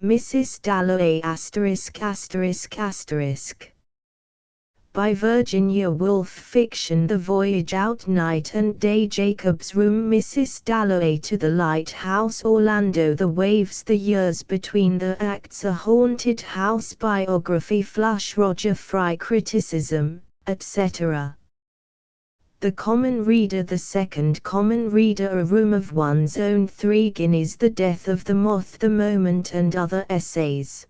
Mrs. Dalloway ****. By Virginia Woolf. Fiction. The Voyage Out. Night and Day. Jacob's Room. Mrs. Dalloway to the Lighthouse. Orlando. The Waves. The Years Between the Acts. A Haunted House. Biography. Flush. Roger Fry. Criticism, etc. The Common Reader. The Second Common Reader. A Room of One's Own. 3 Guineas. The Death of the Moth. The Moment and Other Essays.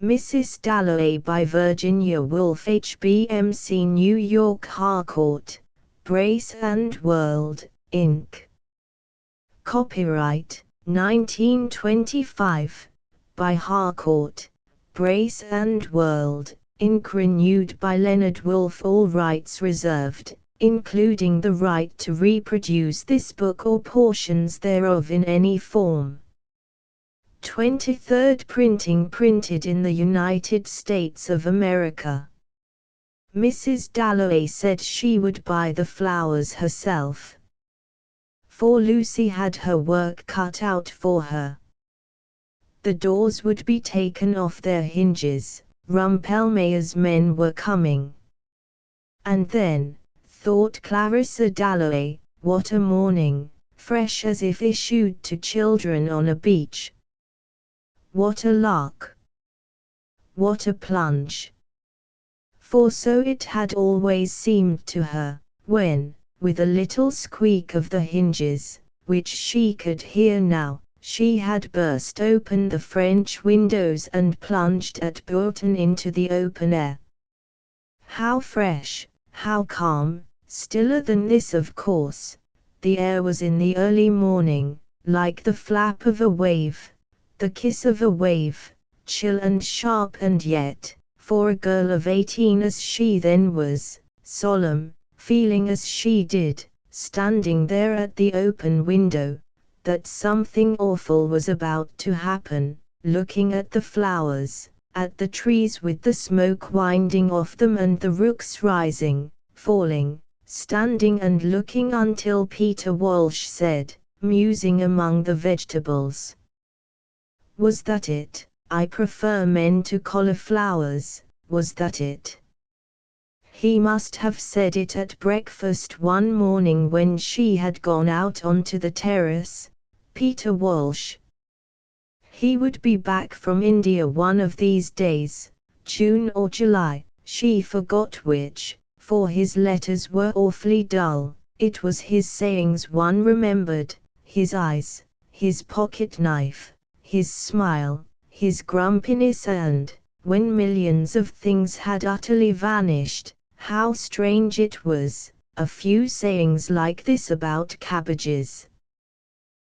Mrs. Dalloway by Virginia Woolf. HBMC, New York. Harcourt, Brace and World, Inc. Copyright 1925 by Harcourt, Brace and World, Inc. Renewed by Leonard Woolf. All rights reserved, including the right to reproduce this book or portions thereof in any form. 23rd printing. Printed in the United States of America. Mrs. Dalloway said she would buy the flowers herself, for Lucy had her work cut out for her. The doors would be taken off their hinges, Rumpelmayer's men were coming. And then, thought Clarissa Dalloway, what a morning, fresh as if issued to children on a beach. What a lark! What a plunge! For so it had always seemed to her, when, with a little squeak of the hinges, which she could hear now, she had burst open the French windows and plunged at Bourton into the open air. How fresh, how calm, stiller than this of course, the air was in the early morning, like the flap of a wave, the kiss of a wave, chill and sharp, and yet, for a girl of 18 as she then was, solemn, feeling as she did, standing there at the open window, that something awful was about to happen, looking at the flowers, at the trees with the smoke winding off them and the rooks rising, falling, standing and looking until Peter Walsh said, musing among the vegetables, "Was that it? I prefer men to cauliflowers, was that it?" He must have said it at breakfast one morning when she had gone out onto the terrace, Peter Walsh. He would be back from India one of these days, June or July, she forgot which, for his letters were awfully dull. It was his sayings one remembered, his eyes, his pocket knife, his smile, his grumpiness, and, when millions of things had utterly vanished, how strange it was, a few sayings like this about cabbages.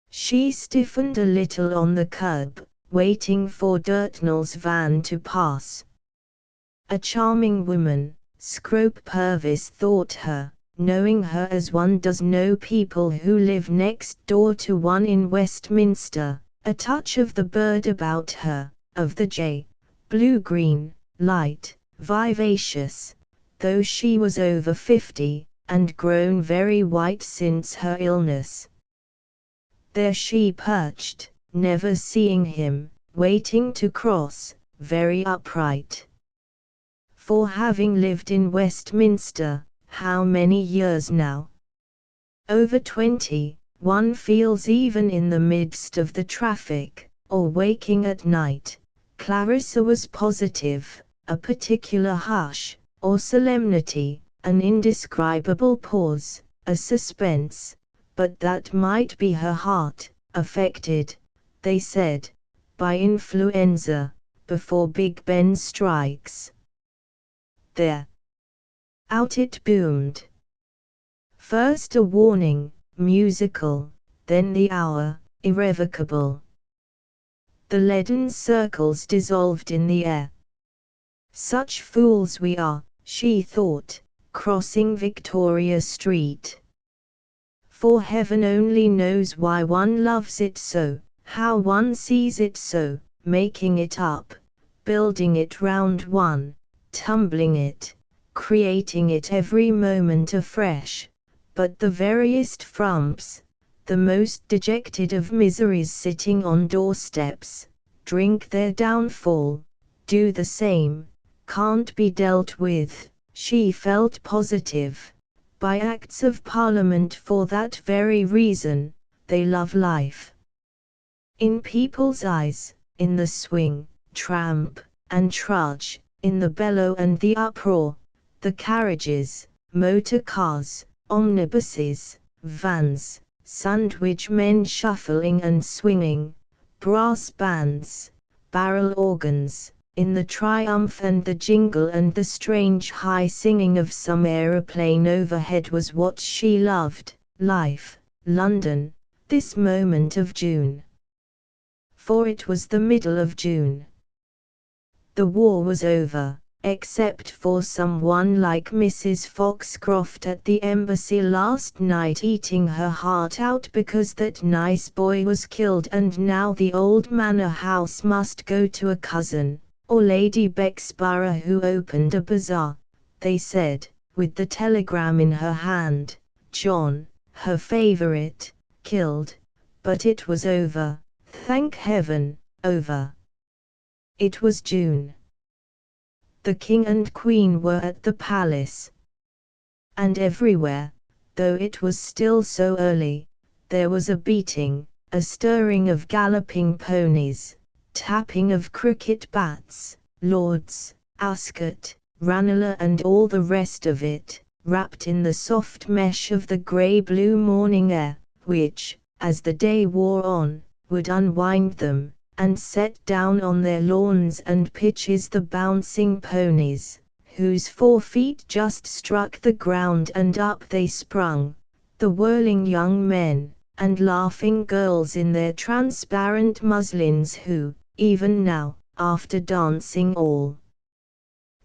She stiffened a little on the curb, waiting for Dirtnell's van to pass. A charming woman, Scrope Purvis thought her, knowing her as one does know people who live next door to one in Westminster. A touch of the bird about her, of the jay, blue-green, light, vivacious, though she was over 50, and grown very white since her illness. There she perched, never seeing him, waiting to cross, very upright. For having lived in Westminster, how many years now? Over 20. One feels even in the midst of the traffic, or waking at night, Clarissa was positive, a particular hush, or solemnity, an indescribable pause, a suspense, but that might be her heart, affected, they said, by influenza, before Big Ben strikes. There! Out it boomed. First a warning, musical, then the hour, irrevocable. The leaden circles dissolved in the air. Such fools we are, she thought, crossing Victoria Street. For heaven only knows why one loves it so, how one sees it so, making it up, building it round one, tumbling it, creating it every moment afresh. But the veriest frumps, the most dejected of miseries sitting on doorsteps, drink their downfall, do the same, can't be dealt with, she felt positive, by acts of parliament. For that very reason, they love life. In people's eyes, in the swing, tramp, and trudge, in the bellow and the uproar, the carriages, motor cars, omnibuses, vans, sandwich men shuffling and swinging, brass bands, barrel organs, in the triumph and the jingle and the strange high singing of some aeroplane overhead, was what she loved. Life, London, this moment of June. For it was the middle of June. The war was over, except for someone like Mrs. Foxcroft at the embassy last night eating her heart out because that nice boy was killed, and now the old manor house must go to a cousin, or Lady Bexborough, who opened a bazaar, they said, with the telegram in her hand. John, her favourite, killed. But it was over, thank heaven, over. It was June. The King and Queen were at the palace. And everywhere, though it was still so early, there was a beating, a stirring of galloping ponies, tapping of cricket bats, Lords, Ascot, Ranelagh and all the rest of it, wrapped in the soft mesh of the grey-blue morning air, which, as the day wore on, would unwind them, and set down on their lawns and pitches the bouncing ponies, whose 4 feet just struck the ground and up they sprung, the whirling young men, and laughing girls in their transparent muslins, who, even now, after dancing all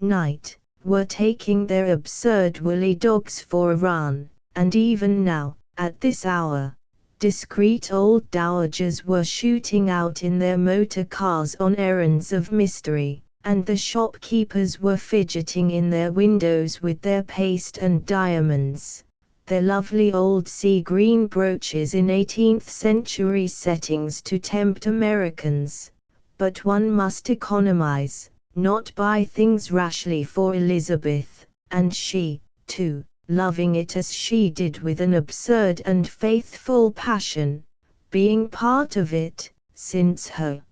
night, were taking their absurd woolly dogs for a run, and even now, at this hour, discreet old dowagers were shooting out in their motor cars on errands of mystery, and the shopkeepers were fidgeting in their windows with their paste and diamonds, their lovely old sea-green brooches in 18th-century settings to tempt Americans. But one must economize, not buy things rashly for Elizabeth, and she, too, loving it as she did with an absurd and faithful passion, being part of it, since her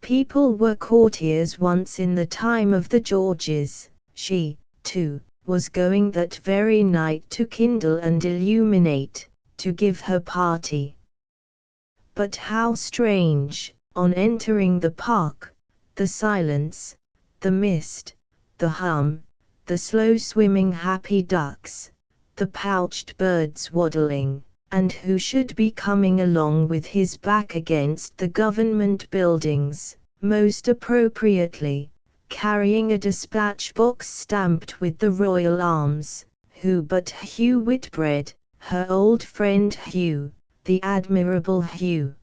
people were courtiers once in the time of the Georges, she, too, was going that very night to kindle and illuminate, to give her party. But how strange, on entering the park, the silence, the mist, the hum, the slow-swimming happy ducks, the pouched birds waddling, and who should be coming along with his back against the government buildings, most appropriately, carrying a dispatch box stamped with the royal arms, who but Hugh Whitbread, her old friend Hugh, the admirable Hugh.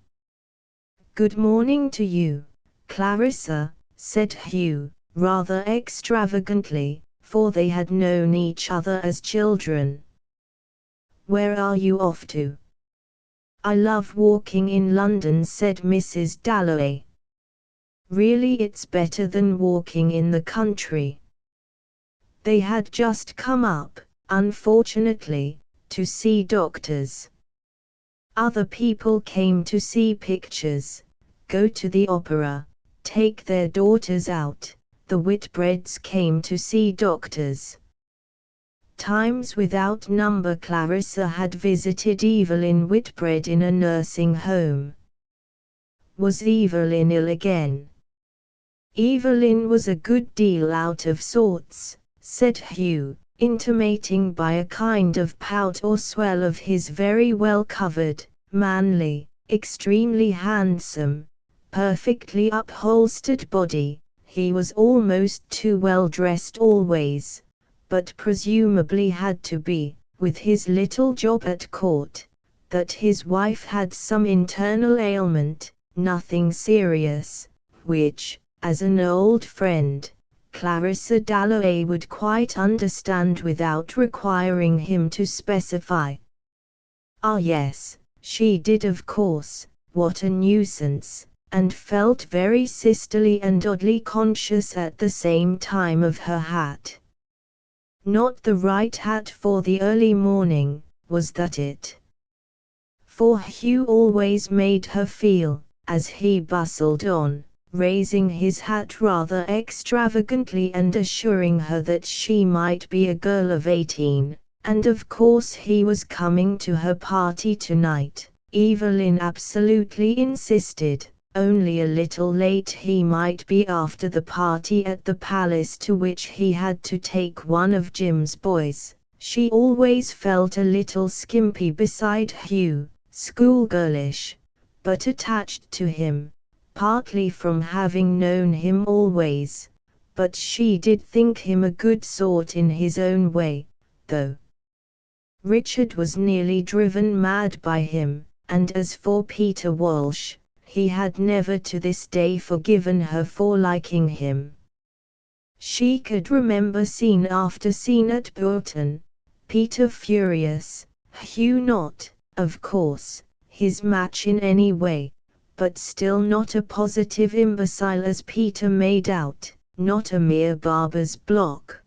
"Good morning to you, Clarissa," said Hugh, rather extravagantly, for they had known each other as children. "Where are you off to?" "I love walking in London," said Mrs. Dalloway. "Really, it's better than walking in the country." They had just come up, unfortunately, to see doctors. Other people came to see pictures, go to the opera, take their daughters out. The Whitbreads came to see doctors. Times without number Clarissa had visited Evelyn Whitbread in a nursing home. Was Evelyn ill again? "Evelyn was a good deal out of sorts," said Hugh, intimating by a kind of pout or swell of his very well-covered, manly, extremely handsome, perfectly upholstered body. He was almost too well dressed always, but presumably had to be, with his little job at court, that his wife had some internal ailment, nothing serious, which, as an old friend, Clarissa Dalloway would quite understand without requiring him to specify. Ah yes, she did, of course. What a nuisance, and felt very sisterly and oddly conscious at the same time of her hat. Not the right hat for the early morning, was that it? For Hugh always made her feel, as he bustled on, raising his hat rather extravagantly and assuring her that she might be a girl of 18, and of course he was coming to her party tonight. Evelyn absolutely insisted, only a little late he might be after the party at the palace to which he had to take one of Jim's boys. She always felt a little skimpy beside Hugh, schoolgirlish, but attached to him, partly from having known him always, but she did think him a good sort in his own way, though Richard was nearly driven mad by him, and as for Peter Walsh, he had never to this day forgiven her for liking him. She could remember scene after scene at Burton, Peter furious, Hugh not, of course, his match in any way, but still not a positive imbecile as Peter made out, not a mere barber's block.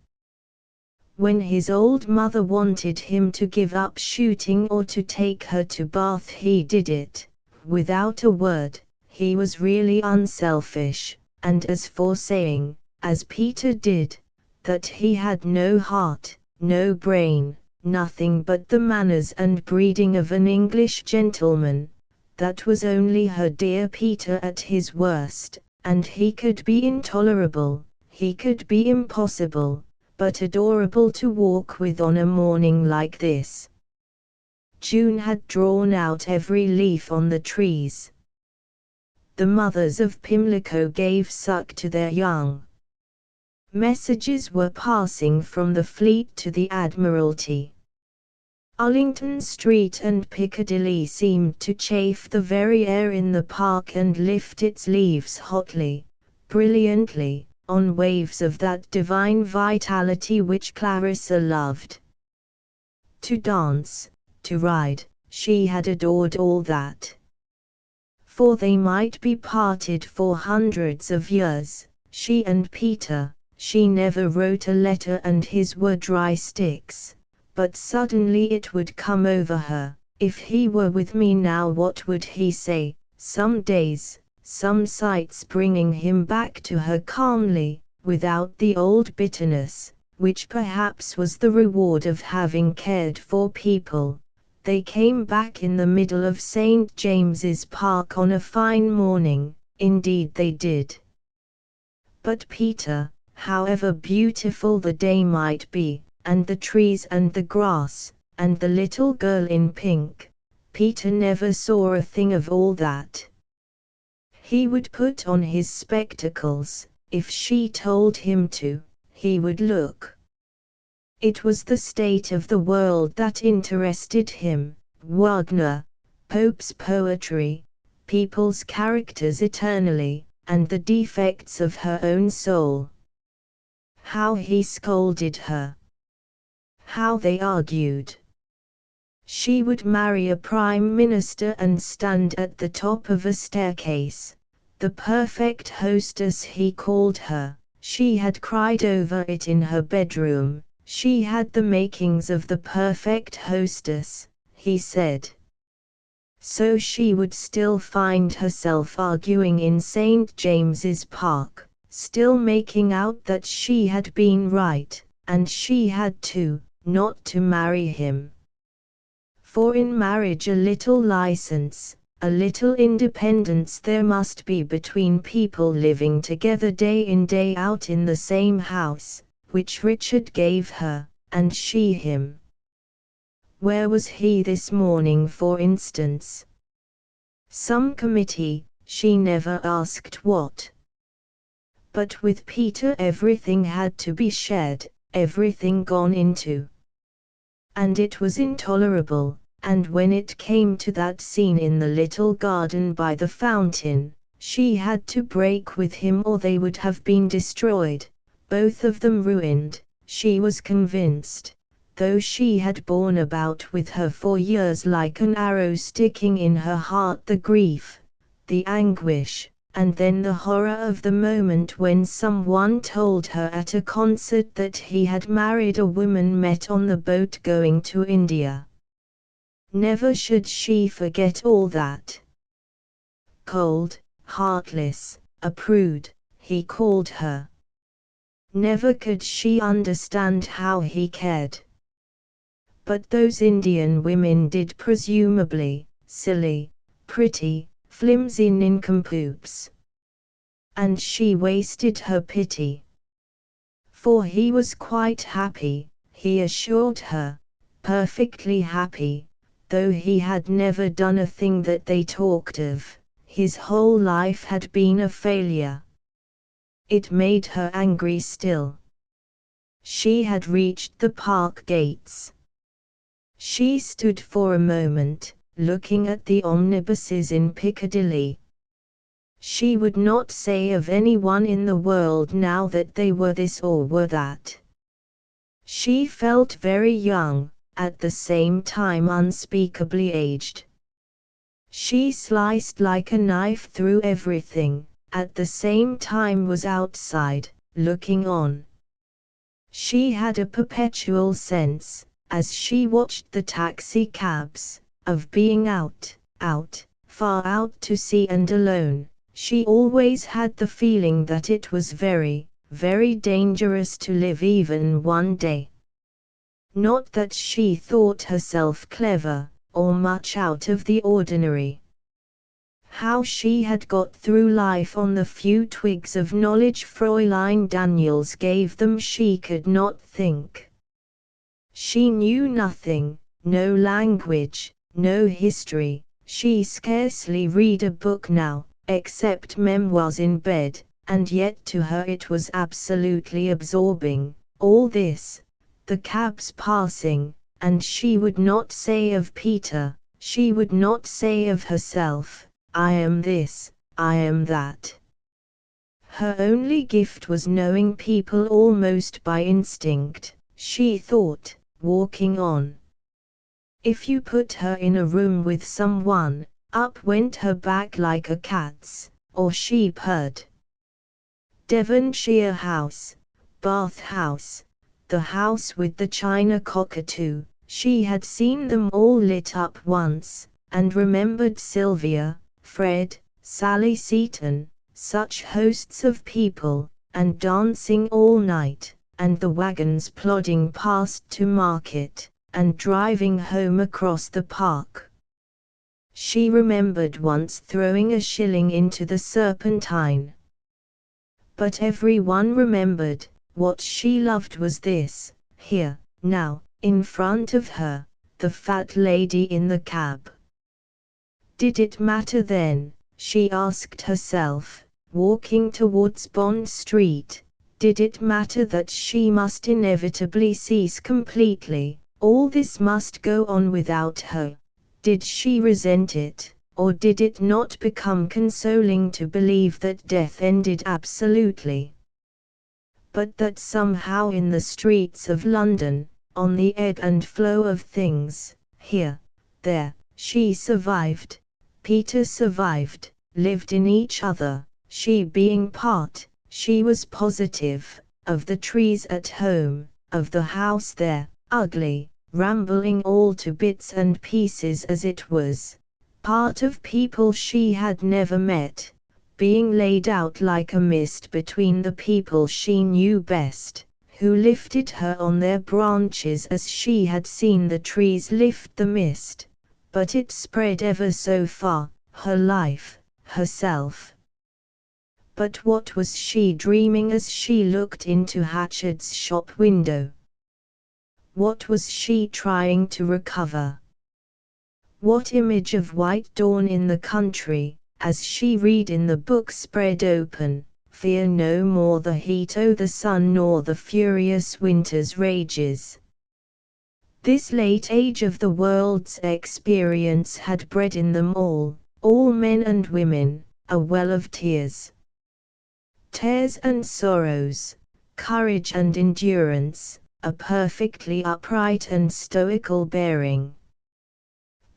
When his old mother wanted him to give up shooting or to take her to Bath, he did it, without a word. He was really unselfish, and as for saying, as Peter did, that he had no heart, no brain, nothing but the manners and breeding of an English gentleman, that was only her dear Peter at his worst, and he could be intolerable, he could be impossible, but adorable to walk with on a morning like this. June had drawn out every leaf on the trees. The mothers of Pimlico gave suck to their young. Messages were passing from the Fleet to the Admiralty. Arlington Street and Piccadilly seemed to chafe the very air in the park and lift its leaves hotly, brilliantly, on waves of that divine vitality which Clarissa loved. To dance, to ride, she had adored all that. For they might be parted for hundreds of years, she and Peter. She never wrote a letter and his were dry sticks, but suddenly it would come over her, if he were with me now what would he say? Some days, some sights bringing him back to her calmly, without the old bitterness, which perhaps was the reward of having cared for people. They came back in the middle of St. James's Park on a fine morning, indeed they did. But Peter, however beautiful the day might be, and the trees and the grass, and the little girl in pink, Peter never saw a thing of all that. He would put on his spectacles, if she told him to, he would look. It was the state of the world that interested him, Wagner, Pope's poetry, people's characters eternally, and the defects of her own soul. How he scolded her! How they argued! She would marry a prime minister and stand at the top of a staircase. The perfect hostess he called her. She had cried over it in her bedroom. She had the makings of the perfect hostess, he said. So she would still find herself arguing in St. James's Park, still making out that she had been right, and she had to, not to marry him. For in marriage a little license, a little independence there must be between people living together day in day out in the same house, which Richard gave her, and she him. Where was he this morning, for instance? Some committee, she never asked what. But with Peter everything had to be shared, everything gone into. And it was intolerable, and when it came to that scene in the little garden by the fountain, she had to break with him or they would have been destroyed, both of them ruined, she was convinced, though she had borne about with her for years like an arrow sticking in her heart the grief, the anguish, and then the horror of the moment when someone told her at a concert that he had married a woman met on the boat going to India. Never should she forget all that. Cold, heartless, a prude, he called her. Never could she understand how he cared. But those Indian women did, presumably, silly, pretty, flimsy nincompoops. And she wasted her pity. For he was quite happy, he assured her, perfectly happy, though he had never done a thing that they talked of. His whole life had been a failure. It made her angry still. She had reached the park gates. She stood for a moment, looking at the omnibuses in Piccadilly. She would not say of anyone in the world now that they were this or were that. She felt very young, at the same time unspeakably aged. She sliced like a knife through everything, at the same time was outside, looking on. She had a perpetual sense, as she watched the taxi cabs, of being out, far out to sea and alone. She always had the feeling that it was very, very dangerous to live even one day. Not that she thought herself clever, or much out of the ordinary. How she had got through life on the few twigs of knowledge Fräulein Daniels gave them she could not think. She knew nothing, no language, no history, she scarcely read a book now, except memoirs in bed, and yet to her it was absolutely absorbing, all this, the cabs passing, and she would not say of Peter, she would not say of herself, I am this, I am that. Her only gift was knowing people almost by instinct, she thought, walking on. If you put her in a room with someone, up went her back like a cat's, or she purred. Devonshire House, Bath House, the house with the china cockatoo, she had seen them all lit up once, and remembered Sylvia, Fred, Sally Seaton, such hosts of people, and dancing all night, and the wagons plodding past to market, and driving home across the park. She remembered once throwing a shilling into the Serpentine. But everyone remembered, what she loved was this, here, now, in front of her, the fat lady in the cab. Did it matter then, she asked herself, walking towards Bond Street, did it matter that she must inevitably cease completely, all this must go on without her? Did she resent it, or did it not become consoling to believe that death ended absolutely? But that somehow in the streets of London, on the ebb and flow of things, here, there, she survived, Peter survived, lived in each other, she being part, she was positive, of the trees at home, of the house there, ugly, rambling all to bits and pieces as it was, part of people she had never met, being laid out like a mist between the people she knew best, who lifted her on their branches as she had seen the trees lift the mist, but it spread ever so far, her life, herself. But what was she dreaming as she looked into Hatchard's shop window? What was she trying to recover? What image of white dawn in the country, as she read in the book spread open, fear no more the heat o' the sun nor the furious winter's rages. This late age of the world's experience had bred in them all men and women, a well of tears. Tears and sorrows, courage and endurance, a perfectly upright and stoical bearing.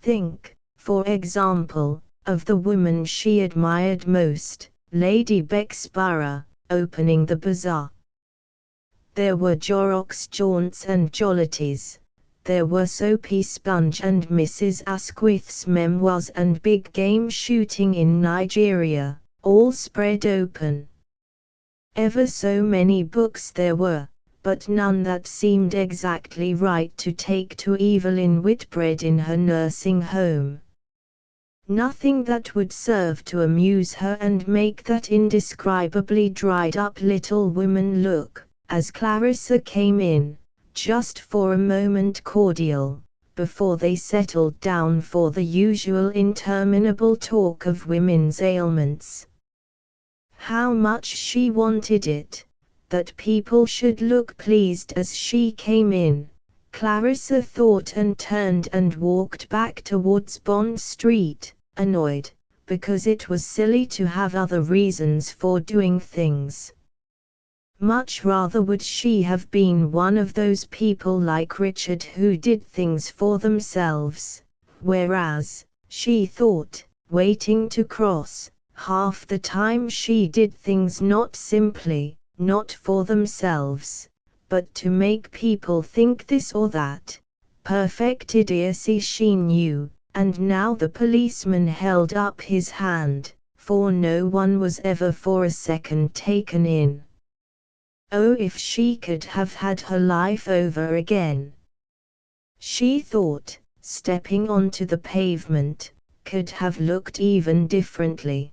Think, for example, of the woman she admired most, Lady Bexborough, opening the bazaar. There were Jorrocks jaunts and jollities. There were Soapy Sponge and Mrs. Asquith's memoirs and big game shooting in Nigeria, all spread open. Ever so many books there were, but none that seemed exactly right to take to Evelyn Whitbread in her nursing home. Nothing that would serve to amuse her and make that indescribably dried-up little woman look, as Clarissa came in, just for a moment cordial, before they settled down for the usual interminable talk of women's ailments. How much she wanted it, that people should look pleased as she came in, Clarissa thought, and turned and walked back towards Bond Street, annoyed, because it was silly to have other reasons for doing things. Much rather would she have been one of those people like Richard who did things for themselves, whereas, she thought, waiting to cross, half the time she did things not simply, not for themselves, but to make people think this or that. Perfect idiocy she knew, and now the policeman held up his hand, for no one was ever for a second taken in. Oh, if she could have had her life over again! She thought, stepping onto the pavement, could have looked even differently.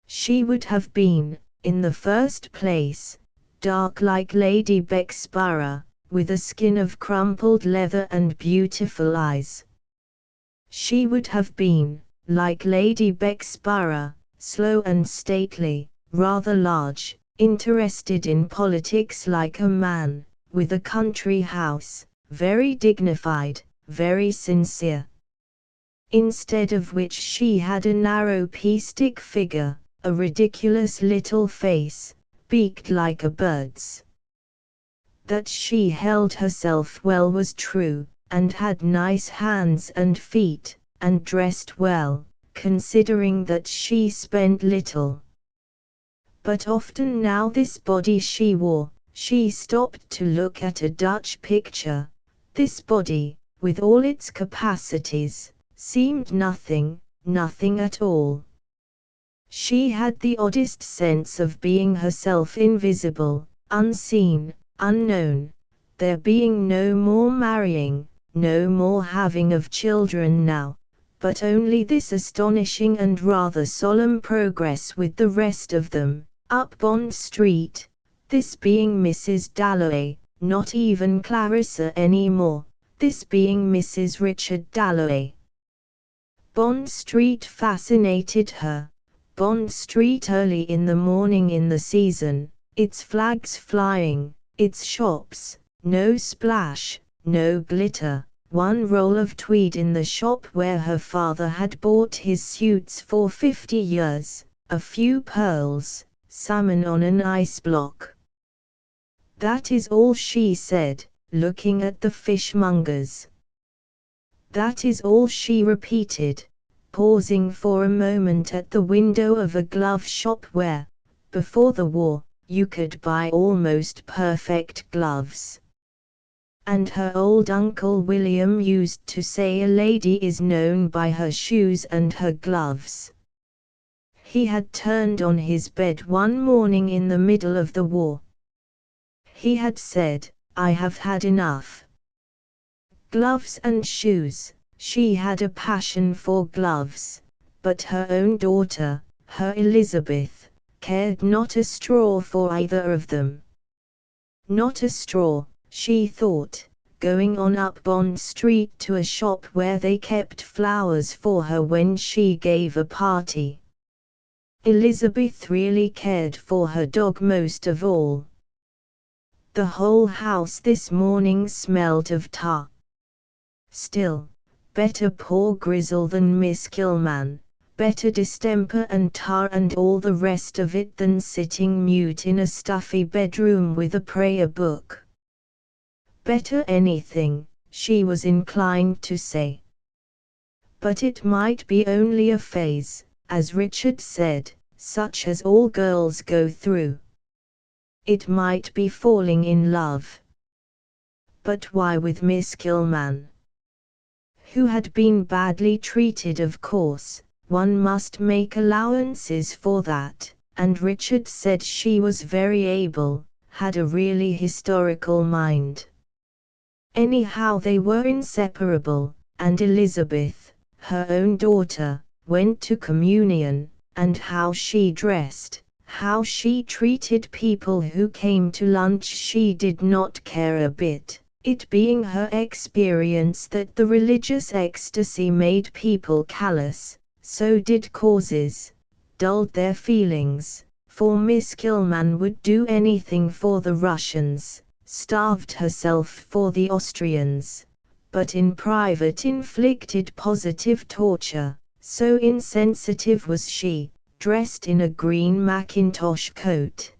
She would have been, in the first place, dark like Lady Bexborough, with a skin of crumpled leather and beautiful eyes. She would have been, like Lady Bexborough, slow and stately, rather large, interested in politics like a man, with a country house, very dignified, very sincere. Instead of which she had a narrow pea-stick figure, a ridiculous little face, beaked like a bird's. That she held herself well was true, and had nice hands and feet, and dressed well, considering that she spent little. But often now this body she wore, she stopped to look at a Dutch picture. This body, with all its capacities, seemed nothing, nothing at all. She had the oddest sense of being herself invisible, unseen, unknown, there being no more marrying, no more having of children now, but only this astonishing and rather solemn progress with the rest of them, up Bond Street, this being Mrs. Dalloway, not even Clarissa any more, this being Mrs. Richard Dalloway. Bond Street fascinated her. Bond Street early in the morning in the season, its flags flying, its shops, no splash, no glitter, one roll of tweed in the shop where her father had bought his suits for 50 years, a few pearls, salmon on an ice block. That is all she said, looking at the fishmongers. That is all she repeated, pausing for a moment at the window of a glove shop where, before the war, you could buy almost perfect gloves. And her old Uncle William used to say a lady is known by her shoes and her gloves. He had turned on his bed one morning in the middle of the war. He had said, "I have had enough." Gloves and shoes, she had a passion for gloves, but her own daughter, her Elizabeth, cared not a straw for either of them. Not a straw, she thought, going on up Bond Street to a shop where they kept flowers for her when she gave a party. Elizabeth really cared for her dog most of all. The whole house this morning smelled of tar. Still, better poor Grizzle than Miss Kilman, better distemper and tar and all the rest of it than sitting mute in a stuffy bedroom with a prayer book. Better anything, she was inclined to say. But it might be only a phase, as Richard said, such as all girls go through. It might be falling in love. But why with Miss Kilman? Who had been badly treated, of course, one must make allowances for that, and Richard said she was very able, had a really historical mind. Anyhow they were inseparable, and Elizabeth, her own daughter, went to communion, and how she dressed, how she treated people who came to lunch, she did not care a bit, it being her experience that the religious ecstasy made people callous, so did causes, dulled their feelings, for Miss Kilman would do anything for the Russians, starved herself for the Austrians, but in private inflicted positive torture, so insensitive was she, dressed in a green mackintosh coat.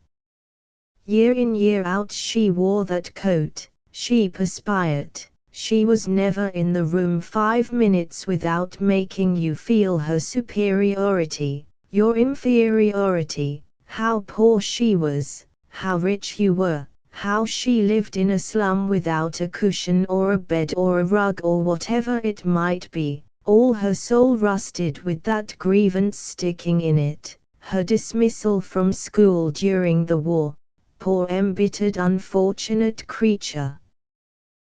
Year in year out she wore that coat, she perspired, she was never in the room 5 minutes without making you feel her superiority, your inferiority, how poor she was, how rich you were, how she lived in a slum without a cushion or a bed or a rug or whatever it might be, all her soul rusted with that grievance sticking in it, her dismissal from school during the war, poor embittered unfortunate creature.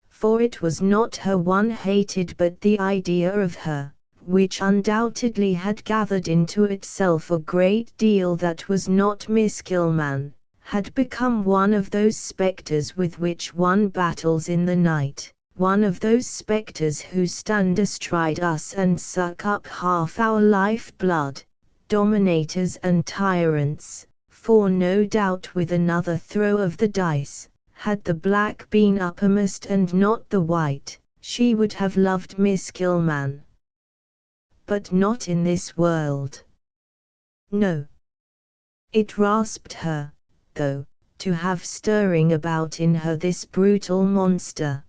For it was not her one hated but the idea of her, which undoubtedly had gathered into itself a great deal that was not Miss Kilman, had become one of those spectres with which one battles in the night, one of those spectres who stand astride us and suck up half our life-blood, dominators and tyrants, for no doubt with another throw of the dice, had the black been uppermost and not the white, she would have loved Miss Kilman. But not in this world. No. It rasped her, though, to have stirring about in her this brutal monster.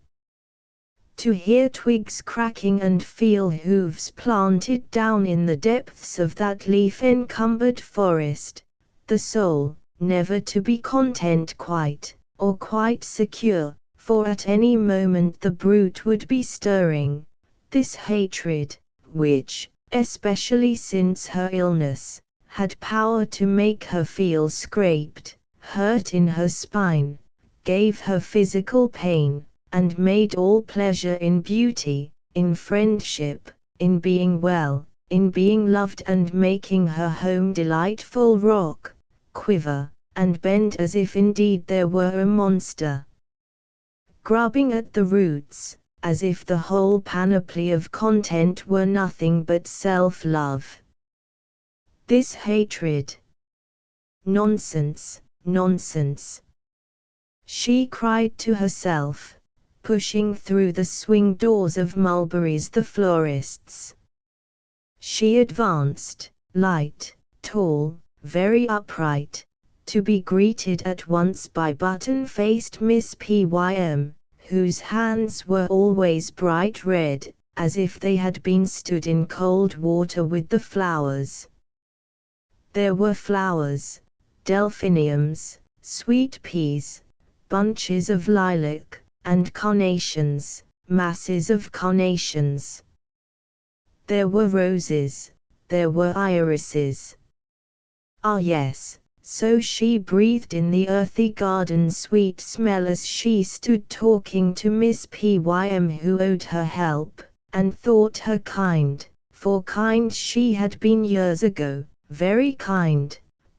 To hear twigs cracking and feel hooves planted down in the depths of that leaf-encumbered forest, the soul, never to be content quite, or quite secure, for at any moment the brute would be stirring, this hatred, which, especially since her illness, had power to make her feel scraped, hurt in her spine, gave her physical pain, and made all pleasure in beauty, in friendship, in being well, in being loved and making her home delightful rock, quiver, and bend as if indeed there were a monster grubbing at the roots, as if the whole panoply of content were nothing but self-love. This hatred. Nonsense, nonsense, she cried to herself, pushing through the swing doors of Mulberry's the florist's. She advanced, light, tall, very upright, to be greeted at once by button-faced Miss P.Y.M., whose hands were always bright red, as if they had been stood in cold water with the flowers. There were flowers, delphiniums, sweet peas, bunches of lilac, and carnations, masses of carnations. There were roses, there were irises. Ah yes, so she breathed in the earthy garden sweet smell as she stood talking to Miss P.Y.M. who owed her help, and thought her kind, for kind she had been years ago, very kind,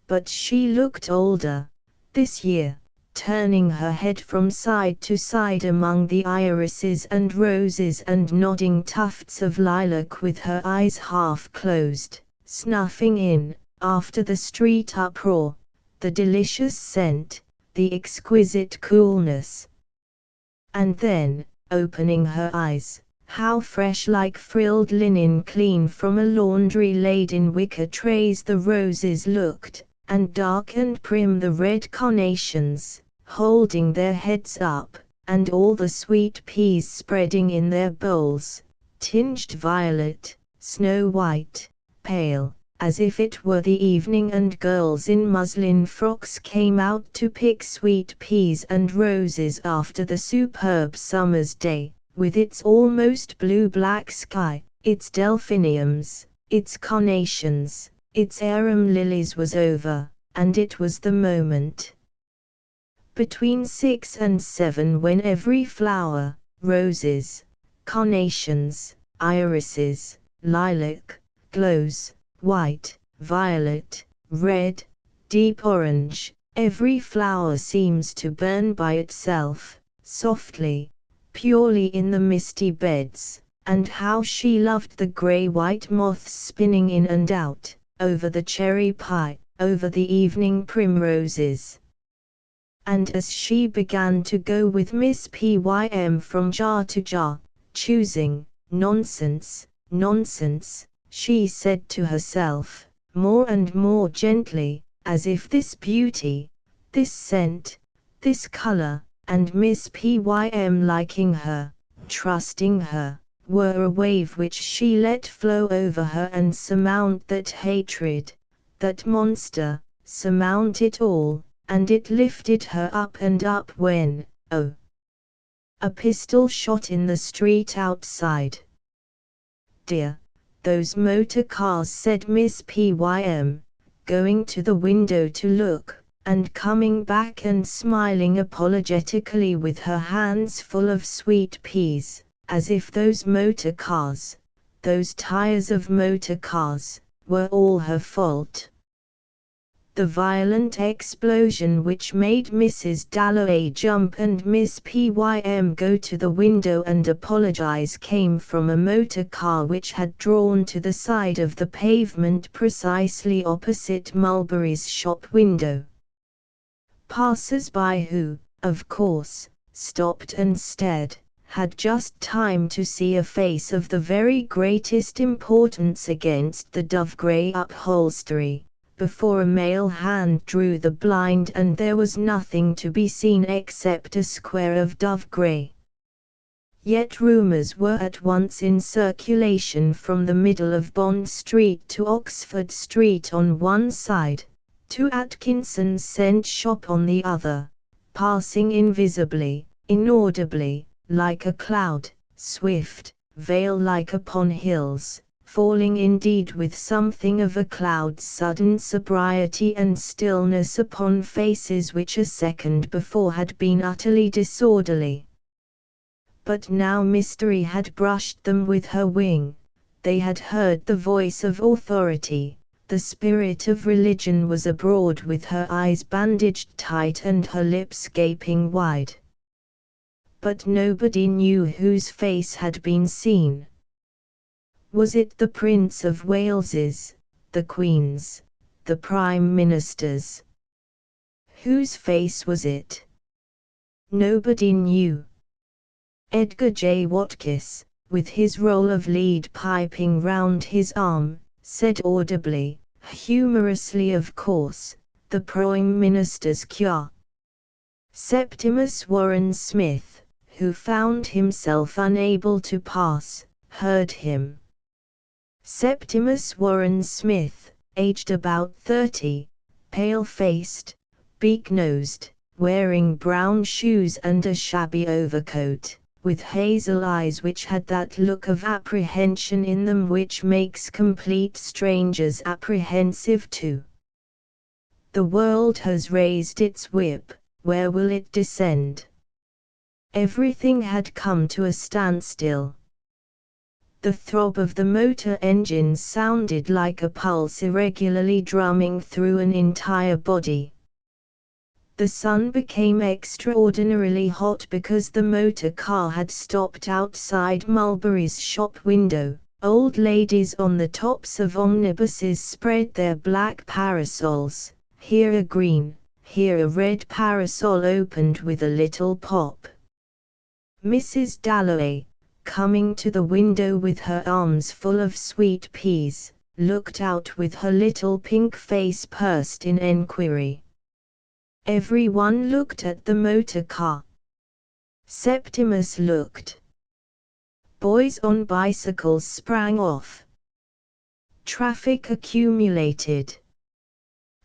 but she looked older, this year, turning her head from side to side among the irises and roses and nodding tufts of lilac with her eyes half closed, snuffing in, after the street uproar, the delicious scent, the exquisite coolness. And then, opening her eyes, how fresh like frilled linen clean from a laundry laid in wicker trays the roses looked, and dark and prim the red carnations, holding their heads up, and all the sweet peas spreading in their bowls, tinged violet, snow white, pale, as if it were the evening and girls in muslin frocks came out to pick sweet peas and roses after the superb summer's day, with its almost blue-black sky, its delphiniums, its carnations, its arum lilies was over, and it was the moment between 6 and 7 when every flower, roses, carnations, irises, lilac, glows, white, violet, red, deep orange, every flower seems to burn by itself, softly, purely in the misty beds, and how she loved the grey-white moths spinning in and out, over the cherry pie, over the evening primroses. And as she began to go with Miss Pym from jar to jar, choosing, nonsense, nonsense, she said to herself, more and more gently, as if this beauty, this scent, this color, and Miss Pym liking her, trusting her, were a wave which she let flow over her and surmount that hatred, that monster, surmount it all, and it lifted her up and up when, oh! A pistol shot in the street outside. Dear, those motor cars, said Miss Pym, going to the window to look, and coming back and smiling apologetically with her hands full of sweet peas, as if those motor cars, those tires of motor cars, were all her fault. The violent explosion which made Mrs. Dalloway jump and Miss Pym go to the window and apologize came from a motor car which had drawn to the side of the pavement precisely opposite Mulberry's shop window. Passers-by who, of course, stopped and stared, had just time to see a face of the very greatest importance against the dove-grey upholstery, before a male hand drew the blind and there was nothing to be seen except a square of dove-grey. Yet rumours were at once in circulation from the middle of Bond Street to Oxford Street on one side, to Atkinson's scent shop on the other, passing invisibly, inaudibly, like a cloud, swift, veil-like upon hills, falling indeed with something of a cloud's sudden sobriety and stillness upon faces which a second before had been utterly disorderly. But now mystery had brushed them with her wing, they had heard the voice of authority, the spirit of religion was abroad with her eyes bandaged tight and her lips gaping wide. But nobody knew whose face had been seen. Was it the Prince of Wales's, the Queen's, the Prime Minister's? Whose face was it? Nobody knew. Edgar J. Watkiss, with his roll of lead piping round his arm, said audibly, humorously of course, the Prime Minister's cure. Septimus Warren Smith, who found himself unable to pass, heard him. Septimus Warren Smith, aged about 30, pale-faced, beak-nosed, wearing brown shoes and a shabby overcoat, with hazel eyes which had that look of apprehension in them which makes complete strangers apprehensive too. The world has raised its whip, where will it descend? Everything had come to a standstill. The throb of the motor engines sounded like a pulse irregularly drumming through an entire body. The sun became extraordinarily hot because the motor car had stopped outside Mulberry's shop window. Old ladies on the tops of omnibuses spread their black parasols, here a green, here a red parasol opened with a little pop. Mrs. Dalloway, coming to the window with her arms full of sweet peas, looked out with her little pink face pursed in enquiry. Everyone looked at the motor car. Septimus looked. Boys on bicycles sprang off. Traffic accumulated.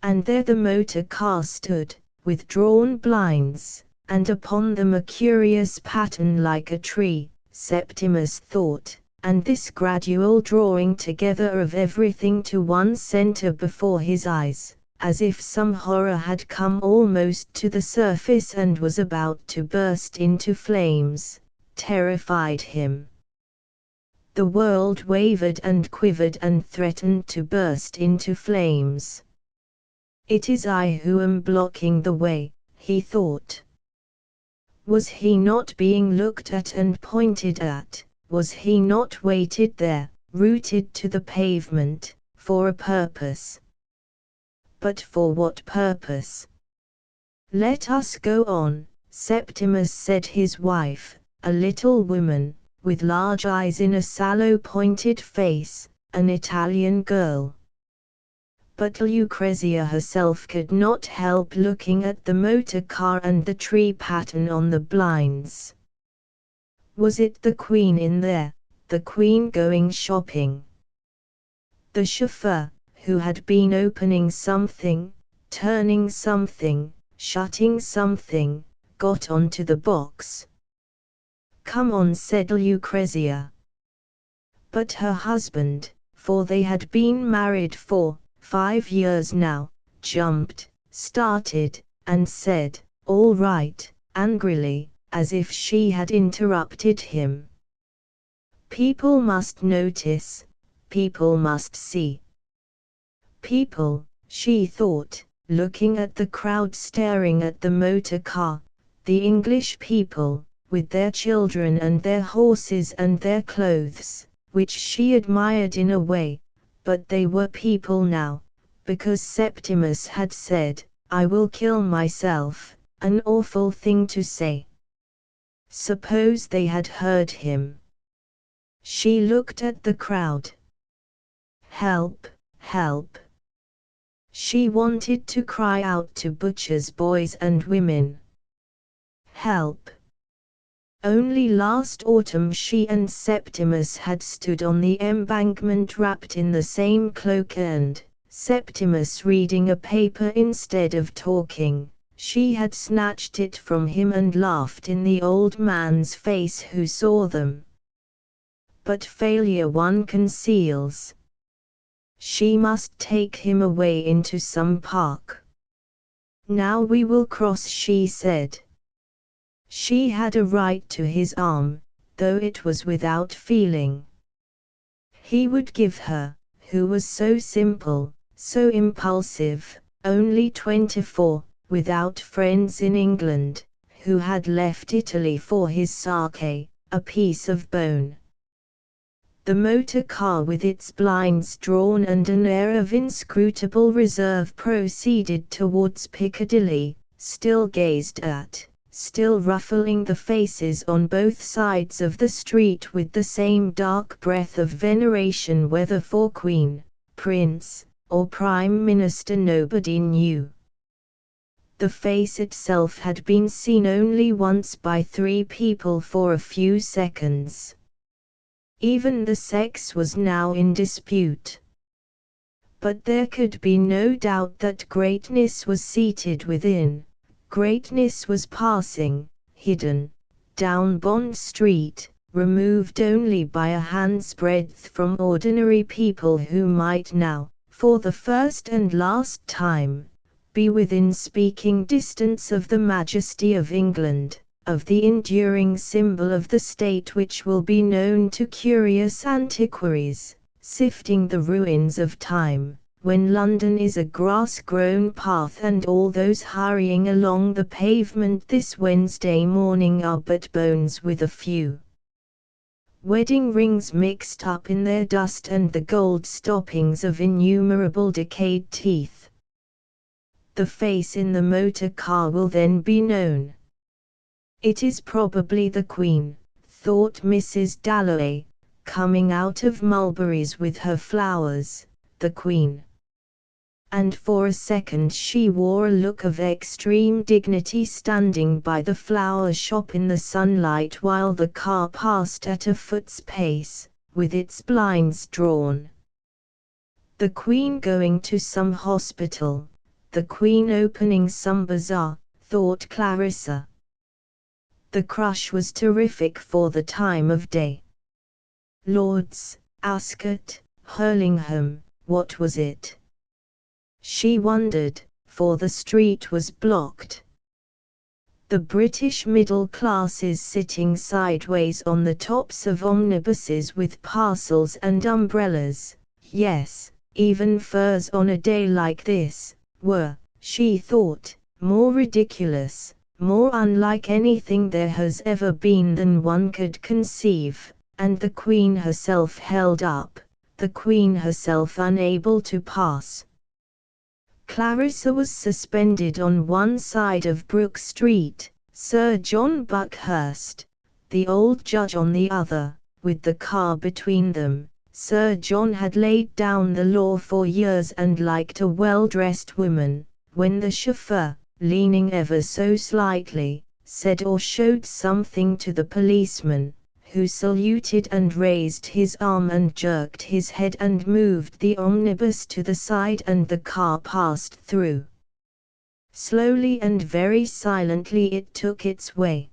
And there the motor car stood, with drawn blinds, and upon them a curious pattern like a tree, Septimus thought, and this gradual drawing together of everything to one center before his eyes, as if some horror had come almost to the surface and was about to burst into flames, terrified him. The world wavered and quivered and threatened to burst into flames. It is I who am blocking the way, he thought. Was he not being looked at and pointed at? Was he not waited there, rooted to the pavement, for a purpose? But for what purpose? Let us go on, Septimus said. His wife, a little woman, with large eyes in a sallow pointed face, an Italian girl. But Lucrezia herself could not help looking at the motor car and the tree pattern on the blinds. Was it the Queen in there, the Queen going shopping? The chauffeur, who had been opening something, turning something, shutting something, got onto the box. Come on, said Lucrezia. But her husband, for they had been married for 5 years now, jumped, started, and said, all right, angrily, as if she had interrupted him. People must notice, people must see. People, she thought, looking at the crowd staring at the motor car, the English people, with their children and their horses and their clothes, which she admired in a way, but they were people now, because Septimus had said, I will kill myself, an awful thing to say. Suppose they had heard him. She looked at the crowd. Help, help. She wanted to cry out to butchers' boys and women. Help. Only last autumn she and Septimus had stood on the embankment wrapped in the same cloak and, Septimus reading a paper instead of talking, she had snatched it from him and laughed in the old man's face who saw them. But failure one conceals. She must take him away into some park. Now we will cross, she said. She had a right to his arm, though it was without feeling. He would give her, who was so simple, so impulsive, only 24, without friends in England, who had left Italy for his sake, a piece of bone. The motor car with its blinds drawn and an air of inscrutable reserve proceeded towards Piccadilly, still gazed at, still ruffling the faces on both sides of the street with the same dark breath of veneration, whether for Queen, Prince, or Prime Minister nobody knew. The face itself had been seen only once by 3 people for a few seconds. Even the sex was now in dispute. But there could be no doubt that greatness was seated within. Greatness was passing, hidden, down Bond Street, removed only by a hand's breadth from ordinary people who might now, for the first and last time, be within speaking distance of the majesty of England, of the enduring symbol of the state which will be known to curious antiquaries, sifting the ruins of time, when London is a grass-grown path and all those hurrying along the pavement this Wednesday morning are but bones with a few wedding rings mixed up in their dust and the gold stoppings of innumerable decayed teeth. The face in the motor car will then be known. It is probably the Queen, thought Mrs. Dalloway, coming out of Mulberry's with her flowers, the Queen. And for a second she wore a look of extreme dignity standing by the flower shop in the sunlight while the car passed at a foot's pace, with its blinds drawn. The Queen going to some hospital, the Queen opening some bazaar, thought Clarissa. The crush was terrific for the time of day. Lord's, Ascot, Hurlingham, what was it? She wondered, for the street was blocked. The British middle classes sitting sideways on the tops of omnibuses with parcels and umbrellas, yes, even furs on a day like this, were, she thought, more ridiculous, more unlike anything there has ever been than one could conceive, and the Queen herself held up, the Queen herself unable to pass. Clarissa was suspended on one side of Brook Street, Sir John Buckhurst, the old judge on the other, with the car between them. Sir John had laid down the law for years and liked a well-dressed woman, when the chauffeur, leaning ever so slightly, said or showed something to the policeman, who saluted and raised his arm and jerked his head and moved the omnibus to the side, and the car passed through. Slowly and very silently it took its way.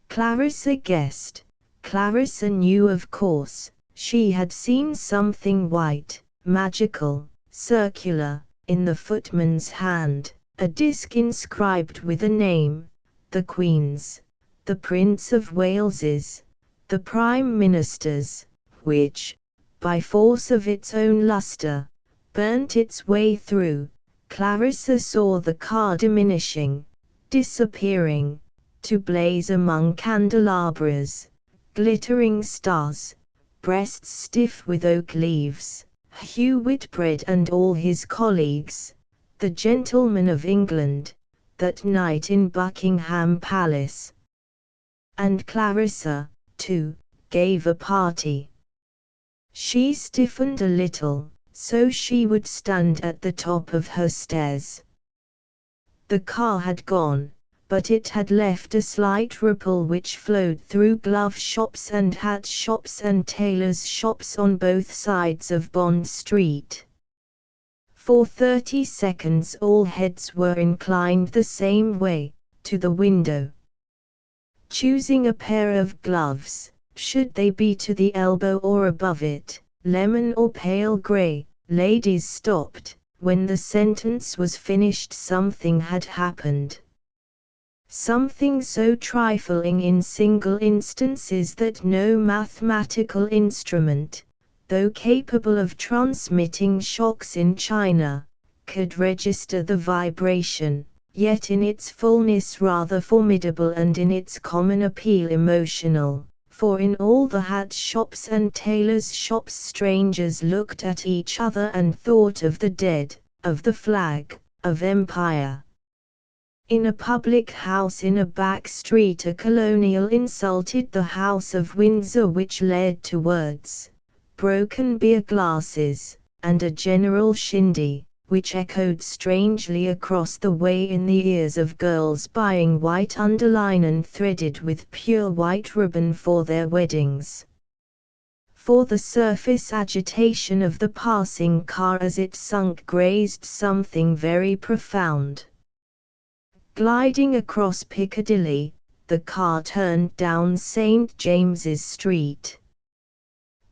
Clarissa guessed, Clarissa knew of course, she had seen something white, magical, circular, in the footman's hand, a disc inscribed with a name, the Queen's, the Prince of Wales's, the Prime Minister's, which, by force of its own lustre, burnt its way through. Clarissa saw the car diminishing, disappearing, to blaze among candelabras, glittering stars, breasts stiff with oak leaves, Hugh Whitbread and all his colleagues, the gentlemen of England, that night in Buckingham Palace. And Clarissa, too, gave a party. She stiffened a little, so she would stand at the top of her stairs. The car had gone, but it had left a slight ripple which flowed through glove shops and hat shops and tailors' shops on both sides of Bond Street. For 30 seconds all heads were inclined the same way, to the window. Choosing a pair of gloves, should they be to the elbow or above it, lemon or pale grey, ladies stopped. When the sentence was finished something had happened. Something so trifling in single instances that no mathematical instrument, though capable of transmitting shocks in China, could register the vibration, yet in its fullness rather formidable and in its common appeal emotional, for in all the hat shops and tailors' shops strangers looked at each other and thought of the dead, of the flag, of empire. In a public house in a back street a colonial insulted the House of Windsor, which led to words, broken beer glasses, and a general shindy, which echoed strangely across the way in the ears of girls buying white underline threaded with pure white ribbon for their weddings. For the surface agitation of the passing car as it sunk grazed something very profound. Gliding across Piccadilly, the car turned down St. James's Street.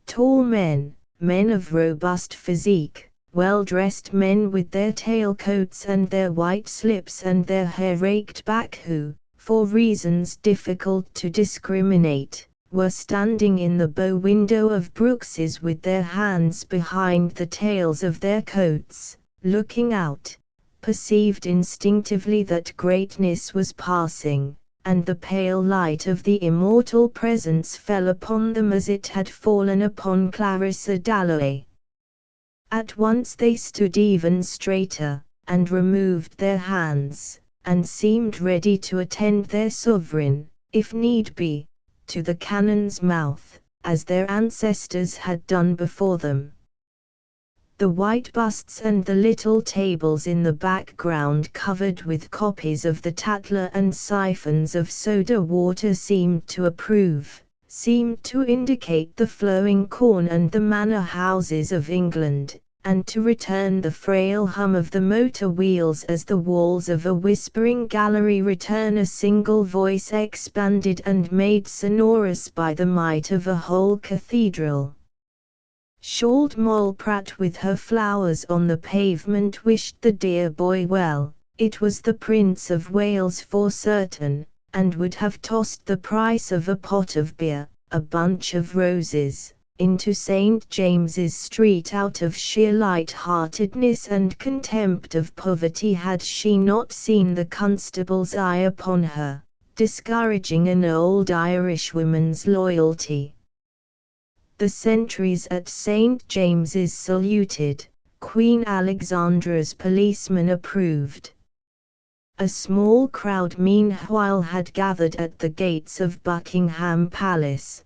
Tall men, men of robust physique, well-dressed men with their tailcoats and their white slips and their hair raked back who, for reasons difficult to discriminate, were standing in the bow window of Brooks's with their hands behind the tails of their coats, looking out, perceived instinctively that greatness was passing, and the pale light of the immortal presence fell upon them as it had fallen upon Clarissa Dalloway. At once they stood even straighter, and removed their hands, and seemed ready to attend their sovereign, if need be, to the cannon's mouth, as their ancestors had done before them. The white busts and the little tables in the background covered with copies of the Tatler and siphons of soda water seemed to approve, seemed to indicate the flowing corn and the manor houses of England, and to return the frail hum of the motor wheels as the walls of a whispering gallery return a single voice expanded and made sonorous by the might of a whole cathedral. Shawled Moll Pratt with her flowers on the pavement wished the dear boy well. It was the Prince of Wales for certain, and would have tossed the price of a pot of beer, a bunch of roses, into St. James's Street out of sheer light-heartedness and contempt of poverty had she not seen the constable's eye upon her, discouraging an old Irishwoman's loyalty. The sentries at St. James's saluted, Queen Alexandra's policemen approved. A small crowd meanwhile had gathered at the gates of Buckingham Palace.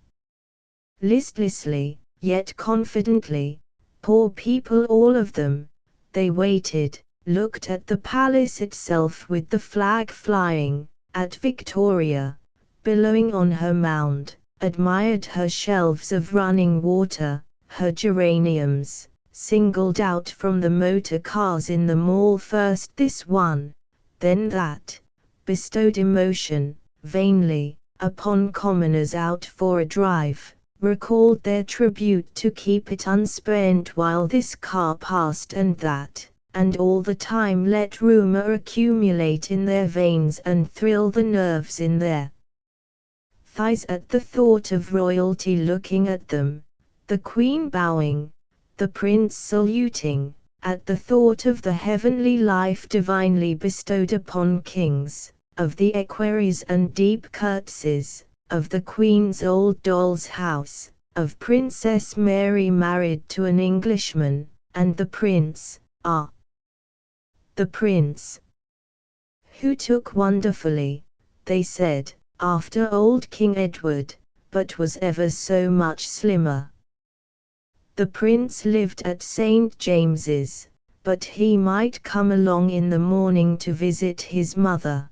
Listlessly, yet confidently, poor people all of them, they waited, looked at the palace itself with the flag flying, at Victoria, billowing on her mound, admired her shelves of running water, her geraniums, singled out from the motor cars in the mall first this one, then that, bestowed emotion, vainly, upon commoners out for a drive, recalled their tribute to keep it unspent while this car passed and that, and all the time let rumor accumulate in their veins and thrill the nerves in their thighs at the thought of royalty looking at them, the Queen bowing, the Prince saluting, at the thought of the heavenly life divinely bestowed upon kings, of the equerries and deep curtsies, of the Queen's old doll's house, of Princess Mary married to an Englishman, and the Prince, the Prince, who took wonderfully, they said, after old King Edward, but was ever so much slimmer. The Prince lived at St. James's, but he might come along in the morning to visit his mother.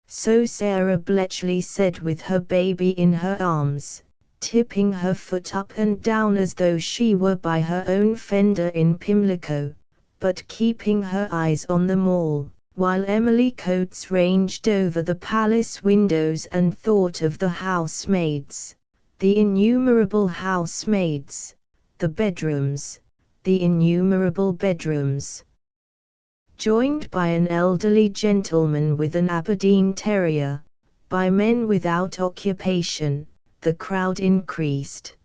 So Sarah Bletchley said with her baby in her arms, tipping her foot up and down as though she were by her own fender in Pimlico, but keeping her eyes on the Mall, while Emily Coates ranged over the palace windows and thought of the housemaids, the innumerable housemaids, the bedrooms, the innumerable bedrooms. Joined by an elderly gentleman with an Aberdeen terrier, by men without occupation, the crowd increased.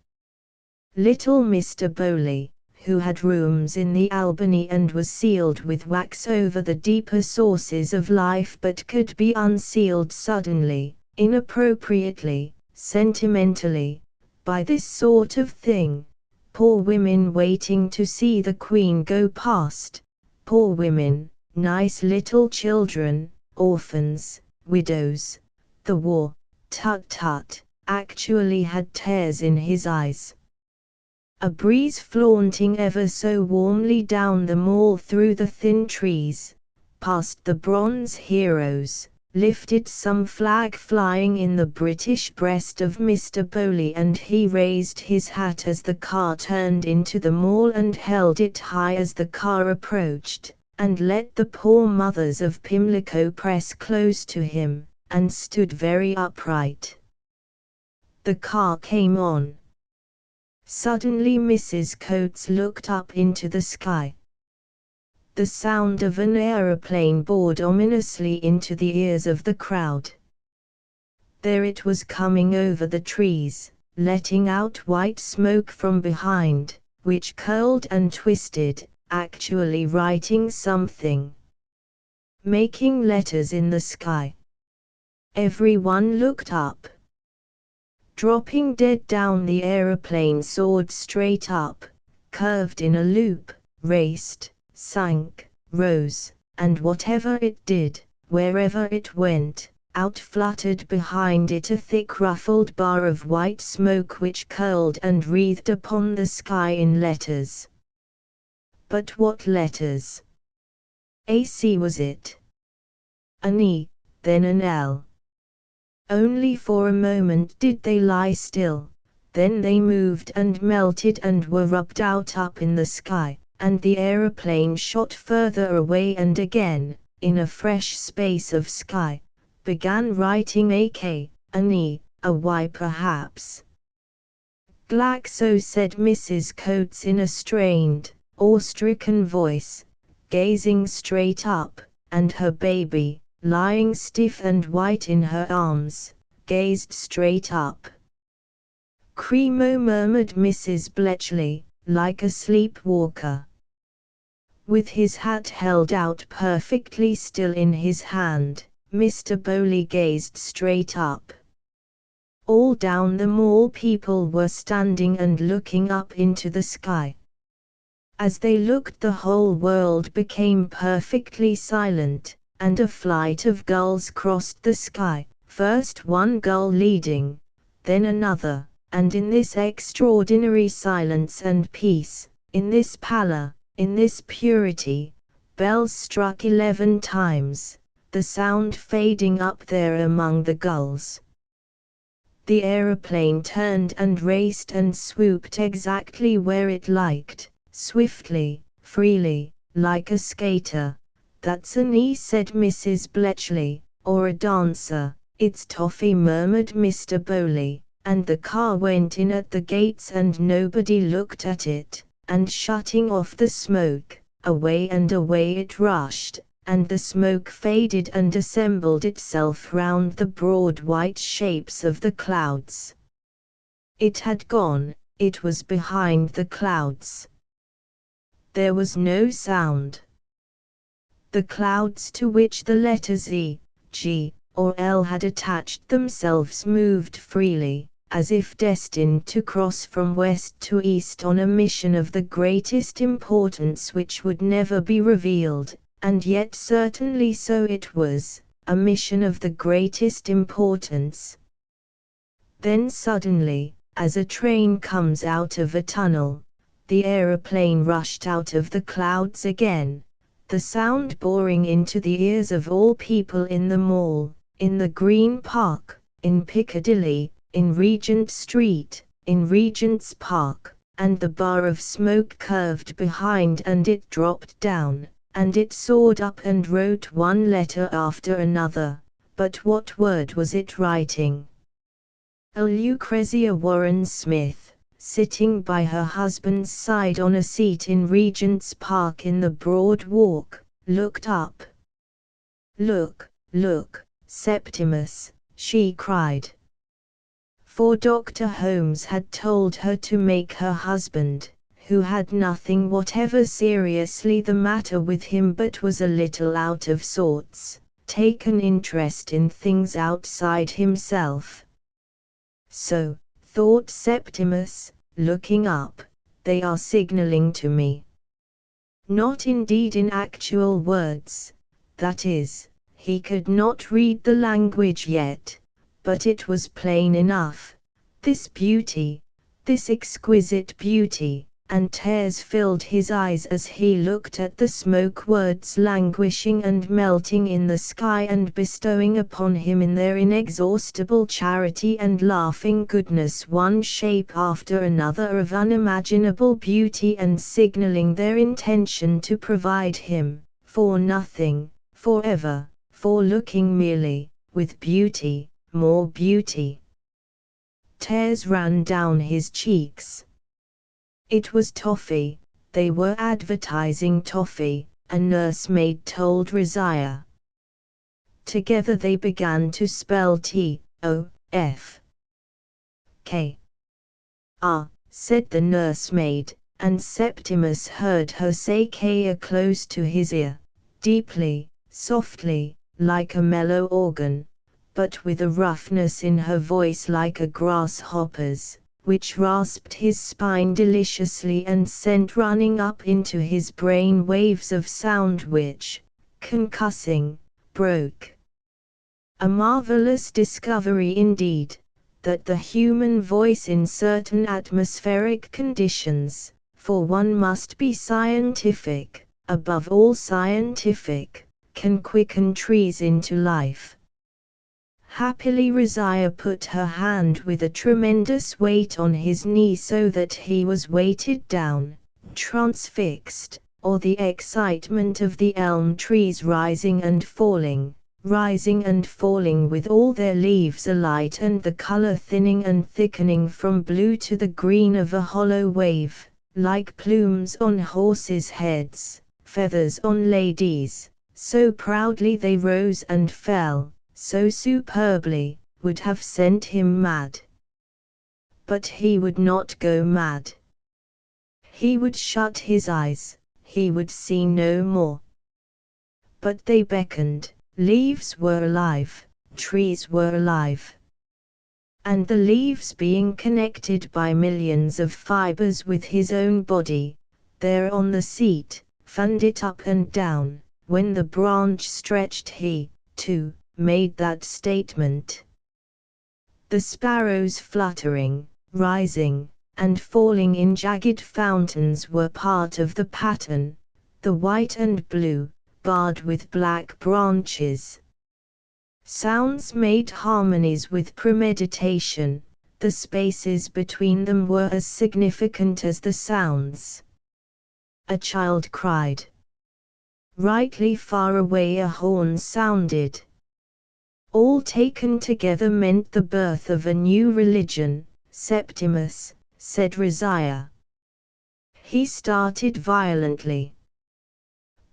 Little Mr. Bowley, who had rooms in the Albany and was sealed with wax over the deeper sources of life but could be unsealed suddenly, inappropriately, sentimentally, by this sort of thing. Poor women waiting to see the Queen go past, poor women, nice little children, orphans, widows, the war, tut-tut, actually had tears in his eyes. A breeze flaunting ever so warmly down the Mall through the thin trees, past the bronze heroes, lifted some flag flying in the British breast of Mr. Bowley, and he raised his hat as the car turned into the Mall and held it high as the car approached, and let the poor mothers of Pimlico press close to him, and stood very upright. The car came on. Suddenly Mrs. Coates looked up into the sky. The sound of an aeroplane bored ominously into the ears of the crowd. There it was coming over the trees, letting out white smoke from behind, which curled and twisted, actually writing something. Making letters in the sky. Everyone looked up. Dropping dead down, the aeroplane soared straight up, curved in a loop, raced, sank, rose, and whatever it did, wherever it went, out fluttered behind it a thick ruffled bar of white smoke which curled and wreathed upon the sky in letters. But what letters? A C was it? An E, then an L. Only for a moment did they lie still, then they moved and melted and were rubbed out up in the sky, and the aeroplane shot further away and again, in a fresh space of sky, began writing a K, an E, a Y perhaps. Glaxo, said Mrs. Coates in a strained, awe-stricken voice, gazing straight up, and her baby, lying stiff and white in her arms, gazed straight up. Cremo, murmured Mrs. Bletchley, like a sleepwalker. With his hat held out perfectly still in his hand, Mr. Bowley gazed straight up. All down the mall people were standing and looking up into the sky. As they looked, the whole world became perfectly silent, and a flight of gulls crossed the sky, first one gull leading, then another, and in this extraordinary silence and peace, in this pallor, in this purity, bells struck 11 times, the sound fading up there among the gulls. The aeroplane turned and raced and swooped exactly where it liked, swiftly, freely, like a skater. That's an E, said Mrs. Bletchley, or a dancer. It's toffee, murmured Mr. Bowley, and the car went in at the gates and nobody looked at it, and shutting off the smoke, away and away it rushed, and the smoke faded and assembled itself round the broad white shapes of the clouds. It had gone, it was behind the clouds. There was no sound. The clouds to which the letters E, G, or L had attached themselves moved freely, as if destined to cross from west to east on a mission of the greatest importance which would never be revealed. And yet certainly so it was, a mission of the greatest importance. Then suddenly, as a train comes out of a tunnel, the aeroplane rushed out of the clouds again, the sound boring into the ears of all people in the Mall, in the Green Park, in Piccadilly, in Regent Street, in Regent's Park, and the bar of smoke curved behind and it dropped down. And it soared up and wrote one letter after another, but what word was it writing? Lucrezia Warren Smith, sitting by her husband's side on a seat in Regent's Park in the Broad Walk, looked up. Look, look, Septimus, she cried. For Dr. Holmes had told her to make her husband, who had nothing whatever seriously the matter with him but was a little out of sorts, take an interest in things outside himself. So, thought Septimus, looking up, they are signaling to me. Not indeed in actual words, that is, he could not read the language yet, but it was plain enough, this beauty, this exquisite beauty. And tears filled his eyes as he looked at the smoke words languishing and melting in the sky and bestowing upon him in their inexhaustible charity and laughing goodness one shape after another of unimaginable beauty and signaling their intention to provide him, for nothing, forever, for looking merely, with beauty, more beauty. Tears ran down his cheeks. It was toffee, they were advertising toffee, a nursemaid told Rizia. Together they began to spell T-O-F-K. Ah, said the nursemaid, and Septimus heard her say K close to his ear, deeply, softly, like a mellow organ, but with a roughness in her voice like a grasshopper's, which rasped his spine deliciously and sent running up into his brain waves of sound which, concussing, broke. A marvelous discovery indeed, that the human voice in certain atmospheric conditions, for one must be scientific, above all scientific, can quicken trees into life. Happily Rizia put her hand with a tremendous weight on his knee so that he was weighted down. transfixed, or the excitement of the elm trees rising and falling with all their leaves alight and the color thinning and thickening from blue to the green of a hollow wave, like plumes on horses' heads, feathers on ladies, so proudly they rose and fell, so superbly, would have sent him mad. But he would not go mad. He would shut his eyes, he would see no more. But they beckoned, leaves were alive, trees were alive. And the leaves being connected by millions of fibers with his own body, there on the seat, fanned it up and down. When the branch stretched he, too, made that statement. The sparrows fluttering, rising, and falling in jagged fountains were part of the pattern, the white and blue, barred with black branches. Sounds made harmonies with premeditation, the spaces between them were as significant as the sounds. A child cried. Rightly far away a horn sounded. All taken together meant the birth of a new religion. Septimus, said Rosiah. He started violently.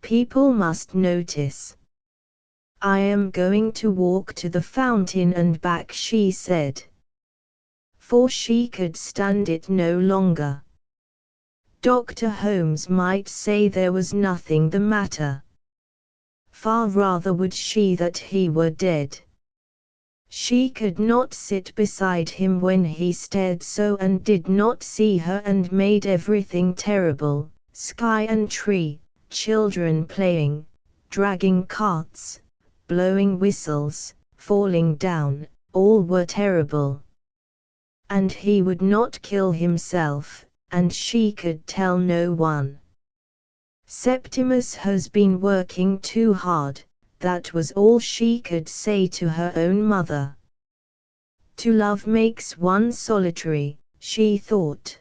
People must notice. I am going to walk to the fountain and back, she said. For she could stand it no longer. Dr. Holmes might say there was nothing the matter. Far rather would she that he were dead. She could not sit beside him when he stared so and did not see her and made everything terrible, sky and tree, children playing, dragging carts, blowing whistles, falling down, all were terrible. And he would not kill himself, and she could tell no one. Septimus has been working too hard, that was all she could say to her own mother. To love makes one solitary, she thought.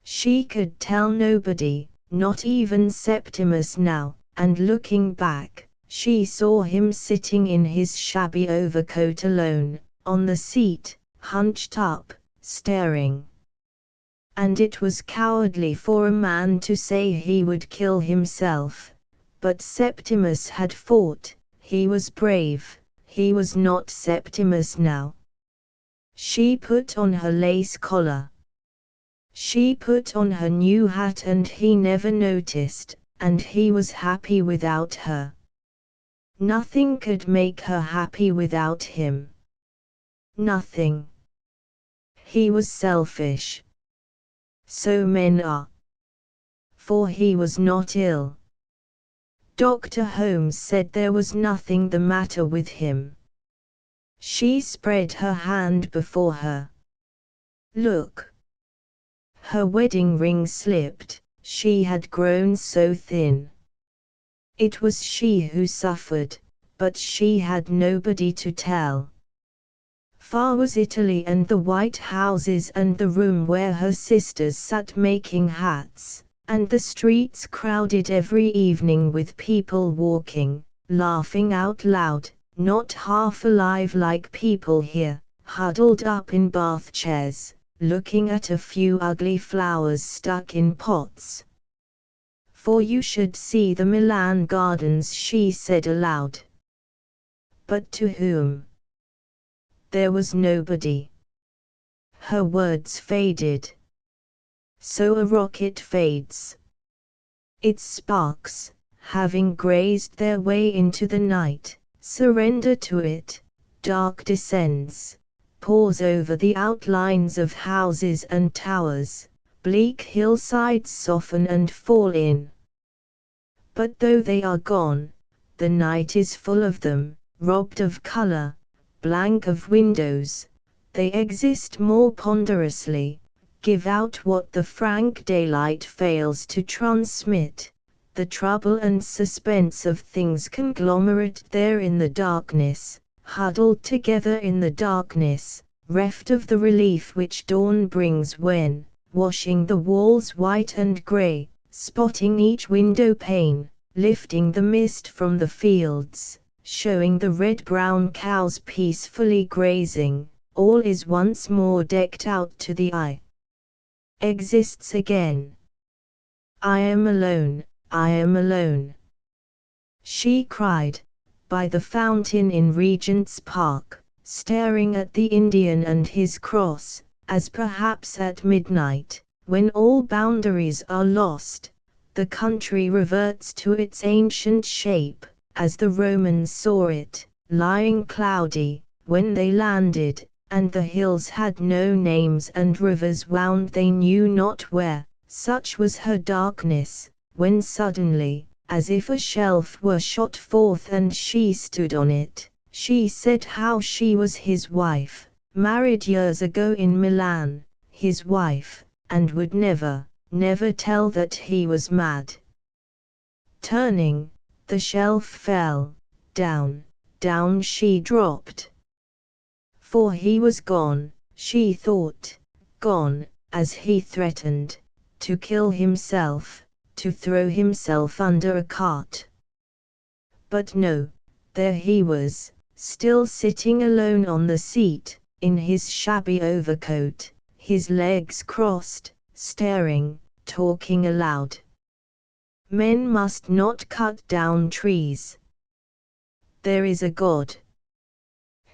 She could tell nobody, not even Septimus now, and looking back, she saw him sitting in his shabby overcoat alone, on the seat, hunched up, staring. And it was cowardly for a man to say he would kill himself, but Septimus had fought, he was brave, he was not Septimus now. She put on her lace collar. She put on her new hat and he never noticed, and he was happy without her. Nothing could make her happy without him. Nothing. He was selfish. So men are. For he was not ill. Dr. Holmes said there was nothing the matter with him. She spread her hand before her. Look. Her wedding ring slipped, she had grown so thin. It was she who suffered, but she had nobody to tell. Far was Italy and the white houses and the room where her sisters sat making hats, and the streets crowded every evening with people walking, laughing out loud, not half alive like people here, huddled up in bath chairs, looking at a few ugly flowers stuck in pots. For you should see the Milan gardens, she said aloud. But to whom? There was nobody. Her words faded. So a rocket fades. Its sparks, having grazed their way into the night, surrender to it, dark descends, pours over the outlines of houses and towers, bleak hillsides soften and fall in. But though they are gone, the night is full of them, robbed of color, blank of windows, they exist more ponderously, give out what the frank daylight fails to transmit, the trouble and suspense of things conglomerate there in the darkness, huddled together in the darkness, reft of the relief which dawn brings when, washing the walls white and grey, spotting each window pane, lifting the mist from the fields, showing the red-brown cows peacefully grazing. All is once more decked out to the eye. Exists again. I am alone, I am alone, she cried, by the fountain in Regent's Park, staring at the Indian and his cross, as perhaps at midnight, when all boundaries are lost, the country reverts to its ancient shape, as the Romans saw it, lying cloudy, when they landed, and the hills had no names and rivers wound they knew not where. Such was her darkness, when suddenly, as if a shelf were shot forth and she stood on it, she said how she was his wife, married years ago in Milan, his wife, and would never, never tell that he was mad. Turning, the shelf fell, down, down she dropped. For he was gone, she thought, gone, as he threatened, to kill himself, to throw himself under a cart. But no, there he was, still sitting alone on the seat, in his shabby overcoat, his legs crossed, staring, talking aloud. Men must not cut down trees. There is a God.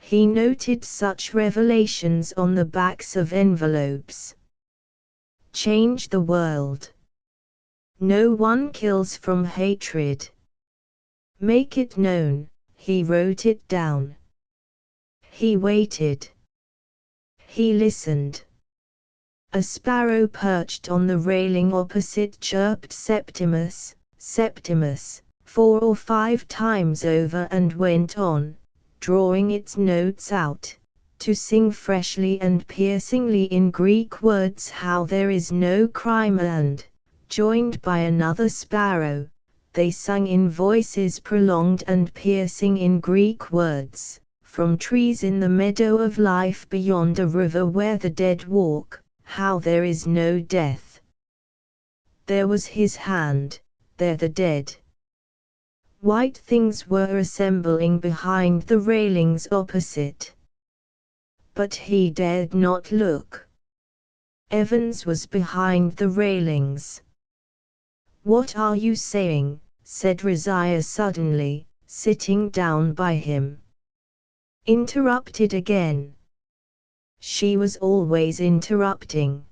He noted such revelations on the backs of envelopes. Change the world. No one kills from hatred. Make it known, he wrote it down. He waited. He listened. A sparrow perched on the railing opposite chirped Septimus, Septimus, 4 or 5 times over and went on, drawing its notes out, to sing freshly and piercingly in Greek words how there is no crime, and, joined by another sparrow, they sung in voices prolonged and piercing in Greek words, from trees in the meadow of life beyond a river where the dead walk, how there is no death. There was his hand, there the dead. White things were assembling behind the railings opposite. But he dared not look. Evans was behind the railings. What are you saying? Said Rizia suddenly, sitting down by him. Interrupted again. She was always interrupting.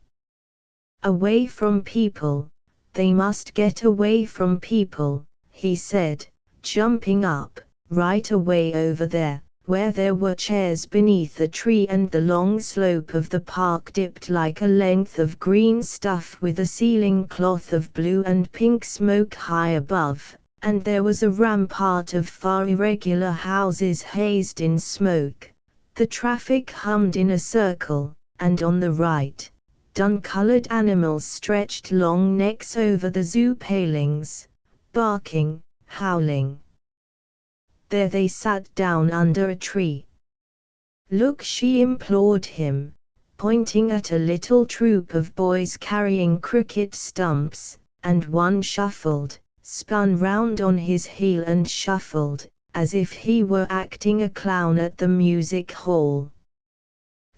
Away from people, they must get away from people, he said, jumping up, right away over there, where there were chairs beneath a tree and the long slope of the park dipped like a length of green stuff with a ceiling cloth of blue and pink smoke high above, and there was a rampart of far irregular houses hazed in smoke. The traffic hummed in a circle, and on the right, dun-colored animals stretched long necks over the zoo palings, barking, howling. There they sat down under a tree. Look, she implored him, pointing at a little troop of boys carrying cricket stumps, and one shuffled, spun round on his heel and shuffled, as if he were acting a clown at the music hall.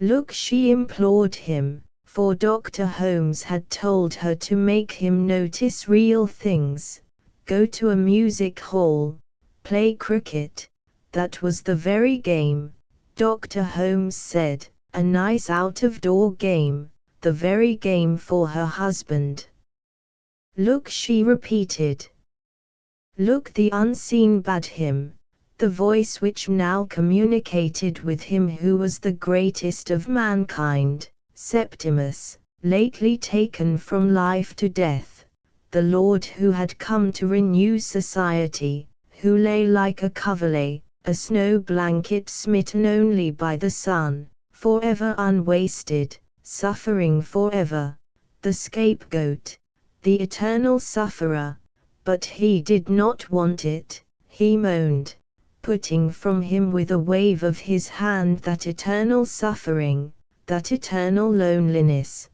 Look, she implored him, for Dr. Holmes had told her to make him notice real things, go to a music hall, play cricket. That was the very game, Dr. Holmes said, a nice out-of-door game, the very game for her husband. Look, she repeated. Look, the unseen bade him, the voice which now communicated with him who was the greatest of mankind, Septimus, lately taken from life to death, the Lord who had come to renew society, who lay like a coverlay, a snow blanket smitten only by the sun, forever unwasted, suffering forever, the scapegoat, the eternal sufferer. But he did not want it, he moaned, putting from him with a wave of his hand that eternal suffering, that eternal loneliness.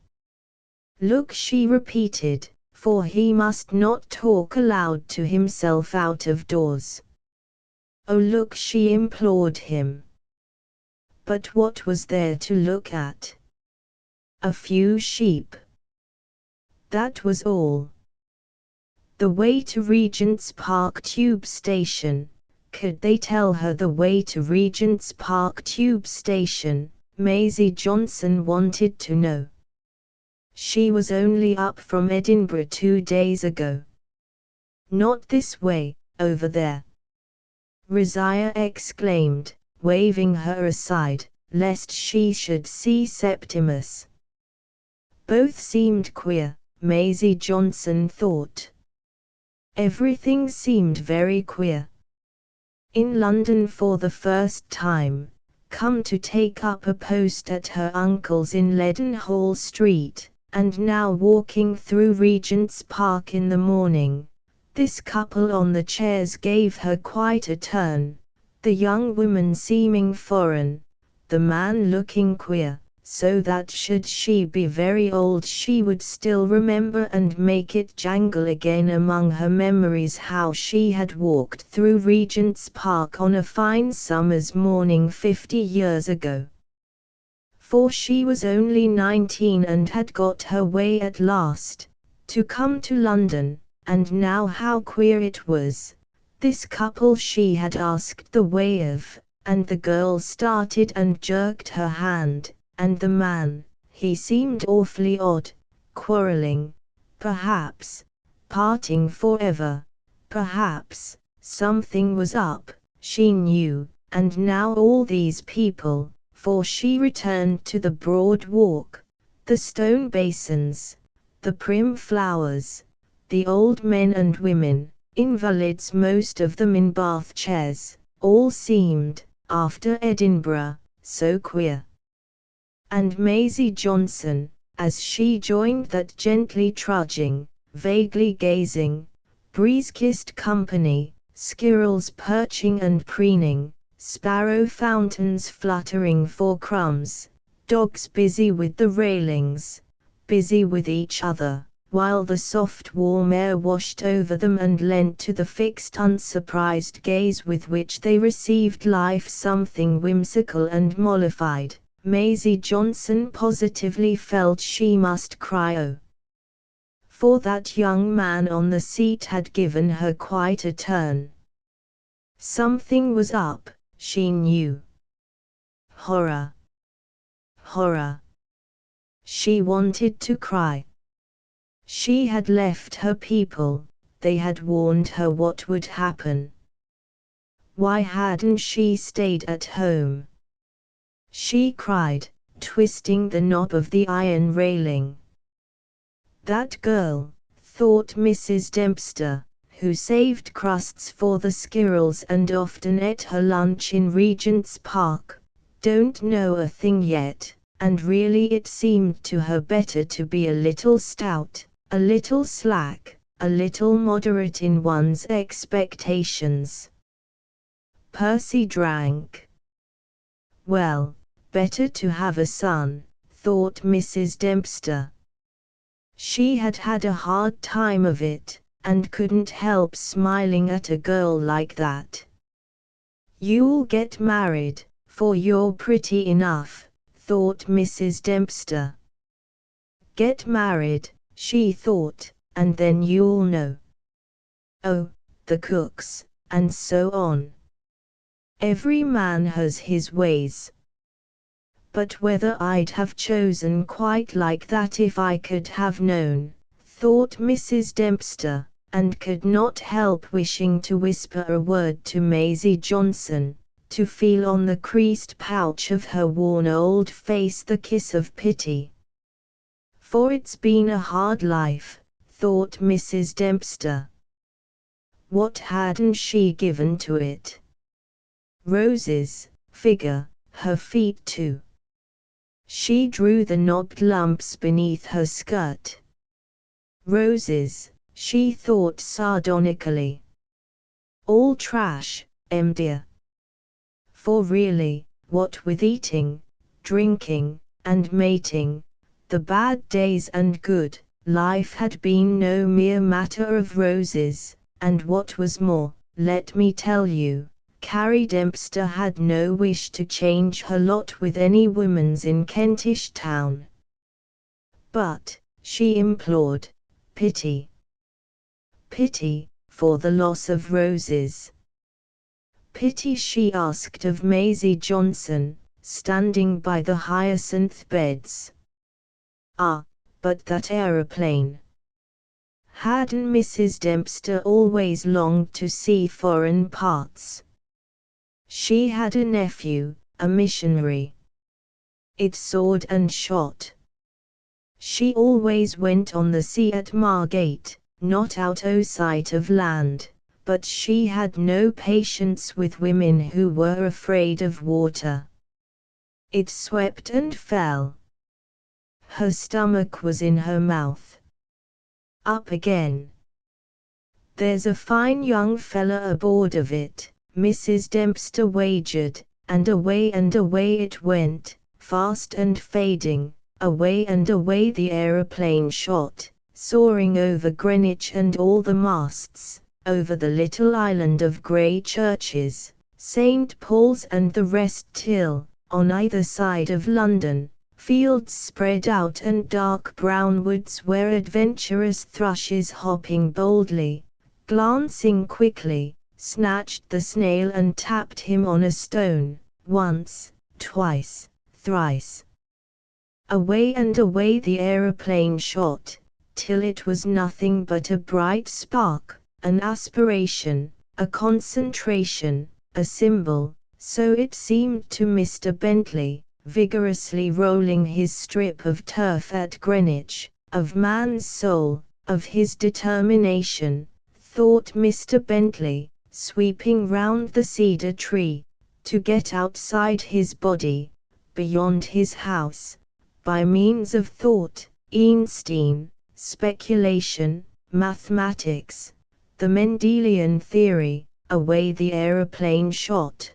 Look, she repeated, for he must not talk aloud to himself out of doors. Oh, look, she implored him. But what was there to look at? A few sheep. That was all. The way to Regent's Park Tube Station. Could they tell her the way to Regent's Park Tube Station? Maisie Johnson wanted to know. She was only up from Edinburgh 2 days ago. Not this way, over there. Rizia exclaimed, waving her aside, lest she should see Septimus. Both seemed queer, Maisie Johnson thought. Everything seemed very queer. In London for the first time, come to take up a post at her uncle's in Leadenhall Street, and now walking through Regent's Park in the morning. This couple on the chairs gave her quite a turn, the young woman seeming foreign, the man looking queer, so that should she be very old she would still remember and make it jangle again among her memories how she had walked through Regent's Park on a fine summer's morning 50 years ago. For she was only 19 and had got her way at last, to come to London, and now how queer it was, this couple she had asked the way of, and the girl started and jerked her hand. And the man, he seemed awfully odd, quarrelling, perhaps, parting forever, perhaps, something was up, she knew, and now all these people, for she returned to the broad walk, the stone basins, the prim flowers, the old men and women, invalids most of them in bath chairs, all seemed, after Edinburgh, so queer. And Maisie Johnson, as she joined that gently trudging, vaguely gazing, breeze-kissed company, squirrels perching and preening, sparrow fountains fluttering for crumbs, dogs busy with the railings, busy with each other, while the soft warm air washed over them and lent to the fixed unsurprised gaze with which they received life something whimsical and mollified. Maisie Johnson positively felt she must cry oh. For that young man on the seat had given her quite a turn. Something was up, she knew. Horror. Horror. She wanted to cry. She had left her people, they had warned her what would happen. Why hadn't she stayed at home? She cried, twisting the knob of the iron railing. That girl, thought Mrs. Dempster, who saved crusts for the squirrels and often ate her lunch in Regent's Park, don't know a thing yet, and really it seemed to her better to be a little stout, a little slack, a little moderate in one's expectations. Percy drank. Well, better to have a son, thought Mrs. Dempster. She had had a hard time of it, and couldn't help smiling at a girl like that. You'll get married, for you're pretty enough, thought Mrs. Dempster. Get married, she thought, and then you'll know. Oh, the cooks, and so on. Every man has his ways. But whether I'd have chosen quite like that if I could have known, thought Mrs. Dempster, and could not help wishing to whisper a word to Maisie Johnson, to feel on the creased pouch of her worn old face the kiss of pity. For it's been a hard life, thought Mrs. Dempster. What hadn't she given to it? Roses, figure, her feet too. She drew the knobbed lumps beneath her skirt. Roses, she thought sardonically. All trash, dear. For really, what with eating, drinking, and mating, the bad days and good, life had been no mere matter of roses, and what was more, let me tell you, Carrie Dempster had no wish to change her lot with any woman's in Kentish Town. But, she implored, pity. Pity, for the loss of roses. Pity she asked of Maisie Johnson, standing by the hyacinth beds. Ah, but that aeroplane! Hadn't Mrs. Dempster always longed to see foreign parts? She had a nephew, a missionary. It soared and shot. She always went on the sea at Margate, not out o' sight of land, but she had no patience with women who were afraid of water. It swept and fell. Her stomach was in her mouth. Up again. There's a fine young fella aboard of it, Mrs. Dempster wagered, and away it went, fast and fading, away the aeroplane shot, soaring over Greenwich and all the masts, over the little island of grey churches, St. Paul's and the rest till, on either side of London, fields spread out and dark brown woods where adventurous thrushes hopping boldly, glancing quickly, snatched the snail and tapped him on a stone, once, twice, thrice. Away the aeroplane shot, till it was nothing but a bright spark, an aspiration, a concentration, a symbol, so it seemed to Mr. Bentley, vigorously rolling his strip of turf at Greenwich, of man's soul, of his determination, thought Mr. Bentley, sweeping round the cedar tree, to get outside his body, beyond his house, by means of thought, instinct, speculation, mathematics, the Mendelian theory, away the aeroplane shot.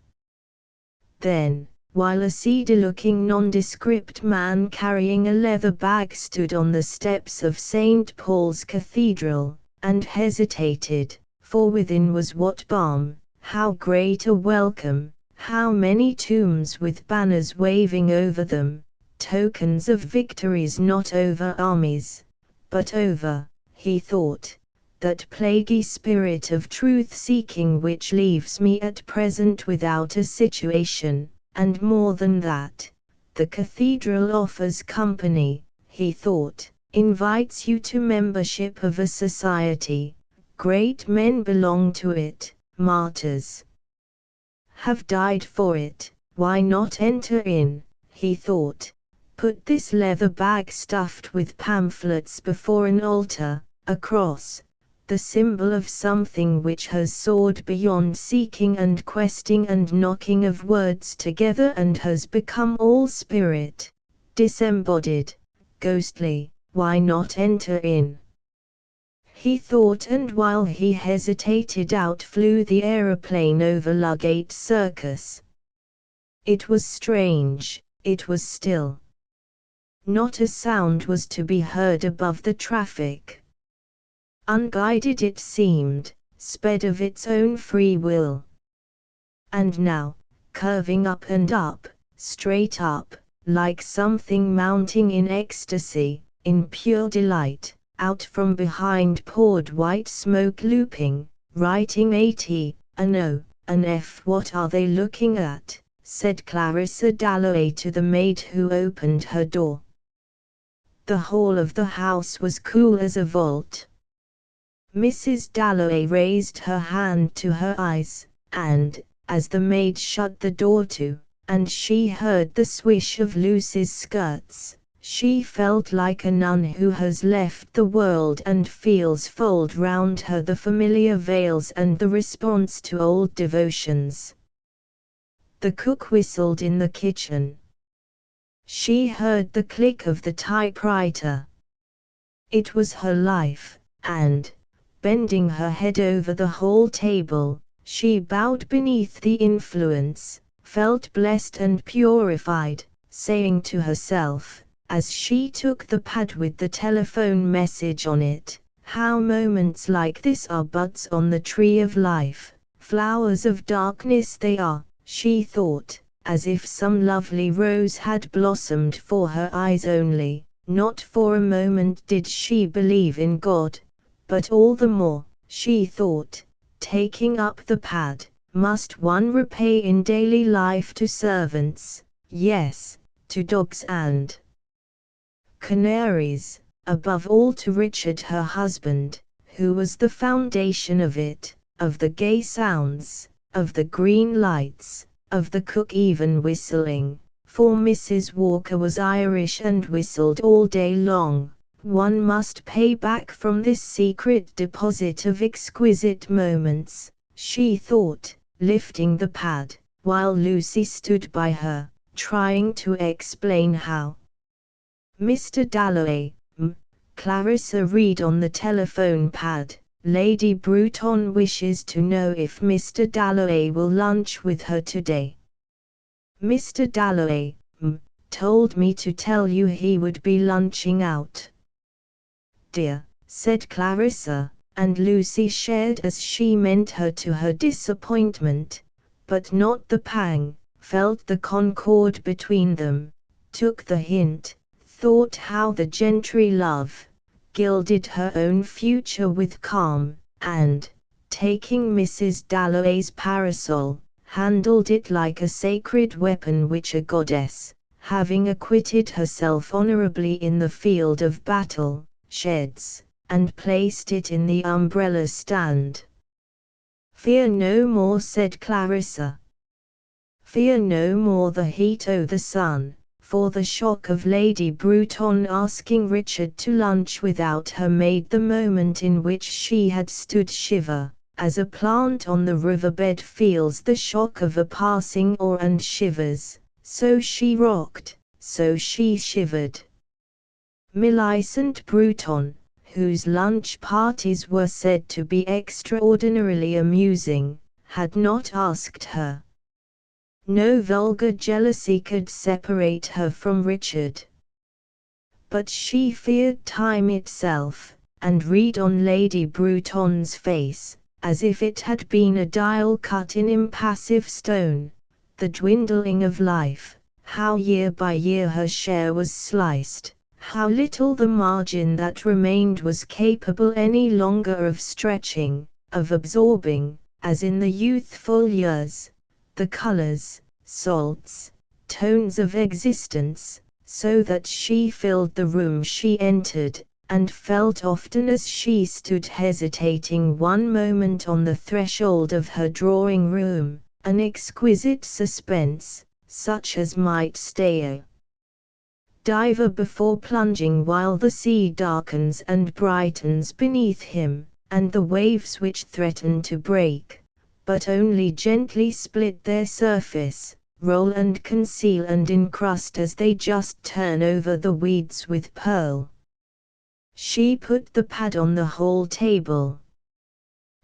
Then, while a seedy-looking nondescript man carrying a leather bag stood on the steps of St. Paul's Cathedral, and hesitated, for within was what balm, how great a welcome, how many tombs with banners waving over them, tokens of victories not over armies, but over, he thought, that plaguey spirit of truth-seeking which leaves me at present without a situation, and more than that, the cathedral offers company, he thought, invites you to membership of a society, great men belong to it, martyrs have died for it, why not enter in, he thought, put this leather bag stuffed with pamphlets before an altar, a cross, the symbol of something which has soared beyond seeking and questing and knocking of words together and has become all spirit, disembodied, ghostly, why not enter in? He thought, and while he hesitated out flew the aeroplane over Ludgate Circus. It was strange, it was still. Not a sound was to be heard above the traffic. Unguided it seemed, sped of its own free will. And now, curving up and up, straight up, like something mounting in ecstasy, in pure delight, out from behind poured white smoke looping, writing 80, an O, an F. What are they looking at? Said Clarissa Dalloway to the maid who opened her door. The hall of the house was cool as a vault. Mrs. Dalloway raised her hand to her eyes, and, as the maid shut the door to, and she heard the swish of Lucy's skirts, she felt like a nun who has left the world and feels fold round her the familiar veils and the response to old devotions. The cook whistled in the kitchen. She heard the click of the typewriter. It was her life, and, bending her head over the whole table, she bowed beneath the influence, felt blessed and purified, saying to herself, as she took the pad with the telephone message on it. How moments like this are buds on the tree of life, flowers of darkness they are, she thought, as if some lovely rose had blossomed for her eyes only. Not for a moment did she believe in God, but all the more, she thought, taking up the pad, must one repay in daily life to servants, yes, to dogs and canaries, above all to Richard her husband, who was the foundation of it, of the gay sounds, of the green lights, of the cook even whistling, for Mrs. Walker was Irish and whistled all day long. One must pay back from this secret deposit of exquisite moments, she thought, lifting the pad, while Lucy stood by her, trying to explain how. Mr. Dalloway, Clarissa read on the telephone pad, Lady Bruton wishes to know if Mr. Dalloway will lunch with her today. Mr. Dalloway, told me to tell you he would be lunching out. Dear, said Clarissa, and Lucy shared as she meant her to her disappointment, but not the pang, felt the concord between them, took the hint, thought how the gentry love, gilded her own future with calm, and, taking Mrs. Dalloway's parasol, handled it like a sacred weapon which a goddess, having acquitted herself honorably in the field of battle, sheds, and placed it in the umbrella stand. Fear no more, said Clarissa. Fear no more the heat o' the sun, for the shock of Lady Bruton asking Richard to lunch without her made the moment in which she had stood shiver, as a plant on the riverbed feels the shock of a passing oar and shivers, so she rocked, so she shivered. Millicent Bruton, whose lunch parties were said to be extraordinarily amusing, had not asked her. No vulgar jealousy could separate her from Richard. But she feared time itself, and read on Lady Bruton's face, as if it had been a dial cut in impassive stone, the dwindling of life, how year by year her share was sliced, how little the margin that remained was capable any longer of stretching, of absorbing, as in the youthful years, the colors, salts, tones of existence, so that she filled the room she entered, and felt often as she stood hesitating one moment on the threshold of her drawing-room, an exquisite suspense, such as might stay a diver before plunging while the sea darkens and brightens beneath him, and the waves which threaten to break, but only gently split their surface, roll and conceal and encrust as they just turn over the weeds with pearl. She put the pad on the hall table.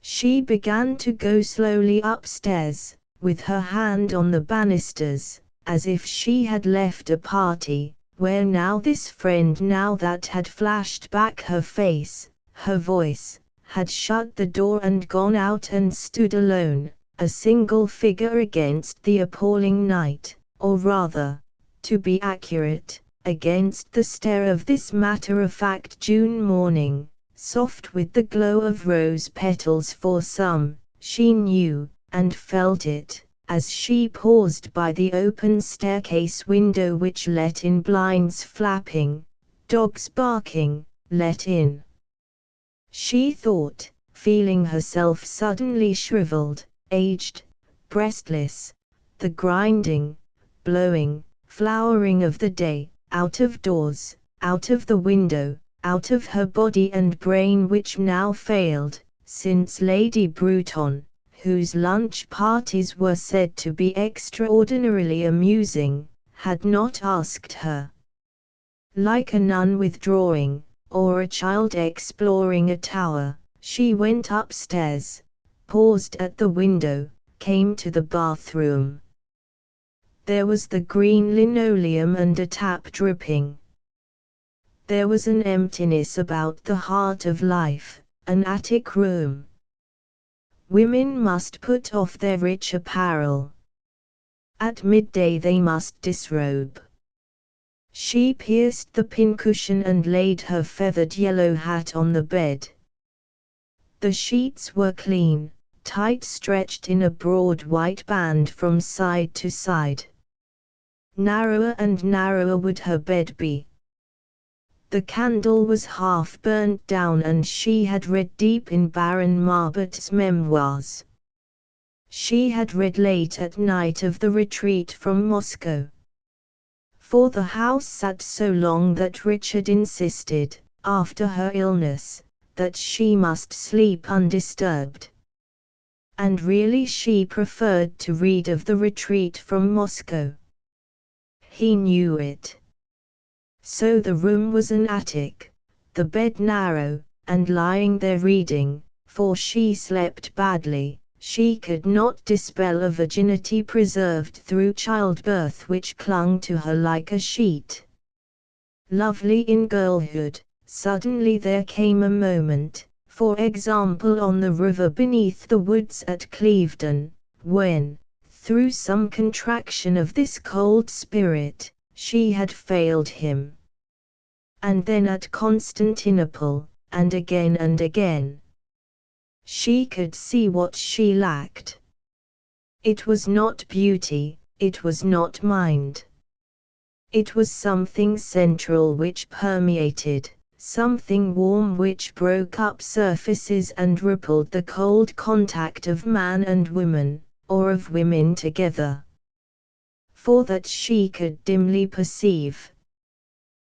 She began to go slowly upstairs, with her hand on the banisters, as if she had left a party, where now this friend now that had flashed back her face, her voice, had shut the door and gone out and stood alone, a single figure against the appalling night, or rather, to be accurate, against the stare of this matter-of-fact June morning, soft with the glow of rose petals for some, she knew, and felt it, as she paused by the open staircase window which let in blinds flapping, dogs barking, let in. She thought, feeling herself suddenly shriveled, aged, breastless, the grinding, blowing, flowering of the day, out of doors, out of the window, out of her body and brain which now failed, since Lady Bruton, whose lunch parties were said to be extraordinarily amusing, had not asked her. Like a nun withdrawing, or a child exploring a tower, she went upstairs, paused at the window, came to the bathroom. There was the green linoleum and a tap dripping. There was an emptiness about the heart of life, an attic room. Women must put off their rich apparel. At midday they must disrobe. She pierced the pincushion and laid her feathered yellow hat on the bed. The sheets were clean, tight stretched in a broad white band from side to side. Narrower and narrower would her bed be. The candle was half burnt down and she had read deep in Baron Marbert's memoirs. She had read late at night of the retreat from Moscow. For the house sat so long that Richard insisted, after her illness, that she must sleep undisturbed. And really she preferred to read of the retreat from Moscow. He knew it. So the room was an attic, the bed narrow, and lying there reading, for she slept badly, she could not dispel a virginity preserved through childbirth which clung to her like a sheet. Lovely in girlhood, suddenly there came a moment, for example on the river beneath the woods at Clevedon, when, through some contraction of this cold spirit, she had failed him. And then at Constantinople, and again and again. She could see what she lacked. It was not beauty, it was not mind. It was something central which permeated, something warm which broke up surfaces and rippled the cold contact of man and woman, or of women together. For that she could dimly perceive.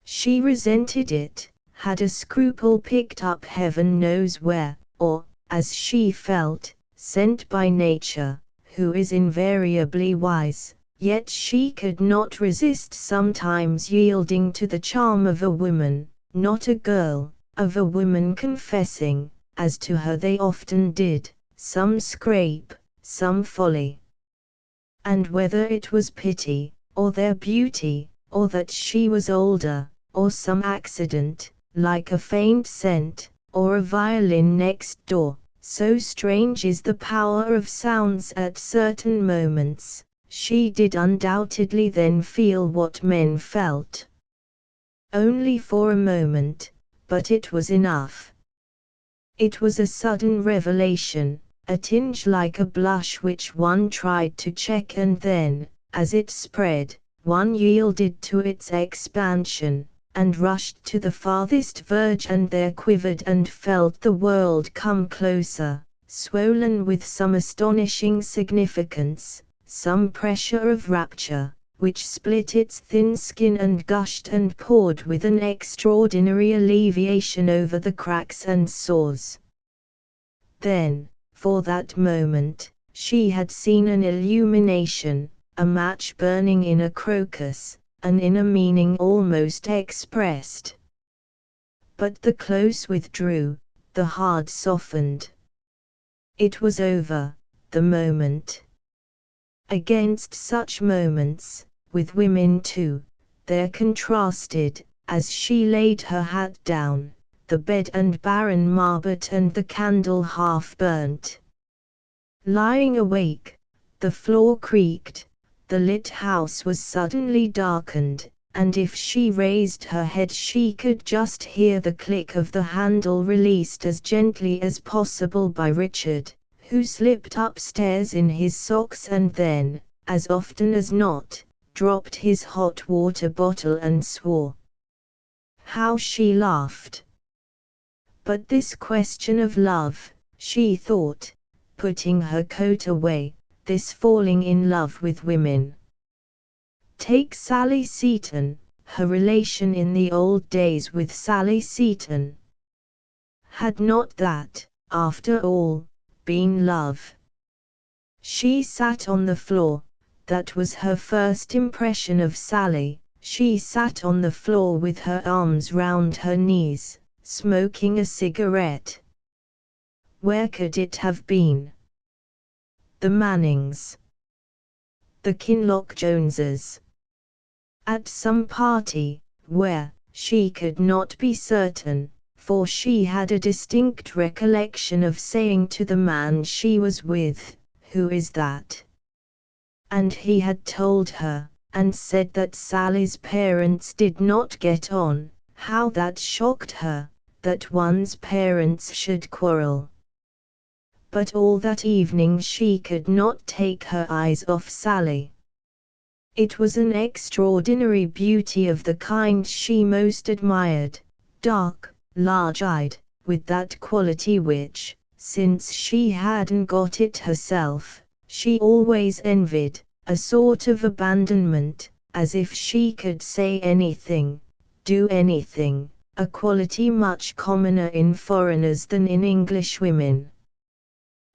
She resented it, had a scruple picked up heaven knows where, or, as she felt, sent by nature, who is invariably wise, yet she could not resist sometimes yielding to the charm of a woman, not a girl, of a woman confessing, as to her they often did, some scrape, some folly. And whether it was pity, or their beauty, or that she was older, or some accident, like a faint scent, or a violin next door, so strange is the power of sounds at certain moments, she did undoubtedly then feel what men felt. Only for a moment, but it was enough. It was a sudden revelation, a tinge like a blush which one tried to check and then, as it spread, one yielded to its expansion, and rushed to the farthest verge and there quivered and felt the world come closer, swollen with some astonishing significance, some pressure of rapture, which split its thin skin and gushed and poured with an extraordinary alleviation over the cracks and sores. Then, for that moment, she had seen an illumination, a match burning in a crocus, an inner meaning almost expressed. But the close withdrew, the hard softened. It was over, the moment. Against such moments, with women too, there contrasted, as she laid her hat down, the bed and Baron Marbert and the candle half burnt. Lying awake, the floor creaked, the lit house was suddenly darkened, and if she raised her head she could just hear the click of the handle released as gently as possible by Richard, who slipped upstairs in his socks and then, as often as not, dropped his hot water bottle and swore. How she laughed! But this question of love, she thought, putting her coat away, this falling in love with women. Take Sally Seton, her relation in the old days with Sally Seton. Had not that, after all, been love? She sat on the floor, that was her first impression of Sally, she sat on the floor with her arms round her knees, smoking a cigarette. Where could it have been? The Mannings. The Kinloch Joneses. At some party, where, she could not be certain, for she had a distinct recollection of saying to the man she was with, "Who is that?" And he had told her, and said that Sally's parents did not get on. How that shocked her, that one's parents should quarrel. But all that evening she could not take her eyes off Sally. It was an extraordinary beauty of the kind she most admired, dark, large-eyed, with that quality which, since she hadn't got it herself, she always envied, a sort of abandonment, as if she could say anything, do anything, a quality much commoner in foreigners than in English women.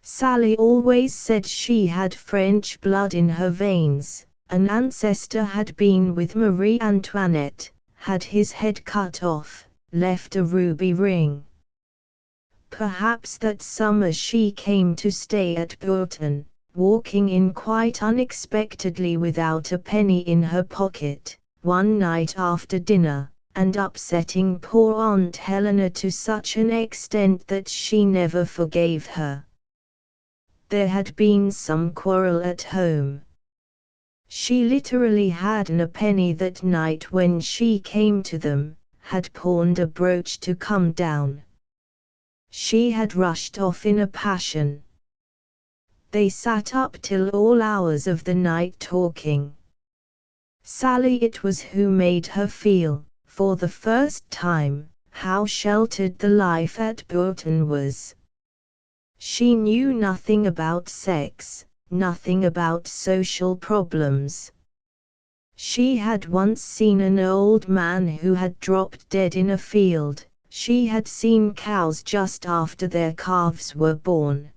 Sally always said she had French blood in her veins. An ancestor had been with Marie Antoinette, had his head cut off, left a ruby ring. Perhaps that summer she came to stay at Bourton, walking in quite unexpectedly without a penny in her pocket, one night after dinner, and upsetting poor Aunt Helena to such an extent that she never forgave her. There had been some quarrel at home. She literally hadn't a penny that night when she came to them, had pawned a brooch to come down. She had rushed off in a passion. They sat up till all hours of the night talking. Sally it was who made her feel, for the first time, how sheltered the life at Bourton was. She knew nothing about sex, nothing about social problems. She had once seen an old man who had dropped dead in a field. She had seen cows just after their calves were born.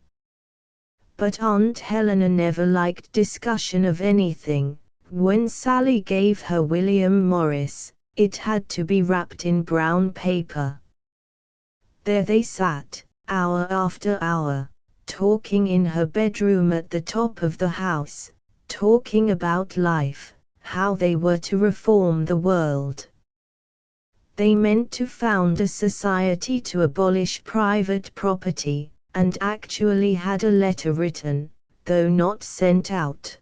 But Aunt Helena never liked discussion of anything. When Sally gave her William Morris, it had to be wrapped in brown paper. There they sat, hour after hour, talking in her bedroom at the top of the house, talking about life, how they were to reform the world. They meant to found a society to abolish private property, and actually had a letter written, though not sent out.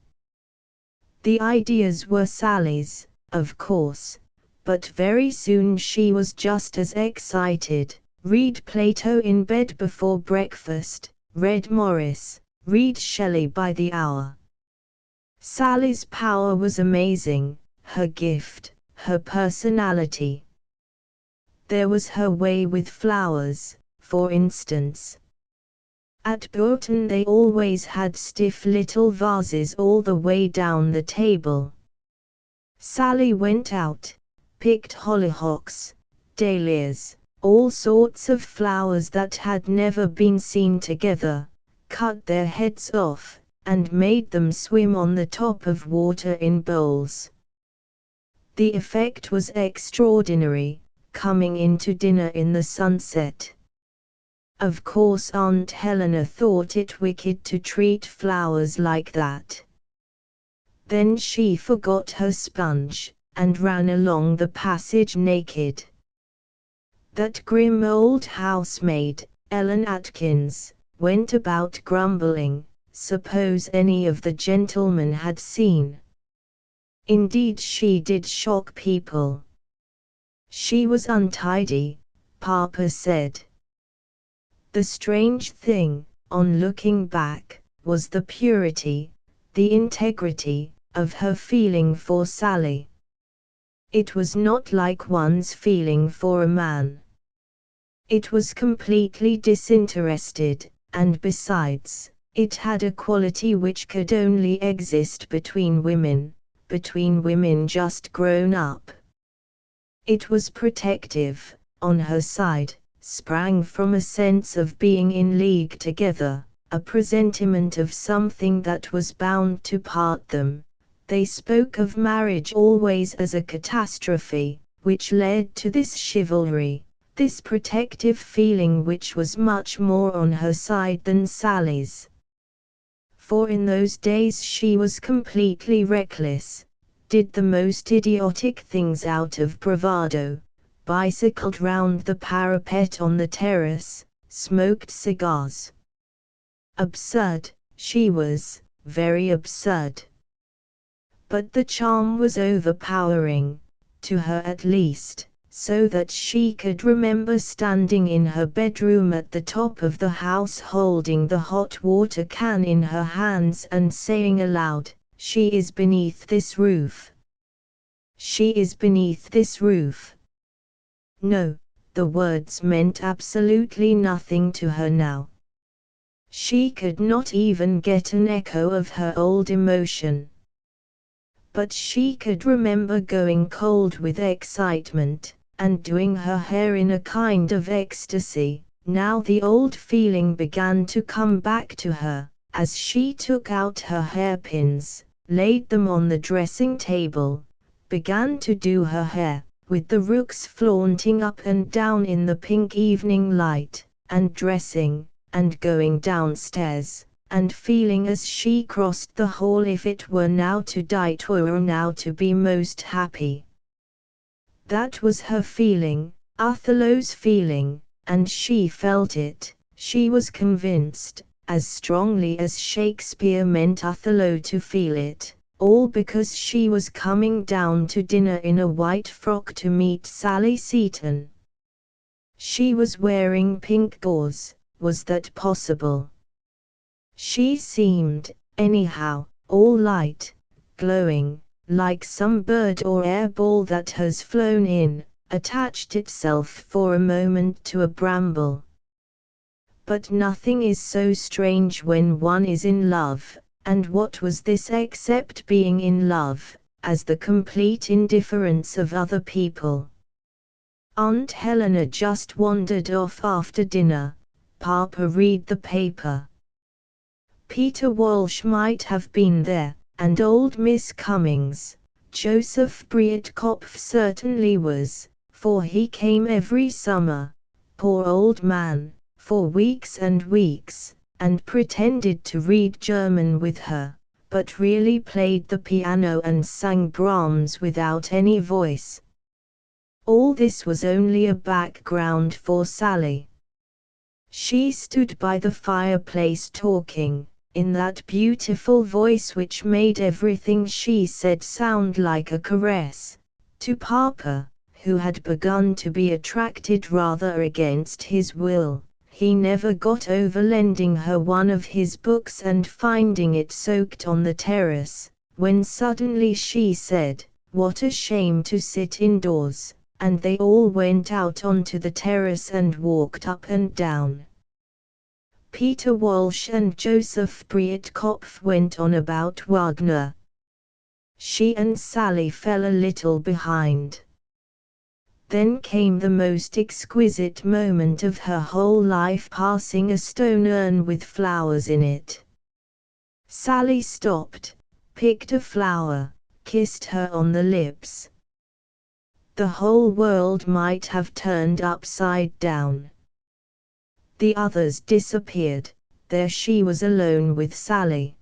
The ideas were Sally's, of course, but very soon she was just as excited. Read Plato in bed before breakfast, read Morris, read Shelley by the hour. Sally's power was amazing, her gift, her personality. There was her way with flowers, for instance. At Bourton they always had stiff little vases all the way down the table. Sally went out, picked hollyhocks, dahlias, all sorts of flowers that had never been seen together, cut their heads off, and made them swim on the top of water in bowls. The effect was extraordinary, coming into dinner in the sunset. Of course Aunt Helena thought it wicked to treat flowers like that. Then she forgot her sponge, and ran along the passage naked. That grim old housemaid, Ellen Atkins, went about grumbling, suppose any of the gentlemen had seen. Indeed she did shock people. She was untidy, Papa said. The strange thing, on looking back, was the purity, the integrity, of her feeling for Sally. It was not like one's feeling for a man. It was completely disinterested, and besides, it had a quality which could only exist between women just grown up. It was protective, on her side, sprang from a sense of being in league together, a presentiment of something that was bound to part them. They spoke of marriage always as a catastrophe, which led to this chivalry, this protective feeling which was much more on her side than Sally's. For in those days she was completely reckless, did the most idiotic things out of bravado, bicycled round the parapet on the terrace, smoked cigars. Absurd, she was, very absurd. But the charm was overpowering, to her at least, so that she could remember standing in her bedroom at the top of the house holding the hot water can in her hands and saying aloud, "She is beneath this roof. She is beneath this roof." No, the words meant absolutely nothing to her now. She could not even get an echo of her old emotion. But she could remember going cold with excitement, and doing her hair in a kind of ecstasy. Now the old feeling began to come back to her, as she took out her hairpins, laid them on the dressing table, began to do her hair, with the rooks flaunting up and down in the pink evening light, and dressing, and going downstairs, and feeling as she crossed the hall if it were now to die or now to be most happy. That was her feeling, Othello's feeling, and she felt it. She was convinced, as strongly as Shakespeare meant Othello to feel it, all because she was coming down to dinner in a white frock to meet Sally Seton. She was wearing pink gauze. Was that possible? She seemed, anyhow, all light, glowing, like some bird or air ball that has flown in, attached itself for a moment to a bramble. But nothing is so strange when one is in love, and what was this except being in love, as the complete indifference of other people? Aunt Helena just wandered off after dinner. Papa read the paper. Peter Walsh might have been there, and old Miss Cummings. Joseph Briatkopf certainly was, for he came every summer, poor old man, for weeks and weeks, and pretended to read German with her, but really played the piano and sang Brahms without any voice. All this was only a background for Sally. She stood by the fireplace talking, in that beautiful voice which made everything she said sound like a caress, to Papa, who had begun to be attracted rather against his will. He never got over lending her one of his books and finding it soaked on the terrace, when suddenly she said, "What a shame to sit indoors," and they all went out onto the terrace and walked up and down. Peter Walsh and Joseph Briatkopf went on about Wagner. She and Sally fell a little behind. Then came the most exquisite moment of her whole life, passing a stone urn with flowers in it. Sally stopped, picked a flower, kissed her on the lips. The whole world might have turned upside down. The others disappeared, there she was alone with Sally.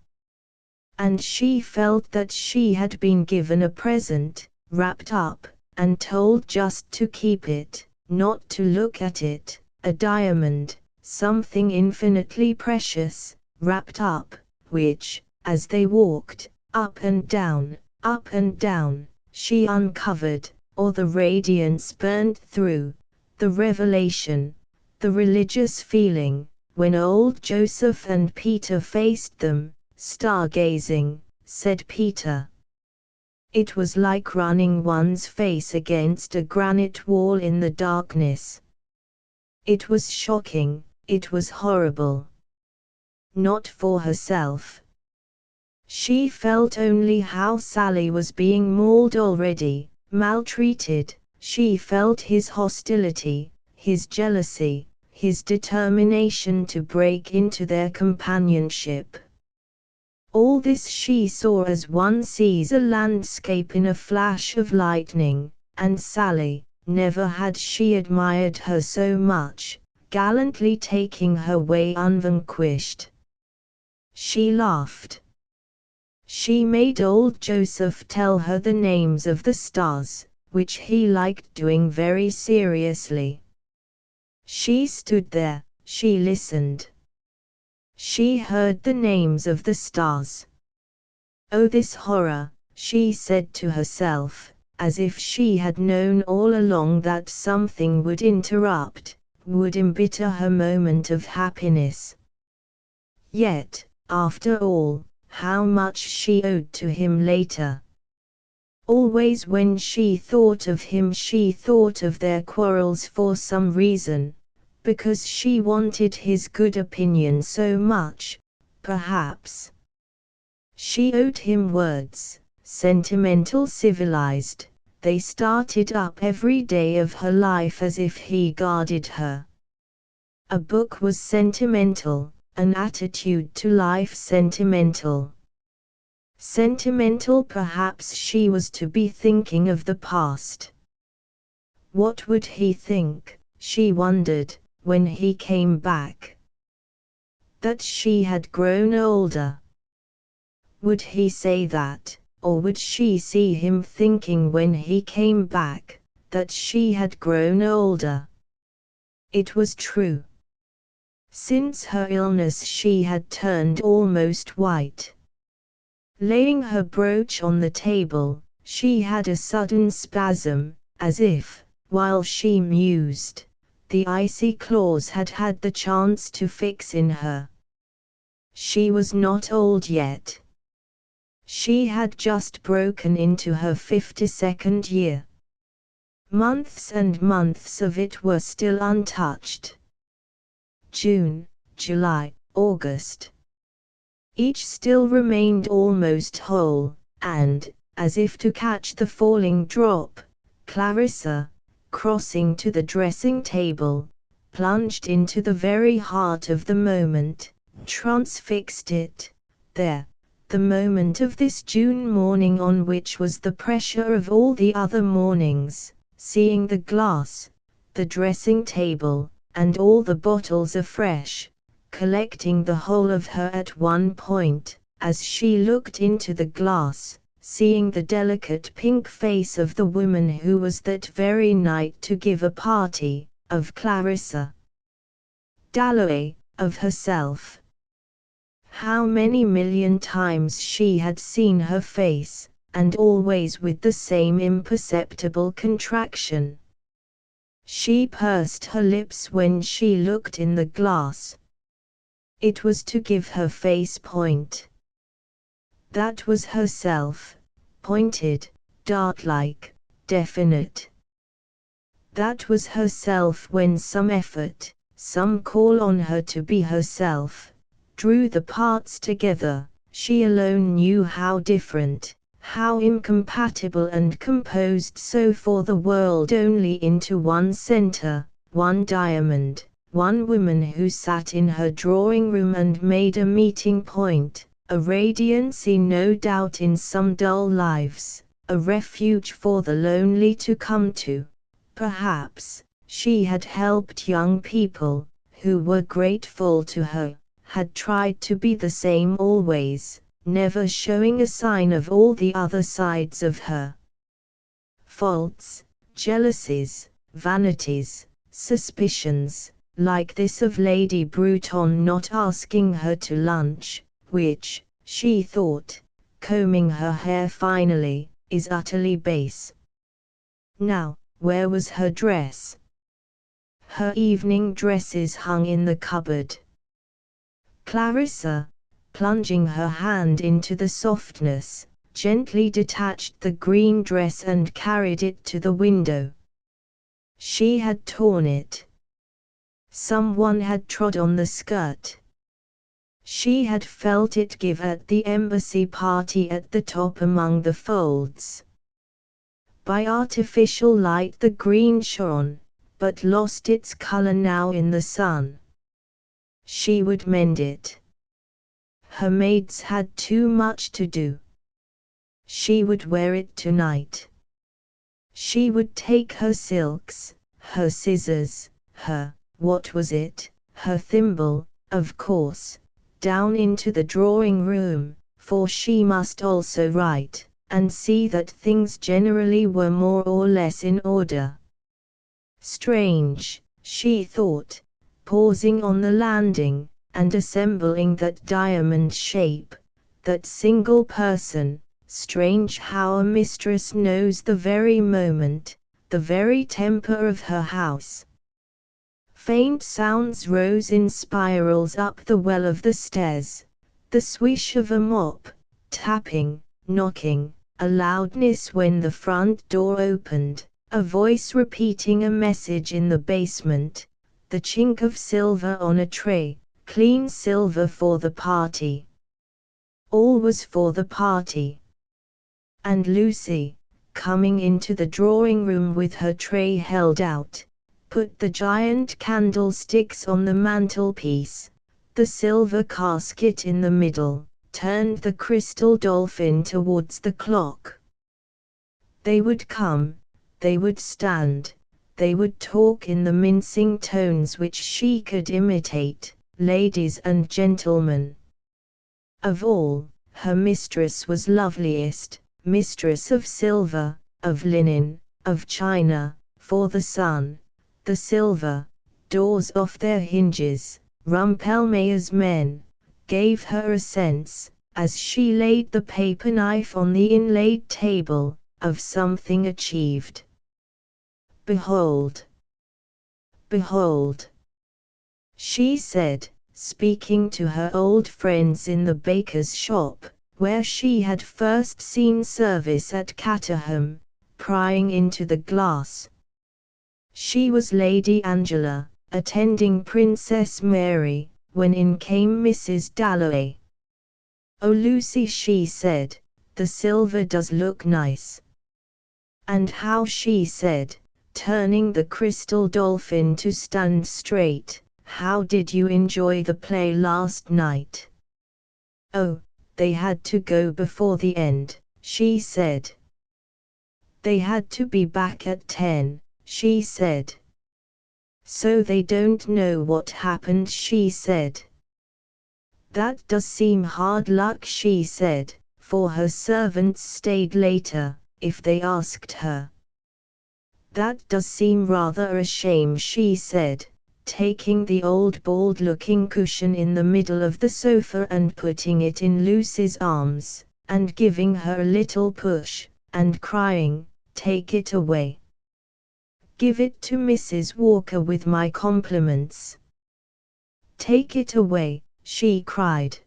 And she felt that she had been given a present, wrapped up, and told just to keep it, not to look at it, a diamond, something infinitely precious, wrapped up, which, as they walked, up and down, she uncovered, or the radiance burned through, the revelation, the religious feeling, when old Joseph and Peter faced them, stargazing, said Peter. It was like running one's face against a granite wall in the darkness. It was shocking, it was horrible. Not for herself. She felt only how Sally was being mauled already, maltreated. She felt his hostility, his jealousy, his determination to break into their companionship. All this she saw as one sees a landscape in a flash of lightning, and Sally, never had she admired her so much, gallantly taking her way unvanquished. She laughed. She made old Joseph tell her the names of the stars, which he liked doing very seriously. She stood there, she listened. She heard the names of the stars. Oh, this horror, she said to herself, as if she had known all along that something would interrupt, would embitter her moment of happiness. Yet, after all, how much she owed to him later. Always when she thought of him she thought of their quarrels for some reason, because she wanted his good opinion so much, perhaps. She owed him words, sentimental, civilized, they started up every day of her life as if he guarded her. A book was sentimental, an attitude to life sentimental. Sentimental, perhaps she was to be thinking of the past. What would he think, she wondered, when he came back? That she had grown older. Would he say that, or would she see him thinking when he came back, that she had grown older? It was true. Since her illness she had turned almost white. Laying her brooch on the table, she had a sudden spasm, as if, while she mused, the icy claws had had the chance to fix in her. She was not old yet. She had just broken into her 52nd year. Months and months of it were still untouched. June, July, August. Each still remained almost whole, and, as if to catch the falling drop, Clarissa, crossing to the dressing table, plunged into the very heart of the moment, transfixed it, there, the moment of this June morning on which was the pressure of all the other mornings, seeing the glass, the dressing table, and all the bottles afresh, collecting the whole of her at one point, as she looked into the glass, seeing the delicate pink face of the woman who was that very night to give a party, of Clarissa Dalloway, of herself. How many million times she had seen her face, and always with the same imperceptible contraction. She pursed her lips when she looked in the glass. It was to give her face point. That was herself, pointed, dart-like, definite. That was herself when some effort, some call on her to be herself, drew the parts together. She alone knew how different, how incompatible, and composed so for the world only into one center, one diamond. One woman who sat in her drawing room and made a meeting point, a radiancy no doubt in some dull lives, a refuge for the lonely to come to. Perhaps, she had helped young people, who were grateful to her, had tried to be the same always, never showing a sign of all the other sides of her. Faults, jealousies, vanities, suspicions, like this of Lady Bruton not asking her to lunch, which, she thought, combing her hair finally, is utterly base. Now, where was her dress? Her evening dresses hung in the cupboard. Clarissa, plunging her hand into the softness, gently detached the green dress and carried it to the window. She had torn it. Someone had trod on the skirt. She had felt it give at the embassy party at the top among the folds. By artificial light the green shone, but lost its color now in the sun. She would mend it. Her maids had too much to do. She would wear it tonight. She would take her silks, her scissors, what was it, her thimble, of course, down into the drawing room, for she must also write, and see that things generally were more or less in order. Strange, she thought, pausing on the landing, and assembling that diamond shape, that single person. Strange how a mistress knows the very moment, the very temper of her house. Faint sounds rose in spirals up the well of the stairs, the swish of a mop, tapping, knocking, a loudness when the front door opened, a voice repeating a message in the basement, the chink of silver on a tray, clean silver for the party. All was for the party. And Lucy, coming into the drawing-room with her tray held out, put the giant candlesticks on the mantelpiece, the silver casket in the middle, turned the crystal dolphin towards the clock. They would come, they would stand, they would talk in the mincing tones which she could imitate, ladies and gentlemen. Of all, her mistress was loveliest, mistress of silver, of linen, of china, for the sun, the silver, doors off their hinges, Rumpelmayer's men, gave her a sense, as she laid the paper knife on the inlaid table, of something achieved. Behold! Behold! She said, speaking to her old friends in the baker's shop, where she had first seen service at Caterham, prying into the glass. She was Lady Angela, attending Princess Mary, when in came Mrs. Dalloway. "Oh Lucy," she said, "the silver does look nice." And how she said, turning the crystal dolphin to stand straight, "How did you enjoy the play last night?" "Oh, they had to go before the end," she said. "They had to be back at 10, she said. "So they don't know what happened," she said. "That does seem hard luck," she said, for her servants stayed later, if they asked her. "That does seem rather a shame," she said, taking the old bald-looking cushion in the middle of the sofa and putting it in Lucy's arms, and giving her a little push, and crying, "Take it away. Give it to Mrs. Walker with my compliments. Take it away," she cried.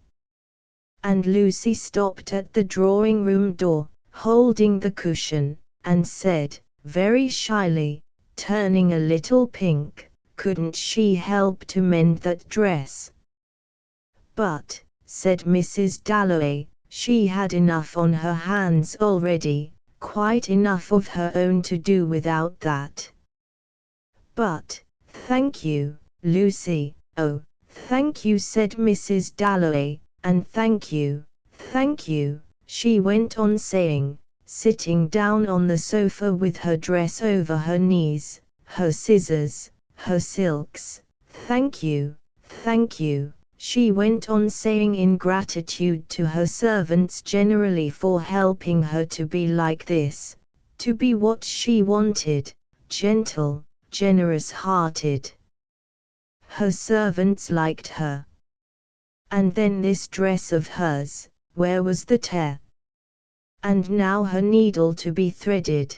And Lucy stopped at the drawing-room door, holding the cushion, and said, very shyly, turning a little pink, "Couldn't she help to mend that dress?" "But," said Mrs. Dalloway, "she had enough on her hands already, quite enough of her own to do without that." "But, thank you, Lucy, oh, thank you," said Mrs. Dalloway, "and thank you," she went on saying, sitting down on the sofa with her dress over her knees, her scissors, her silks, "thank you," she went on saying in gratitude to her servants generally for helping her to be like this, to be what she wanted, gentle, generous-hearted. Her servants liked her. And then this dress of hers, where was the tear? And now her needle to be threaded.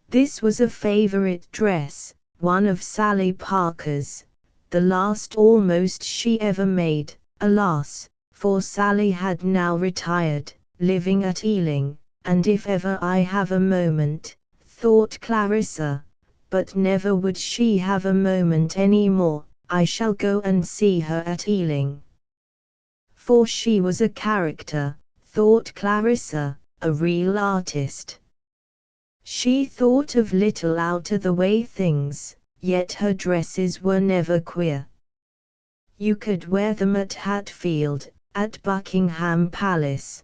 This was a favorite dress, one of Sally Parker's, the last almost she ever made, alas, for Sally had now retired, living at Ealing, and if ever I have a moment, thought Clarissa, but never would she have a moment any more, I shall go and see her at Ealing. For she was a character, thought Clarissa, a real artist. She thought of little out-of-the-way things, yet her dresses were never queer. You could wear them at Hatfield, at Buckingham Palace.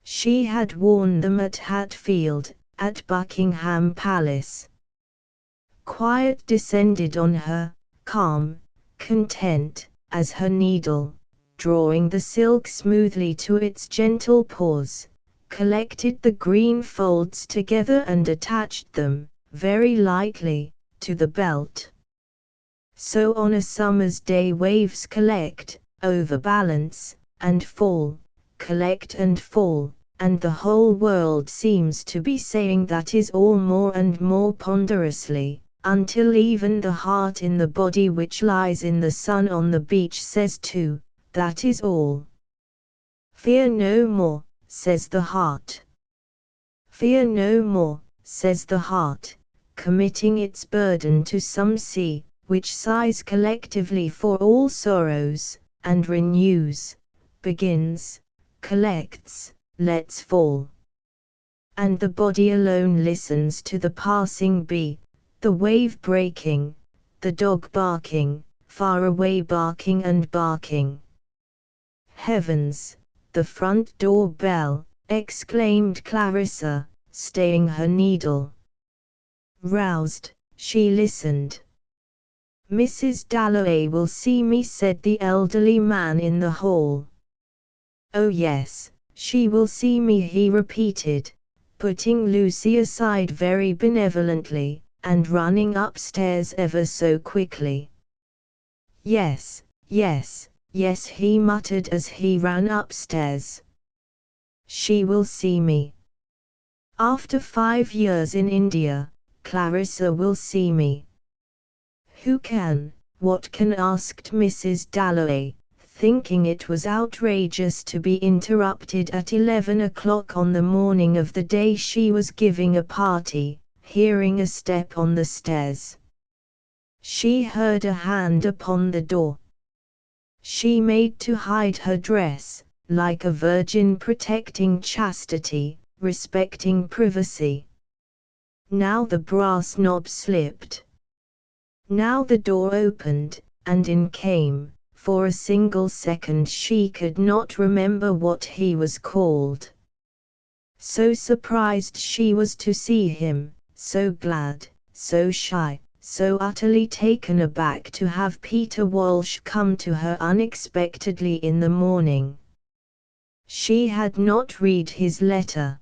She had worn them at Hatfield, at Buckingham Palace. Quiet descended on her, calm, content, as her needle, drawing the silk smoothly to its gentle pause, collected the green folds together and attached them, very lightly, to the belt. So on a summer's day waves collect, overbalance, and fall, collect and fall, and the whole world seems to be saying that is all more and more ponderously, until even the heart in the body which lies in the sun on the beach says too, that is all. Fear no more, says the heart. Fear no more, says the heart, committing its burden to some sea, which sighs collectively for all sorrows, and renews, begins, collects, lets fall. And the body alone listens to the passing bee, the wave breaking, the dog barking, far away barking and barking. Heavens, the front door bell, exclaimed Clarissa, staying her needle. Roused, she listened. Mrs. Dalloway will see me, said the elderly man in the hall. Oh yes, she will see me, he repeated, putting Lucy aside very benevolently, and running upstairs ever so quickly. Yes, yes, yes, he muttered as he ran upstairs. She will see me. After 5 years in India, Clarissa will see me. Who can, what can, asked Mrs. Dalloway, thinking it was outrageous to be interrupted at 11 o'clock on the morning of the day she was giving a party, hearing a step on the stairs. She heard a hand upon the door. She made to hide her dress, like a virgin protecting chastity, respecting privacy. Now the brass knob slipped. Now the door opened, and in came, for a single second she could not remember what he was called. So surprised she was to see him, so glad, so shy, so utterly taken aback to have Peter Walsh come to her unexpectedly in the morning. She had not read his letter.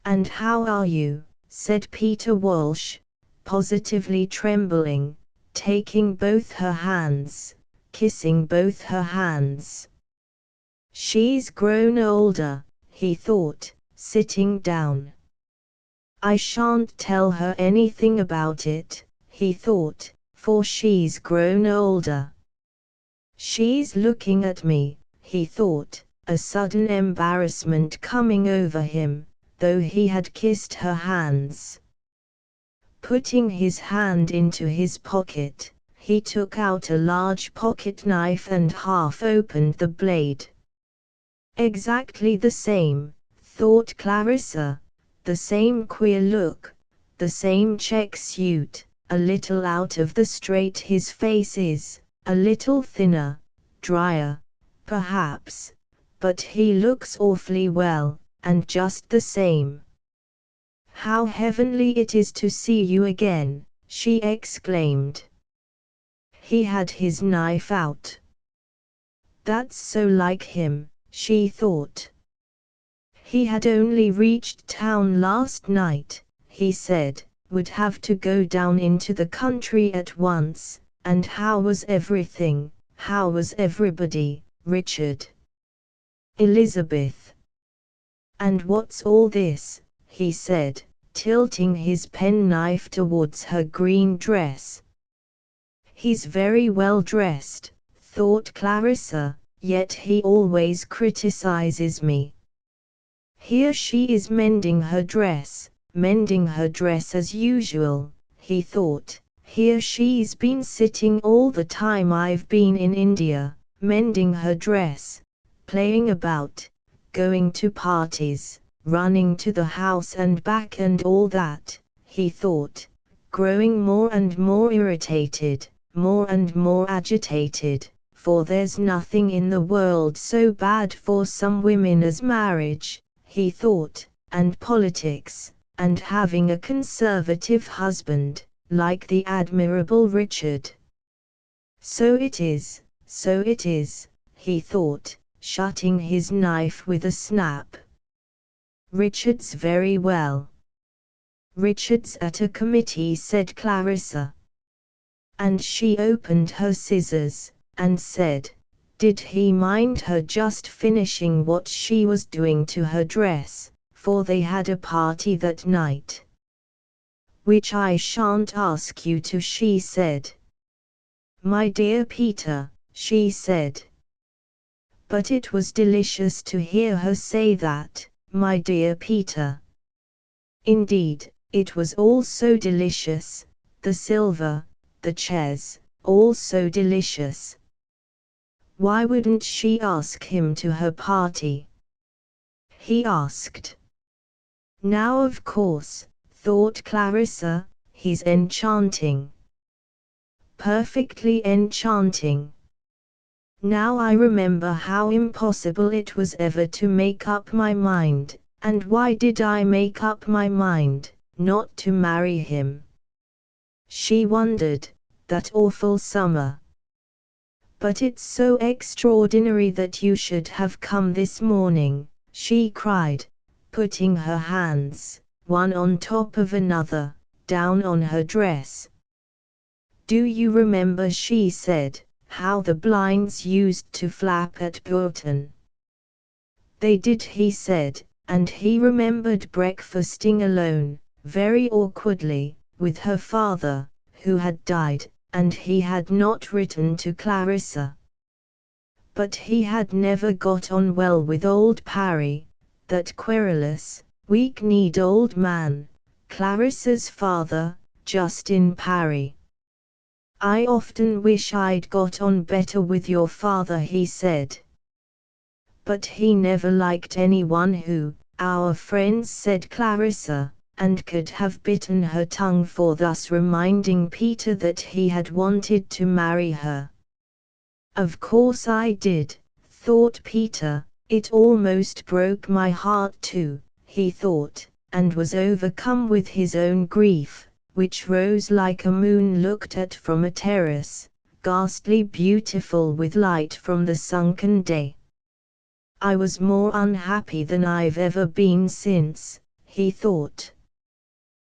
"And how are you?" said Peter Walsh, positively trembling, taking both her hands, kissing both her hands. She's grown older, he thought, sitting down. I shan't tell her anything about it, he thought, for she's grown older. She's looking at me, he thought, a sudden embarrassment coming over him, though he had kissed her hands. Putting his hand into his pocket, he took out a large pocket knife and half opened the blade. Exactly the same, thought Clarissa, the same queer look, the same check suit, a little out of the straight his face is, a little thinner, drier, perhaps, but he looks awfully well, and just the same. How heavenly it is to see you again, she exclaimed. He had his knife out. That's so like him, she thought. He had only reached town last night, he said, would have to go down into the country at once, and how was everything, how was everybody, Richard? Elizabeth? And what's all this, he said, tilting his penknife towards her green dress. He's very well dressed, thought Clarissa, yet he always criticizes me. Here she is mending her dress as usual, he thought. Here she's been sitting all the time I've been in India, mending her dress, playing about, going to parties, running to the house and back and all that, he thought, growing more and more irritated, more and more agitated, for there's nothing in the world so bad for some women as marriage, he thought, and politics, and having a conservative husband, like the admirable Richard. So it is, he thought, shutting his knife with a snap. Richard's very well. Richard's at a committee, said Clarissa. And she opened her scissors, and said, did he mind her just finishing what she was doing to her dress, for they had a party that night. Which I shan't ask you to, she said. My dear Peter, she said. But it was delicious to hear her say that, my dear Peter. Indeed, it was all so delicious, the silver, the chairs, all so delicious. Why wouldn't she ask him to her party? He asked. Now of course, thought Clarissa, he's enchanting. Perfectly enchanting. Now I remember how impossible it was ever to make up my mind, and why did I make up my mind, not to marry him? She wondered, that awful summer. But it's so extraordinary that you should have come this morning, she cried, putting her hands, one on top of another, down on her dress. Do you remember, she said, how the blinds used to flap at Burton? They did, he said, and he remembered breakfasting alone, very awkwardly, with her father, who had died, and he had not written to Clarissa. But he had never got on well with old Parry, that querulous, weak-kneed old man, Clarissa's father, Justin Parry. I often wish I'd got on better with your father, he said. But he never liked anyone who, our friends, said Clarissa, and could have bitten her tongue for thus reminding Peter that he had wanted to marry her. Of course I did, thought Peter, it almost broke my heart too, he thought, and was overcome with his own grief, which rose like a moon looked at from a terrace, ghastly beautiful with light from the sunken day. I was more unhappy than I've ever been since, he thought.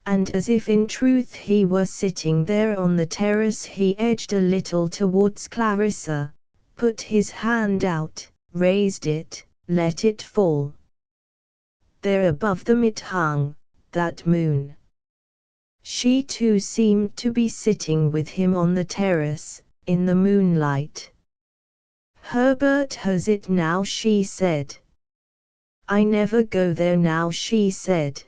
And as if in truth he were sitting there on the terrace, he edged a little towards Clarissa, put his hand out, raised it, let it fall. There above them it hung, that moon. She too seemed to be sitting with him on the terrace, in the moonlight. Herbert has it now, she said. I never go there now, she said.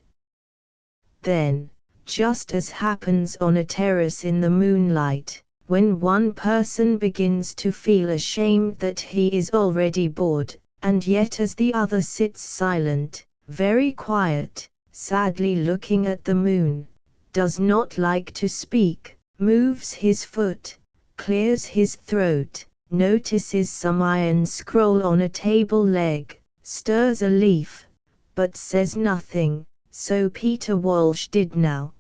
Then, just as happens on a terrace in the moonlight, when one person begins to feel ashamed that he is already bored, and yet as the other sits silent, very quiet, sadly looking at the moon, does not like to speak, moves his foot, clears his throat, notices some iron scroll on a table leg, stirs a leaf, but says nothing, so Peter Walsh did now.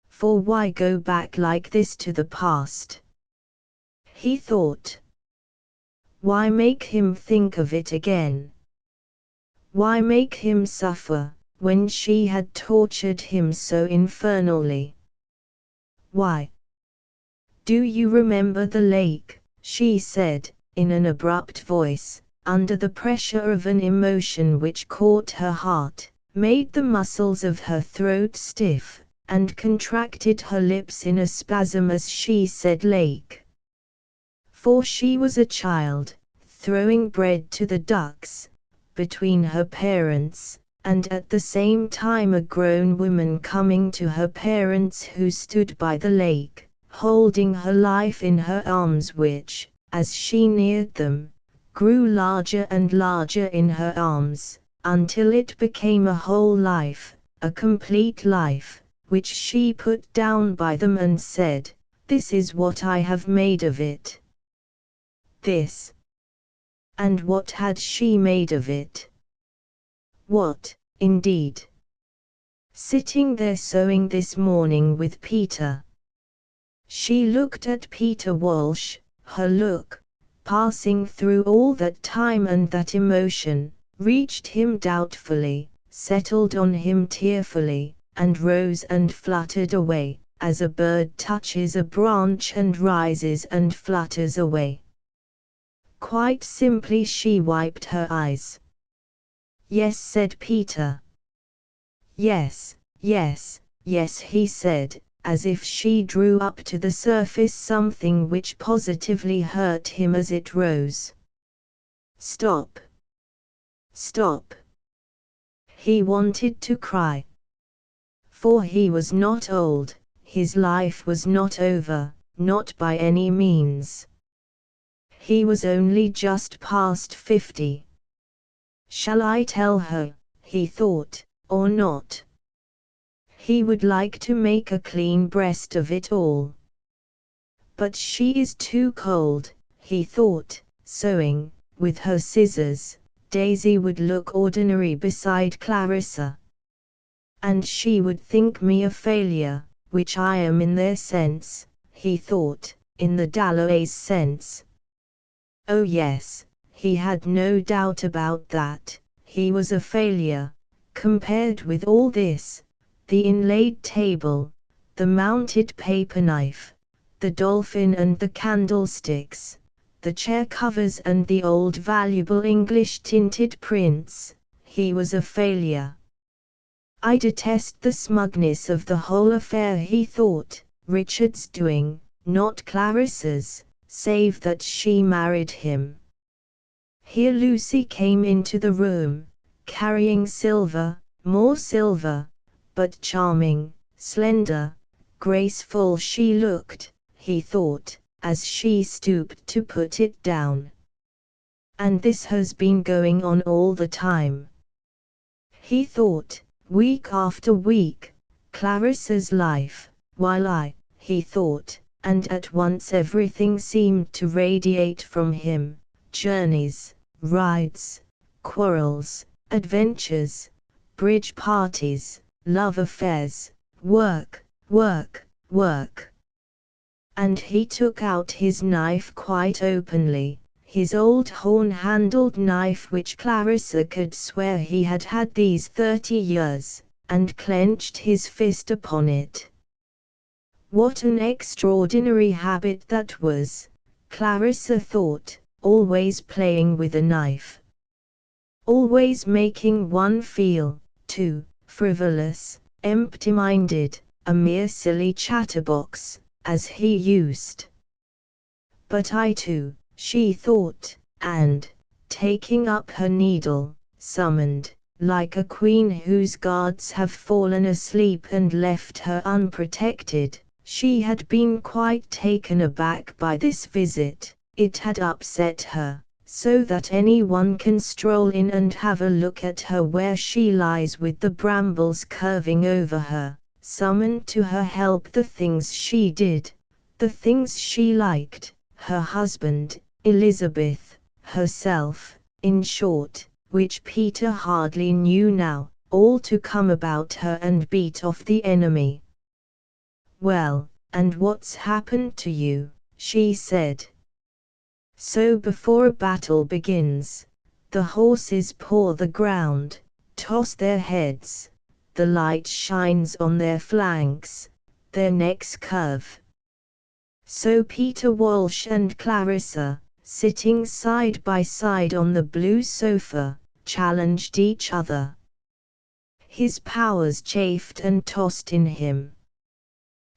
For why go back like this to the past? He thought. Why make him think of it again? Why make him suffer, when she had tortured him so infernally? Why? Do you remember the lake? She said, in an abrupt voice, under the pressure of an emotion which caught her heart, made the muscles of her throat stiff, and contracted her lips in a spasm as she said lake. For she was a child, throwing bread to the ducks, between her parents, and at the same time a grown woman coming to her parents who stood by the lake, holding her life in her arms which, as she neared them, grew larger and larger in her arms, until it became a whole life, a complete life, which she put down by them and said, "This is what I have made of it." This. And what had she made of it? What, indeed? Sitting there sewing this morning with Peter. She looked at Peter Walsh, her look, passing through all that time and that emotion, reached him doubtfully, settled on him tearfully, and rose and fluttered away, as a bird touches a branch and rises and flutters away. Quite simply she wiped her eyes. "Yes," said Peter. "Yes, yes, yes," he said, as if she drew up to the surface something which positively hurt him as it rose. "Stop! Stop!" He wanted to cry. For he was not old, his life was not over, not by any means. He was only just past 50. "Shall I tell her," he thought, "or not? He would like to make a clean breast of it all. But she is too cold," he thought, sewing, with her scissors. Daisy would look ordinary beside Clarissa. And she would think me a failure, which I am in their sense, he thought, in the Dalloways' sense. Oh yes, he had no doubt about that, he was a failure, compared with all this, the inlaid table, the mounted paper knife, the dolphin and the candlesticks, the chair covers and the old valuable English tinted prints. He was a failure. "I detest the smugness of the whole affair," he thought, "Richard's doing, not Clarissa's, save that she married him." Here Lucy came into the room, carrying silver, more silver, but charming, slender, graceful she looked, he thought, as she stooped to put it down. "And this has been going on all the time," he thought, "week after week, Clarissa's life, while he thought, and at once everything seemed to radiate from him, journeys, rides, quarrels, adventures, bridge parties, love affairs, work, work, work." And he took out his knife quite openly, his old horn-handled knife which Clarissa could swear he had had these 30 years, and clenched his fist upon it. What an extraordinary habit that was, Clarissa thought, always playing with a knife. Always making one feel, too, frivolous, empty-minded, a mere silly chatterbox, as he used. "But I too," she thought, and, taking up her needle, summoned, like a queen whose guards have fallen asleep and left her unprotected. She had been quite taken aback by this visit, it had upset her, so that anyone can stroll in and have a look at her where she lies with the brambles curving over her, summoned to her help the things she did, the things she liked, her husband, Elizabeth, herself, in short, which Peter hardly knew now, all to come about her and beat off the enemy. "Well, and what's happened to you?" she said. "So before a battle begins, the horses paw the ground, toss their heads, the light shines on their flanks, their necks curve." So Peter Walsh and Clarissa, sitting side by side on the blue sofa, challenged each other. His powers chafed and tossed in him.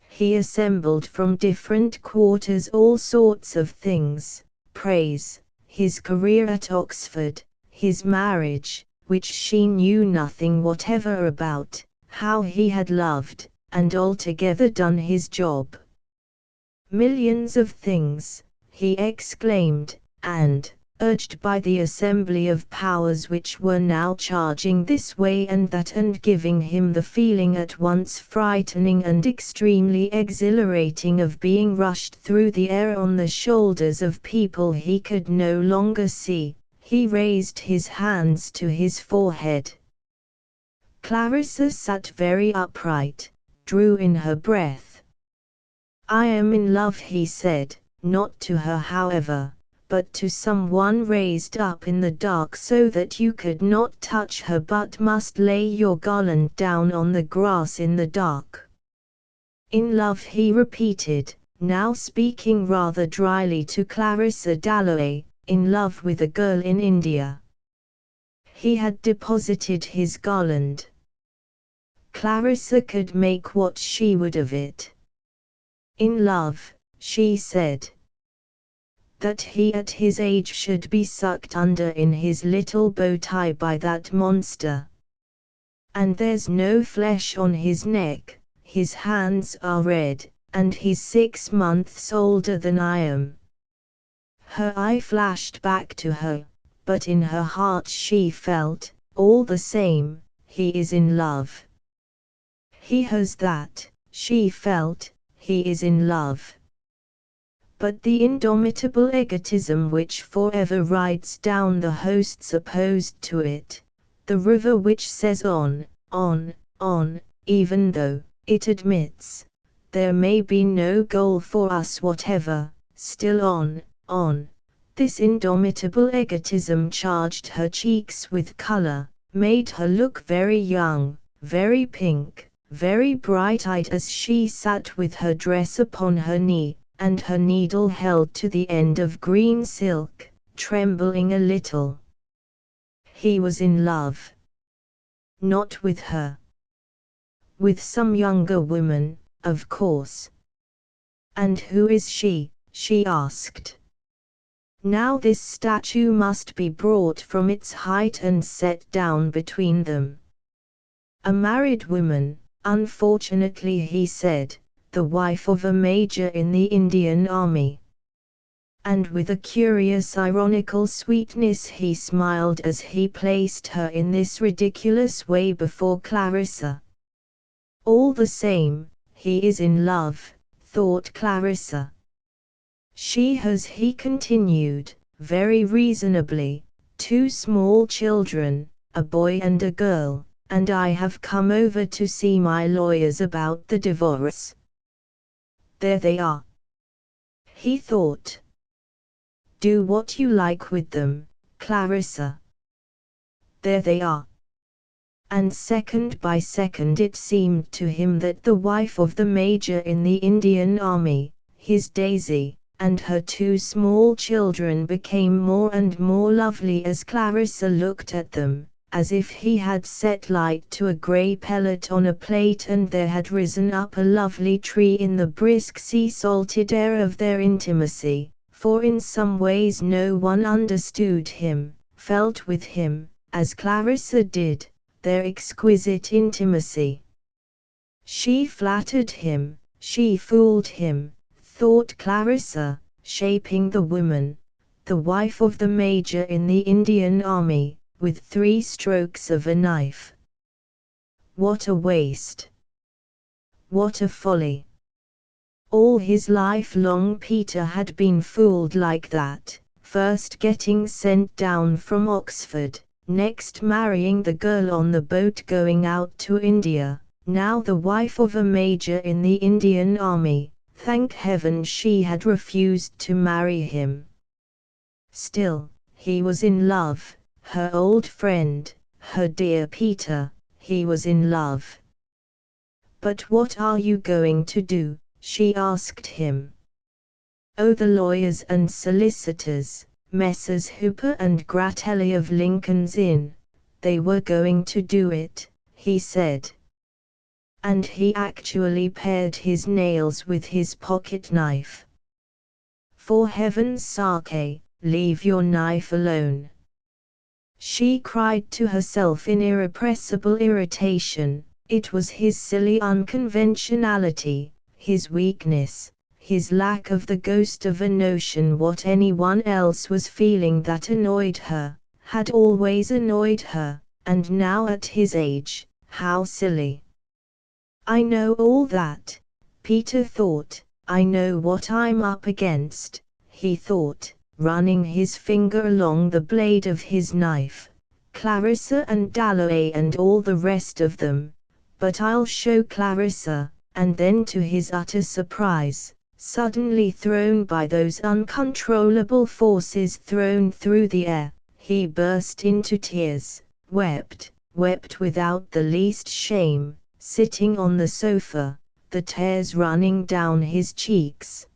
He assembled from different quarters all sorts of things, praise, his career at Oxford, his marriage, which she knew nothing whatever about, how he had loved, and altogether done his job. "Millions of things," he exclaimed, and, urged by the assembly of powers which were now charging this way and that and giving him the feeling at once frightening and extremely exhilarating of being rushed through the air on the shoulders of people he could no longer see, he raised his hands to his forehead. Clarissa sat very upright, drew in her breath. "I am in love," he said, not to her however, but to someone raised up in the dark so that you could not touch her but must lay your garland down on the grass in the dark. In love, he repeated, now speaking rather dryly to Clarissa Dalloway, in love with a girl in India. He had deposited his garland. Clarissa could make what she would of it. In love, she said. That he at his age should be sucked under in his little bow tie by that monster. And there's no flesh on his neck, his hands are red, and he's 6 months older than I am. Her eye flashed back to her, but in her heart she felt, all the same, he is in love. He has that, she felt, he is in love. But the indomitable egotism which forever rides down the hosts opposed to it, the river which says on, even though it admits there may be no goal for us whatever, still on. This indomitable egotism charged her cheeks with color, made her look very young, very pink, very bright-eyed as she sat with her dress upon her knee, and her needle held to the end of green silk, trembling a little. He was in love. Not with her. With some younger woman, of course. And who is she? She asked. Now this statue must be brought from its height and set down between them. A married woman, unfortunately, he said, the wife of a major in the Indian Army. And with a curious ironical sweetness he smiled as he placed her in this ridiculous way before Clarissa. All the same, he is in love, thought Clarissa. She has, he continued, very reasonably, 2 small children, a boy and a girl, and I have come over to see my lawyers about the divorce. There they are. He thought. Do what you like with them, Clarissa. There they are. And second by second it seemed to him that the wife of the major in the Indian Army, his Daisy, and her 2 small children became more and more lovely as Clarissa looked at them, as if he had set light to a grey pellet on a plate and there had risen up a lovely tree in the brisk sea-salted air of their intimacy, for in some ways no one understood him, felt with him, as Clarissa did, their exquisite intimacy. She flattered him, she fooled him, thought Clarissa, shaping the woman, the wife of the major in the Indian Army, with 3 strokes of a knife. What a waste! What a folly! All his life long Peter had been fooled like that, first getting sent down from Oxford, next marrying the girl on the boat going out to India, now the wife of a major in the Indian Army. Thank heaven she had refused to marry him. Still, he was in love. Her old friend, her dear Peter, he was in love. But what are you going to do? She asked him. Oh, the lawyers and solicitors, Messrs. Hooper and Gratelli of Lincoln's Inn, they were going to do it, he said. And he actually pared his nails with his pocket knife. For heaven's sake, leave your knife alone. She cried to herself in irrepressible irritation. It was his silly unconventionality, his weakness, his lack of the ghost of a notion what anyone else was feeling that annoyed her, had always annoyed her, and now at his age, how silly. I know all that, Peter thought, I know what I'm up against, he thought, running his finger along the blade of his knife, Clarissa and Dalloway and all the rest of them, but I'll show Clarissa, and then to his utter surprise, Suddenly thrown by those uncontrollable forces thrown through the air, he burst into tears, wept without the least shame, sitting on the sofa, the tears running down his cheeks.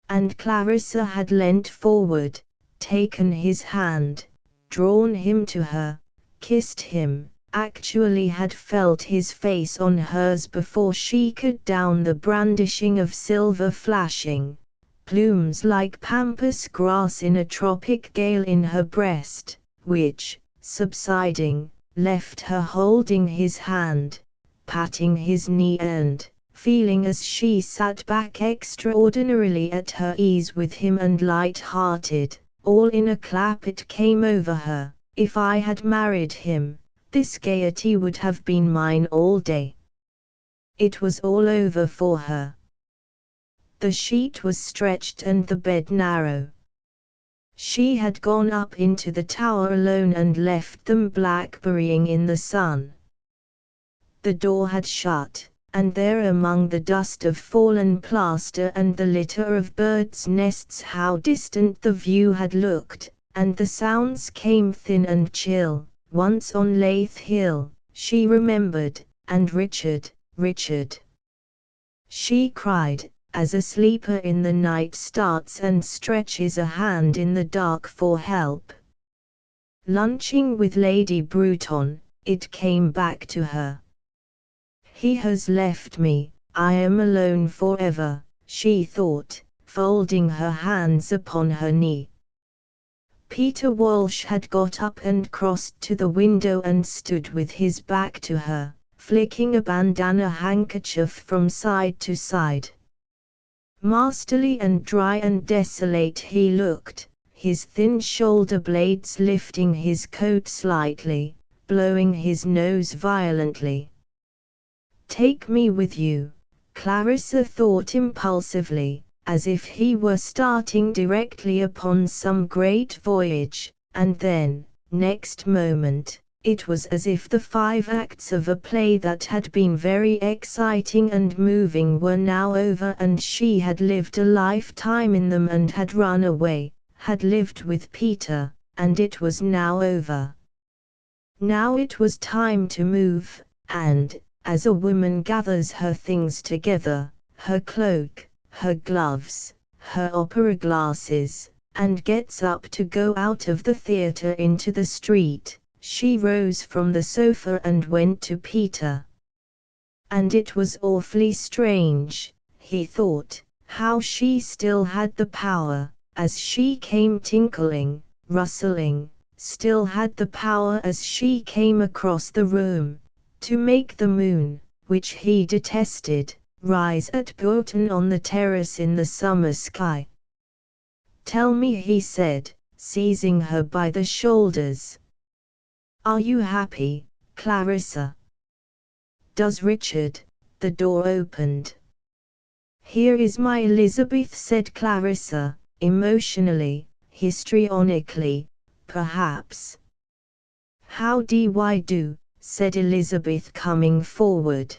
And Clarissa had leant forward, taken his hand, drawn him to her, kissed him, actually had felt his face on hers before she could down the brandishing of silver flashing plumes like pampas grass in a tropic gale in her breast, which, subsiding, left her holding his hand, patting his knee and feeling as she sat back extraordinarily at her ease with him and light-hearted. All in a clap it came over her, if I had married him, this gaiety would have been mine all day. It was all over for her. The sheet was stretched and the bed narrow. She had gone up into the tower alone and left them blackberrying in the sun. The door had shut, and there among the dust of fallen plaster and the litter of birds' nests how distant the view had looked, and the sounds came thin and chill. Once on Lath Hill, she remembered, and Richard. She cried, as a sleeper in the night starts and stretches a hand in the dark for help. Lunching with Lady Bruton, it came back to her. He has left me, I am alone forever, she thought, folding her hands upon her knee. Peter Walsh had got up and crossed to the window and stood with his back to her, flicking a bandana handkerchief from side to side. Masterly and dry and desolate he looked, his thin shoulder blades lifting his coat slightly, blowing his nose violently. Take me with you, Clarissa thought impulsively, as if he were starting directly upon some great voyage, and then, next moment, it was as if the 5 acts of a play that had been very exciting and moving were now over and she had lived a lifetime in them and had run away, had lived with Peter, and it was now over. Now it was time to move, and, as a woman gathers her things together, her cloak, her gloves, her opera glasses, and gets up to go out of the theatre into the street, she rose from the sofa and went to Peter. And it was awfully strange, he thought, how she still had the power, as she came tinkling, rustling, still had the power as she came across the room, to make the moon, which he detested, rise at Burton on the terrace in the summer sky. Tell me, he said, seizing her by the shoulders. Are you happy, Clarissa? Does Richard? The door opened. Here is my Elizabeth, said Clarissa, emotionally, histrionically, perhaps. How do, said Elizabeth, coming forward.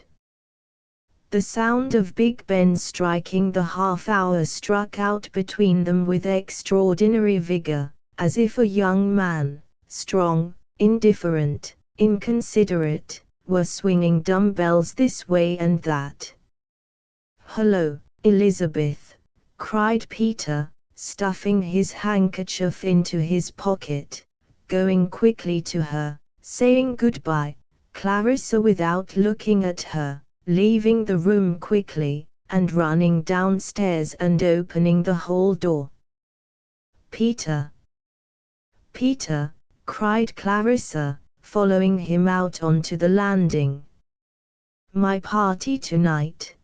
The sound of Big Ben striking the half-hour struck out between them with extraordinary vigor, as if a young man, strong, indifferent, inconsiderate, were swinging dumbbells this way and that. Hello, Elizabeth, cried Peter, stuffing his handkerchief into his pocket, going quickly to her, saying goodbye, Clarissa without looking at her, leaving the room quickly, and running downstairs and opening the hall door. Peter! Peter! Cried Clarissa, following him out onto the landing. My party tonight.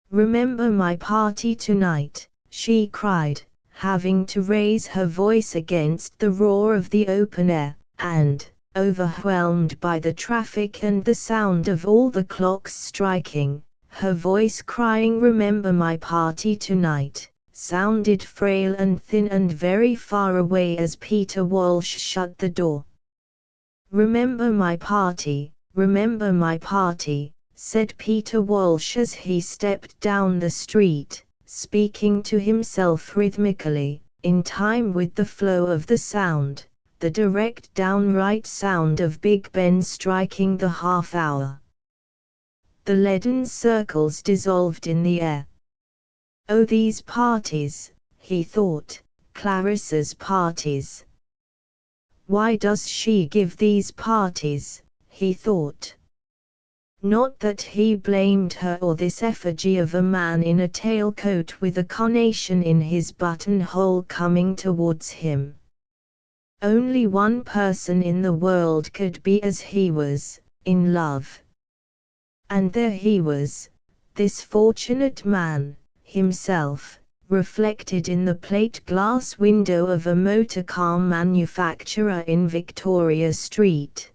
Remember my party tonight, she cried, having to raise her voice against the roar of the open air, and, overwhelmed by the traffic and the sound of all the clocks striking, her voice crying remember my party tonight, sounded frail and thin and very far away as Peter Walsh shut the door. Remember my party, said Peter Walsh as he stepped down the street, speaking to himself rhythmically, in time with the flow of the sound, the direct downright sound of Big Ben striking the half-hour. The leaden circles dissolved in the air. Oh, these parties, he thought, Clarissa's parties. Why does she give these parties, he thought. Not that he blamed her or this effigy of a man in a tailcoat with a carnation in his buttonhole coming towards him. Only one person in the world could be as he was, in love. And there he was, this fortunate man, himself, reflected in the plate glass window of a motor car manufacturer in Victoria Street.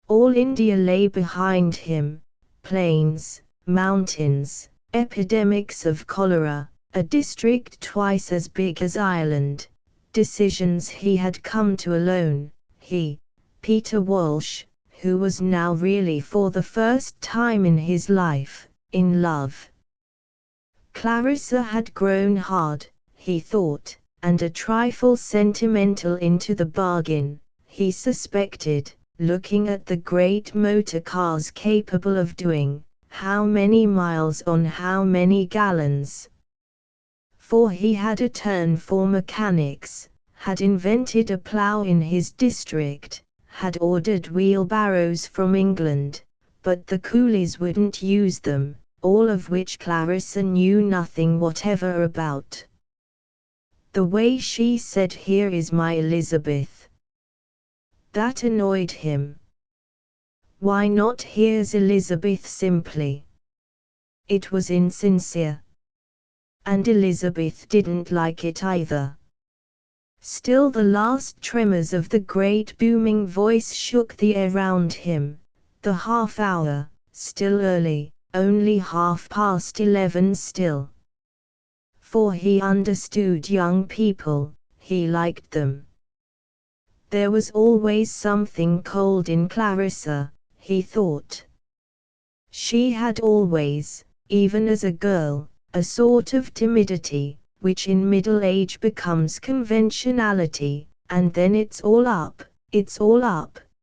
All India lay behind him, plains, mountains, epidemics of cholera, a district twice as big as Ireland, decisions he had come to alone, he, Peter Walsh, who was now really for the first time in his life, in love. Clarissa had grown hard, he thought, and a trifle sentimental into the bargain, he suspected, looking at the great motor cars capable of doing, how many miles on how many gallons. For he had a turn for mechanics, had invented a plough in his district, had ordered wheelbarrows from England, but the coolies wouldn't use them, all of which Clarissa knew nothing whatever about. The way she said, "Here is my Elizabeth." That annoyed him. Why not "Here's Elizabeth" simply? It was insincere. And Elizabeth didn't like it either. Still, the last tremors of the great booming voice shook the air round him. The half-hour, still early, only 11:30 still. For he understood young people, he liked them. There was always something cold in Clarissa, he thought. She had always, even as a girl, a sort of timidity, which in middle age becomes conventionality, and then it's all up,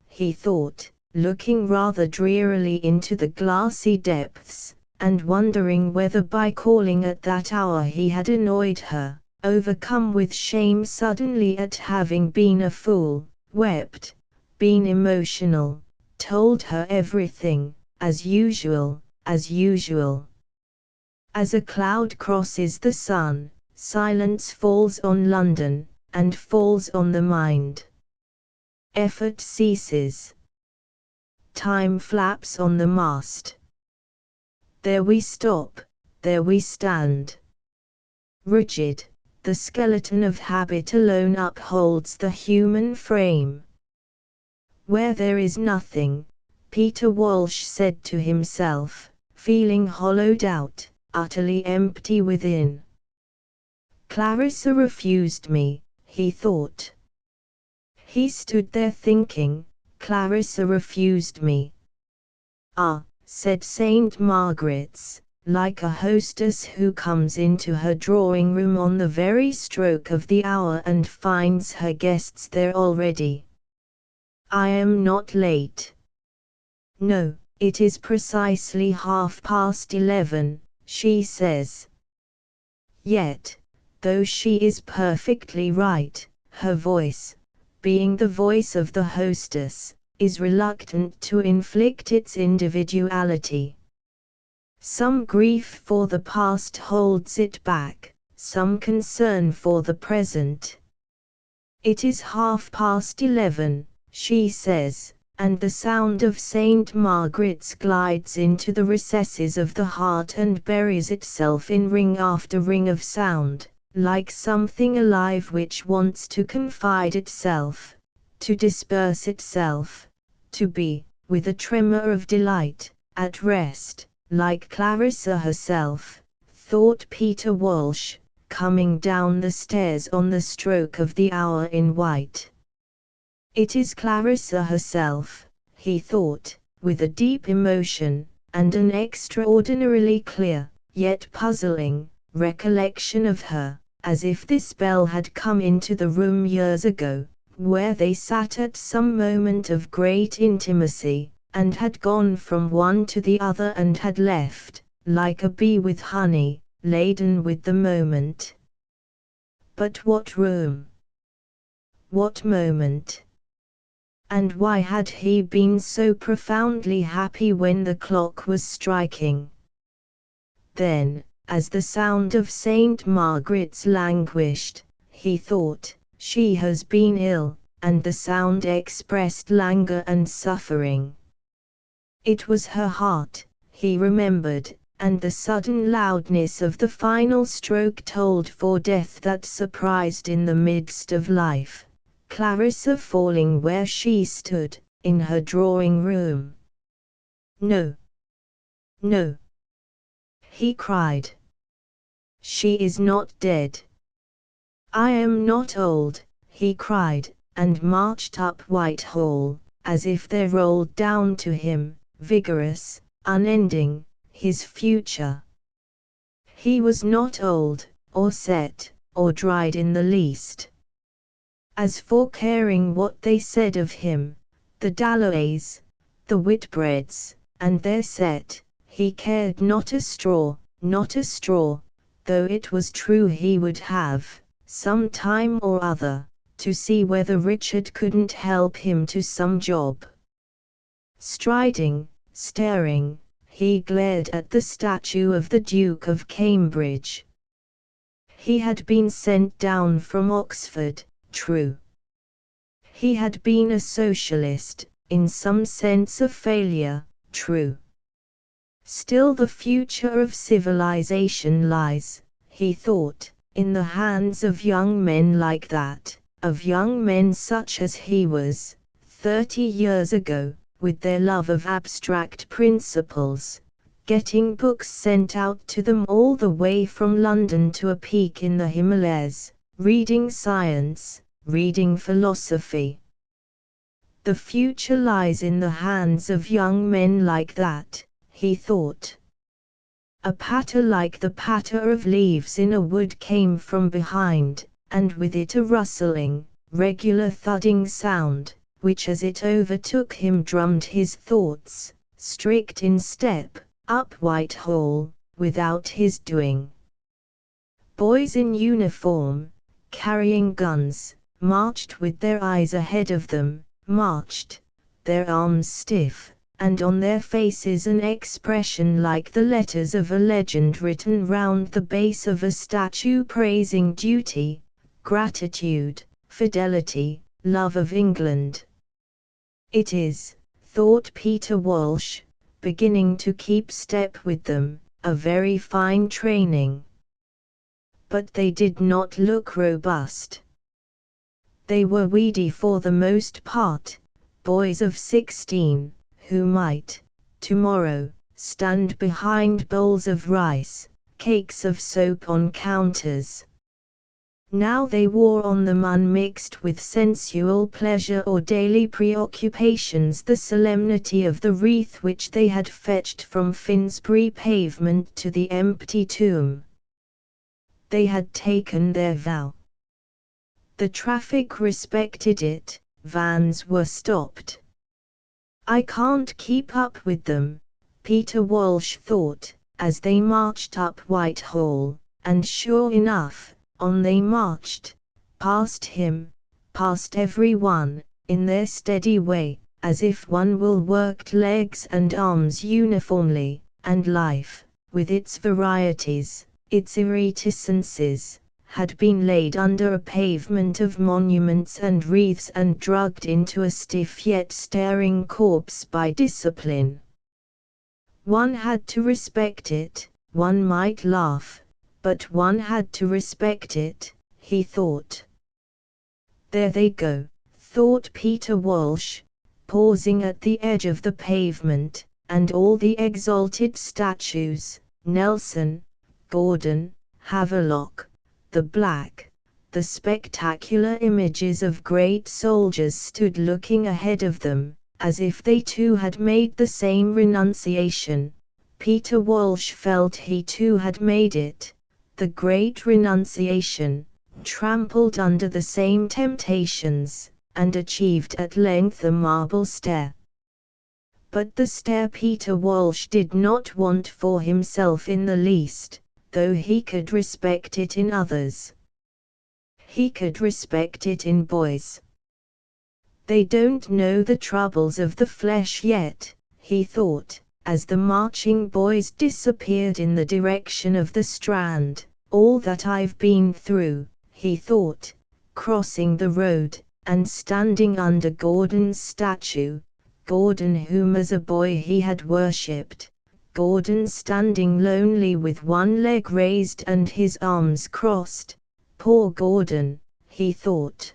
he thought, looking rather drearily into the glassy depths, and wondering whether by calling at that hour he had annoyed her, overcome with shame suddenly at having been a fool, wept, been emotional, told her everything, as usual. As a cloud crosses the sun, silence falls on London, and falls on the mind. Effort ceases. Time flaps on the mast. There we stop, there we stand. Rigid, the skeleton of habit alone upholds the human frame. Where there is nothing, Peter Walsh said to himself, feeling hollowed out, utterly empty within. Clarissa refused me, he thought. He stood there thinking, Clarissa refused me. Ah, said St. Margaret's, like a hostess who comes into her drawing-room on the very stroke of the hour and finds her guests there already. I am not late. No, it is precisely 11:30, she says. Yet, though she is perfectly right, her voice, being the voice of the hostess, is reluctant to inflict its individuality. Some grief for the past holds it back, some concern for the present. It is 11:30, she says, and the sound of St. Margaret's glides into the recesses of the heart and buries itself in ring after ring of sound, like something alive which wants to confide itself, to disperse itself, to be, with a tremor of delight, at rest. Like Clarissa herself, thought Peter Walsh, coming down the stairs on the stroke of the hour in white. It is Clarissa herself, he thought, with a deep emotion, and an extraordinarily clear, yet puzzling, recollection of her, as if this spell had come into the room years ago, where they sat at some moment of great intimacy, and had gone from one to the other and had left, like a bee with honey, laden with the moment. But what room? What moment? And why had he been so profoundly happy when the clock was striking? Then, as the sound of St. Margaret's languished, he thought, she has been ill, and the sound expressed languor and suffering. It was her heart, he remembered, and the sudden loudness of the final stroke told for death that surprised in the midst of life, Clarissa falling where she stood, in her drawing-room. No! No! He cried. She is not dead. I am not old, he cried, and marched up Whitehall, as if there rolled down to him, vigorous, unending, his future. He was not old, or set, or dried in the least. As for caring what they said of him, the Dalloways, the Whitbreads, and their set, he cared not a straw, though it was true he would have, some time or other, to see whether Richard couldn't help him to some job. Striding, staring, he glared at the statue of the Duke of Cambridge. He had been sent down from Oxford, true. He had been a socialist, in some sense a failure, true. Still the future of civilization lies, he thought, in the hands of young men like that, of young men such as he was, 30 years ago, with their love of abstract principles, getting books sent out to them all the way from London to a peak in the Himalayas, reading science, reading philosophy. The future lies in the hands of young men like that, he thought. A patter like the patter of leaves in a wood came from behind, and with it a rustling, regular thudding sound, which as it overtook him drummed his thoughts, strict in step, up Whitehall, without his doing. Boys in uniform, carrying guns, marched with their eyes ahead of them, marched, their arms stiff, and on their faces an expression like the letters of a legend written round the base of a statue praising duty, gratitude, fidelity, love of England. It is, thought Peter Walsh, beginning to keep step with them, a very fine training. But they did not look robust. They were weedy for the most part, boys of 16, who might, tomorrow, stand behind bowls of rice, cakes of soap on counters. Now they wore on them unmixed with sensual pleasure or daily preoccupations the solemnity of the wreath which they had fetched from Finsbury Pavement to the empty tomb. They had taken their vow. The traffic respected it, vans were stopped. I can't keep up with them, Peter Walsh thought, as they marched up Whitehall, and sure enough, on they marched, past him, past every one, in their steady way, as if one will worked legs and arms uniformly, and life, with its varieties, its irreticences, had been laid under a pavement of monuments and wreaths and drugged into a stiff yet staring corpse by discipline. One had to respect it, one might laugh, but one had to respect it, he thought. There they go, thought Peter Walsh, pausing at the edge of the pavement, and all the exalted statues, Nelson, Gordon, Havelock, the black, the spectacular images of great soldiers stood looking ahead of them, as if they too had made the same renunciation. Peter Walsh felt he too had made it, the great renunciation, trampled under the same temptations, and achieved at length a marble stair. But the stair Peter Walsh did not want for himself in the least, though he could respect it in others. He could respect it in boys. They don't know the troubles of the flesh yet, he thought, as the marching boys disappeared in the direction of the Strand. All that I've been through, he thought, crossing the road, and standing under Gordon's statue, Gordon whom as a boy he had worshipped, Gordon standing lonely with one leg raised and his arms crossed. Poor Gordon, he thought.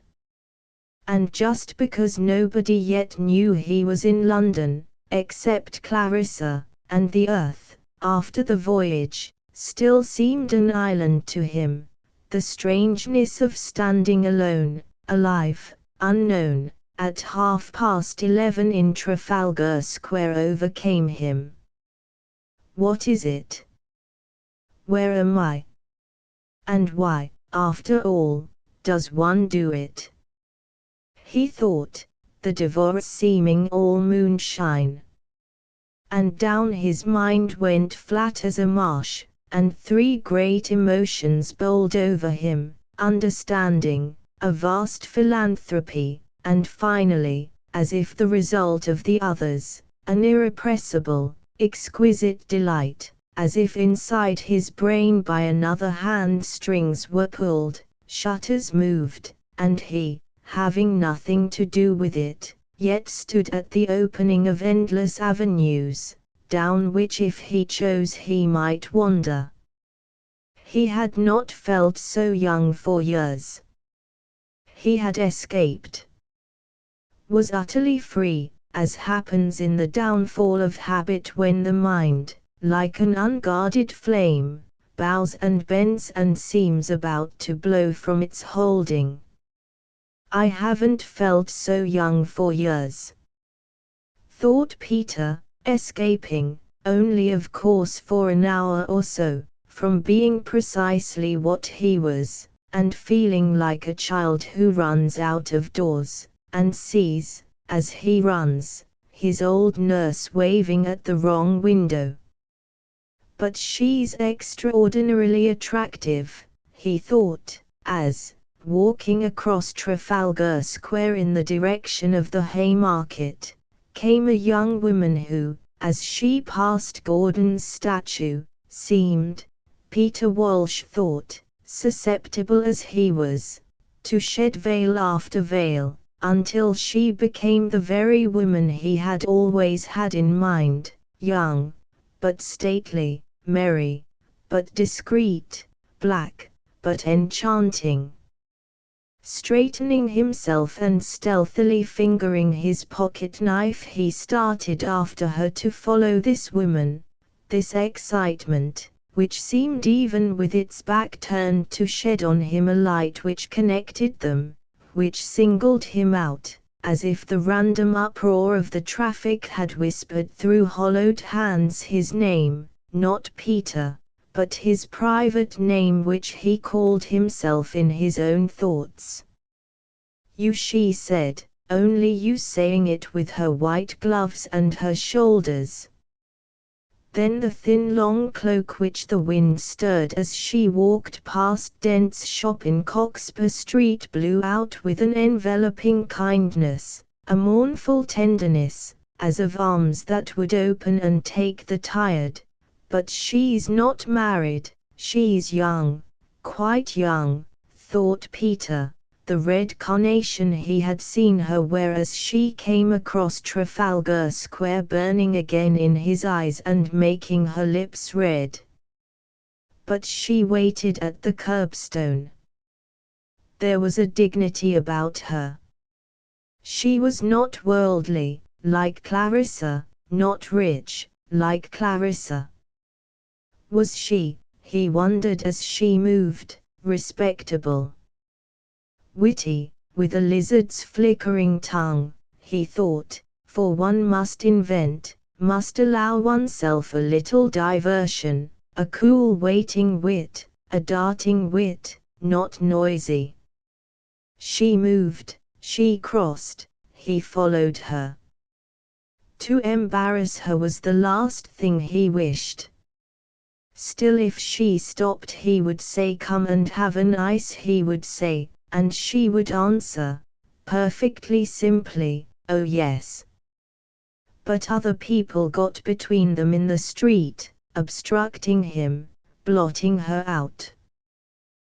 And just because nobody yet knew he was in London, except Clarissa, and the earth, after the voyage, still seemed an island to him, the strangeness of standing alone, alive, unknown, at 11:30 in Trafalgar Square overcame him. What is it? Where am I? And why, after all, does one do it? He thought, the divorce seeming all moonshine. And down his mind went flat as a marsh, and three great emotions bowled over him: understanding, a vast philanthropy, and finally, as if the result of the others, an irrepressible, exquisite delight, as if inside his brain by another hand strings were pulled, shutters moved, and he, having nothing to do with it, yet stood at the opening of endless avenues, down which if he chose he might wander. He had not felt so young for years. He had escaped. Was utterly free, as happens in the downfall of habit when the mind, like an unguarded flame, bows and bends and seems about to blow from its holding. I haven't felt so young for years, thought Peter, escaping, only of course for an hour or so, from being precisely what he was, and feeling like a child who runs out of doors, and sees, as he runs, his old nurse waving at the wrong window. But she's extraordinarily attractive, he thought, as, walking across Trafalgar Square in the direction of the Haymarket, came a young woman who, as she passed Gordon's statue, seemed, Peter Walsh thought, susceptible as he was, to shed veil after veil, until she became the very woman he had always had in mind, young, but stately, merry, but discreet, black, but enchanting. Straightening himself and stealthily fingering his pocket-knife, he started after her to follow this woman. This excitement, which seemed even with its back turned to shed on him a light which connected them, which singled him out, as if the random uproar of the traffic had whispered through hollowed hands his name, not Peter, but his private name which he called himself in his own thoughts. You, she said, only you saying it with her white gloves and her shoulders. Then the thin long cloak which the wind stirred as she walked past Dent's shop in Cockspur Street blew out with an enveloping kindness, a mournful tenderness, as of arms that would open and take the tired. But she's not married, she's young, quite young, thought Peter, the red carnation he had seen her wear as she came across Trafalgar Square burning again in his eyes and making her lips red. But she waited at the curbstone. There was a dignity about her. She was not worldly, like Clarissa, not rich, like Clarissa. Was she, he wondered as she moved, respectable? Witty, with a lizard's flickering tongue, he thought, for one must invent, must allow oneself a little diversion, a cool waiting wit, a darting wit, not noisy. She moved, she crossed, he followed her. To embarrass her was the last thing he wished. Still, if she stopped, he would say, "Come and have an ice," he would say, and she would answer, perfectly simply, "Oh yes." But other people got between them in the street, obstructing him, blotting her out.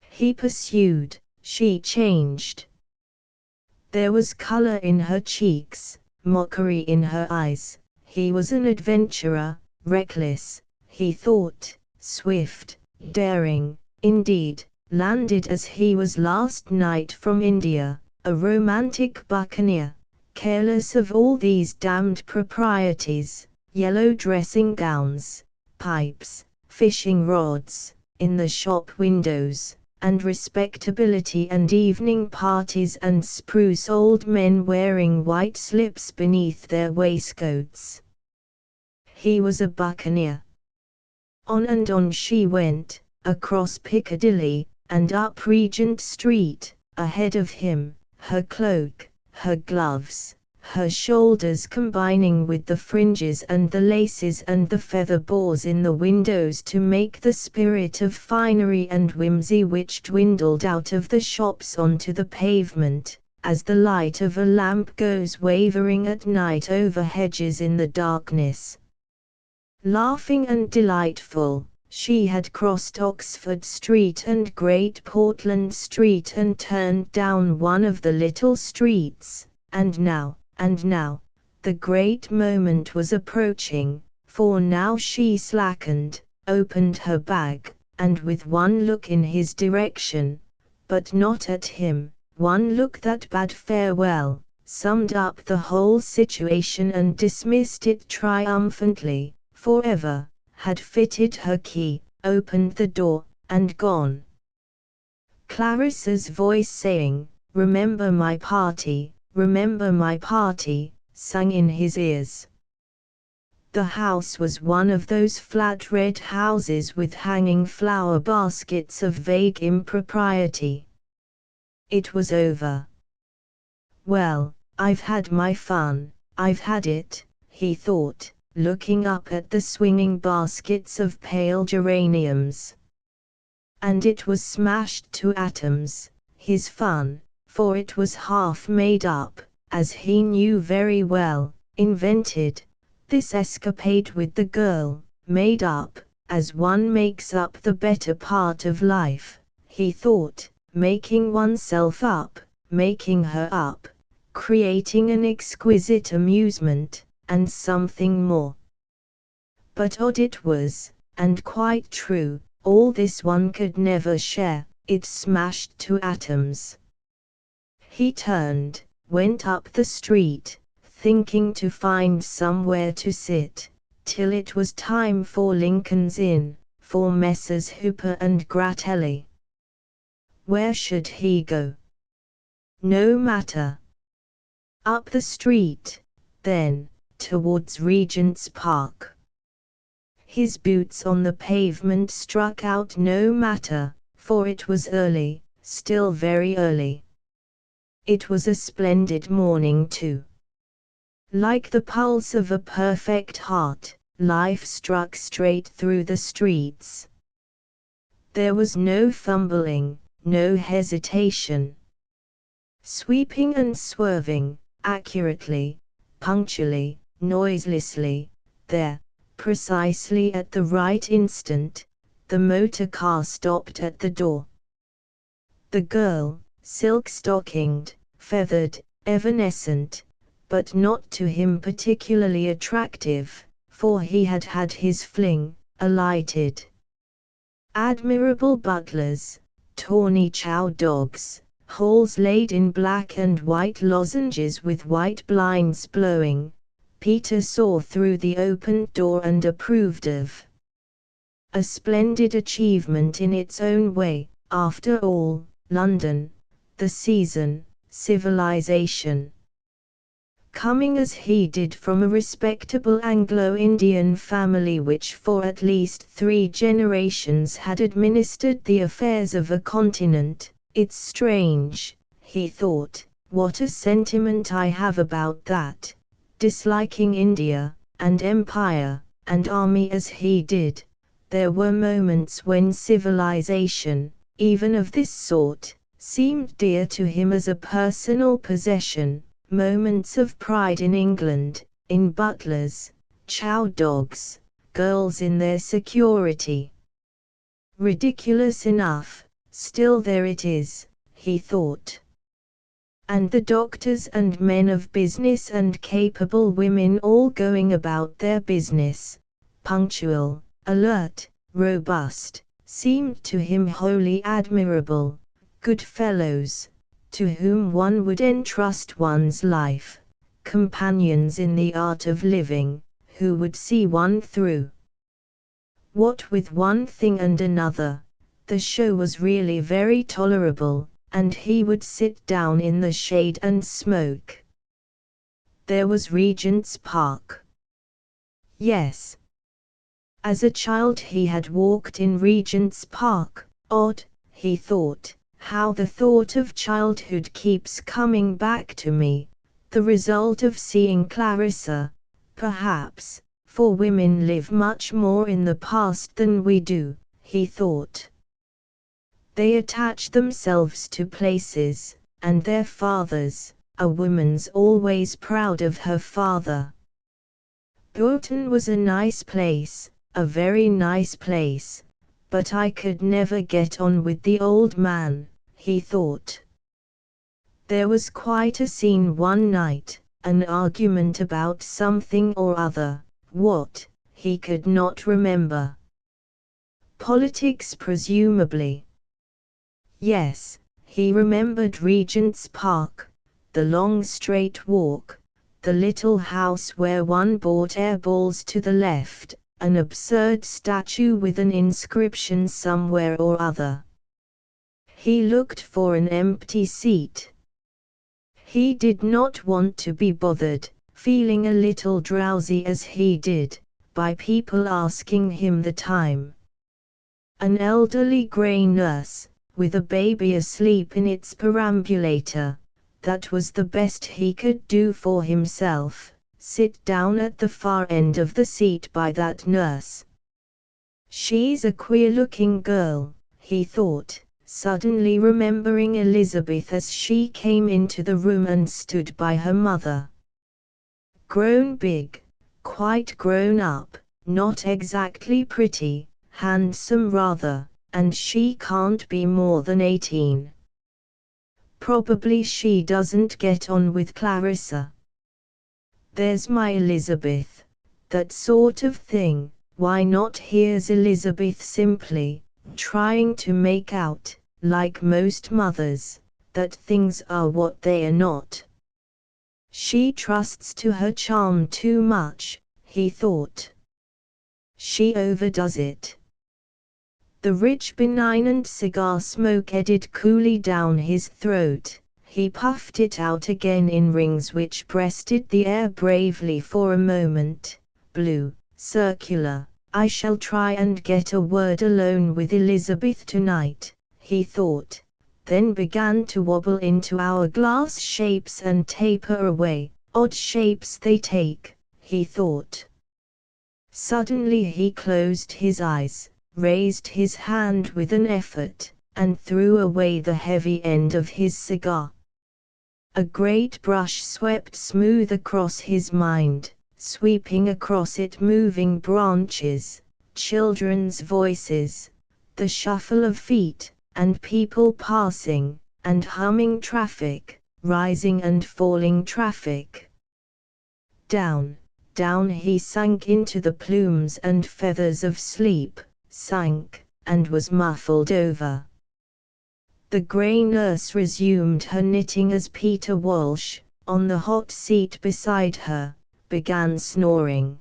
He pursued, she changed. There was color in her cheeks, mockery in her eyes. He was an adventurer, reckless, he thought, swift, daring, indeed, landed as he was last night from India, a romantic buccaneer, careless of all these damned proprieties, yellow dressing gowns, pipes, fishing rods, in the shop windows, and respectability and evening parties and spruce old men wearing white slips beneath their waistcoats. He was a buccaneer. On and on she went, across Piccadilly, and up Regent Street, ahead of him, her cloak, her gloves, her shoulders combining with the fringes and the laces and the feather bows in the windows to make the spirit of finery and whimsy which dwindled out of the shops onto the pavement, as the light of a lamp goes wavering at night over hedges in the darkness. Laughing and delightful, she had crossed Oxford Street and Great Portland Street and turned down one of the little streets, and now, the great moment was approaching, for now she slackened, opened her bag, and with one look in his direction, but not at him, one look that bade farewell, summed up the whole situation and dismissed it triumphantly, forever, had fitted her key, opened the door, and gone. Clarissa's voice saying, remember my party," sung in his ears. The house was one of those flat red houses with hanging flower baskets of vague impropriety. It was over. Well, I've had my fun, I've had it, he thought, looking up at the swinging baskets of pale geraniums. And it was smashed to atoms, his fun, for it was half made up, as he knew very well, invented, this escapade with the girl, made up, as one makes up the better part of life, he thought, making oneself up, making her up, creating an exquisite amusement, and something more. But odd it was, and quite true, all this one could never share, it smashed to atoms. He turned, went up the street, thinking to find somewhere to sit, till it was time for Lincoln's Inn, for Messrs. Hooper and Gratelli. Where should he go? No matter. Up the street, then, towards Regent's Park. His boots on the pavement struck out no matter, for it was early, still very early. It was a splendid morning too. Like the pulse of a perfect heart, life struck straight through the streets. There was no fumbling, no hesitation. Sweeping and swerving, accurately, punctually, noiselessly, there, precisely at the right instant, the motor car stopped at the door. The girl, silk-stockinged, feathered, evanescent, but not to him particularly attractive, for he had had his fling, alighted. Admirable butlers, tawny chow dogs, holes laid in black and white lozenges with white blinds blowing, Peter saw through the opened door and approved of. A splendid achievement in its own way, after all, London, the season, civilization. coming as he did from a respectable Anglo-Indian family which for at least 3 generations had administered the affairs of a continent. It's strange, he thought, what a sentiment I have about that, disliking India, and empire, and army as he did. There were moments when civilization, even of this sort, seemed dear to him as a personal possession, moments of pride in England, in butlers, chow dogs, girls in their security. Ridiculous enough, still there it is, he thought. And the doctors and men of business and capable women all going about their business, punctual, alert, robust, seemed to him wholly admirable, good fellows, to whom one would entrust one's life, companions in the art of living, who would see one through. What with one thing and another, the show was really very tolerable, and he would sit down in the shade and smoke. There was Regent's Park. Yes. As a child he had walked in Regent's Park. Odd, he thought, how the thought of childhood keeps coming back to me, the result of seeing Clarissa, perhaps, for women live much more in the past than we do, he thought. They attach themselves to places, and their fathers, a woman's always proud of her father. Bourton was a nice place, a very nice place, but I could never get on with the old man, he thought. There was quite a scene one night, an argument about something or other, what, he could not remember. Politics presumably. Yes, he remembered Regent's Park, the long straight walk, the little house where one bought air balls to the left, an absurd statue with an inscription somewhere or other. He looked for an empty seat. He did not want to be bothered, feeling a little drowsy as he did, by people asking him the time. An elderly grey nurse, with a baby asleep in its perambulator, that was the best he could do for himself, sit down at the far end of the seat by that nurse. She's a queer-looking girl, he thought, suddenly remembering Elizabeth as she came into the room and stood by her mother. Grown big, quite grown up, not exactly pretty, handsome rather, and she can't be more than 18. Probably she doesn't get on with Clarissa. There's my Elizabeth, that sort of thing. Why not? Here's Elizabeth simply, trying to make out, like most mothers, that things are what they are not. She trusts to her charm too much, he thought. She overdoes it. The rich benignant cigar smoke eddied coolly down his throat. He puffed it out again in rings which breasted the air bravely for a moment. Blue, circular. I shall try and get a word alone with Elizabeth tonight, he thought, then began to wobble into hourglass shapes and taper away. Odd shapes they take, he thought. Suddenly he closed his eyes, raised his hand with an effort, and threw away the heavy end of his cigar. A great brush swept smooth across his mind, sweeping across it moving branches, children's voices, the shuffle of feet, and people passing, and humming traffic, rising and falling traffic. Down, down he sank into the plumes and feathers of sleep, sank, and was muffled over. The grey nurse resumed her knitting as Peter Walsh, on the hot seat beside her, began snoring.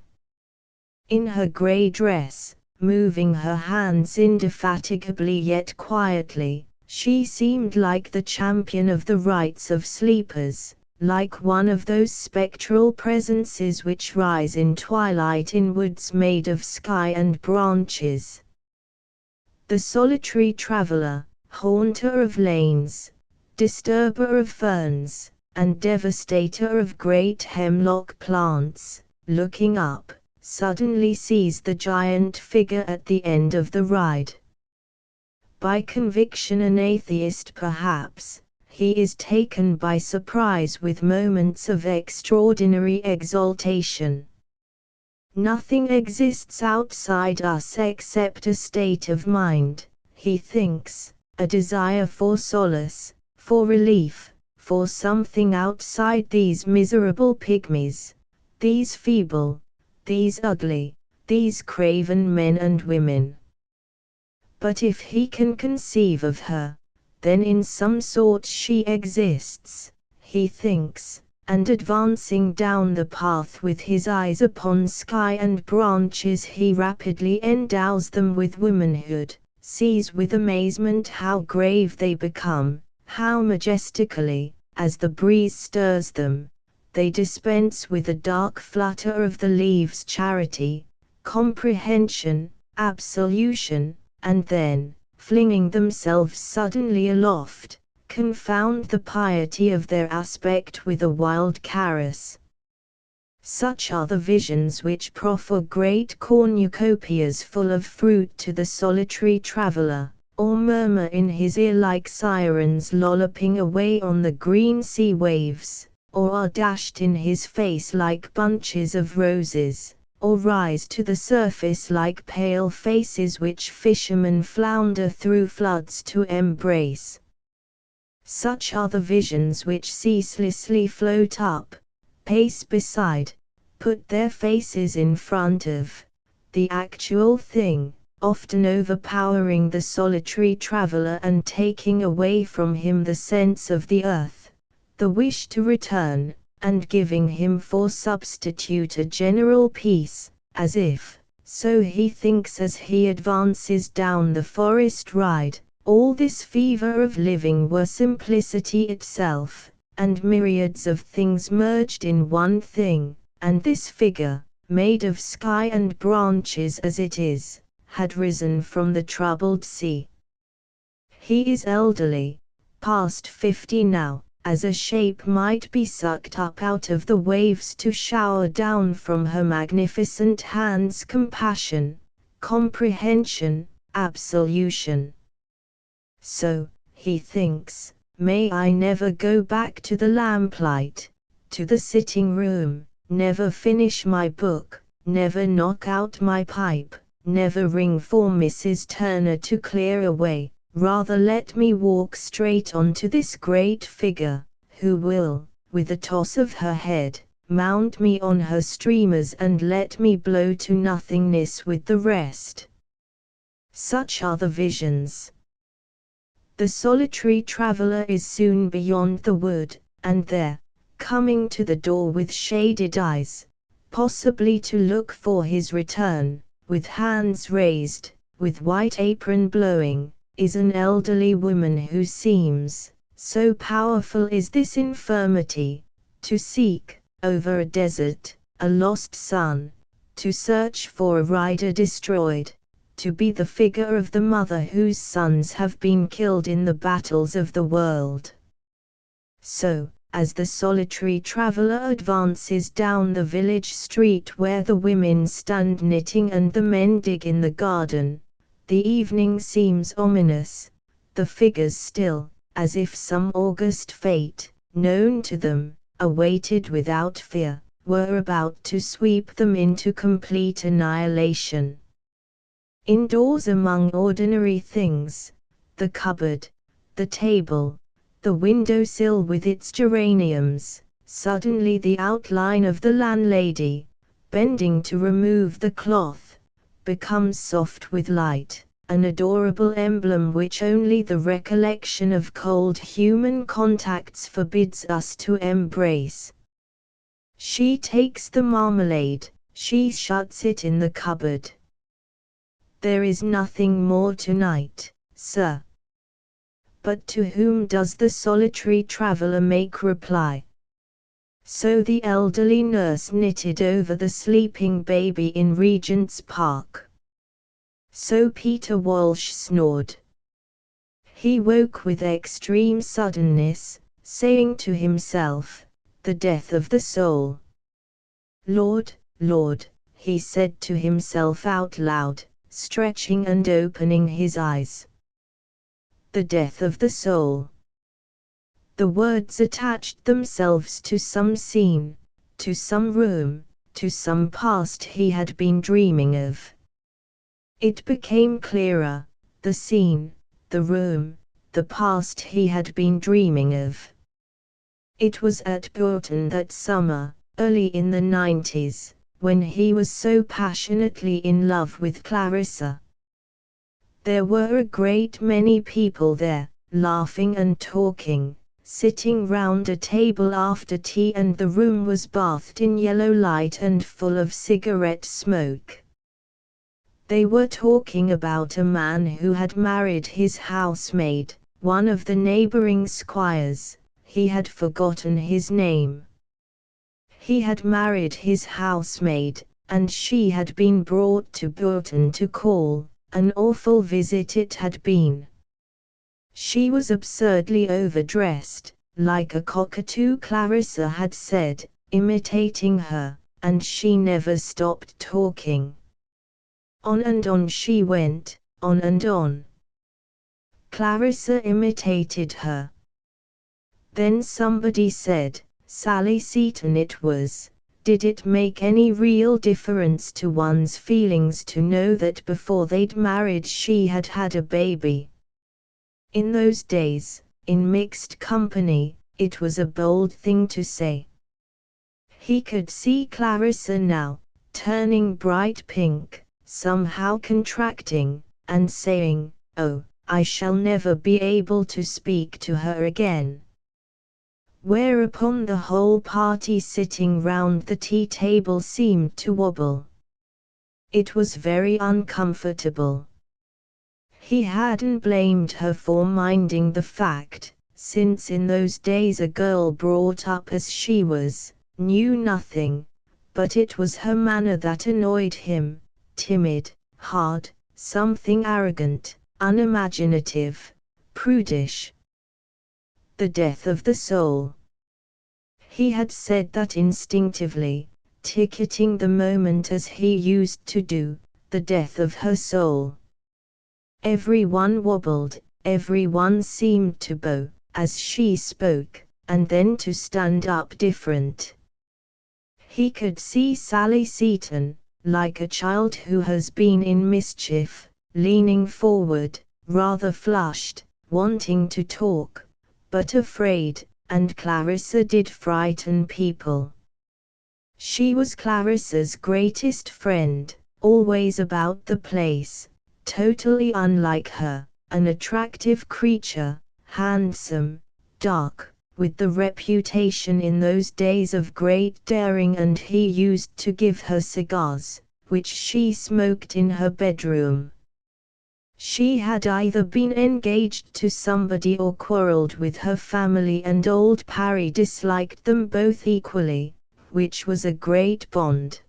In her grey dress, moving her hands indefatigably yet quietly, she seemed like the champion of the rights of sleepers, like one of those spectral presences which rise in twilight in woods made of sky and branches. The solitary traveller, haunter of lanes, disturber of ferns, and devastator of great hemlock plants, looking up, suddenly sees the giant figure at the end of the ride. By conviction an atheist perhaps, he is taken by surprise with moments of extraordinary exaltation. Nothing exists outside us except a state of mind, he thinks, a desire for solace, for relief, for something outside these miserable pygmies, these feeble, these ugly, these craven men and women. But if he can conceive of her, then in some sort she exists, he thinks, and advancing down the path with his eyes upon sky and branches he rapidly endows them with womanhood, sees with amazement how grave they become, how majestically, as the breeze stirs them, they dispense with a dark flutter of the leaves charity, comprehension, absolution, and then, flinging themselves suddenly aloft, confound the piety of their aspect with a wild caress. Such are the visions which proffer great cornucopias full of fruit to the solitary traveller, or murmur in his ear like sirens lolloping away on the green sea waves, or are dashed in his face like bunches of roses, or rise to the surface like pale faces which fishermen flounder through floods to embrace. Such are the visions which ceaselessly float up, pace beside, put their faces in front of, the actual thing, often overpowering the solitary traveller and taking away from him the sense of the earth, the wish to return, and giving him for substitute a general peace, as if, so he thinks as he advances down the forest ride, all this fever of living were simplicity itself, and myriads of things merged in one thing, and this figure, made of sky and branches as it is, had risen from the troubled sea. He is elderly, past 50 now, as a shape might be sucked up out of the waves to shower down from her magnificent hands compassion, comprehension, absolution. So, he thinks, may I never go back to the lamplight, to the sitting room, never finish my book, never knock out my pipe, never ring for Mrs. Turner to clear away. Rather let me walk straight on to this great figure, who will, with a toss of her head, mount me on her streamers and let me blow to nothingness with the rest. Such are the visions. The solitary traveller is soon beyond the wood, and there, coming to the door with shaded eyes, possibly to look for his return, with hands raised, with white apron blowing, is an elderly woman who seems, so powerful is this infirmity, to seek, over a desert, a lost son, to search for a rider destroyed, to be the figure of the mother whose sons have been killed in the battles of the world. So, as the solitary traveller advances down the village street where the women stand knitting and the men dig in the garden, the evening seems ominous, the figures still, as if some august fate, known to them, awaited without fear, were about to sweep them into complete annihilation. Indoors among ordinary things, the cupboard, the table, the window-sill with its geraniums, suddenly the outline of the landlady, bending to remove the cloth, becomes soft with light, an adorable emblem which only the recollection of cold human contacts forbids us to embrace. She takes the marmalade, she shuts it in the cupboard. There is nothing more tonight, sir. But to whom does the solitary traveller make reply? So the elderly nurse knitted over the sleeping baby in Regent's Park. So Peter Walsh snored. He woke with extreme suddenness, saying to himself, "The death of the soul." "Lord, Lord," he said to himself out loud, stretching and opening his eyes. "The death of the soul." The words attached themselves to some scene, to some room, to some past he had been dreaming of. It became clearer, the scene, the room, the past he had been dreaming of. It was at Burton that summer, early in the 90s, when he was so passionately in love with Clarissa. There were a great many people there, laughing and talking, sitting round a table after tea, and the room was bathed in yellow light and full of cigarette smoke. They were talking about a man who had married his housemaid, one of the neighbouring squires. He had forgotten his name. He had married his housemaid, and she had been brought to Burton to call. An awful visit it had been. She was absurdly overdressed, like a cockatoo, Clarissa had said, imitating her, and she never stopped talking. On and on she went, on and on. Clarissa imitated her. Then somebody said, Sally Seton it was, did it make any real difference to one's feelings to know that before they'd married she had had a baby? In those days, in mixed company, it was a bold thing to say. He could see Clarissa now, turning bright pink, somehow contracting, and saying, "Oh, I shall never be able to speak to her again." Whereupon the whole party sitting round the tea table seemed to wobble. It was very uncomfortable. He hadn't blamed her for minding the fact, since in those days a girl brought up as she was, knew nothing, but it was her manner that annoyed him, timid, hard, something arrogant, unimaginative, prudish. The death of the soul. He had said that instinctively, ticketing the moment as he used to do, the death of her soul. Everyone wobbled, everyone seemed to bow, as she spoke, and then to stand up different. He could see Sally Seton, like a child who has been in mischief, leaning forward, rather flushed, wanting to talk, but afraid, and Clarissa did frighten people. She was Clarissa's greatest friend, always about the place, totally unlike her, an attractive creature, handsome, dark, with the reputation in those days of great daring, and he used to give her cigars, which she smoked in her bedroom. She had either been engaged to somebody or quarrelled with her family, and old Parry disliked them both equally, which was a great bond.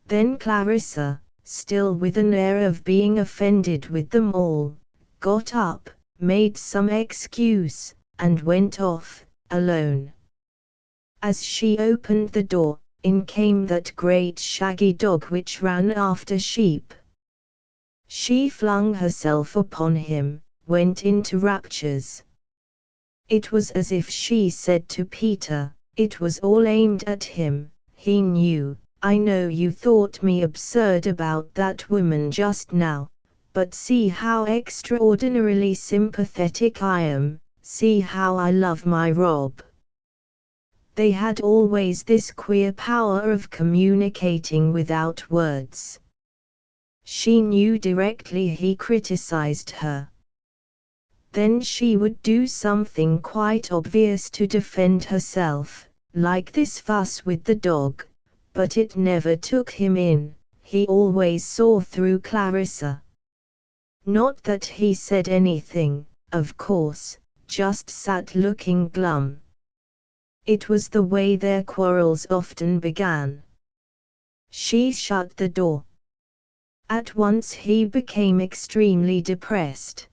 Then Clarissa, still with an air of being offended with them all, got up, made some excuse, and went off, alone. As she opened the door, in came that great shaggy dog which ran after sheep. She flung herself upon him, went into raptures. It was as if she said to Peter, it was all aimed at him, he knew, "I know you thought me absurd about that woman just now, but see how extraordinarily sympathetic I am, see how I love my Rob." They had always this queer power of communicating without words. She knew directly he criticized her. Then she would do something quite obvious to defend herself, like this fuss with the dog, but it never took him in, he always saw through Clarissa. Not that he said anything, of course, just sat looking glum. It was the way their quarrels often began. She shut the door. At once he became extremely depressed.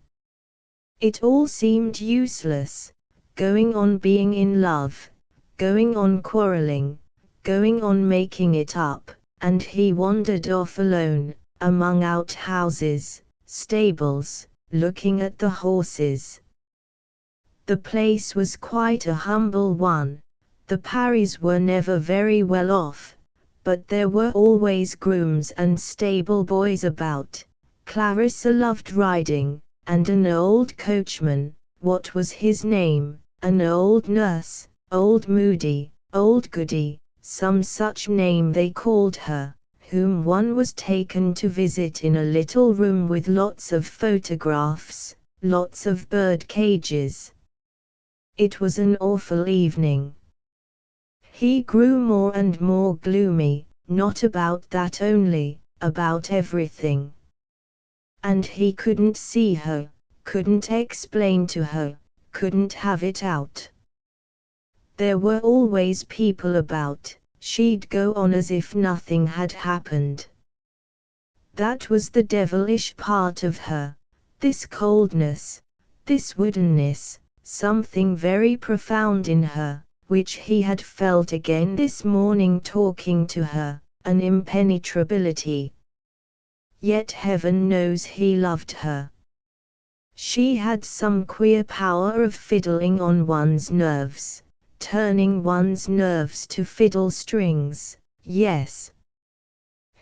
It all seemed useless, going on being in love, going on quarreling, going on making it up, and he wandered off alone, among outhouses, stables, looking at the horses. The place was quite a humble one. The Parrys were never very well off, but there were always grooms and stable boys about. Clarissa loved riding, and an old coachman, what was his name, an old nurse, old Moody, old Goody, some such name they called her, whom one was taken to visit in a little room with lots of photographs, lots of bird cages. It was an awful evening. He grew more and more gloomy, not about that only, about everything. And he couldn't see her, couldn't explain to her, couldn't have it out. There were always people about, she'd go on as if nothing had happened. That was the devilish part of her, this coldness, this woodenness, something very profound in her, which he had felt again this morning talking to her, an impenetrability. Yet heaven knows he loved her. She had some queer power of fiddling on one's nerves, turning one's nerves to fiddle strings, yes.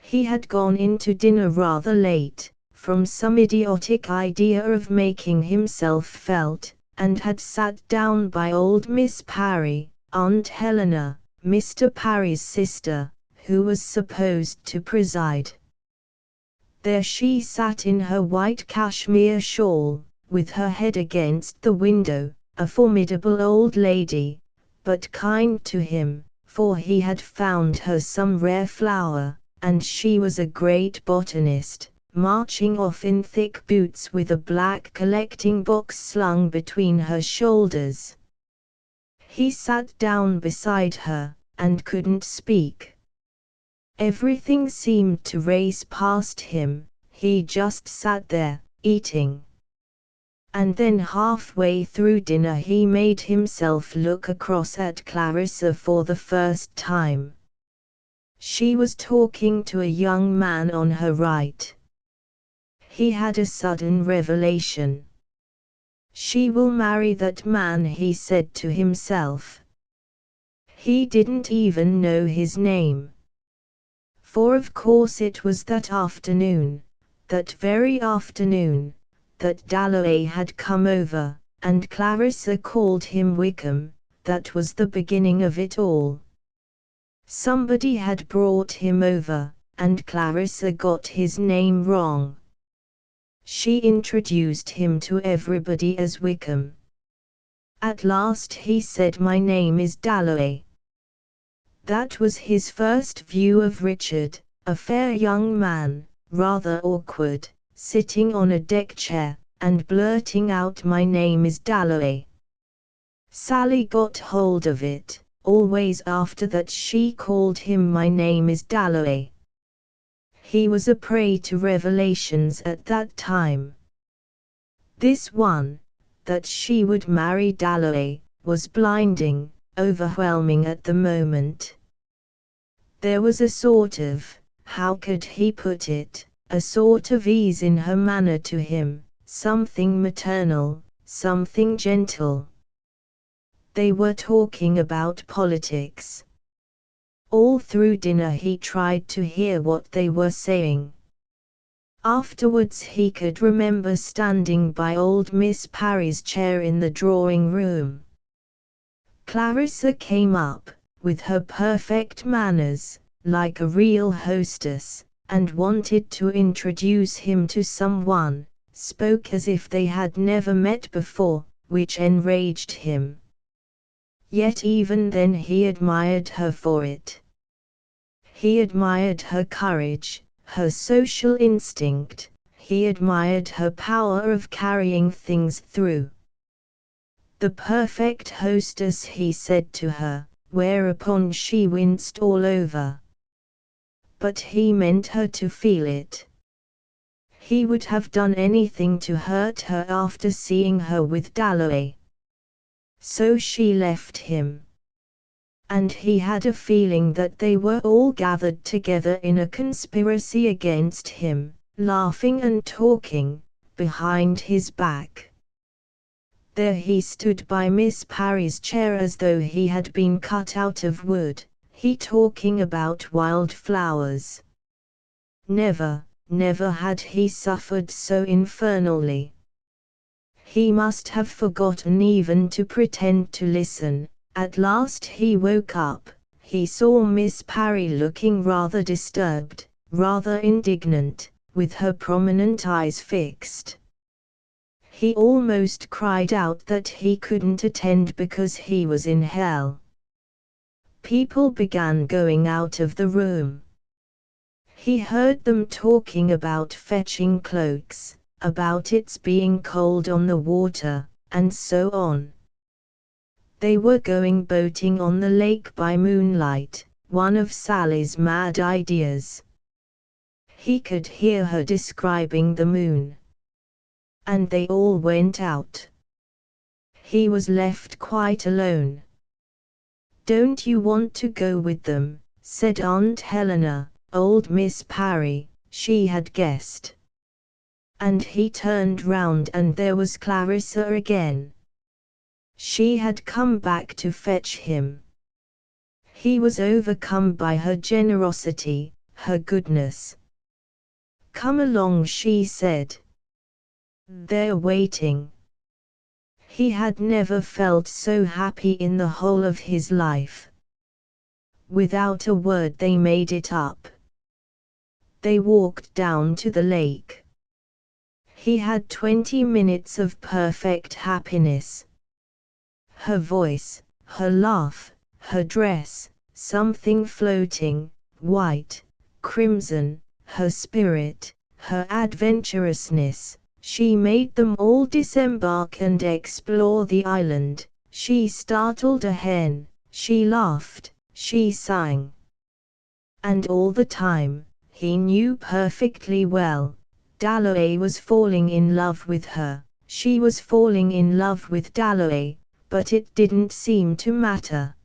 He had gone into dinner rather late, from some idiotic idea of making himself felt, and had sat down by old Miss Parry, Aunt Helena, Mr. Parry's sister, who was supposed to preside. There she sat in her white cashmere shawl, with her head against the window, a formidable old lady, but kind to him, for he had found her some rare flower, and she was a great botanist, marching off in thick boots with a black collecting box slung between her shoulders. He sat down beside her, and couldn't speak. Everything seemed to race past him, he just sat there, eating. And then halfway through dinner he made himself look across at Clarissa for the first time. She was talking to a young man on her right. He had a sudden revelation. She will marry that man, he said to himself. He didn't even know his name. For of course it was that afternoon, that very afternoon, that Dalloway had come over, and Clarissa called him Wickham. That was the beginning of it all. Somebody had brought him over, and Clarissa got his name wrong. She introduced him to everybody as Wickham. At last he said, "My name is Dalloway." That was his first view of Richard, a fair young man, rather awkward, sitting on a deck chair, and blurting out, "My name is Dalloway." Sally got hold of it, always after that she called him "My name is Dalloway." He was a prey to revelations at that time. This one, that she would marry Dalloway, was blinding, overwhelming at the moment. There was a sort of, how could he put it, a sort of ease in her manner to him, something maternal, something gentle. They were talking about politics. All through dinner he tried to hear what they were saying. Afterwards he could remember standing by old Miss Parry's chair in the drawing room. Clarissa came up, with her perfect manners, like a real hostess, and wanted to introduce him to someone, spoke as if they had never met before, which enraged him. Yet even then he admired her for it. He admired her courage, her social instinct, he admired her power of carrying things through. The perfect hostess, he said to her, whereupon she winced all over. But he meant her to feel it. He would have done anything to hurt her after seeing her with Dalloway. So she left him. And he had a feeling that they were all gathered together in a conspiracy against him, laughing and talking, behind his back. There he stood by Miss Parry's chair as though he had been cut out of wood, he talking about wildflowers. Never, never had he suffered so infernally. He must have forgotten even to pretend to listen. At last he woke up. He saw Miss Parry looking rather disturbed, rather indignant, with her prominent eyes fixed. He almost cried out that he couldn't attend because he was in hell. People began going out of the room. He heard them talking about fetching cloaks, about its being cold on the water, and so on. They were going boating on the lake by moonlight, one of Sally's mad ideas. He could hear her describing the moon. And they all went out. He was left quite alone. "Don't you want to go with them?" said Aunt Helena, old Miss Parry, she had guessed. And he turned round and there was Clarissa again. She had come back to fetch him. He was overcome by her generosity, her goodness. "Come along," she said. "They're waiting." He had never felt so happy in the whole of his life. Without a word they made it up. They walked down to the lake. He had 20 minutes of perfect happiness. Her voice, her laugh, her dress, something floating, white, crimson, her spirit, her adventurousness. She made them all disembark and explore the island. She startled a hen, she laughed, she sang. And all the time, he knew perfectly well, Dalloway was falling in love with her, she was falling in love with Dalloway, but it didn't seem to matter.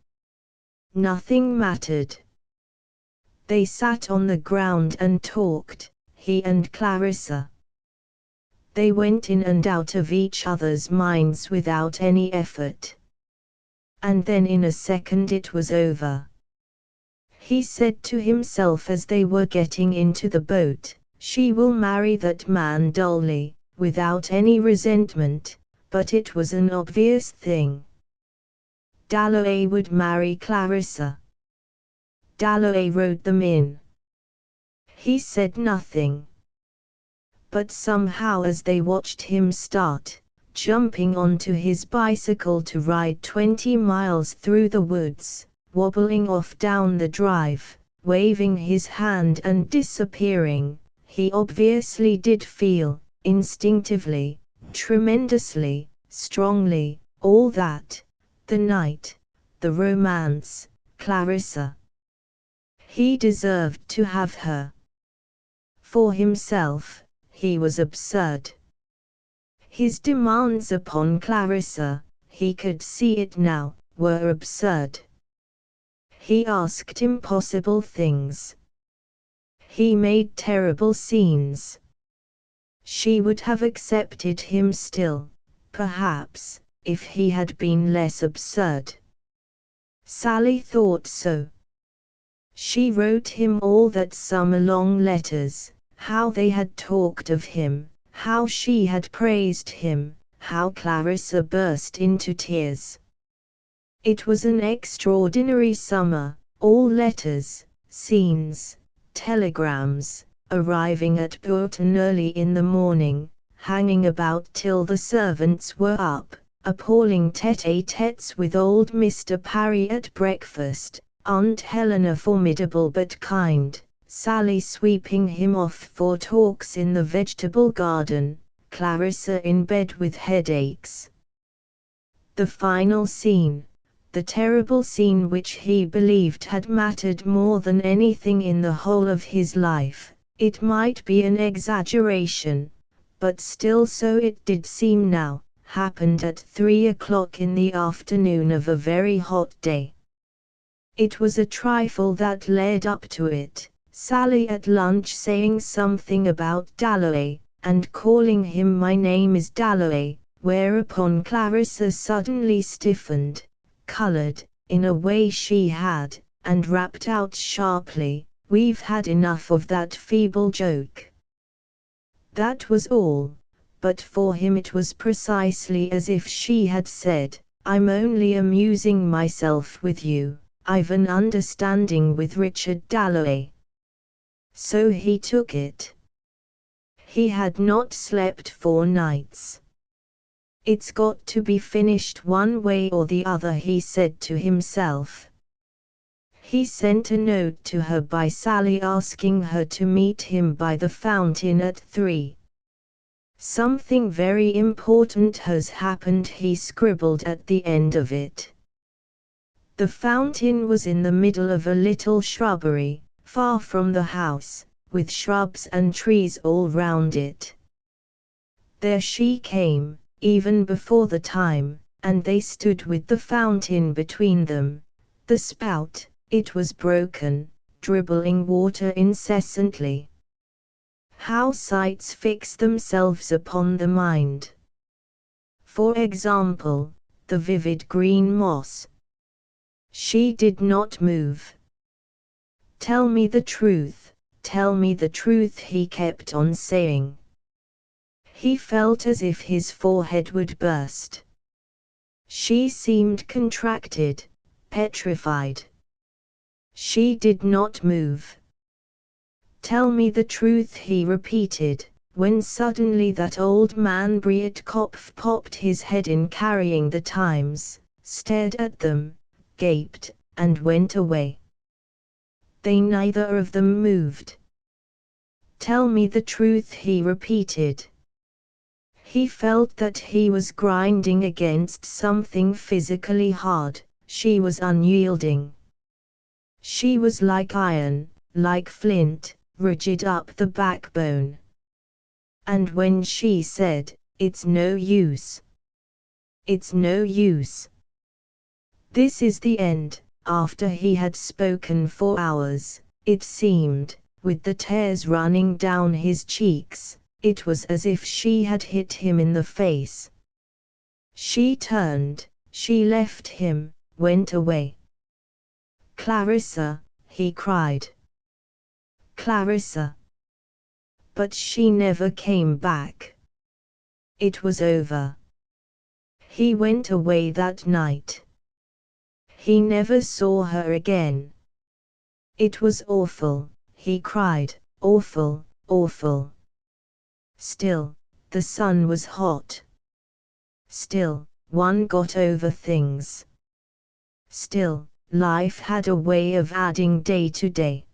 Nothing mattered. They sat on the ground and talked, he and Clarissa. They went in and out of each other's minds without any effort. And then in a second it was over. He said to himself as they were getting into the boat, "She will marry that man dully, without any resentment," but it was an obvious thing. Dalloway would marry Clarissa. Dalloway wrote them in. He said nothing. But somehow as they watched him start, jumping onto his bicycle to ride 20 miles through the woods, wobbling off down the drive, waving his hand and disappearing, he obviously did feel, instinctively, tremendously, strongly, all that, the night, the romance, Clarissa. He deserved to have her. For himself, he was absurd. His demands upon Clarissa, he could see it now, were absurd. He asked impossible things. He made terrible scenes. She would have accepted him still, perhaps, if he had been less absurd. Sally thought so. She wrote him all that summer long letters, how they had talked of him, how she had praised him, how Clarissa burst into tears. It was an extraordinary summer, all letters, scenes, telegrams, arriving at Bourton early in the morning, hanging about till the servants were up, appalling tête-à-têtes with old Mr. Parry at breakfast, Aunt Helena formidable but kind, Sally sweeping him off for talks in the vegetable garden, Clarissa in bed with headaches. The final scene, the terrible scene which he believed had mattered more than anything in the whole of his life. It might be an exaggeration, but still so it did seem now, happened at 3 o'clock in the afternoon of a very hot day. It was a trifle that led up to it, Sally at lunch saying something about Dalloway, and calling him "my name is Dalloway," whereupon Clarissa suddenly stiffened, coloured, in a way she had, and rapped out sharply, "We've had enough of that feeble joke." That was all, but for him it was precisely as if she had said, "I'm only amusing myself with you, I've an understanding with Richard Dalloway." So he took it. He had not slept for nights. "It's got to be finished one way or the other," he said to himself. He sent a note to her by Sally asking her to meet him by the fountain at 3. "Something very important has happened," he scribbled at the end of it. The fountain was in the middle of a little shrubbery, far from the house, with shrubs and trees all round it. There she came, even before the time, and they stood with the fountain between them. The spout, it was broken, dribbling water incessantly. How sights fix themselves upon the mind! For example, the vivid green moss. She did not move. "Tell me the truth, tell me the truth," he kept on saying. He felt as if his forehead would burst. She seemed contracted, petrified. She did not move. "Tell me the truth," he repeated, when suddenly that old man Breitkopf popped his head in carrying the Times, stared at them, gaped, and went away. They neither of them moved. "Tell me the truth," he repeated. He felt that he was grinding against something physically hard. She was unyielding. She was like iron, like flint, rigid up the backbone. And when she said, "It's no use. It's no use. This is the end," after he had spoken for hours, it seemed, with the tears running down his cheeks, it was as if she had hit him in the face. She turned, she left him, went away. "Clarissa," he cried. "Clarissa." But she never came back. It was over. He went away that night. He never saw her again. It was awful, he cried, awful, awful. Still, the sun was hot. Still, one got over things. Still, life had a way of adding day to day.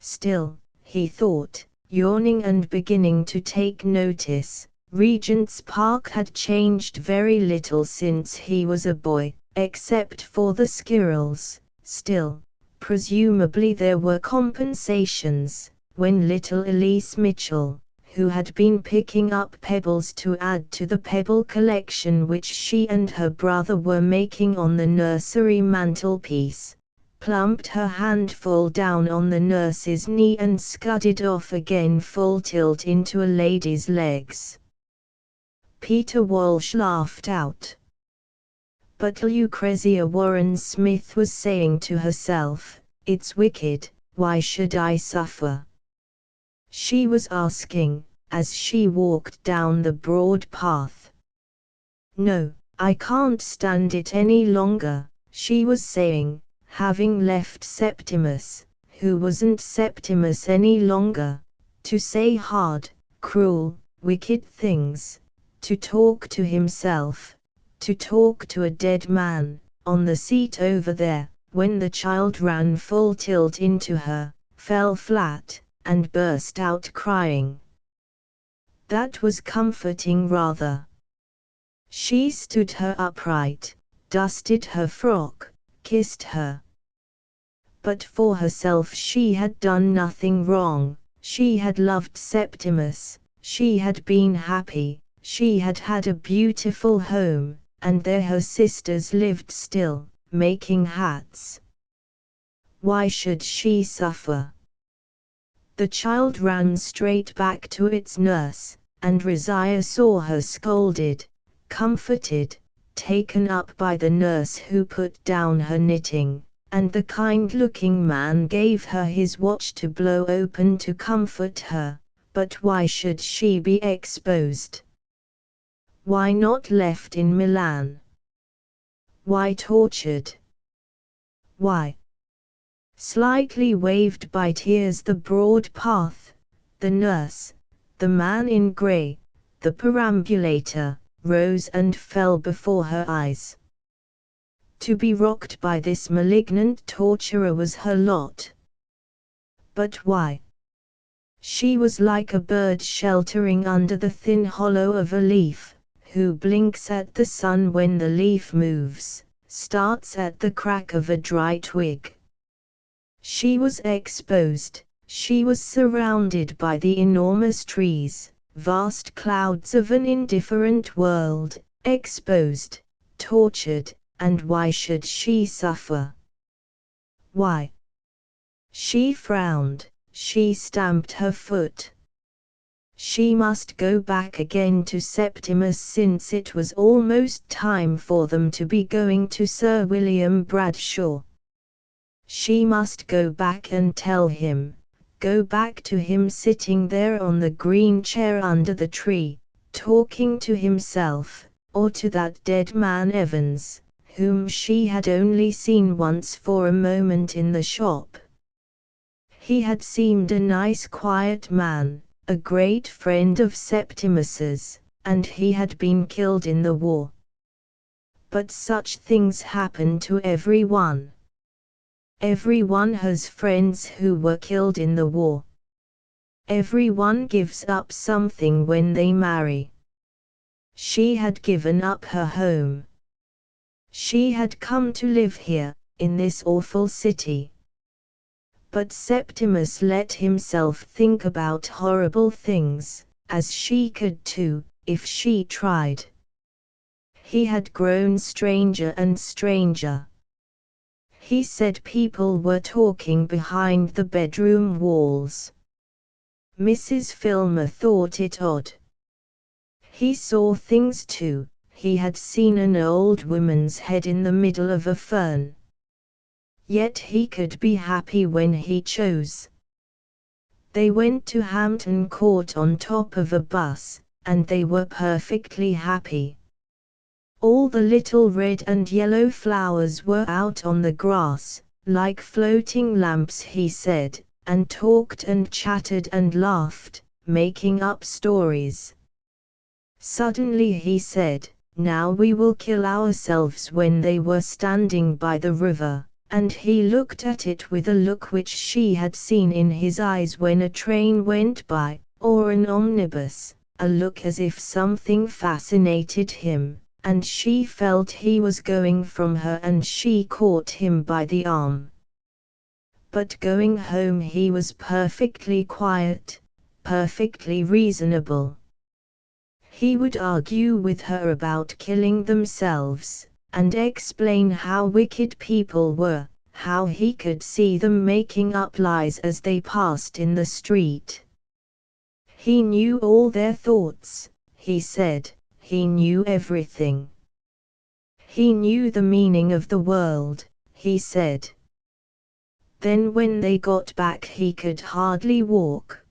Still, he thought, yawning and beginning to take notice, Regent's Park had changed very little since he was a boy, except for the squirrels. Still, presumably there were compensations. When little Elise Mitchell, who had been picking up pebbles to add to the pebble collection which she and her brother were making on the nursery mantelpiece, plumped her handful down on the nurse's knee and scudded off again full tilt into a lady's legs. Peter Walsh laughed out. But Lucrezia Warren Smith was saying to herself, "It's wicked, why should I suffer?" She was asking, as she walked down the broad path. "No, I can't stand it any longer," she was saying, having left Septimus, who wasn't Septimus any longer, to say hard, cruel, wicked things, to talk to himself, to talk to a dead man, on the seat over there, when the child ran full tilt into her, fell flat, and burst out crying. That was comforting rather. She stood her upright, dusted her frock, kissed her. But for herself she had done nothing wrong. She had loved Septimus, she had been happy, she had had a beautiful home, and there her sisters lived still, making hats. Why should she suffer? The child ran straight back to its nurse, and Rosiah saw her scolded, comforted, taken up by the nurse who put down her knitting, and the kind-looking man gave her his watch to blow open to comfort her. But why should she be exposed? Why not left in Milan? Why tortured? Why? Slightly waved by tears the broad path, the nurse, the man in grey, the perambulator, rose and fell before her eyes. To be rocked by this malignant torturer was her lot. But why? She was like a bird sheltering under the thin hollow of a leaf, who blinks at the sun when the leaf moves, starts at the crack of a dry twig. She was exposed, she was surrounded by the enormous trees, vast clouds of an indifferent world, exposed, tortured, and why should she suffer? Why? She frowned, she stamped her foot. She must go back again to Septimus since it was almost time for them to be going to Sir William Bradshaw. She must go back and tell him, go back to him sitting there on the green chair under the tree, talking to himself, or to that dead man Evans, whom she had only seen once for a moment in the shop. He had seemed a nice quiet man, a great friend of Septimus's, and he had been killed in the war. But such things happen to everyone. Everyone has friends who were killed in the war. Everyone gives up something when they marry. She had given up her home. She had come to live here, in this awful city. But Septimus let himself think about horrible things, as she could too, if she tried. He had grown stranger and stranger. He said people were talking behind the bedroom walls. Mrs. Filmer thought it odd. He saw things too. He had seen an old woman's head in the middle of a fern. Yet he could be happy when he chose. They went to Hampton Court on top of a bus, and they were perfectly happy. All the little red and yellow flowers were out on the grass, like floating lamps, he said, and talked and chattered and laughed, making up stories. Suddenly he said, "Now we will kill ourselves," when they were standing by the river, and he looked at it with a look which she had seen in his eyes when a train went by, or an omnibus, a look as if something fascinated him, and she felt he was going from her and she caught him by the arm. But going home he was perfectly quiet, perfectly reasonable. He would argue with her about killing themselves, and explain how wicked people were, how he could see them making up lies as they passed in the street. He knew all their thoughts, he said, he knew everything. He knew the meaning of the world, he said. Then when they got back he could hardly walk.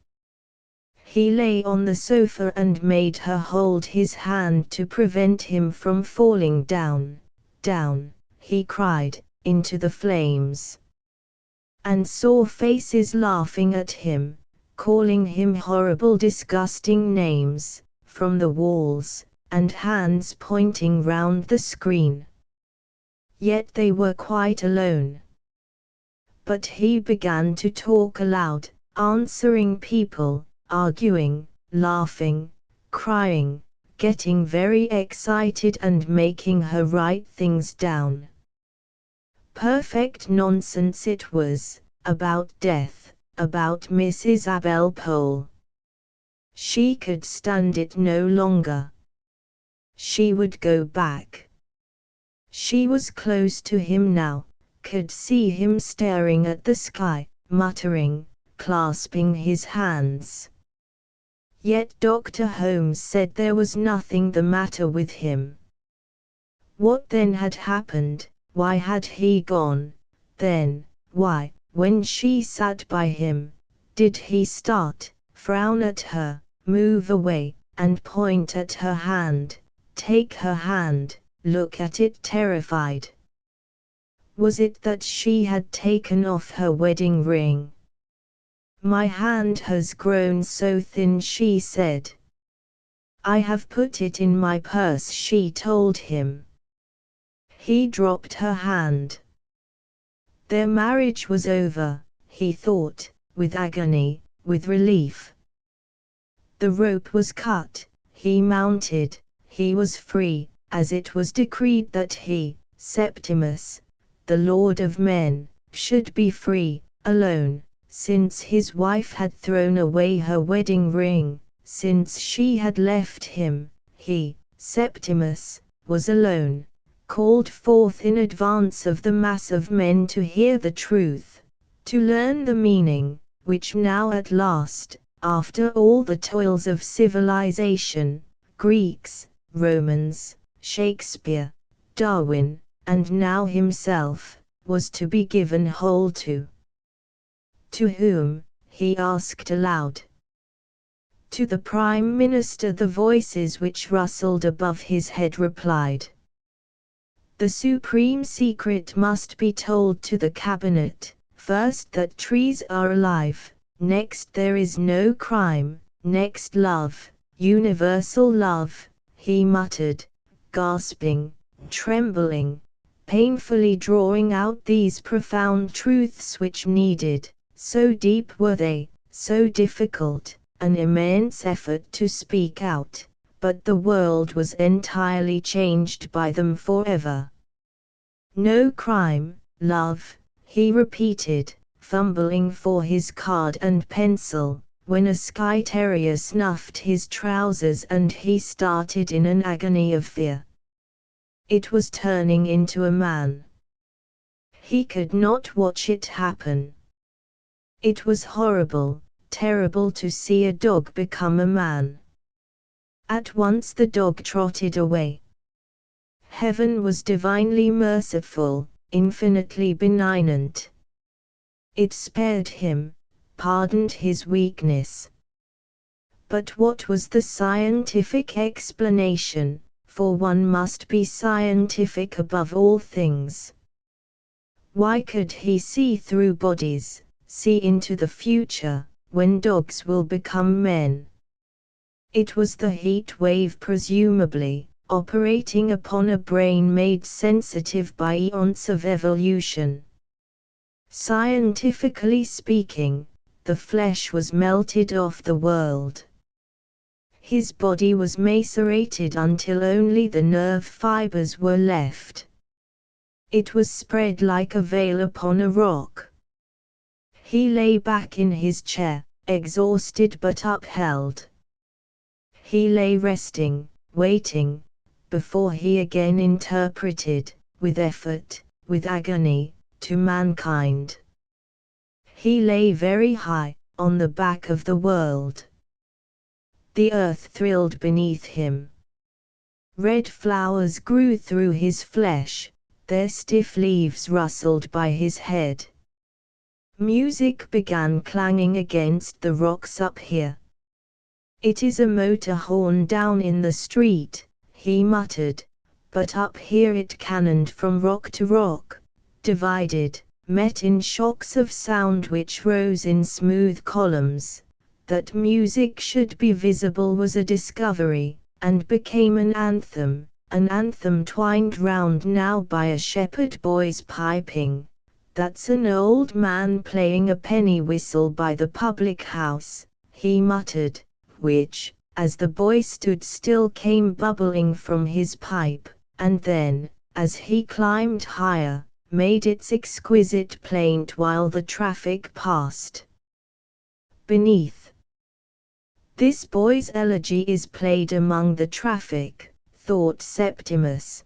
He lay on the sofa and made her hold his hand to prevent him from falling down, down, he cried, into the flames. And saw faces laughing at him, calling him horrible disgusting names, from the walls, and hands pointing round the screen. Yet they were quite alone. But he began to talk aloud, answering people, arguing, laughing, crying, getting very excited and making her write things down. Perfect nonsense it was, about death, about Mrs. Abel Pole. She could stand it no longer. She would go back. She was close to him now, could see him staring at the sky, muttering, clasping his hands. Yet Dr. Holmes said there was nothing the matter with him. What then had happened? Why had he gone, then? Why, when she sat by him, did he start, frown at her, move away, and point at her hand, take her hand, look at it terrified? Was it that she had taken off her wedding ring? My hand has grown so thin, she said. I have put it in my purse, she told him. He dropped her hand. Their marriage was over, he thought, with agony, with relief. The rope was cut, he mounted, he was free, as it was decreed that he, Septimus, the Lord of men, should be free, alone, since his wife had thrown away her wedding ring, since she had left him, he, Septimus, was alone, called forth in advance of the mass of men to hear the truth, to learn the meaning, which now at last, after all the toils of civilization, Greeks, Romans, Shakespeare, Darwin, and now himself, was to be given whole to. To whom? He asked aloud. To the Prime Minister, the voices which rustled above his head replied. The supreme secret must be told to the cabinet, first that trees are alive, next there is no crime, next love, universal love, he muttered, gasping, trembling, painfully drawing out these profound truths which needed, so deep were they, so difficult, an immense effort to speak out, but the world was entirely changed by them forever. No crime, love, he repeated, fumbling for his card and pencil, when a Skye terrier snuffed his trousers and he started in an agony of fear. It was turning into a man. He could not watch it happen. It was horrible, terrible to see a dog become a man. At once the dog trotted away. Heaven was divinely merciful, infinitely benignant. It spared him, pardoned his weakness. But what was the scientific explanation? For one must be scientific above all things. Why could he see through bodies, see into the future, when dogs will become men? It was the heat wave, presumably, operating upon a brain made sensitive by eons of evolution. Scientifically speaking, the flesh was melted off the world. His body was macerated until only the nerve fibers were left. It was spread like a veil upon a rock. He lay back in his chair, exhausted but upheld. He lay resting, waiting, before he again interpreted, with effort, with agony, to mankind. He lay very high, on the back of the world. The earth thrilled beneath him. Red flowers grew through his flesh, their stiff leaves rustled by his head. Music began clanging against the rocks up here. It is a motor horn down in the street, he muttered, but up here it cannoned from rock to rock, divided, met in shocks of sound which rose in smooth columns. That music should be visible was a discovery, and became an anthem twined round now by a shepherd boy's piping. That's an old man playing a penny whistle by the public house, he muttered, which, as the boy stood still came bubbling from his pipe, and then, as he climbed higher, made its exquisite plaint while the traffic passed beneath. This boy's elegy is played among the traffic, thought Septimus.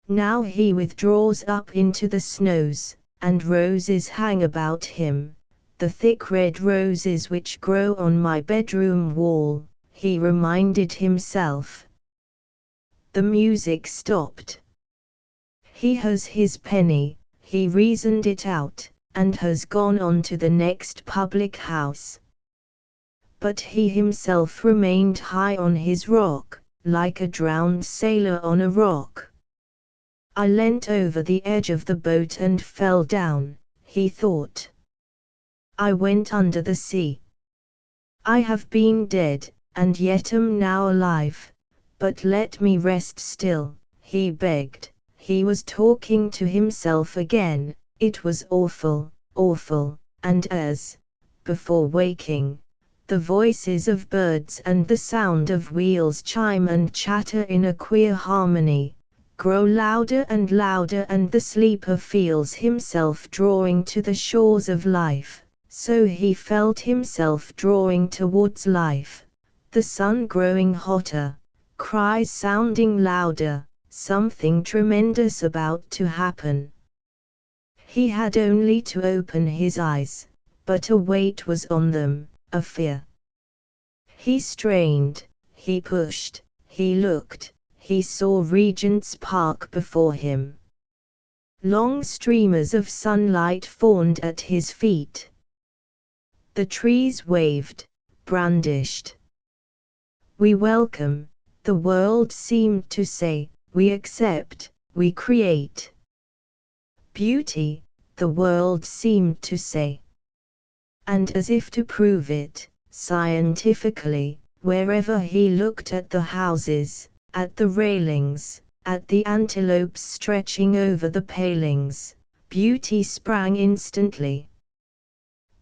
Now he withdraws up into the snows, and roses hang about him, the thick red roses which grow on my bedroom wall, he reminded himself. The music stopped. He has his penny, he reasoned it out, and has gone on to the next public house. But he himself remained high on his rock, like a drowned sailor on a rock. I leant over the edge of the boat and fell down, he thought. I went under the sea. I have been dead, and yet am now alive, but let me rest still, he begged. He was talking to himself again. It was awful, awful, and as, before waking, the voices of birds and the sound of wheels chime and chatter in a queer harmony, grow louder and louder, and the sleeper feels himself drawing to the shores of life, so he felt himself drawing towards life, the sun growing hotter, cries sounding louder, something tremendous about to happen. He had only to open his eyes, but a weight was on them, a fear. He strained, he pushed, he looked, he saw Regent's Park before him. Long streamers of sunlight fawned at his feet. The trees waved, brandished. We welcome, the world seemed to say, we accept, we create. Beauty, the world seemed to say. And as if to prove it, scientifically, wherever he looked, at the houses, at the railings, at the antelopes stretching over the palings, beauty sprang instantly.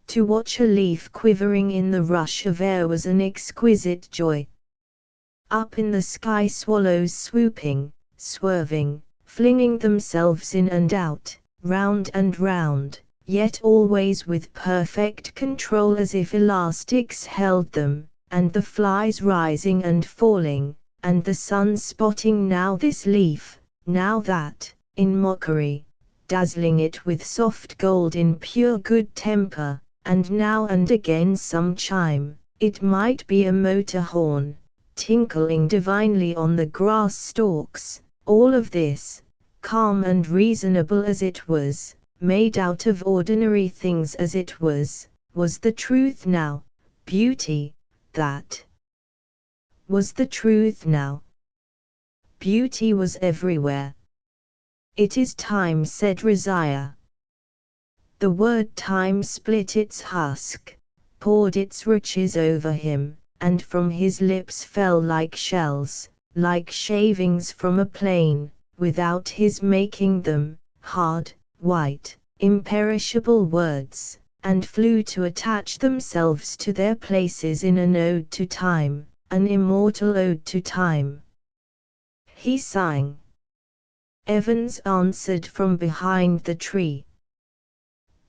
To watch a leaf quivering in the rush of air was an exquisite joy. Up in the sky swallows swooping, swerving, flinging themselves in and out, round and round, yet always with perfect control, as if elastics held them, and the flies rising and falling, and the sun spotting now this leaf, now that, in mockery, dazzling it with soft gold in pure good temper, and now and again some chime, it might be a motor horn, tinkling divinely on the grass stalks. All of this, calm and reasonable as it was, made out of ordinary things as it was the truth now. Beauty, that was the truth now. Beauty was everywhere. It is time, said Rosiah. The word time split its husk, poured its riches over him, and from his lips fell like shells, like shavings from a plane, without his making them, hard, white, imperishable words, and flew to attach themselves to their places in an ode to time, an immortal ode to time. He sang. Evans answered from behind the tree.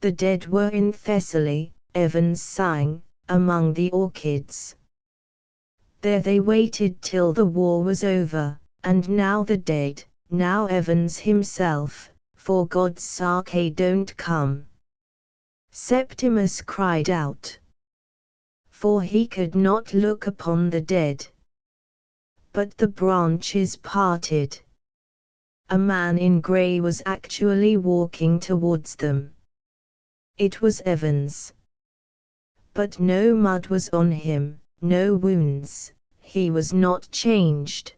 The dead were in Thessaly, Evans sang, among the orchids. There they waited till the war was over, and now the dead, now Evans himself, for God's sake don't come. Septimus cried out. For he could not look upon the dead. But the branches parted. A man in grey was actually walking towards them. It was Evans. But no mud was on him, no wounds, he was not changed.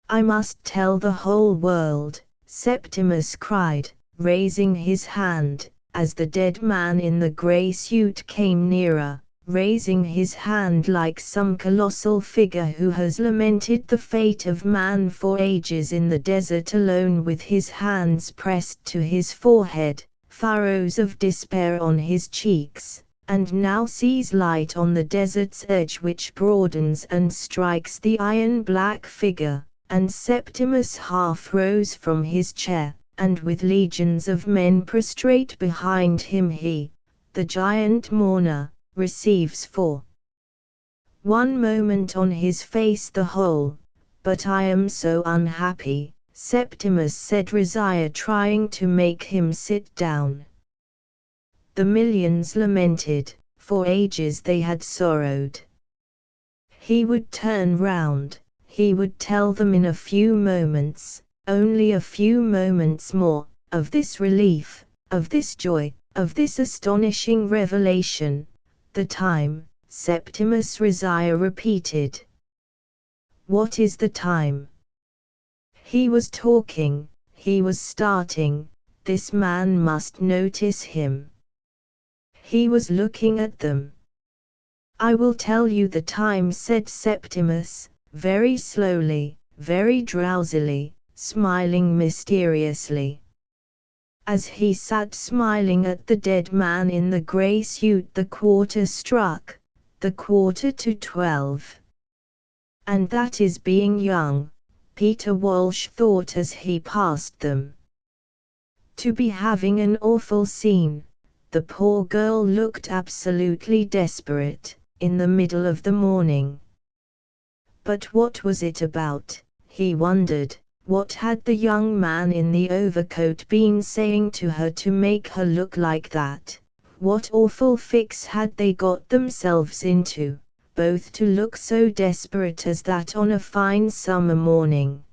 I must tell the whole world, Septimus cried, raising his hand, as the dead man in the grey suit came nearer, raising his hand like some colossal figure who has lamented the fate of man for ages in the desert alone, with his hands pressed to his forehead, furrows of despair on his cheeks, and now sees light on the desert's edge which broadens and strikes the iron-black figure, and Septimus half rose from his chair, and with legions of men prostrate behind him he, the giant mourner, receives for one moment on his face the whole. "But I am so unhappy," Septimus said, Resiah trying to make him sit down. The millions lamented, for ages they had sorrowed. He would turn round, he would tell them in a few moments, only a few moments more, of this relief, of this joy, of this astonishing revelation. "The time," Septimus Resiah repeated. "What is the time?" He was talking, he was starting, this man must notice him. He was looking at them. "I will tell you the time," said Septimus, very slowly, very drowsily, smiling mysteriously. As he sat smiling at the dead man in the grey suit, the quarter struck, the 11:45. "And that is being young," Peter Walsh thought as he passed them. "To be having an awful scene." The poor girl looked absolutely desperate, in the middle of the morning. But what was it about, he wondered? What had the young man in the overcoat been saying to her to make her look like that? What awful fix had they got themselves into, both to look so desperate as that on a fine summer morning?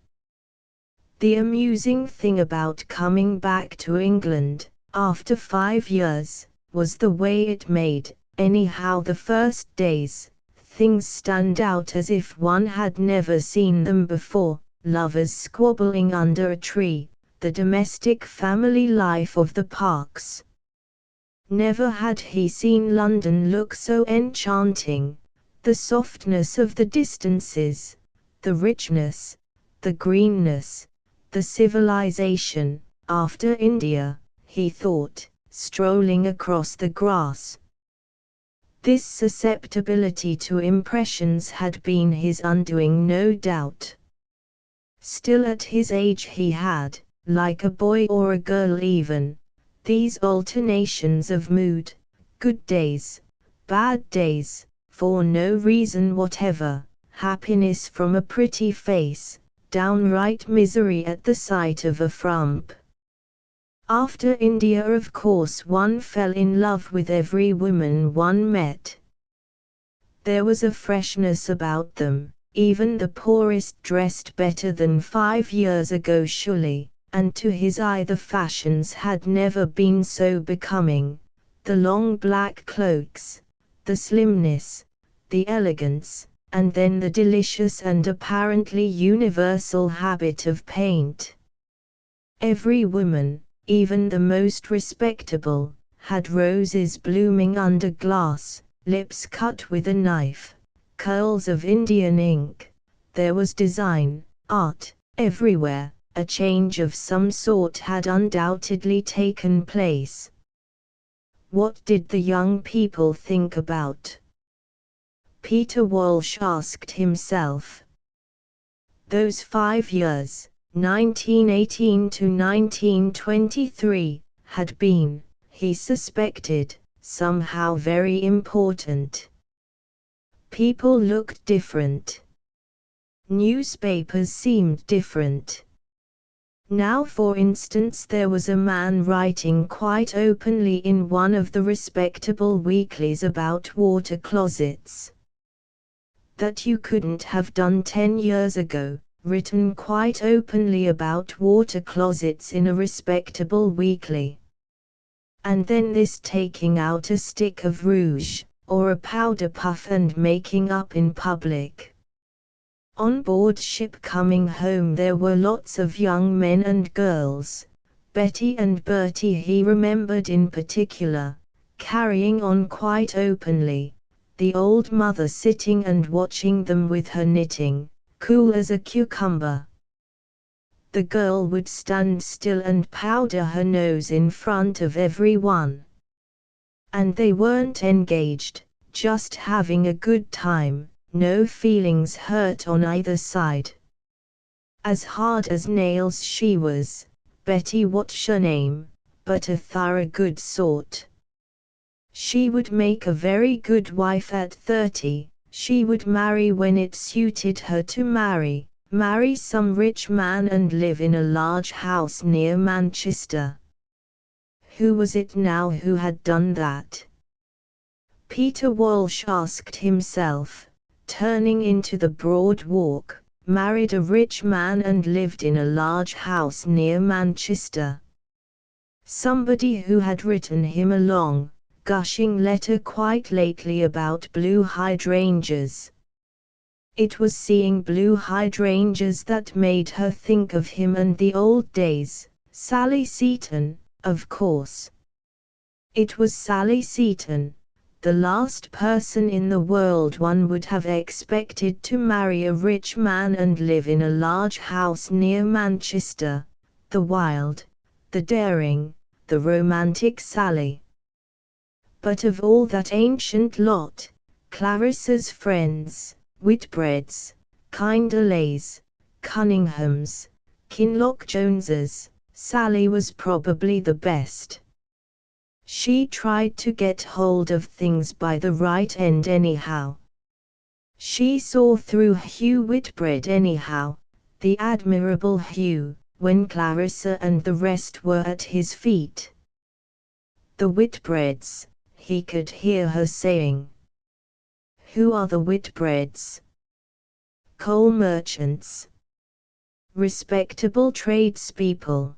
The amusing thing about coming back to England, after 5 years, was the way it made, anyhow the first days, things stand out as if one had never seen them before. Lovers squabbling under a tree, the domestic family life of the parks. Never had he seen London look so enchanting, the softness of the distances, the richness, the greenness, the civilization. After India, he thought, strolling across the grass. This susceptibility to impressions had been his undoing, no doubt. Still at his age he had, like a boy or a girl even, these alternations of mood, good days, bad days, for no reason whatever, happiness from a pretty face, downright misery at the sight of a frump. After India, of course, one fell in love with every woman one met. There was a freshness about them, even the poorest dressed better than 5 years ago surely, and to his eye the fashions had never been so becoming, the long black cloaks, the slimness, the elegance, and then the delicious and apparently universal habit of paint. Every woman, even the most respectable, had roses blooming under glass, lips cut with a knife, curls of Indian ink. There was design, art, everywhere. A change of some sort had undoubtedly taken place. What did the young people think about? Peter Walsh asked himself. Those 5 years, 1918 to 1923, had been, he suspected, somehow very important. People looked different. Newspapers seemed different. Now, for instance, there was a man writing quite openly in one of the respectable weeklies about water closets. That you couldn't have done 10 years ago, written quite openly about water closets in a respectable weekly. And then this taking out a stick of rouge, or a powder puff and making up in public. On board ship coming home there were lots of young men and girls, Betty and Bertie he remembered in particular, carrying on quite openly, the old mother sitting and watching them with her knitting, cool as a cucumber. The girl would stand still and powder her nose in front of everyone. And they weren't engaged, just having a good time, no feelings hurt on either side. As hard as nails she was, Betty what's her name, but a thorough good sort. She would make a very good wife at 30, she would marry when it suited her to marry some rich man and live in a large house near Manchester. Who was it now who had done that? Peter Walsh asked himself, turning into the Broad Walk, married a rich man and lived in a large house near Manchester. Somebody who had written him a long, gushing letter quite lately about blue hydrangeas. It was seeing blue hydrangeas that made her think of him and the old days. Sally Seton, of course. It was Sally Seton, the last person in the world one would have expected to marry a rich man and live in a large house near Manchester, the wild, the daring, the romantic Sally. But of all that ancient lot, Clarissa's friends, Whitbreads, Kindalays, Cunninghams, Kinloch Joneses, Sally was probably the best. She tried to get hold of things by the right end anyhow. She saw through Hugh Whitbread anyhow, the admirable Hugh, when Clarissa and the rest were at his feet. The Whitbreads, he could hear her saying. Who are the Whitbreads? Coal merchants. Respectable tradespeople.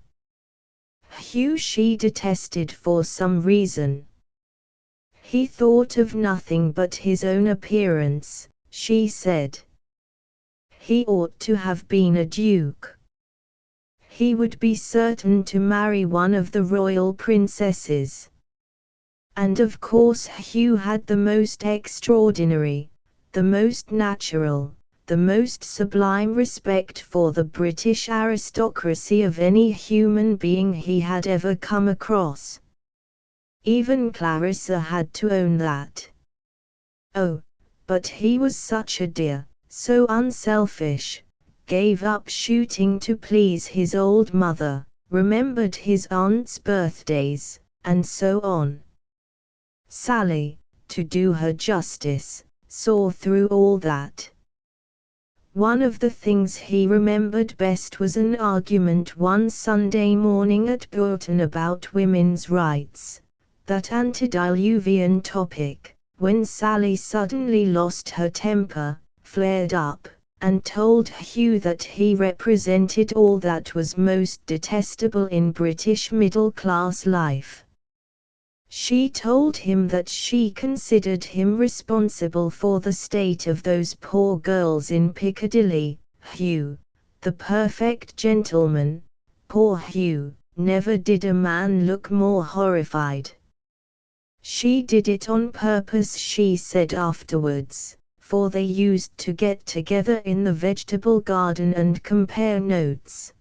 Hugh she detested for some reason. He thought of nothing but his own appearance, she said. He ought to have been a duke. He would be certain to marry one of the royal princesses. And of course Hugh had the most extraordinary, the most natural, the most sublime respect for the British aristocracy of any human being he had ever come across. Even Clarissa had to own that. Oh, but he was such a dear, so unselfish, gave up shooting to please his old mother, remembered his aunt's birthdays, and so on. Sally, to do her justice, saw through all that. One of the things he remembered best was an argument one Sunday morning at Burton about women's rights, that antediluvian topic, when Sally suddenly lost her temper, flared up, and told Hugh that he represented all that was most detestable in British middle-class life. She told him that she considered him responsible for the state of those poor girls in Piccadilly. Hugh, the perfect gentleman, poor Hugh, never did a man look more horrified. She did it on purpose, she said afterwards, for they used to get together in the vegetable garden and compare notes.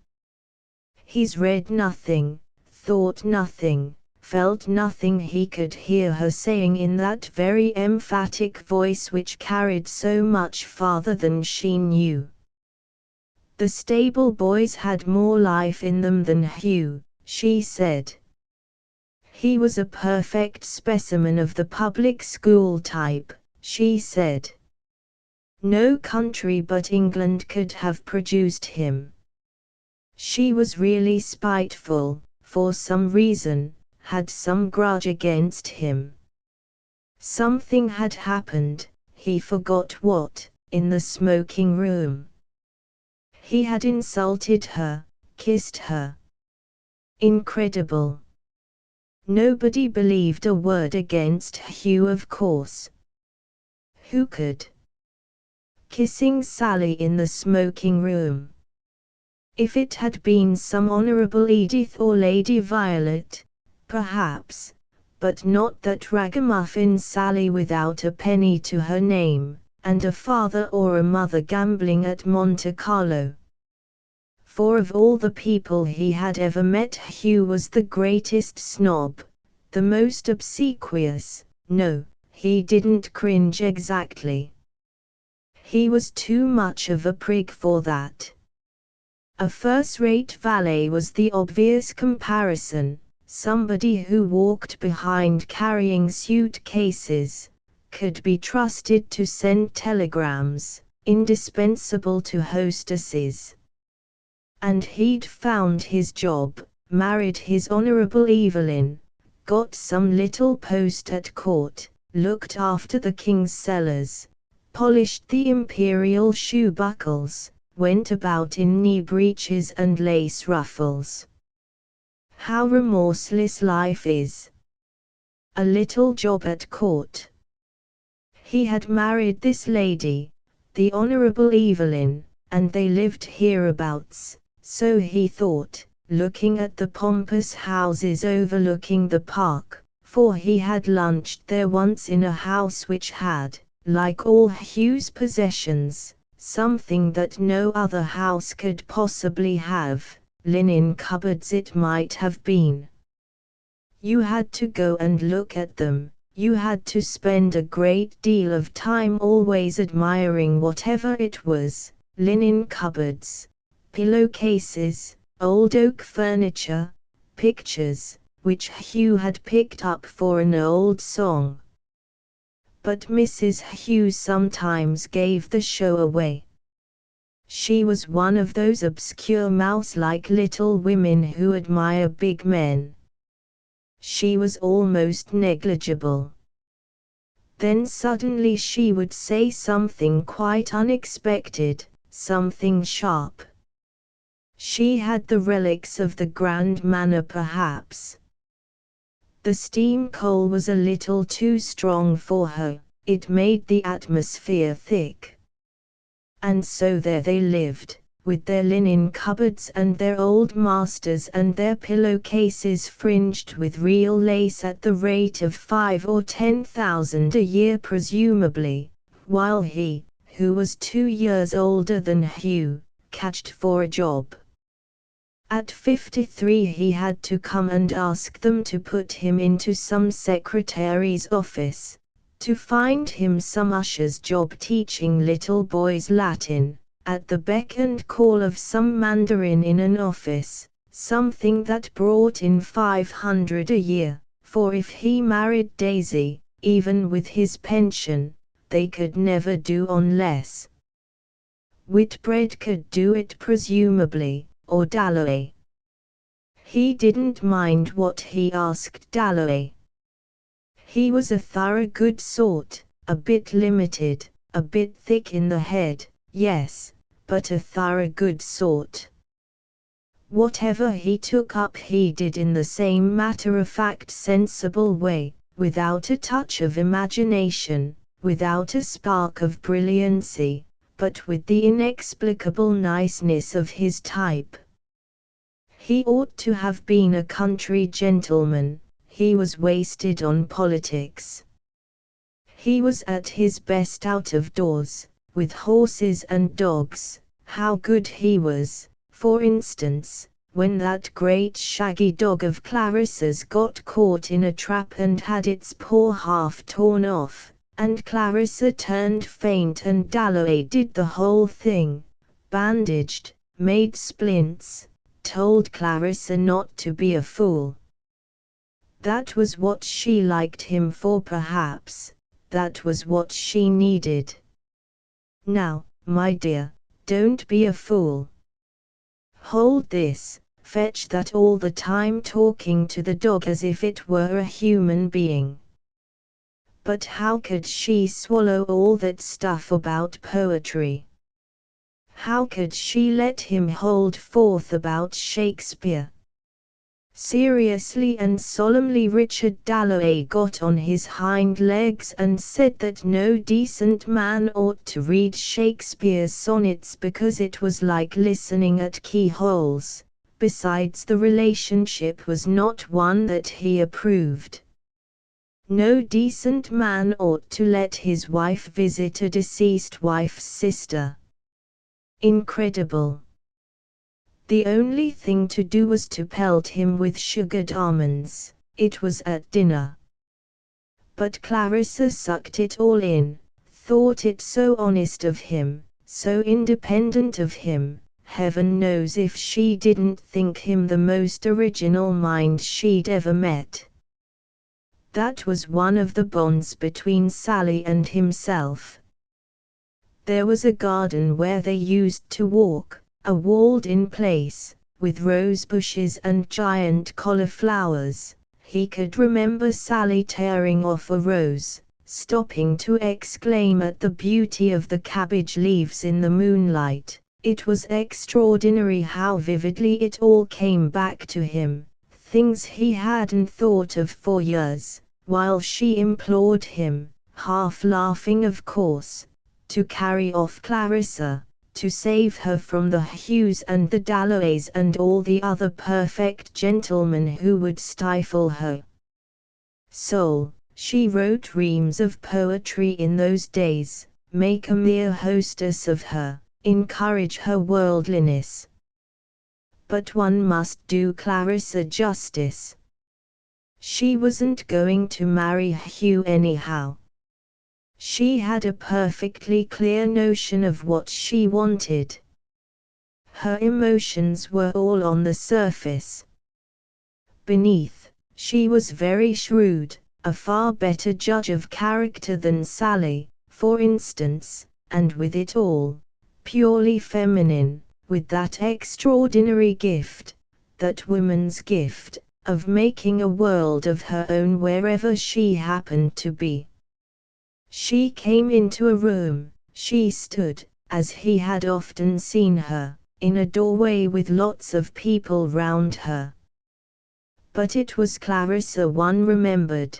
He's read nothing, thought nothing, felt nothing, he could hear her saying in that very emphatic voice which carried so much farther than she knew. The stable boys had more life in them than Hugh, she said. He was a perfect specimen of the public school type, she said. No country but England could have produced him. She was really spiteful, for some reason, had some grudge against him. Something had happened, he forgot what, in the smoking room. He had insulted her, kissed her. Incredible. Nobody believed a word against Hugh, of course. Who could? Kissing Sally in the smoking room. If it had been some Honourable Edith or Lady Violet, perhaps, but not that ragamuffin Sally without a penny to her name, and a father or a mother gambling at Monte Carlo. For of all the people he had ever met, Hugh was the greatest snob, the most obsequious. No, he didn't cringe exactly. He was too much of a prig for that. A first-rate valet was the obvious comparison, somebody who walked behind carrying suitcases, could be trusted to send telegrams, indispensable to hostesses. And he'd found his job, married his Honourable Evelyn, got some little post at court, looked after the king's cellars, polished the imperial shoe buckles, went about in knee breeches and lace ruffles. How remorseless life is! A little job at court. He had married this lady, the Honourable Evelyn, and they lived hereabouts, so he thought, looking at the pompous houses overlooking the park, for he had lunched there once in a house which had, like all Hugh's possessions, something that no other house could possibly have, linen cupboards it might have been. You had to go and look at them, you had to spend a great deal of time always admiring whatever it was, linen cupboards, pillowcases, old oak furniture, pictures, which Hugh had picked up for an old song. But Mrs. Hugh sometimes gave the show away. She was one of those obscure mouse-like little women who admire big men. She was almost negligible. Then suddenly she would say something quite unexpected, something sharp. She had the relics of the grand manner perhaps. The steam coal was a little too strong for her, it made the atmosphere thick. And so there they lived, with their linen cupboards and their old masters and their pillowcases fringed with real lace at the rate of 5,000 or 10,000 a year presumably, while he, who was 2 years older than Hugh, catched for a job. At 53 he had to come and ask them to put him into some secretary's office, to find him some usher's job teaching little boys Latin, at the beck and call of some mandarin in an office, something that brought in 500 a year, for if he married Daisy, even with his pension, they could never do on less. Whitbread could do it presumably, or Dalloway. He didn't mind what he asked Dalloway. He was a thorough good sort, a bit limited, a bit thick in the head, yes, but a thorough good sort. Whatever he took up he did in the same matter-of-fact sensible way, without a touch of imagination, without a spark of brilliancy, but with the inexplicable niceness of his type. He ought to have been a country gentleman, he was wasted on politics. He was at his best out of doors, with horses and dogs. How good he was, for instance, when that great shaggy dog of Clarissa's got caught in a trap and had its paw half torn off, and Clarissa turned faint and Dalloway did the whole thing, bandaged, made splints, told Clarissa not to be a fool. That was what she liked him for perhaps, that was what she needed. Now, my dear, don't be a fool. Hold this, fetch that all the time talking to the dog as if it were a human being. But how could she swallow all that stuff about poetry? How could she let him hold forth about Shakespeare? Seriously and solemnly Richard Dalloway got on his hind legs and said that no decent man ought to read Shakespeare's sonnets because it was like listening at keyholes, besides the relationship was not one that he approved. No decent man ought to let his wife visit a deceased wife's sister. Incredible. The only thing to do was to pelt him with sugared almonds. It was at dinner. But Clarissa sucked it all in, thought it so honest of him, so independent of him. Heaven knows if she didn't think him the most original mind she'd ever met. That was one of the bonds between Sally and himself. There was a garden where they used to walk, a walled-in place, with rose bushes and giant cauliflowers. He could remember Sally tearing off a rose, stopping to exclaim at the beauty of the cabbage leaves in the moonlight. It was extraordinary how vividly it all came back to him, things he hadn't thought of for years, while she implored him, half laughing of course, to carry off Clarissa, to save her from the Hughes and the Dalloways and all the other perfect gentlemen who would stifle her soul. She wrote reams of poetry in those days, make a mere hostess of her, encourage her worldliness. But one must do Clarissa justice. She wasn't going to marry Hugh anyhow. She had a perfectly clear notion of what she wanted. Her emotions were all on the surface. Beneath, she was very shrewd, a far better judge of character than Sally, for instance, and with it all, purely feminine, with that extraordinary gift, that woman's gift, of making a world of her own wherever she happened to be. She came into a room, she stood, as he had often seen her, in a doorway with lots of people round her. But it was Clarissa one remembered.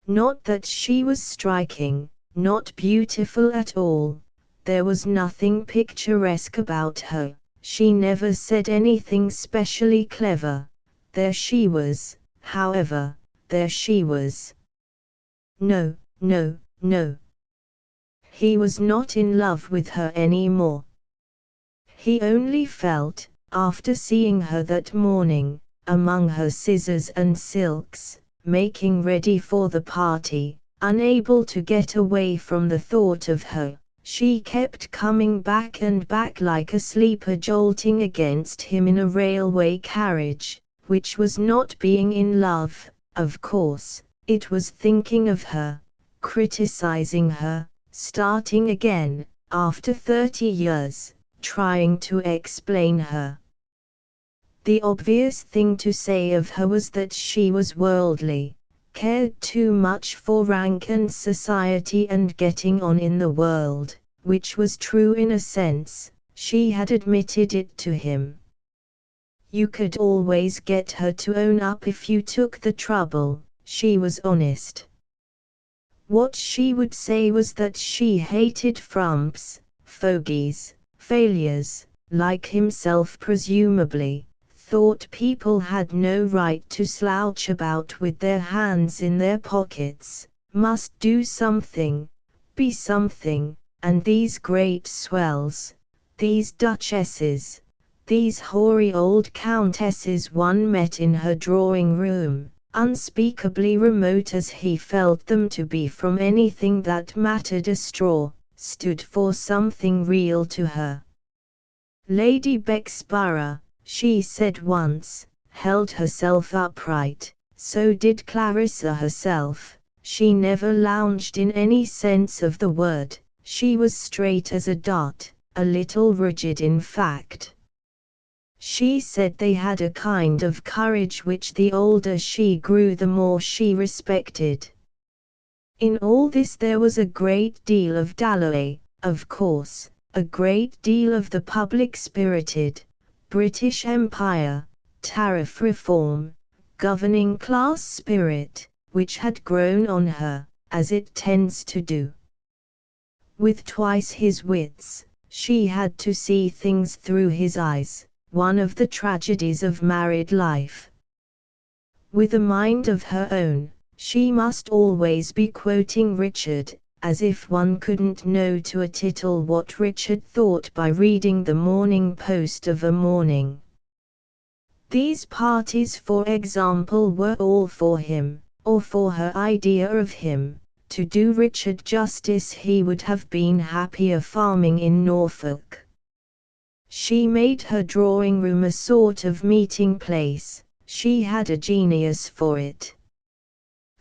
Not that she was striking, not beautiful at all, there was nothing picturesque about her, she never said anything specially clever. There she was, however, there she was. No. No. He was not in love with her anymore. He only felt, after seeing her that morning, among her scissors and silks, making ready for the party, unable to get away from the thought of her, she kept coming back and back like a sleeper jolting against him in a railway carriage, which was not being in love, of course, it was thinking of her, criticizing her, starting again, after 30 years, trying to explain her. The obvious thing to say of her was that she was worldly, cared too much for rank and society and getting on in the world, which was true in a sense, she had admitted it to him. You could always get her to own up if you took the trouble, she was honest. What she would say was that she hated frumps, fogies, failures, like himself presumably, thought people had no right to slouch about with their hands in their pockets, must do something, be something, and these great swells, these duchesses, these hoary old countesses one met in her drawing-room, unspeakably remote as he felt them to be from anything that mattered a straw, stood for something real to her. Lady Bexborough, she said once, held herself upright, so did Clarissa herself, she never lounged in any sense of the word, she was straight as a dart, a little rigid in fact. She said they had a kind of courage which the older she grew the more she respected. In all this there was a great deal of Dalloway, of course, a great deal of the public-spirited, British Empire, tariff reform, governing class spirit, which had grown on her, as it tends to do. With twice his wits, she had to see things through his eyes. One of the tragedies of married life. With a mind of her own, she must always be quoting Richard, as if one couldn't know to a tittle what Richard thought by reading the Morning Post of a morning. These parties, for example, were all for him, or for her idea of him. To do Richard justice, he would have been happier farming in Norfolk. She made her drawing room a sort of meeting place. She had a genius for it.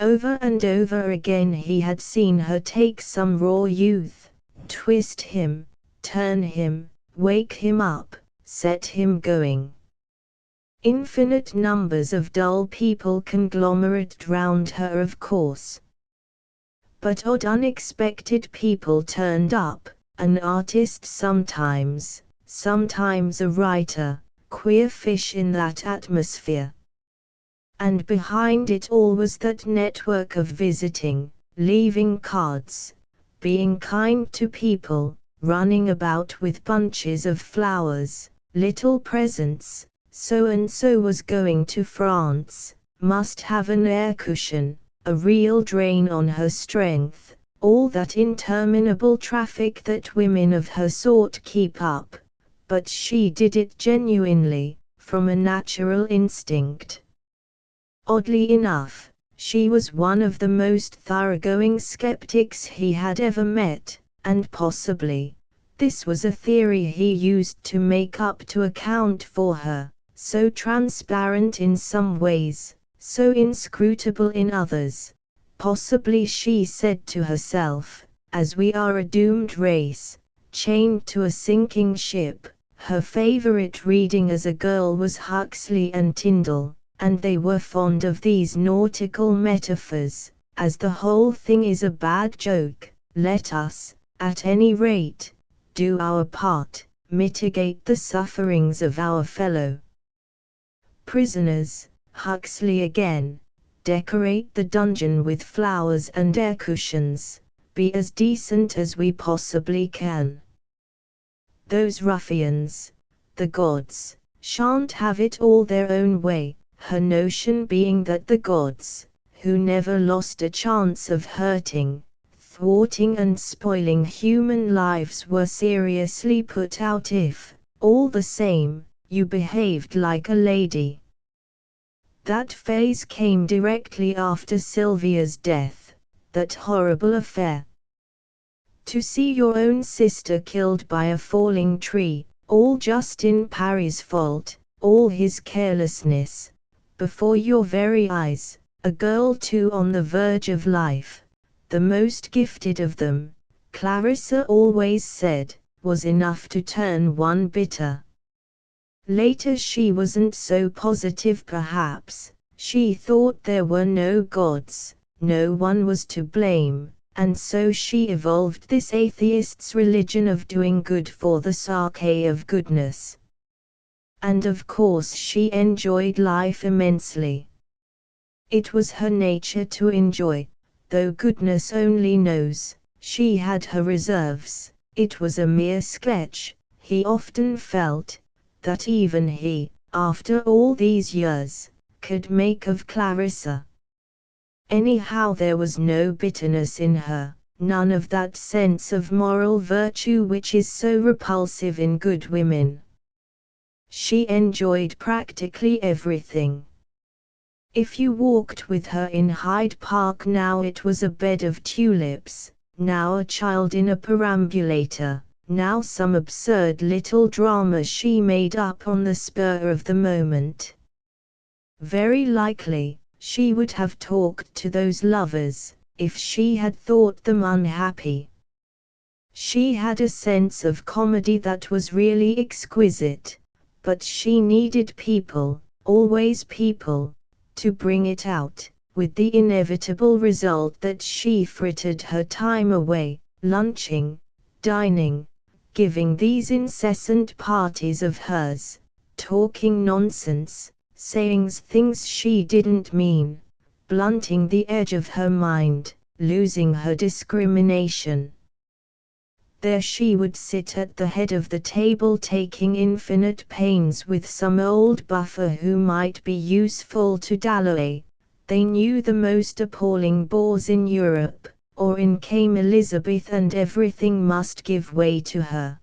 Over and over again he had seen her take some raw youth, twist him, turn him, wake him up, set him going. Infinite numbers of dull people conglomerated round her, of course. But odd unexpected people turned up, an artist sometimes a writer, queer fish in that atmosphere. And behind it all was that network of visiting, leaving cards, being kind to people, running about with bunches of flowers, little presents. So-and-so was going to France, must have an air cushion, a real drain on her strength, all that interminable traffic that women of her sort keep up, but she did it genuinely, from a natural instinct. Oddly enough, she was one of the most thoroughgoing skeptics he had ever met, and possibly, this was a theory he used to make up to account for her. So transparent in some ways, so inscrutable in others. Possibly, she said to herself, as we are a doomed race, chained to a sinking ship. Her favorite reading as a girl was Huxley and Tyndall, and they were fond of these nautical metaphors. As the whole thing is a bad joke, let us, at any rate, do our part, mitigate the sufferings of our fellow prisoners. Huxley again, decorate the dungeon with flowers and air cushions, be as decent as we possibly can. Those ruffians, the gods, shan't have it all their own way, her notion being that the gods, who never lost a chance of hurting, thwarting and spoiling human lives, were seriously put out if, all the same, you behaved like a lady. That phase came directly after Sylvia's death, that horrible affair. To see your own sister killed by a falling tree, all Justin Parry's fault, all his carelessness, before your very eyes, a girl too on the verge of life, the most gifted of them, Clarissa always said, was enough to turn one bitter. Later she wasn't so positive perhaps, she thought there were no gods, no one was to blame, and so she evolved this atheist's religion of doing good for the sake of goodness. And of course she enjoyed life immensely. It was her nature to enjoy, though goodness only knows, she had her reserves. It was a mere sketch, he often felt, that even he, after all these years, could make of Clarissa. Anyhow, there was no bitterness in her, none of that sense of moral virtue which is so repulsive in good women. She enjoyed practically everything. If you walked with her in Hyde Park now, it was a bed of tulips, now a child in a perambulator, now some absurd little drama she made up on the spur of the moment. Very likely, she would have talked to those lovers, if she had thought them unhappy. She had a sense of comedy that was really exquisite, but she needed people, always people, to bring it out, with the inevitable result that she frittered her time away, lunching, dining, giving these incessant parties of hers, talking nonsense, saying things she didn't mean, blunting the edge of her mind, losing her discrimination. There she would sit at the head of the table taking infinite pains with some old buffer who might be useful to Dalloway. They knew the most appalling bores in Europe, or in came Elizabeth, and everything must give way to her.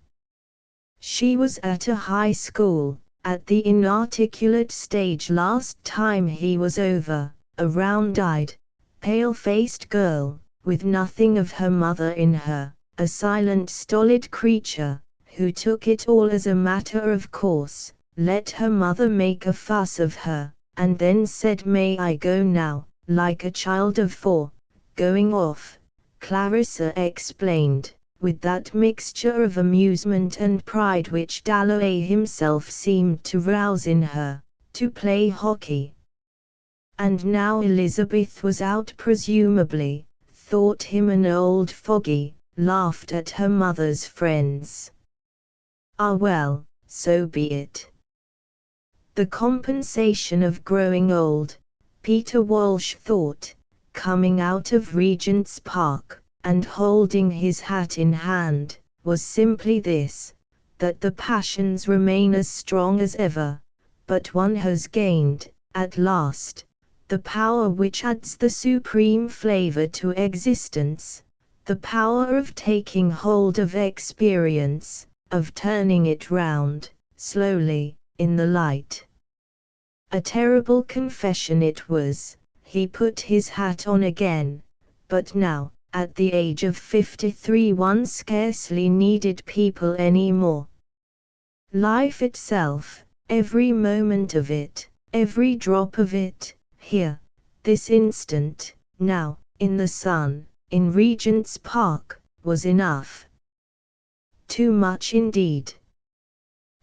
She was at a high school, at the inarticulate stage last time he was over, a round-eyed, pale-faced girl, with nothing of her mother in her, a silent stolid creature, who took it all as a matter of course, let her mother make a fuss of her, and then said, "May I go now?" like a child of 4, going off, Clarissa explained, with that mixture of amusement and pride which Dalloway himself seemed to rouse in her, to play hockey. And now Elizabeth was out presumably, thought him an old fogey, laughed at her mother's friends. Ah well, so be it. The compensation of growing old, Peter Walsh thought, coming out of Regent's Park, and holding his hat in hand, was simply this, that the passions remain as strong as ever, but one has gained, at last, the power which adds the supreme flavor to existence, the power of taking hold of experience, of turning it round, slowly, in the light. A terrible confession it was. He put his hat on again, but now, at the age of 53, one scarcely needed people any more. Life itself, every moment of it, every drop of it, here, this instant, now, in the sun, in Regent's Park, was enough. Too much indeed.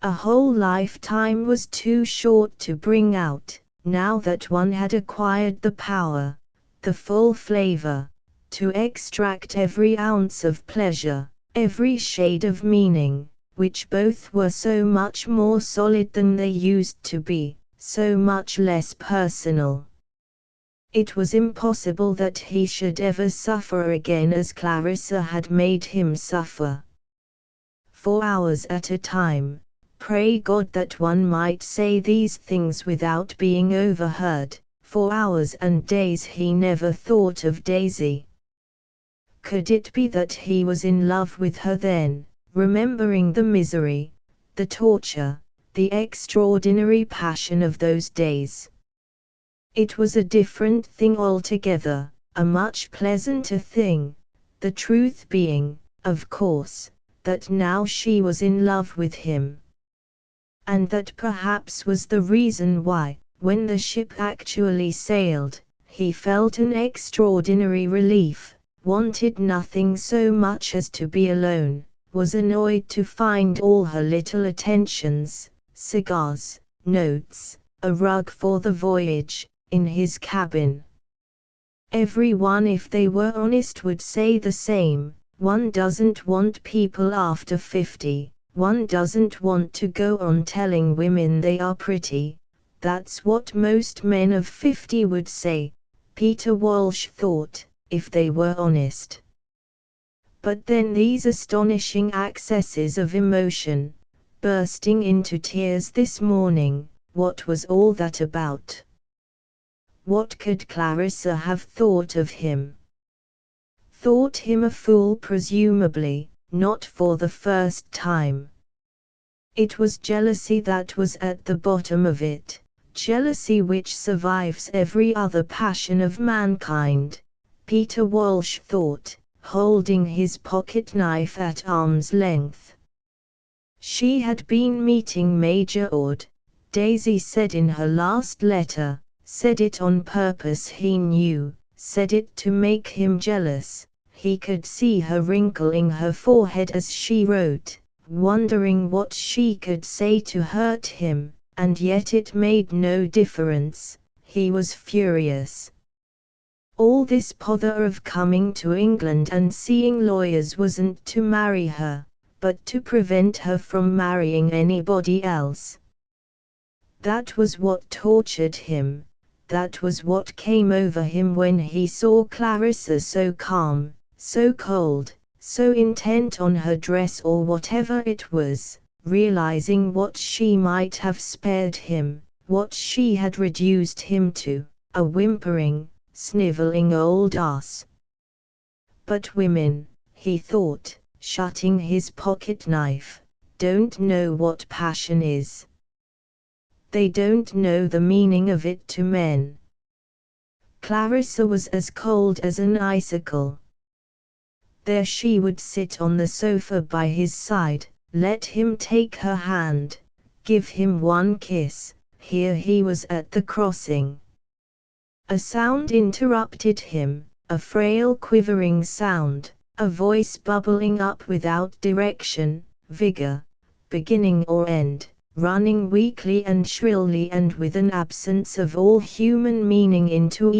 A whole lifetime was too short to bring out, now that one had acquired the power, the full flavor, to extract every ounce of pleasure, every shade of meaning, which both were so much more solid than they used to be, so much less personal. It was impossible that he should ever suffer again as Clarissa had made him suffer. 4 hours at a time. Pray God that one might say these things without being overheard. 4 hours and days he never thought of Daisy. Could it be that he was in love with her then, remembering the misery, the torture, the extraordinary passion of those days? It was a different thing altogether, a much pleasanter thing, the truth being, of course, that now she was in love with him. And that perhaps was the reason why, when the ship actually sailed, he felt an extraordinary relief, wanted nothing so much as to be alone, was annoyed to find all her little attentions, cigars, notes, a rug for the voyage, in his cabin. Everyone, if they were honest, would say the same. One doesn't want people after 50, one doesn't want to go on telling women they are pretty. That's what most men of 50 would say, Peter Walsh thought, if they were honest. But then these astonishing accesses of emotion, bursting into tears this morning, what was all that about? What could Clarissa have thought of him? Thought him a fool presumably, not for the first time. It was jealousy that was at the bottom of it, jealousy which survives every other passion of mankind, Peter Walsh thought, holding his pocket knife at arm's length. She had been meeting Major Ord, Daisy said in her last letter, said it on purpose he knew, said it to make him jealous. He could see her wrinkling her forehead as she wrote, wondering what she could say to hurt him, and yet it made no difference, he was furious. All this pother of coming to England and seeing lawyers wasn't to marry her, but to prevent her from marrying anybody else. That was what tortured him, that was what came over him when he saw Clarissa so calm, so cold, so intent on her dress or whatever it was, realizing what she might have spared him, what she had reduced him to, a whimpering, sniveling old ass. But women, he thought, shutting his pocket knife, don't know what passion is. They don't know the meaning of it to men. Clarissa was as cold as an icicle. There she would sit on the sofa by his side, let him take her hand, give him one kiss. Here he was at the crossing. A sound interrupted him, a frail quivering sound, a voice bubbling up without direction, vigor, beginning or end, running weakly and shrilly and with an absence of all human meaning into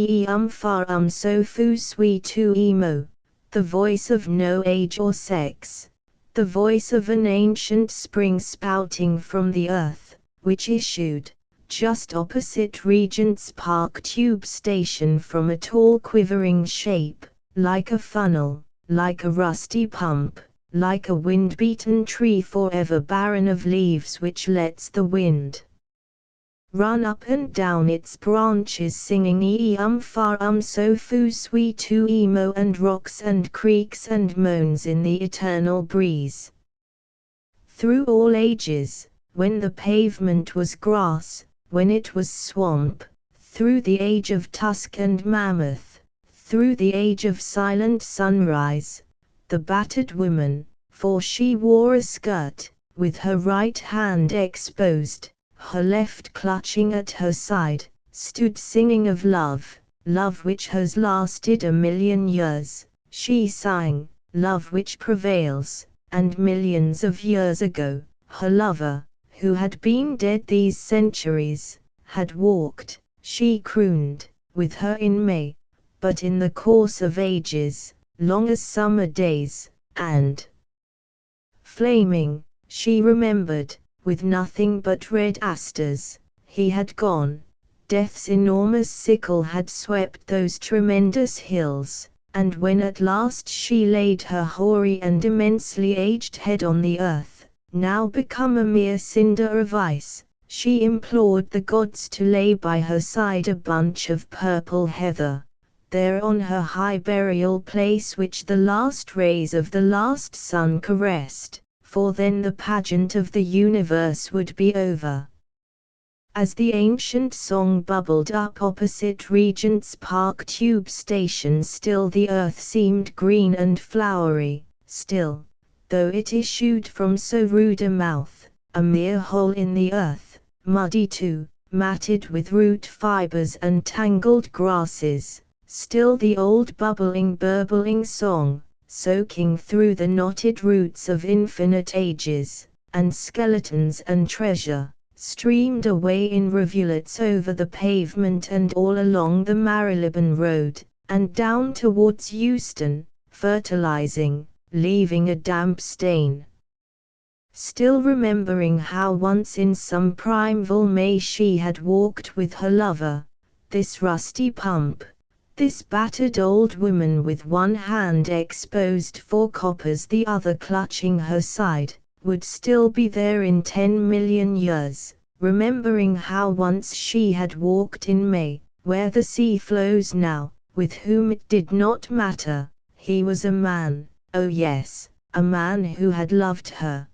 far so fu sui tu emo, the voice of no age or sex, the voice of an ancient spring spouting from the earth, which issued, just opposite Regent's Park Tube Station from a tall quivering shape, like a funnel, like a rusty pump, like a wind-beaten tree forever barren of leaves which lets the wind run up and down its branches singing far so fu sui tu emo, and rocks and creaks and moans in the eternal breeze. Through all ages, when the pavement was grass, when it was swamp, through the age of tusk and mammoth, through the age of silent sunrise, the battered woman, for she wore a skirt, with her right hand exposed, her left clutching at her side, stood singing of love, love which has lasted 1,000,000 years. She sang, love which prevails, and millions of years ago, her lover, who had been dead these centuries, had walked, she crooned, with her in May, but in the course of ages, long as summer days, and flaming, she remembered, with nothing but red asters, he had gone. Death's enormous sickle had swept those tremendous hills, and when at last she laid her hoary and immensely aged head on the earth, now become a mere cinder of ice, she implored the gods to lay by her side a bunch of purple heather, there on her high burial place which the last rays of the last sun caressed, for then the pageant of the universe would be over. As the ancient song bubbled up opposite Regent's Park Tube Station, still the earth seemed green and flowery, still, though it issued from so rude a mouth, a mere hole in the earth, muddy too, matted with root fibers and tangled grasses, still the old burbling song, soaking through the knotted roots of infinite ages, and skeletons and treasure, streamed away in rivulets over the pavement and all along the Marylebone Road, and down towards Euston, fertilizing, leaving a damp stain. Still remembering how once in some primeval May she had walked with her lover, this rusty pump, this battered old woman with one hand exposed for coppers, the other clutching her side, would still be there in 10,000,000 years, remembering how once she had walked in May, where the sea flows now, with whom it did not matter, he was a man, oh yes, a man who had loved her.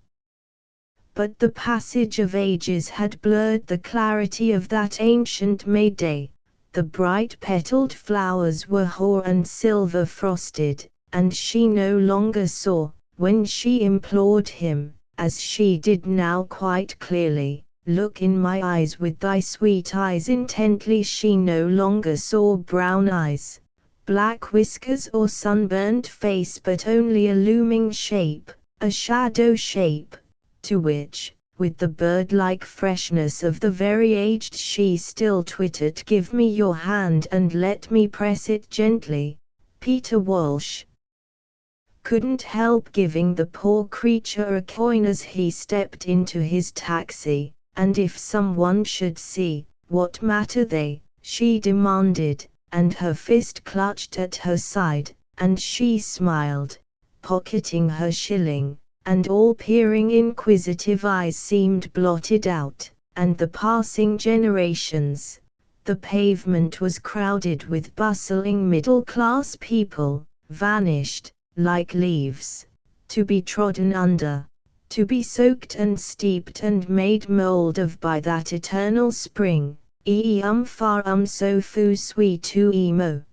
But the passage of ages had blurred the clarity of that ancient May day. The bright petaled flowers were hoar and silver frosted, and she no longer saw, when she implored him, as she did now quite clearly, look in my eyes with thy sweet eyes intently. She no longer saw brown eyes, black whiskers or sunburnt face, but only a looming shape, a shadow shape, to which, with the bird-like freshness of the very aged, she still twittered, "Give me your hand and let me press it gently." Peter Walsh couldn't help giving the poor creature a coin as he stepped into his taxi, and if someone should see, what matter they, she demanded, and her fist clutched at her side, and she smiled, pocketing her shilling, and all peering inquisitive eyes seemed blotted out, and the passing generations. The pavement was crowded with bustling middle-class people, vanished, like leaves, to be trodden under. to be soaked and steeped and made mold of by that eternal spring, far so fu sui tu emo.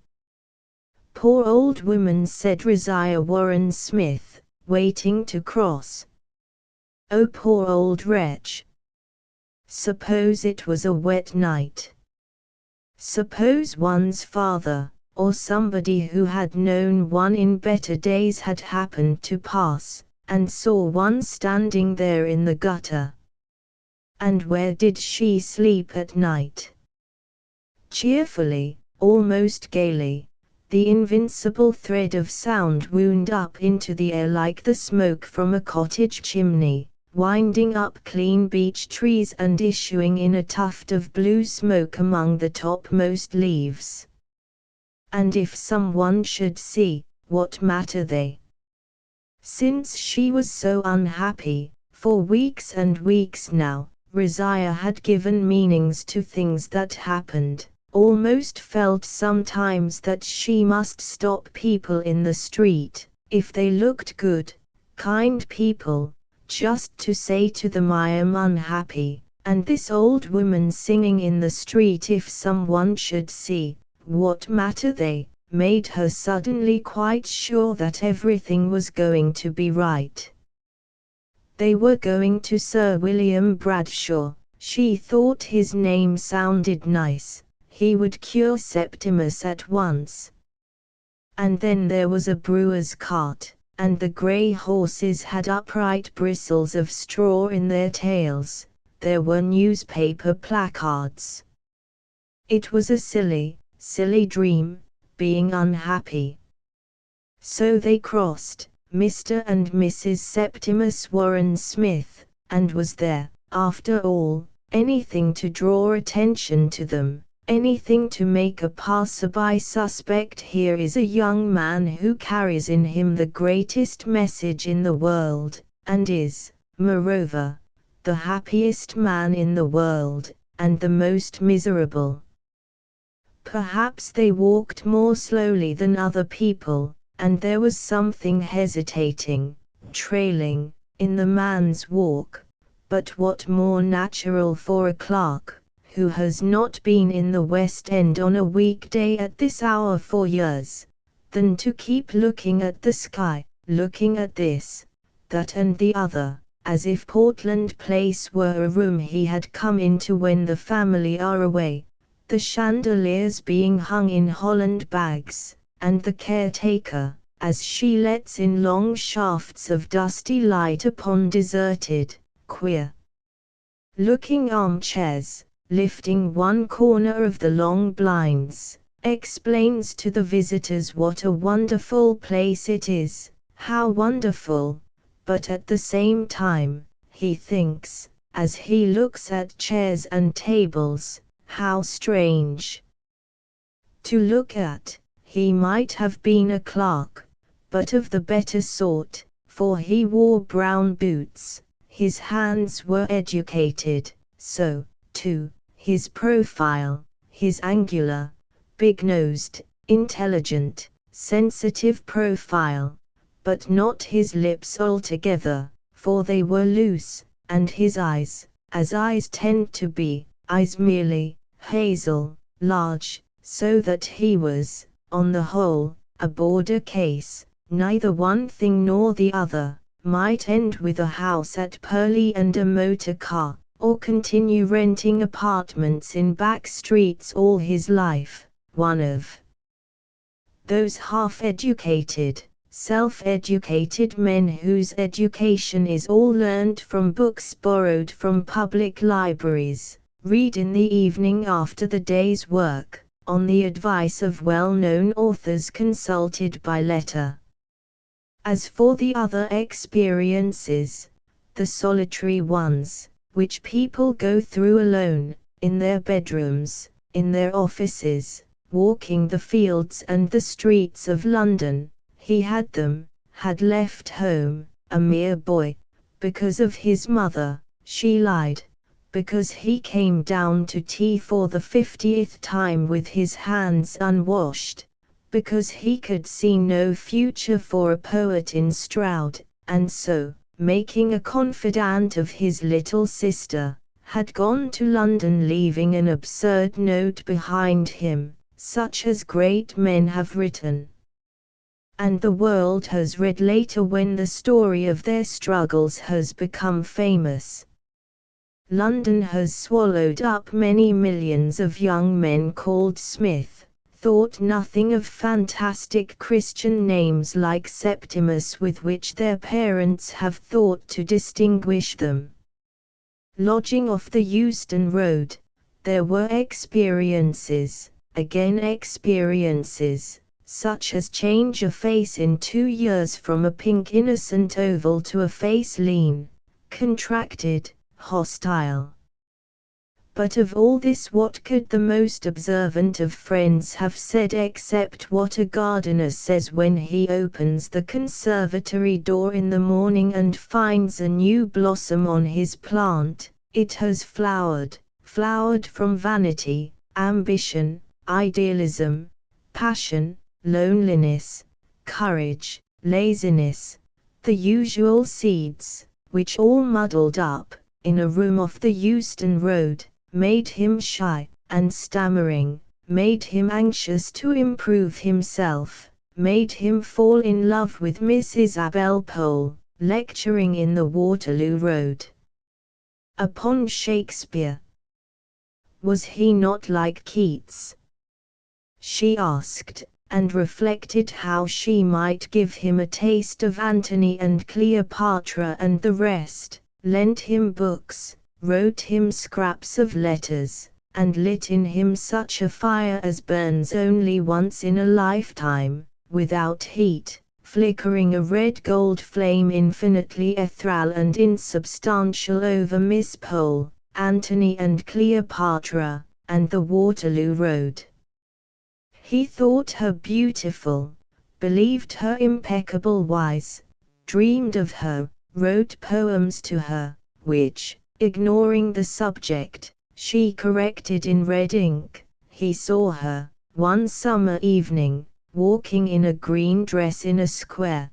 Poor old woman, said Rosiah Warren Smith, waiting to cross. Oh, poor old wretch. Suppose it was a wet night. Suppose one's father, or somebody who had known one in better days had happened to pass, and saw one standing there in the gutter. And where did she sleep at night? Cheerfully, almost gaily, the invincible thread of sound wound up into the air like the smoke from a cottage chimney, winding up clean beech trees and issuing in a tuft of blue smoke among the topmost leaves. And if someone should see, what matter they? Since she was so unhappy, for weeks and weeks now, Rosiah had given meanings to things that happened, almost felt sometimes that she must stop people in the street, if they looked good, kind people, just to say to them I am unhappy, and this old woman singing in the street if someone should see, what matter they, made her suddenly quite sure that everything was going to be right. They were going to Sir William Bradshaw, she thought his name sounded nice, he would cure Septimus at once. And then there was a brewer's cart, and the grey horses had upright bristles of straw in their tails, there were newspaper placards. It was a silly, silly dream, being unhappy. So they crossed, Mr. and Mrs. Septimus Warren Smith, and was there, after all, anything to draw attention to them, anything to make a passerby suspect here is a young man who carries in him the greatest message in the world, and is, moreover, the happiest man in the world, and the most miserable. Perhaps they walked more slowly than other people, and there was something hesitating, trailing, in the man's walk, but what more natural for a clerk, who has not been in the West End on a weekday at this hour for years, than to keep looking at the sky, looking at this, that and the other, as if Portland Place were a room he had come into when the family are away, the chandeliers being hung in Holland bags, and the caretaker, as she lets in long shafts of dusty light upon deserted, queer-looking armchairs, lifting one corner of the long blinds, explains to the visitors what a wonderful place it is, how wonderful, but at the same time, he thinks, as he looks at chairs and tables, how strange. To look at, he might have been a clerk, but of the better sort, for he wore brown boots, his hands were educated, so, too, his profile, his angular, big-nosed, intelligent, sensitive profile, but not his lips altogether, for they were loose, and his eyes, as eyes tend to be, eyes merely, hazel, large, so that he was, on the whole, a border case, neither one thing nor the other, might end with a house at Purley and a motor car, or continue renting apartments in back streets all his life, one of those half-educated, self-educated men whose education is all learned from books borrowed from public libraries, read in the evening after the day's work, on the advice of well-known authors consulted by letter. As for the other experiences, the solitary ones, which people go through alone, in their bedrooms, in their offices, walking the fields and the streets of London, he had them, had left home, a mere boy, because of his mother, she lied, because he came down to tea for the 50th time with his hands unwashed, because he could see no future for a poet in Stroud, and so, making a confidant of his little sister, had gone to London, leaving an absurd note behind him, such as great men have written. And the world has read later when the story of their struggles has become famous. London has swallowed up many millions of young men called Smith, thought nothing of fantastic Christian names like Septimus with which their parents have thought to distinguish them. Lodging off the Euston Road, there were experiences, again experiences, such as change a face in 2 years from a pink innocent oval to a face lean, contracted, hostile. But of all this what could the most observant of friends have said except what a gardener says when he opens the conservatory door in the morning and finds a new blossom on his plant? It has flowered from vanity, ambition, idealism, passion, loneliness, courage, laziness, the usual seeds, which all muddled up, in a room off the Euston Road, made him shy and stammering, made him anxious to improve himself, made him fall in love with Miss Isabel Pole, lecturing in the Waterloo Road upon Shakespeare. Was he not like Keats? She asked, and reflected how she might give him a taste of Antony and Cleopatra and the rest, lent him books, wrote him scraps of letters, and lit in him such a fire as burns only once in a lifetime, without heat, flickering a red-gold flame infinitely ethereal and insubstantial over Miss Pole, Antony and Cleopatra, and the Waterloo Road. He thought her beautiful, believed her impeccable wise, dreamed of her, wrote poems to her, which, ignoring the subject, she corrected in red ink. He saw her, one summer evening, walking in a green dress in a square.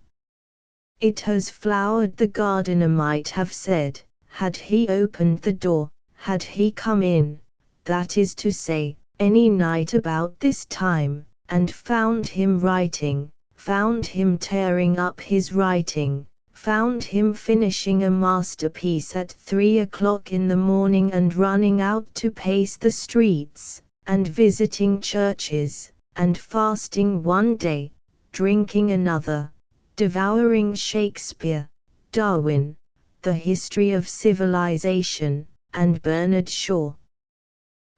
It has flowered, the gardener might have said, had he opened the door, had he come in, that is to say, any night about this time, and found him writing, found him tearing up his writing, found him finishing a masterpiece at 3 o'clock in the morning and running out to pace the streets, and visiting churches, and fasting one day, drinking another, devouring Shakespeare, Darwin, the history of civilization, and Bernard Shaw.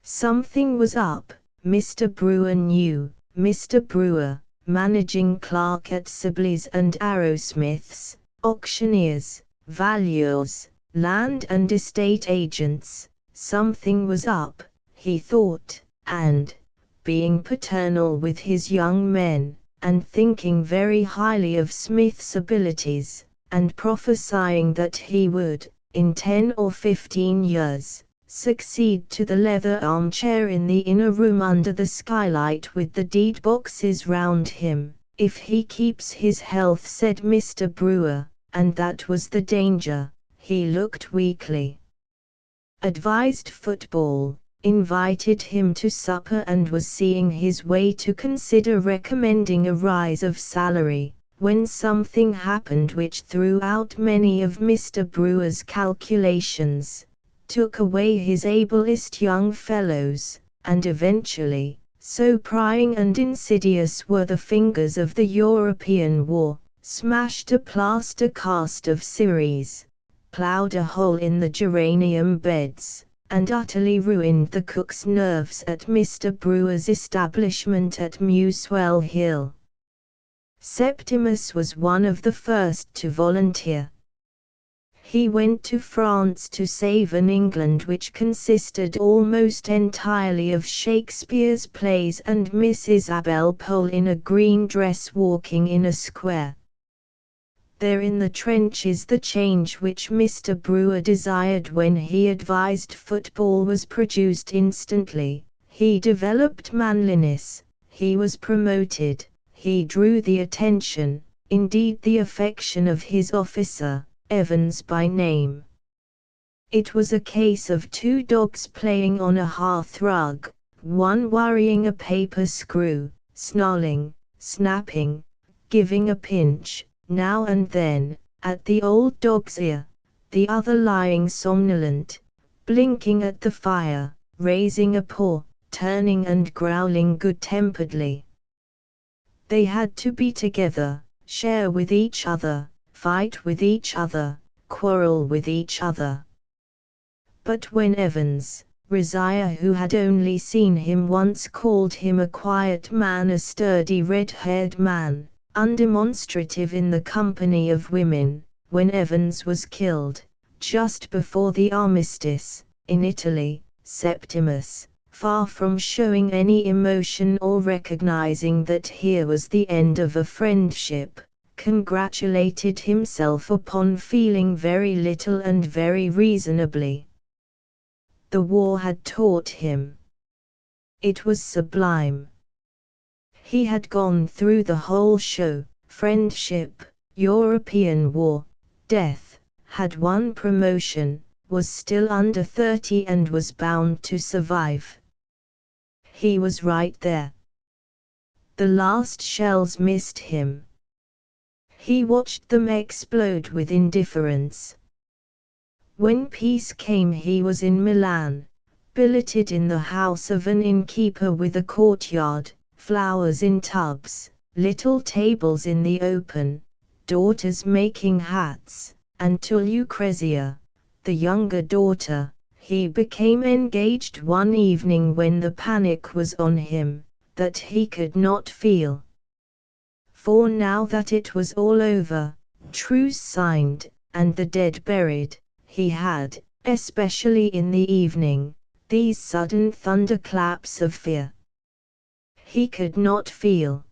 Something was up, Mr. Brewer knew. Mr. Brewer, managing clerk at Sibley's and Arrowsmith's, auctioneers, valuers, land and estate agents, something was up, he thought, and, being paternal with his young men, and thinking very highly of Smith's abilities, and prophesying that he would, in 10 or 15 years, succeed to the leather armchair in the inner room under the skylight with the deed boxes round him, if he keeps his health, said Mr. Brewer, and that was the danger. He looked weakly. Advised football, invited him to supper, and was seeing his way to consider recommending a rise of salary, when something happened which threw out many of Mr. Brewer's calculations, took away his ablest young fellows, and eventually, so prying and insidious were the fingers of the European war, smashed a plaster cast of Ceres, ploughed a hole in the geranium beds, and utterly ruined the cook's nerves at Mr. Brewer's establishment at Muswell Hill. Septimus was one of the first to volunteer. He went to France to save an England which consisted almost entirely of Shakespeare's plays and Miss Isabel Pole in a green dress walking in a square. There in the trenches the change which Mr. Brewer desired when he advised football was produced instantly. He developed manliness, he was promoted, he drew the attention, indeed the affection of his officer, Evans by name. It was a case of two dogs playing on a hearthrug, one worrying a paper screw, snarling, snapping, giving a pinch, now and then, at the old dog's ear, the other lying somnolent, blinking at the fire, raising a paw, turning and growling good-temperedly. They had to be together, share with each other, fight with each other, quarrel with each other. But when Evans, Rosiah, who had only seen him once, called him a quiet man, a sturdy red-haired man, undemonstrative in the company of women, when Evans was killed, just before the armistice, in Italy, Septimus, far from showing any emotion or recognizing that here was the end of a friendship, congratulated himself upon feeling very little and very reasonably. The war had taught him. It was sublime. He had gone through the whole show: friendship, European war, death, had won promotion, was still under 30 and was bound to survive. He was right there. The last shells missed him. He watched them explode with indifference. When peace came, he was in Milan, billeted in the house of an innkeeper with a courtyard, flowers in tubs, little tables in the open, daughters making hats, and to Lucrezia, the younger daughter, he became engaged one evening when the panic was on him, that he could not feel. For now that it was all over, truce signed, and the dead buried, he had, especially in the evening, these sudden thunderclaps of fear. He could not feel.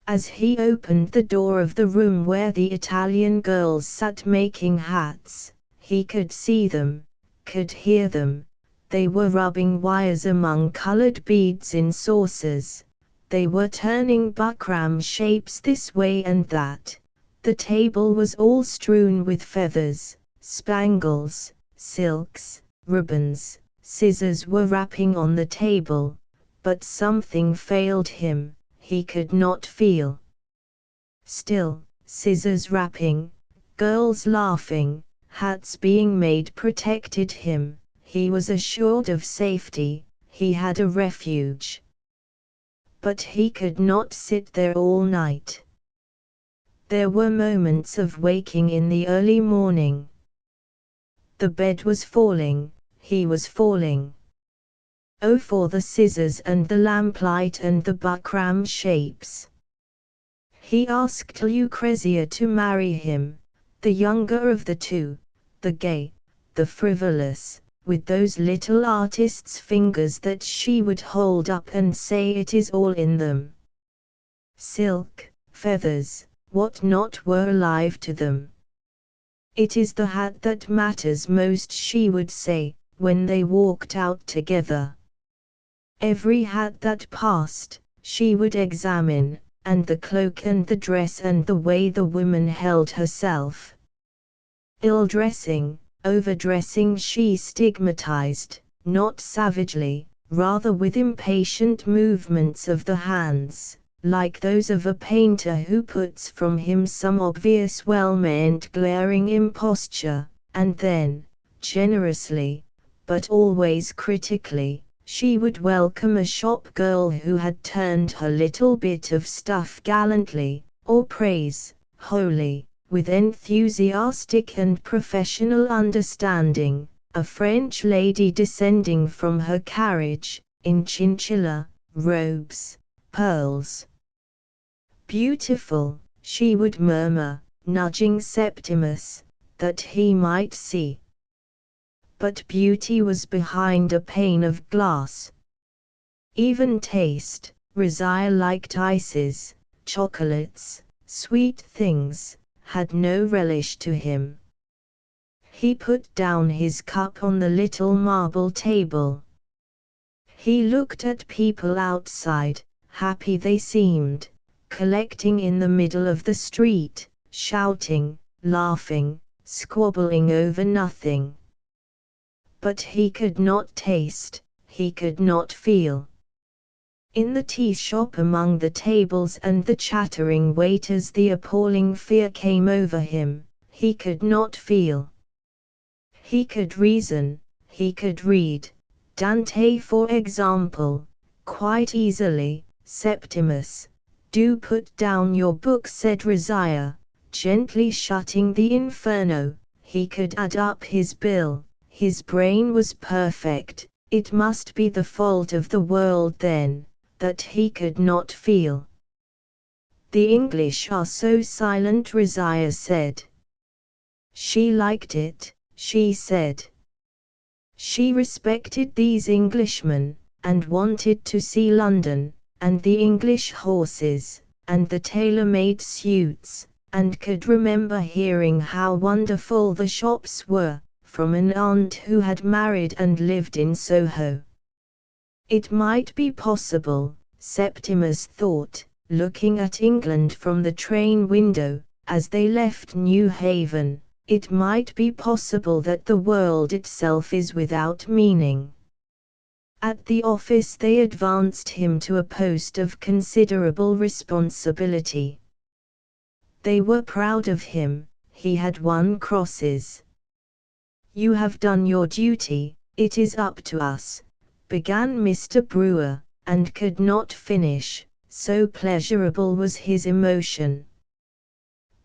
As he opened the door of the room where the Italian girls sat making hats, he could see them, could hear them. They were rubbing wires among colored beads in saucers. They were turning buckram shapes this way and that. The table was all strewn with feathers, spangles, silks, ribbons. Scissors were rapping on the table, but something failed him. He could not feel. Still, scissors rapping, girls laughing, hats being made protected him. He was assured of safety. He had a refuge. But he could not sit there all night. There were moments of waking in the early morning. The bed was falling, he was falling. Oh, for the scissors and the lamplight and the buckram shapes! He asked Lucrezia to marry him, the younger of the two, the gay, the frivolous, with those little artist's fingers that she would hold up and say it is all in them. Silk, feathers, what not were alive to them. It is the hat that matters most, she would say, when they walked out together. Every hat that passed, she would examine, and the cloak and the dress and the way the woman held herself. Ill-dressing, overdressing she stigmatized, not savagely, rather with impatient movements of the hands, like those of a painter who puts from him some obvious well-meant glaring imposture, and then, generously, but always critically, she would welcome a shop girl who had turned her little bit of stuff gallantly, or praise, wholly, with enthusiastic and professional understanding, a French lady descending from her carriage, in chinchilla, robes, pearls. Beautiful, she would murmur, nudging Septimus, that he might see. But beauty was behind a pane of glass. Even taste, Rosiah liked ices, chocolates, sweet things, had no relish to him. He put down his cup on the little marble table. He looked at people outside, happy they seemed, collecting in the middle of the street, shouting, laughing, squabbling over nothing. But he could not taste, he could not feel. In the tea shop among the tables and the chattering waiters the appalling fear came over him. He could not feel. He could reason, he could read, Dante for example, quite easily. Septimus, do put down your book, said Rosiah, gently shutting the Inferno. He could add up his bill, his brain was perfect. It must be the fault of the world then, that he could not feel. The English are so silent, Rosiah said. She liked it, she said. She respected these Englishmen, and wanted to see London, and the English horses, and the tailor-made suits, and could remember hearing how wonderful the shops were, from an aunt who had married and lived in Soho. It might be possible, Septimus thought, looking at England from the train window, as they left New Haven, it might be possible that the world itself is without meaning. At the office they advanced him to a post of considerable responsibility. They were proud of him, he had won crosses. You have done your duty, it is up to us, began Mr. Brewer, and could not finish, so pleasurable was his emotion.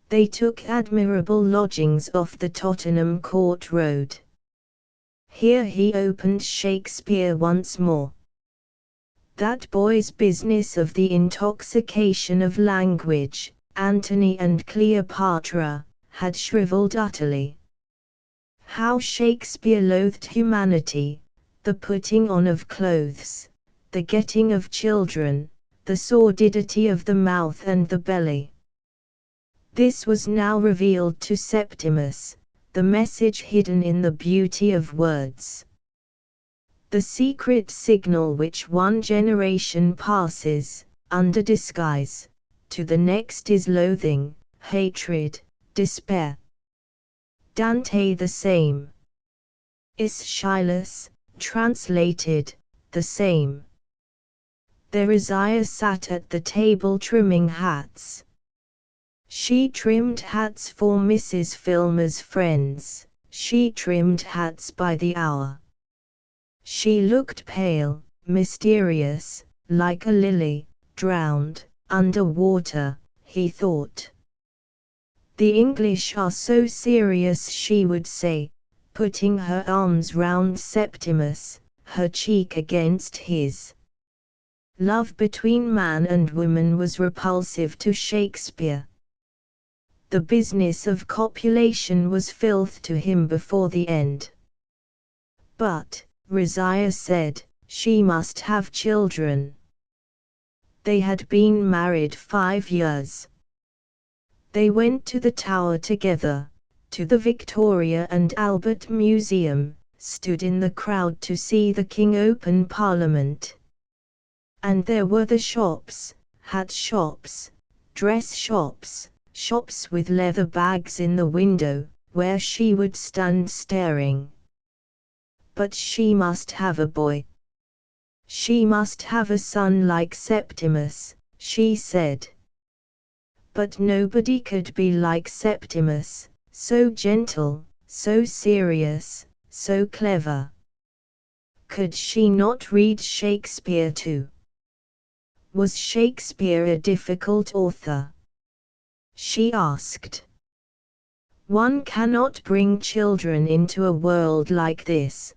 They took admirable lodgings off the Tottenham Court Road. Here he opened Shakespeare once more. That boy's business of the intoxication of language, Antony and Cleopatra, had shriveled utterly. How Shakespeare loathed humanity, the putting on of clothes, the getting of children, the sordidity of the mouth and the belly. This was now revealed to Septimus, the message hidden in the beauty of words. The secret signal which one generation passes, under disguise, to the next is loathing, hatred, despair. Dante the same. Aeschylus, translated, the same. There Isaiah sat at the table trimming hats. She trimmed hats for Mrs. Filmer's friends, she trimmed hats by the hour. She looked pale, mysterious, like a lily, drowned, under water, he thought. The English are so serious, she would say, putting her arms round Septimus, her cheek against his. Love between man and woman was repulsive to Shakespeare. The business of copulation was filth to him before the end. But, Rosiah said, she must have children. They had been married 5 years. They went to the Tower together, to the Victoria and Albert Museum, stood in the crowd to see the King open Parliament. And there were the shops, hat shops, dress shops, shops with leather bags in the window, where she would stand staring. But she must have a boy. She must have a son like Septimus, she said. But nobody could be like Septimus, so gentle, so serious, so clever. Could she not read Shakespeare too? Was Shakespeare a difficult author? She asked. One cannot bring children into a world like this.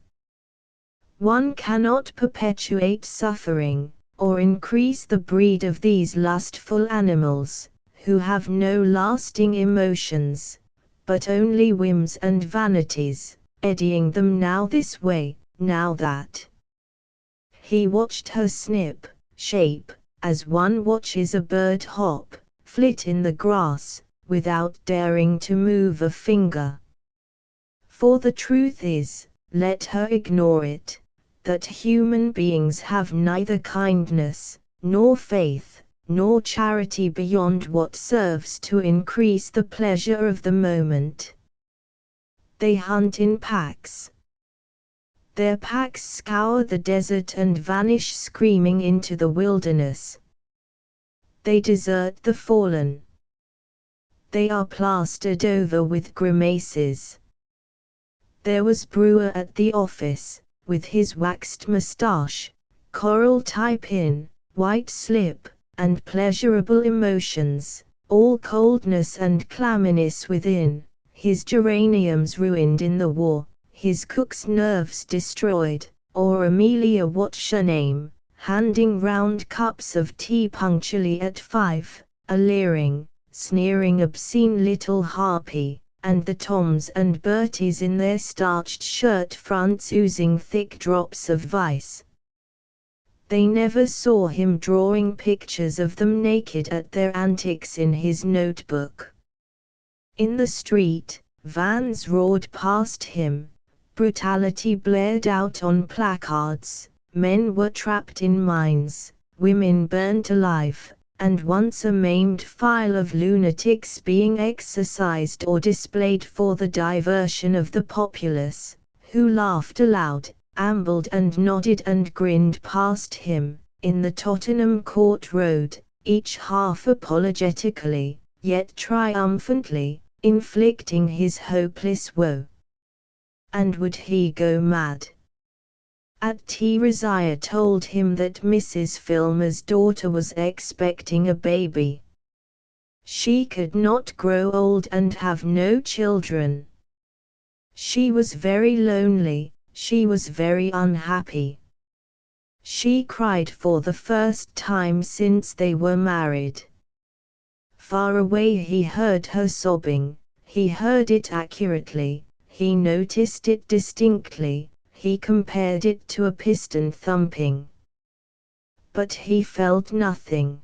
One cannot perpetuate suffering, or increase the breed of these lustful animals, who have no lasting emotions, but only whims and vanities, eddying them now this way, now that. He watched her snip, shape, as one watches a bird hop, flit in the grass, without daring to move a finger. For the truth is, let her ignore it, that human beings have neither kindness, nor faith, nor charity beyond what serves to increase the pleasure of the moment. They hunt in packs. Their packs scour the desert and vanish screaming into the wilderness. They desert the fallen. They are plastered over with grimaces. There was Brewer at the office, with his waxed moustache, coral tie pin, white slip, and pleasurable emotions, all coldness and clamminess within, his geraniums ruined in the war, his cook's nerves destroyed, or Amelia what's her name, handing round cups of tea punctually at 5, a leering, sneering obscene little harpy, and the Toms and Berties in their starched shirt fronts oozing thick drops of vice. They never saw him drawing pictures of them naked at their antics in his notebook. In the street, vans roared past him, brutality blared out on placards, men were trapped in mines, women burnt alive, and once a maimed file of lunatics being exercised or displayed for the diversion of the populace, who laughed aloud, ambled and nodded and grinned past him, in the Tottenham Court Road, each half apologetically, yet triumphantly, inflicting his hopeless woe. And would he go mad? At tea Rizia told him that Mrs. Filmer's daughter was expecting a baby. She could not grow old and have no children. She was very lonely, she was very unhappy. She cried for the first time since they were married. Far away he heard her sobbing, he heard it accurately, he noticed it distinctly. He compared it to a piston thumping. But he felt nothing.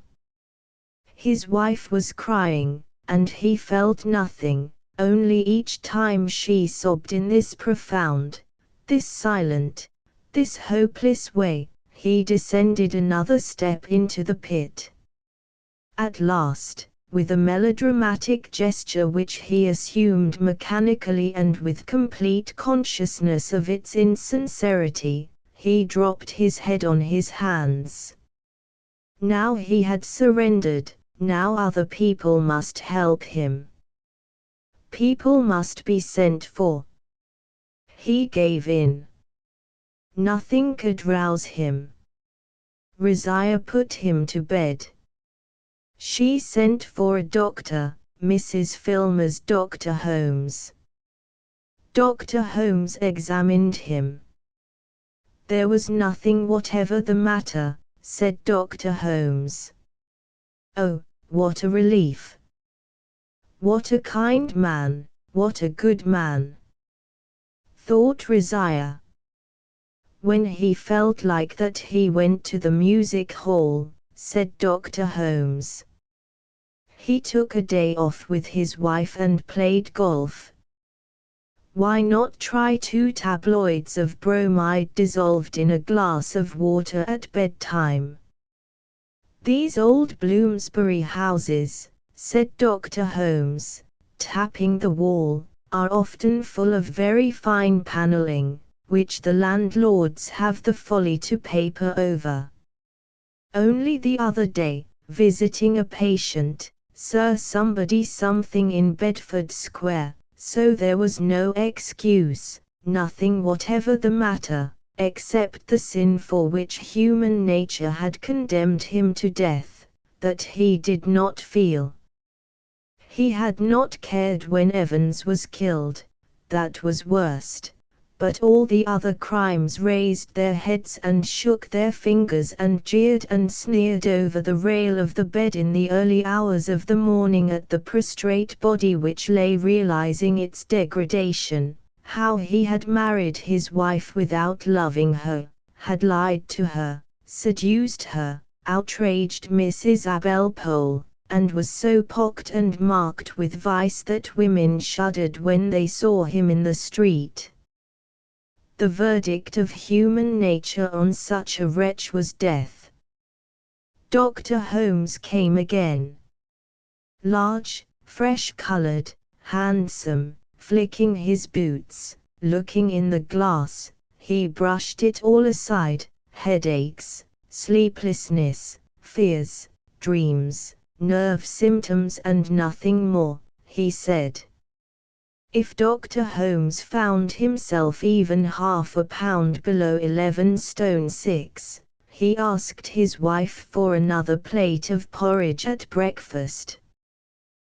His wife was crying, and he felt nothing, only each time she sobbed in this profound, this silent, this hopeless way, he descended another step into the pit. At last, with a melodramatic gesture which he assumed mechanically and with complete consciousness of its insincerity, he dropped his head on his hands. Now he had surrendered, now other people must help him. People must be sent for. He gave in. Nothing could rouse him. Rizia put him to bed. She sent for a doctor, Mrs. Filmer's Dr. Holmes. Dr. Holmes examined him. There was nothing whatever the matter, said Dr. Holmes. Oh, what a relief! What a kind man, what a good man! Thought Rizia. When he felt like that he went to the music hall, said Dr. Holmes. He took a day off with his wife and played golf. Why not try 2 tabloids of bromide dissolved in a glass of water at bedtime? These old Bloomsbury houses, said Dr. Holmes, tapping the wall, are often full of very fine panelling, which the landlords have the folly to paper over. Only the other day, visiting a patient, somebody something in Bedford Square, so there was no excuse, nothing whatever the matter, except the sin for which human nature had condemned him to death, that he did not feel. He had not cared when Evans was killed, that was worst. But all the other crimes raised their heads and shook their fingers and jeered and sneered over the rail of the bed in the early hours of the morning at the prostrate body which lay realizing its degradation, how he had married his wife without loving her, had lied to her, seduced her, outraged Mrs. Abel Pole, and was so pocked and marked with vice that women shuddered when they saw him in the street. The verdict of human nature on such a wretch was death. Dr. Holmes came again. Large, fresh-colored, handsome, flicking his boots, looking in the glass. He brushed it all aside: headaches, sleeplessness, fears, dreams, nerve symptoms, and nothing more, he said. If Dr. Holmes found himself even half a pound below 11 stone 6, he asked his wife for another plate of porridge at breakfast.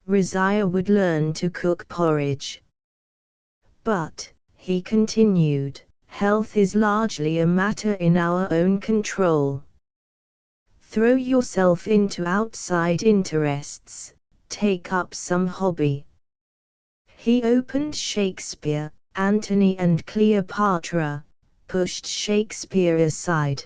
Rizia would learn to cook porridge. But, he continued, health is largely a matter in our own control. Throw yourself into outside interests, take up some hobby. He opened Shakespeare, Antony and Cleopatra, pushed Shakespeare aside.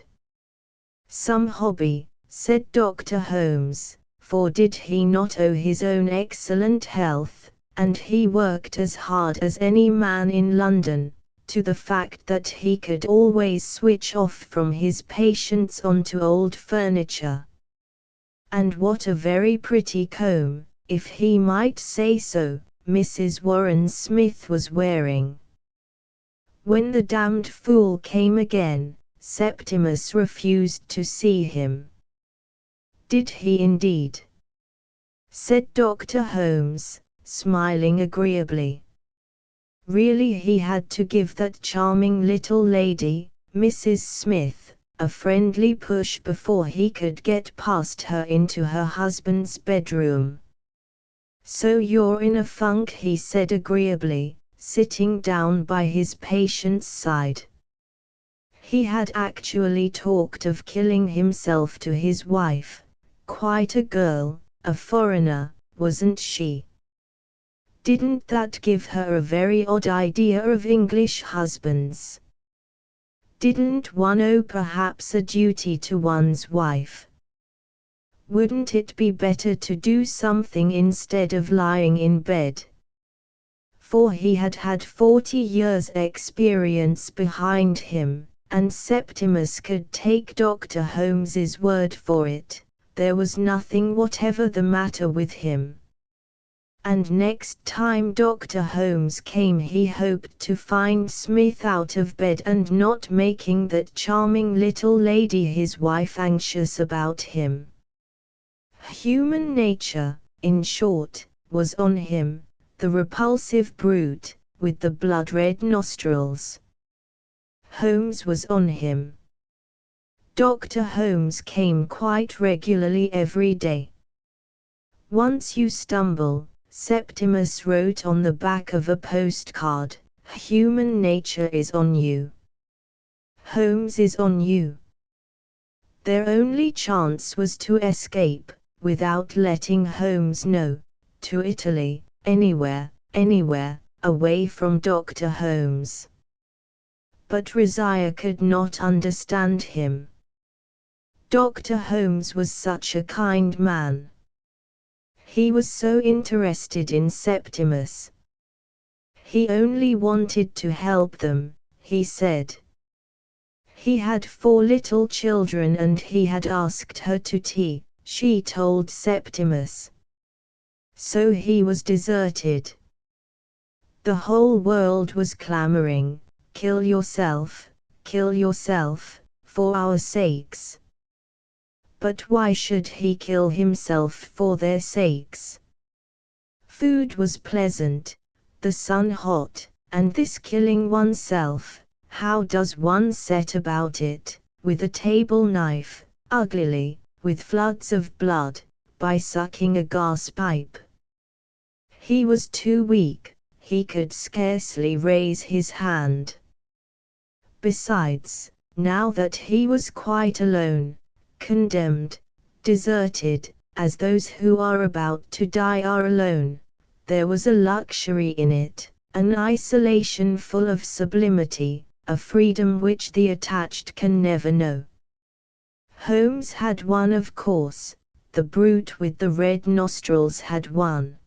Some hobby, said Dr. Holmes, for did he not owe his own excellent health, and he worked as hard as any man in London, to the fact that he could always switch off from his patients onto old furniture. And what a very pretty comb, if he might say so, Mrs. Warren Smith was wearing. When the damned fool came again, Septimus refused to see him. Did he indeed? Said Dr. Holmes, smiling agreeably. Really, he had to give that charming little lady, Mrs. Smith, a friendly push before he could get past her into her husband's bedroom. So you're in a funk, he said agreeably, sitting down by his patient's side. He had actually talked of killing himself to his wife. Quite a girl, a foreigner, wasn't she? Didn't that give her a very odd idea of English husbands? Didn't one owe perhaps a duty to one's wife? Wouldn't it be better to do something instead of lying in bed? For he had had 40 years' experience behind him, and Septimus could take Dr. Holmes's word for it, there was nothing whatever the matter with him. And next time Dr. Holmes came, he hoped to find Smith out of bed and not making that charming little lady, his wife, anxious about him. Human nature, in short, was on him, the repulsive brute, with the blood-red nostrils. Holmes was on him. Dr. Holmes came quite regularly every day. Once you stumble, Septimus wrote on the back of a postcard, human nature is on you. Holmes is on you. Their only chance was to escape, without letting Holmes know, to Italy, anywhere, away from Dr. Holmes. But Rizia could not understand him. Dr. Holmes was such a kind man. He was so interested in Septimus. He only wanted to help them, he said. He had 4 little children and he had asked her to tea, she told Septimus. So he was deserted. The whole world was clamoring, kill yourself, for our sakes. But why should he kill himself for their sakes? Food was pleasant, the sun hot, and this killing oneself, how does one set about it, with a table knife, uglily, with floods of blood, by sucking a gas pipe? He was too weak, he could scarcely raise his hand. Besides, now that he was quite alone, condemned, deserted, as those who are about to die are alone, there was a luxury in it, an isolation full of sublimity, a freedom which the attached can never know. Holmes had one, of course, the brute with the red nostrils had one.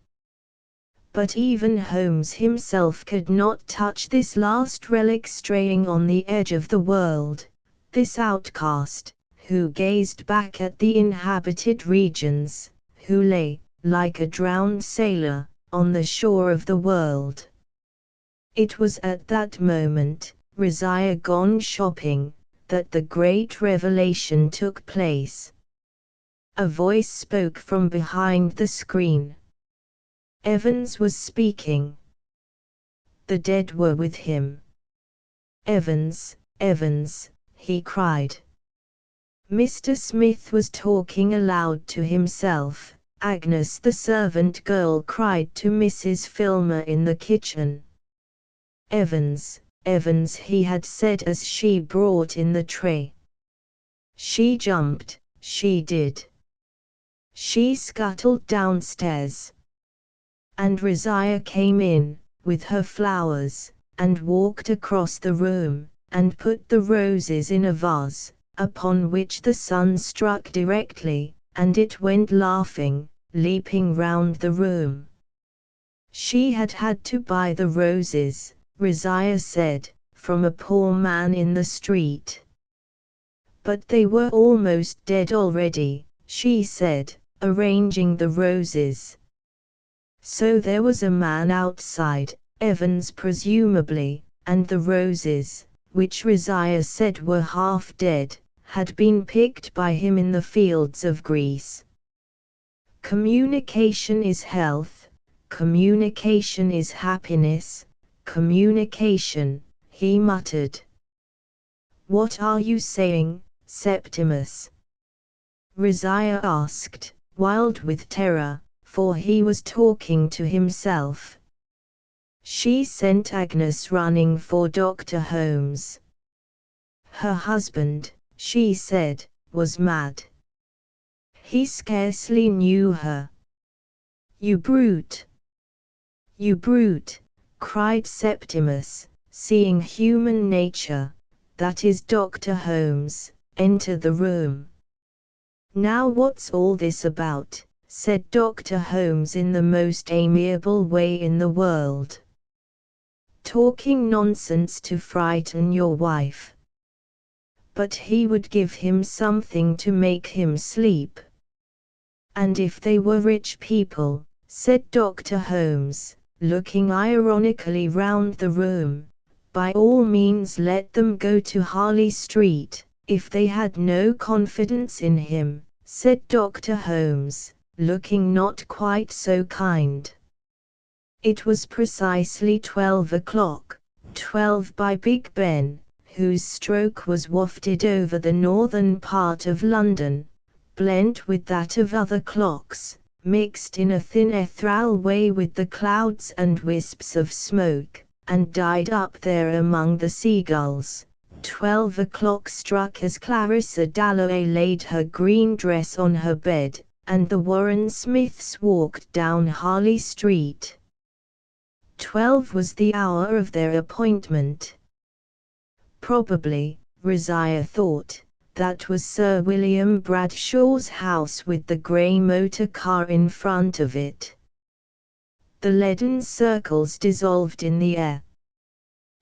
But even Holmes himself could not touch this last relic straying on the edge of the world, this outcast, who gazed back at the inhabited regions, who lay, like a drowned sailor, on the shore of the world. It was at that moment, Rizia gone shopping, that the great revelation took place. A voice spoke from behind the screen. Evans was speaking. The dead were with him. "Evans, Evans," he cried. Mr. Smith was talking aloud to himself. Agnes the servant girl cried to Mrs. Filmer in the kitchen. "Evans, Evans," he had said as she brought in the tray. She jumped, she did. She scuttled downstairs. And Rizia came in, with her flowers, and walked across the room, and put the roses in a vase, upon which the sun struck directly, and it went laughing, leaping round the room. She had had to buy the roses, Rizia said, from a poor man in the street. But they were almost dead already, she said, arranging the roses. So there was a man outside, Evans presumably, and the roses, which Rizia said were half dead, had been picked by him in the fields of Greece. Communication is health, communication is happiness, communication, he muttered. "What are you saying, Septimus?" Rizia asked, wild with terror, for he was talking to himself. She sent Agnes running for Dr. Holmes. Her husband, she said, was mad. He scarcely knew her. "You brute! You brute!" cried Septimus, seeing human nature, that is Dr. Holmes, enter the room. "Now what's all this about?" said Dr. Holmes in the most amiable way in the world. "Talking nonsense to frighten your wife." But he would give him something to make him sleep. "And if they were rich people," said Dr. Holmes, looking ironically round the room, "by all means let them go to Harley Street." "If they had no confidence in him," said Dr. Holmes, looking not quite so kind. It was precisely 12 o'clock, 12 by Big Ben, whose stroke was wafted over the northern part of London, blent with that of other clocks, mixed in a thin ethereal way with the clouds and wisps of smoke, and died up there among the seagulls. 12 o'clock struck as Clarissa Dalloway laid her green dress on her bed, and the Warren Smiths walked down Harley Street. 12 was the hour of their appointment. Probably, Rizia thought, that was Sir William Bradshaw's house with the grey motor car in front of it. The leaden circles dissolved in the air.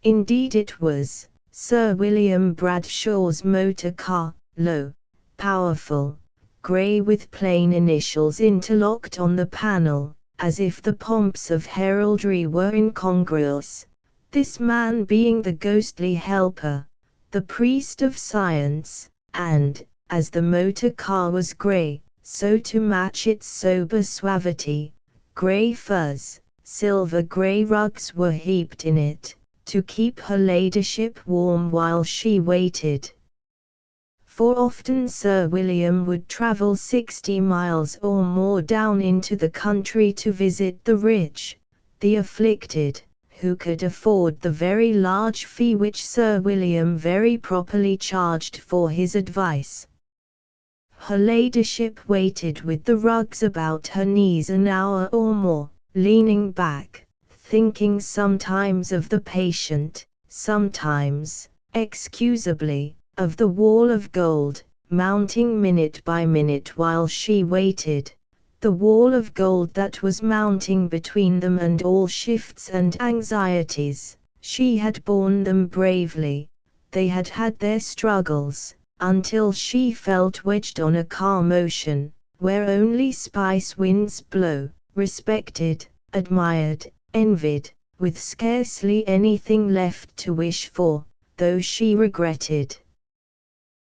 Indeed it was Sir William Bradshaw's motor car, low, powerful, grey with plain initials interlocked on the panel, as if the pomps of heraldry were incongruous, this man being the ghostly helper, the priest of science, and, as the motor car was grey, so to match its sober suavity, grey furs, silver grey rugs were heaped in it, to keep her ladyship warm while she waited. For often Sir William would travel 60 miles or more down into the country to visit the rich, the afflicted, who could afford the very large fee which Sir William very properly charged for his advice. Her ladyship waited with the rugs about her knees an hour or more, leaning back, thinking sometimes of the patient, sometimes, excusably, of the wall of gold, mounting minute by minute while she waited, the wall of gold that was mounting between them and all shifts and anxieties. She had borne them bravely, they had had their struggles, until she felt wedged on a calm ocean, where only spice winds blow, respected, admired, envied, with scarcely anything left to wish for, though she regretted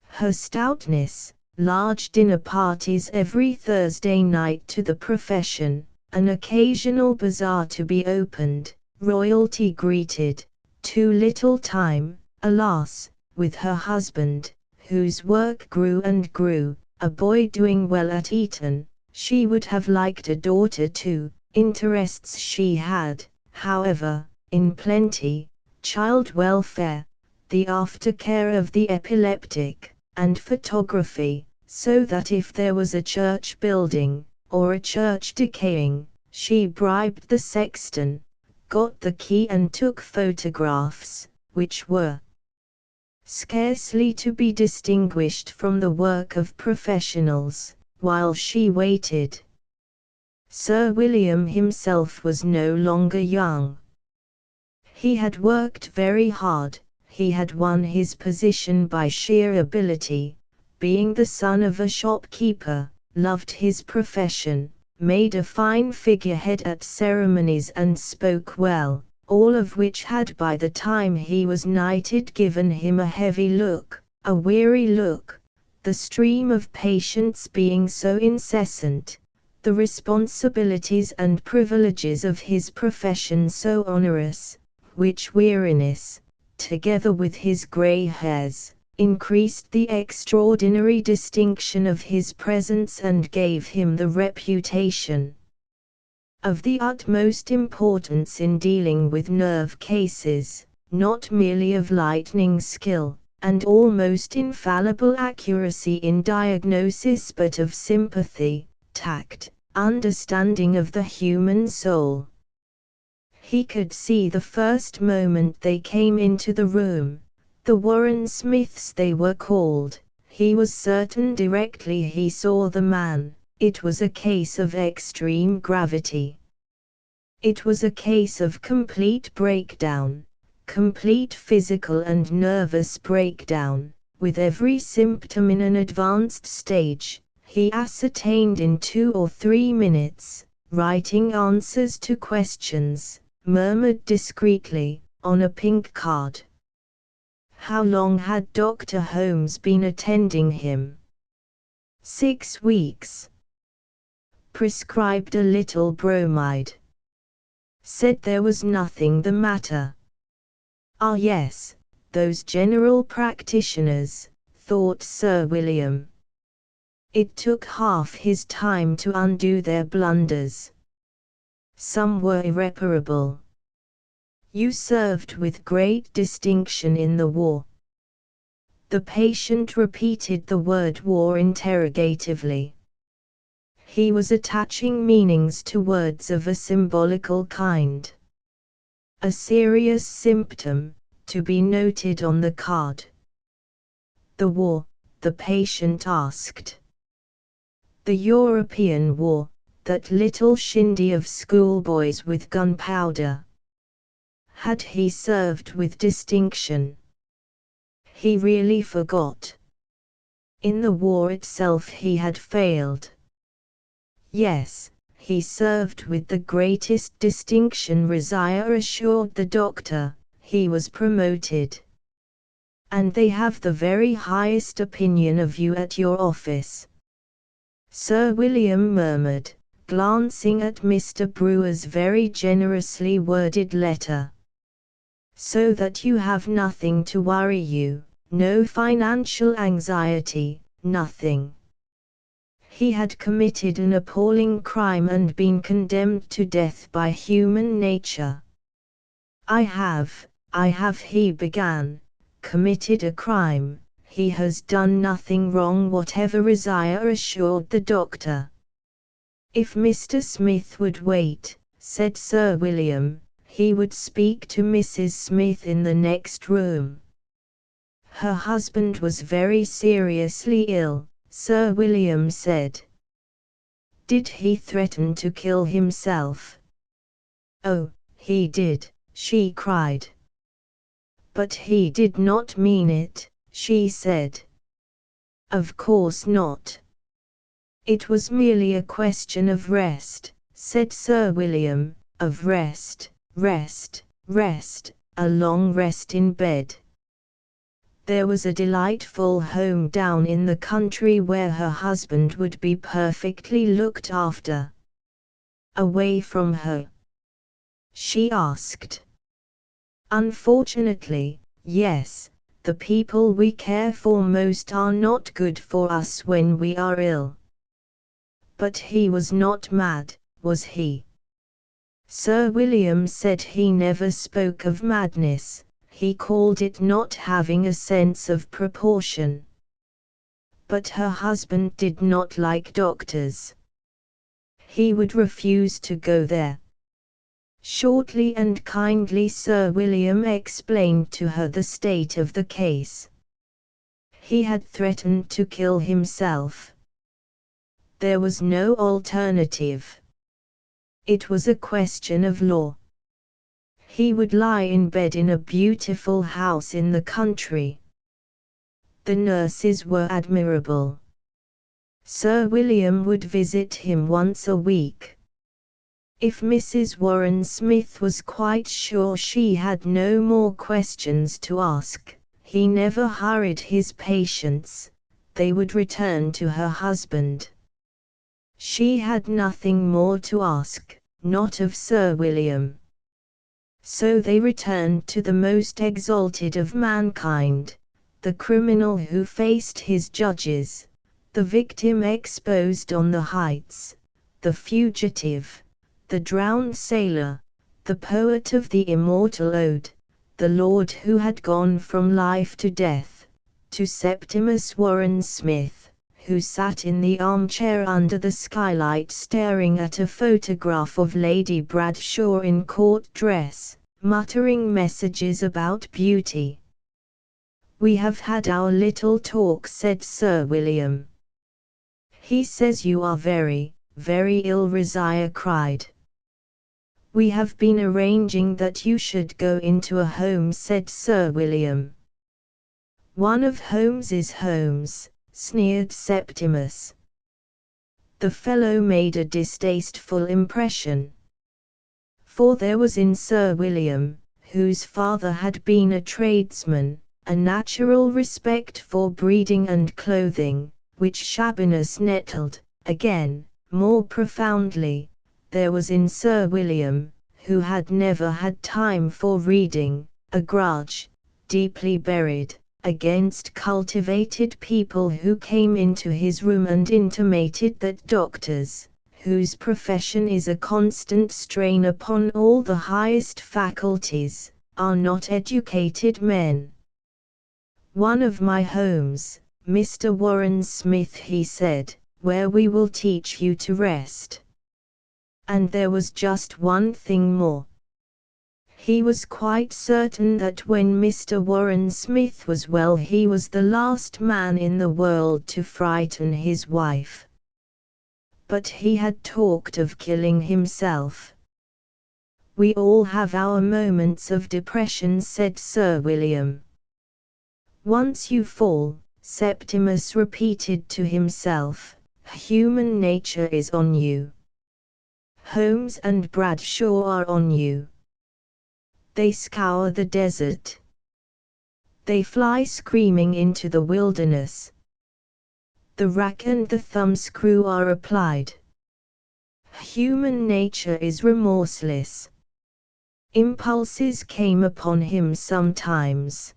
her stoutness. Large dinner parties every Thursday night to the profession, an occasional bazaar to be opened, royalty greeted, too little time, alas, with her husband, whose work grew and grew, a boy doing well at Eton. She would have liked a daughter too. Interests she had, however, in plenty: child welfare, the aftercare of the epileptic, and photography, so that if there was a church building, or a church decaying, she bribed the sexton, got the key and took photographs, which were scarcely to be distinguished from the work of professionals, while she waited. Sir William himself was no longer young. He had worked very hard. He had won his position by sheer ability, being the son of a shopkeeper, loved his profession, made a fine figurehead at ceremonies and spoke well, all of which had by the time he was knighted given him a heavy look, a weary look, the stream of patients being so incessant, the responsibilities and privileges of his profession so onerous, which weariness, together with his grey hairs, increased the extraordinary distinction of his presence and gave him the reputation of the utmost importance in dealing with nerve cases, not merely of lightning skill, and almost infallible accuracy in diagnosis, but of sympathy, tact, understanding of the human soul. He could see the first moment they came into the room, the Warren Smiths they were called. He was certain directly he saw the man, it was a case of extreme gravity. It was a case of complete breakdown, complete physical and nervous breakdown, with every symptom in an advanced stage. He ascertained in 2 or 3 minutes, writing answers to questions, murmured discreetly, on a pink card. How long had Dr. Holmes been attending him? 6 weeks. Prescribed a little bromide. Said there was nothing the matter. Ah yes, those general practitioners, thought Sir William. It took half his time to undo their blunders. Some were irreparable. You served with great distinction in the war. The patient repeated the word war interrogatively. He was attaching meanings to words of a symbolical kind. A serious symptom, to be noted on the card. The war, the patient asked. The European war, that little shindy of schoolboys with gunpowder. Had he served with distinction? He really forgot. In the war itself he had failed. Yes, he served with the greatest distinction, Rizia assured the doctor. He was promoted. And they have the very highest opinion of you at your office. Sir William murmured, glancing at Mr. Brewer's very generously worded letter. So that you have nothing to worry you, no financial anxiety, nothing. He had committed an appalling crime and been condemned to death by human nature. I have, he began, committed a crime. He has done nothing wrong whatever, Rizia assured the doctor. If Mr. Smith would wait, said Sir William, he would speak to Mrs. Smith in the next room. Her husband was very seriously ill, Sir William said. Did he threaten to kill himself? Oh, he did, she cried. But he did not mean it, she said. Of course not. It was merely a question of rest, said Sir William, of rest, rest, rest, a long rest in bed. There was a delightful home down in the country where her husband would be perfectly looked after. Away from her? She asked. Unfortunately, yes, the people we care for most are not good for us when we are ill. But he was not mad, was he? Sir William said he never spoke of madness, he called it not having a sense of proportion. But her husband did not like doctors. He would refuse to go there. Shortly and kindly Sir William explained to her the state of the case. He had threatened to kill himself. There was no alternative. It was a question of law. He would lie in bed in a beautiful house in the country. The nurses were admirable. Sir William would visit him once a week. If Mrs. Warren Smith was quite sure she had no more questions to ask, he never hurried his patients, they would return to her husband. She had nothing more to ask, not of Sir William. So they returned to the most exalted of mankind, the criminal who faced his judges, the victim exposed on the heights, the fugitive, the drowned sailor, the poet of the immortal ode, the lord who had gone from life to death, to Septimus Warren Smith, who sat in the armchair under the skylight staring at a photograph of Lady Bradshaw in court dress, muttering messages about beauty. "We have had our little talk," said Sir William. "He says you are very, very ill," Rizia cried. "We have been arranging that you should go into a home," said Sir William. "One of Holmes's homes," sneered Septimus. The fellow made a distasteful impression. For there was in Sir William, whose father had been a tradesman, a natural respect for breeding and clothing, which shabbiness nettled, again, more profoundly. There was in Sir William, who had never had time for reading, a grudge, deeply buried, against cultivated people who came into his room and intimated that doctors, whose profession is a constant strain upon all the highest faculties, are not educated men. "One of my homes, Mr. Warren Smith," he said, "where we will teach you to rest." And there was just one thing more. He was quite certain that when Mr. Warren Smith was well he was the last man in the world to frighten his wife. But he had talked of killing himself. "We all have our moments of depression," said Sir William. "Once you fall," Septimus repeated to himself, "human nature is on you. Holmes and Bradshaw are on you. They scour the desert. They fly screaming into the wilderness. The rack and the thumbscrew are applied. Human nature is remorseless." Impulses came upon him sometimes.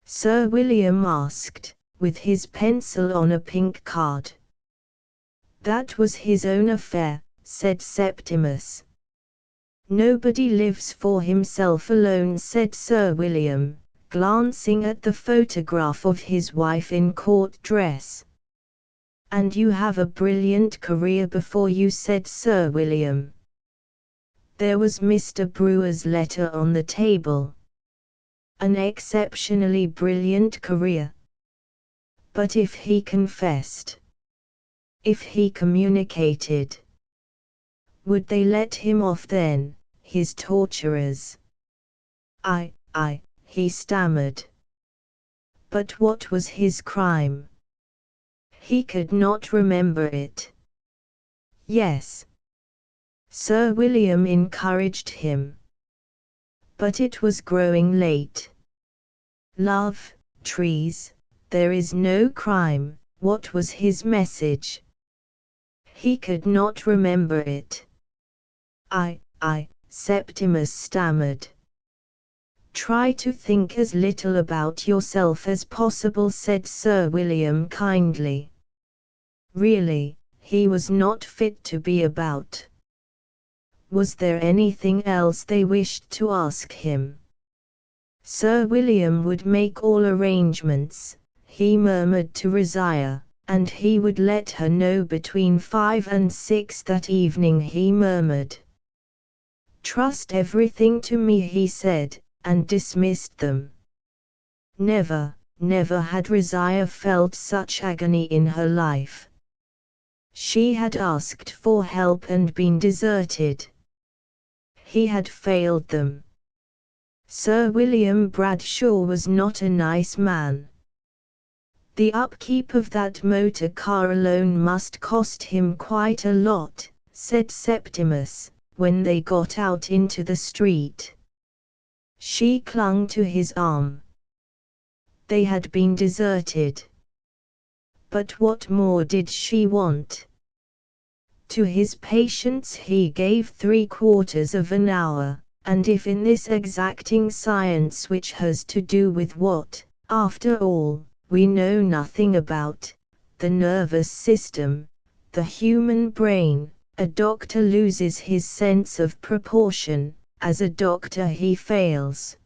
Sir William asked, with his pencil on a pink card. "That was his own affair," said Septimus. "Nobody lives for himself alone," said Sir William, glancing at the photograph of his wife in court dress. "And you have a brilliant career before you," said Sir William. There was Mr. Brewer's letter on the table. An exceptionally brilliant career. But if he confessed? If he communicated? Would they let him off then, his torturers? I, he stammered. But what was his crime? He could not remember it. Yes. Sir William encouraged him. but it was growing late. Love, trees, there is no crime. What was his message? He could not remember it. Septimus stammered. Try to think as little about yourself as possible, said Sir William kindly. Really, he was not fit to be about. Was there anything else they wished to ask him? Sir William would make all arrangements, he murmured to Rizia, and he would let her know between 5 and 6 that evening, he murmured. Trust everything to me, he said, and dismissed them. Never had Rizia felt such agony in her life. She had asked for help and been deserted. He had failed them. Sir William Bradshaw was not a nice man. The upkeep of that motor car alone must cost him quite a lot, said Septimus, when they got out into the street. She clung to his arm. They had been deserted. But what more did she want? To his patience he gave 3/4 of an hour, and if in this exacting science which has to do with what, after all, we know nothing about, the nervous system, the human brain, a doctor loses his sense of proportion, as a doctor he fails.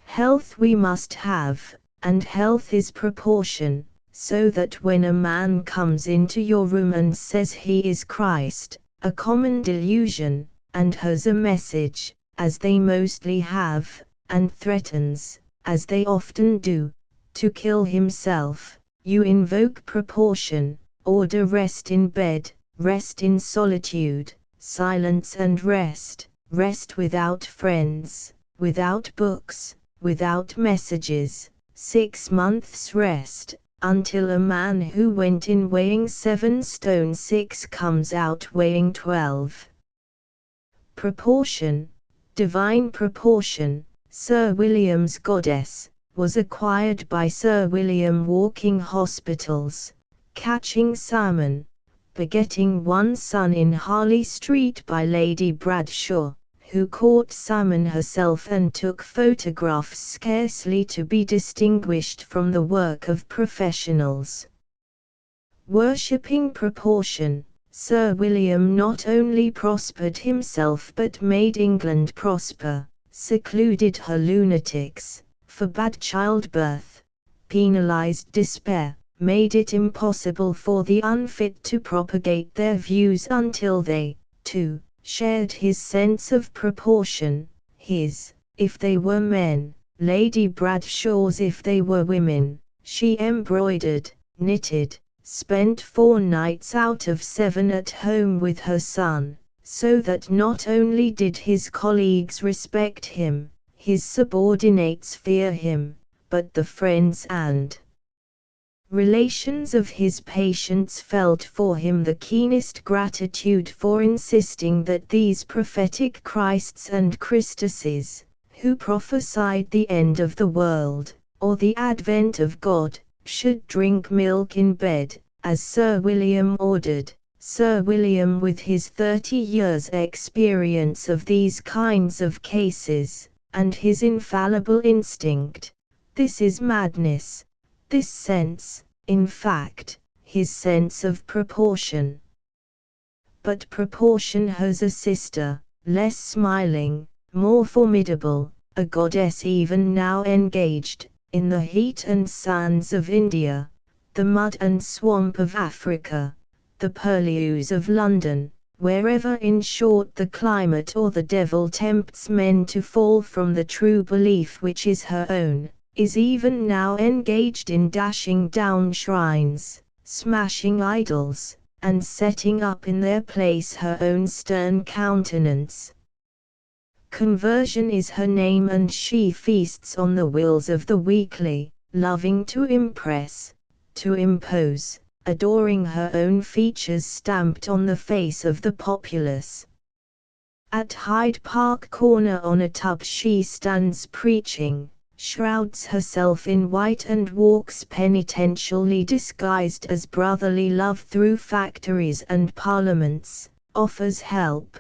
Health we must have, and health is proportion, so that when a man comes into your room and says he is Christ, a common delusion, and has a message, as they mostly have, and threatens, as they often do, to kill himself, you invoke proportion, order rest in bed, rest in solitude, silence and rest, rest without friends, without books, without messages, 6 months rest, until a man who went in weighing 7 stone 6 comes out weighing 12. Proportion, divine proportion, Sir William's goddess, was acquired by Sir William walking hospitals, catching salmon, begetting one son in Harley Street by Lady Bradshaw, who caught salmon herself and took photographs scarcely to be distinguished from the work of professionals. Worshipping proportion, Sir William not only prospered himself but made England prosper, secluded her lunatics, forbade childbirth, penalized despair, made it impossible for the unfit to propagate their views until they, too, shared his sense of proportion, his, if they were men, Lady Bradshaw's if they were women. She embroidered, knitted, spent 4 nights out of 7 at home with her son, so that not only did his colleagues respect him, his subordinates fear him, but the friends and relations of his patients felt for him the keenest gratitude for insisting that these prophetic Christs and Christuses, who prophesied the end of the world, or the advent of God, should drink milk in bed, as Sir William ordered. Sir William, with his 30 years' experience of these kinds of cases, and his infallible instinct, this is madness, this sense, in fact, his sense of proportion. But proportion has a sister, less smiling, more formidable, a goddess even now engaged, in the heat and sands of India, the mud and swamp of Africa, the purlieus of London, wherever in short the climate or the devil tempts men to fall from the true belief which is her own, is even now engaged in dashing down shrines, smashing idols, and setting up in their place her own stern countenance. Conversion is her name, and she feasts on the wills of the weakly, loving to impress, to impose, adoring her own features stamped on the face of the populace. At Hyde Park Corner on a tub she stands preaching, shrouds herself in white and walks penitentially disguised as brotherly love through factories and parliaments, offers help,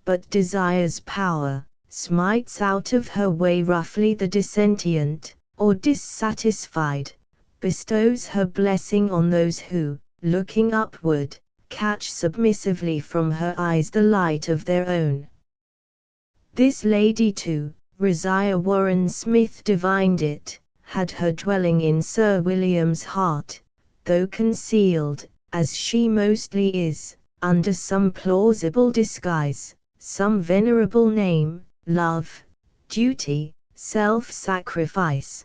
but desires power, smites out of her way roughly the dissentient, or dissatisfied, bestows her blessing on those who, looking upward, catch submissively from her eyes the light of their own. This lady too, Rosiah Warren Smith divined it, had her dwelling in Sir William's heart, though concealed, as she mostly is, under some plausible disguise, some venerable name, love, duty, self-sacrifice.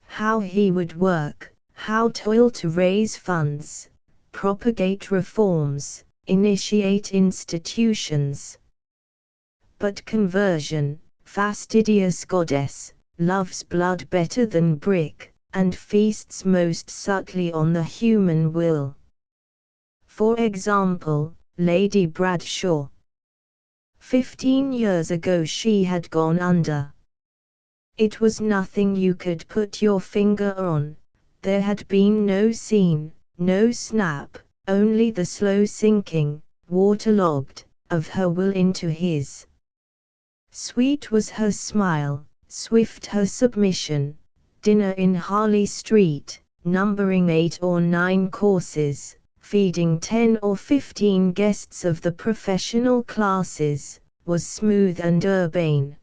How he would work, how toil to raise funds, propagate reforms, initiate institutions. But conversion, fastidious goddess, loves blood better than brick, and feasts most subtly on the human will. For example, Lady Bradshaw. 15 years ago she had gone under. It was nothing you could put your finger on, there had been no scene, no snap, only the slow sinking, waterlogged, of her will into his. Sweet was her smile, swift her submission, dinner in Harley Street, numbering 8 or 9 courses, feeding 10 or 15 guests of the professional classes, was smooth and urbane.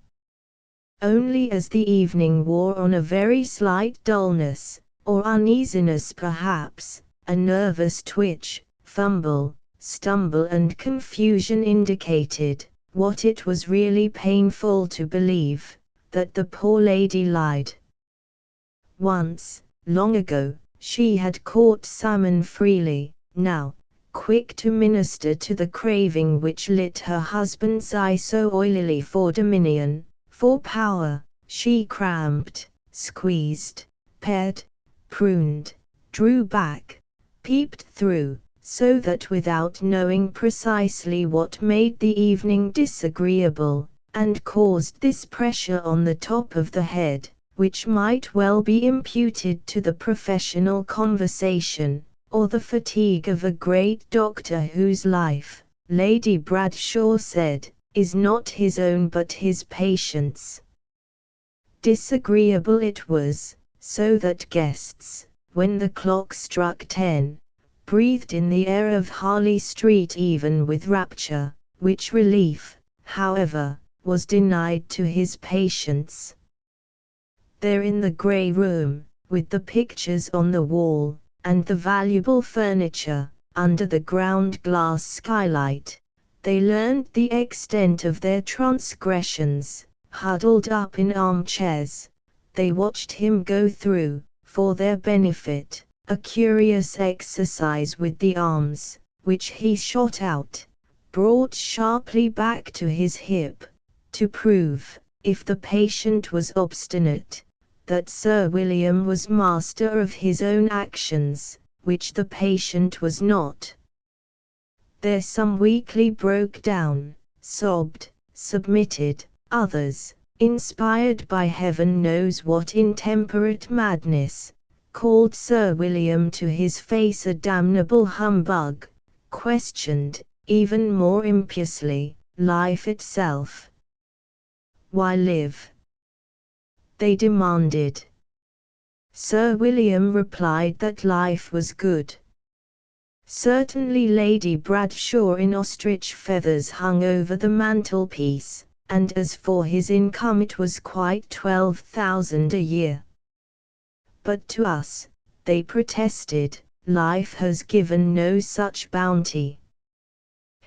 Only as the evening wore on a very slight dullness, or uneasiness perhaps, a nervous twitch, fumble, stumble and confusion indicated, what it was really painful to believe, that the poor lady lied. Once, long ago, she had caught salmon freely, now, quick to minister to the craving which lit her husband's eye so oilily for dominion, for power, she cramped, squeezed, pared, pruned, drew back, peeped through, so that without knowing precisely what made the evening disagreeable, and caused this pressure on the top of the head, which might well be imputed to the professional conversation, or the fatigue of a great doctor whose life, Lady Bradshaw said, is not his own but his patient's. Disagreeable it was, so that guests, when the clock struck 10, breathed in the air of Harley Street even with rapture, which relief, however, was denied to his patients. There in the grey room, with the pictures on the wall, and the valuable furniture, under the ground-glass skylight, they learned the extent of their transgressions, huddled up in armchairs, they watched him go through, for their benefit, a curious exercise with the arms, which he shot out, brought sharply back to his hip, to prove, if the patient was obstinate, that Sir William was master of his own actions, which the patient was not. There some weakly broke down, sobbed, submitted, others, inspired by heaven knows what intemperate madness, called Sir William to his face a damnable humbug, questioned, even more impiously, life itself. Why live? They demanded. Sir William replied that life was good. Certainly Lady Bradshaw in ostrich feathers hung over the mantelpiece, and as for his income it was quite 12,000 a year. But to us, they protested, life has given no such bounty.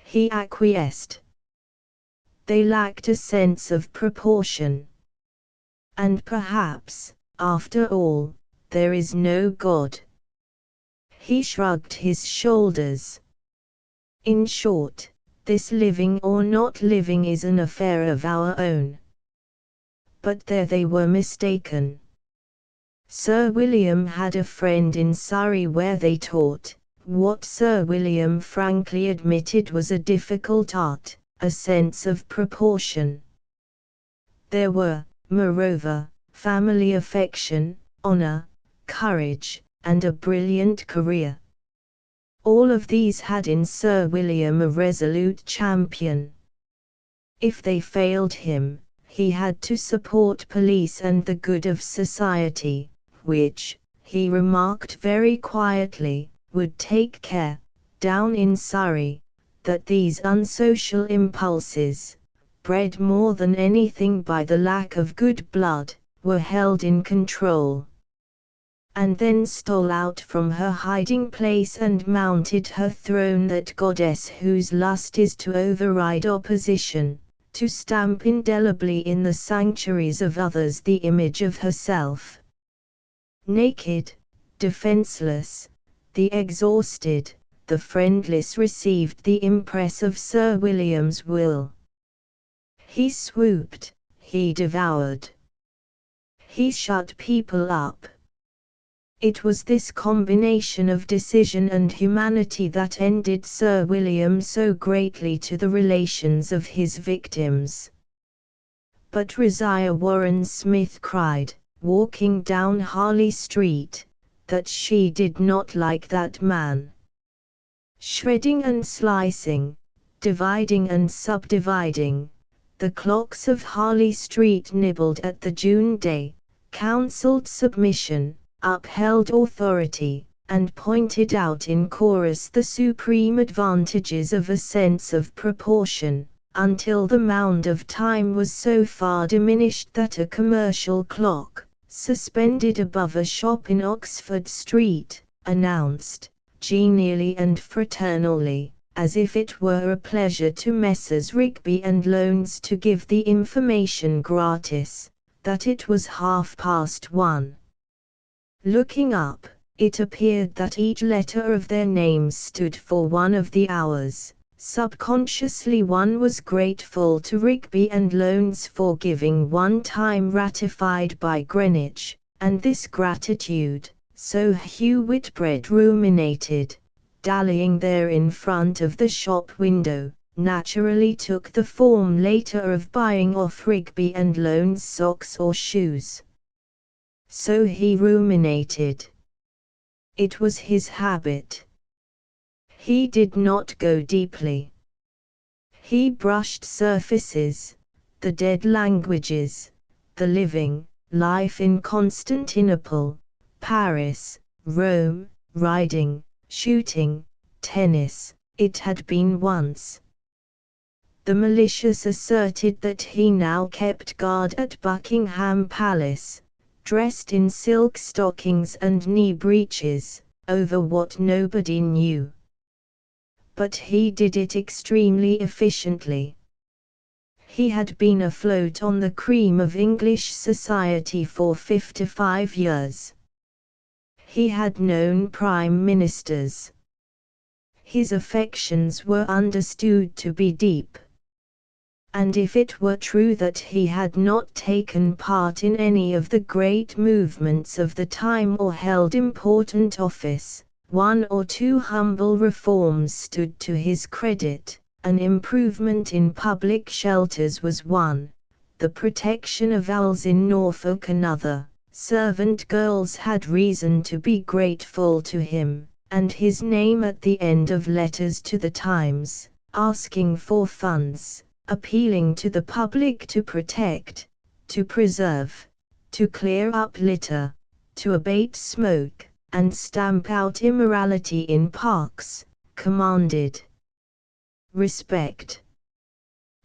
He acquiesced. They lacked a sense of proportion. And perhaps, after all, there is no God. He shrugged his shoulders. In short, this living or not living is an affair of our own. But there they were mistaken. Sir William had a friend in Surrey where they taught, what Sir William frankly admitted was a difficult art, a sense of proportion. There were, moreover, family affection, honor, courage, and a brilliant career. All of these had in Sir William a resolute champion. If they failed him, he had to support police and the good of society, which, he remarked very quietly, would take care, down in Surrey, that these unsocial impulses, bred more than anything by the lack of good blood, were held in control. And then stole out from her hiding place and mounted her throne, that goddess whose lust is to override opposition, to stamp indelibly in the sanctuaries of others the image of herself. Naked, defenseless, the exhausted, the friendless received the impress of Sir William's will. He swooped, he devoured. He shut people up. It was this combination of decision and humanity that ended Sir William so greatly to the relations of his victims. But Rosiah Warren Smith cried, walking down Harley Street, that she did not like that man. Shredding and slicing, dividing and subdividing, the clocks of Harley Street nibbled at the June day, counselled submission, upheld authority, and pointed out in chorus the supreme advantages of a sense of proportion, until the mound of time was so far diminished that a commercial clock, suspended above a shop in Oxford Street, announced, genially and fraternally, as if it were a pleasure to Messrs. Rigby and Loans to give the information gratis, that it was 1:30. Looking up, it appeared that each letter of their names stood for one of the hours. Subconsciously one was grateful to Rigby and Loans for giving one time ratified by Greenwich, and this gratitude, so Hugh Whitbread ruminated, dallying there in front of the shop window, naturally took the form later of buying off Rigby and Loans socks or shoes. So he ruminated. It was his habit. He did not go deeply. He brushed surfaces, the dead languages, the living, life in Constantinople, Paris, Rome, riding, shooting, tennis, it had been once. The malicious asserted that he now kept guard at Buckingham Palace, dressed in silk stockings and knee breeches, over what nobody knew. But he did it extremely efficiently. He had been afloat on the cream of English society for 55 years. He had known prime ministers. His affections were understood to be deep. And if it were true that he had not taken part in any of the great movements of the time or held important office, one or two humble reforms stood to his credit. An improvement in public shelters was one, the protection of owls in Norfolk another. Servant girls had reason to be grateful to him, and his name at the end of letters to the Times, asking for funds, appealing to the public to protect, to preserve, to clear up litter, to abate smoke, and stamp out immorality in parks, commanded respect.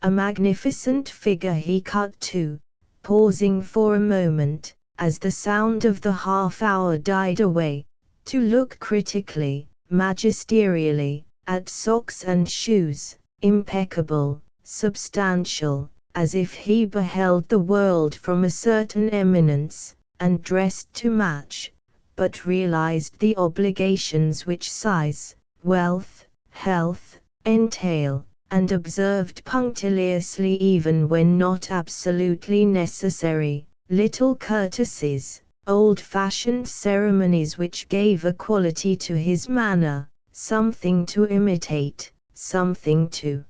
A magnificent figure he cut to, pausing for a moment, as the sound of the half-hour died away, to look critically, magisterially, at socks and shoes, impeccable, substantial, as if he beheld the world from a certain eminence, and dressed to match, but realized the obligations which size, wealth, health, entail, and observed punctiliously even when not absolutely necessary, little courtesies, old-fashioned ceremonies which gave a quality to his manner, something to imitate, something to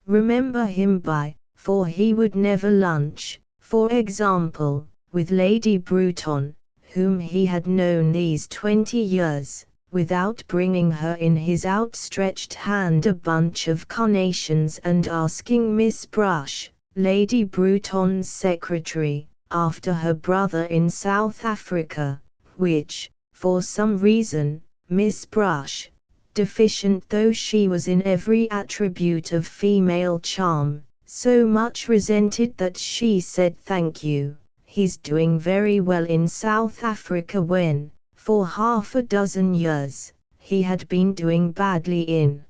remember him by, for he would never lunch, for example, with Lady Bruton, whom he had known these 20 years, without bringing her in his outstretched hand a bunch of carnations and asking Miss Brush, Lady Bruton's secretary, after her brother in South Africa, which, for some reason, Miss Brush, deficient though she was in every attribute of female charm, so much resented that she said thank you, he's doing very well in South Africa when, for half a dozen years, he had been doing badly in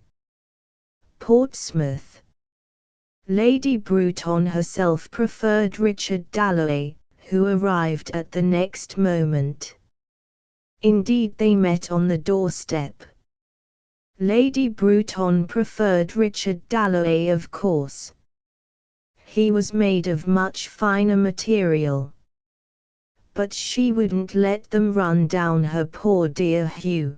Portsmouth. Lady Bruton herself preferred Richard Dalloway, who arrived at the next moment. Indeed, they met on the doorstep. Lady Bruton preferred Richard Dalloway, of course. He was made of much finer material. But she wouldn't let them run down her poor dear Hugh.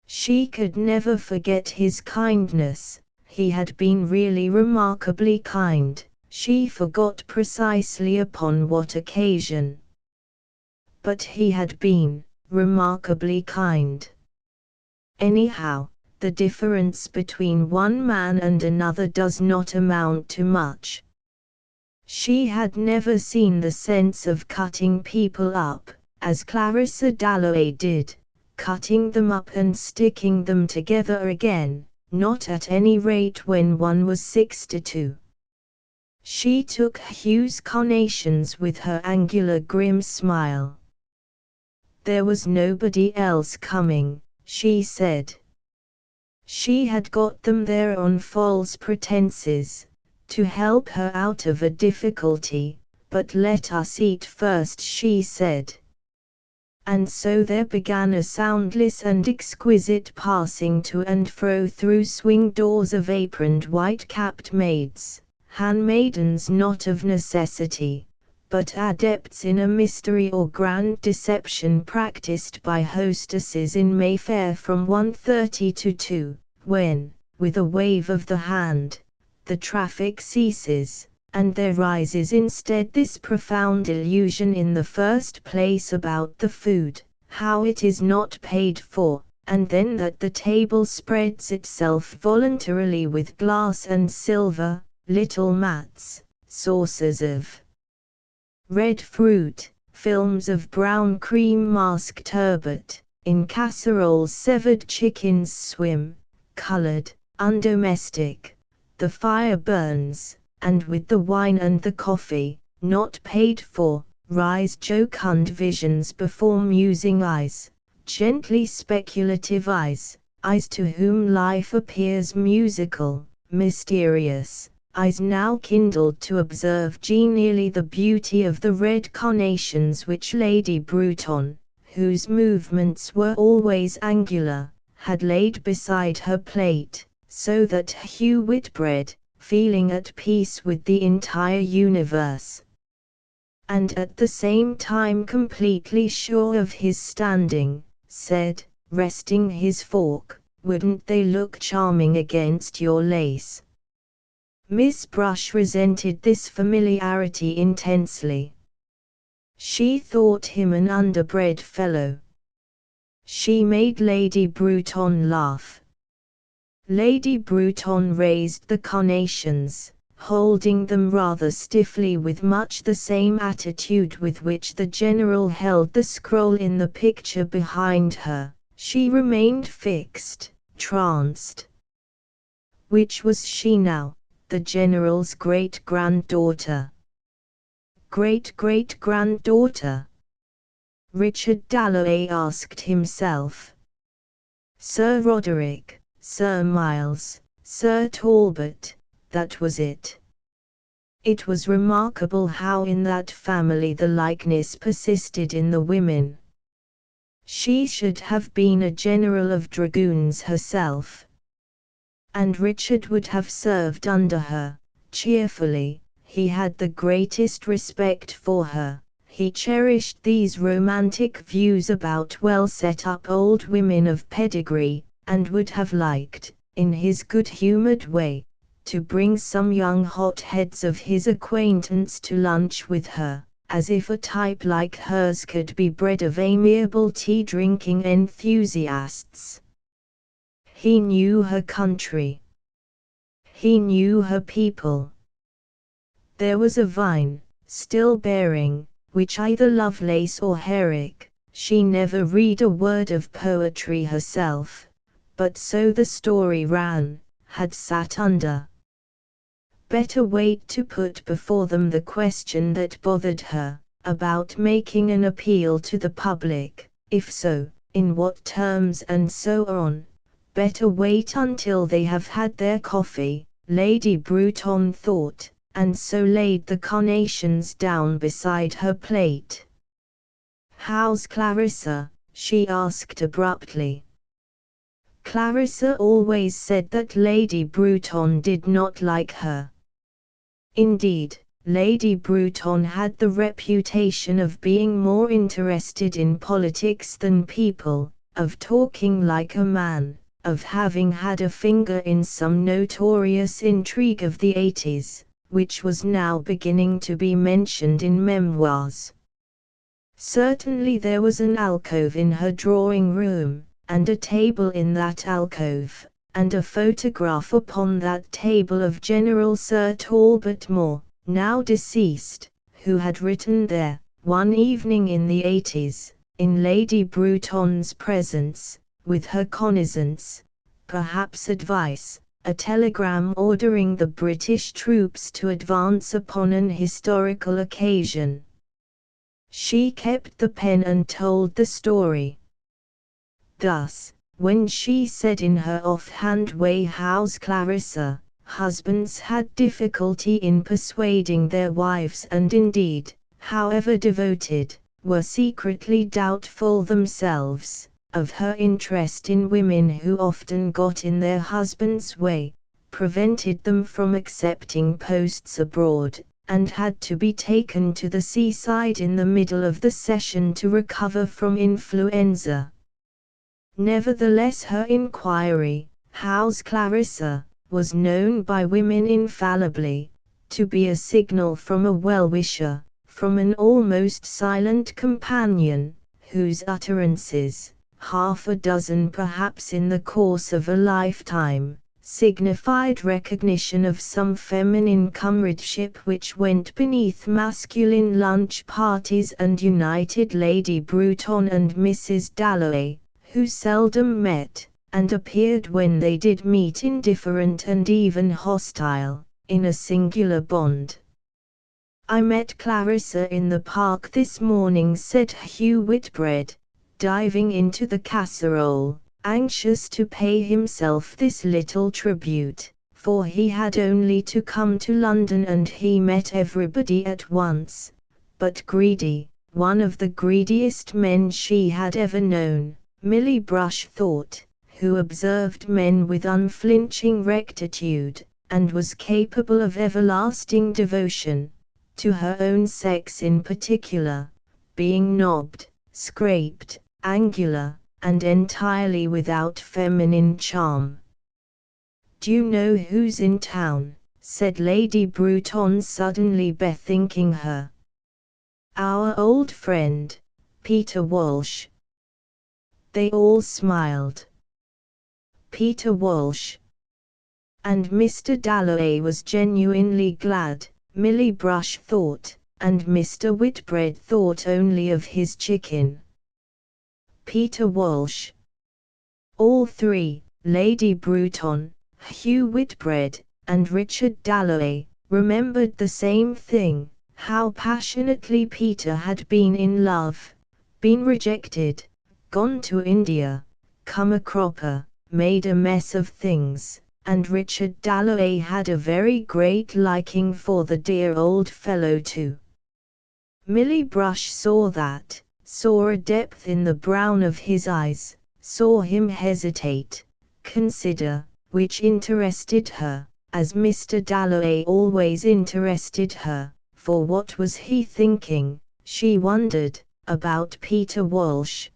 She could never forget his kindness. He had been really remarkably kind. She forgot precisely upon what occasion. But he had been remarkably kind. Anyhow, the difference between one man and another does not amount to much. She had never seen the sense of cutting people up, as Clarissa Dalloway did, cutting them up and sticking them together again, not at any rate when one was 62. She took Hugh's carnations with her angular grim smile. There was nobody else coming, she said. She had got them there on false pretenses, to help her out of a difficulty, but let us eat first, she said. And so there began a soundless and exquisite passing to and fro through swing doors of aproned white-capped maids, handmaidens not of necessity, but adepts in a mystery or grand deception practiced by hostesses in Mayfair from 1:30 to 2, when, with a wave of the hand, the traffic ceases, and there rises instead this profound illusion in the first place about the food, how it is not paid for, and then that the table spreads itself voluntarily with glass and silver, little mats, saucers of red fruit, films of brown cream masked turbot, in casseroles severed chickens swim, colored, undomestic, the fire burns, and with the wine and the coffee, not paid for, rise jocund visions before musing eyes, gently speculative eyes, eyes to whom life appears musical, mysterious, eyes now kindled to observe genially the beauty of the red carnations which Lady Bruton, whose movements were always angular, had laid beside her plate, so that Hugh Whitbread, feeling at peace with the entire universe, and at the same time completely sure of his standing, said, resting his fork, "Wouldn't they look charming against your lace?" Miss Brush resented this familiarity intensely. She thought him an underbred fellow. She made Lady Bruton laugh. Lady Bruton raised the carnations, holding them rather stiffly with much the same attitude with which the General held the scroll in the picture behind her. She remained fixed, tranced. Which was she now, the General's great-granddaughter? Great-great-granddaughter? Richard Dalloway asked himself. Sir Roderick, Sir Miles, Sir Talbot, that was it. It was remarkable how in that family the likeness persisted in the women. She should have been a general of dragoons herself. And Richard would have served under her, cheerfully. He had the greatest respect for her. He cherished these romantic views about well-set-up old women of pedigree, and would have liked, in his good-humoured way, to bring some young hotheads of his acquaintance to lunch with her, as if a type like hers could be bred of amiable tea-drinking enthusiasts. He knew her country. He knew her people. There was a vine, still bearing, which either Lovelace or Herrick, she never read a word of poetry herself, but so the story ran, had sat under. Better wait to put before them the question that bothered her, about making an appeal to the public, if so, in what terms and so on. Better wait until they have had their coffee, Lady Bruton thought, and so laid the carnations down beside her plate. "How's Clarissa?" she asked abruptly. Clarissa always said that Lady Bruton did not like her. Indeed, Lady Bruton had the reputation of being more interested in politics than people, of talking like a man, of having had a finger in some notorious intrigue of the 80s, which was now beginning to be mentioned in memoirs. Certainly there was an alcove in her drawing-room, and a table in that alcove, and a photograph upon that table of General Sir Talbot Moore, now deceased, who had written there, one evening in the 80s, in Lady Bruton's presence, with her cognizance, perhaps advice, a telegram ordering the British troops to advance upon an historical occasion. She kept the pen and told the story. Thus, when she said in her offhand way, "How's Clarissa?" husbands had difficulty in persuading their wives, and indeed, however devoted, were secretly doubtful themselves, of her interest in women who often got in their husbands' way, prevented them from accepting posts abroad, and had to be taken to the seaside in the middle of the session to recover from influenza. Nevertheless her inquiry, "How's Clarissa?" was known by women infallibly, to be a signal from a well-wisher, from an almost silent companion, whose utterances, half a dozen perhaps in the course of a lifetime, signified recognition of some feminine comradeship which went beneath masculine lunch parties and united Lady Bruton and Mrs. Dalloway, who seldom met, and appeared when they did meet indifferent and even hostile, in a singular bond. "I met Clarissa in the park this morning," said Hugh Whitbread, diving into the casserole, anxious to pay himself this little tribute, for he had only to come to London and he met everybody at once, but greedy, one of the greediest men she had ever known, Millie Brush thought, who observed men with unflinching rectitude, and was capable of everlasting devotion, to her own sex in particular, being knobbed, scraped, angular, and entirely without feminine charm. "Do you know who's in town?" said Lady Bruton, suddenly bethinking her. "Our old friend, Peter Walsh." They all smiled. Peter Walsh. And Mr. Dalloway was genuinely glad, Millie Brush thought, and Mr. Whitbread thought only of his chicken. Peter Walsh. All three, Lady Bruton, Hugh Whitbread, and Richard Dalloway, remembered the same thing, how passionately Peter had been in love, been rejected, gone to India, come a cropper, made a mess of things, and Richard Dalloway had a very great liking for the dear old fellow too. Millie Brush saw that, saw a depth in the brown of his eyes, saw him hesitate, consider, which interested her, as Mr. Dalloway always interested her, for what was he thinking, she wondered, about Peter Walsh?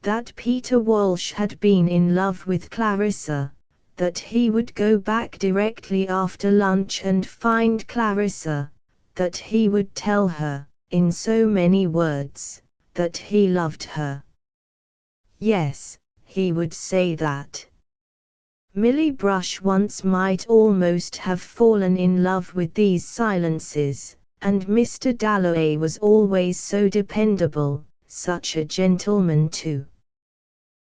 That Peter Walsh had been in love with Clarissa, that he would go back directly after lunch and find Clarissa, that he would tell her, in so many words, that he loved her. Yes, he would say that. Millie Brush once might almost have fallen in love with these silences, and Mr. Dalloway was always so dependable, such a gentleman too.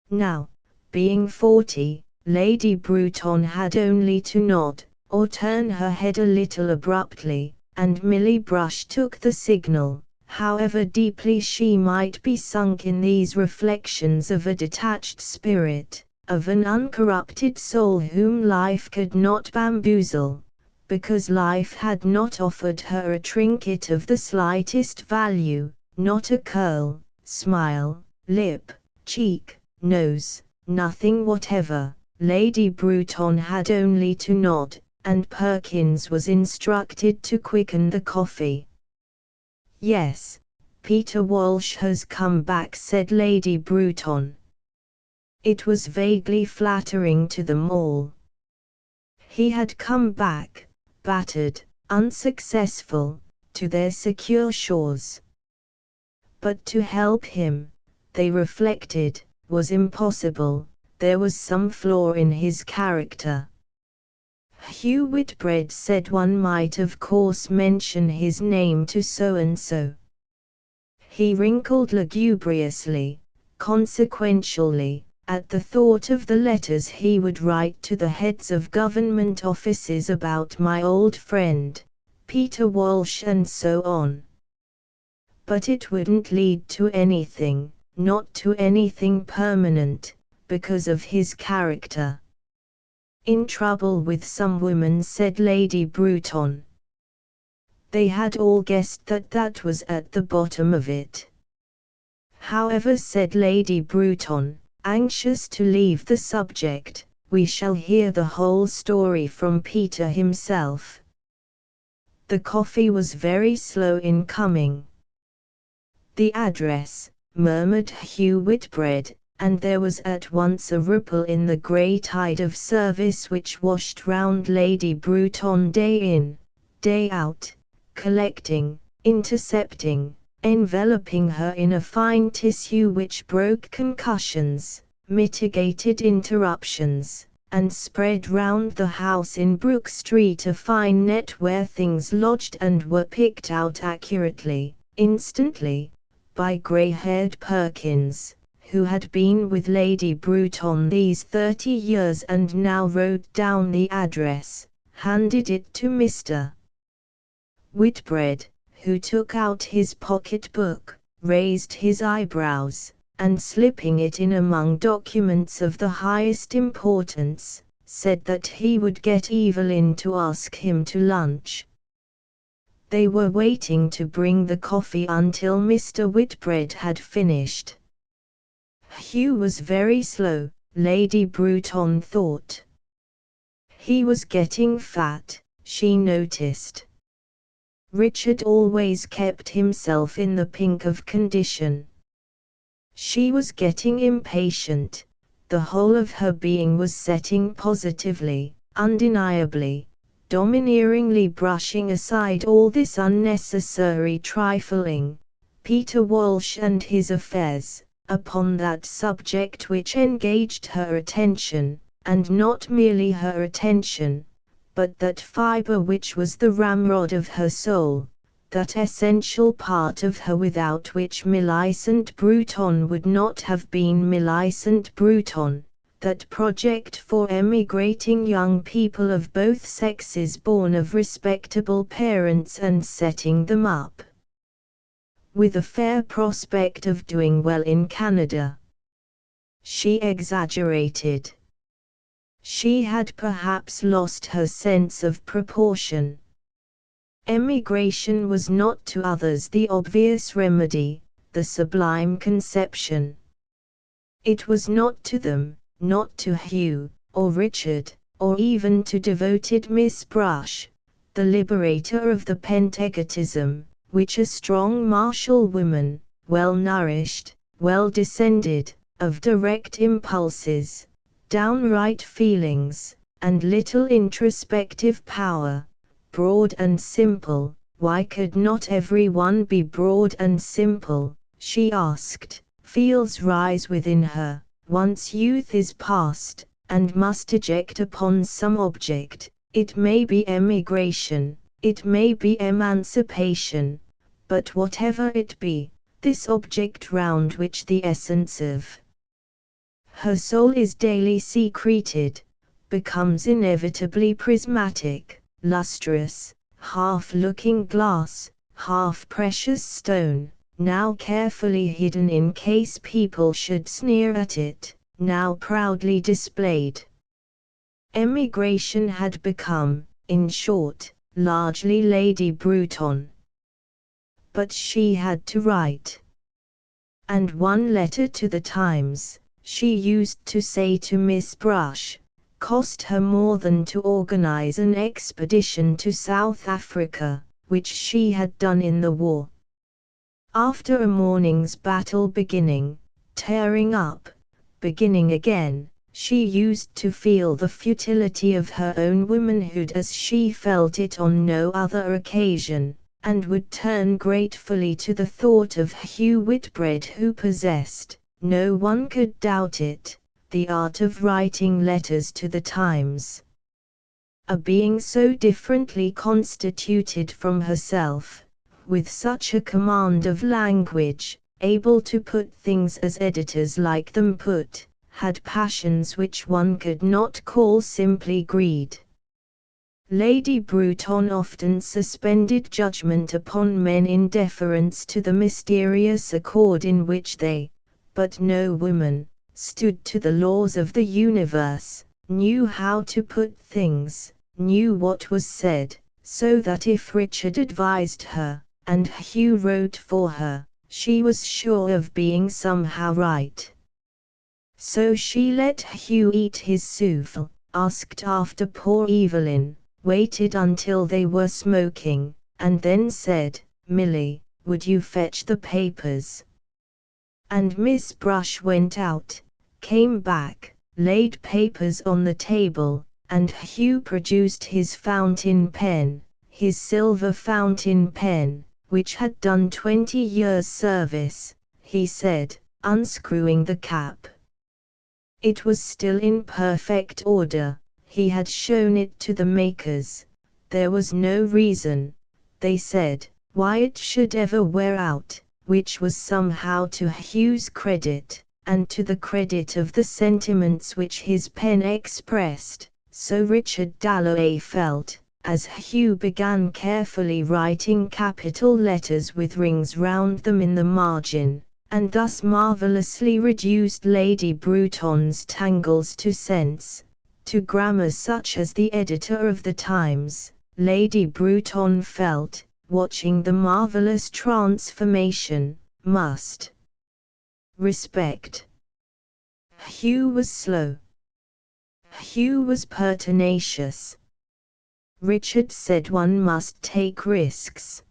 Now, being 40, Lady Bruton had only to nod, or turn her head a little abruptly, and Millie Brush took the signal, however deeply she might be sunk in these reflections of a detached spirit, of an uncorrupted soul whom life could not bamboozle, because life had not offered her a trinket of the slightest value, not a curl, smile, lip, cheek, nose, nothing whatever. Lady Bruton had only to nod, and Perkins was instructed to quicken the coffee. "Yes, Peter Walsh has come back," said Lady Bruton. It was vaguely flattering to them all. He had come back, battered, unsuccessful, to their secure shores. But to help him, they reflected, was impossible. There was some flaw in his character. Hugh Whitbread said one might of course mention his name to so-and-so. He wrinkled lugubriously, consequentially, at the thought of the letters he would write to the heads of government offices about my old friend, Peter Walsh, and so on. But it wouldn't lead to anything, not to anything permanent, because of his character. "In trouble with some woman," said Lady Bruton. They had all guessed that that was at the bottom of it. "However," said Lady Bruton, anxious to leave the subject, "we shall hear the whole story from Peter himself." The coffee was very slow in coming. "The address," murmured Hugh Whitbread, and there was at once a ripple in the grey tide of service which washed round Lady Bruton day in, day out, collecting, intercepting, enveloping her in a fine tissue which broke concussions, mitigated interruptions, and spread round the house in Brook Street a fine net where things lodged and were picked out accurately, instantly, by grey-haired Perkins, who had been with Lady Bruton these 30 years and now wrote down the address, handed it to Mr. Whitbread, who took out his pocket-book, raised his eyebrows, and slipping it in among documents of the highest importance, said that he would get Evelyn to ask him to lunch. They were waiting to bring the coffee until Mr. Whitbread had finished. Hugh was very slow, Lady Bruton thought. He was getting fat, she noticed. Richard always kept himself in the pink of condition. She was getting impatient. The whole of her being was setting positively, undeniably, domineeringly brushing aside all this unnecessary trifling, Peter Walsh and his affairs, upon that subject which engaged her attention, and not merely her attention, but that fibre which was the ramrod of her soul, that essential part of her without which Millicent Bruton would not have been Millicent Bruton, that project for emigrating young people of both sexes born of respectable parents and setting them up with a fair prospect of doing well in Canada. She exaggerated. She had perhaps lost her sense of proportion. Emigration was not to others the obvious remedy, the sublime conception. It was not to them, not to Hugh, or Richard, or even to devoted Miss Brush, the liberator of the pentegotism, which a strong martial woman, well-nourished, well-descended, of direct impulses, downright feelings, and little introspective power, broad and simple. Why could not everyone be broad and simple, she asked. Feels rise within her, once youth is past, and must eject upon some object. It may be emigration, it may be emancipation, but whatever it be, this object round which the essence of her soul is daily secreted, becomes inevitably prismatic, lustrous, half looking glass, half precious stone, now carefully hidden in case people should sneer at it, now proudly displayed. Emigration had become, in short, largely Lady Bruton. But she had to write. And one letter to the Times, she used to say to Miss Brush, cost her more than to organize an expedition to South Africa, which she had done in the war. After a morning's battle beginning, tearing up, beginning again, she used to feel the futility of her own womanhood as she felt it on no other occasion, and would turn gratefully to the thought of Hugh Whitbread, who possessed, no one could doubt it, the art of writing letters to the Times. A being so differently constituted from herself, with such a command of language, able to put things as editors like them put, had passions which one could not call simply greed. Lady Bruton often suspended judgment upon men in deference to the mysterious accord in which they, but no woman, stood to the laws of the universe, knew how to put things, knew what was said, so that if Richard advised her, and Hugh wrote for her, she was sure of being somehow right. So she let Hugh eat his souffle, asked after poor Evelyn, waited until they were smoking, and then said, "Milly, would you fetch the papers?" And Miss Brush went out, came back, laid papers on the table, and Hugh produced his fountain pen, his silver fountain pen, which had done 20 years' service, he said, unscrewing the cap. It was still in perfect order. He had shown it to the makers. There was no reason, they said, why it should ever wear out, which was somehow to Hugh's credit, and to the credit of the sentiments which his pen expressed. So Richard Dalloway felt, as Hugh began carefully writing capital letters with rings round them in the margin, and thus marvellously reduced Lady Bruton's tangles to sense, to grammar such as the editor of the Times, Lady Bruton felt, watching the marvelous transformation, must respect. Hugh was slow. Hugh was pertinacious. Richard said one must take risks.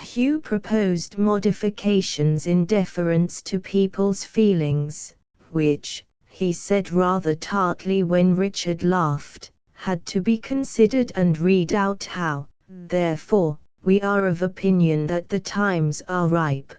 Hugh proposed modifications in deference to people's feelings, which, he said rather tartly when Richard laughed, had to be considered and read out how. Therefore, we are of opinion that the times are ripe.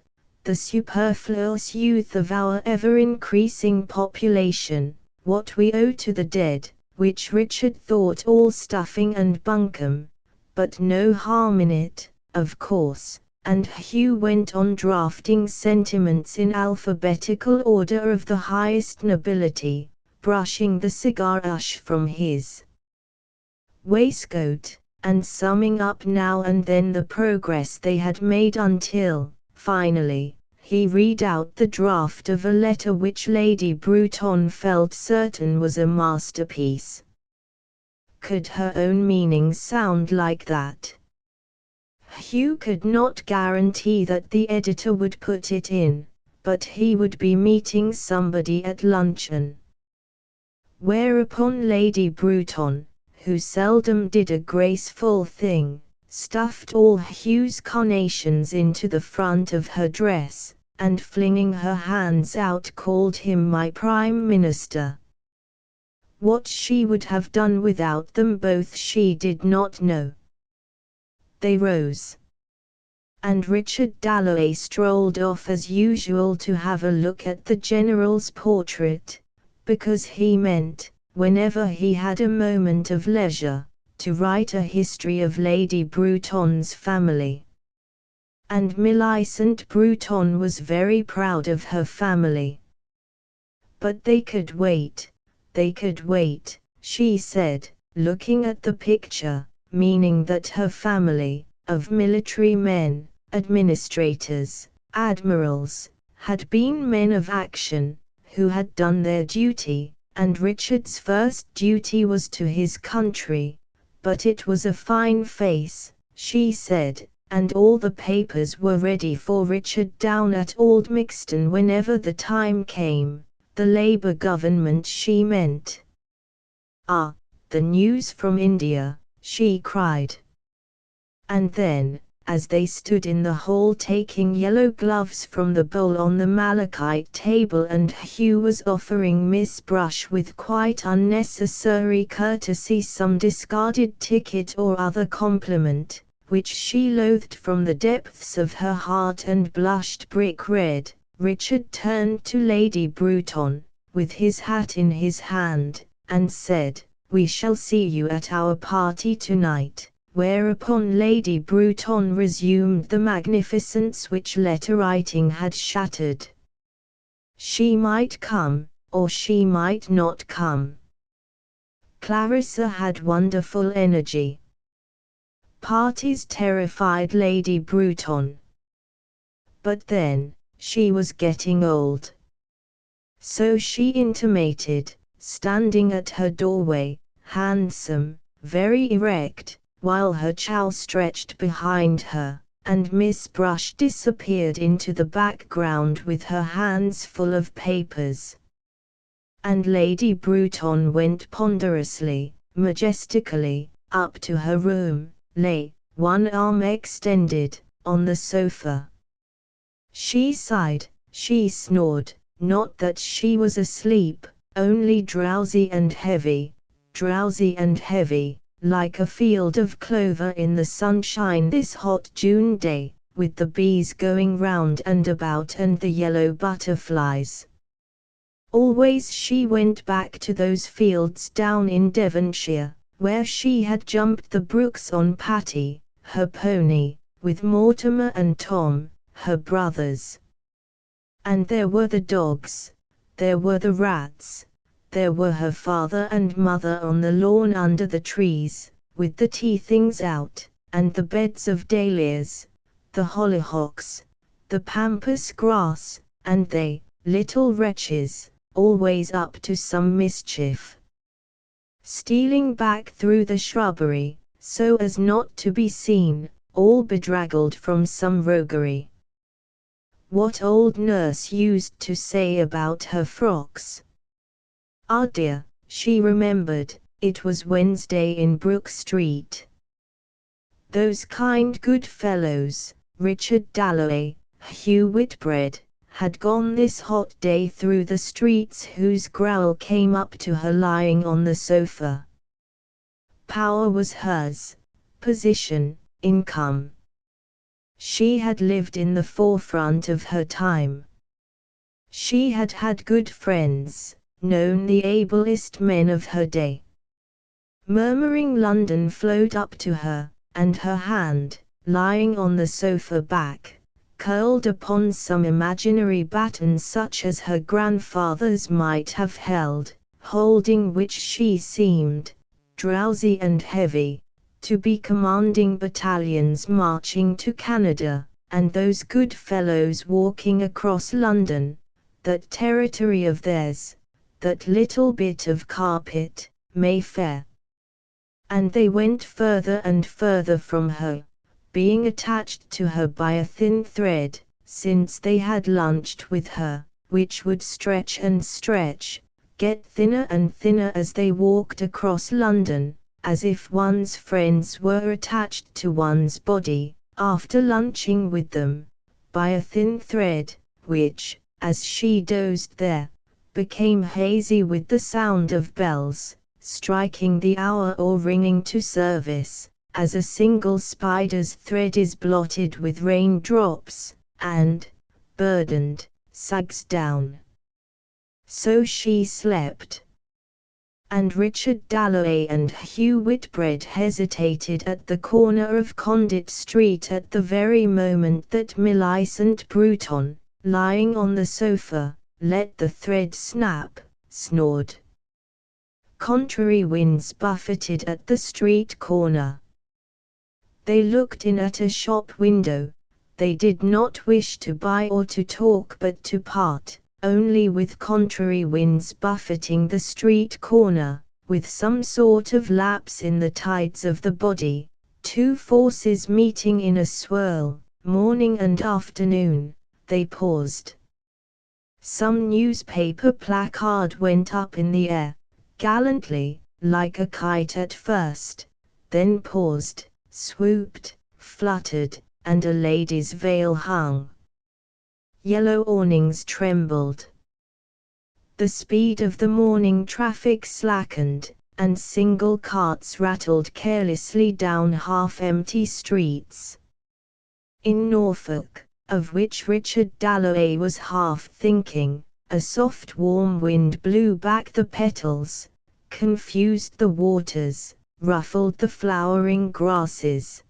The superfluous youth of our ever-increasing population, what we owe to the dead, which Richard thought all stuffing and bunkum, but no harm in it, of course, and Hugh went on drafting sentiments in alphabetical order of the highest nobility, brushing the cigar ash from his waistcoat, and summing up now and then the progress they had made until, finally, he read out the draft of a letter which Lady Bruton felt certain was a masterpiece. Could her own meaning sound like that? Hugh could not guarantee that the editor would put it in, but he would be meeting somebody at luncheon. Whereupon Lady Bruton, who seldom did a graceful thing, stuffed all Hugh's carnations into the front of her dress, and flinging her hands out called him my Prime Minister. What she would have done without them both she did not know. They rose. And Richard Dalloway strolled off as usual to have a look at the General's portrait, because he meant, whenever he had a moment of leisure, to write a history of Lady Bruton's family. And Millicent Bruton was very proud of her family. But they could wait, she said, looking at the picture, meaning that her family, of military men, administrators, admirals, had been men of action, who had done their duty, and Richard's first duty was to his country. But it was a fine face, she said, and all the papers were ready for Richard down at Old Mixton whenever the time came, the Labour government she meant. Ah, the news from India, she cried. And then, as they stood in the hall taking yellow gloves from the bowl on the malachite table and Hugh was offering Miss Brush with quite unnecessary courtesy some discarded ticket or other compliment, which she loathed from the depths of her heart and blushed brick red, Richard turned to Lady Bruton, with his hat in his hand, and said, "We shall see you at our party tonight." Whereupon Lady Bruton resumed the magnificence which letter-writing had shattered. She might come, or she might not come. Clarissa had wonderful energy. Parties terrified Lady Bruton. But then, she was getting old. So she intimated, standing at her doorway, handsome, very erect, while her chow stretched behind her, and Miss Brush disappeared into the background with her hands full of papers. And Lady Bruton went ponderously, majestically, up to her room, lay, one arm extended, on the sofa. She sighed, she snored, not that she was asleep, only drowsy and heavy, like a field of clover in the sunshine this hot June day, with the bees going round and about and the yellow butterflies. Always she went back to those fields down in Devonshire, where she had jumped the brooks on Patty, her pony, with Mortimer and Tom, her brothers. And there were the dogs, there were the rats, there were her father and mother on the lawn under the trees, with the tea things out, and the beds of dahlias, the hollyhocks, the pampas grass, and they, little wretches, always up to some mischief. Stealing back through the shrubbery, so as not to be seen, all bedraggled from some roguery. What old nurse used to say about her frocks? Ah dear, she remembered, it was Wednesday in Brook Street. Those kind good fellows, Richard Dalloway, Hugh Whitbread, had gone this hot day through the streets whose growl came up to her lying on the sofa. Power was hers, position, income. She had lived in the forefront of her time. She had had good friends, known the ablest men of her day. Murmuring London flowed up to her, and her hand, lying on the sofa back, curled upon some imaginary baton such as her grandfather's might have held, holding which she seemed, drowsy and heavy, to be commanding battalions marching to Canada, and those good fellows walking across London, that territory of theirs, that little bit of carpet, Mayfair. And they went further and further from her, being attached to her by a thin thread, since they had lunched with her, which would stretch and stretch, get thinner and thinner as they walked across London, as if one's friends were attached to one's body, after lunching with them, by a thin thread, which, as she dozed there, became hazy with the sound of bells, striking the hour or ringing to service, as a single spider's thread is blotted with raindrops, and, burdened, sags down. So she slept. And Richard Dalloway and Hugh Whitbread hesitated at the corner of Conduit Street at the very moment that Millicent Bruton, lying on the sofa, let the thread snap, snored. Contrary winds buffeted at the street corner. They looked in at a shop window. They did not wish to buy or to talk but to part, only with contrary winds buffeting the street corner, with some sort of lapse in the tides of the body, two forces meeting in a swirl, morning and afternoon, they paused. Some newspaper placard went up in the air, gallantly, like a kite at first, then paused, swooped, fluttered, and a lady's veil hung. Yellow awnings trembled. The speed of the morning traffic slackened, and single carts rattled carelessly down half-empty streets. In Norfolk, of which Richard Dalloway was half thinking, a soft warm wind blew back the petals, confused the waters, ruffled the flowering grasses.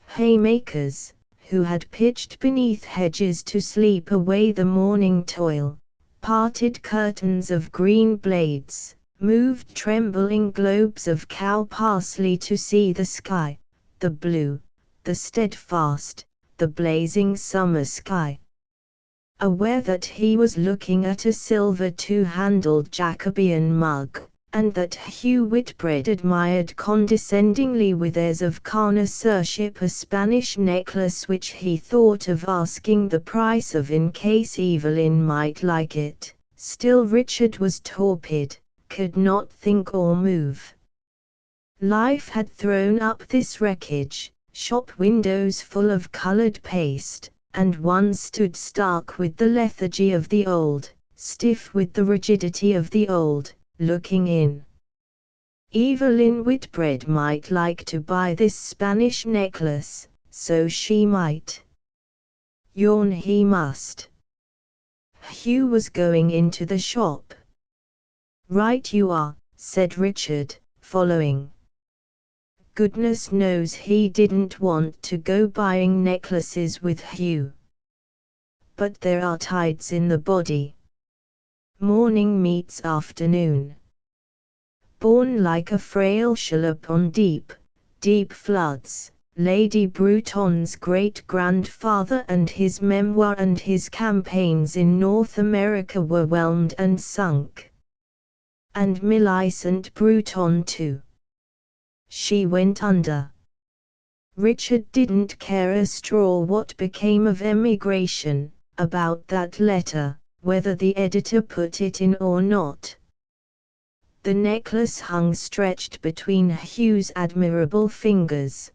Haymakers, who had pitched beneath hedges to sleep away the morning toil, parted curtains of green blades, moved trembling globes of cow parsley to see the sky, the blue, the steadfast, the blazing summer sky. Aware that he was looking at a silver two-handled Jacobean mug, and that Hugh Whitbread admired condescendingly with airs of connoisseurship a Spanish necklace which he thought of asking the price of in case Evelyn might like it, still Richard was torpid, could not think or move. Life had thrown up this wreckage, shop windows full of coloured paste, and one stood stark with the lethargy of the old, stiff with the rigidity of the old, looking in. Evelyn Whitbread might like to buy this Spanish necklace, so she might. Yawn he must. Hugh was going into the shop. Right you are, said Richard, following. Goodness knows he didn't want to go buying necklaces with Hugh. But there are tides in the body. Morning meets afternoon. Born like a frail shallop on deep, deep floods, Lady Bruton's great-grandfather and his memoir and his campaigns in North America were whelmed and sunk. And Millicent Bruton too. She went under. Richard didn't care a straw what became of emigration, about that letter, whether the editor put it in or not. The necklace hung stretched between Hugh's admirable fingers.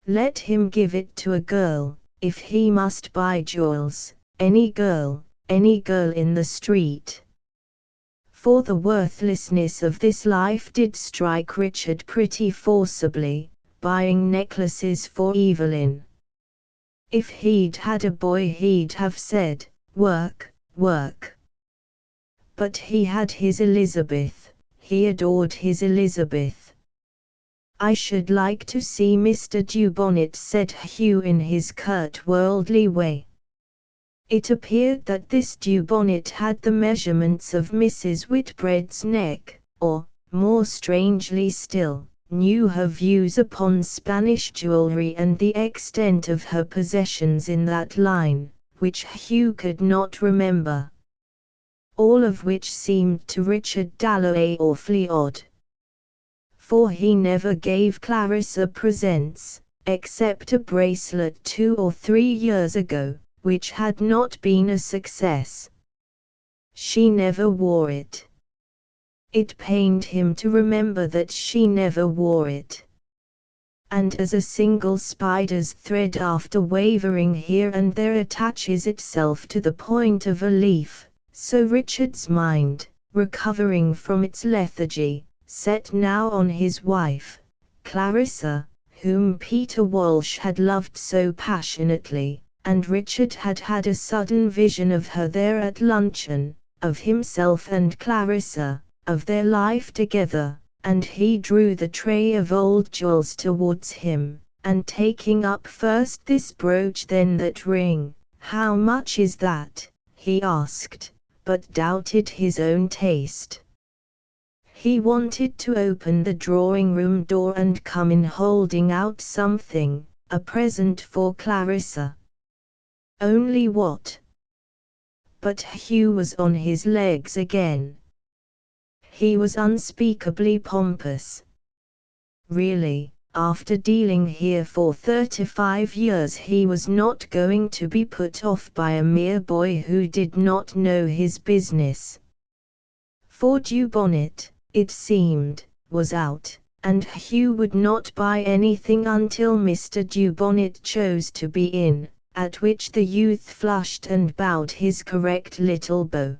Let him give it to a girl, if he must buy jewels, any girl in the street. For the worthlessness of this life did strike Richard pretty forcibly, buying necklaces for Evelyn. If he'd had a boy he'd have said, work, work. But he had his Elizabeth, he adored his Elizabeth. I should like to see Mr. Dewbonnet, said Hugh in his curt worldly way. It appeared that this Dewbonnet had the measurements of Mrs. Whitbread's neck, or, more strangely still, knew her views upon Spanish jewellery and the extent of her possessions in that line, which Hugh could not remember. All of which seemed to Richard Dalloway awfully odd. For he never gave Clarissa presents, except a bracelet 2 or 3 years ago, which had not been a success. She never wore it. It pained him to remember that she never wore it. And as a single spider's thread after wavering here and there attaches itself to the point of a leaf, So Richard's mind, recovering from its lethargy, set now on his wife, Clarissa, whom Peter Walsh had loved so passionately, and Richard had had a sudden vision of her there at luncheon, of himself and Clarissa, of their life together, and he drew the tray of old jewels towards him, and taking up first this brooch then that ring, "How much is that?" he asked, but doubted his own taste. He wanted to open the drawing-room door and come in holding out something, a present for Clarissa. Only what? But Hugh was on his legs again. He was unspeakably pompous. Really, after dealing here for 35 years, he was not going to be put off by a mere boy who did not know his business. For Dewbonnet, it seemed, was out, and Hugh would not buy anything until Mr. Dewbonnet chose to be in, at which the youth flushed and bowed his correct little bow.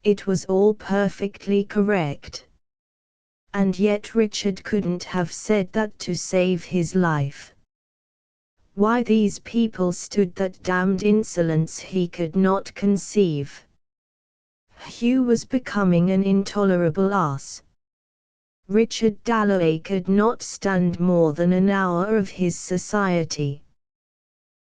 It was all perfectly correct. And yet Richard couldn't have said that to save his life. Why these people stood that damned insolence he could not conceive. Hugh was becoming an intolerable ass. Richard Dalloway could not stand more than an hour of his society.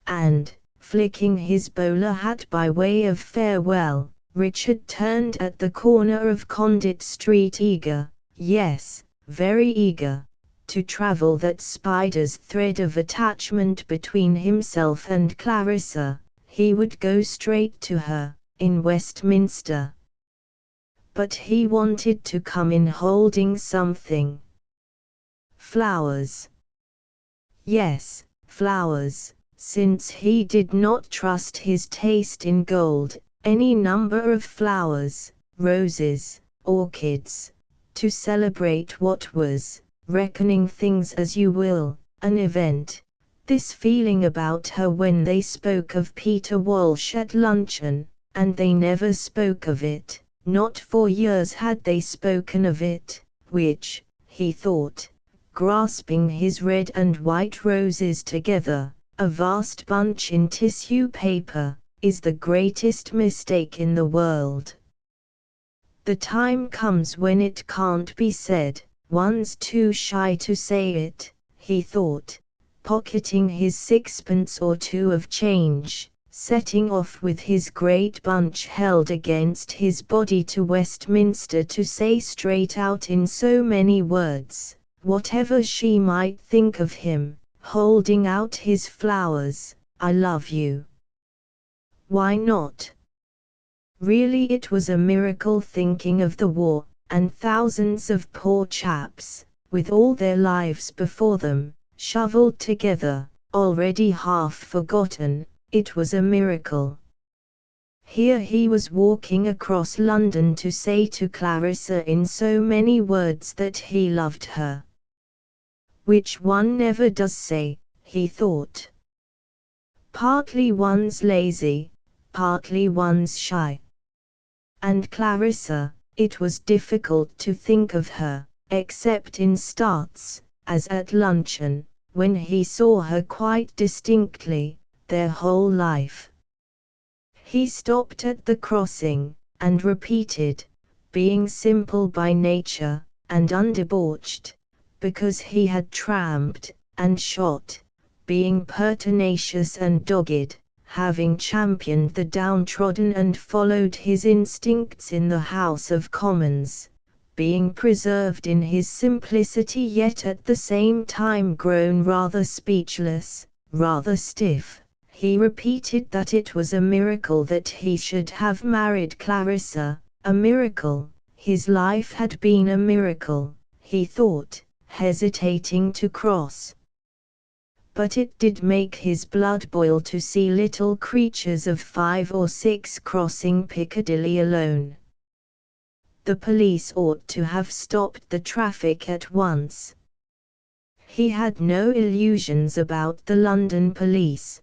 And, flicking his bowler hat by way of farewell, Richard turned at the corner of Conduit Street eager, yes, very eager, to travel that spider's thread of attachment between himself and Clarissa. He would go straight to her, in Westminster. But he wanted to come in holding something. Flowers. Yes, flowers, since he did not trust his taste in gold, any number of flowers, roses, orchids, to celebrate what was, reckoning things as you will, an event. This feeling about her when they spoke of Peter Walsh at luncheon, and they never spoke of it. Not for years had they spoken of it, which, he thought, grasping his red and white roses together, a vast bunch in tissue paper, is the greatest mistake in the world. The time comes when it can't be said, one's too shy to say it, he thought, pocketing his sixpence or two of change, setting off with his great bunch held against his body to Westminster to say straight out in so many words, whatever she might think of him, holding out his flowers, "I love you." Why not? Really, it was a miracle, thinking of the war, and thousands of poor chaps, with all their lives before them, shovelled together, already half forgotten. It was a miracle. Here he was walking across London to say to Clarissa in so many words that he loved her. Which one never does say, he thought. Partly one's lazy, partly one's shy. And Clarissa, it was difficult to think of her, except in starts, as at luncheon, when he saw her quite distinctly, their whole life. He stopped at the crossing, and repeated, being simple by nature, and undebauched, because he had tramped, and shot, being pertinacious and dogged, having championed the downtrodden and followed his instincts in the House of Commons, being preserved in his simplicity yet at the same time grown rather speechless, rather stiff. He repeated that it was a miracle that he should have married Clarissa, a miracle, his life had been a miracle, he thought, hesitating to cross. But it did make his blood boil to see little creatures of 5 or 6 crossing Piccadilly alone. The police ought to have stopped the traffic at once. He had no illusions about the London police.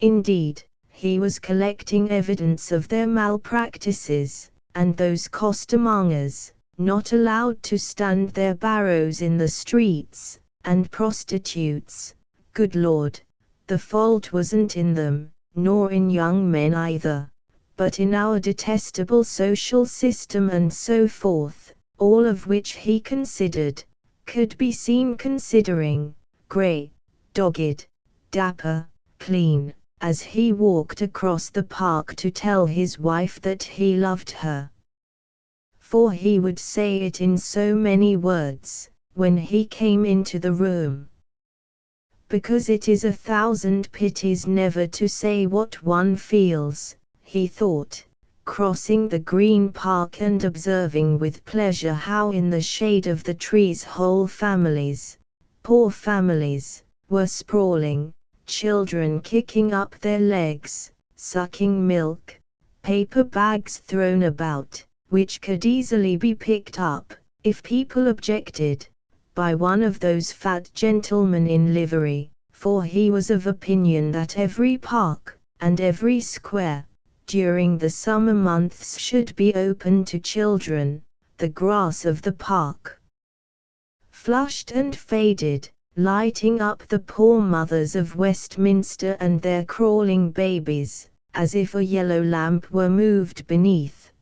Indeed, he was collecting evidence of their malpractices, and those costermongers, not allowed to stand their barrows in the streets, and prostitutes. Good Lord, the fault wasn't in them, nor in young men either, but in our detestable social system and so forth, all of which he considered, could be seen considering, grey, dogged, dapper, clean, as he walked across the park to tell his wife that he loved her. For he would say it in so many words, when he came into the room. Because it is 1,000 pities never to say what one feels, he thought, crossing the green park and observing with pleasure how in the shade of the trees whole families, poor families, were sprawling, children kicking up their legs, sucking milk, paper bags thrown about, which could easily be picked up, if people objected, by one of those fat gentlemen in livery, for he was of opinion that every park, and every square, during the summer months should be open to children. The grass of the park, flushed and faded, lighting up the poor mothers of Westminster and their crawling babies, as if a yellow lamp were moved beneath.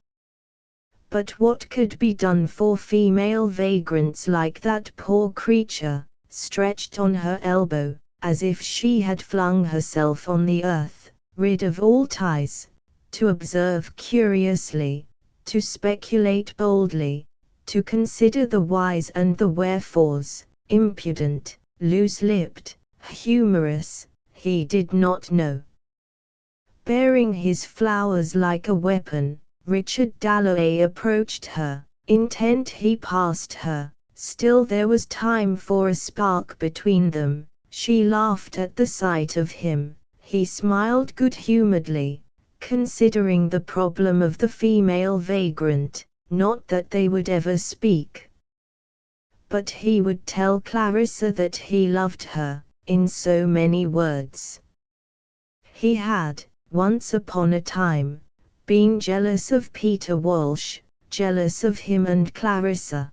But what could be done for female vagrants like that poor creature, stretched on her elbow, as if she had flung herself on the earth, rid of all ties, to observe curiously, to speculate boldly, to consider the whys and the wherefores, impudent, loose-lipped, humorous, he did not know. Bearing his flowers like a weapon, Richard Dalloway approached her, intent he passed her, still there was time for a spark between them. She laughed at the sight of him, he smiled good-humoredly, considering the problem of the female vagrant, not that they would ever speak. But he would tell Clarissa that he loved her, in so many words. He had, once upon a time, been jealous of Peter Walsh, jealous of him and Clarissa.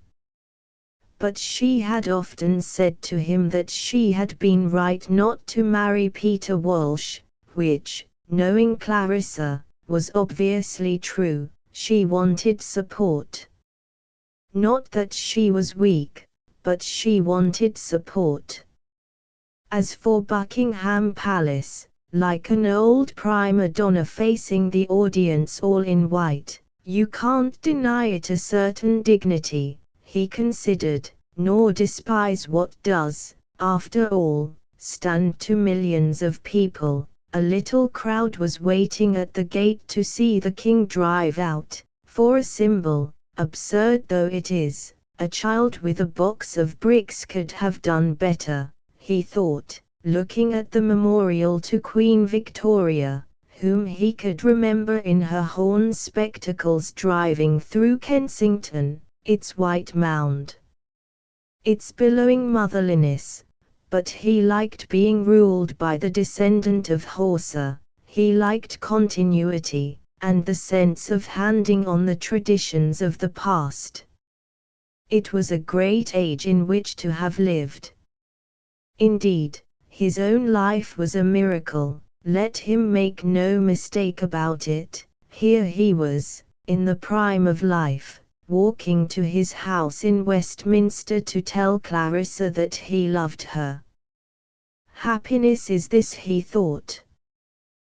But she had often said to him that she had been right not to marry Peter Walsh, which, knowing Clarissa, was obviously true. She wanted support. Not that she was weak, but she wanted support. As for Buckingham Palace, like an old prima donna facing the audience all in white, you can't deny it a certain dignity, he considered, nor despise what does, after all, stand to millions of people. A little crowd was waiting at the gate to see the king drive out, for a symbol, absurd though it is, a child with a box of bricks could have done better, he thought, looking at the memorial to Queen Victoria, whom he could remember in her horn spectacles driving through Kensington, its white mound, its billowing motherliness. But he liked being ruled by the descendant of Horsa, he liked continuity, and the sense of handing on the traditions of the past. It was a great age in which to have lived. Indeed, his own life was a miracle, let him make no mistake about it. Here he was, in the prime of life, walking to his house in Westminster to tell Clarissa that he loved her. Happiness is this, he thought.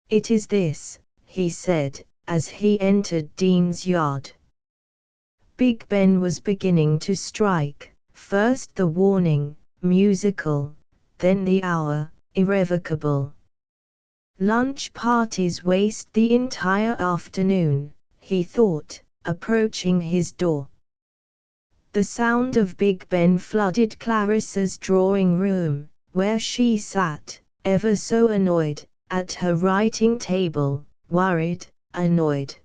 It is this, he said, as he entered Dean's Yard. Big Ben was beginning to strike, first the warning, musical, then the hour, irrevocable. Lunch parties waste the entire afternoon, he thought, approaching his door. The sound of Big Ben flooded Clarissa's drawing room, where she sat, ever so annoyed, at her writing table, worried, annoyed.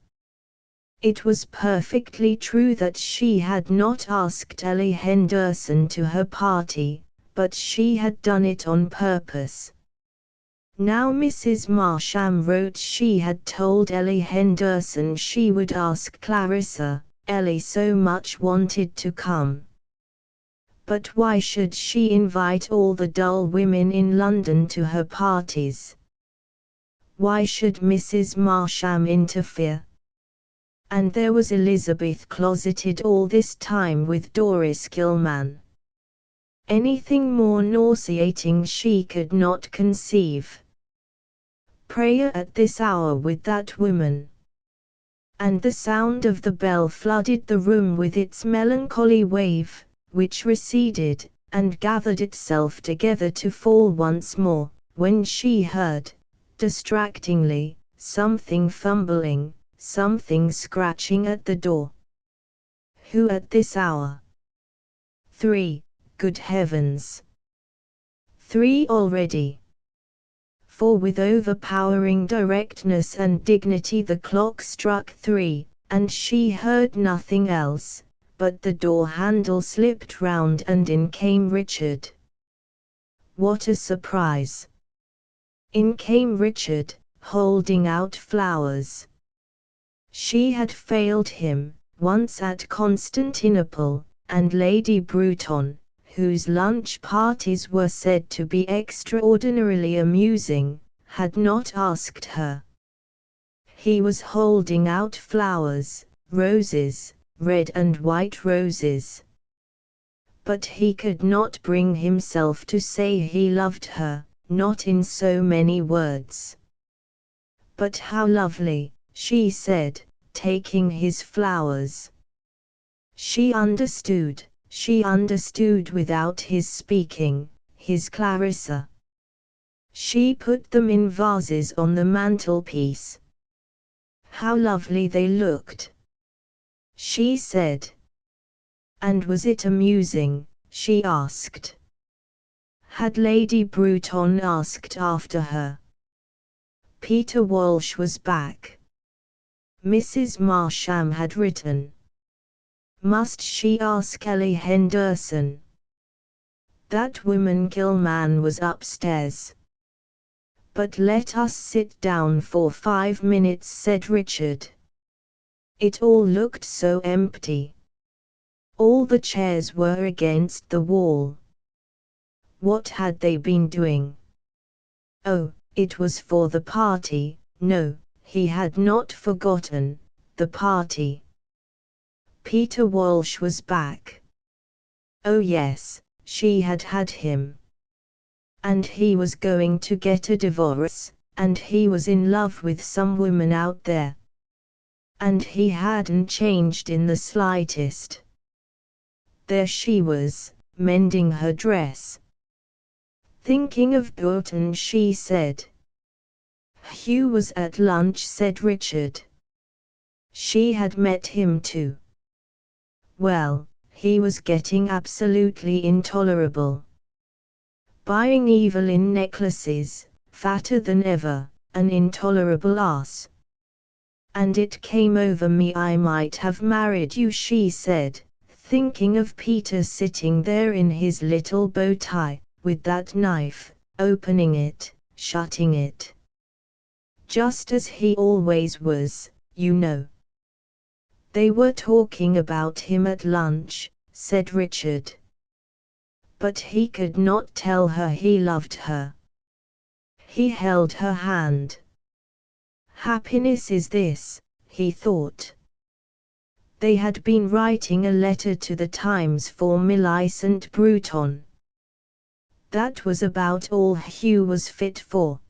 It was perfectly true that she had not asked Ellie Henderson to her party, but she had done it on purpose. Now Mrs. Marsham wrote she had told Ellie Henderson she would ask Clarissa. Ellie so much wanted to come. But why should she invite all the dull women in London to her parties? Why should Mrs. Marsham interfere? And there was Elizabeth closeted all this time with Doris Gilman. Anything more nauseating she could not conceive. Prayer at this hour with that woman. And the sound of the bell flooded the room with its melancholy wave, which receded, and gathered itself together to fall once more, when she heard, distractingly, something fumbling, something scratching at the door. Who at this hour? 3, good heavens! 3 already! For with overpowering directness and dignity the clock struck 3, and she heard nothing else, but the door handle slipped round and in came Richard. What a surprise! In came Richard, holding out flowers. She had failed him, once at Constantinople, and Lady Bruton, whose lunch parties were said to be extraordinarily amusing, had not asked her. He was holding out flowers, roses, red and white roses. But he could not bring himself to say he loved her, not in so many words. But how lovely, she said, taking his flowers. She understood without his speaking, his Clarissa. She put them in vases on the mantelpiece. How lovely they looked, she said. And was it amusing, she asked. Had Lady Bruton asked after her? Peter Walsh was back. Mrs. Marsham had written. Must she ask Ellie Henderson? That woman Gilman was upstairs. But let us sit down for 5 minutes, said Richard. It all looked so empty. All the chairs were against the wall. What had they been doing? Oh, it was for the party. No, he had not forgotten, the party. Peter Walsh was back. Oh yes, she had had him. And he was going to get a divorce, and he was in love with some woman out there. And he hadn't changed in the slightest. There she was, mending her dress. Thinking of Burton, she said. Hugh was at lunch, said Richard. She had met him too. Well, he was getting absolutely intolerable. Buying Evelyn necklaces, fatter than ever, an intolerable ass. And it came over me I might have married you, she said, thinking of Peter sitting there in his little bow tie, with that knife, opening it, shutting it. Just as he always was, you know. They were talking about him at lunch, said Richard. But he could not tell her he loved her. He held her hand. Happiness is this, he thought. They had been writing a letter to the Times for Millicent Bruton. That was about all Hugh was fit for.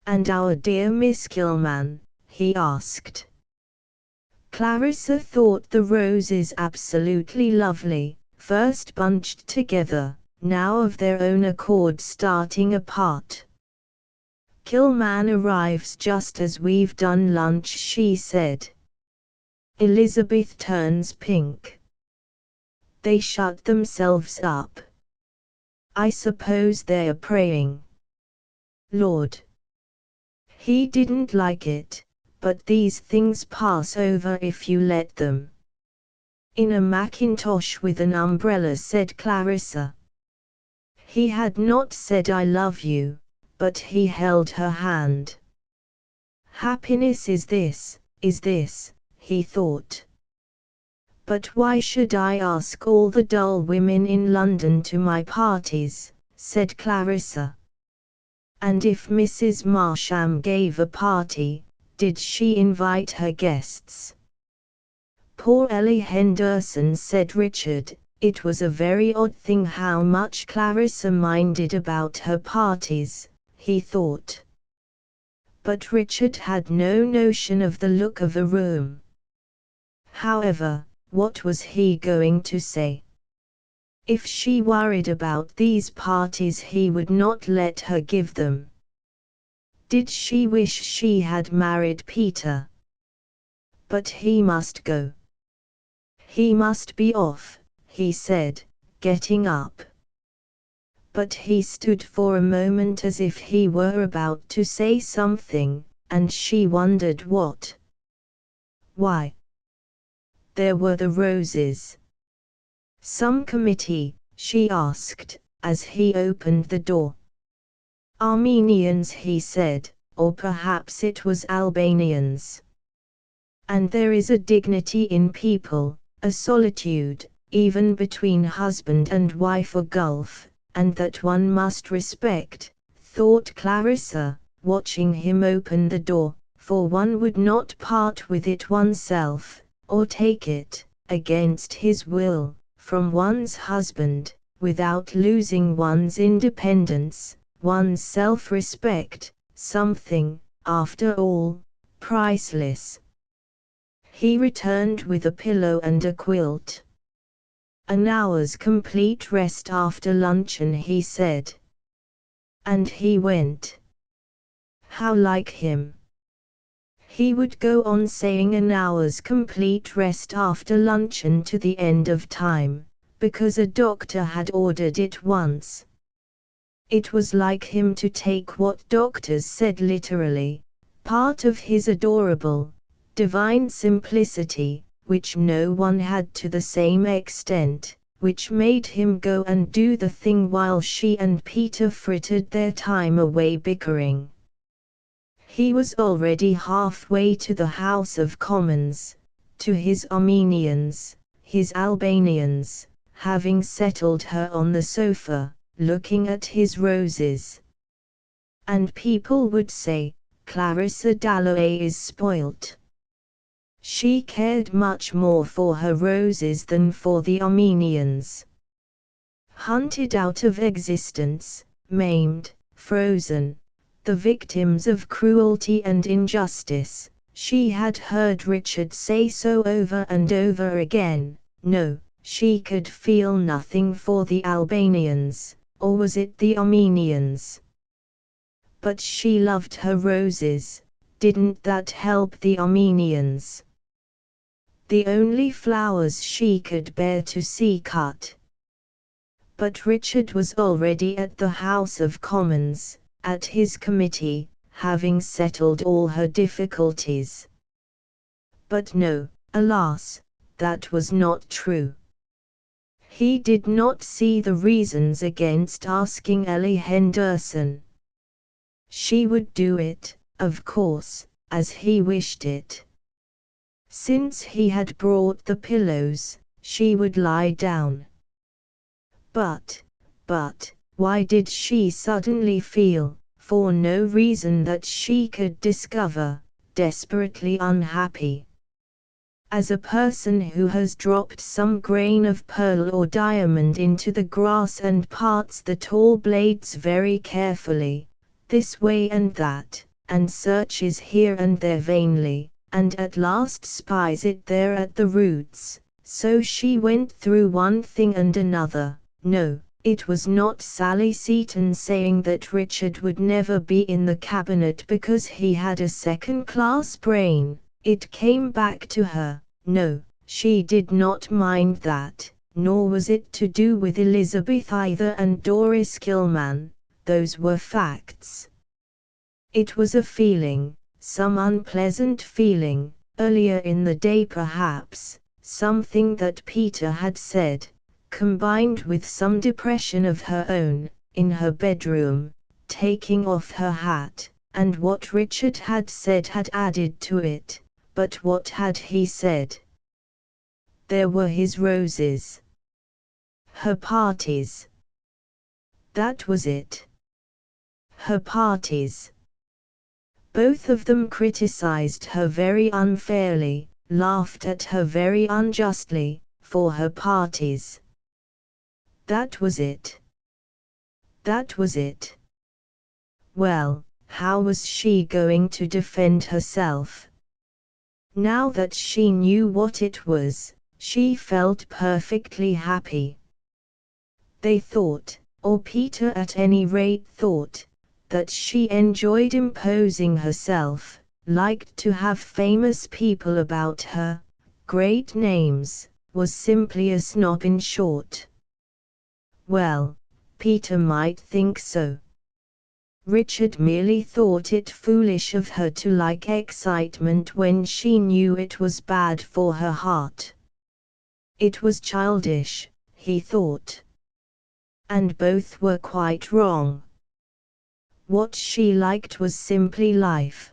And our dear Miss Gilman, he asked. Clarissa thought the roses absolutely lovely, first bunched together, now of their own accord starting apart. Gilman arrives just as we've done lunch, she said. Elizabeth turns pink. They shut themselves up. I suppose they're praying. Lord. He didn't like it, but these things pass over if you let them. In a mackintosh with an umbrella, said Clarissa. He had not said I love you, but he held her hand. Happiness is this, he thought. But why should I ask all the dull women in London to my parties, said Clarissa. And if Mrs. Marsham gave a party, did she invite her guests? Poor Ellie Henderson, said Richard. It was a very odd thing how much Clarissa minded about her parties, he thought. But Richard had no notion of the look of a room. However, what was he going to say? If she worried about these parties he would not let her give them. Did she wish she had married Peter? But he must go. He must be off, he said, getting up. But he stood for a moment as if he were about to say something, and she wondered what. Why? There were the roses. Some committee, she asked, as he opened the door. Armenians, he said, or perhaps it was Albanians. And there is a dignity in people, a solitude, even between husband and wife or gulf, and that one must respect, thought Clarissa, watching him open the door, for one would not part with it oneself, or take it, against his will, from one's husband, without losing one's independence, one's self-respect, something, after all, priceless. He returned with a pillow and a quilt. An hour's complete rest after luncheon, he said. And he went. How like him! He would go on saying an hour's complete rest after luncheon to the end of time, because a doctor had ordered it once. It was like him to take what doctors said literally, part of his adorable, divine simplicity, which no one had to the same extent, which made him go and do the thing while she and Peter frittered their time away bickering. He was already halfway to the House of Commons, to his Armenians, his Albanians, having settled her on the sofa, looking at his roses. And people would say, Clarissa Dalloway is spoilt. She cared much more for her roses than for the Armenians. Hunted out of existence, maimed, frozen, the victims of cruelty and injustice, she had heard Richard say so over and over again. No, she could feel nothing for the Albanians, or was it the Armenians? But she loved her roses. Didn't that help the Armenians? The only flowers she could bear to see cut. But Richard was already at the House of Commons, at his committee, having settled all her difficulties. But no, alas, that was not true. He did not see the reasons against asking Ellie Henderson. She would do it, of course, as he wished it. Since he had brought the pillows, she would lie down. But, why did she suddenly feel, for no reason that she could discover, desperately unhappy? As a person who has dropped some grain of pearl or diamond into the grass and parts the tall blades very carefully, this way and that, and searches here and there vainly, and at last spies it there at the roots, so she went through one thing and another. No, it was not Sally Seton saying that Richard would never be in the cabinet because he had a second-class brain. It came back to her. No, she did not mind that, nor was it to do with Elizabeth either and Doris Kilman. Those were facts. It was a feeling, some unpleasant feeling, earlier in the day perhaps, something that Peter had said, combined with some depression of her own, in her bedroom, taking off her hat, and what Richard had said had added to it, but what had he said? There were his roses. Her parties. That was it. Her parties. Both of them criticized her very unfairly, laughed at her very unjustly, for her parties. That was it. That was it. Well, how was she going to defend herself? Now that she knew what it was, she felt perfectly happy. They thought, or Peter at any rate thought, that she enjoyed imposing herself, liked to have famous people about her, great names, was simply a snob in short. Well, Peter might think so. Richard merely thought it foolish of her to like excitement when she knew it was bad for her heart. It was childish, he thought. And both were quite wrong. What she liked was simply life.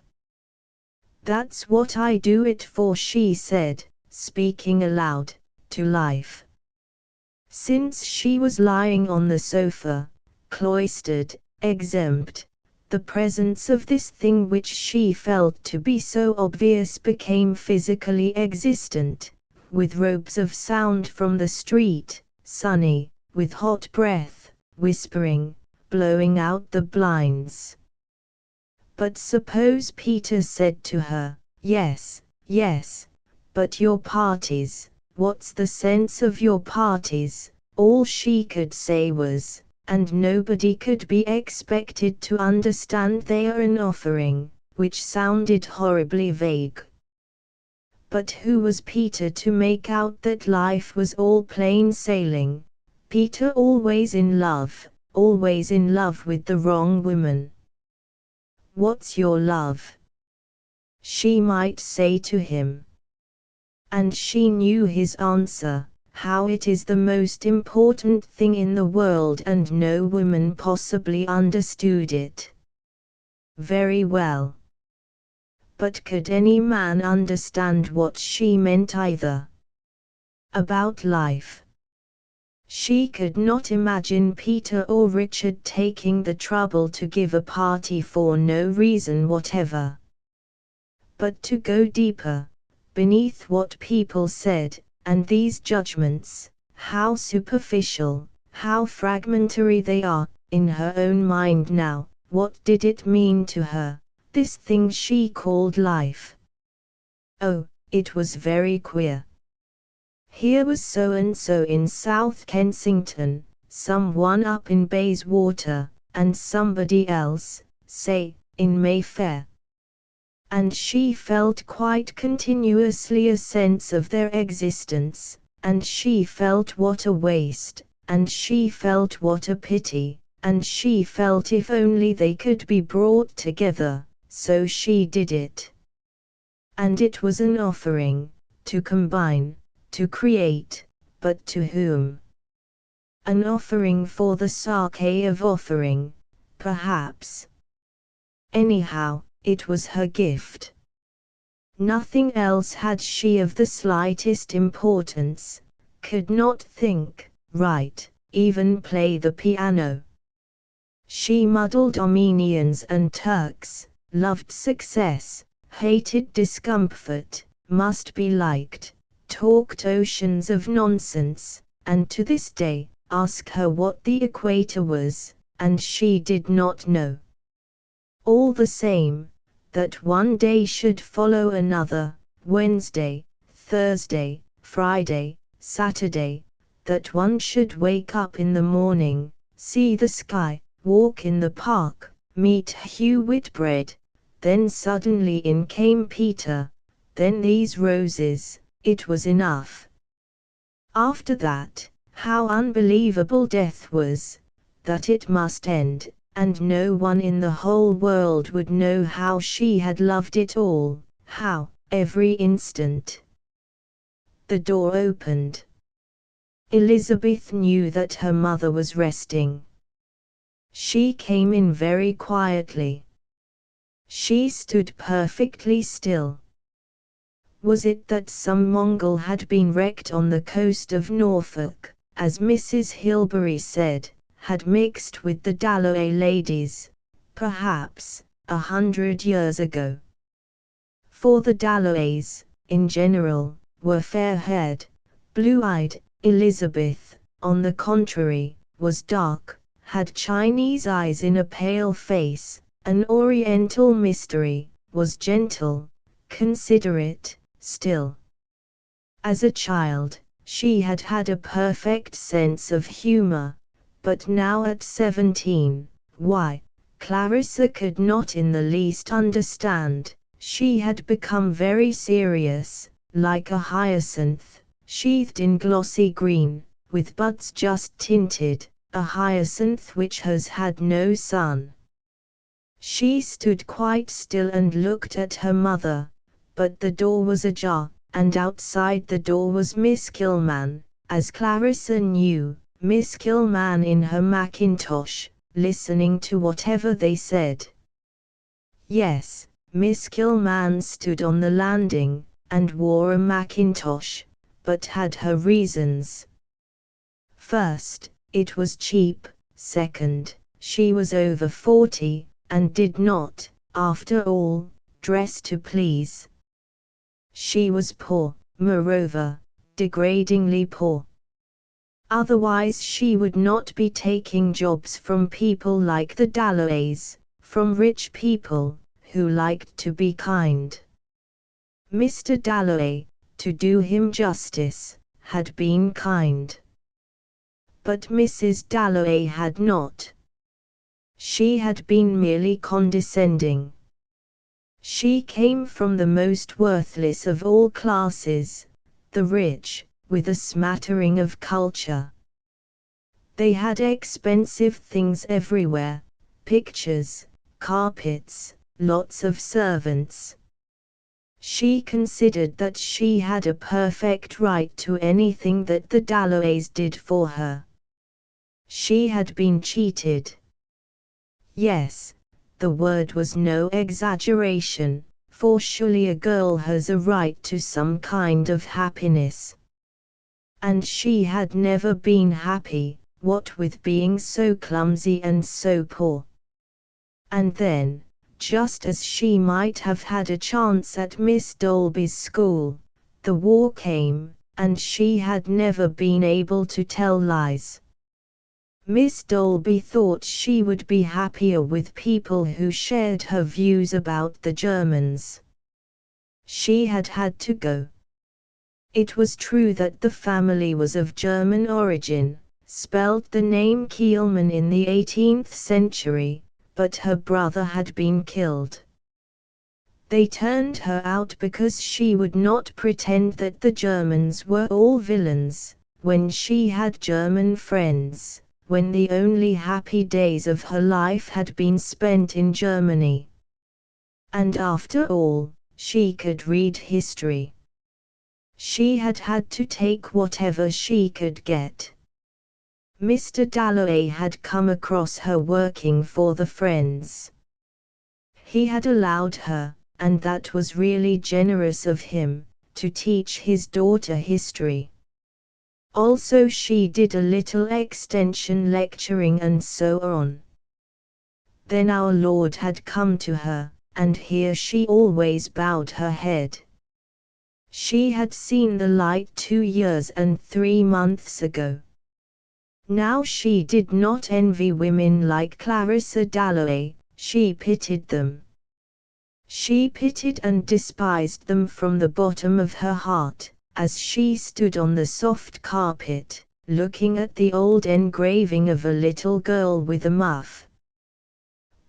That's what I do it for, she said, speaking aloud, to life. Since she was lying on the sofa, cloistered, exempt, the presence of this thing which she felt to be so obvious became physically existent, with ropes of sound from the street, sunny, with hot breath, whispering, blowing out the blinds. But suppose Peter said to her, "Yes, yes, but your parties, what's the sense of your parties?" All she could say was, "And nobody could be expected to understand they are an offering," which sounded horribly vague. But who was Peter to make out that life was all plain sailing? Peter always in love with the wrong woman. "What's your love?" she might say to him. And she knew his answer, how it is the most important thing in the world, and no woman possibly understood it. Very well. But could any man understand what she meant either? About life. She could not imagine Peter or Richard taking the trouble to give a party for no reason whatever. But to go deeper, beneath what people said, and these judgments, how superficial, how fragmentary they are, in her own mind now, what did it mean to her, this thing she called life? Oh, it was very queer. Here was so-and-so in South Kensington, someone up in Bayswater, and somebody else, say, in Mayfair. And she felt quite continuously a sense of their existence, and she felt what a waste, and she felt what a pity, and she felt if only they could be brought together, so she did it. And it was an offering, to combine, to create, but to whom? An offering for the sake of offering, perhaps. Anyhow, it was her gift. Nothing else had she of the slightest importance, could not think, write, even play the piano. She muddled Armenians and Turks, loved success, hated discomfort, must be liked, talked oceans of nonsense, and to this day, ask her what the equator was, and she did not know. All the same, that one day should follow another, Wednesday, Thursday, Friday, Saturday, that one should wake up in the morning, see the sky, walk in the park, meet Hugh Whitbread, then suddenly in came Peter, then these roses, it was enough. After that, how unbelievable death was, that it must end, and no one in the whole world would know how she had loved it all, how, every instant. The door opened. Elizabeth knew that her mother was resting. She came in very quietly. She stood perfectly still. Was it that some Mongol had been wrecked on the coast of Norfolk, as Mrs. Hilbery said, had mixed with the Dalloway ladies, perhaps, 100 years ago? For the Dalloways, in general, were fair-haired, blue-eyed. Elizabeth, on the contrary, was dark, had Chinese eyes in a pale face, an Oriental mystery, was gentle, considerate, still. As a child, she had had a perfect sense of humor, but now at 17, why, Clarissa could not in the least understand. She had become very serious, like a hyacinth, sheathed in glossy green, with buds just tinted, a hyacinth which has had no sun. She stood quite still and looked at her mother, but the door was ajar, and outside the door was Miss Kilman, as Clarissa knew, Miss Kilman in her mackintosh, listening to whatever they said. Yes, Miss Kilman stood on the landing, and wore a mackintosh, but had her reasons. First, it was cheap. Second, she was over 40, and did not, after all, dress to please. She was poor, moreover, degradingly poor. Otherwise she would not be taking jobs from people like the Dalloways, from rich people, who liked to be kind. Mr. Dalloway, to do him justice, had been kind. But Mrs. Dalloway had not. She had been merely condescending. She came from the most worthless of all classes, the rich, with a smattering of culture. They had expensive things everywhere, pictures, carpets, lots of servants. She considered that she had a perfect right to anything that the Dalloways did for her. She had been cheated. Yes, the word was no exaggeration, for surely a girl has a right to some kind of happiness. And she had never been happy, what with being so clumsy and so poor. And then, just as she might have had a chance at Miss Dolby's school, the war came, and she had never been able to tell lies. Miss Dolby thought she would be happier with people who shared her views about the Germans. She had had to go. It was true that the family was of German origin, spelled the name Kielman in the 18th century, but her brother had been killed. They turned her out because she would not pretend that the Germans were all villains, when she had German friends, when the only happy days of her life had been spent in Germany. And after all, she could read history. She had had to take whatever she could get. Mr. Dalloway had come across her working for the Friends. He had allowed her, and that was really generous of him, to teach his daughter history. Also she did a little extension lecturing and so on. Then our Lord had come to her, and here she always bowed her head. She had seen the light 2 years and 3 months ago. Now she did not envy women like Clarissa Dalloway, she pitied them. She pitied and despised them from the bottom of her heart, as she stood on the soft carpet, looking at the old engraving of a little girl with a muff.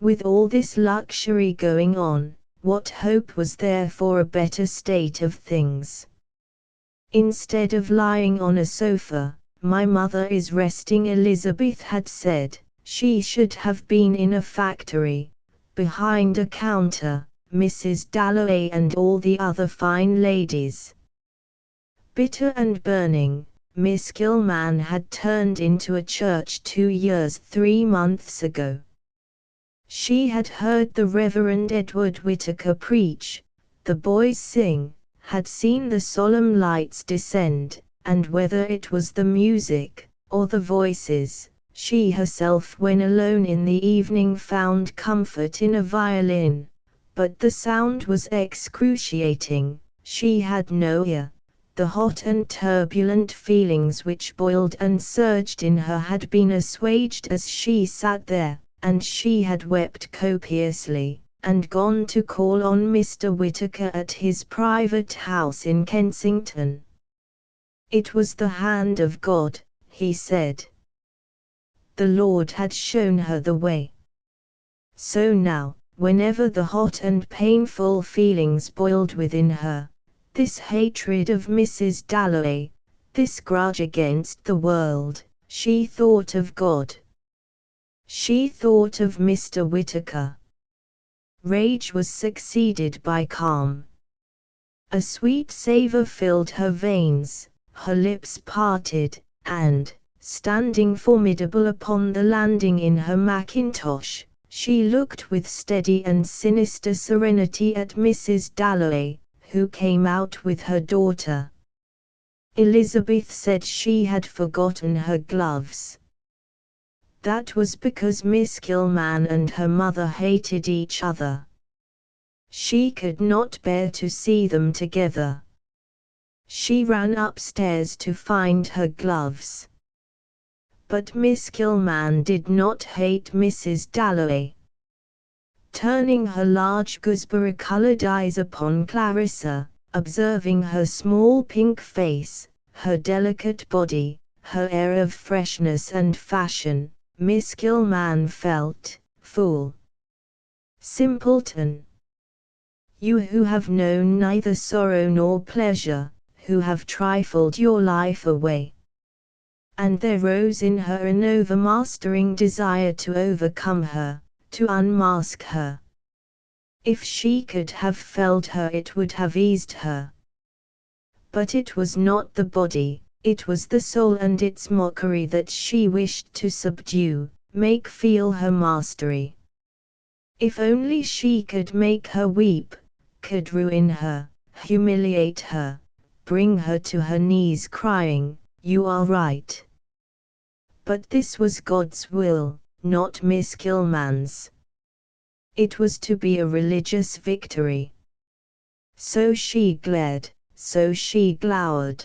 With all this luxury going on, what hope was there for a better state of things? Instead of lying on a sofa, "My mother is resting," Elizabeth had said, she should have been in a factory, behind a counter, Mrs. Dalloway and all the other fine ladies. Bitter and burning, Miss Gilman had turned into a church 2 years 3 months ago. She had heard the Reverend Edward Whittaker preach, the boys sing, had seen the solemn lights descend, and whether it was the music, or the voices, she herself when alone in the evening found comfort in a violin, but the sound was excruciating, she had no ear. The hot and turbulent feelings which boiled and surged in her had been assuaged as she sat there, and she had wept copiously, and gone to call on Mr. Whittaker at his private house in Kensington. It was the hand of God, he said. The Lord had shown her the way. So now, whenever the hot and painful feelings boiled within her, this hatred of Mrs. Dalloway, this grudge against the world, she thought of God. She thought of Mr. Whittaker. Rage was succeeded by calm. A sweet savour filled her veins, her lips parted, and, standing formidable upon the landing in her mackintosh, she looked with steady and sinister serenity at Mrs. Dalloway, who came out with her daughter. Elizabeth said she had forgotten her gloves. That was because Miss Gilman and her mother hated each other. She could not bear to see them together. She ran upstairs to find her gloves. But Miss Gilman did not hate Mrs. Dalloway. Turning her large gooseberry-coloured eyes upon Clarissa, observing her small pink face, her delicate body, her air of freshness and fashion, Miss Gilman felt, fool, simpleton. You who have known neither sorrow nor pleasure, who have trifled your life away. And there rose in her an overmastering desire to overcome her, to unmask her. If she could have felled her it would have eased her. But it was not the body, it was the soul and its mockery that she wished to subdue, make feel her mastery. If only she could make her weep, could ruin her, humiliate her, bring her to her knees crying, "You are right." But this was God's will, not Miss Gilman's. It was to be a religious victory. So she glared, so she glowered.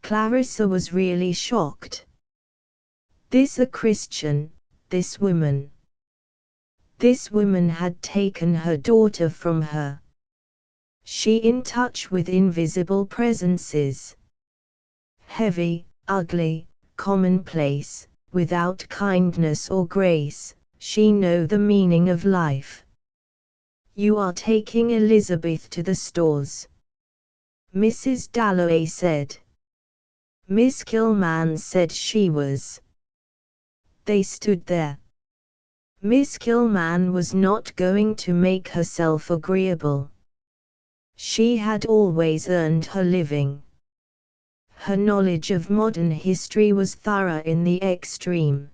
Clarissa was really shocked. This a Christian, this woman. This woman had taken her daughter from her. She in touch with invisible presences. Heavy, ugly, commonplace, without kindness or grace, she know the meaning of life. You are taking Elizabeth to the stores, Mrs. Dalloway said. Miss Gilman said she was. They stood there. Miss Gilman was not going to make herself agreeable. She had always earned her living. Her knowledge of modern history was thorough in the extreme.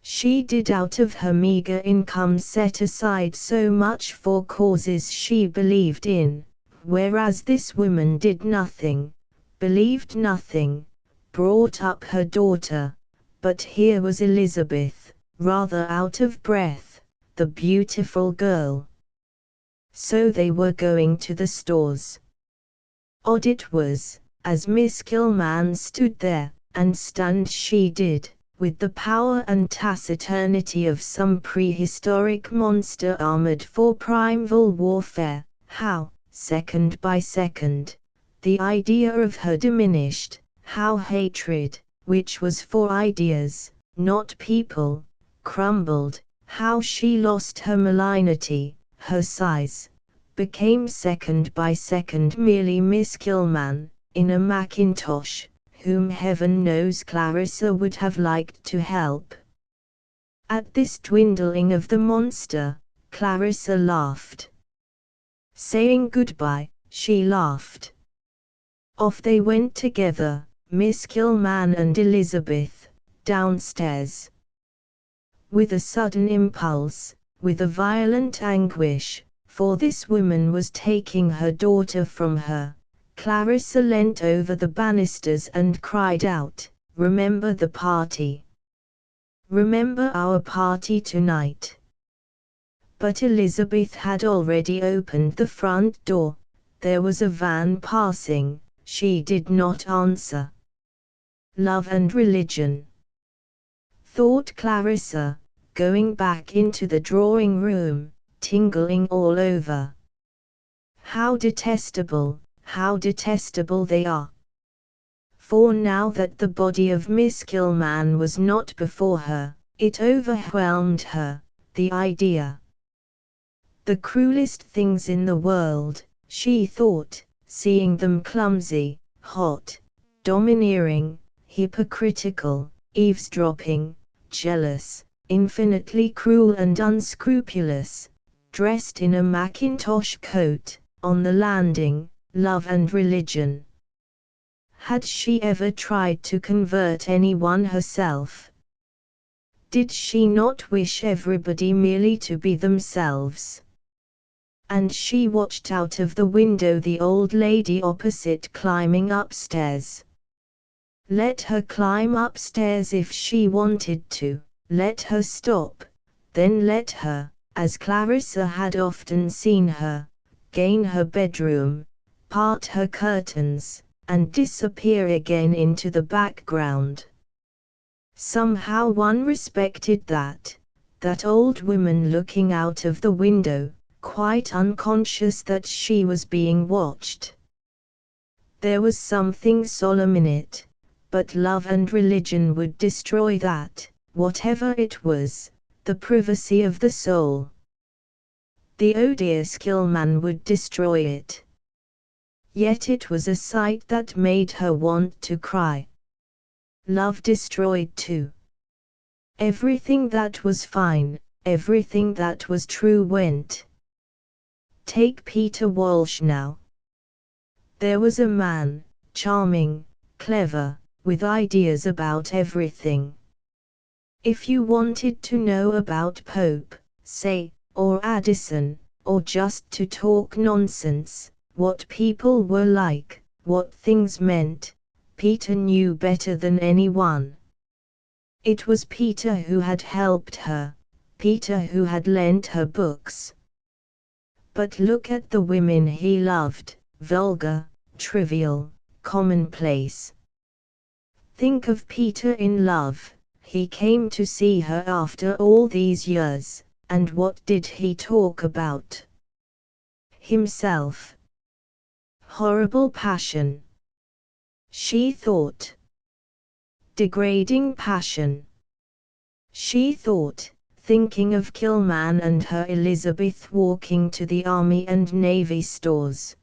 She did out of her meager income set aside so much for causes she believed in, whereas this woman did nothing, believed nothing, brought up her daughter, but here was Elizabeth, rather out of breath, the beautiful girl. So they were going to the stores. Odd it was, as Miss Gilman stood there, and stand she did, with the power and taciturnity of some prehistoric monster armored for primeval warfare, how, second by second, the idea of her diminished, how hatred, which was for ideas, not people, crumbled, how she lost her malignity, her size, became second by second merely Miss Gilman, in a mackintosh, whom heaven knows Clarissa would have liked to help. At this dwindling of the monster, Clarissa laughed. Saying goodbye, she laughed. Off they went together, Miss Kilman and Elizabeth, downstairs. With a sudden impulse, with a violent anguish, for this woman was taking her daughter from her, Clarissa leant over the banisters and cried out, "Remember the party! Remember our party tonight!" But Elizabeth had already opened the front door. There was a van passing. She did not answer. Love and religion, thought Clarissa, going back into the drawing-room, tingling all over. How detestable they are! For now that the body of Miss Kilman was not before her, it overwhelmed her, the idea. The cruelest things in the world, she thought, seeing them clumsy, hot, domineering, hypocritical, eavesdropping, jealous, infinitely cruel and unscrupulous, dressed in a mackintosh coat, on the landing, love and religion. Had she ever tried to convert anyone herself? Did she not wish everybody merely to be themselves? And she watched out of the window the old lady opposite climbing upstairs. Let her climb upstairs if she wanted to, let her stop, then let her, as Clarissa had often seen her, gain her bedroom, part her curtains, and disappear again into the background. Somehow one respected that old woman looking out of the window, quite unconscious that she was being watched. There was something solemn in it. But love and religion would destroy that, whatever it was, the privacy of the soul. The odious Kilman would destroy it. Yet it was a sight that made her want to cry. Love destroyed too. Everything that was fine, everything that was true went. Take Peter Walsh now. There was a man, charming, clever, with ideas about everything. If you wanted to know about Pope, say, or Addison, or just to talk nonsense, what people were like, what things meant, Peter knew better than anyone. It was Peter who had helped her, Peter who had lent her books. But look at the women he loved, vulgar, trivial, commonplace. Think of Peter in love. He came to see her after all these years, and what did he talk about? Himself. Horrible passion. She thought. Degrading passion. She thought, thinking of Kilman and her Elizabeth walking to the Army and Navy stores.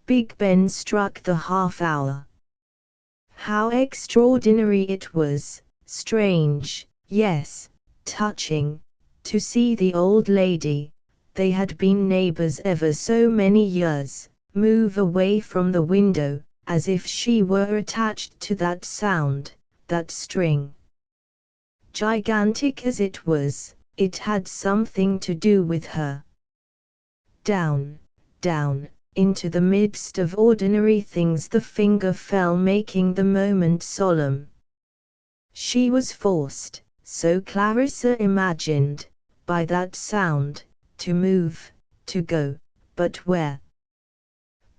Big Ben struck the half-hour. How extraordinary it was, strange, yes, touching, to see the old lady, they had been neighbors ever so many years, move away from the window, as if she were attached to that sound, that string. Gigantic as it was, it had something to do with her. Down, down, into the midst of ordinary things the finger fell, making the moment solemn. She was forced, so Clarissa imagined, by that sound, to move, to go, but where?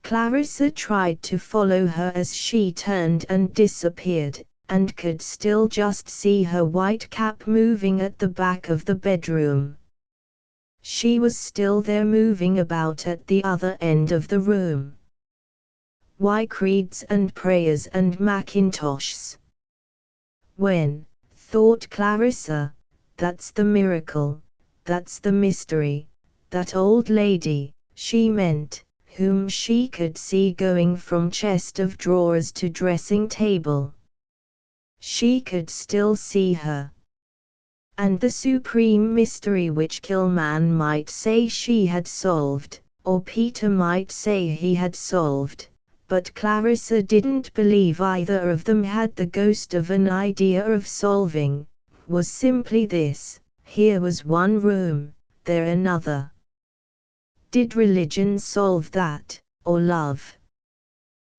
Clarissa tried to follow her as she turned and disappeared, and could still just see her white cap moving at the back of the bedroom. She was still there, moving about at the other end of the room. Why creeds and prayers and mackintoshs? When, thought Clarissa, that's the miracle, that's the mystery, that old lady, she meant, whom she could see going from chest of drawers to dressing table. She could still see her. And the supreme mystery which Kilman might say she had solved, or Peter might say he had solved, but Clarissa didn't believe either of them had the ghost of an idea of solving. Was simply this: here was one room, there another. Did religion solve that, or love?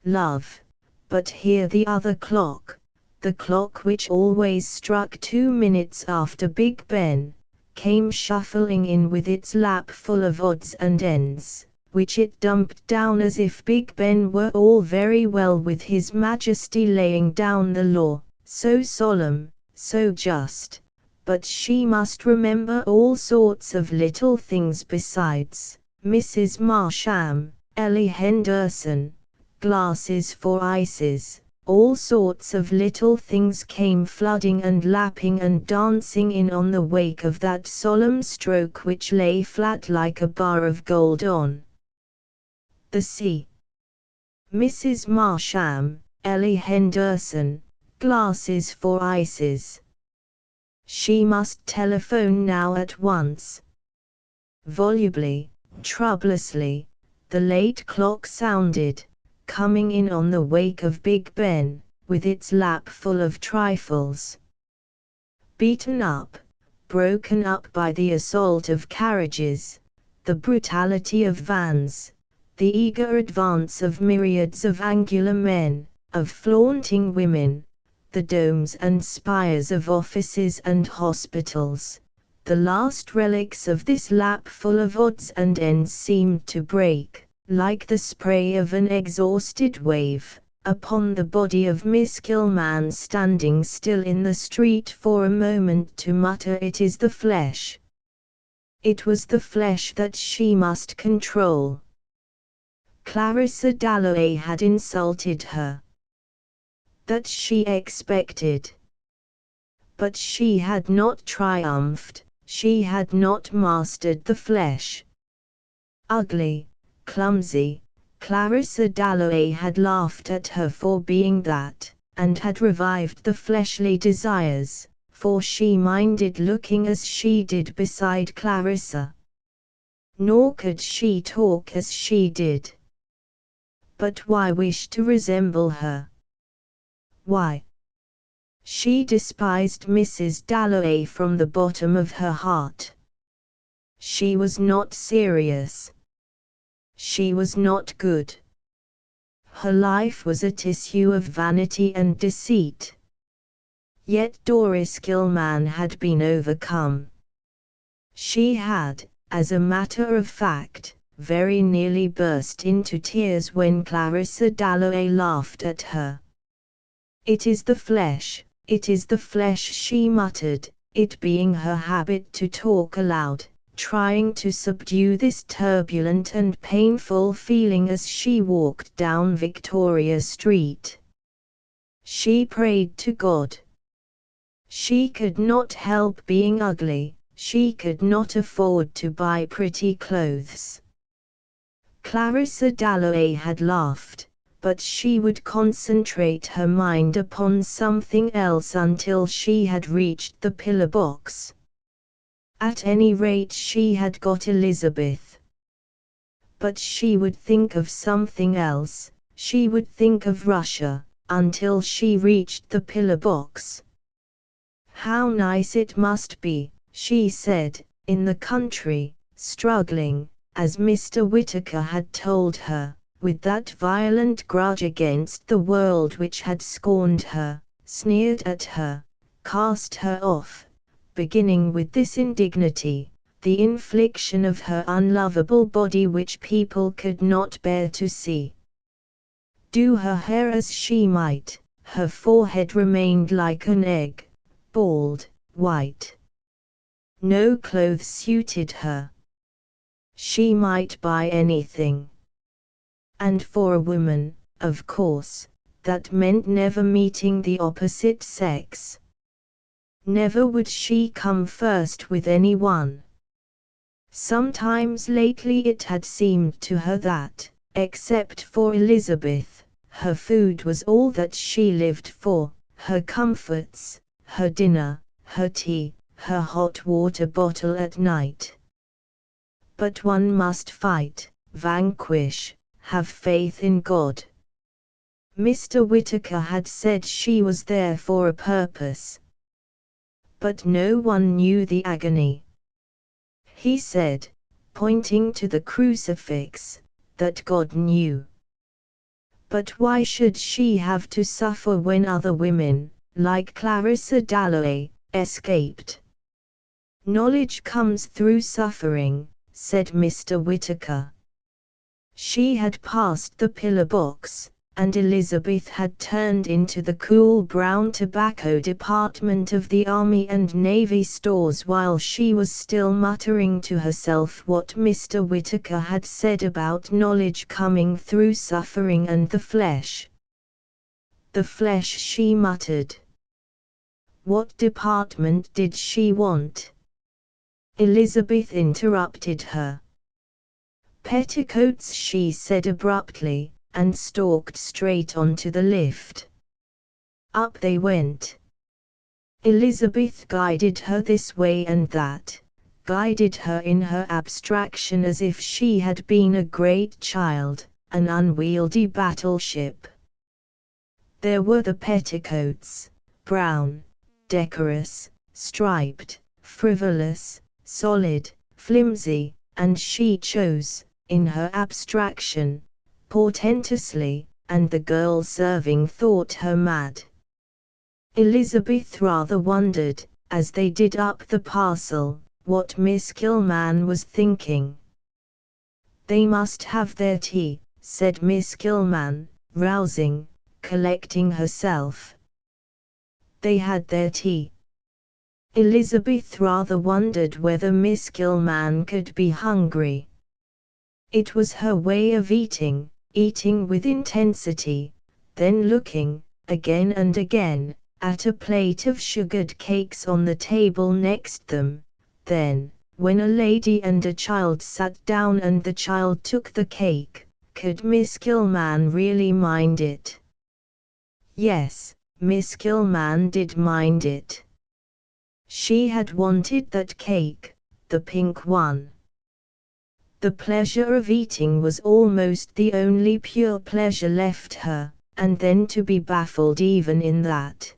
Love. But here the other clock, the clock which always struck 2 minutes after Big Ben, came shuffling in with its lap full of odds and ends, which it dumped down as if Big Ben were all very well with His Majesty laying down the law, so solemn, so just. But she must remember all sorts of little things besides: Mrs. Marsham, Ellie Henderson, glasses for ices. All sorts of little things came flooding and lapping and dancing in on the wake of that solemn stroke which lay flat like a bar of gold on the sea. Mrs. Marsham, Ellie Henderson, glasses for ices. She must telephone now at once. Volubly, troublessly, the late clock sounded, coming in on the wake of Big Ben, with its lap full of trifles. Beaten up, broken up by the assault of carriages, the brutality of vans, the eager advance of myriads of angular men, of flaunting women, the domes and spires of offices and hospitals. The last relics of this lap full of odds and ends seemed to break, like the spray of an exhausted wave, upon the body of Miss Gilman standing still in the street for a moment to mutter, "It is the flesh." It was the flesh that she must control. Clarissa Dalloway had insulted her. That she expected. But she had not triumphed, she had not mastered the flesh. Ugly, clumsy, Clarissa Dalloway had laughed at her for being that, and had revived the fleshly desires, for she minded looking as she did beside Clarissa. Nor could she talk as she did. But why wish to resemble her? Why? She despised Mrs. Dalloway from the bottom of her heart. She was not serious. She was not good. Her life was a tissue of vanity and deceit. Yet Doris Gilman had been overcome. She had, as a matter of fact, very nearly burst into tears when Clarissa Dalloway laughed at her. "It is the flesh, it is the flesh," she muttered, it being her habit to talk aloud, trying to subdue this turbulent and painful feeling as she walked down Victoria Street. She prayed to God. She could not help being ugly, she could not afford to buy pretty clothes. Clarissa Dalloway had laughed, but she would concentrate her mind upon something else until she had reached the pillar box. At any rate she had got Elizabeth. But she would think of something else, she would think of Russia, until she reached the pillar box. How nice it must be, she said, in the country, struggling, as Mr. Whittaker had told her, with that violent grudge against the world which had scorned her, sneered at her, cast her off, beginning with this indignity, the infliction of her unlovable body which people could not bear to see. Do her hair as she might, her forehead remained like an egg, bald, white. No clothes suited her. She might buy anything. And for a woman, of course, that meant never meeting the opposite sex. Never would she come first with anyone. Sometimes lately it had seemed to her that, except for Elizabeth, her food was all that she lived for, her comforts, her dinner, her tea, her hot water bottle at night. But one must fight, vanquish, have faith in God. Mr. Whittaker had said she was there for a purpose. But no one knew the agony. He said, pointing to the crucifix, that God knew. But why should she have to suffer when other women, like Clarissa Dalloway, escaped? Knowledge comes through suffering, said Mr. Whittaker. She had passed the pillar box, and Elizabeth had turned into the cool brown tobacco department of the Army and Navy stores while she was still muttering to herself what Mr. Whittaker had said about knowledge coming through suffering and the flesh. The flesh, she muttered. What department did she want? Elizabeth interrupted her. Petticoats, she said abruptly, and stalked straight onto the lift. Up they went. Elizabeth guided her this way and that, guided her in her abstraction as if she had been a great child, an unwieldy battleship. There were the petticoats, brown, decorous, striped, frivolous, solid, flimsy, and she chose, in her abstraction, portentously, and the girl serving thought her mad. Elizabeth rather wondered, as they did up the parcel, what Miss Gilman was thinking. They must have their tea, said Miss Gilman, rousing, collecting herself. They had their tea. Elizabeth rather wondered whether Miss Gilman could be hungry. It was her way of eating with intensity, then looking, again and again, at a plate of sugared cakes on the table next them. Then, when a lady and a child sat down and the child took the cake, could Miss Gilman really mind it? Yes, Miss Gilman did mind it. She had wanted that cake, the pink one. The pleasure of eating was almost the only pure pleasure left her, and then to be baffled even in that.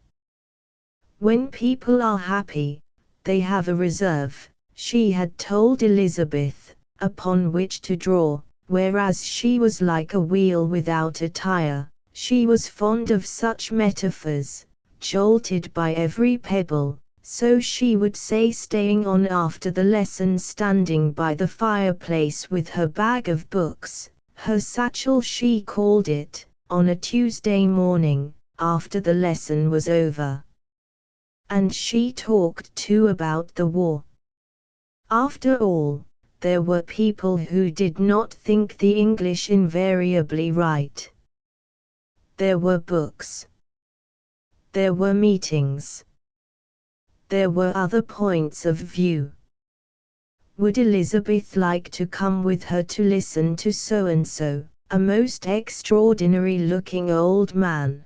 When people are happy, they have a reserve, she had told Elizabeth, upon which to draw, whereas she was like a wheel without a tire. She was fond of such metaphors, jolted by every pebble. So she would say, staying on after the lesson, standing by the fireplace with her bag of books, her satchel she called it, on a Tuesday morning, after the lesson was over. And she talked too about the war. After all, there were people who did not think the English invariably right. There were books. There were meetings. There were other points of view. Would Elizabeth like to come with her to listen to so-and-so, a most extraordinary-looking old man?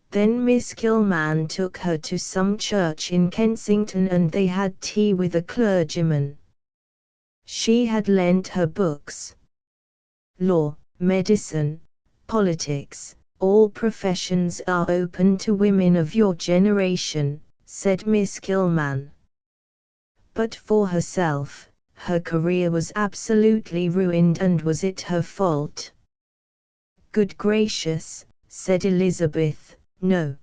Then Miss Gilman took her to some church in Kensington and they had tea with a clergyman. She had lent her books. Law, medicine, politics, all professions are open to women of your generation, said Miss Gilman. But for herself, her career was absolutely ruined, and was it her fault? Good gracious, said Elizabeth, no.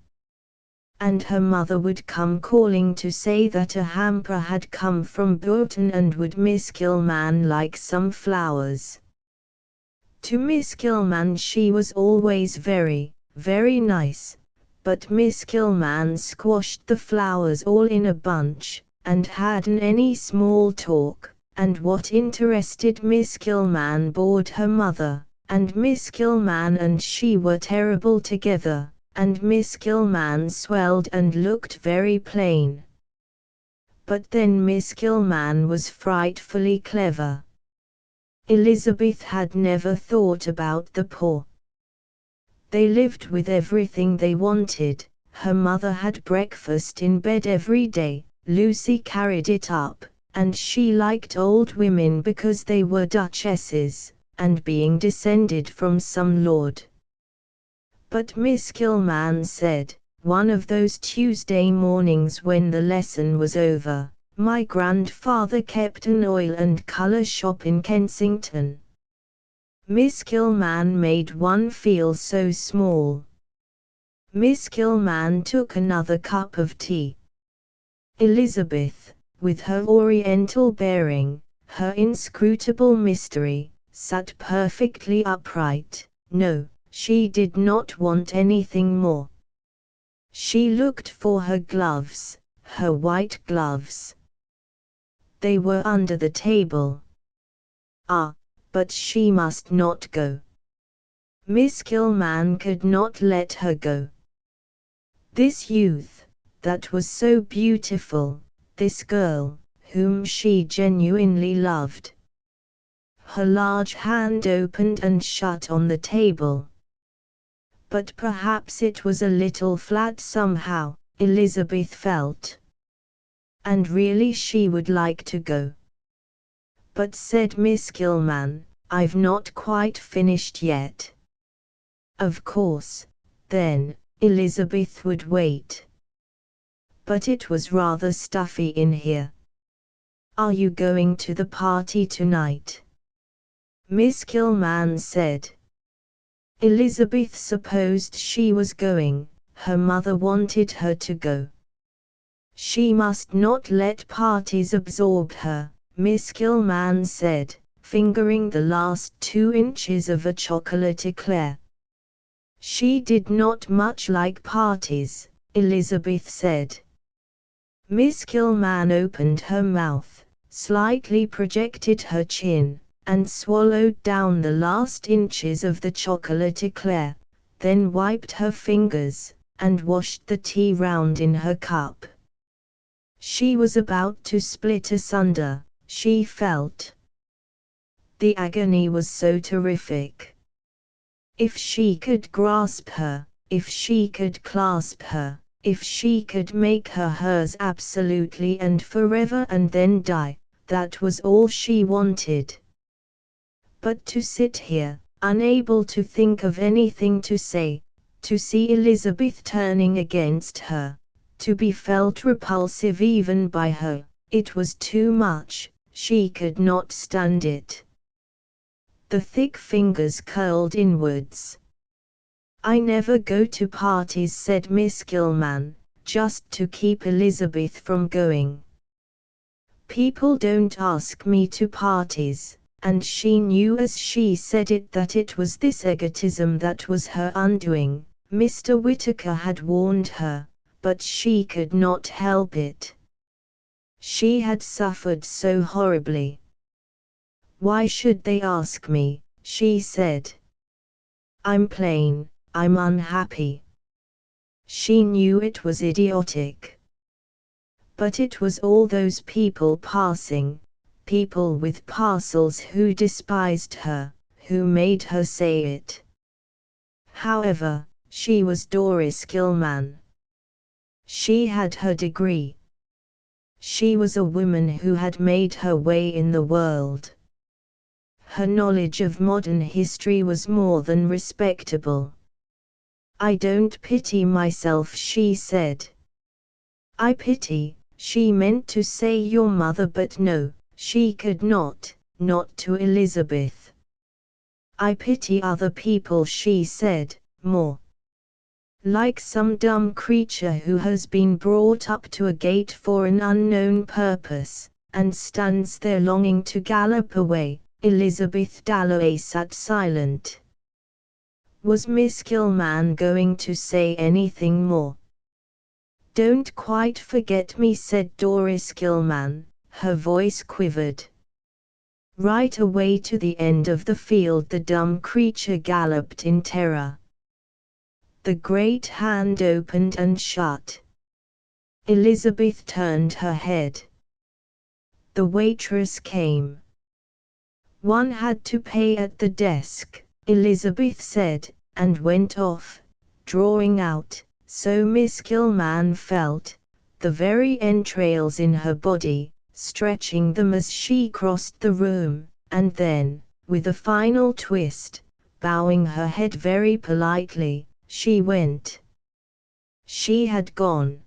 And her mother would come calling to say that a hamper had come from Burton and would Miss Gilman like some flowers. To Miss Gilman she was always very, very nice. But Miss Gilman squashed the flowers all in a bunch, and hadn't any small talk, and what interested Miss Gilman bored her mother, and Miss Gilman and she were terrible together, and Miss Gilman swelled and looked very plain. But then Miss Gilman was frightfully clever. Elizabeth had never thought about the poor. They lived with everything they wanted. Her mother had breakfast in bed every day, Lucy carried it up, and she liked old women because they were duchesses, and being descended from some lord. But Miss Kilman said, one of those Tuesday mornings when the lesson was over, my grandfather kept an oil and colour shop in Kensington. Miss Kilman made one feel so small. Miss Kilman took another cup of tea. Elizabeth, with her oriental bearing, her inscrutable mystery, sat perfectly upright. No, she did not want anything more. She looked for her gloves, her white gloves. They were under the table. Ah, but she must not go. Miss Kilman could not let her go. This youth, that was so beautiful, this girl, whom she genuinely loved. Her large hand opened and shut on the table. But perhaps it was a little flat somehow, Elizabeth felt. And really she would like to go. But said Miss Kilman, I've not quite finished yet. Of course, then, Elizabeth would wait. But it was rather stuffy in here. Are you going to the party tonight? Miss Kilman said. Elizabeth supposed she was going, her mother wanted her to go. She must not let parties absorb her, Miss Kilman said, fingering the last 2 inches of a chocolate eclair. She did not much like parties, Elizabeth said. Miss Kilman opened her mouth, slightly projected her chin, and swallowed down the last inches of the chocolate eclair, then wiped her fingers, and washed the tea round in her cup. She was about to split asunder, she felt. The agony was so terrific. If she could grasp her, if she could clasp her, if she could make her hers absolutely and forever and then die, that was all she wanted. But to sit here, unable to think of anything to say, to see Elizabeth turning against her, to be felt repulsive even by her, it was too much, she could not stand it. The thick fingers curled inwards. I never go to parties, said Miss Kilman, just to keep Elizabeth from going. People don't ask me to parties, and she knew as she said it that it was this egotism that was her undoing. Mr. Whittaker had warned her, but she could not help it. She had suffered so horribly. Why should they ask me, she said. I'm plain, I'm unhappy. She knew it was idiotic. But it was all those people passing, people with parcels who despised her, who made her say it. However, she was Doris Kilman. She had her degree. She was a woman who had made her way in the world. Her knowledge of modern history was more than respectable. I don't pity myself, she said. I pity, she meant to say your mother, but no, she could not to Elizabeth. I pity other people, she said, more. Like some dumb creature who has been brought up to a gate for an unknown purpose, and stands there longing to gallop away. Elizabeth Dalloway sat silent. Was Miss Kilman going to say anything more? Don't quite forget me, said Doris Kilman, her voice quivered. Right away to the end of the field the dumb creature galloped in terror. The great hand opened and shut. Elizabeth turned her head. The waitress came. One had to pay at the desk, Elizabeth said, and went off, drawing out, so Miss Kilman felt, the very entrails in her body, stretching them as she crossed the room, and then, with a final twist, bowing her head very politely, She went. She had gone.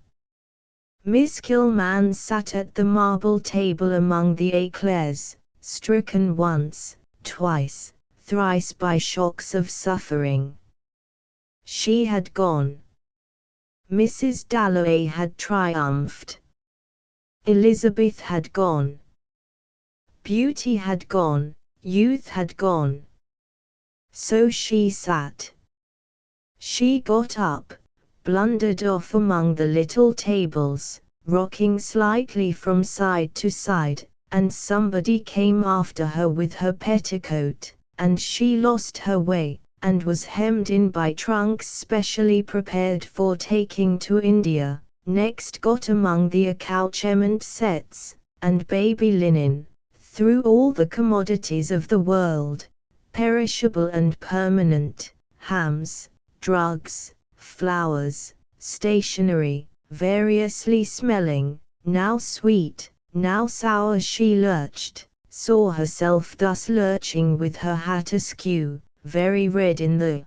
Miss Kilman sat at the marble table among the éclairs, stricken once, twice, thrice by shocks of suffering. She had gone. Mrs. Dalloway had triumphed. Elizabeth had gone. Beauty had gone, youth had gone. So she sat. She got up, blundered off among the little tables, rocking slightly from side to side, and somebody came after her with her petticoat, and she lost her way, and was hemmed in by trunks specially prepared for taking to India, next got among the accouchement sets, and baby linen, through all the commodities of the world, perishable and permanent, hams, drugs, flowers, stationery, variously smelling, now sweet, now sour. She lurched, saw herself thus lurching with her hat askew, very red in the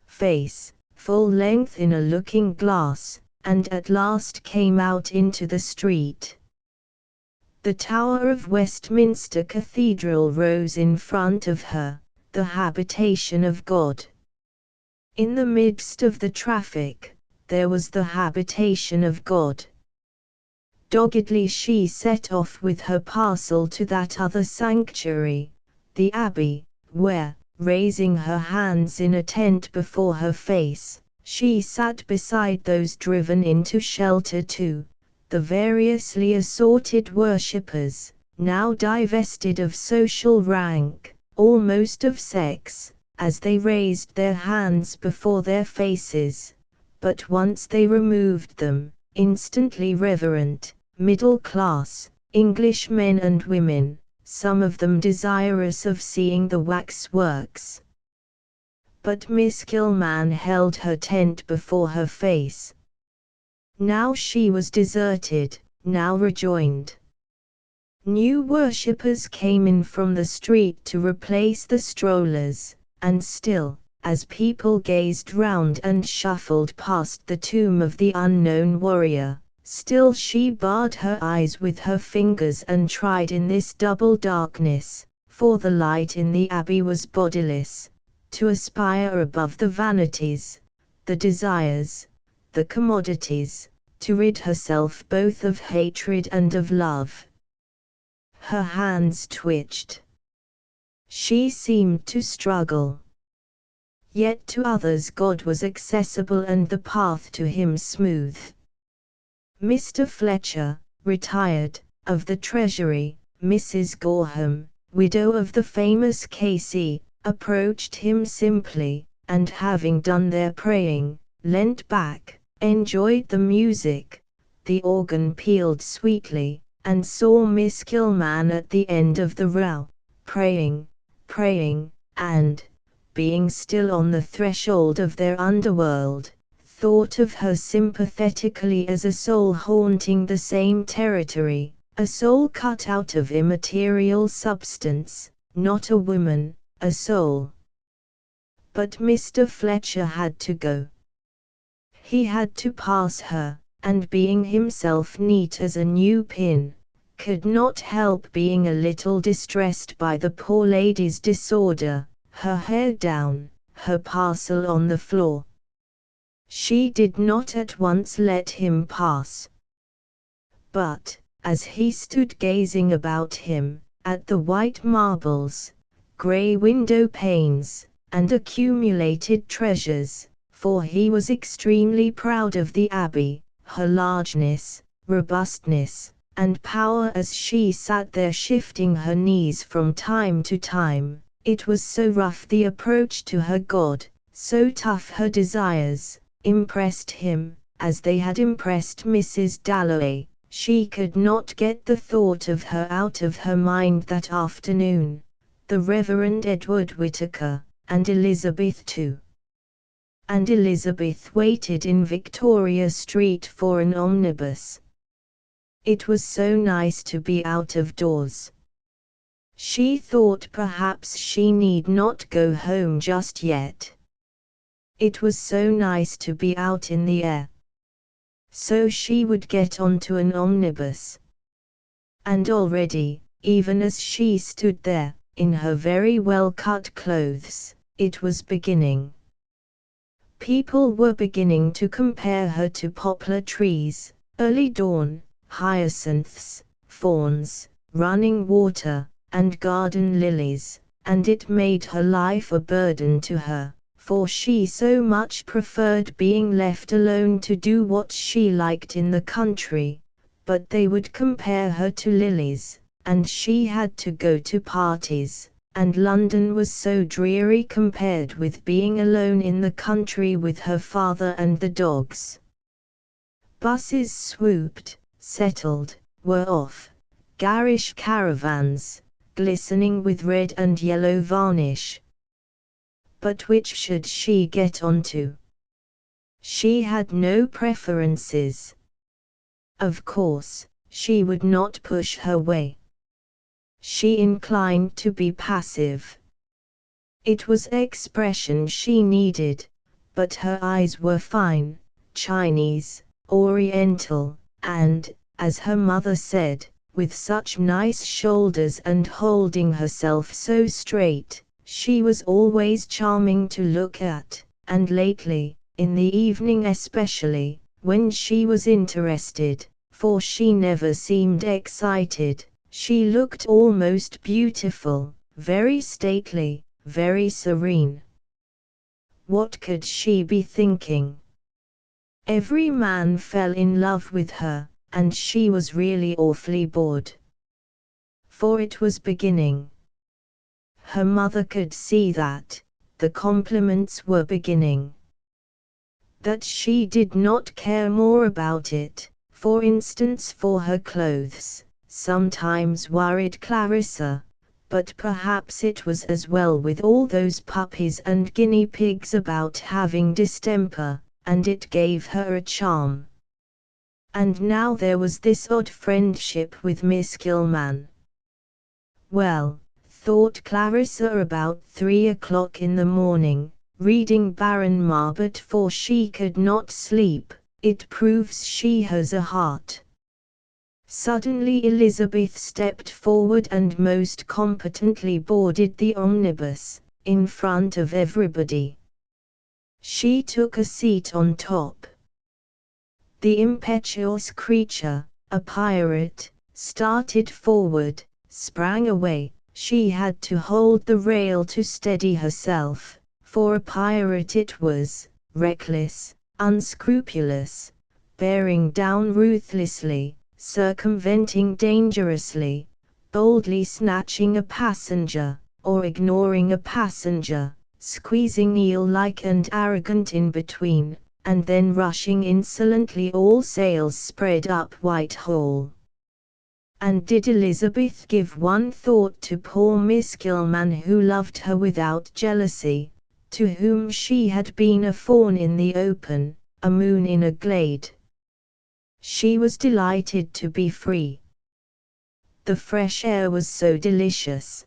face, full length in a looking-glass, and at last came out into the street. The tower of Westminster Cathedral rose in front of her, the habitation of God. In the midst of the traffic, there was the habitation of God. Doggedly she set off with her parcel to that other sanctuary, the Abbey, where, raising her hands in a tent before her face, she sat beside those driven into shelter too, the variously assorted worshippers, now divested of social rank, almost of sex, as they raised their hands before their faces, but once they removed them, instantly reverent, middle class, English men and women, some of them desirous of seeing the waxworks. But Miss Kilman held her tent before her face. Now she was deserted, now rejoined. New worshippers came in from the street to replace the strollers, and still, as people gazed round and shuffled past the tomb of the unknown warrior, still she barred her eyes with her fingers and tried in this double darkness, for the light in the abbey was bodiless, to aspire above the vanities, the desires, the commodities, to rid herself both of hatred and of love. Her hands twitched. She seemed to struggle. Yet to others God was accessible and the path to him smooth. Mr. Fletcher, retired, of the Treasury, Mrs. Gorham, widow of the famous Casey, approached him simply, and having done their praying, leant back, enjoyed the music, the organ pealed sweetly, and saw Miss Kilman at the end of the row, praying, and, being still on the threshold of their underworld, thought of her sympathetically as a soul haunting the same territory, a soul cut out of immaterial substance, not a woman, a soul. But Mr. Fletcher had to go. He had to pass her, and being himself neat as a new pin, could not help being a little distressed by the poor lady's disorder, her hair down, her parcel on the floor. She did not at once let him pass. But, as he stood gazing about him, at the white marbles, grey window panes, and accumulated treasures, for he was extremely proud of the Abbey, her largeness, robustness, and power as she sat there shifting her knees from time to time, it was so rough the approach to her God, so tough her desires, impressed him, as they had impressed Mrs. Dalloway. She could not get the thought of her out of her mind that afternoon. The Reverend Edward Whittaker, and Elizabeth too. And Elizabeth waited in Victoria Street for an omnibus. It was so nice to be out of doors. She thought perhaps she need not go home just yet. It was so nice to be out in the air. So she would get onto an omnibus. And already, even as she stood there, in her very well-cut clothes, it was beginning. People were beginning to compare her to poplar trees, early dawn, hyacinths, fawns, running water, and garden lilies, and it made her life a burden to her, for she so much preferred being left alone to do what she liked in the country. But they would compare her to lilies, and she had to go to parties, and London was so dreary compared with being alone in the country with her father and the dogs. Buses swooped, settled, were off, garish caravans, glistening with red and yellow varnish. But which should she get onto? She had no preferences. Of course, she would not push her way. She inclined to be passive. It was expression she needed, but her eyes were fine, Chinese, Oriental, and, as her mother said, with such nice shoulders and holding herself so straight, she was always charming to look at, and lately, in the evening especially, when she was interested, for she never seemed excited, she looked almost beautiful, very stately, very serene. What could she be thinking? Every man fell in love with her, and she was really awfully bored. For it was beginning. Her mother could see that, the compliments were beginning. That she did not care more about it, for instance for her clothes, sometimes worried Clarissa, but perhaps it was as well with all those puppies and guinea pigs about having distemper, and it gave her a charm. And now there was this odd friendship with Miss Gilman. Well, thought Clarissa about 3 o'clock in the morning, reading Baron Marbot, for she could not sleep, it proves she has a heart. Suddenly Elizabeth stepped forward and most competently boarded the omnibus, in front of everybody. She took a seat on top. The impetuous creature, a pirate, started forward, sprang away. She had to hold the rail to steady herself, for a pirate it was, reckless, unscrupulous, bearing down ruthlessly, circumventing dangerously, boldly snatching a passenger, or ignoring a passenger, squeezing eel-like and arrogant in between, and then rushing insolently, all sails spread up Whitehall. And did Elizabeth give one thought to poor Miss Gilman, who loved her without jealousy, to whom she had been a fawn in the open, a moon in a glade? She was delighted to be free. The fresh air was so delicious.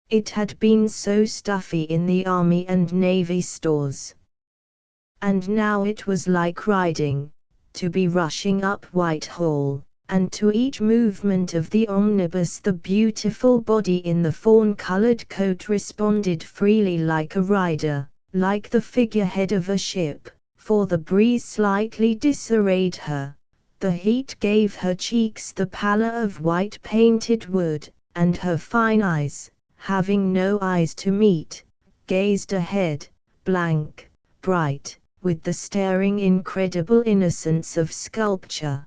It had been so stuffy in the Army and Navy stores. And now it was like riding, to be rushing up Whitehall, and to each movement of the omnibus the beautiful body in the fawn-coloured coat responded freely like a rider, like the figurehead of a ship, for the breeze slightly disarrayed her, the heat gave her cheeks the pallor of white painted wood, and her fine eyes, having no eyes to meet, gazed ahead, blank, bright, with the staring incredible innocence of sculpture.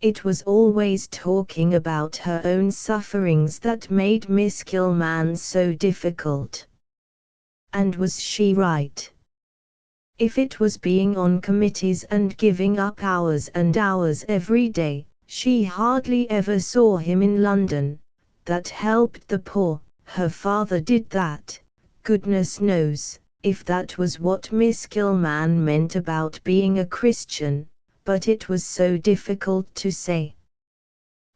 It was always talking about her own sufferings that made Miss Gilman so difficult. And was she right? If it was being on committees and giving up hours and hours every day, she hardly ever saw him in London, that helped the poor. Her father did that, goodness knows, if that was what Miss Gilman meant about being a Christian, but it was so difficult to say.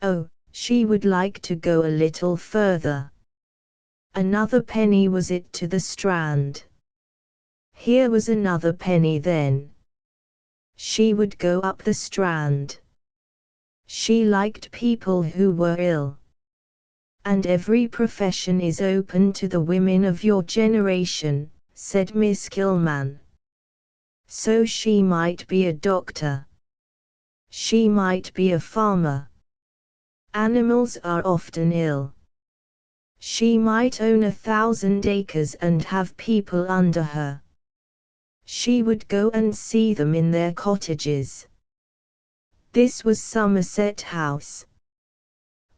Oh, she would like to go a little further. Another penny was it to the Strand. Here was another penny then. She would go up the Strand. She liked people who were ill. And every profession is open to the women of your generation, said Miss Kilman. So she might be a doctor. She might be a farmer. Animals are often ill. She might own 1,000 acres and have people under her. She would go and see them in their cottages. This was Somerset House.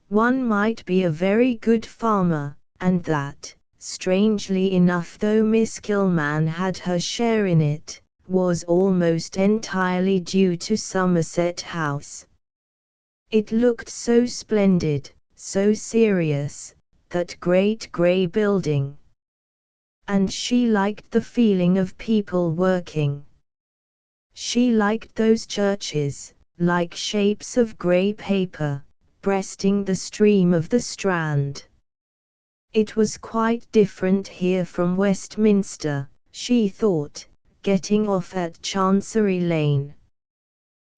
One might be a very good farmer, and that, strangely enough though Miss Kilman had her share in it, was almost entirely due to Somerset House. It looked so splendid, so serious, that great grey building. And she liked the feeling of people working. She liked those churches, like shapes of grey paper, breasting the stream of the Strand. It was quite different here from Westminster, she thought, getting off at Chancery Lane.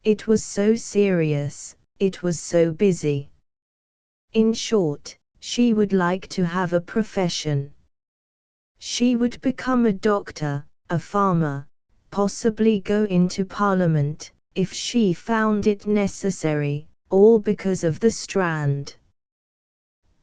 It was so serious, it was so busy. In short, she would like to have a profession. She would become a doctor, a farmer, possibly go into Parliament, if she found it necessary, all because of the Strand.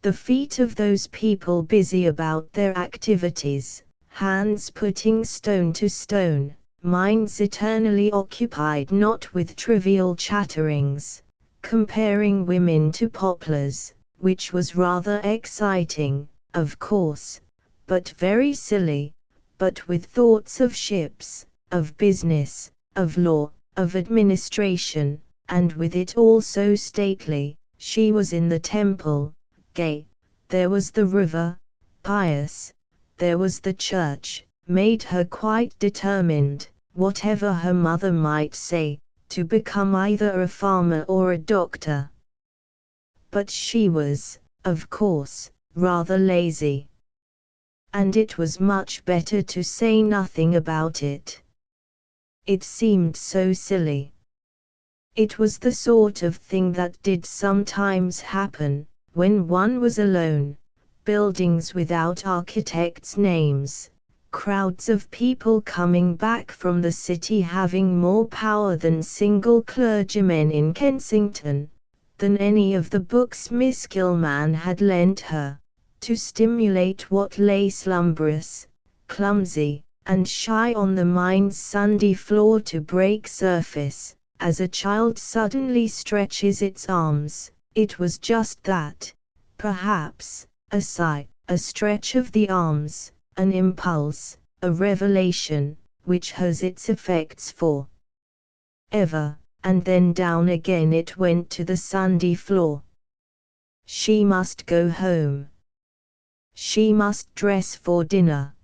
The feet of those people busy about their activities, hands putting stone to stone, minds eternally occupied not with trivial chatterings, comparing women to poplars, which was rather exciting, of course, but very silly, but with thoughts of ships, of business, of law, of administration, and with it all so stately. She was in the Temple, gay, there was the river, pious, there was the church, made her quite determined, whatever her mother might say, to become either a farmer or a doctor. But she was, of course, rather lazy. And it was much better to say nothing about it. It seemed so silly. It was the sort of thing that did sometimes happen, when one was alone, buildings without architects' names, crowds of people coming back from the city having more power than single clergymen in Kensington, than any of the books Miss Kilman had lent her, to stimulate what lay slumberous, clumsy, and shy on the mind's Sunday floor to break surface, as a child suddenly stretches its arms. It was just that, perhaps, a sigh, a stretch of the arms, an impulse, a revelation, which has its effects for ever, and then down again it went to the Sunday floor. She must go home. She must dress for dinner.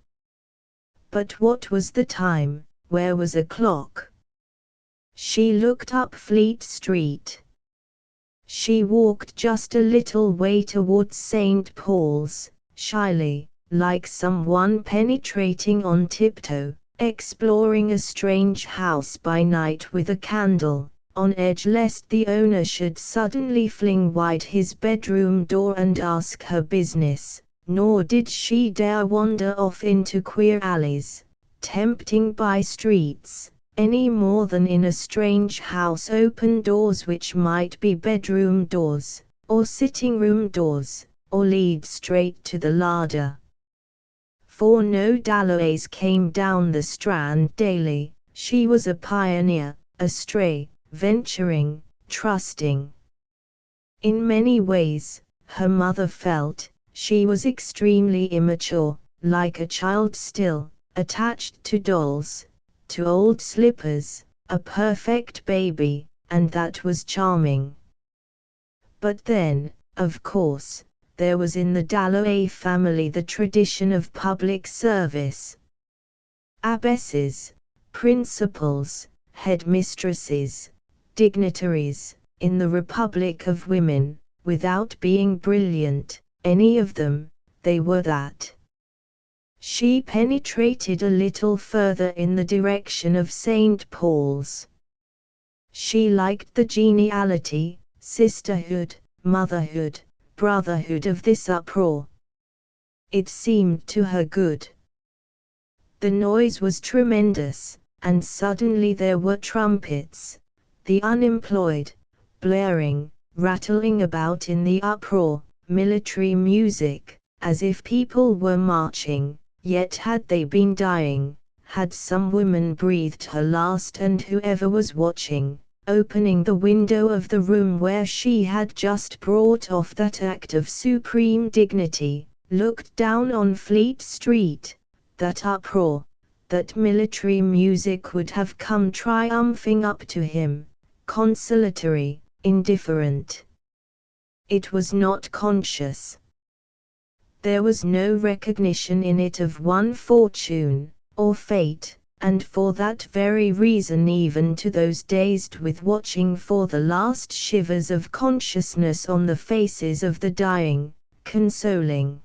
But what was the time? Where was a clock? She looked up Fleet Street. She walked just a little way towards St. Paul's, shyly, like someone penetrating on tiptoe, exploring a strange house by night with a candle, on edge lest the owner should suddenly fling wide his bedroom door and ask her business. Nor did she dare wander off into queer alleys, tempting by streets, any more than in a strange house open doors which might be bedroom doors, or sitting-room doors, or lead straight to the larder. For no Dalloways came down the Strand daily. She was a pioneer, a stray, venturing, trusting. In many ways, her mother felt, she was extremely immature, like a child still, attached to dolls, to old slippers, a perfect baby, and that was charming. But then, of course, there was in the Dalloway family the tradition of public service. Abbesses, principals, headmistresses, dignitaries, in the Republic of Women, without being brilliant, any of them, they were that. She penetrated a little further in the direction of St. Paul's. She liked the geniality, sisterhood, motherhood, brotherhood of this uproar. It seemed to her good. The noise was tremendous, and suddenly there were trumpets, the unemployed, blaring, rattling about in the uproar, military music, as if people were marching, yet had they been dying, had some woman breathed her last, and whoever was watching, opening the window of the room where she had just brought off that act of supreme dignity, looked down on Fleet Street, that uproar, that military music would have come triumphing up to him, consolatory, indifferent. It was not conscious. There was no recognition in it of one fortune, or fate, and for that very reason even to those dazed with watching for the last shivers of consciousness on the faces of the dying, consoling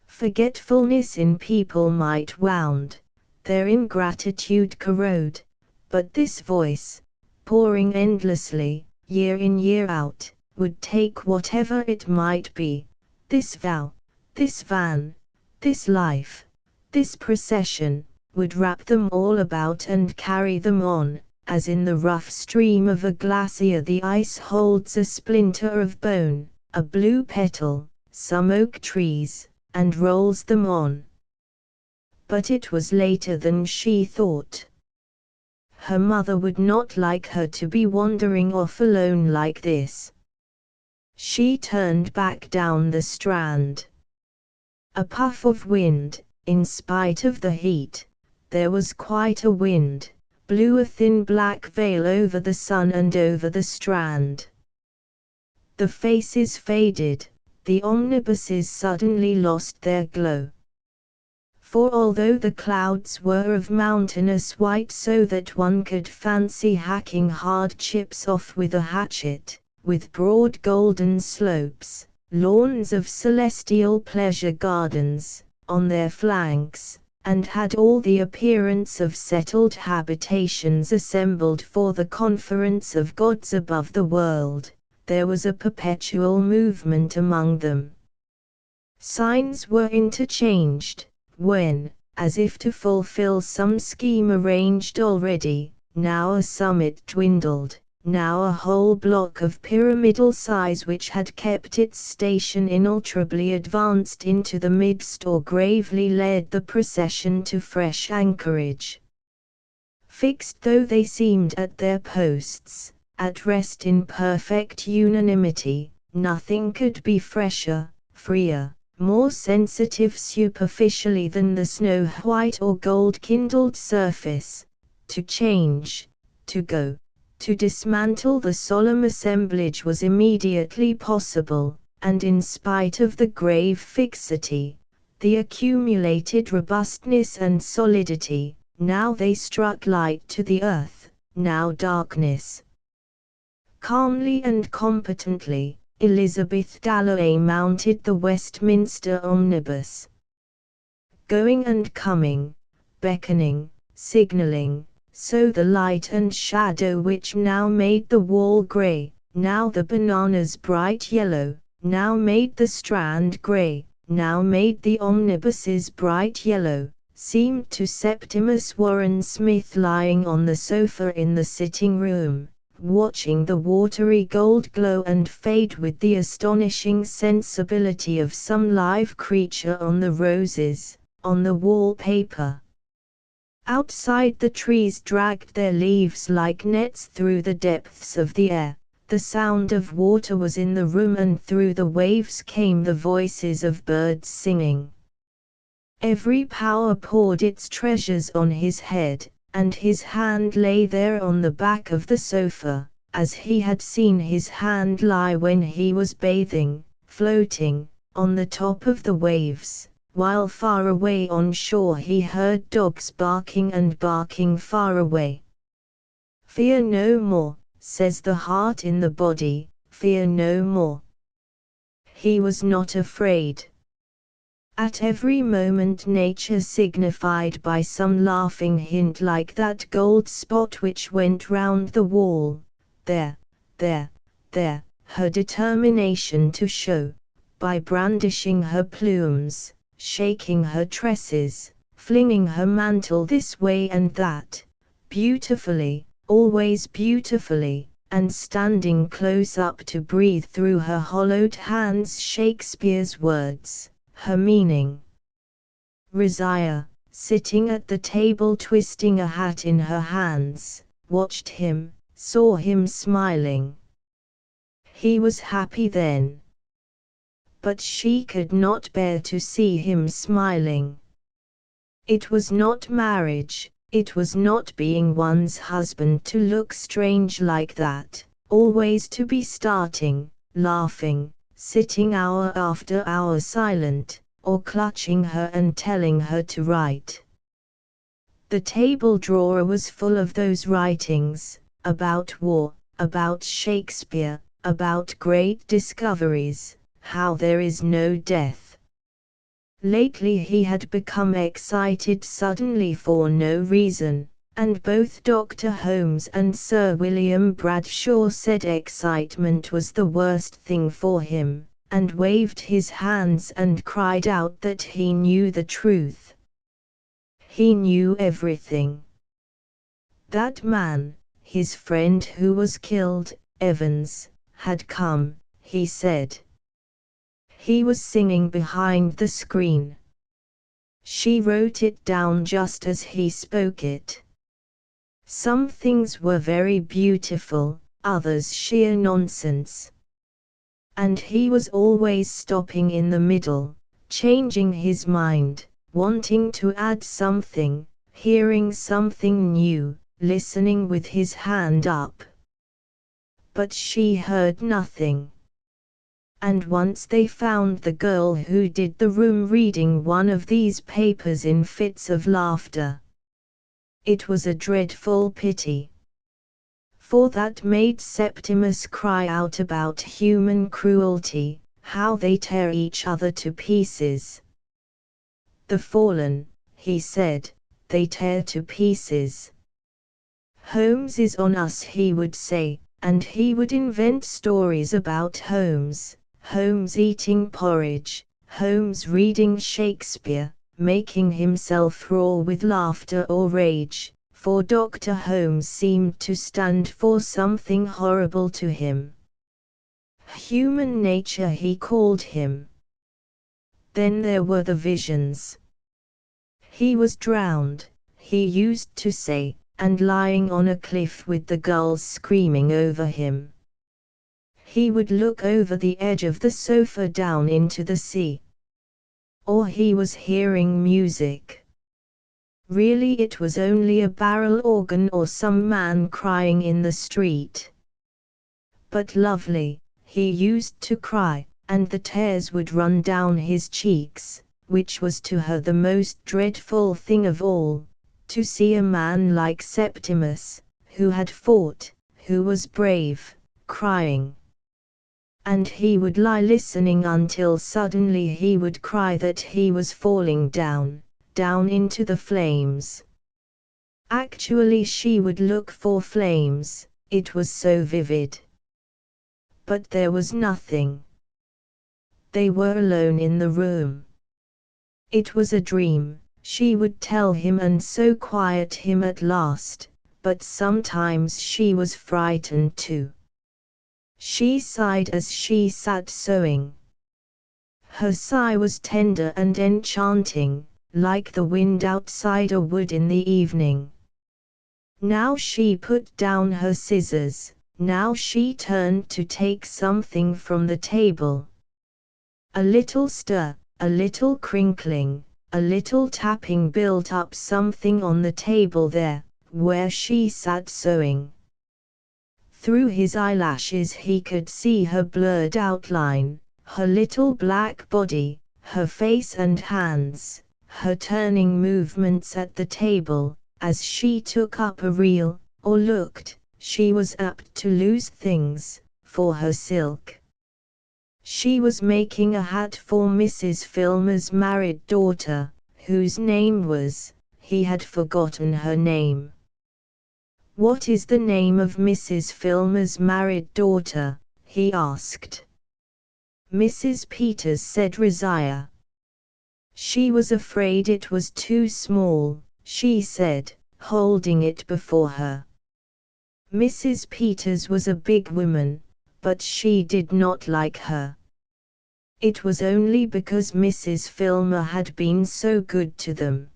forgetfulness in people might wound, their ingratitude corrode, but this voice, pouring endlessly, year in year out, would take whatever it might be, this vow, this van, this life, this procession, would wrap them all about and carry them on, as in the rough stream of a glacier the ice holds a splinter of bone, a blue petal, some oak trees, and rolls them on. But it was later than she thought. Her mother would not like her to be wandering off alone like this. She turned back down the Strand. A puff of wind, in spite of the heat, there was quite a wind, blew a thin black veil over the sun and over the Strand. The faces faded, the omnibuses suddenly lost their glow. For although the clouds were of mountainous white so that one could fancy hacking hard chips off with a hatchet, with broad golden slopes, lawns of celestial pleasure gardens, on their flanks, and had all the appearance of settled habitations assembled for the conference of gods above the world, there was a perpetual movement among them. Signs were interchanged, when, as if to fulfill some scheme arranged already, now a summit dwindled, now a whole block of pyramidal size which had kept its station inalterably advanced into the midst or gravely led the procession to fresh anchorage. Fixed though they seemed at their posts, at rest in perfect unanimity, nothing could be fresher, freer, more sensitive superficially than the snow-white or gold-kindled surface. To change, to go, to dismantle the solemn assemblage was immediately possible, and in spite of the grave fixity, the accumulated robustness and solidity, now they struck light to the earth, now darkness. Calmly and competently, Elizabeth Dalloway mounted the Westminster omnibus. Going and coming, beckoning, signalling, so the light and shadow which now made the wall grey, now the bananas bright yellow, now made the Strand grey, now made the omnibuses bright yellow, seemed to Septimus Warren Smith lying on the sofa in the sitting-room, watching the watery gold glow and fade with the astonishing sensibility of some live creature on the roses, on the wall-paper. Outside the trees dragged their leaves like nets through the depths of the air, the sound of water was in the room and through the waves came the voices of birds singing. Every power poured its treasures on his head, and his hand lay there on the back of the sofa, as he had seen his hand lie when he was bathing, floating, on the top of the waves, while far away on shore he heard dogs barking and barking far away. "Fear no more," says the heart in the body, "fear no more." He was not afraid. At every moment nature signified by some laughing hint like that gold spot which went round the wall, there, her determination to show, by brandishing her plumes, shaking her tresses, flinging her mantle this way and that, beautifully, always beautifully, and standing close up to breathe through her hollowed hands Shakespeare's words, her meaning. Rosiah, sitting at the table twisting a hat in her hands, watched him, saw him smiling. He was happy then. But she could not bear to see him smiling. It was not marriage, it was not being one's husband to look strange like that, always to be starting, laughing, sitting hour after hour silent, or clutching her and telling her to write. The table drawer was full of those writings, about war, about Shakespeare, about great discoveries, how there is no death. Lately he had become excited suddenly for no reason, and both Dr. Holmes and Sir William Bradshaw said excitement was the worst thing for him, and waved his hands and cried out that he knew the truth. He knew everything. That man, his friend who was killed, Evans, had come, he said. He was singing behind the screen. She wrote it down just as he spoke it. Some things were very beautiful, others sheer nonsense. And he was always stopping in the middle, changing his mind, wanting to add something, hearing something new, listening with his hand up. But she heard nothing. And once they found the girl who did the room reading one of these papers in fits of laughter. It was a dreadful pity. For that made Septimus cry out about human cruelty, how they tear each other to pieces. The fallen, he said, they tear to pieces. Holmes is on us, he would say, and he would invent stories about Holmes. Holmes eating porridge, Holmes reading Shakespeare, making himself roar with laughter or rage, for Dr. Holmes seemed to stand for something horrible to him. Human nature he called him. Then there were the visions. He was drowned, he used to say, and lying on a cliff with the gulls screaming over him. He would look over the edge of the sofa down into the sea. Or he was hearing music. Really it was only a barrel organ or some man crying in the street. But lovely, he used to cry, and the tears would run down his cheeks, which was to her the most dreadful thing of all, to see a man like Septimus, who had fought, who was brave, crying. And he would lie listening until suddenly he would cry that he was falling down, down into the flames. Actually she would look for flames, it was so vivid. But there was nothing. They were alone in the room. It was a dream, she would tell him, and so quiet him at last, but sometimes she was frightened too. She sighed as she sat sewing. Her sigh was tender and enchanting, like the wind outside a wood in the evening. Now she put down her scissors, now she turned to take something from the table. A little stir, a little crinkling, a little tapping built up something on the table there, where she sat sewing. Through his eyelashes he could see her blurred outline, her little black body, her face and hands, her turning movements at the table. As she took up a reel, or looked, she was apt to lose things, for her silk. She was making a hat for Mrs. Filmer's married daughter, whose name was, he had forgotten her name. "What is the name of Mrs. Filmer's married daughter?" he asked. "Mrs. Peters," said Rizia. She was afraid it was too small, she said, holding it before her. Mrs. Peters was a big woman, but she did not like her. It was only because Mrs. Filmer had been so good to them.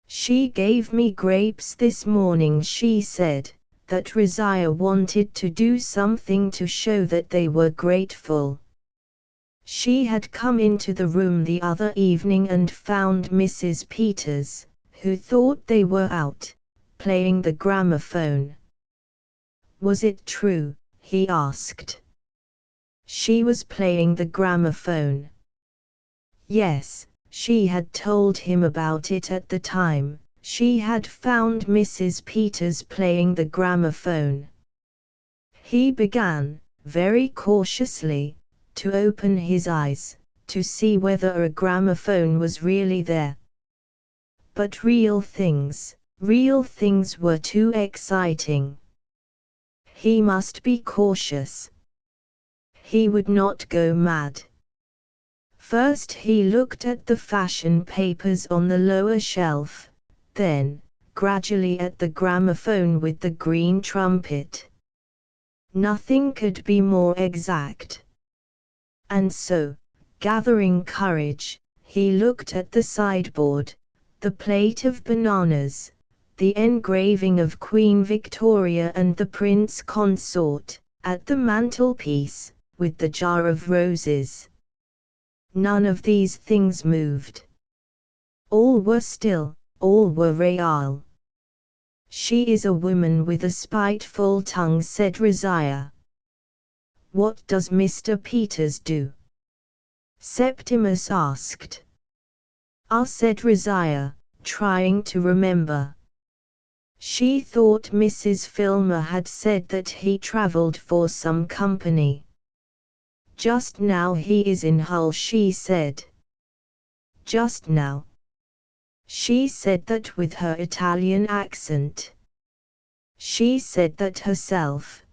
"She gave me grapes this morning," she said, that Rizia wanted to do something to show that they were grateful. She had come into the room the other evening and found Mrs. Peters, who thought they were out, playing the gramophone. "Was it true?" he asked. She was playing the gramophone. Yes, she had told him about it at the time. She had found Mrs. Peters playing the gramophone. He began, very cautiously, to open his eyes, to see whether a gramophone was really there. But real things were too exciting. He must be cautious. He would not go mad. First he looked at the fashion papers on the lower shelf, then, gradually at the gramophone with the green trumpet. Nothing could be more exact. And so, gathering courage, he looked at the sideboard, the plate of bananas, the engraving of Queen Victoria and the Prince Consort, at the mantelpiece, with the jar of roses. None of these things moved. All were still, all were real. "She is a woman with a spiteful tongue," said Rizia. "What does Mr. Peters do?" Septimus asked. "Ah," said Rizia, trying to remember. She thought Mrs. Filmer had said that he travelled for some company. "Just now he is in Hull," she said. "Just now." She said that with her Italian accent. She said that herself.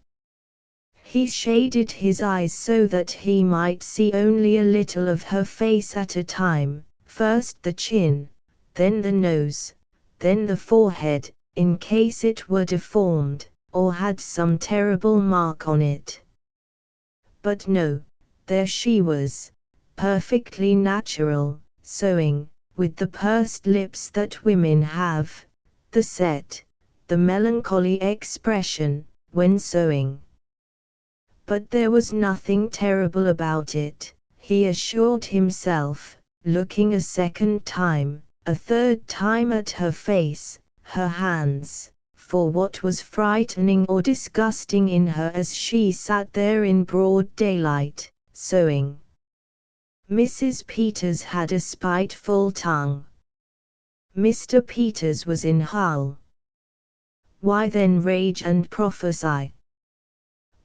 He shaded his eyes so that he might see only a little of her face at a time, first the chin, then the nose, then the forehead, in case it were deformed, or had some terrible mark on it. But no, there she was, perfectly natural, sewing, with the pursed lips that women have, the set, the melancholy expression, when sewing. But there was nothing terrible about it, he assured himself, looking a second time, a third time at her face, her hands, for what was frightening or disgusting in her as she sat there in broad daylight, sewing? Mrs. Peters had a spiteful tongue. Mr. Peters was in Hull. Why then rage and prophesy?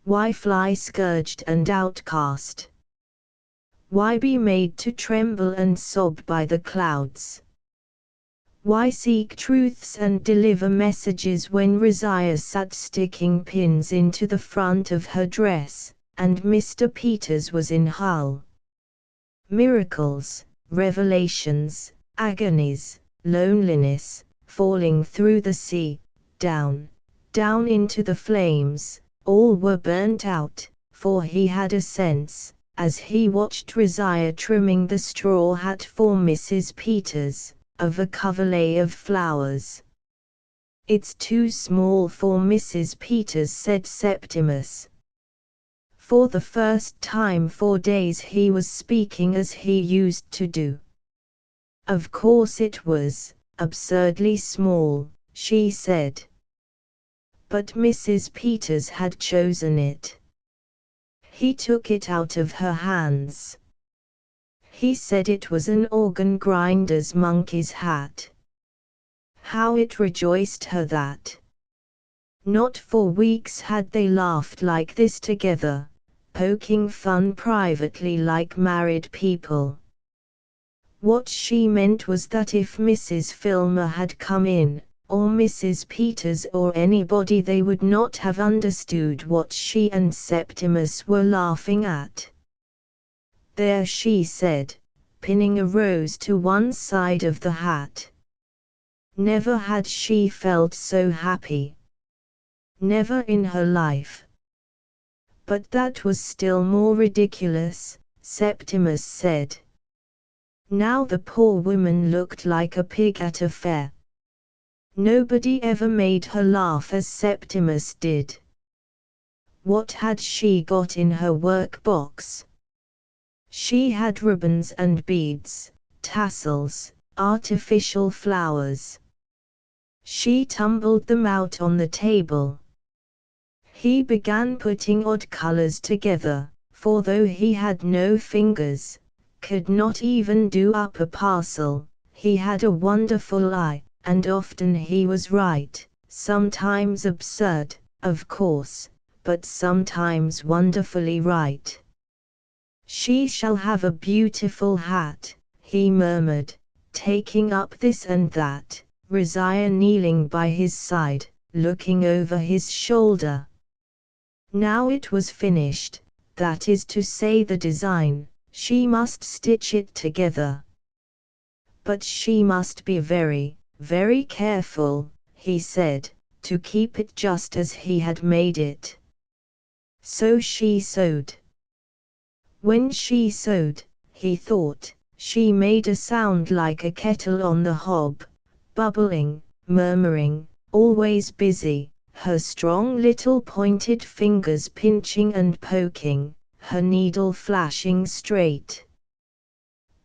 Why fly scourged and outcast? Why be made to tremble and sob by the clouds? Why seek truths and deliver messages when Rizia sat sticking pins into the front of her dress, and Mr. Peters was in Hull? Miracles, revelations, agonies, loneliness, falling through the sea, down, down into the flames, all were burnt out, for he had a sense, as he watched Rizia trimming the straw hat for Mrs. Peters, of a coverlay of flowers. "It's too small for Mrs. Peters," said Septimus. For the first time for days he was speaking as he used to do. "Of course it was, absurdly small," she said. But Mrs. Peters had chosen it. He took it out of her hands. He said it was an organ grinder's monkey's hat. How it rejoiced her that. Not for weeks had they laughed like this together, poking fun privately like married people. What she meant was that if Mrs. Filmer had come in, or Mrs. Peters or anybody, they would not have understood what she and Septimus were laughing at. There, she said, pinning a rose to one side of the hat. Never had she felt so happy. Never in her life. But that was still more ridiculous, Septimus said. Now the poor woman looked like a pig at a fair. Nobody ever made her laugh as Septimus did. What had she got in her workbox? She had ribbons and beads, tassels, artificial flowers. She tumbled them out on the table. He began putting odd colors together, for though he had no fingers, could not even do up a parcel, he had a wonderful eye, and often he was right, sometimes absurd, of course, but sometimes wonderfully right. She shall have a beautiful hat, he murmured, taking up this and that, Rizia kneeling by his side, looking over his shoulder. Now it was finished, that is to say the design, she must stitch it together. But she must be very, very careful, he said, to keep it just as he had made it. So she sewed. When she sewed, he thought, she made a sound like a kettle on the hob, bubbling, murmuring, always busy, her strong little pointed fingers pinching and poking, her needle flashing straight.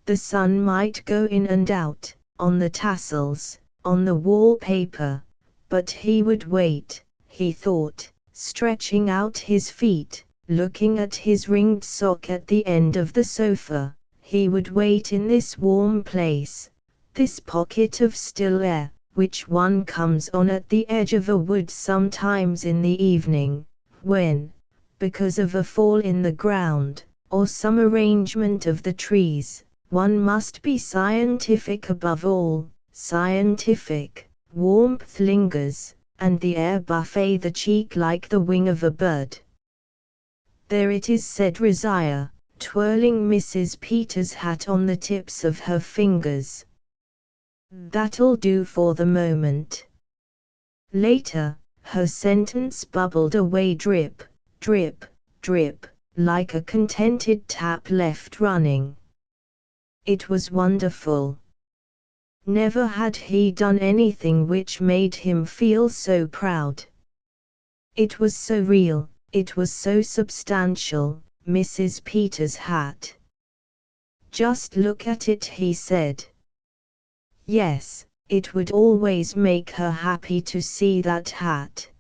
The sun might go in and out, on the tassels, on the wallpaper, but he would wait, he thought, stretching out his feet, looking at his ringed sock at the end of the sofa, he would wait in this warm place, this pocket of still air, which one comes on at the edge of a wood sometimes in the evening, when, because of a fall in the ground, or some arrangement of the trees, one must be scientific above all, scientific, warmth lingers, and the air buffet the cheek like the wing of a bird. There it is, said Rizia, twirling Mrs. Peters' hat on the tips of her fingers. That'll do for the moment. Later, her sentence bubbled away drip, drip, drip, like a contented tap left running. It was wonderful. Never had he done anything which made him feel so proud. It was so real, it was so substantial, Mrs. Peters' hat. Just look at it, he said. Yes, it would always make her happy to see that hat.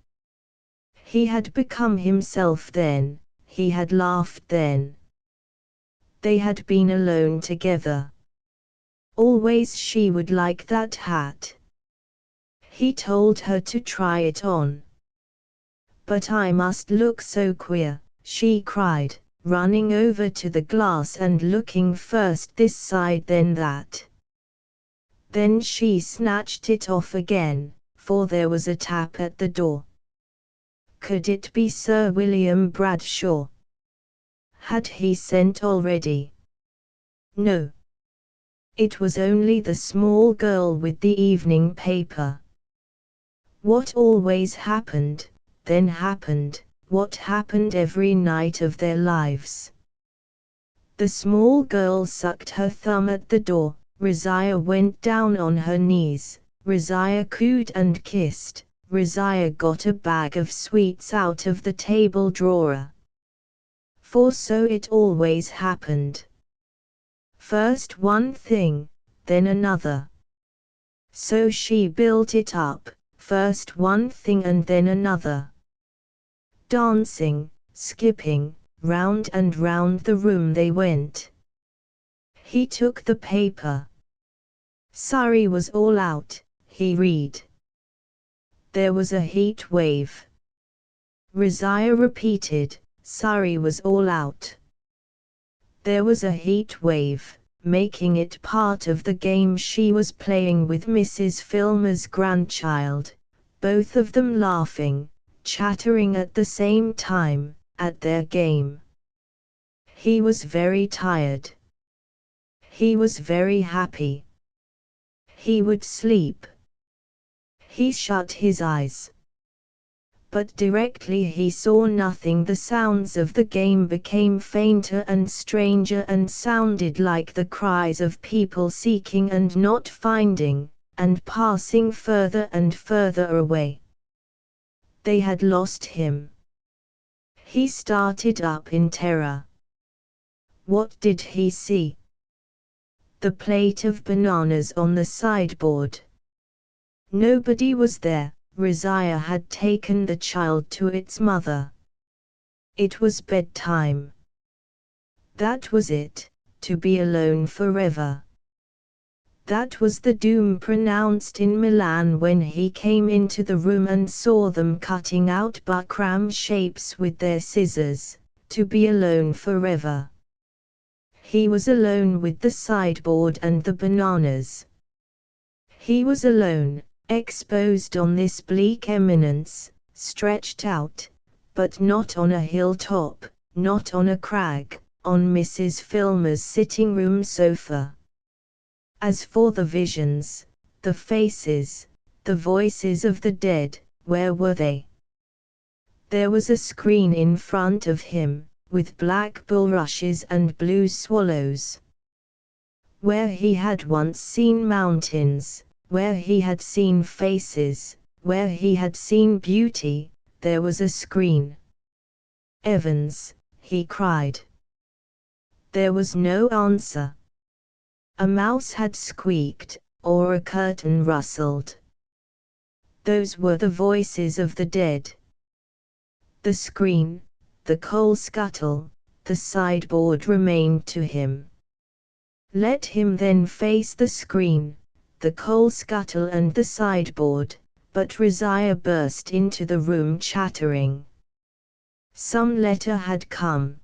He had become himself then, he had laughed then. They had been alone together. Always she would like that hat. He told her to try it on. But I must look so queer, she cried, running over to the glass and looking first this side then that. Then she snatched it off again, for there was a tap at the door. Could it be Sir William Bradshaw? Had he sent already? No. It was only the small girl with the evening paper. What always happened, then happened, what happened every night of their lives. The small girl sucked her thumb at the door, Rizia went down on her knees, Rizia cooed and kissed, Rizia got a bag of sweets out of the table drawer. For so it always happened. First one thing, then another. So she built it up, first one thing and then another. Dancing, skipping, round and round the room they went. He took the paper. Surrey was all out, he read. There was a heat wave. Rizia repeated, Surrey was all out. There was a heat wave, making it part of the game she was playing with Mrs. Filmer's grandchild, both of them laughing, chattering at the same time, at their game. He was very tired. He was very happy. He would sleep. He shut his eyes. But directly he saw nothing, the sounds of the game became fainter and stranger and sounded like the cries of people seeking and not finding, and passing further and further away. They had lost him. He started up in terror. What did he see? The plate of bananas on the sideboard. Nobody was there. Rizia had taken the child to its mother. It was bedtime. That was it, to be alone forever. That was the doom pronounced in Milan when he came into the room and saw them cutting out buckram shapes with their scissors, to be alone forever. He was alone with the sideboard and the bananas. He was alone, exposed on this bleak eminence, stretched out, but not on a hilltop, not on a crag, on Mrs. Filmer's sitting room sofa. As for the visions, the faces, the voices of the dead, where were they? There was a screen in front of him, with black bulrushes and blue swallows. Where he had once seen mountains, where he had seen faces, where he had seen beauty, there was a screen. "Evans," he cried. There was no answer. A mouse had squeaked, or a curtain rustled. Those were the voices of the dead. The screen, the coal scuttle, the sideboard remained to him. Let him then face the screen, the coal scuttle and the sideboard, but Rizia burst into the room chattering. Some letter had come.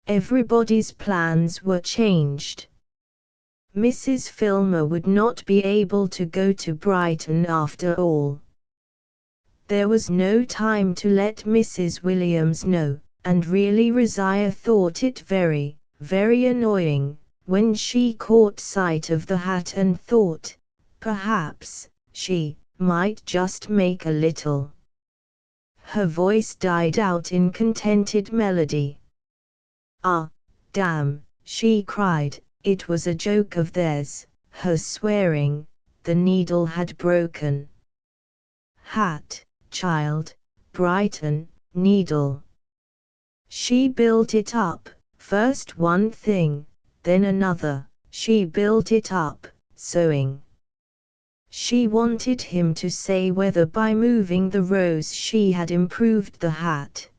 Everybody's plans were changed. Mrs. Filmer would not be able to go to Brighton after all. There was no time to let Mrs. Williams know, and really Rizia thought it very, very annoying, when she caught sight of the hat and thought, perhaps, she might just make a little. Her voice died out in contented melody. "Ah, damn," she cried, it was a joke of theirs, her swearing, the needle had broken. Hat, child, Brighton, needle. She built it up, first one thing, then another, she built it up, sewing. She wanted him to say whether by moving the rows she had improved the hat.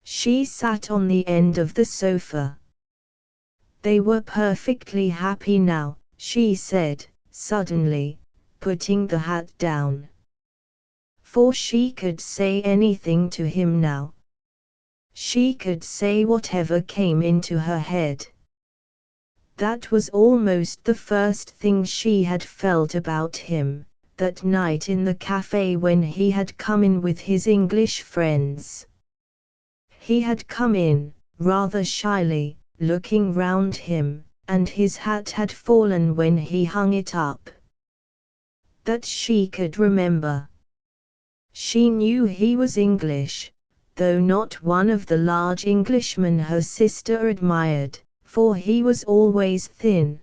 She sat on the end of the sofa. They were perfectly happy now, she said, suddenly, putting the hat down. For she could say anything to him now. She could say whatever came into her head. That was almost the first thing she had felt about him, that night in the cafe when he had come in with his English friends. He had come in, rather shyly, looking round him, and his hat had fallen when he hung it up. That she could remember. She knew he was English, though not one of the large Englishmen her sister admired, for he was always thin,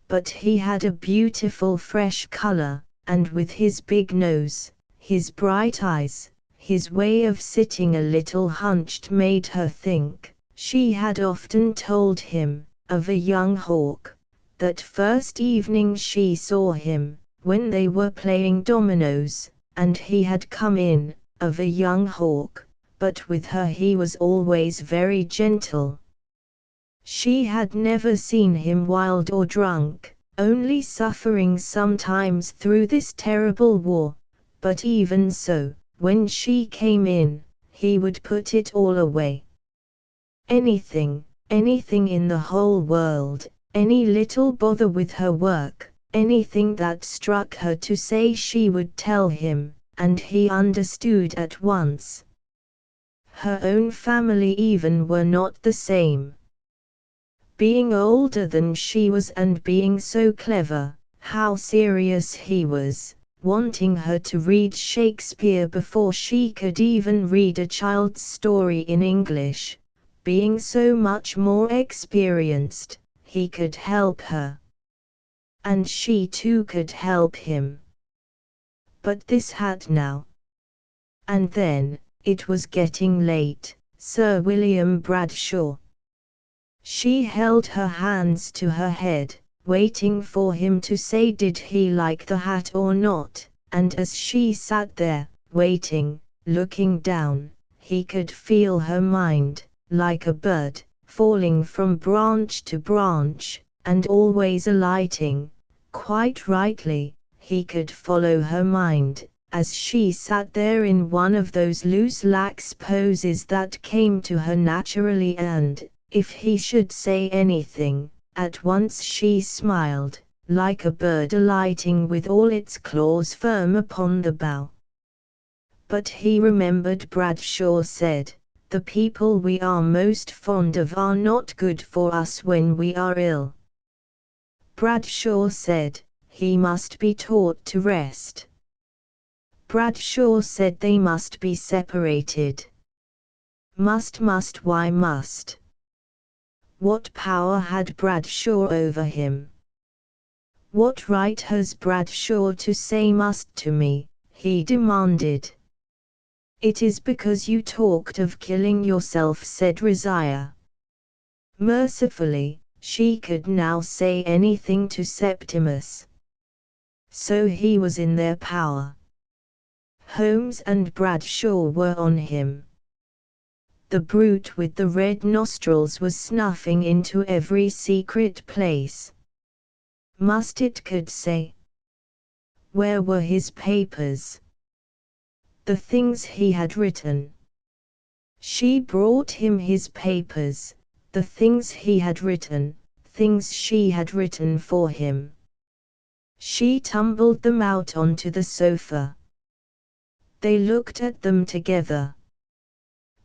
but he had a beautiful fresh color, and with his big nose, his bright eyes, his way of sitting a little hunched made her think, she had often told him, of a young hawk, that first evening she saw him, when they were playing dominoes, and he had come in, of a young hawk, but with her he was always very gentle. She had never seen him wild or drunk, only suffering sometimes through this terrible war, but even so, when she came in, he would put it all away, anything in the whole world, any little bother with her work, anything that struck her to say she would tell him, and he understood at once. Her own family even were not the same. Being older than she was and being so clever, how serious he was, wanting her to read Shakespeare before she could even read a child's story in English, being so much more experienced, he could help her. And she too could help him. But this had now. And then, it was getting late, Sir William Bradshaw. She held her hands to her head, waiting for him to say did he like the hat or not, and as she sat there, waiting, looking down, he could feel her mind, like a bird, falling from branch to branch, and always alighting. Quite rightly, he could follow her mind, as she sat there in one of those loose lax poses that came to her naturally, and, if he should say anything, at once she smiled, like a bird alighting with all its claws firm upon the bough. But he remembered Bradshaw said, "The people we are most fond of are not good for us when we are ill." Bradshaw said, he must be taught to rest. Bradshaw said they must be separated. Must, why must? What power had Bradshaw over him? What right has Bradshaw to say must to me? He demanded. It is because you talked of killing yourself, said Rosiah. Mercifully, she could now say anything to Septimus. So he was in their power. Holmes and Bradshaw were on him. The brute with the red nostrils was snuffing into every secret place. Must it could say. Where were his papers? The things he had written. She brought him his papers, the things he had written, things she had written for him. She tumbled them out onto the sofa. They looked at them together.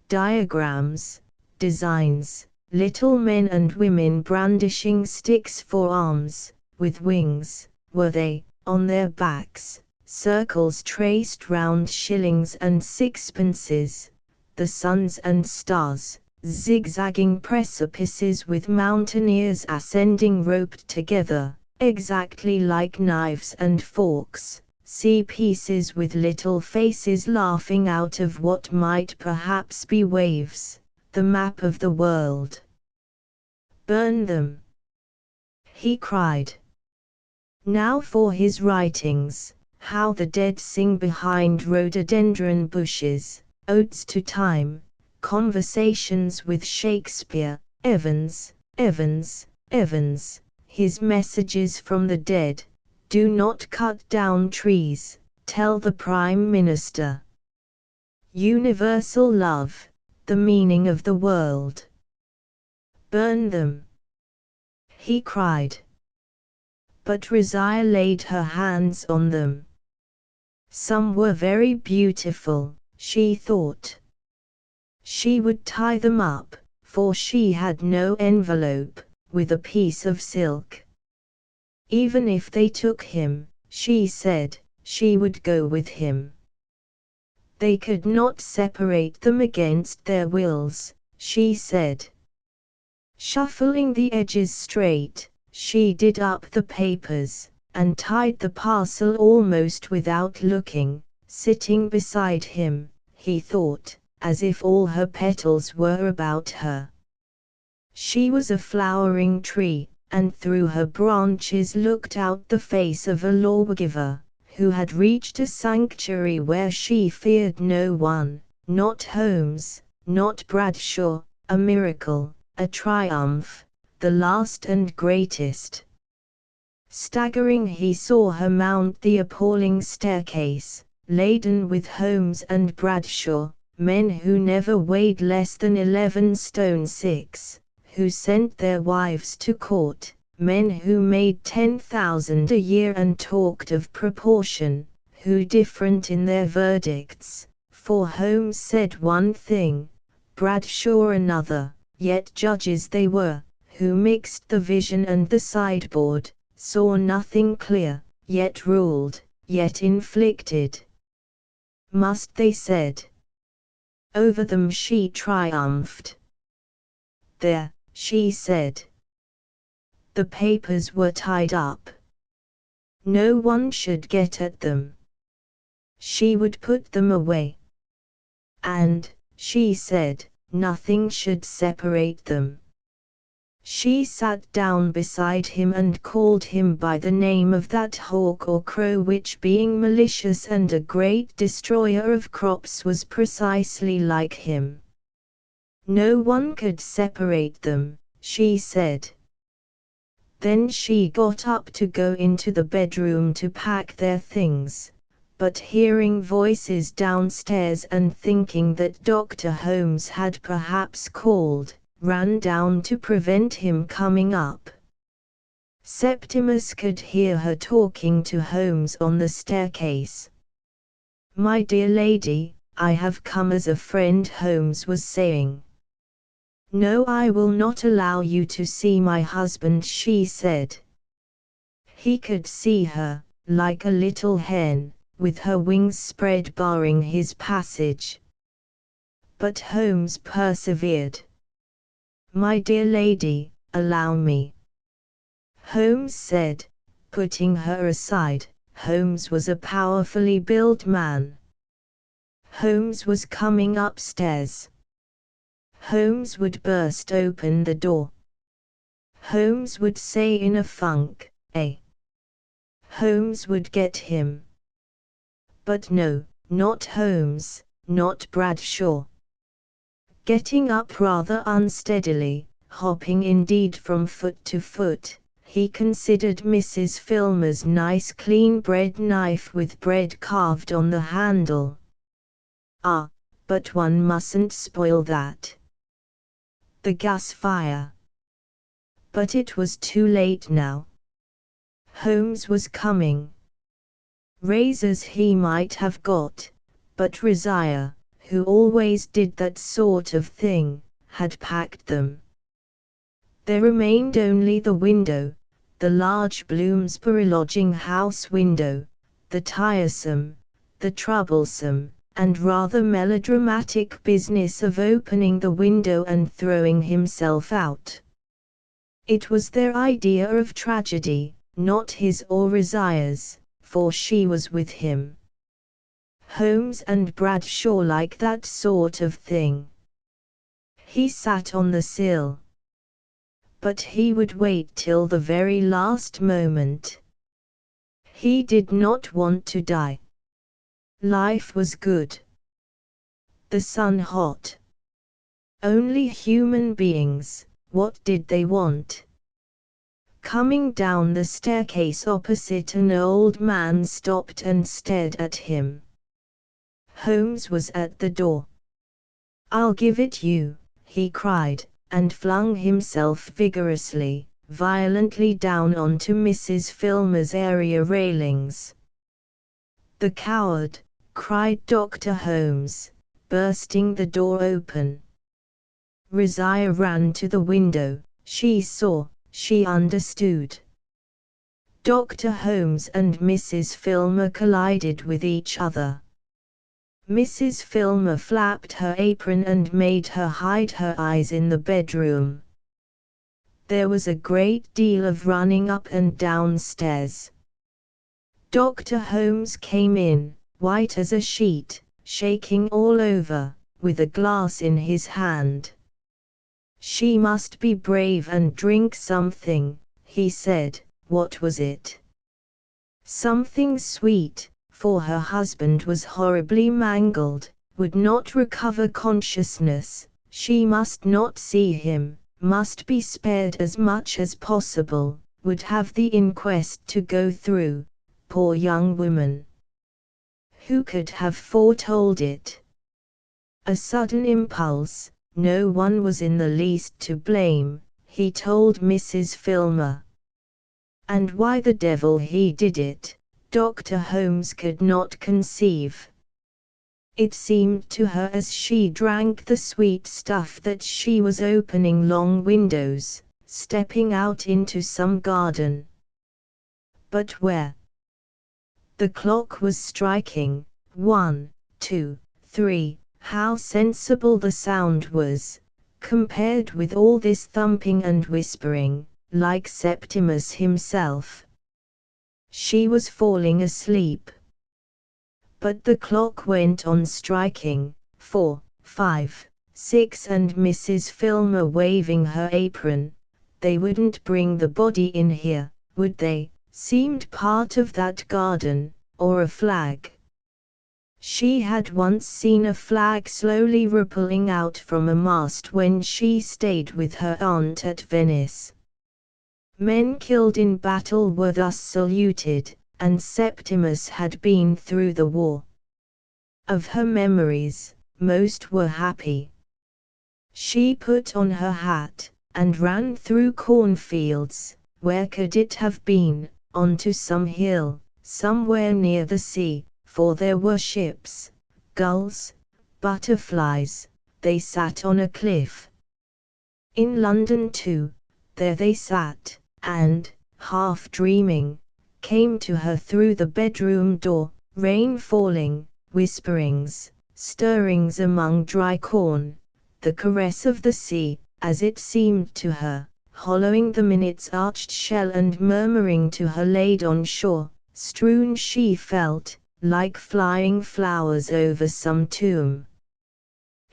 Diagrams, designs, little men and women brandishing sticks for arms, with wings, were they, on their backs, circles traced round shillings and sixpences, the suns and stars, zigzagging precipices with mountaineers ascending roped together, exactly like knives and forks, sea pieces with little faces laughing out of what might perhaps be waves, the map of the world. Burn them! He cried. Now for his writings, how the dead sing behind rhododendron bushes, odes to time, conversations with Shakespeare, Evans, Evans, Evans, his messages from the dead, do not cut down trees, tell the Prime Minister. Universal love, the meaning of the world. Burn them! He cried. But Rosiah laid her hands on them. Some were very beautiful, she thought. She would tie them up, for she had no envelope, with a piece of silk. Even if they took him, she said, she would go with him. They could not separate them against their wills, she said. Shuffling the edges straight, she did up the papers, and tied the parcel almost without looking, sitting beside him, he thought, as if all her petals were about her. She was a flowering tree, and through her branches looked out the face of a lawgiver, who had reached a sanctuary where she feared no one, not Holmes, not Bradshaw, a miracle, a triumph, the last and greatest. Staggering he saw her mount the appalling staircase, laden with Holmes and Bradshaw, men who never weighed less than 11 stone 6, who sent their wives to court, men who made 10,000 a year and talked of proportion, who different in their verdicts, for Holmes said one thing, Bradshaw another, yet judges they were, who mixed the vision and the sideboard, saw nothing clear, yet ruled, yet inflicted. Must they said. Over them she triumphed. There, she said. The papers were tied up. No one should get at them. She would put them away. And, she said, nothing should separate them. She sat down beside him and called him by the name of that hawk or crow which being malicious and a great destroyer of crops was precisely like him. No one could separate them, she said. Then she got up to go into the bedroom to pack their things, but hearing voices downstairs and thinking that Dr. Holmes had perhaps called, ran down to prevent him coming up. Septimus could hear her talking to Holmes on the staircase. "My dear lady, I have come as a friend," Holmes was saying. "No, I will not allow you to see my husband," she said. He could see her, like a little hen, with her wings spread barring his passage. But Holmes persevered. "My dear lady, allow me," Holmes said, putting her aside. Holmes was a powerfully built man. Holmes was coming upstairs. Holmes would burst open the door. Holmes would say in a funk, "Eh?" Holmes would get him. But no, not Holmes, not Bradshaw. Getting up rather unsteadily, hopping indeed from foot to foot, he considered Mrs. Filmer's nice clean bread knife with bread carved on the handle. Ah, but one mustn't spoil that. The gas fire. But it was too late now. Holmes was coming. Razors he might have got, but Rosiah, who always did that sort of thing, had packed them. There remained only the window, the large Bloomsbury lodging house window, the tiresome, the troublesome, and rather melodramatic business of opening the window and throwing himself out. It was their idea of tragedy, not his or Rosiah's, for she was with him. Holmes and Bradshaw like that sort of thing. He sat on the sill. But he would wait till the very last moment. He did not want to die. Life was good. The sun hot. Only human beings, what did they want? Coming down the staircase opposite, an old man stopped and stared at him. Holmes was at the door. "I'll give it you," he cried, and flung himself vigorously, violently down onto Mrs. Filmer's area railings. "The coward!" cried Dr. Holmes, bursting the door open. Rosiah ran to the window. She saw, she understood. Dr. Holmes and Mrs. Filmer collided with each other. Mrs. Filmer flapped her apron and made her hide her eyes in the bedroom. There was a great deal of running up and down stairs. Dr. Holmes came in, white as a sheet, shaking all over, with a glass in his hand. "She must be brave and drink something," he said. What was it? Something sweet, for her husband was horribly mangled, would not recover consciousness, she must not see him, must be spared as much as possible, would have the inquest to go through, poor young woman. Who could have foretold it? A sudden impulse, no one was in the least to blame, he told Mrs. Filmer. And why the devil he did it, Dr. Holmes could not conceive. It seemed to her as she drank the sweet stuff that she was opening long windows, stepping out into some garden. But where? The clock was striking, 1, 2, 3, how sensible the sound was, compared with all this thumping and whispering, like Septimus himself. She was falling asleep. But the clock went on striking, 4, 5, 6, and Mrs. Filmer waving her apron. They wouldn't bring the body in here, would they? Seemed part of that garden, or a flag. She had once seen a flag slowly rippling out from a mast when she stayed with her aunt at Venice. Men killed in battle were thus saluted, and Septimus had been through the war. Of her memories, most were happy. She put on her hat, and ran through cornfields. Where could it have been? Onto some hill, somewhere near the sea, for there were ships, gulls, butterflies, they sat on a cliff. In London too, there they sat, and, half dreaming, came to her through the bedroom door, rain falling, whisperings, stirrings among dry corn, the caress of the sea, as it seemed to her, hollowing them in its arched shell and murmuring to her laid on shore, strewn she felt, like flying flowers over some tomb.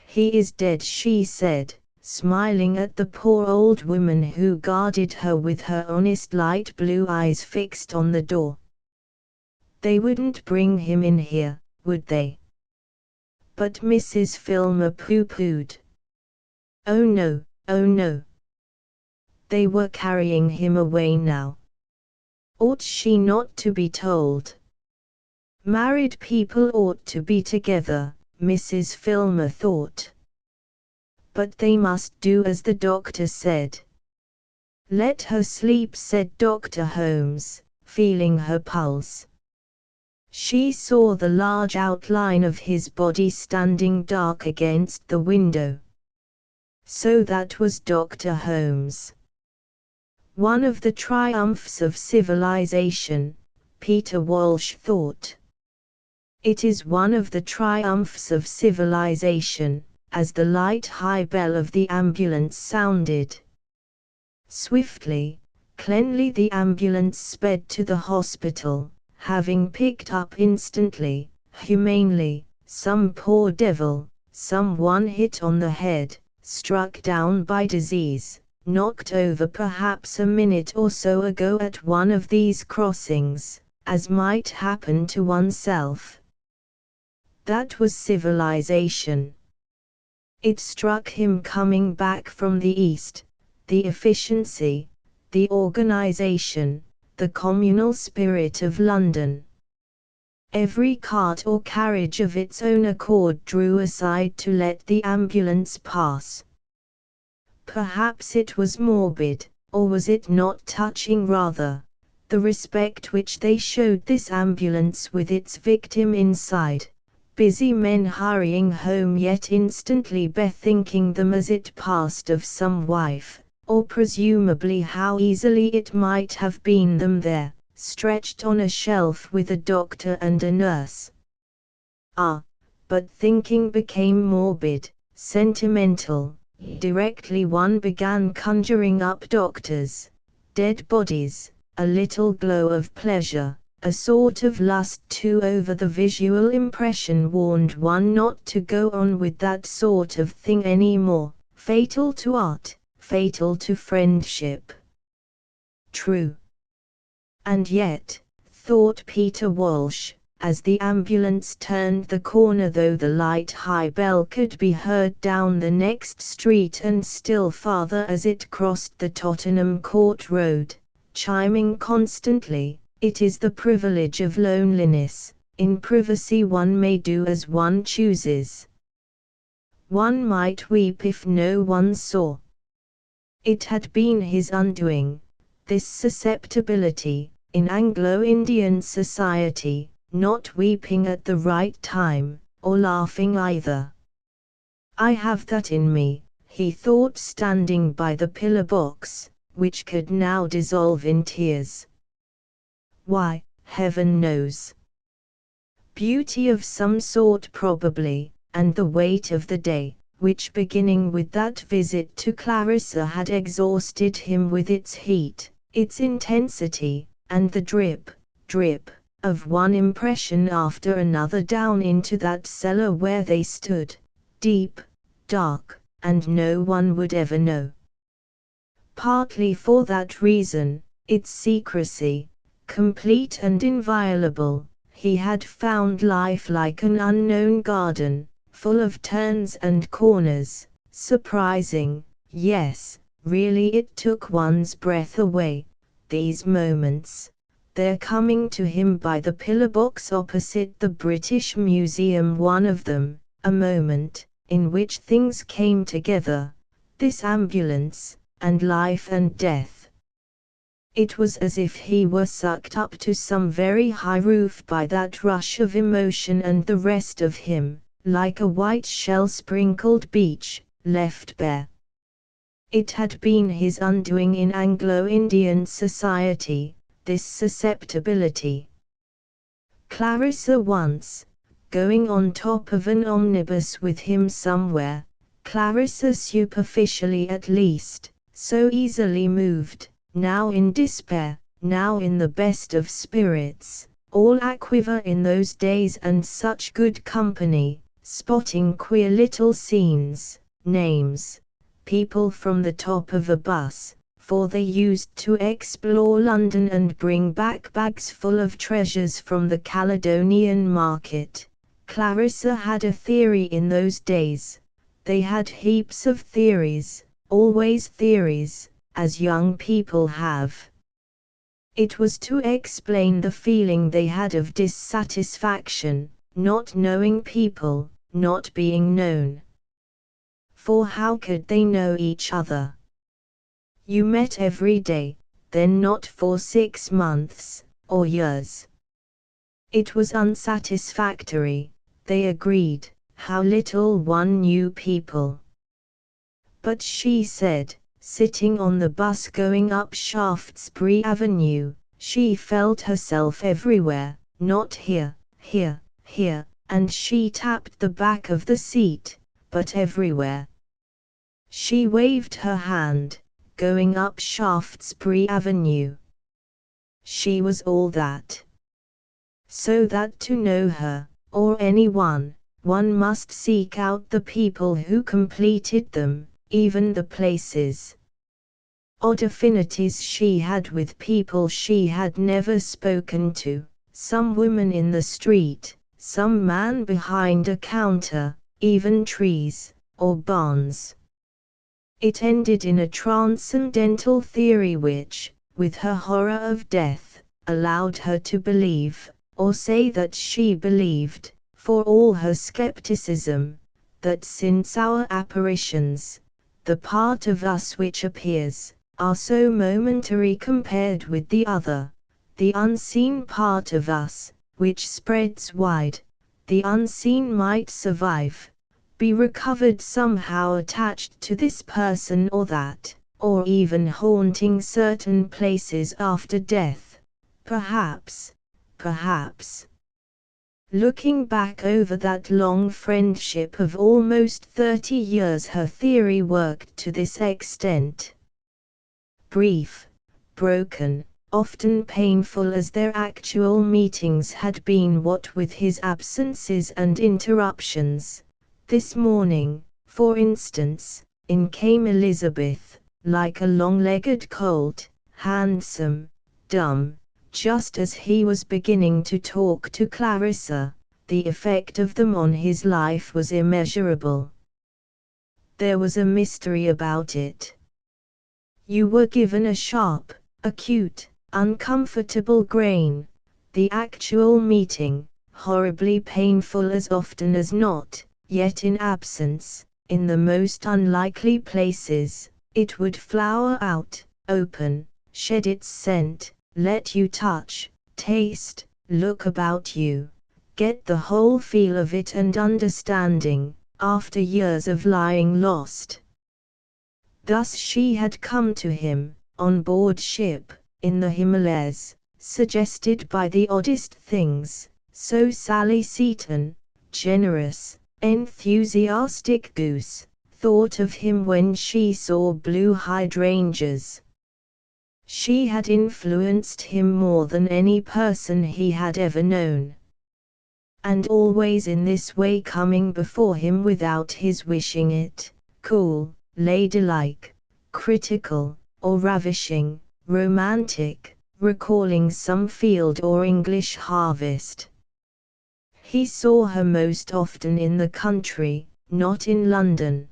He is dead, she said, smiling at the poor old woman who guarded her with her honest light blue eyes fixed on the door. They wouldn't bring him in here, would they? But Mrs. Filmer pooh-poohed. Oh no, oh no. They were carrying him away now. Ought she not to be told? Married people ought to be together, Mrs. Filmer thought. But they must do as the doctor said. Let her sleep, said Dr. Holmes, feeling her pulse. She saw the large outline of his body standing dark against the window. So that was Dr. Holmes. One of the triumphs of civilization, Peter Walsh thought. It is one of the triumphs of civilization, as the light high bell of the ambulance sounded. Swiftly, cleanly the ambulance sped to the hospital, having picked up instantly, humanely, some poor devil, some one hit on the head, struck down by disease, knocked over perhaps a minute or so ago at one of these crossings, as might happen to oneself. That was civilization. It struck him coming back from the East, the efficiency, the organization, the communal spirit of London. Every cart or carriage of its own accord drew aside to let the ambulance pass. Perhaps it was morbid, or was it not touching rather, the respect which they showed this ambulance with its victim inside, busy men hurrying home yet instantly bethinking them as it passed of some wife, or presumably how easily it might have been them there, stretched on a shelf with a doctor and a nurse. Ah, but thinking became morbid, sentimental, directly one began conjuring up doctors, dead bodies, a little glow of pleasure, a sort of lust too over the visual impression warned one not to go on with that sort of thing any more, fatal to art, fatal to friendship. True. And yet, thought Peter Walsh, as the ambulance turned the corner, though the light high bell could be heard down the next street and still farther as it crossed the Tottenham Court Road, chiming constantly, it is the privilege of loneliness, in privacy one may do as one chooses. One might weep if no one saw. It had been his undoing, this susceptibility, in Anglo-Indian society, not weeping at the right time, or laughing either. I have that in me, he thought, standing by the pillar box, which could now dissolve in tears. Why, heaven knows. Beauty of some sort probably, and the weight of the day, which beginning with that visit to Clarissa had exhausted him with its heat, its intensity, and the drip, drip, of one impression after another down into that cellar where they stood, deep, dark, and no one would ever know. Partly for that reason, its secrecy, complete and inviolable, he had found life like an unknown garden, full of turns and corners, surprising. Yes, really it took one's breath away, these moments, their coming to him by the pillar box opposite the British Museum, one of them, a moment, in which things came together, this ambulance, and life and death. It was as if he were sucked up to some very high roof by that rush of emotion, and the rest of him, like a white shell-sprinkled beach, left bare. It had been his undoing in Anglo-Indian society, this susceptibility. Clarissa once, going on top of an omnibus with him somewhere, Clarissa superficially at least, so easily moved, now in despair, now in the best of spirits, all aquiver in those days and such good company, spotting queer little scenes, names, people from the top of a bus, for they used to explore London and bring back bags full of treasures from the Caledonian market. Clarissa had a theory in those days. They had heaps of theories, always theories, as young people have. It was to explain the feeling they had of dissatisfaction, not knowing people, not being known. For how could they know each other? You met every day, then not for 6 months, or years. It was unsatisfactory, they agreed, how little one knew people. But she said, sitting on the bus going up Shaftesbury Avenue, she felt herself everywhere, not here, here, here, and she tapped the back of the seat, but everywhere. She waved her hand, going up Shaftesbury Avenue. She was all that. So that to know her, or anyone, one must seek out the people who completed them, even the places. Odd affinities she had with people she had never spoken to, some woman in the street, some man behind a counter, even trees, or barns. It ended in a transcendental theory which, with her horror of death, allowed her to believe, or say that she believed, for all her skepticism, that since our apparitions, the part of us which appears, are so momentary compared with the other, the unseen part of us, which spreads wide, the unseen might survive, be recovered somehow attached to this person or that, or even haunting certain places after death, perhaps. Looking back over that long friendship of almost 30 years, her theory worked to this extent. Brief, broken, often painful as their actual meetings had been, what with his absences and interruptions. This morning, for instance, in came Elizabeth, like a long-legged colt, handsome, dumb. Just as he was beginning to talk to Clarissa, the effect of them on his life was immeasurable. There was a mystery about it. You were given a sharp, acute, uncomfortable grain. The actual meeting, horribly painful as often as not, yet in absence, in the most unlikely places, it would flower out, open, shed its scent, let you touch, taste, look about you, get the whole feel of it and understanding, after years of lying lost. Thus she had come to him, on board ship, in the Himalayas, suggested by the oddest things, so Sally Seton, generous, enthusiastic goose, thought of him when she saw blue hydrangeas. She had influenced him more than any person he had ever known. And always in this way coming before him without his wishing it, cool, ladylike, critical, or ravishing, romantic, recalling some field or English harvest. He saw her most often in the country, not in London.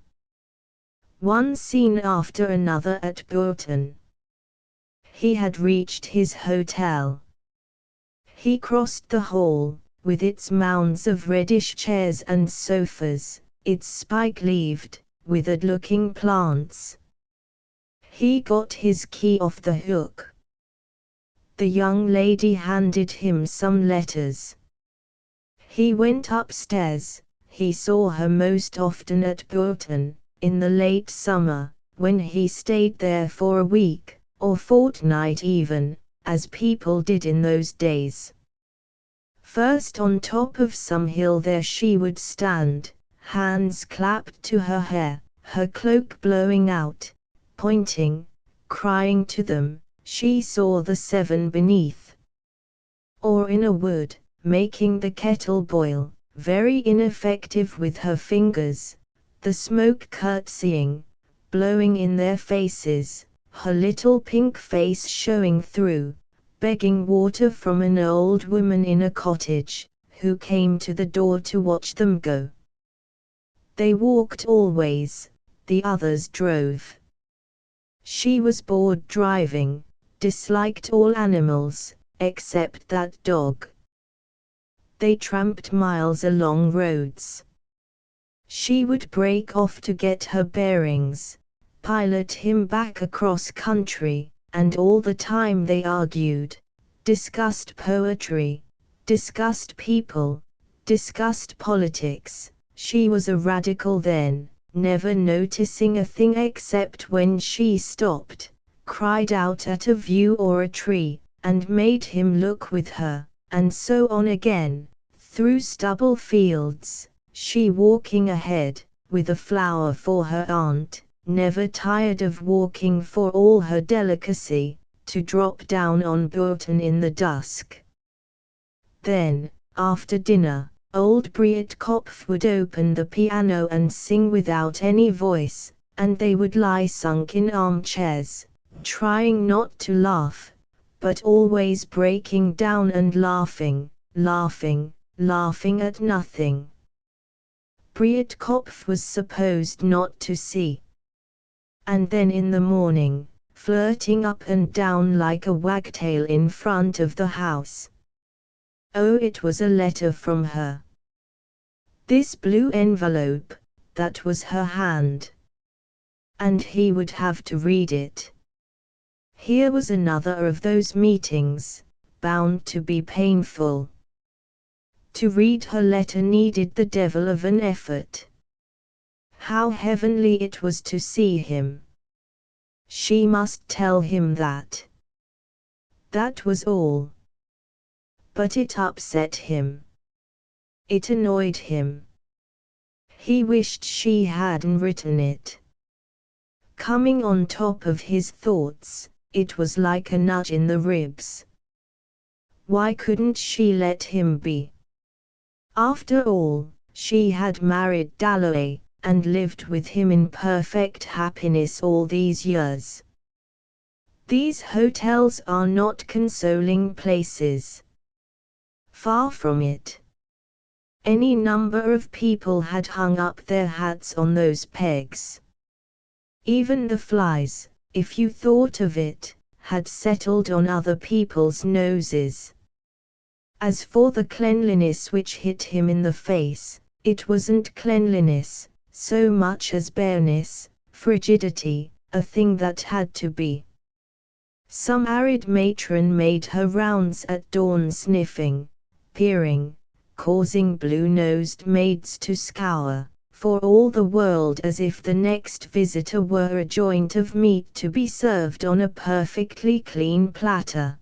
One scene after another at Burton. He had reached his hotel. He crossed the hall, with its mounds of reddish chairs and sofas, its spike-leaved, withered-looking plants. He got his key off the hook. The young lady handed him some letters. He went upstairs. He saw her most often at Burton, in the late summer, when he stayed there for a week, or fortnight even, as people did in those days. First on top of some hill there she would stand, hands clapped to her hair, her cloak blowing out, pointing, crying to them, she saw the seven beneath. Or in a wood, making the kettle boil, very ineffective with her fingers, the smoke curtsying, blowing in their faces, her little pink face showing through, begging water from an old woman in a cottage, who came to the door to watch them go. They walked always, the others drove. She was bored driving, disliked all animals, except that dog. They tramped miles along roads. She would break off to get her bearings, pilot him back across country, and all the time they argued, discussed poetry, discussed people, discussed politics. She was a radical then, never noticing a thing except when she stopped, cried out at a view or a tree, and made him look with her, and so on again, through stubble fields, she walking ahead, with a flower for her aunt, never tired of walking for all her delicacy, to drop down on Burton in the dusk. Then, after dinner, old Breitkopf would open the piano and sing without any voice, and they would lie sunk in armchairs, trying not to laugh, but always breaking down and laughing, laughing at nothing. Breitkopf was supposed not to see. And then in the morning, flirting up and down like a wagtail in front of the house. Oh, it was a letter from her. This blue envelope, that was her hand. And he would have to read it. Here was another of those meetings, bound to be painful. To read her letter needed the devil of an effort. How heavenly it was to see him. She must tell him that. That was all. But it upset him. It annoyed him. He wished she hadn't written it. Coming on top of his thoughts, it was like a nudge in the ribs. Why couldn't she let him be? After all, she had married Dalloway, and lived with him in perfect happiness all these years. These hotels are not consoling places. Far from it. Any number of people had hung up their hats on those pegs. Even the flies, if you thought of it, had settled on other people's noses. As for the cleanliness which hit him in the face, it wasn't cleanliness, so much as bareness, frigidity, a thing that had to be. Some arid matron made her rounds at dawn sniffing, peering, causing blue-nosed maids to scour, for all the world as if the next visitor were a joint of meat to be served on a perfectly clean platter.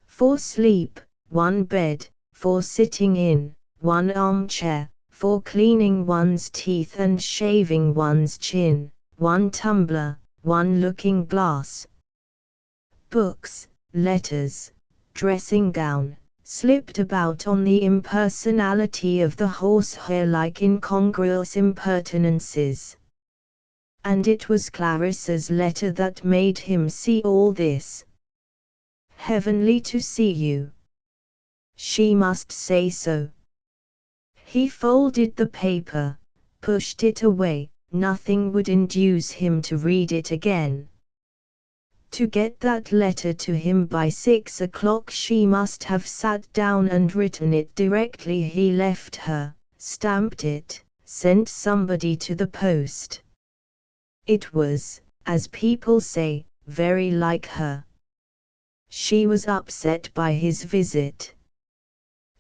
For sleep, one bed; for sitting in, one armchair; for cleaning one's teeth and shaving one's chin, one tumbler, one looking-glass. Books, letters, dressing-gown, slipped about on the impersonality of the horsehair like incongruous impertinences. And it was Clarissa's letter that made him see all this. Heavenly to see you. She must say so. He folded the paper, pushed it away. Nothing would induce him to read it again. To get that letter to him by 6 o'clock she must have sat down and written it directly he left her, stamped it, sent somebody to the post. It was, as people say, very like her. She was upset by his visit.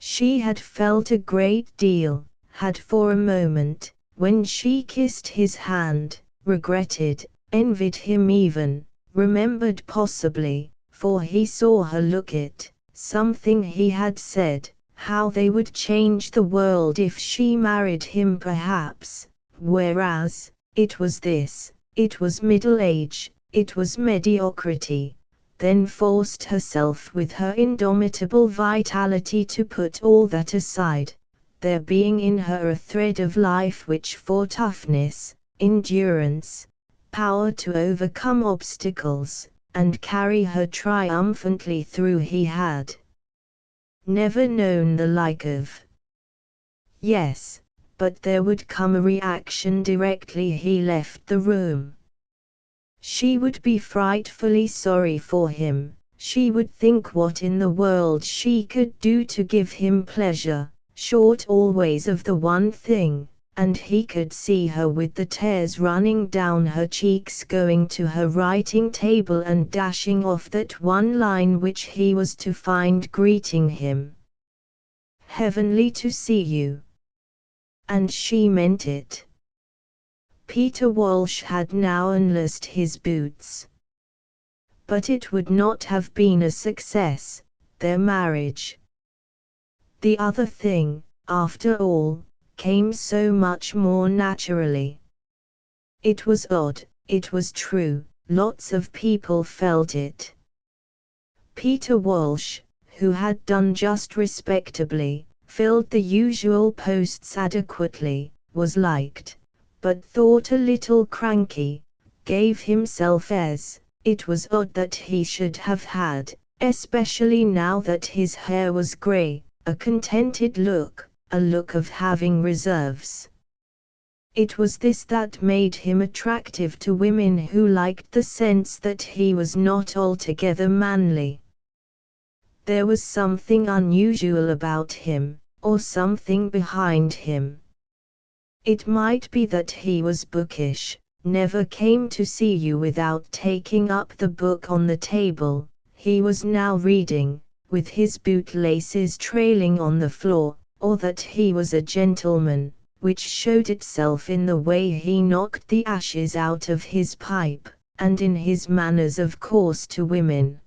She had felt a great deal, had for a moment, when she kissed his hand, regretted, envied him even, remembered possibly, for he saw her look it, something he had said, how they would change the world if she married him perhaps, whereas, it was this, it was middle age, it was mediocrity, then forced herself with her indomitable vitality to put all that aside, there being in her a thread of life which for toughness, endurance, power to overcome obstacles, and carry her triumphantly through he had never known the like of. Yes, but there would come a reaction directly he left the room. She would be frightfully sorry for him, she would think what in the world she could do to give him pleasure, short always of the one thing. And he could see her with the tears running down her cheeks going to her writing table and dashing off that one line which he was to find greeting him. Heavenly to see you. And she meant it. Peter Walsh had now unlaced his boots. But it would not have been a success, their marriage. The other thing, after all, came so much more naturally. It was odd, it was true, lots of people felt it. Peter Walsh, who had done just respectably, filled the usual posts adequately, was liked, but thought a little cranky, gave himself airs. It was odd that he should have had, especially now that his hair was grey, a contented look, a look of having reserves. It was this that made him attractive to women who liked the sense that he was not altogether manly. There was something unusual about him, or something behind him. It might be that he was bookish, never came to see you without taking up the book on the table he was now reading, with his bootlaces trailing on the floor, or that he was a gentleman, which showed itself in the way he knocked the ashes out of his pipe, and in his manners of course to women.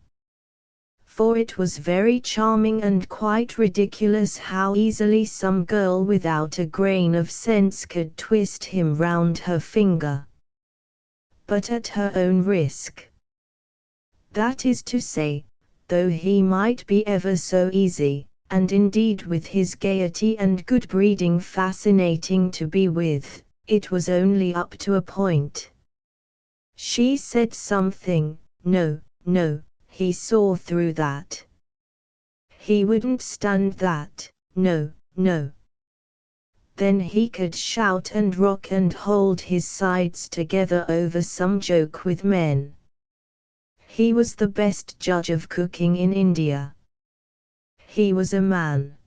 For it was very charming and quite ridiculous how easily some girl without a grain of sense could twist him round her finger. But at her own risk. That is to say, though he might be ever so easy, and indeed with his gaiety and good breeding fascinating to be with, it was only up to a point. She said something, no, he saw through that. He wouldn't stand that, no. Then he could shout and rock and hold his sides together over some joke with men. He was the best judge of cooking in India. He was a man.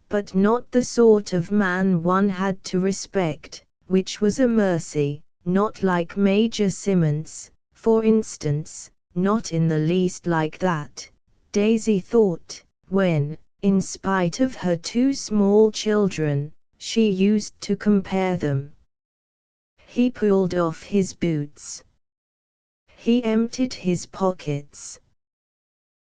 But not the sort of man one had to respect, which was a mercy, not like Major Simmons, for instance, not in the least like that, Daisy thought, when, in spite of her two small children, she used to compare them. He pulled off his boots. He emptied his pockets.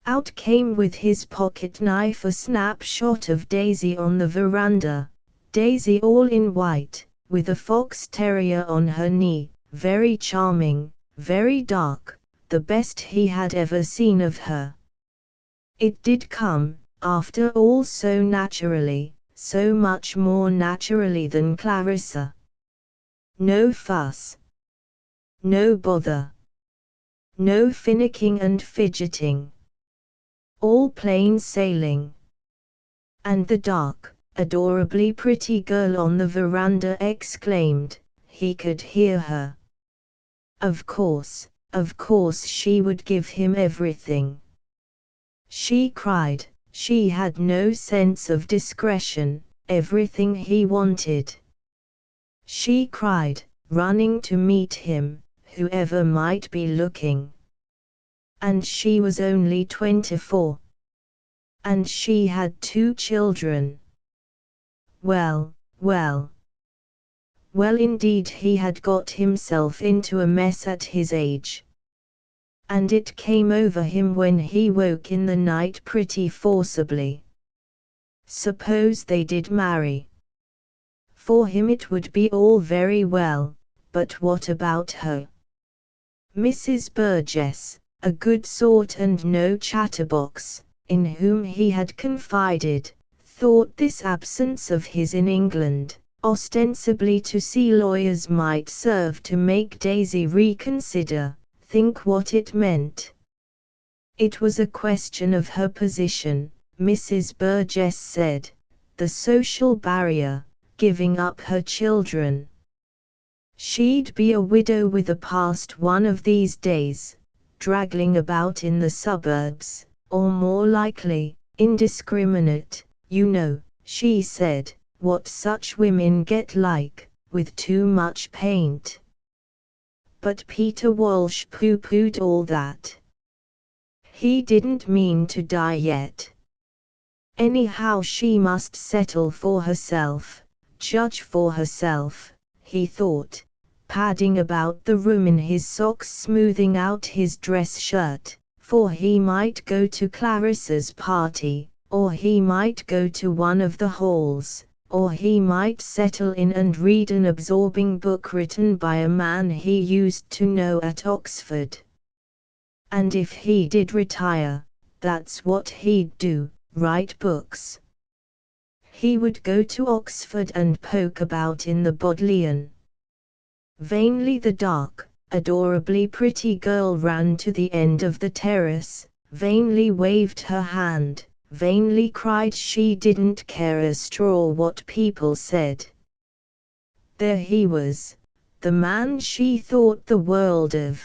Out came with his pocket knife a snapshot of Daisy on the veranda, Daisy all in white, with a fox terrier on her knee, very charming, very dark, the best he had ever seen of her. It did come, after all, so naturally, so much more naturally than Clarissa. No fuss. No bother. No finicking and fidgeting. All plain sailing. And the dark, adorably pretty girl on the veranda exclaimed, he could hear her. Of course she would give him everything. She cried, she had no sense of discretion, everything he wanted. She cried, running to meet him, whoever might be looking. And she was only 24. And she had 2 children. Well indeed, he had got himself into a mess at his age. And it came over him when he woke in the night pretty forcibly. Suppose they did marry. For him it would be all very well, but what about her? Mrs. Burgess, a good sort and no chatterbox, in whom he had confided, thought this absence of his in England, ostensibly to see lawyers, might serve to make Daisy reconsider, think what it meant. It was a question of her position, Mrs. Burgess said, the social barrier, giving up her children. She'd be a widow with a past one of these days, draggling about in the suburbs, or more likely, indiscriminate, you know, she said, what such women get like, with too much paint. But Peter Walsh pooh-poohed all that. He didn't mean to die yet. Anyhow, she must settle for herself, judge for herself, he thought, padding about the room in his socks, smoothing out his dress shirt, for he might go to Clarissa's party, or he might go to one of the halls, or he might settle in and read an absorbing book written by a man he used to know at Oxford. And if he did retire, that's what he'd do, write books. He would go to Oxford and poke about in the Bodleian. Vainly the dark, adorably pretty girl ran to the end of the terrace, vainly waved her hand, vainly cried she didn't care a straw what people said. There he was, the man she thought the world of,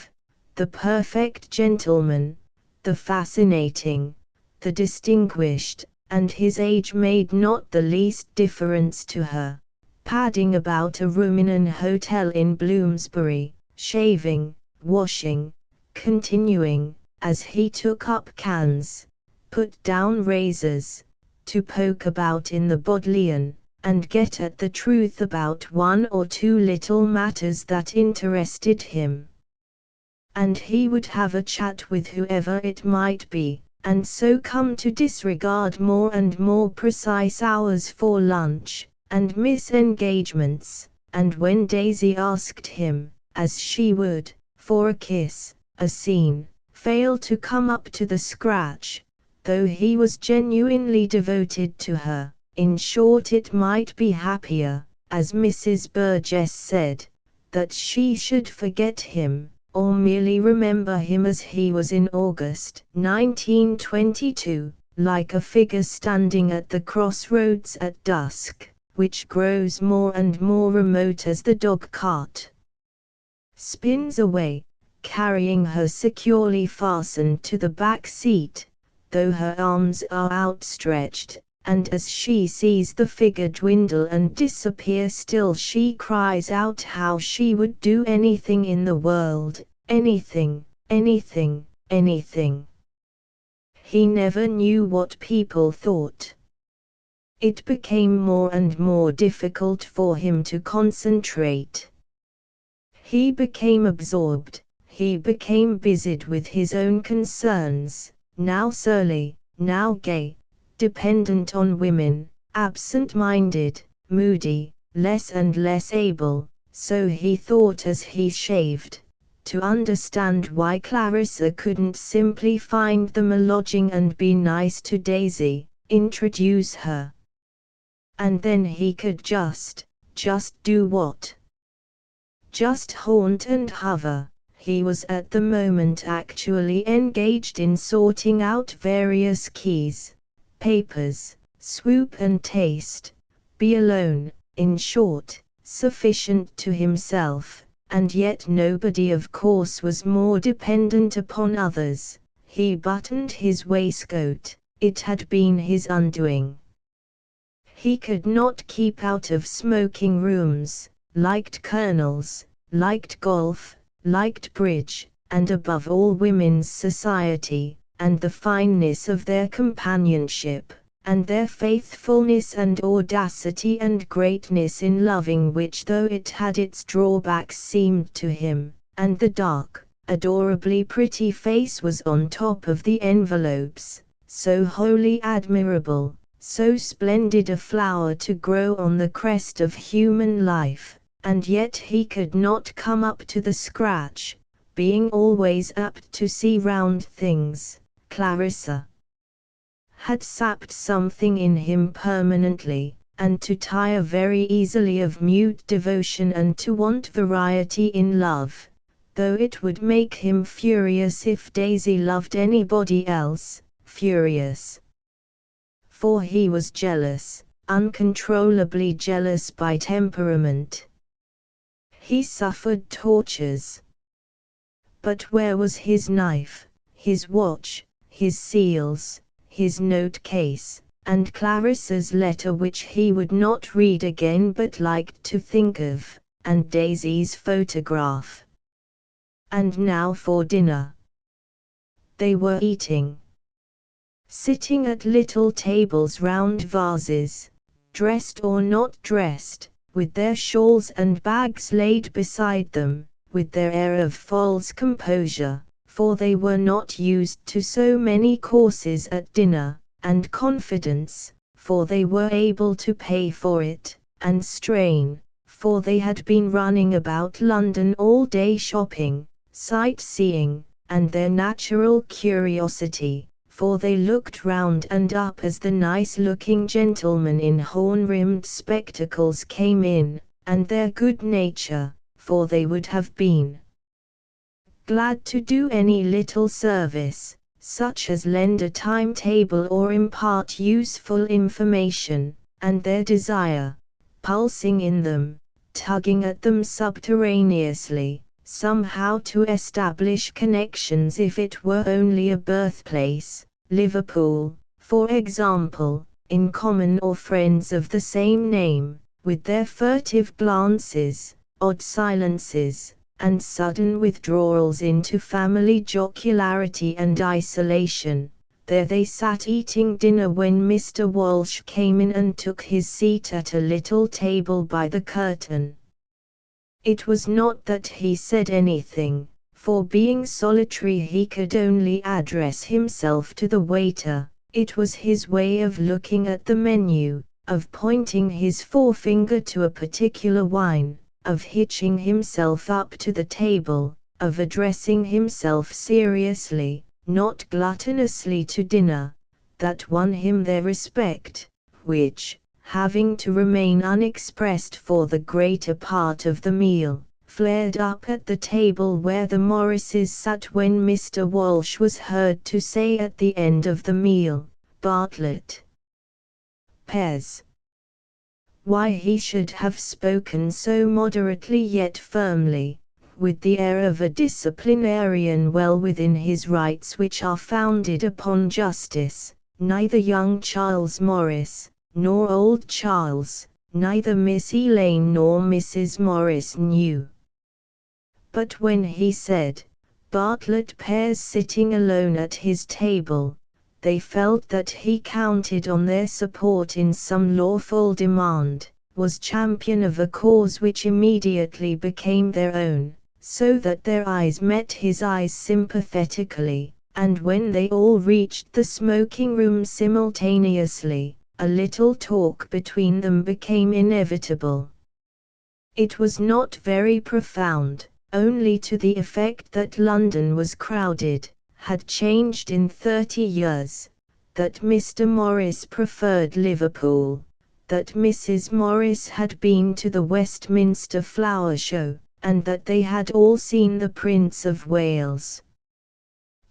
the perfect gentleman, the fascinating, the distinguished, and his age made not the least difference to her, padding about a room in an hotel in Bloomsbury, shaving, washing, continuing, as he took up cans, put down razors, to poke about in the Bodleian, and get at the truth about 1 or 2 little matters that interested him. And he would have a chat with whoever it might be, and so come to disregard more and more precise hours for lunch, and miss engagements, and when Daisy asked him, as she would, for a kiss, a scene, fail to come up to the scratch, though he was genuinely devoted to her. In short, it might be happier, as Mrs. Burgess said, that she should forget him, or merely remember him as he was in August 1922, like a figure standing at the crossroads at dusk, which grows more and more remote as the dog-cart spins away, carrying her securely fastened to the back seat, though her arms are outstretched, and as she sees the figure dwindle and disappear still she cries out how she would do anything in the world, anything, anything, anything. He never knew what people thought. It became more and more difficult for him to concentrate. He became absorbed, he became busied with his own concerns, now surly, now gay, dependent on women, absent-minded, moody, less and less able, so he thought as he shaved, to understand why Clarissa couldn't simply find them a lodging and be nice to Daisy, introduce her. And then he could just do what? Just haunt and hover. He was at the moment actually engaged in sorting out various keys, papers, swoop and taste, be alone, in short, sufficient to himself, and yet nobody of course was more dependent upon others. He buttoned his waistcoat, it had been his undoing. He could not keep out of smoking rooms, liked colonels, liked golf, liked bridge, and above all women's society, and the fineness of their companionship, and their faithfulness and audacity and greatness in loving which though it had its drawbacks seemed to him, and the dark, adorably pretty face was on top of the envelopes, so wholly admirable, so splendid a flower to grow on the crest of human life, and yet he could not come up to the scratch, being always apt to see round things. Clarissa had sapped something in him permanently, and to tire very easily of mute devotion and to want variety in love, though it would make him furious if Daisy loved anybody else, furious. For he was jealous, uncontrollably jealous by temperament. He suffered tortures. But where was his knife, his watch, his seals, his note case, and Clarissa's letter which he would not read again but liked to think of, and Daisy's photograph? And now for dinner. They were eating. Sitting at little tables round vases, dressed or not dressed, with their shawls and bags laid beside them, with their air of false composure, for they were not used to so many courses at dinner, and confidence, for they were able to pay for it, and strain, for they had been running about London all day shopping, sightseeing, and their natural curiosity, for they looked round and up as the nice-looking gentleman in horn-rimmed spectacles came in, and their good nature, for they would have been glad to do any little service, such as lend a timetable or impart useful information, and their desire, pulsing in them, tugging at them subterraneously, somehow to establish connections if it were only a birthplace, Liverpool, for example, in common or friends of the same name, with their furtive glances, odd silences, and sudden withdrawals into family jocularity and isolation. There they sat eating dinner when Mr. Walsh came in and took his seat at a little table by the curtain. It was not that he said anything, for being solitary he could only address himself to the waiter. It was his way of looking at the menu, of pointing his forefinger to a particular wine, of hitching himself up to the table, of addressing himself seriously, not gluttonously to dinner, that won him their respect, which, having to remain unexpressed for the greater part of the meal, flared up at the table where the Morrises sat when Mr. Walsh was heard to say at the end of the meal, "Bartlett, Pez." Why he should have spoken so moderately yet firmly, with the air of a disciplinarian well within his rights which are founded upon justice, neither young Charles Morris, nor old Charles, neither Miss Elaine nor Mrs. Morris knew. But when he said, Bartlett Pears sitting alone at his table, they felt that he counted on their support in some lawful demand, was champion of a cause which immediately became their own, so that their eyes met his eyes sympathetically, and when they all reached the smoking room simultaneously, a little talk between them became inevitable. It was not very profound, only to the effect that London was crowded, had changed in 30 years, that Mr. Morris preferred Liverpool, that Mrs. Morris had been to the Westminster Flower Show, and that they had all seen the Prince of Wales.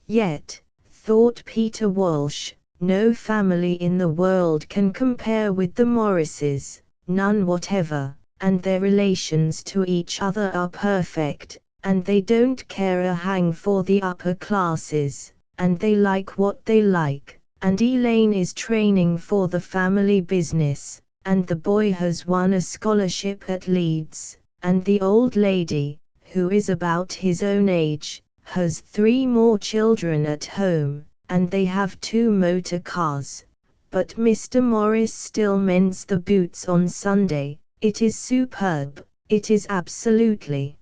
Yet, thought Peter Walsh, no family in the world can compare with the Morrises, none whatever, and their relations to each other are perfect, and they don't care a hang for the upper classes, and they like what they like, and Elaine is training for the family business, and the boy has won a scholarship at Leeds, and the old lady, who is about his own age, has 3 more children at home, and they have 2 motor cars. But Mr. Morris still mends the boots on Sunday. It is superb, it is absolutely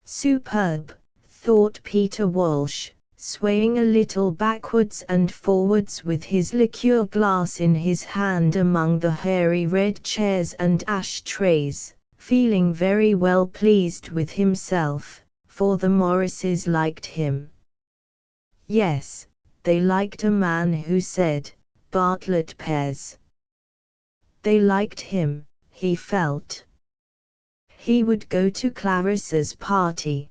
superb, thought Peter Walsh, swaying a little backwards and forwards with his liqueur glass in his hand among the hairy red chairs and ashtrays, feeling very well pleased with himself, for the Morrises liked him. Yes, they liked a man who said, Bartlett Pears. They liked him. He felt. He would go to Clarissa's party.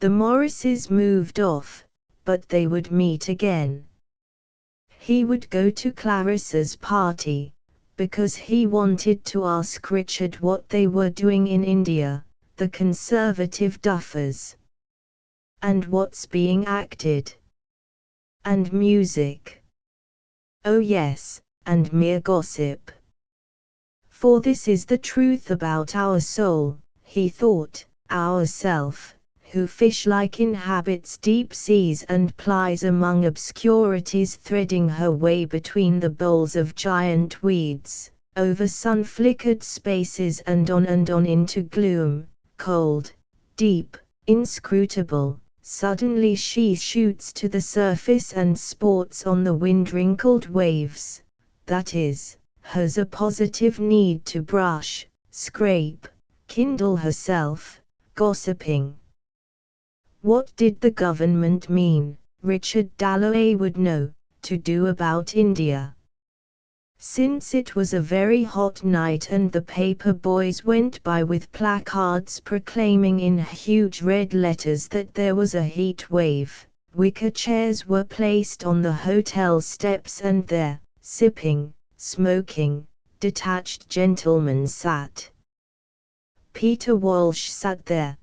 The Morrises moved off, but they would meet again. He would go to Clarissa's party, because he wanted to ask Richard what they were doing in India, the conservative duffers. And what's being acted. And music. Oh yes, and mere gossip. For this is the truth about our soul, he thought, our self, who fish-like inhabits deep seas and plies among obscurities, threading her way between the bowls of giant weeds, over sun-flickered spaces and on into gloom, cold, deep, inscrutable. Suddenly she shoots to the surface and sports on the wind-wrinkled waves, that is, has a positive need to brush, scrape, kindle herself, gossiping. What did the government mean, Richard Dalloway would know, to do about India? Since it was a very hot night and the paper boys went by with placards proclaiming in huge red letters that there was a heat wave, wicker chairs were placed on the hotel steps and there, sipping, smoking, detached gentlemen sat. Peter Walsh sat there.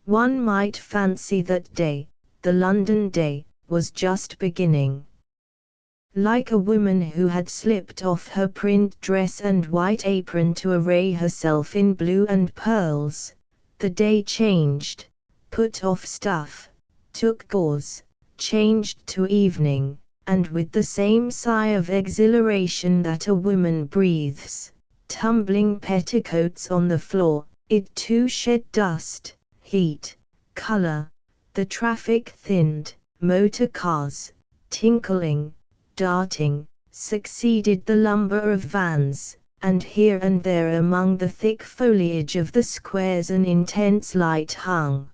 One might fancy that day, the London day, was just beginning. Like a woman who had slipped off her print dress and white apron to array herself in blue and pearls, the day changed, put off stuff, took gauze, changed to evening, and with the same sigh of exhilaration that a woman breathes, tumbling petticoats on the floor, it too shed dust, heat, color, the traffic thinned, motor cars, tinkling, darting, succeeded the lumber of vans, and here and there among the thick foliage of the squares an intense light hung.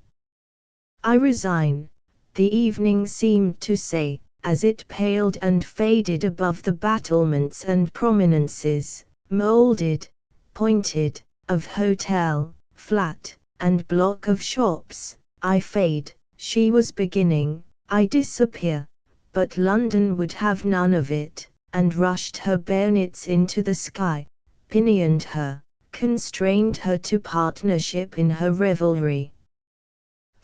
I resign, the evening seemed to say, as it paled and faded above the battlements and prominences, molded, pointed, of hotel, flat, and block of shops. I fade, she was beginning, I disappear. But London would have none of it, and rushed her bayonets into the sky, pinioned her, constrained her to partnership in her revelry.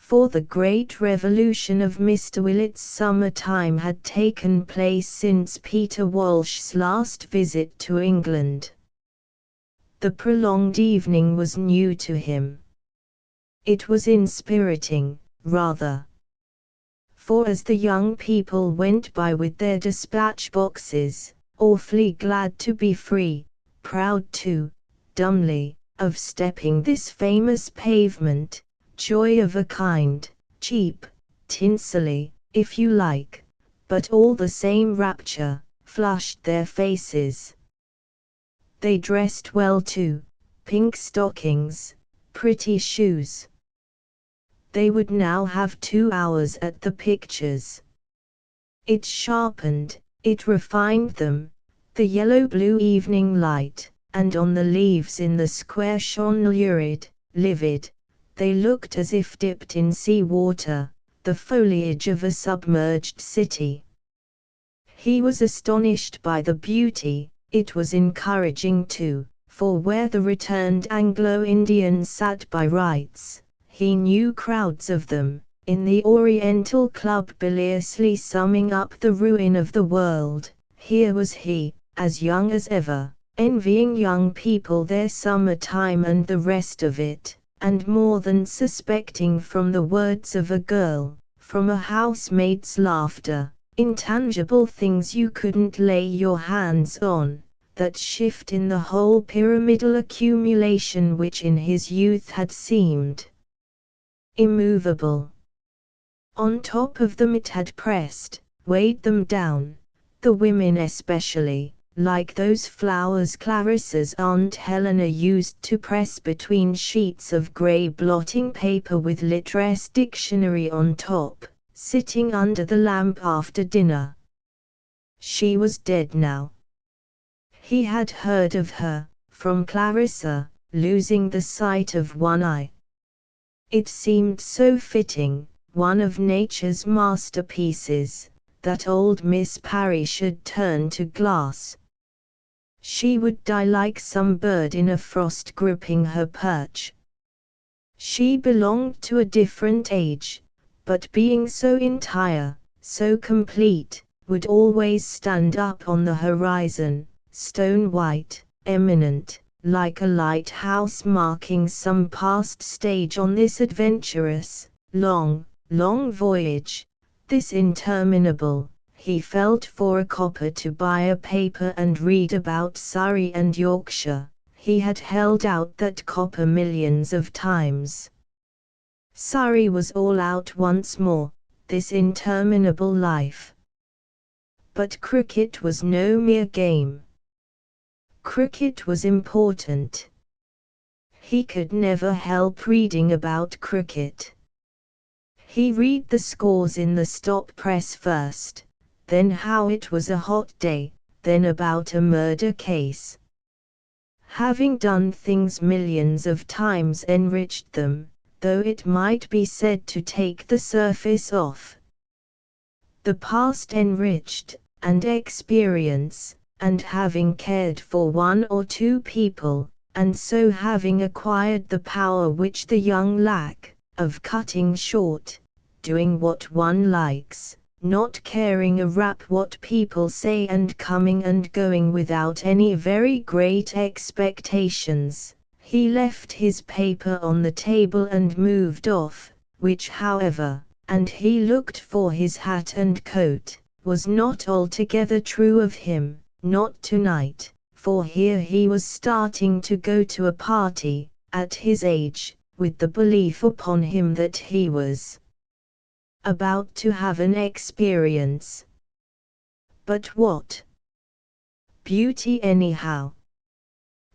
for the great revolution of Mr. Willett's summer-time had taken place since Peter Walsh's last visit to England. The prolonged evening was new to him. It was inspiriting, rather. For as the young people went by with their dispatch boxes, awfully glad to be free, proud too, dumbly, of stepping this famous pavement, joy of a kind, cheap, tinselly, if you like, but all the same rapture, flushed their faces. They dressed well too, pink stockings, pretty shoes. They would now have 2 hours at the pictures. It sharpened, it refined them, the yellow-blue evening light, and on the leaves in the square shone lurid, livid. They looked as if dipped in sea water, the foliage of a submerged city. He was astonished by the beauty. It was encouraging too, for where the returned Anglo-Indians sat by rights, he knew crowds of them, in the Oriental Club biliously summing up the ruin of the world. Here was he, as young as ever, envying young people their summer-time and the rest of it, and more than suspecting from the words of a girl, from a housemaid's laughter, intangible things you couldn't lay your hands on, that shift in the whole pyramidal accumulation which in his youth had seemed immovable. On top of them it had pressed, weighed them down, the women especially, like those flowers Clarissa's Aunt Helena used to press between sheets of grey blotting paper with Littress dictionary on top, sitting under the lamp after dinner. She was dead now. He had heard of her, from Clarissa, losing the sight of one eye. It seemed so fitting, one of nature's masterpieces, that old Miss Parry should turn to glass. She would die like some bird in a frost gripping her perch. She belonged to a different age, but being so entire, so complete, would always stand up on the horizon, stone-white, eminent, like a lighthouse marking some past stage on this adventurous, long voyage, this interminable. He felt for a copper to buy a paper and read about Surrey and Yorkshire. He had held out that copper millions of times. Surrey was all out once more, this interminable life. But cricket was no mere game. Cricket was important. He could never help reading about cricket. He read the scores in the stop press first, then how it was a hot day, then about a murder case. Having done things millions of times enriched them, though it might be said to take the surface off. The past enriched, and experience, and having cared for one or two people, and so having acquired the power which the young lack, of cutting short, doing what one likes, not caring a rap what people say and coming and going without any very great expectations, he left his paper on the table and moved off, which however, and he looked for his hat and coat, was not altogether true of him. Not tonight, for here he was starting to go to a party, at his age, with the belief upon him that he was about to have an experience. But what? Beauty anyhow.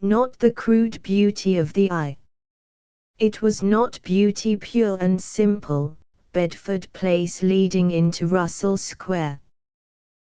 Not the crude beauty of the eye. It was not beauty pure and simple, Bedford Place leading into Russell Square.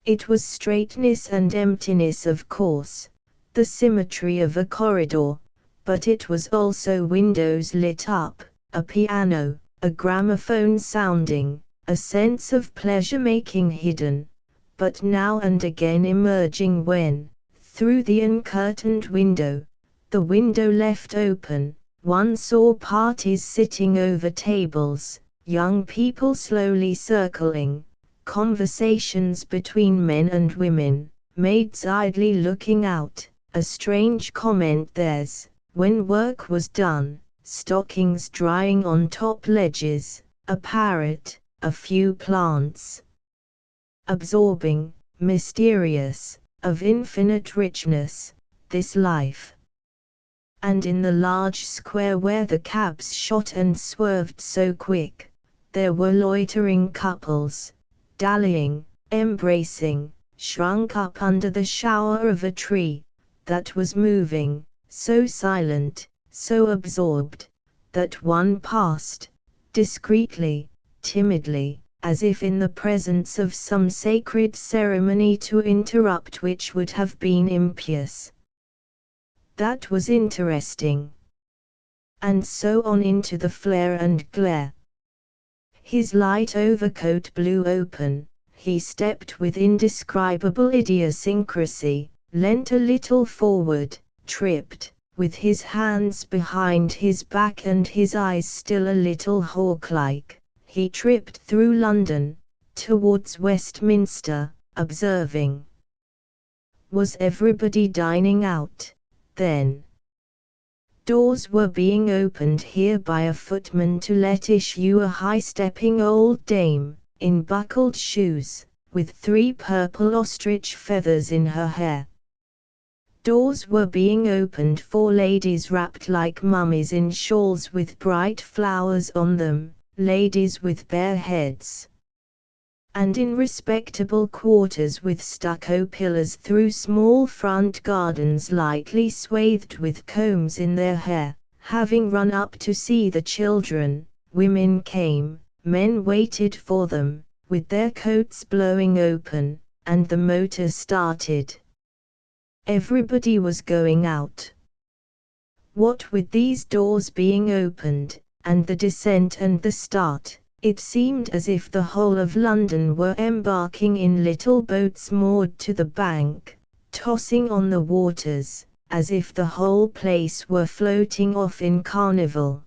It was straightness and emptiness of course, the symmetry of a corridor, but it was also windows lit up, a piano, a gramophone sounding, a sense of pleasure-making hidden, but now and again emerging when, through the uncurtained window, the window left open, one saw parties sitting over tables, young people slowly circling, conversations between men and women, maids idly looking out, a strange comment theirs, when work was done, stockings drying on top ledges, a parrot, a few plants. Absorbing, mysterious, of infinite richness, this life. And in the large square where the cabs shot and swerved so quick, there were loitering couples, dallying, embracing, shrunk up under the shower of a tree that was moving, so silent, so absorbed, that one passed, discreetly, timidly, as if in the presence of some sacred ceremony to interrupt which would have been impious. That was interesting. And so on into the flare and glare. His light overcoat blew open, he stepped with indescribable idiosyncrasy, leant a little forward, tripped, with his hands behind his back and his eyes still a little hawk-like, he tripped through London, towards Westminster, observing. Was everybody dining out, then? Doors were being opened here by a footman to let issue a high-stepping old dame, in buckled shoes, with 3 purple ostrich feathers in her hair. Doors were being opened for ladies wrapped like mummies in shawls with bright flowers on them, ladies with bare heads. And in respectable quarters with stucco pillars through small front gardens lightly swathed with combs in their hair, having run up to see the children, women came, men waited for them, with their coats blowing open, and the motor started. Everybody was going out. What with these doors being opened, and the descent and the start, it seemed as if the whole of London were embarking in little boats moored to the bank, tossing on the waters, as if the whole place were floating off in carnival.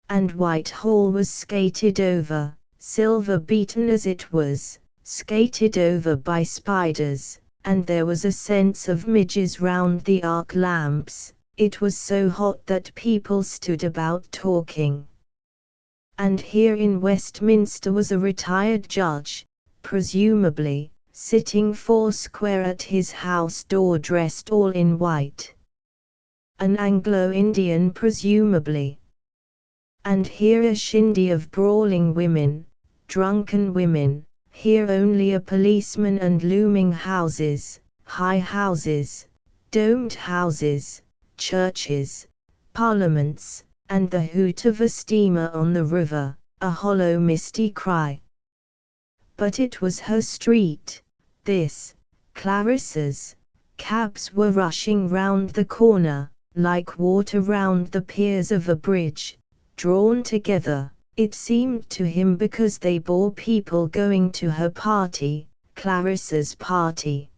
And Whitehall was skated over, silver-beaten as it was, skated over by spiders, and there was a sense of midges round the arc lamps. It was so hot that people stood about talking. And here in Westminster was a retired judge, presumably, sitting foursquare at his house door dressed all in white. An Anglo-Indian presumably. And here a shindy of brawling women, drunken women, here only a policeman and looming houses, high houses, domed houses, churches, parliaments, and the hoot of a steamer on the river, a hollow misty cry. But it was her street, this, Clarissa's. Cabs were rushing round the corner, like water round the piers of a bridge, drawn together, it seemed to him because they bore people going to her party, Clarissa's party.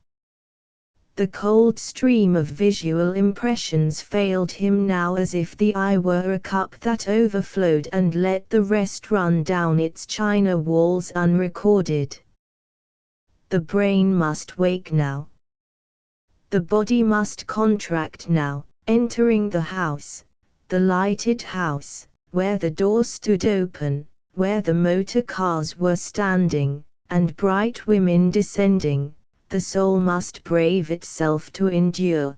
The cold stream of visual impressions failed him now as if the eye were a cup that overflowed and let the rest run down its china walls unrecorded. The brain must wake now. The body must contract now, entering the house, the lighted house, where the door stood open, where the motor cars were standing, and bright women descending. The soul must brave itself to endure.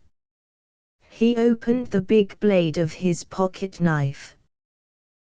He opened the big blade of his pocket knife.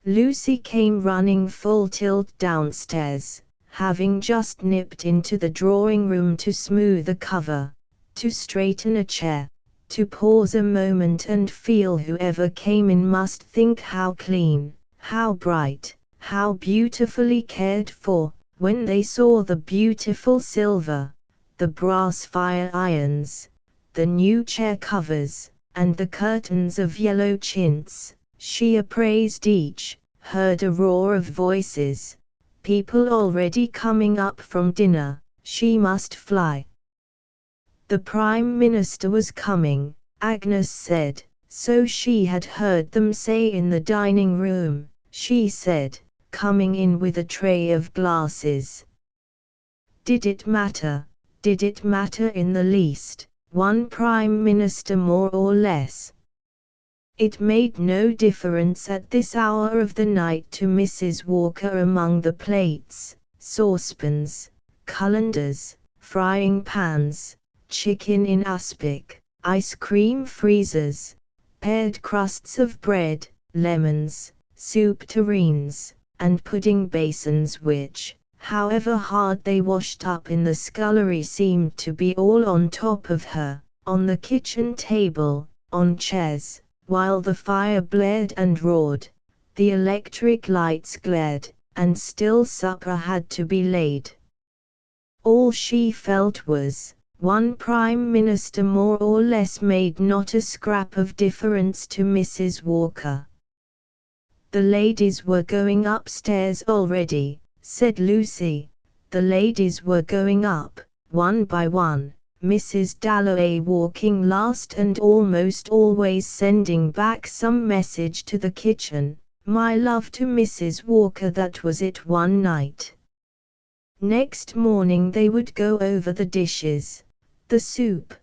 Lucy came running full tilt downstairs, having just nipped into the drawing-room to smooth a cover, to straighten a chair, to pause a moment and feel whoever came in must think how clean, how bright, how beautifully cared for, when they saw the beautiful silver, the brass fire irons, the new chair covers, and the curtains of yellow chintz. She appraised each, heard a roar of voices, people already coming up from dinner. She must fly. The Prime Minister was coming, Agnes said, so she had heard them say in the dining room. She said, coming in with a tray of glasses. Did it matter? Did it matter in the least, one prime minister more or less? It made no difference at this hour of the night to Mrs. Walker. Among the plates, saucepans, colanders, frying pans, chicken in aspic, ice cream freezers, pared crusts of bread, lemons, soup tureens, and pudding basins which, however hard they washed up in the scullery, seemed to be all on top of her, on the kitchen table, on chairs, while the fire blared and roared, the electric lights glared, and still supper had to be laid. All she felt was, one prime minister more or less made not a scrap of difference to Mrs. Walker. "The ladies were going upstairs already," said Lucy. The ladies were going up, one by one, Mrs. Dalloway walking last and almost always sending back some message to the kitchen, "My love to Mrs. Walker." That was it one night. Next morning they would go over the dishes. The soup,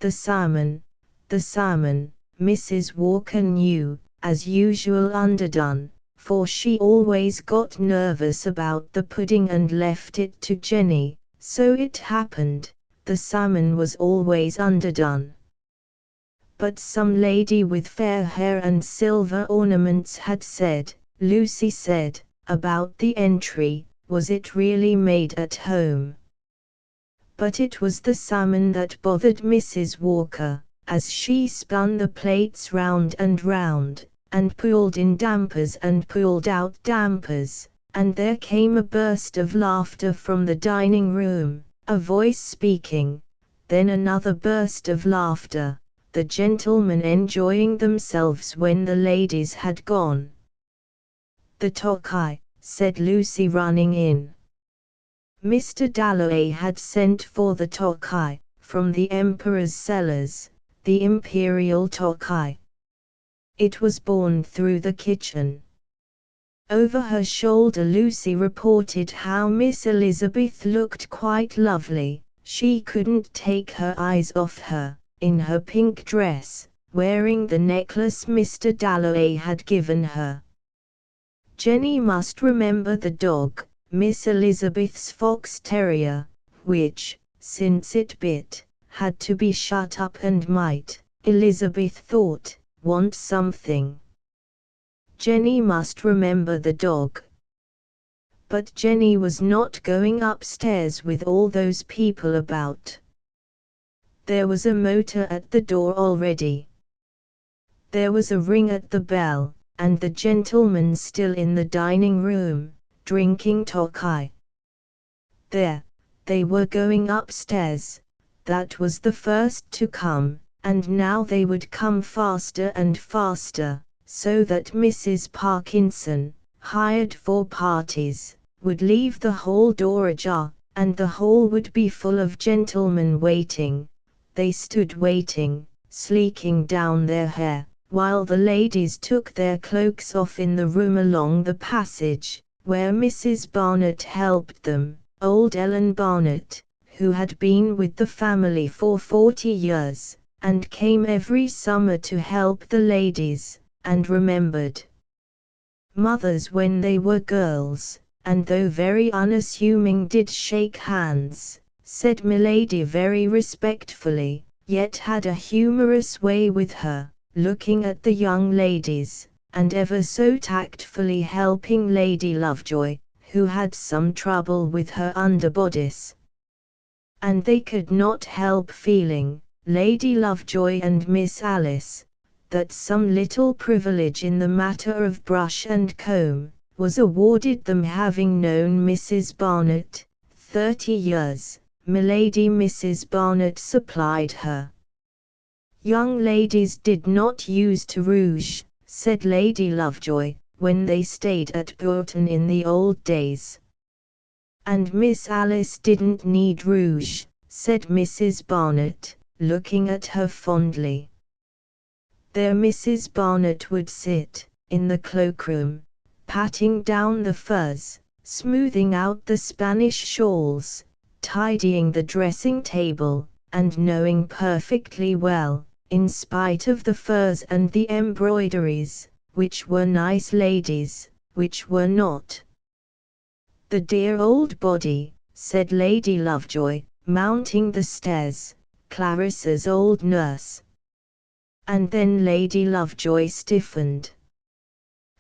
the salmon. Mrs. Walker knew, as usual, underdone, for she always got nervous about the pudding and left it to Jenny. So it happened, the salmon was always underdone. But some lady with fair hair and silver ornaments had said, Lucy said, about the entry, was it really made at home? But it was the salmon that bothered Mrs. Walker, as she spun the plates round, and pulled in dampers and pulled out dampers, and there came a burst of laughter from the dining room, a voice speaking, then another burst of laughter, the gentlemen enjoying themselves when the ladies had gone. "The Tokai," said Lucy, running in. Mr. Dalloway had sent for the Tokai, from the Emperor's cellars, the Imperial Tokai. It was borne through the kitchen. Over her shoulder Lucy reported how Miss Elizabeth looked quite lovely. She couldn't take her eyes off her, in her pink dress, wearing the necklace Mr. Dalloway had given her. Jenny must remember the dog, Miss Elizabeth's fox terrier, which, since it bit, had to be shut up and might, Elizabeth thought, want something. Jenny must remember the dog. But Jenny was not going upstairs with all those people about. There was a motor at the door already. There was a ring at the bell, and the gentlemen still in the dining room, drinking Tokai. There, they were going upstairs. That was the first to come, and now they would come faster and faster, so that Mrs. Parkinson, hired for parties, would leave the hall door ajar, and the hall would be full of gentlemen waiting. They stood waiting, sleeking down their hair, while the ladies took their cloaks off in the room along the passage, where Mrs. Barnett helped them, old Ellen Barnett, who had been with the family for 40 years, and came every summer to help the ladies, and remembered mothers when they were girls, and though very unassuming did shake hands, said milady very respectfully, yet had a humorous way with her, looking at the young ladies, and ever so tactfully helping Lady Lovejoy, who had some trouble with her underbodice. And they could not help feeling, Lady Lovejoy and Miss Alice, that some little privilege in the matter of brush and comb was awarded them, having known Mrs. Barnett 30 years. Milady Mrs. Barnett supplied her. Young ladies did not use to rouge, said Lady Lovejoy, when they stayed at Burton in the old days. And Miss Alice didn't need rouge, said Mrs. Barnett, looking at her fondly. There Mrs. Barnett would sit, in the cloakroom, patting down the furs, smoothing out the Spanish shawls, tidying the dressing table, and knowing perfectly well, in spite of the furs and the embroideries, which were nice ladies, which were not. "The dear old body," said Lady Lovejoy, mounting the stairs, "Clarissa's old nurse." And then Lady Lovejoy stiffened.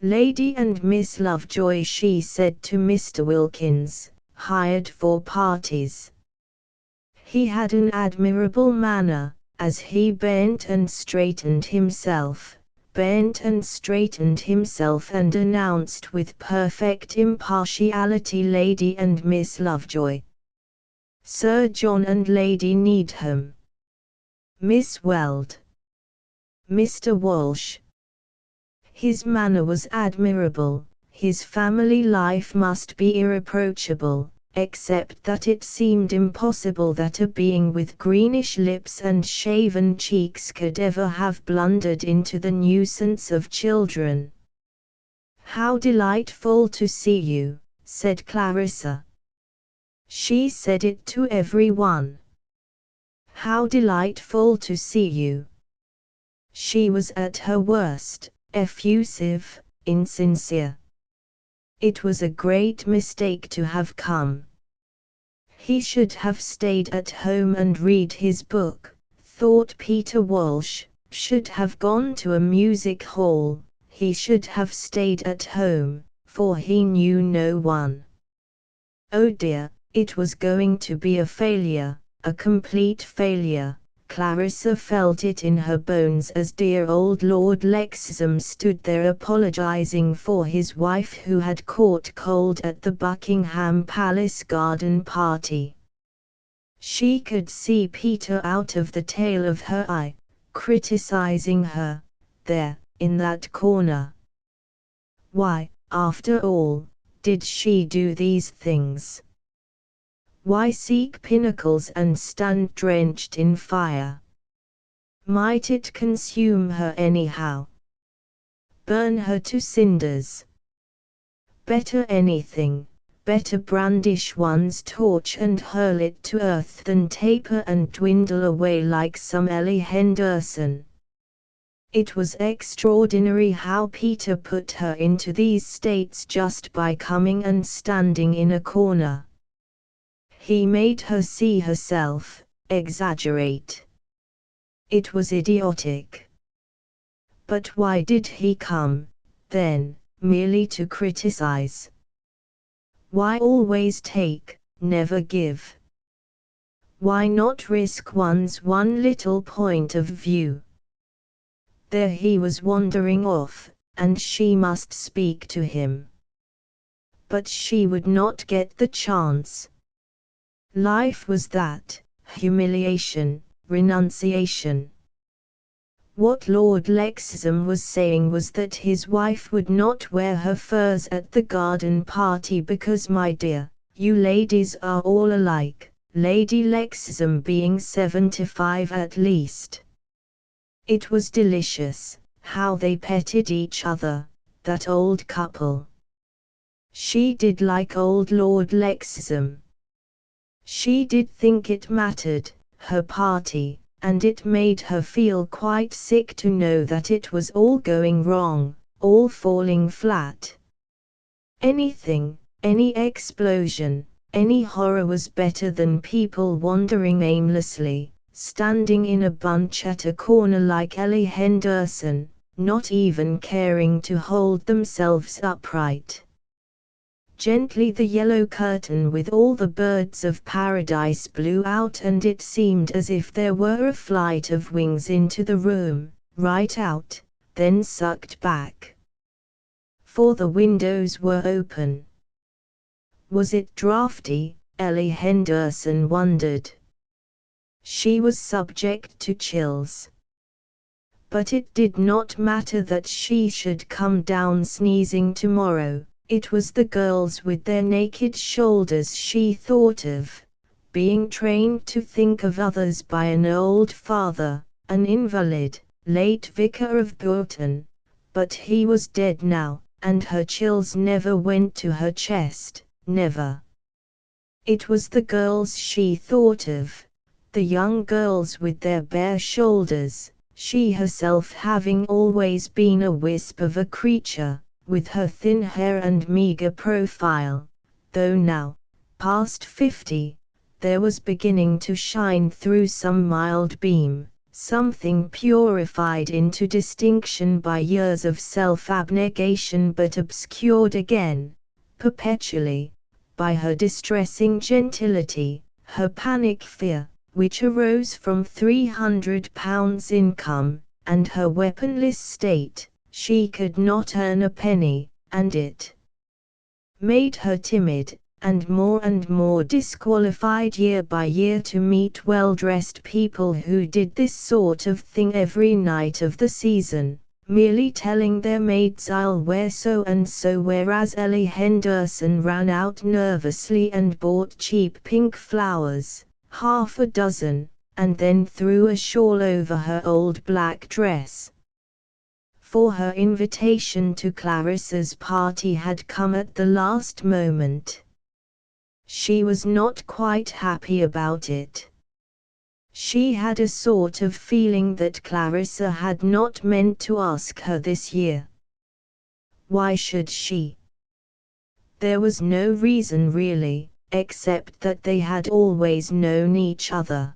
"Lady and Miss Lovejoy," she said to Mr. Wilkins, "hired for parties." He had an admirable manner, as he bent and straightened himself and announced with perfect impartiality Lady and Miss Lovejoy. Sir John and Lady Needham. Miss Weld. Mr. Walsh. His manner was admirable, his family life must be irreproachable, except that it seemed impossible that a being with greenish lips and shaven cheeks could ever have blundered into the nuisance of children. "How delightful to see you," said Clarissa. She said it to every one. "How delightful to see you." She was at her worst, effusive, insincere. It was a great mistake to have come. He should have stayed at home and read his book, thought Peter Walsh, should have gone to a music hall. He should have stayed at home, for he knew no one. Oh dear, it was going to be a failure, a complete failure. Clarissa felt it in her bones as dear old Lord Lexham stood there apologizing for his wife who had caught cold at the Buckingham Palace garden party. She could see Peter out of the tail of her eye, criticizing her, there, in that corner. Why, after all, did she do these things? Why seek pinnacles and stand drenched in fire? Might it consume her anyhow? Burn her to cinders? Better anything, better brandish one's torch and hurl it to earth than taper and dwindle away like some Ellie Henderson. It was extraordinary how Peter put her into these states just by coming and standing in a corner. He made her see herself, exaggerate. It was idiotic. But why did he come, then, merely to criticize? Why always take, never give? Why not risk one's one little point of view? There he was wandering off, and she must speak to him. But she would not get the chance. Life was that, humiliation, renunciation. What Lord Lexham was saying was that his wife would not wear her furs at the garden party because, my dear, you ladies are all alike, Lady Lexham being 75 at least. It was delicious, how they petted each other, that old couple. She did like old Lord Lexham. She did think it mattered, her party, and it made her feel quite sick to know that it was all going wrong, all falling flat. Anything, any explosion, any horror was better than people wandering aimlessly, standing in a bunch at a corner like Ellie Henderson, not even caring to hold themselves upright. Gently the yellow curtain with all the birds of paradise blew out, and it seemed as if there were a flight of wings into the room, right out, then sucked back. For the windows were open. Was it draughty? Ellie Henderson wondered. She was subject to chills. But it did not matter that she should come down sneezing tomorrow. It was the girls with their naked shoulders she thought of, being trained to think of others by an old father, an invalid, late vicar of Bourton, but he was dead now, and her chills never went to her chest, never. It was the girls she thought of, the young girls with their bare shoulders, she herself having always been a wisp of a creature, with her thin hair and meager profile, though now, past 50, there was beginning to shine through some mild beam, something purified into distinction by years of self-abnegation but obscured again, perpetually, by her distressing gentility, her panic fear, which arose from £300 income, and her weaponless state. She could not earn a penny, and it made her timid, and more disqualified year by year to meet well-dressed people who did this sort of thing every night of the season, merely telling their maids I'll wear so and so, whereas Ellie Henderson ran out nervously and bought cheap pink flowers, half a dozen, and then threw a shawl over her old black dress. For her invitation to Clarissa's party had come at the last moment. She was not quite happy about it. She had a sort of feeling that Clarissa had not meant to ask her this year. Why should she? There was no reason really, except that they had always known each other.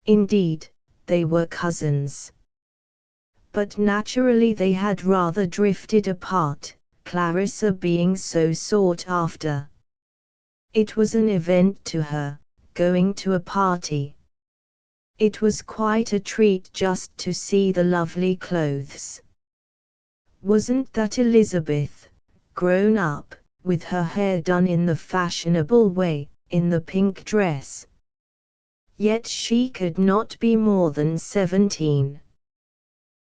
Indeed, they were cousins. But naturally they had rather drifted apart, Clarissa being so sought after. It was an event to her, going to a party. It was quite a treat just to see the lovely clothes. Wasn't that Elizabeth, grown up, with her hair done in the fashionable way, in the pink dress? Yet she could not be more than 17.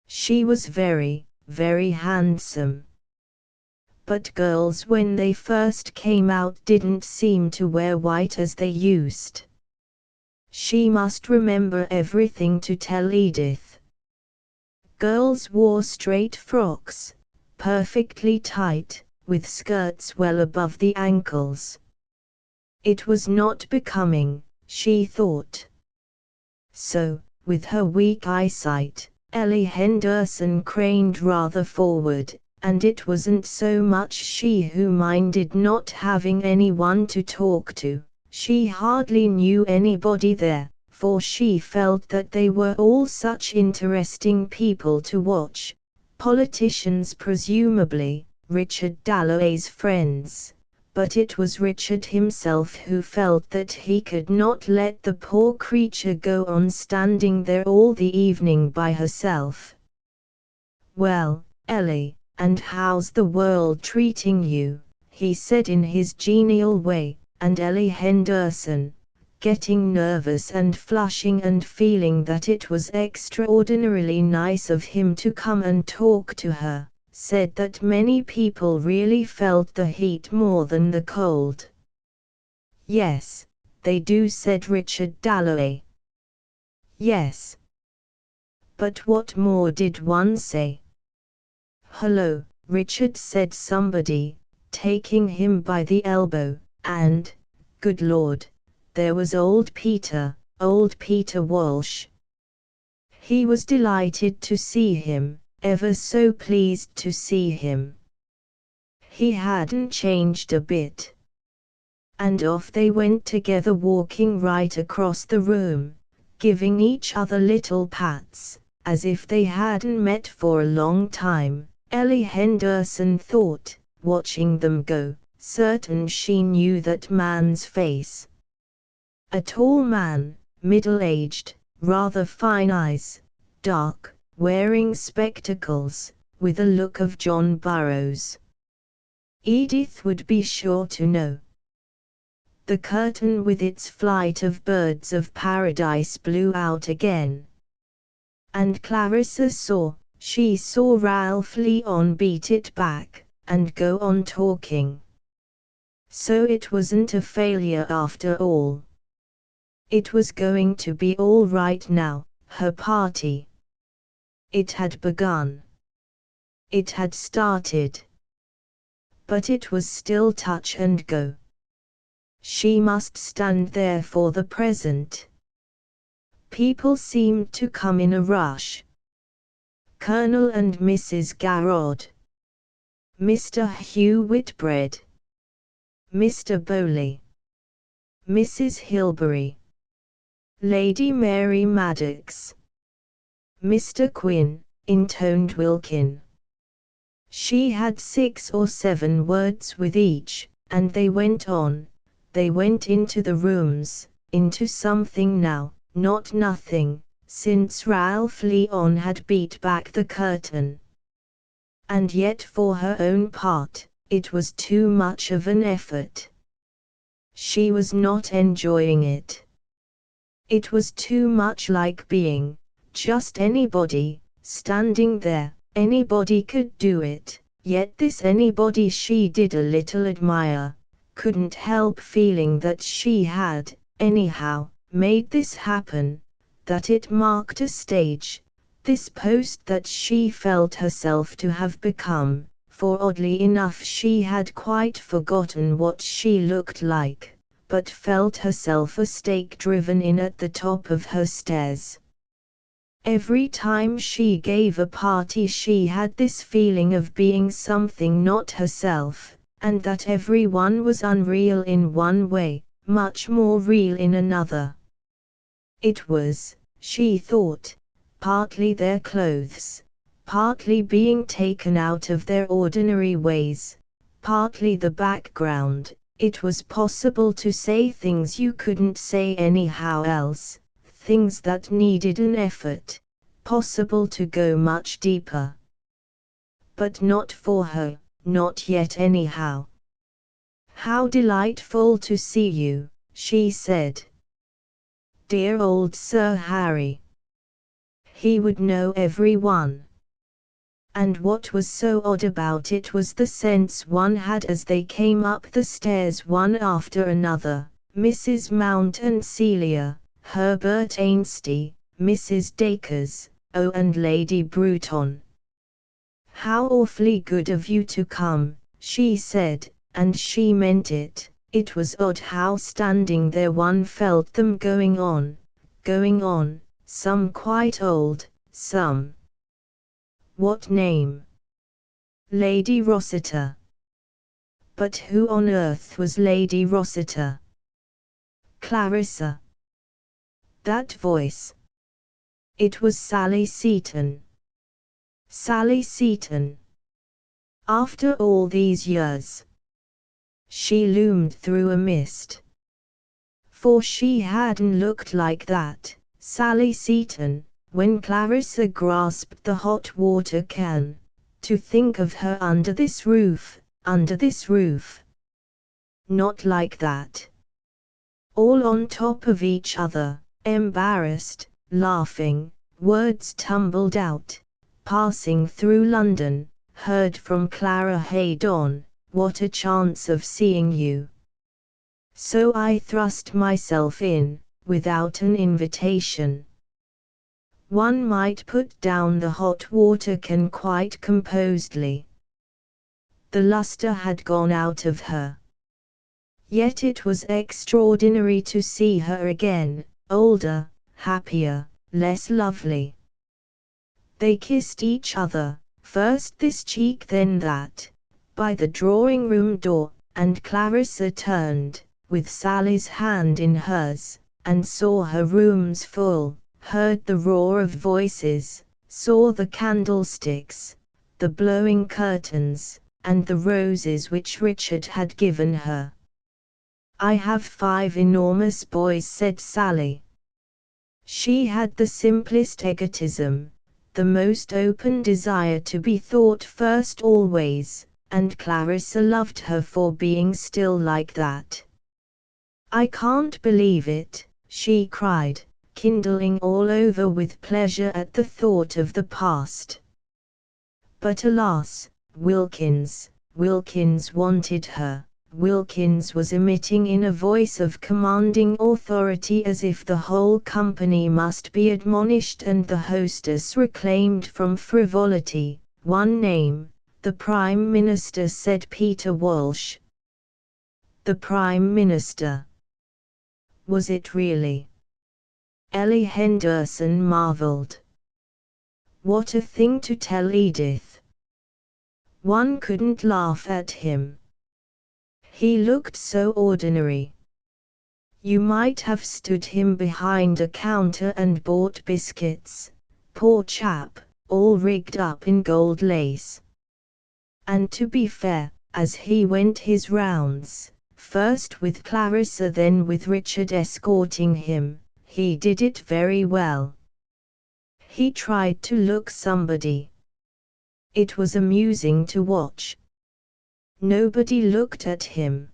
She was very, very handsome. But girls when they first came out didn't seem to wear white as they used. She must remember everything to tell Edith. Girls wore straight frocks, perfectly tight, with skirts well above the ankles. It was not becoming, she thought. So, with her weak eyesight, Ellie Henderson craned rather forward, and it wasn't so much she who minded not having anyone to talk to. She hardly knew anybody there, for she felt that they were all such interesting people to watch. Politicians presumably, Richard Dalloway's friends. But it was Richard himself who felt that he could not let the poor creature go on standing there all the evening by herself. "Well, Ellie, and how's the world treating you?" he said in his genial way, and Ellie Henderson, getting nervous and flushing and feeling that it was extraordinarily nice of him to come and talk to her, said that many people really felt the heat more than the cold. "Yes, they do," said Richard Dalloway. "Yes. But what more did one say?" "Hello," Richard said somebody, taking him by the elbow, and, good Lord, there was old Peter Walsh. He was delighted to see him, ever so pleased to see him. He hadn't changed a bit. And off they went together, walking right across the room, giving each other little pats, as if they hadn't met for a long time. Ellie Henderson thought, watching them go, certain she knew that man's face. A tall man, middle-aged, rather fine eyes, dark, wearing spectacles, with a look of John Burroughs. Edith would be sure to know. The curtain with its flight of birds of paradise blew out again. And Clarissa saw Ralph Leon beat it back, and go on talking. So it wasn't a failure after all. It was going to be all right now, her party. It had begun. It had started. but it was still touch and go. She must stand there for the present. People seemed to come in a rush. Colonel and Mrs. Garrod, Mr. Hugh Whitbread, Mr. Bowley, Mrs. Hilbery, Lady Mary Maddox, Mr. Quinn, intoned Wilkin. She had 6 or 7 words with each, and they went on. They went into the rooms, into something now, not nothing, since Ralph Leon had beat back the curtain. And yet for her own part, it was too much of an effort. She was not enjoying it. It was too much like being just anybody, standing there. Anybody could do it, yet this anybody she did a little admire, couldn't help feeling that she had, anyhow, made this happen, that it marked a stage, this post that she felt herself to have become, for oddly enough she had quite forgotten what she looked like, but felt herself a stake driven in at the top of her stairs. Every time she gave a party she had this feeling of being something not herself, and that everyone was unreal in one way, much more real in another. It was, she thought, partly their clothes, partly being taken out of their ordinary ways, partly the background. It was possible to say things you couldn't say anyhow else, things that needed an effort, possible to go much deeper. But not for her, not yet anyhow. "How delightful to see you," she said. Dear old Sir Harry. He would know everyone. And what was so odd about it was the sense one had as they came up the stairs one after another, Mrs. Mount and Celia, Herbert Ainsty, Mrs. Dacres, oh, and Lady Bruton. "How awfully good of you to come," she said, and she meant it. It was odd how standing there one felt them going on, some quite old, some. What name? Lady Rossiter. But who on earth was Lady Rossiter? Clarissa. That voice. It was Sally Seton. Sally Seton. After all these years. She loomed through a mist. For she hadn't looked like that, Sally Seton, when Clarissa grasped the hot water can. To think of her under this roof. Not like that. All on top of each other, embarrassed, laughing, words tumbled out. Passing through London, heard from Clara Haydon, "What a chance of seeing you." So I thrust myself in, without an invitation. One might put down the hot water can quite composedly. The luster had gone out of her. Yet it was extraordinary to see her again, older, happier, less lovely. They kissed each other, first this cheek then that, by the drawing-room door, and Clarissa turned, with Sally's hand in hers, and saw her rooms full, heard the roar of voices, saw the candlesticks, the blowing curtains, and the roses which Richard had given her. "I have 5 enormous boys," said Sally. She had the simplest egotism, the most open desire to be thought first always, and Clarissa loved her for being still like that. "I can't believe it," she cried, kindling all over with pleasure at the thought of the past. But alas, Wilkins wanted her. Wilkins was emitting in a voice of commanding authority as if the whole company must be admonished and the hostess reclaimed from frivolity, one name, The Prime Minister, said Peter Walsh. The Prime Minister. Was it really? Ellie Henderson marveled. What a thing to tell Edith. One couldn't laugh at him. He looked so ordinary. You might have stood him behind a counter and bought biscuits, poor chap, all rigged up in gold lace. And to be fair, as he went his rounds, first with Clarissa then with Richard escorting him, he did it very well. He tried to look somebody. It was amusing to watch. Nobody looked at him.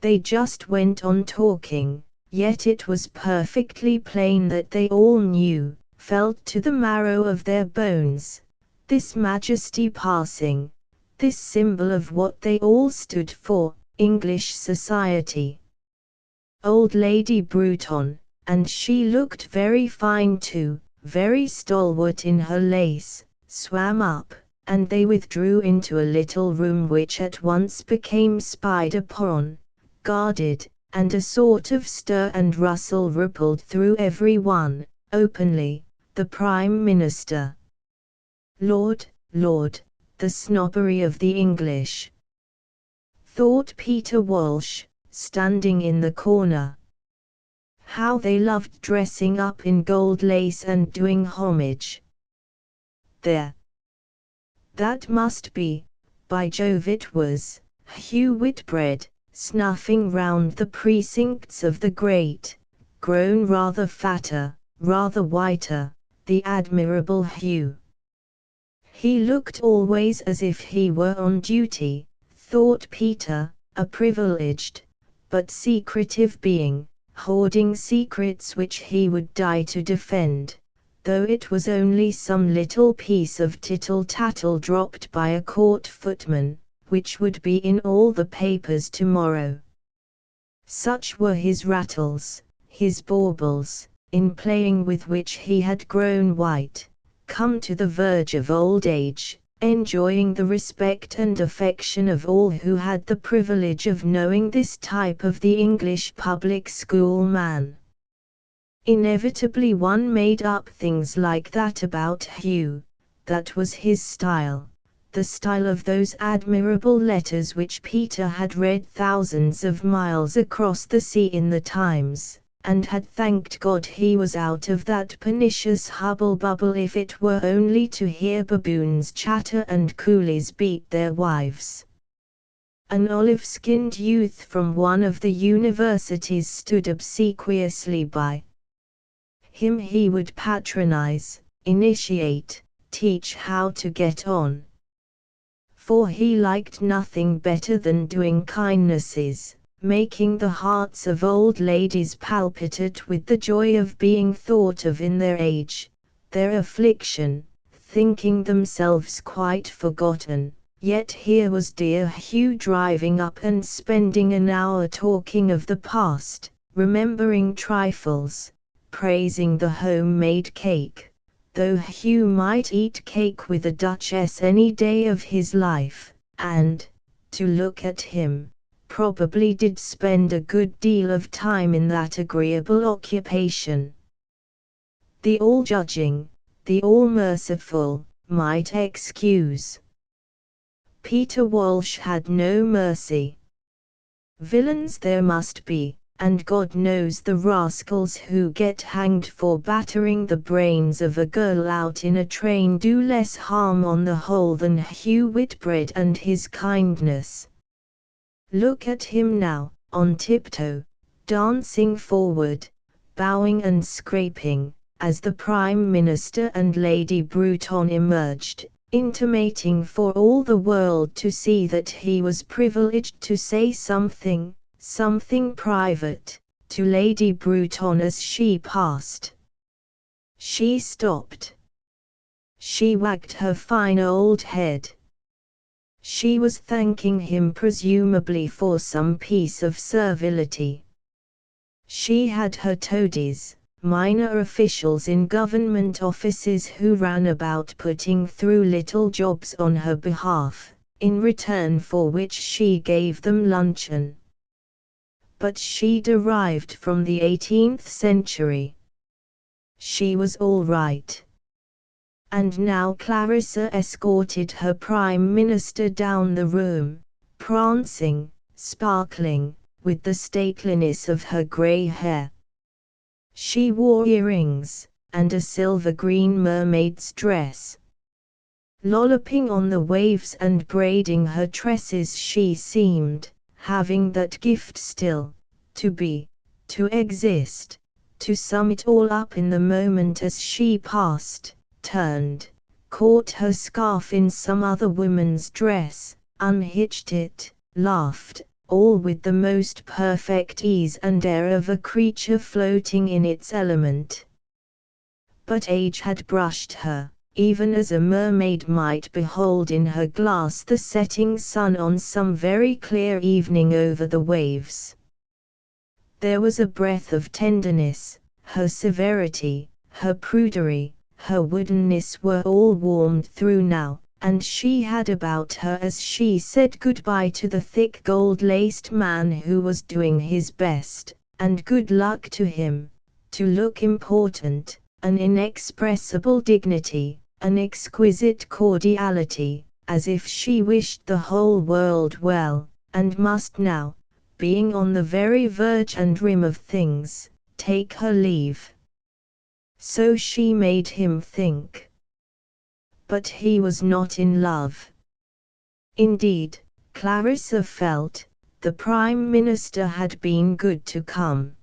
They just went on talking, yet it was perfectly plain that they all knew, felt to the marrow of their bones, this majesty passing, this symbol of what they all stood for, English society. Old Lady Bruton, and she looked very fine too, very stalwart in her lace, swam up, and they withdrew into a little room which at once became spied upon, guarded, and a sort of stir and rustle rippled through every one, openly, the Prime Minister. Lord, Lord, the snobbery of the English, thought Peter Walsh, standing in the corner. How they loved dressing up in gold lace and doing homage. There. That must be, by Jove it was, Hugh Whitbread, snuffing round the precincts of the great, grown rather fatter, rather whiter, the admirable Hugh. He looked always as if he were on duty, thought Peter, a privileged, but secretive being, hoarding secrets which he would die to defend, though it was only some little piece of tittle-tattle dropped by a court footman, which would be in all the papers tomorrow. Such were his rattles, his baubles, in playing with which he had grown white, come to the verge of old age, enjoying the respect and affection of all who had the privilege of knowing this type of the English public school man. Inevitably one made up things like that about Hugh. That was his style, the style of those admirable letters which Peter had read thousands of miles across the sea in the Times, and had thanked God he was out of that pernicious hubble-bubble if it were only to hear baboons chatter and coolies beat their wives. An olive-skinned youth from one of the universities stood obsequiously by. Him he would patronize, initiate, teach how to get on. For he liked nothing better than doing kindnesses, making the hearts of old ladies palpitate with the joy of being thought of in their age, their affliction, thinking themselves quite forgotten. Yet here was dear Hugh driving up and spending an hour talking of the past, remembering trifles, praising the home-made cake, though Hugh might eat cake with a duchess any day of his life, and, to look at him, probably did spend a good deal of time in that agreeable occupation. The all-judging, the all-merciful, might excuse. Peter Walsh had no mercy. Villains there must be, and God knows the rascals who get hanged for battering the brains of a girl out in a train do less harm on the whole than Hugh Whitbread and his kindness. Look at him now, on tiptoe, dancing forward, bowing and scraping, as the Prime Minister and Lady Bruton emerged, intimating for all the world to see that he was privileged to say something private, to Lady Bruton as she passed. She stopped. She wagged her fine old head. She was thanking him presumably for some piece of servility. She had her toadies, minor officials in government offices who ran about putting through little jobs on her behalf, in return for which she gave them luncheon. But she derived from the 18th century. She was all right. And now Clarissa escorted her Prime Minister down the room, prancing, sparkling, with the stateliness of her grey hair. She wore earrings, and a silver-green mermaid's dress. Lolloping on the waves and braiding her tresses, she seemed, having that gift still, to be, to exist, to sum it all up in the moment as she passed, turned, caught her scarf in some other woman's dress, unhitched it, laughed, all with the most perfect ease and air of a creature floating in its element. But age had brushed her, even as a mermaid might behold in her glass the setting sun on some very clear evening over the waves. There was a breath of tenderness, her severity, her prudery, her woodenness were all warmed through now, and she had about her as she said goodbye to the thick gold-laced man who was doing his best, and good luck to him, to look important, an inexpressible dignity, an exquisite cordiality, as if she wished the whole world well, and must now, being on the very verge and rim of things, take her leave. So she made him think. But he was not in love. Indeed, Clarissa felt, the Prime Minister had been good to come.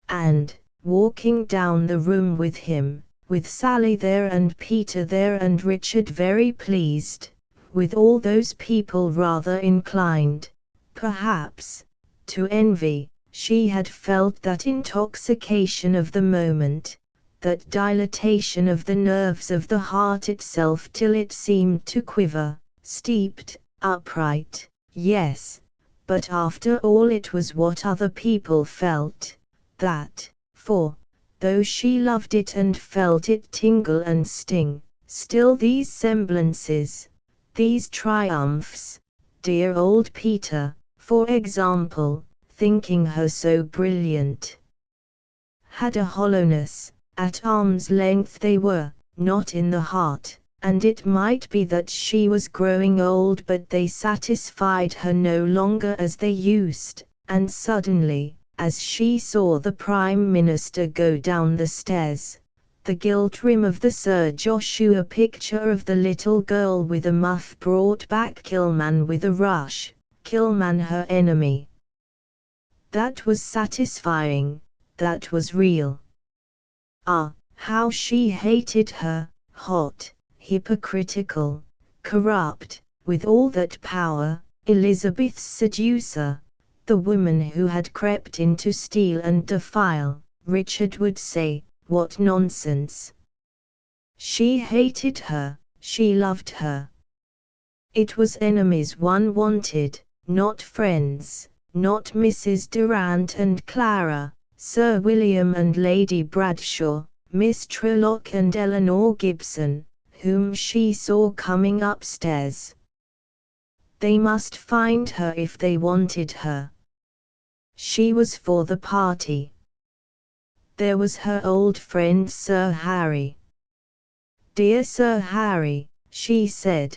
And, walking down the room with him, with Sally there and Peter there and Richard very pleased, with all those people rather inclined, perhaps, to envy, she had felt that intoxication of the moment, that dilatation of the nerves of the heart itself till it seemed to quiver, steeped, upright, yes, but after all it was what other people felt, that, for, though she loved it and felt it tingle and sting, still these semblances, these triumphs, dear old Peter, for example, thinking her so brilliant, had a hollowness. At arm's length they were, not in the heart, and it might be that she was growing old, but they satisfied her no longer as they used, and suddenly, as she saw the Prime Minister go down the stairs, the gilt rim of the Sir Joshua picture of the little girl with a muff brought back Kilman with a rush, Kilman her enemy. That was satisfying, that was real. Ah, how she hated her, hot, hypocritical, corrupt, with all that power, Elizabeth's seducer, the woman who had crept in to steal and defile, Richard would say, what nonsense. She hated her, she loved her. It was enemies one wanted, not friends, not Mrs. Durant and Clara, Sir William and Lady Bradshaw, Miss Trellock and Eleanor Gibson, whom she saw coming upstairs. They must find her if they wanted her. She was for the party. There was her old friend Sir Harry. Dear Sir Harry, she said,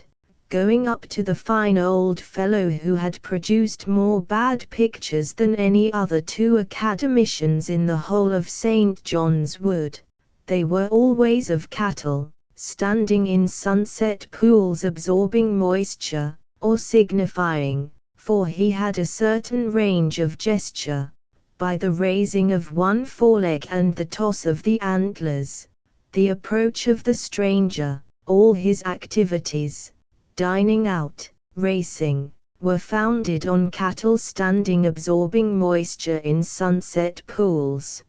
going up to the fine old fellow who had produced more bad pictures than any other two academicians in the whole of St. John's Wood. They were always of cattle, standing in sunset pools absorbing moisture, or signifying, for he had a certain range of gesture, by the raising of one foreleg and the toss of the antlers, the approach of the stranger. All his activities, dining out, racing, were founded on cattle standing absorbing moisture in sunset pools.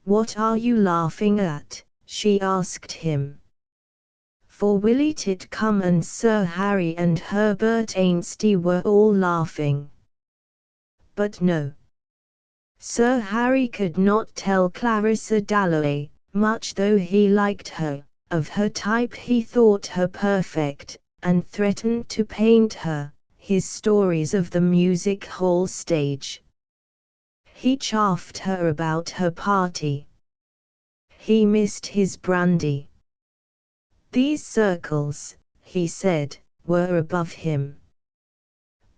What are you laughing at? She asked him. For Willie Titcombe and Sir Harry and Herbert Ainsty were all laughing. But no. Sir Harry could not tell Clarissa Dalloway, much though he liked her. Of her type he thought her perfect, and threatened to paint her, his stories of the music hall stage. He chaffed her about her party. He missed his brandy. These circles, he said, were above him.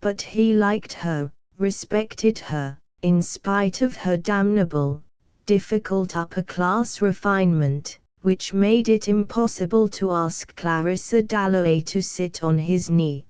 But he liked her, respected her, in spite of her damnable, difficult upper-class refinement, which made it impossible to ask Clarissa Dalloway to sit on his knee.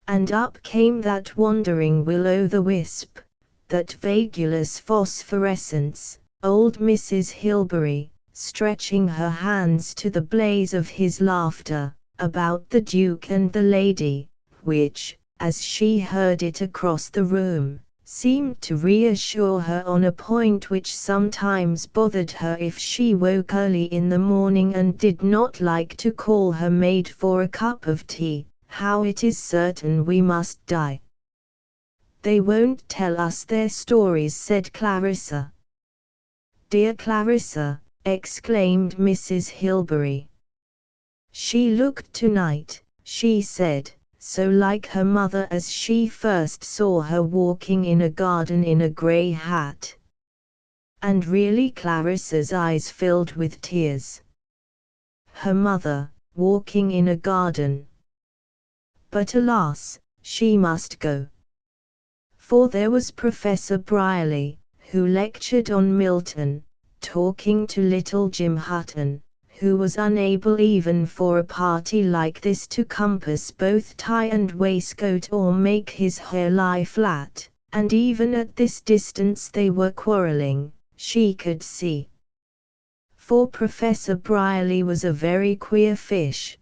And up came that wandering will-o'-the-wisp, that vagueless phosphorescence, old Mrs. Hilbery, stretching her hands to the blaze of his laughter, about the Duke and the lady, which, as she heard it across the room, seemed to reassure her on a point which sometimes bothered her if she woke early in the morning and did not like to call her maid for a cup of tea. How it is certain we must die. They won't tell us their stories, said Clarissa. Dear Clarissa, exclaimed Mrs. Hilbery. She looked tonight, she said, so like her mother as she first saw her walking in a garden in a grey hat. And really Clarissa's eyes filled with tears. Her mother, walking in a garden. But alas, she must go. For there was Professor Brierly, who lectured on Milton, talking to little Jim Hutton, who was unable even for a party like this to compass both tie and waistcoat or make his hair lie flat, and even at this distance they were quarrelling, she could see. For Professor Brierly was a very queer fish.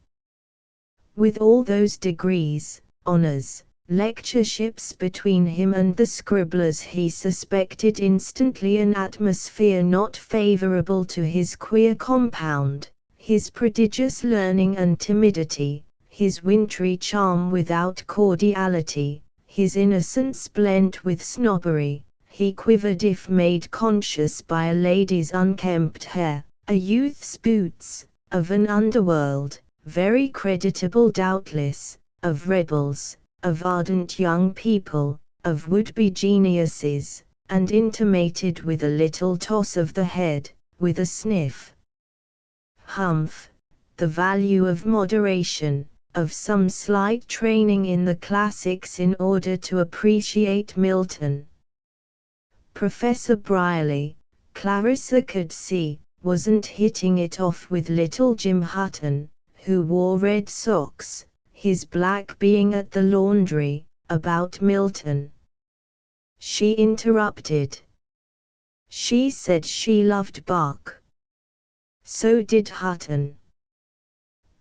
With all those degrees, honours, lectureships between him and the scribblers, he suspected instantly an atmosphere not favourable to his queer compound, his prodigious learning and timidity, his wintry charm without cordiality, his innocence blent with snobbery. He quivered if made conscious by a lady's unkempt hair, a youth's boots, of an underworld, very creditable doubtless, of rebels, of ardent young people, of would-be geniuses, and intimated with a little toss of the head, with a sniff. Humph, the value of moderation, of some slight training in the classics in order to appreciate Milton. Professor Brierly, Clarissa could see, wasn't hitting it off with little Jim Hutton, who wore red socks, his black being at the laundry, about Milton. She interrupted. She said she loved Bach. So did Hutton.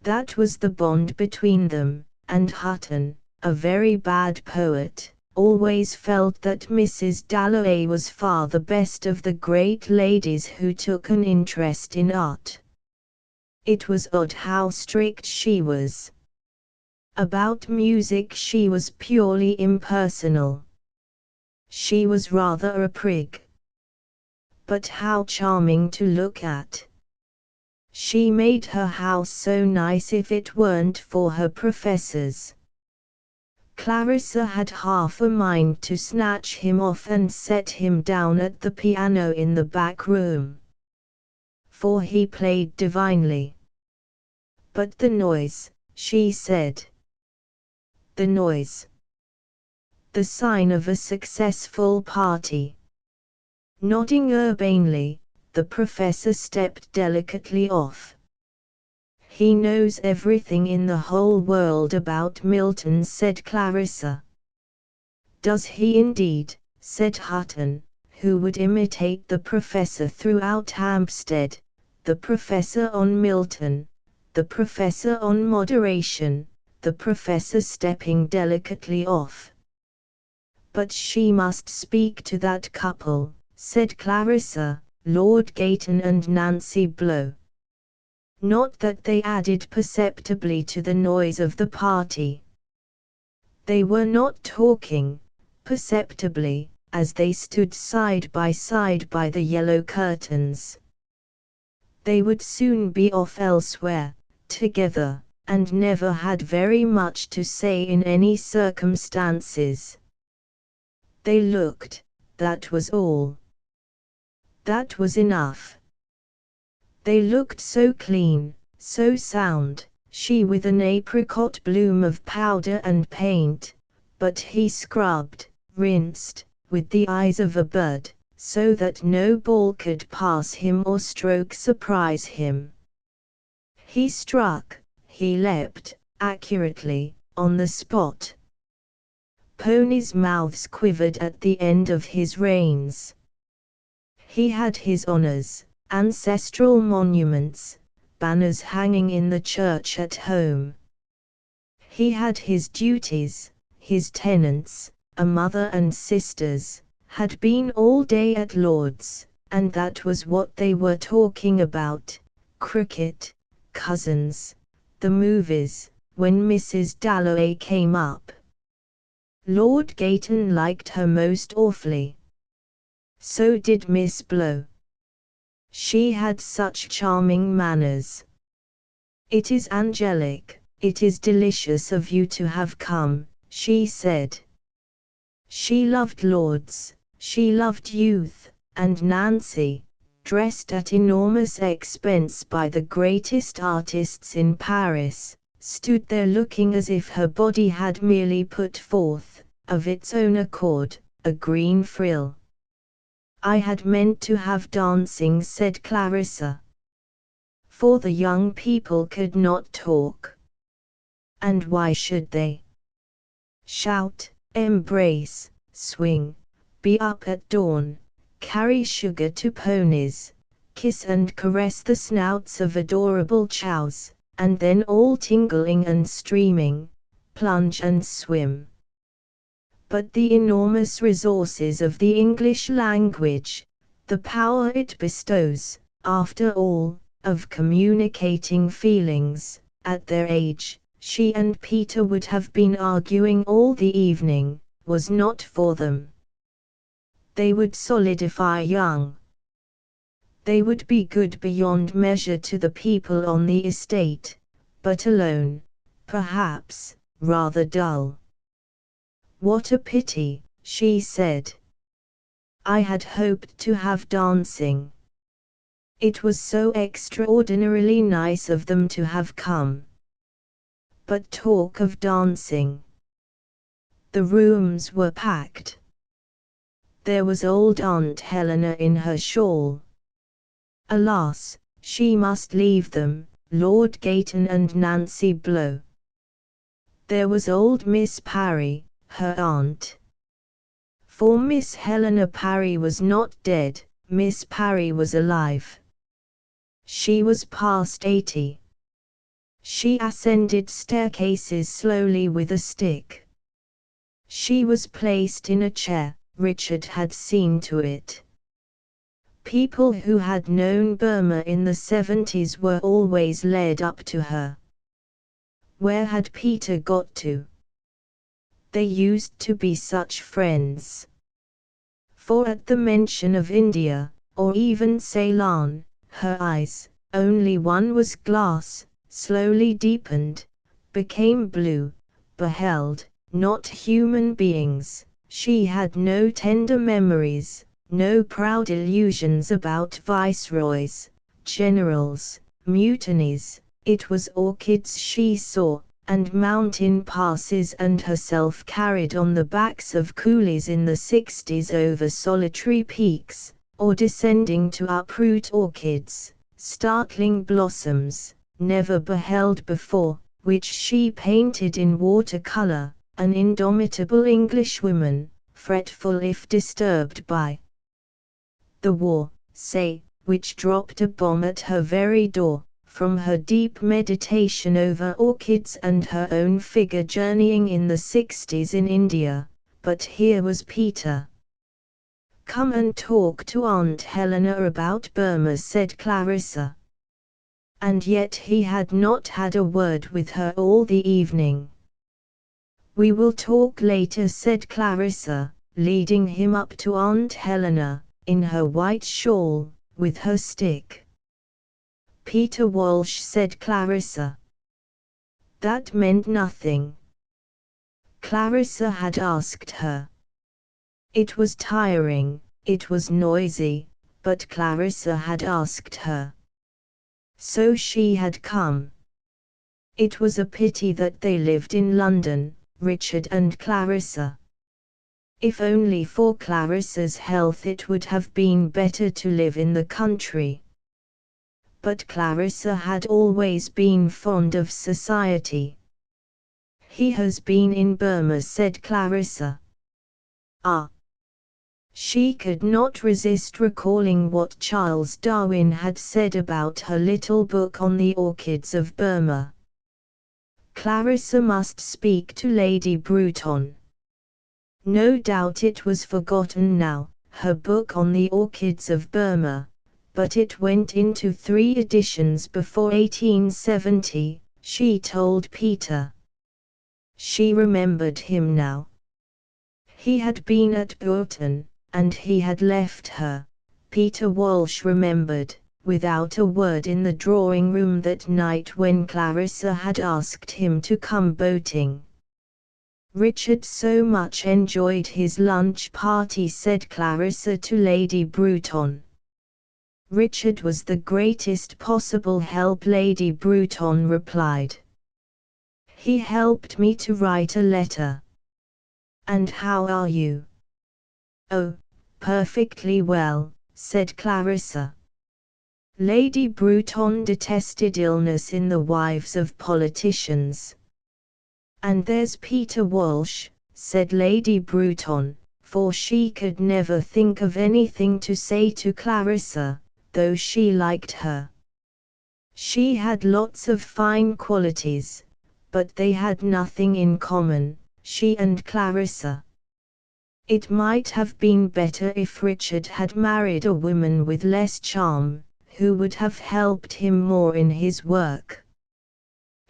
That was the bond between them, and Hutton, a very bad poet, always felt that Mrs. Dalloway was far the best of the great ladies who took an interest in art. It was odd how strict she was. About music she was purely impersonal. She was rather a prig. But how charming to look at. She made her house so nice if it weren't for her professors. Clarissa had half a mind to snatch him off and set him down at the piano in the back room. For he played divinely. But the noise, she said. The noise. The sign of a successful party. Nodding urbanely, the professor stepped delicately off. He knows everything in the whole world about Milton, said Clarissa. Does he indeed, said Hutton, who would imitate the professor throughout Hampstead, the professor on Milton, the professor on moderation, the professor stepping delicately off. But she must speak to that couple, said Clarissa, Lord Gayton and Nancy Blow. Not that they added perceptibly to the noise of the party. They were not talking, perceptibly, as they stood side by the yellow curtains. They would soon be off elsewhere, together, and never had very much to say in any circumstances. They looked, that was all. That was enough. They looked so clean, so sound, she with an apricot bloom of powder and paint, but he scrubbed, rinsed, with the eyes of a bird, so that no ball could pass him or stroke surprise him. He struck, he leapt, accurately, on the spot. Ponies' mouths quivered at the end of his reins. He had his honours, ancestral monuments, banners hanging in the church at home. He had his duties, his tenants, a mother and sisters, had been all day at Lord's, and that was what they were talking about, cricket, cousins, the movies, when Mrs. Dalloway came up. Lord Gayton liked her most awfully. So did Miss Blow. She had such charming manners. "It is angelic, it is delicious of you to have come," she said. She loved lords, she loved youth, and Nancy, dressed at enormous expense by the greatest artists in Paris, stood there looking as if her body had merely put forth, of its own accord, a green frill. "I had meant to have dancing," said Clarissa. For the young people could not talk. And why should they? Shout, embrace, swing, be up at dawn, carry sugar to ponies, kiss and caress the snouts of adorable chows, and then all tingling and streaming, plunge and swim. But the enormous resources of the English language, the power it bestows, after all, of communicating feelings, at their age, she and Peter would have been arguing all the evening, was not for them. They would solidify young. They would be good beyond measure to the people on the estate, but alone, perhaps, rather dull. "What a pity," she said. "I had hoped to have dancing. It was so extraordinarily nice of them to have come. But talk of dancing. The rooms were packed. There was old Aunt Helena in her shawl. Alas, she must leave them, Lord Gayton and Nancy Blow. There was old Miss Parry, her aunt. For Miss Helena Parry was not dead, Miss Parry was alive. She was past 80. She ascended staircases slowly with a stick. She was placed in a chair, Richard had seen to it. People who had known Burma in the 70s were always led up to her. Where had Peter got to? They used to be such friends. For at the mention of India, or even Ceylon, her eyes, only one was glass, slowly deepened, became blue, beheld, not human beings. She had no tender memories, no proud illusions about viceroys, generals, mutinies. It was orchids she saw, and mountain passes, and herself carried on the backs of coolies in the 60s over solitary peaks, or descending to uproot orchids, startling blossoms, never beheld before, which she painted in watercolor, an indomitable Englishwoman, fretful if disturbed by the war, say, which dropped a bomb at her very door. From her deep meditation over orchids and her own figure journeying in the 60s in India, but here was Peter. "Come and talk to Aunt Helena about Burma," said Clarissa. And yet he had not had a word with her all the evening. "We will talk later," said Clarissa, leading him up to Aunt Helena, in her white shawl, with her stick. "Peter Walsh," said Clarissa. That meant nothing. Clarissa had asked her. It was tiring, it was noisy, but Clarissa had asked her. So she had come. It was a pity that they lived in London, Richard and Clarissa. If only for Clarissa's health it would have been better to live in the country. But Clarissa had always been fond of society. "He has been in Burma," said Clarissa. Ah! She could not resist recalling what Charles Darwin had said about her little book on the orchids of Burma. Clarissa must speak to Lady Bruton. No doubt it was forgotten now, her book on the orchids of Burma, but it went into 3 editions before 1870, she told Peter. She remembered him now. He had been at Burton, and he had left her, Peter Walsh remembered, without a word in the drawing-room that night when Clarissa had asked him to come boating. "Richard so much enjoyed his lunch party," said Clarissa to Lady Bruton. "Richard was the greatest possible help," Lady Bruton replied. "He helped me to write a letter." "And how are you?" "Oh, perfectly well," said Clarissa. Lady Bruton detested illness in the wives of politicians. "And there's Peter Walsh," said Lady Bruton, for she could never think of anything to say to Clarissa, though she liked her. She had lots of fine qualities, but they had nothing in common, she and Clarissa. It might have been better if Richard had married a woman with less charm, who would have helped him more in his work.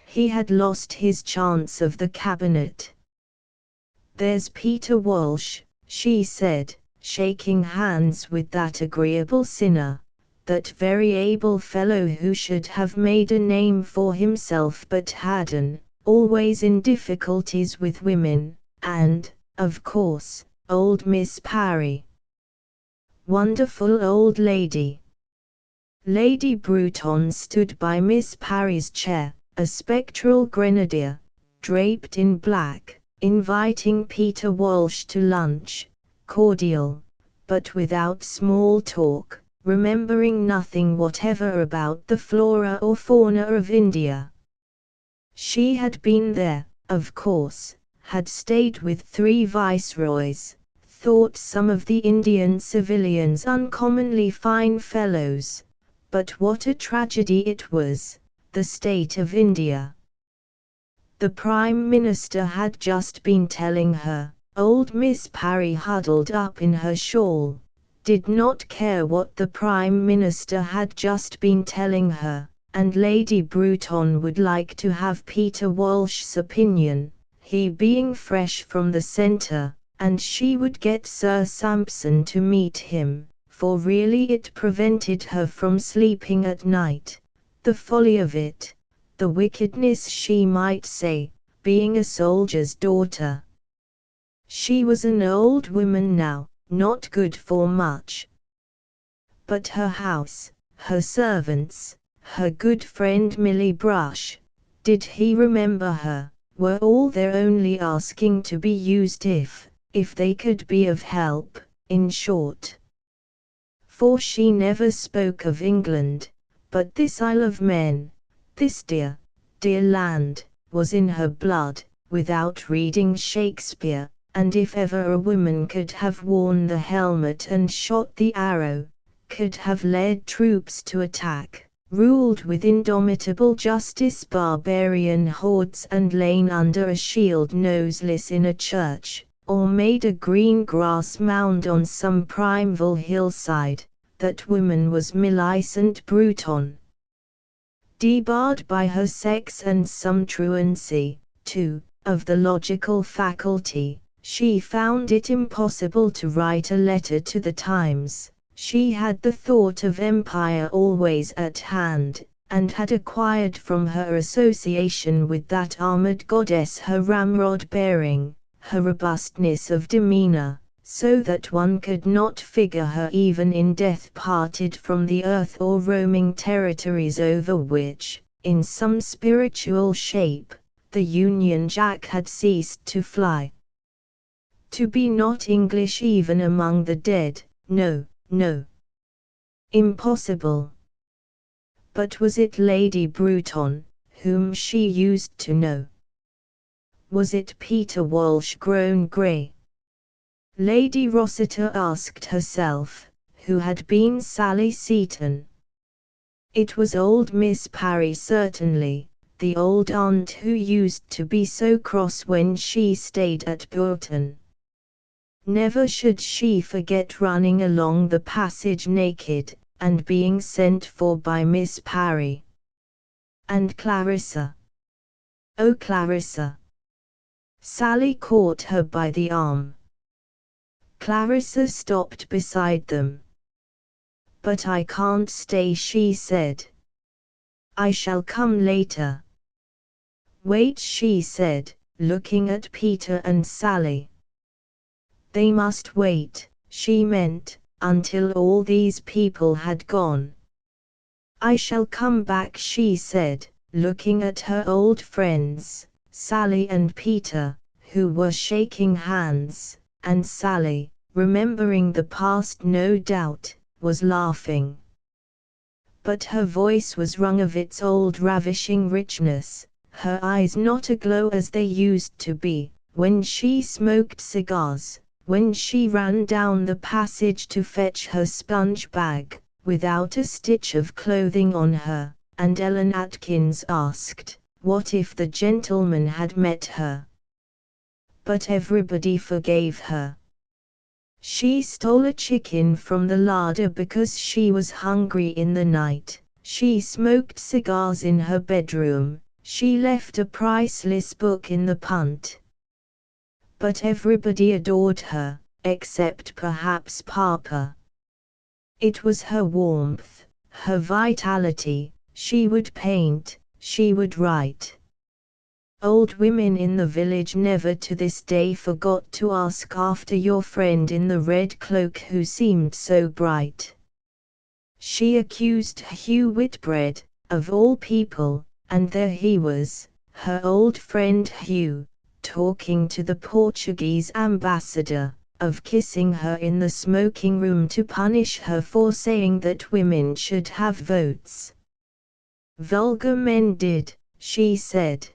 He had lost his chance of the cabinet. "There's Peter Walsh," she said, shaking hands with that agreeable sinner, that very able fellow who should have made a name for himself but hadn't, always in difficulties with women, and, of course, old Miss Parry. Wonderful old lady. Lady Bruton stood by Miss Parry's chair, a spectral grenadier, draped in black, inviting Peter Walsh to lunch, cordial, but without small talk, remembering nothing whatever about the flora or fauna of India. She had been there, of course, had stayed with 3 viceroys, thought some of the Indian civilians uncommonly fine fellows, but what a tragedy it was, the state of India. The Prime Minister had just been telling her. Old Miss Parry, huddled up in her shawl, did not care what the Prime Minister had just been telling her, and Lady Bruton would like to have Peter Walsh's opinion, he being fresh from the centre, and she would get Sir Sampson to meet him, for really it prevented her from sleeping at night, the folly of it, the wickedness she might say, being a soldier's daughter. She was an old woman now, not good for much. But her house, her servants, her good friend Millie Brush, did he remember her, were all there, only asking to be used if they could be of help, in short. For she never spoke of England, but this Isle of Men, this dear, dear land, was in her blood, without reading Shakespeare, and if ever a woman could have worn the helmet and shot the arrow, could have led troops to attack, ruled with indomitable justice barbarian hordes and lain under a shield noseless in a church, or made a green grass mound on some primeval hillside, that woman was Millicent Bruton. Debarred by her sex and some truancy, too, of the logical faculty, She found it impossible to write a letter to the Times. She had the thought of empire always at hand, and had acquired from her association with that armored goddess her ramrod bearing, her robustness of demeanor, so that one could not figure her even in death parted from the earth or roaming territories over which, in some spiritual shape, the Union Jack had ceased to fly. To be not English even among the dead, no, no. Impossible. But was it Lady Bruton, whom she used to know? Was it Peter Walsh grown grey? Lady Rossiter asked herself, who had been Sally Seton? It was old Miss Parry certainly, the old aunt who used to be so cross when she stayed at Burton. Never should she forget running along the passage naked, and being sent for by Miss Parry. And Clarissa. Oh, Clarissa! Sally caught her by the arm. Clarissa stopped beside them. "But I can't stay," she said. "I shall come later." "Wait," she said, looking at Peter and Sally. They must wait, she meant, until all these people had gone. "I shall come back," she said, looking at her old friends, Sally and Peter, who were shaking hands, and Sally, remembering the past no doubt, was laughing. But her voice was wrung of its old ravishing richness, her eyes not aglow as they used to be, when she smoked cigars, when she ran down the passage to fetch her sponge bag, without a stitch of clothing on her, and Ellen Atkins asked, what if the gentleman had met her? But everybody forgave her. She stole a chicken from the larder because she was hungry in the night, she smoked cigars in her bedroom, she left a priceless book in the punt. But everybody adored her, except perhaps Papa. It was her warmth, her vitality. She would paint, she would write. Old women in the village never to this day forgot to ask after your friend in the red cloak who seemed so bright. She accused Hugh Whitbread, of all people, and there he was, her old friend Hugh, talking to the Portuguese ambassador, of kissing her in the smoking room to punish her for saying that women should have votes. Vulgar men did, she said.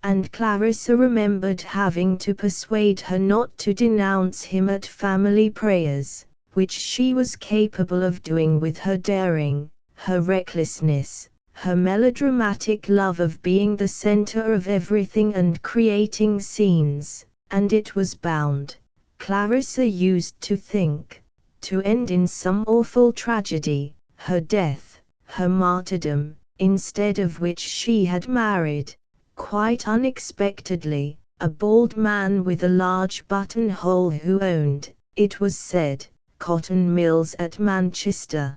And Clarissa remembered having to persuade her not to denounce him at family prayers, which she was capable of doing with her daring, her recklessness, her melodramatic love of being the center of everything and creating scenes, and it was bound, Clarissa used to think, to end in some awful tragedy, her death, her martyrdom, instead of which she had married, quite unexpectedly, a bald man with a large buttonhole who owned, it was said, cotton mills at Manchester.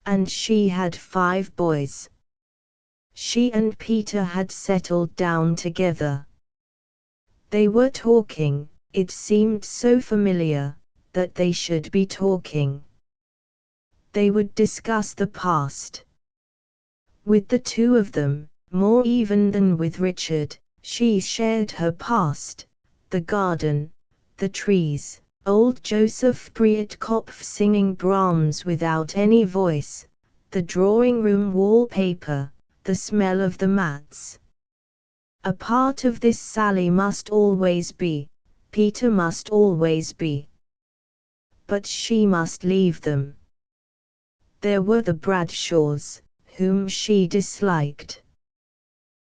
And she had 5 boys. She and Peter had settled down together. They were talking, it seemed so familiar, that they should be talking. They would discuss the past. With the two of them, more even than with Richard, she shared her past, the garden, the trees, old Joseph Prietkopf singing Brahms without any voice, the drawing room wallpaper, the smell of the mats. A part of this Sally must always be, Peter must always be. But she must leave them. There were the Bradshaws, whom she disliked.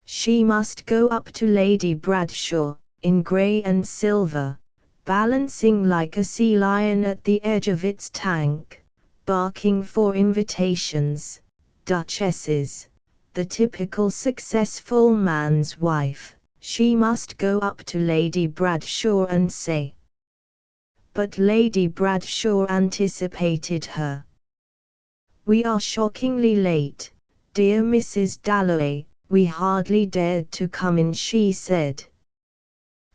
She must go up to Lady Bradshaw, in grey and silver, balancing like a sea lion at the edge of its tank, barking for invitations, duchesses, the typical successful man's wife, she must go up to Lady Bradshaw and say. But Lady Bradshaw anticipated her. "We are shockingly late, dear Mrs. Dalloway, we hardly dared to come in," she said.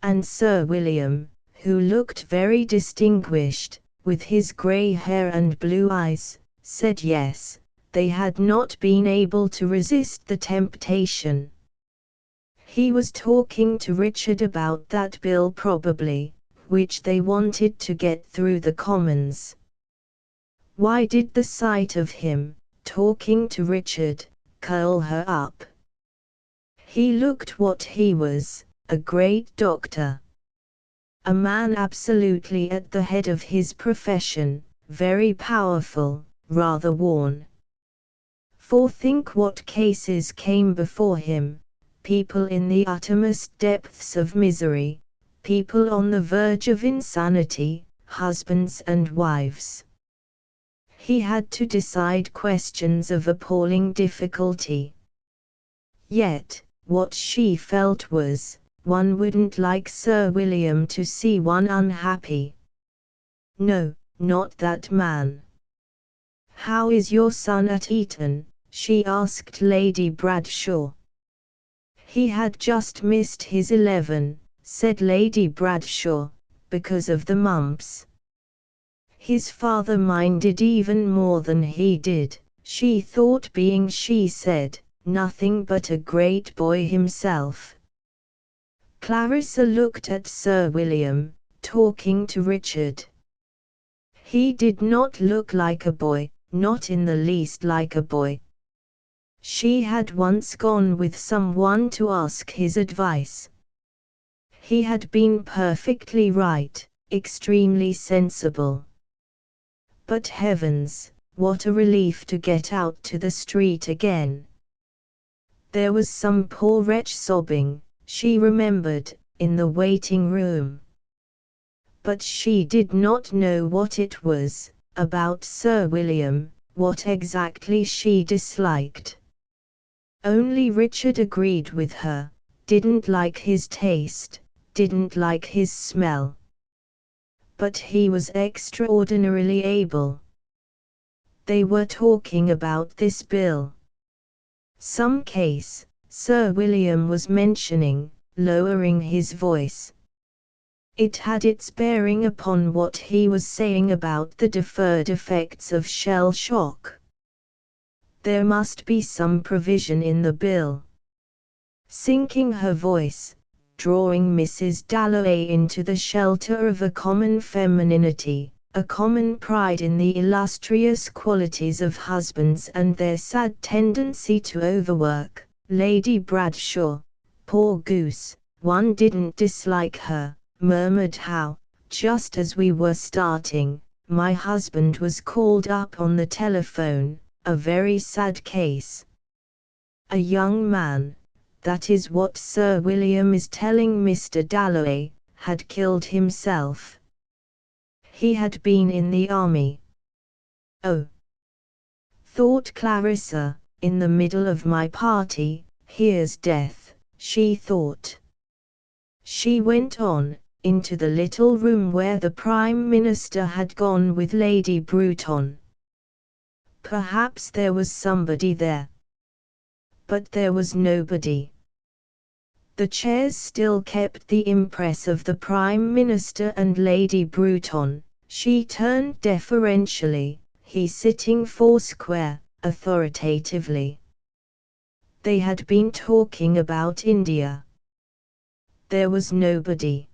And Sir William, who looked very distinguished, with his grey hair and blue eyes, said yes, they had not been able to resist the temptation. He was talking to Richard about that bill probably, which they wanted to get through the Commons. Why did the sight of him, talking to Richard, curl her up? He looked what he was, a great doctor. A man absolutely at the head of his profession, very powerful, rather worn. For think what cases came before him, people in the uttermost depths of misery, people on the verge of insanity, husbands and wives. He had to decide questions of appalling difficulty. Yet, what she felt was, one wouldn't like Sir William to see one unhappy. No, not that man. "How is your son at Eton?" she asked Lady Bradshaw. "He had just missed his 11, said Lady Bradshaw, because of the mumps. His father minded even more than he did, she thought, being, she said, nothing but a great boy himself." Clarissa looked at Sir William, talking to Richard. He did not look like a boy, not in the least like a boy. She had once gone with someone to ask his advice. He had been perfectly right, extremely sensible. But heavens, what a relief to get out to the street again. There was some poor wretch sobbing, she remembered, in the waiting room. But she did not know what it was, about Sir William, what exactly she disliked. Only Richard agreed with her, didn't like his taste, didn't like his smell. But he was extraordinarily able. They were talking about this bill. Some case, Sir William was mentioning, lowering his voice. It had its bearing upon what he was saying about the deferred effects of shell shock. There must be some provision in the bill. Sinking her voice, drawing Mrs. Dalloway into the shelter of a common femininity, a common pride in the illustrious qualities of husbands and their sad tendency to overwork, Lady Bradshaw, poor goose, one didn't dislike her, murmured how, just as we were starting, my husband was called up on the telephone, a very sad case. A young man, that is what Sir William is telling Mr. Dalloway, had killed himself. He had been in the army. Oh! Thought Clarissa, in the middle of my party, here's death, she thought. She went on, into the little room where the Prime Minister had gone with Lady Bruton. Perhaps there was somebody there. But there was nobody. The chairs still kept the impress of the Prime Minister and Lady Bruton. She turned deferentially, he sitting foursquare, authoritatively. They had been talking about India. There was nobody.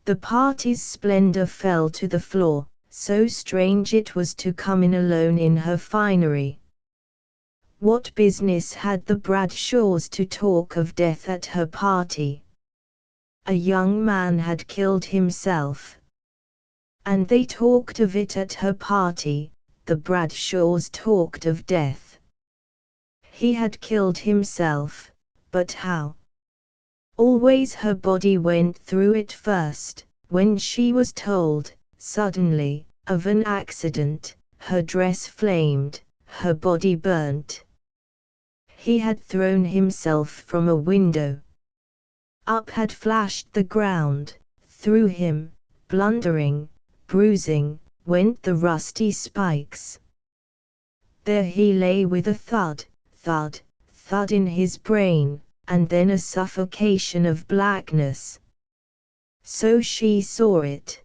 The party's splendor fell to the floor, so strange it was to come in alone in her finery. What business had the Bradshaws to talk of death at her party? A young man had killed himself. And they talked of it at her party, the Bradshaws talked of death. He had killed himself, but how? Always her body went through it first, when she was told, suddenly, of an accident, her dress flamed, her body burnt. He had thrown himself from a window. Up had flashed the ground, through him, blundering, bruising, went the rusty spikes. There he lay with a thud, thud, thud in his brain, and then a suffocation of blackness. So she saw it.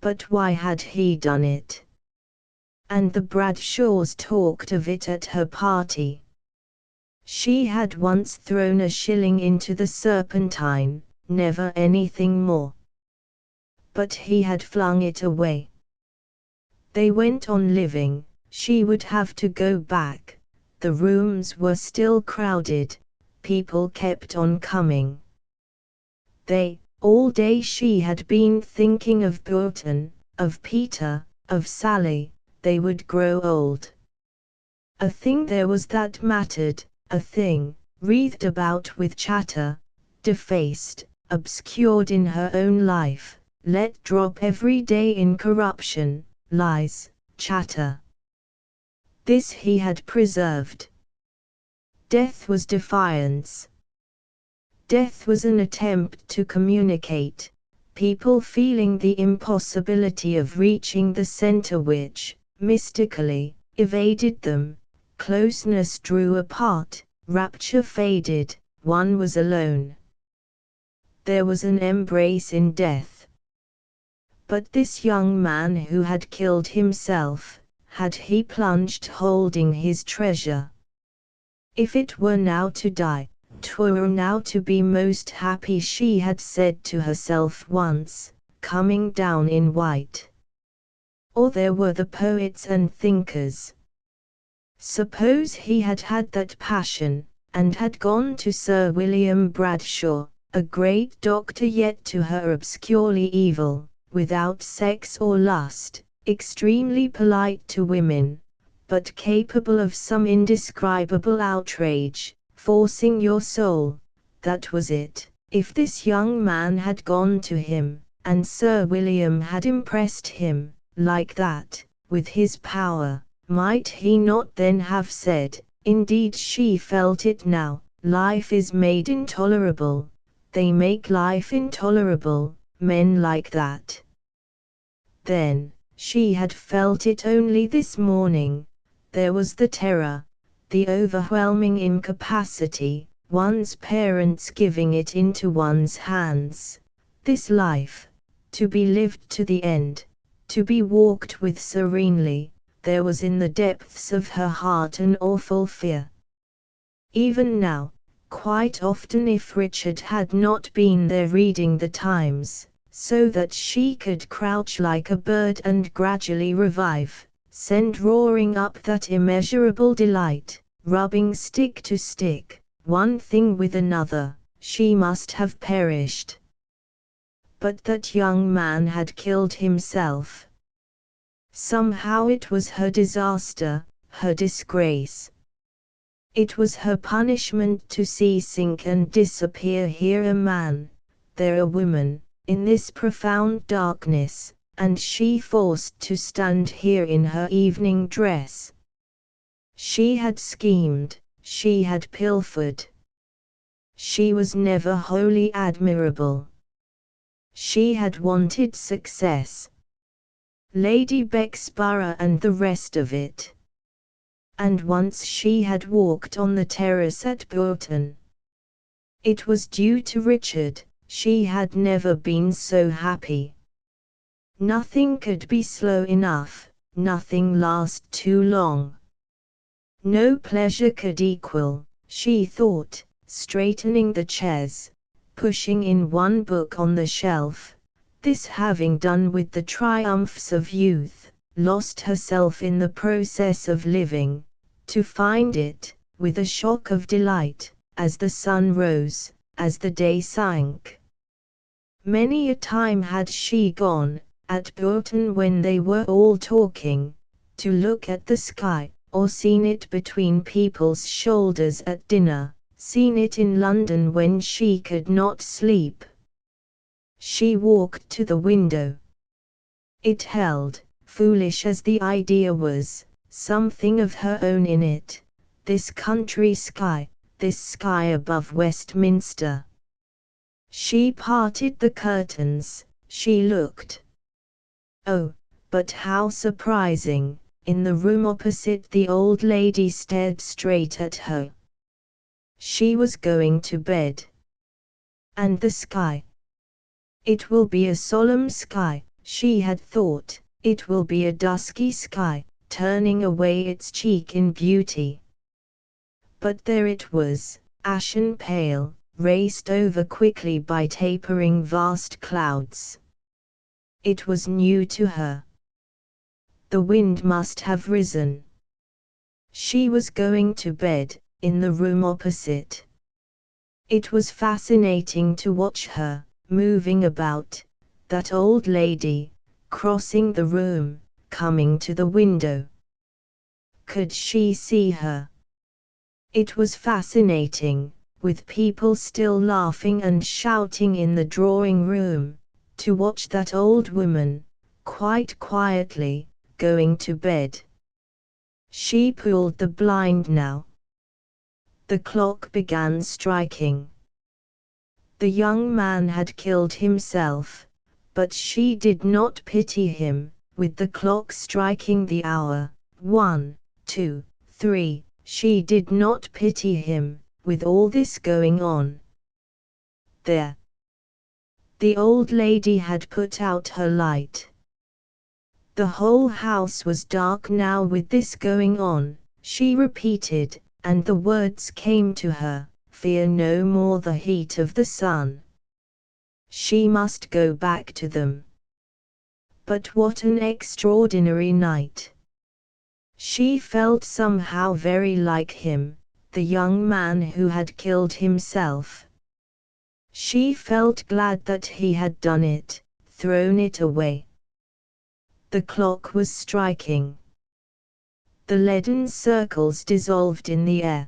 But why had he done it? And the Bradshaws talked of it at her party. She had once thrown a shilling into the Serpentine, never anything more. But he had flung it away. They went on living. She would have to go back. The rooms were still crowded. People kept on coming. All day she had been thinking of Burton, of Peter, of Sally. They would grow old. A thing there was that mattered, a thing, wreathed about with chatter, defaced, obscured in her own life, let drop every day in corruption, lies, chatter. This he had preserved. Death was defiance. Death was an attempt to communicate, people feeling the impossibility of reaching the center which, mystically, evaded them. Closeness drew apart, rapture faded, one was alone. There was an embrace in death. But this young man who had killed himself, had he plunged holding his treasure? If it were now to die, 'twere now to be most happy, she had said to herself once, coming down in white. Or there were the poets and thinkers. Suppose he had had that passion, and had gone to Sir William Bradshaw, a great doctor yet to her obscurely evil, without sex or lust, extremely polite to women, but capable of some indescribable outrage, forcing your soul. That was it. If this young man had gone to him, and Sir William had impressed him, like that, with his power, might he not then have said, indeed she felt it now, life is made intolerable, they make life intolerable, men like that. Then, she had felt it only this morning, there was the terror, the overwhelming incapacity, one's parents giving it into one's hands, this life, to be lived to the end, to be walked with serenely. There was in the depths of her heart an awful fear. Even now, quite often if Richard had not been there reading the Times, so that she could crouch like a bird and gradually revive, send roaring up that immeasurable delight, rubbing stick to stick, one thing with another, she must have perished. But that young man had killed himself. Somehow it was her disaster, her disgrace. It was her punishment to see sink and disappear here a man, there a woman, in this profound darkness, and she forced to stand here in her evening dress. She had schemed, she had pilfered. She was never wholly admirable. She had wanted success. Lady Bexborough and the rest of it. And once she had walked on the terrace at Burton. It was due to Richard, she had never been so happy. Nothing could be slow enough, nothing last too long. No pleasure could equal, she thought, straightening the chairs, pushing in one book on the shelf. This having done with the triumphs of youth, lost herself in the process of living, to find it, with a shock of delight, as the sun rose, as the day sank. Many a time had she gone, at Burton when they were all talking, to look at the sky, or seen it between people's shoulders at dinner, seen it in London when she could not sleep. She walked to the window. It held, foolish as the idea was, something of her own in it, this country sky, this sky above Westminster. She parted the curtains, she looked. Oh, but how surprising! In the room opposite the old lady stared straight at her. She was going to bed. And the sky. It will be a solemn sky, she had thought, it will be a dusky sky, turning away its cheek in beauty. But there it was, ashen pale, raced over quickly by tapering vast clouds. It was new to her. The wind must have risen. She was going to bed, in the room opposite. It was fascinating to watch her, moving about, that old lady, crossing the room, coming to the window. Could she see her? It was fascinating, with people still laughing and shouting in the drawing room, to watch that old woman, quite quietly, going to bed. She pulled the blind now. The clock began striking. The young man had killed himself, but she did not pity him, with the clock striking the hour, 1, 2, 3, she did not pity him, with all this going on. There. The old lady had put out her light. The whole house was dark now with this going on, she repeated, and the words came to her, fear no more the heat of the sun. She must go back to them. But what an extraordinary night! She felt somehow very like him, the young man who had killed himself. She felt glad that he had done it, thrown it away. The clock was striking. The leaden circles dissolved in the air.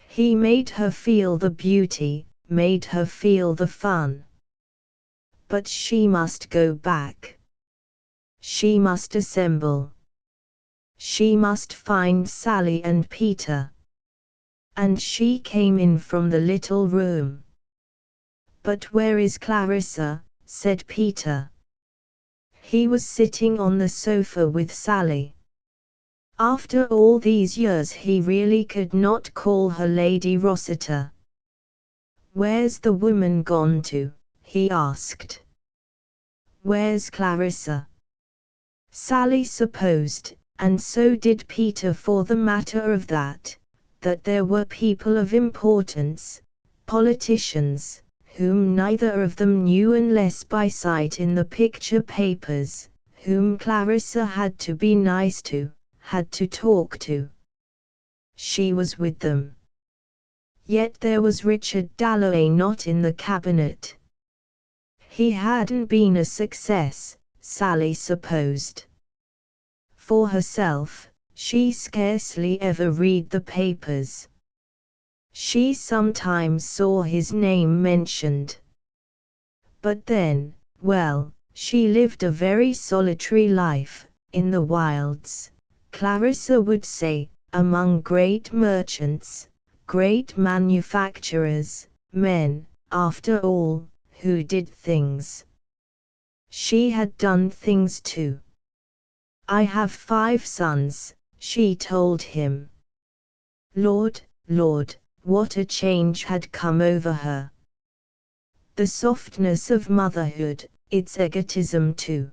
He made her feel the beauty, made her feel the fun. But she must go back. She must assemble. She must find Sally and Peter. And she came in from the little room. But where is Clarissa? Said Peter. He was sitting on the sofa with Sally. After all these years he really could not call her Lady Rossiter. Where's the woman gone to? He asked. Where's Clarissa? Sally supposed, and so did Peter for the matter of that, that there were people of importance, politicians, whom neither of them knew unless by sight in the picture papers, whom Clarissa had to be nice to, had to talk to. She was with them. Yet there was Richard Dalloway not in the cabinet. He hadn't been a success, Sally supposed. For herself, she scarcely ever read the papers. She sometimes saw his name mentioned. But then, well, she lived a very solitary life, in the wilds, Clarissa would say, among great merchants, great manufacturers, men, after all, who did things. She had done things too. I have 5 sons, she told him. Lord, Lord, what a change had come over her. The softness of motherhood, its egotism too.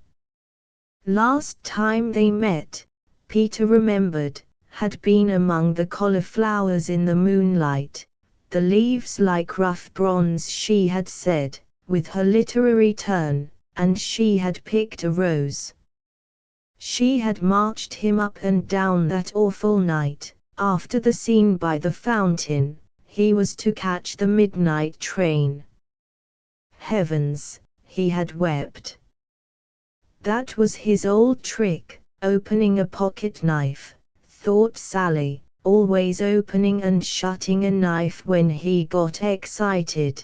Last time they met, Peter remembered, had been among the cauliflowers in the moonlight, the leaves like rough bronze she had said, with her literary turn, and she had picked a rose. She had marched him up and down that awful night. After the scene by the fountain, he was to catch the midnight train. Heavens, he had wept. That was his old trick, opening a pocket knife, thought Sally, always opening and shutting a knife when he got excited.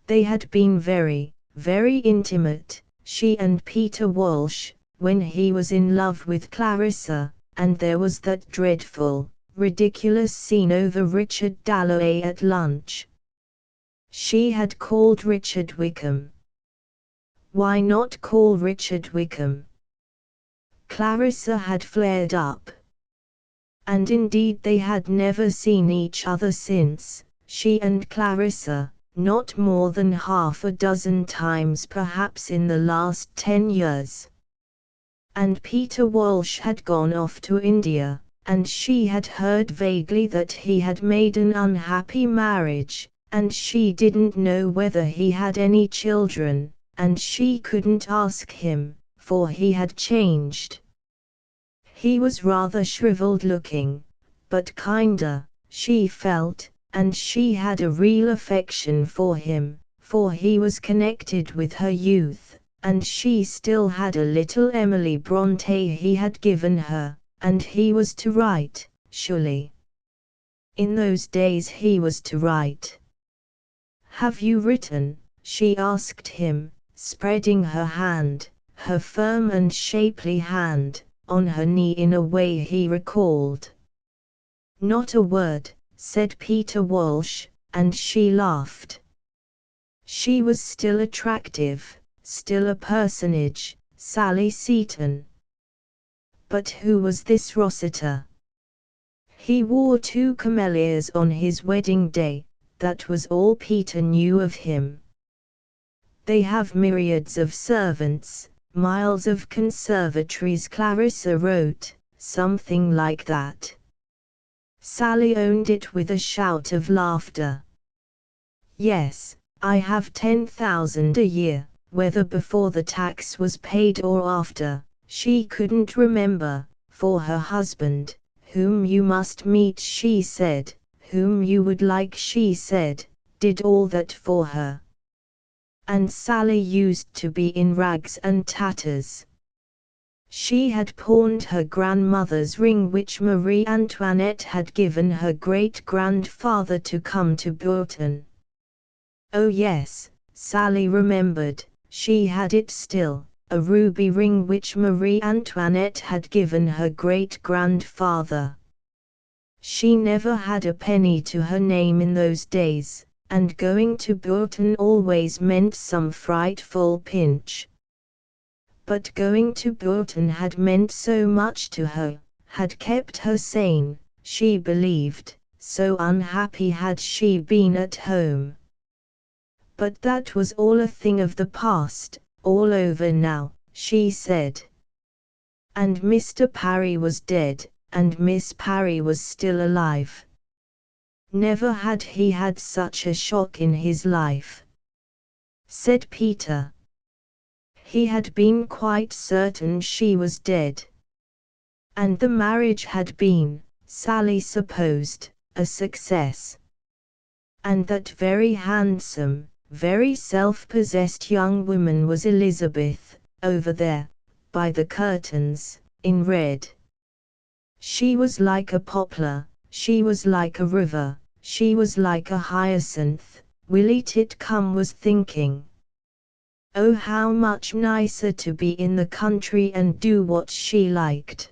They had been very, very intimate, she and Peter Walsh, when he was in love with Clarissa, and there was that dreadful, ridiculous scene over Richard Dalloway at lunch. She had called Richard Wickham. Why not call Richard Wickham? Clarissa had flared up. And indeed they had never seen each other since, she and Clarissa, not more than half a dozen times perhaps in the last 10 years. And Peter Walsh had gone off to India, and she had heard vaguely that he had made an unhappy marriage, and she didn't know whether he had any children, and she couldn't ask him, for he had changed. He was rather shriveled looking, but kinder, she felt, and she had a real affection for him, for he was connected with her youth, and she still had a little Emily Bronte he had given her, and he was to write, surely. In those days he was to write. "Have you written?" she asked him, spreading her hand, her firm and shapely hand, on her knee in a way he recalled. "Not a word," said Peter Walsh, and she laughed. She was still attractive, still a personage, Sally Seton. But who was this Rossiter? He wore 2 camellias on his wedding day, that was all Peter knew of him. They have myriads of servants, miles of conservatories, Clarissa wrote, something like that. Sally owned it with a shout of laughter. "Yes, I have 10,000 a year, whether before the tax was paid or after," she couldn't remember, "for her husband, whom you must meet," she said, "whom you would like," she said, did all that for her. And Sally used to be in rags and tatters. She had pawned her grandmother's ring which Marie Antoinette had given her great-grandfather to come to Burton. Oh yes, Sally remembered, she had it still, a ruby ring which Marie Antoinette had given her great-grandfather. She never had a penny to her name in those days, and going to Burton always meant some frightful pinch. But going to Burton had meant so much to her, had kept her sane, she believed, so unhappy had she been at home. But that was all a thing of the past, all over now, she said. And Mr. Parry was dead, and Miss Parry was still alive. Never had he had such a shock in his life, said Peter. He had been quite certain she was dead. And the marriage had been, Sally supposed, a success. And that very handsome, very self-possessed young woman was Elizabeth, over there, by the curtains, in red. She was like a poplar, she was like a river, she was like a hyacinth, Willie Titcombe was thinking. Oh, how much nicer to be in the country and do what she liked.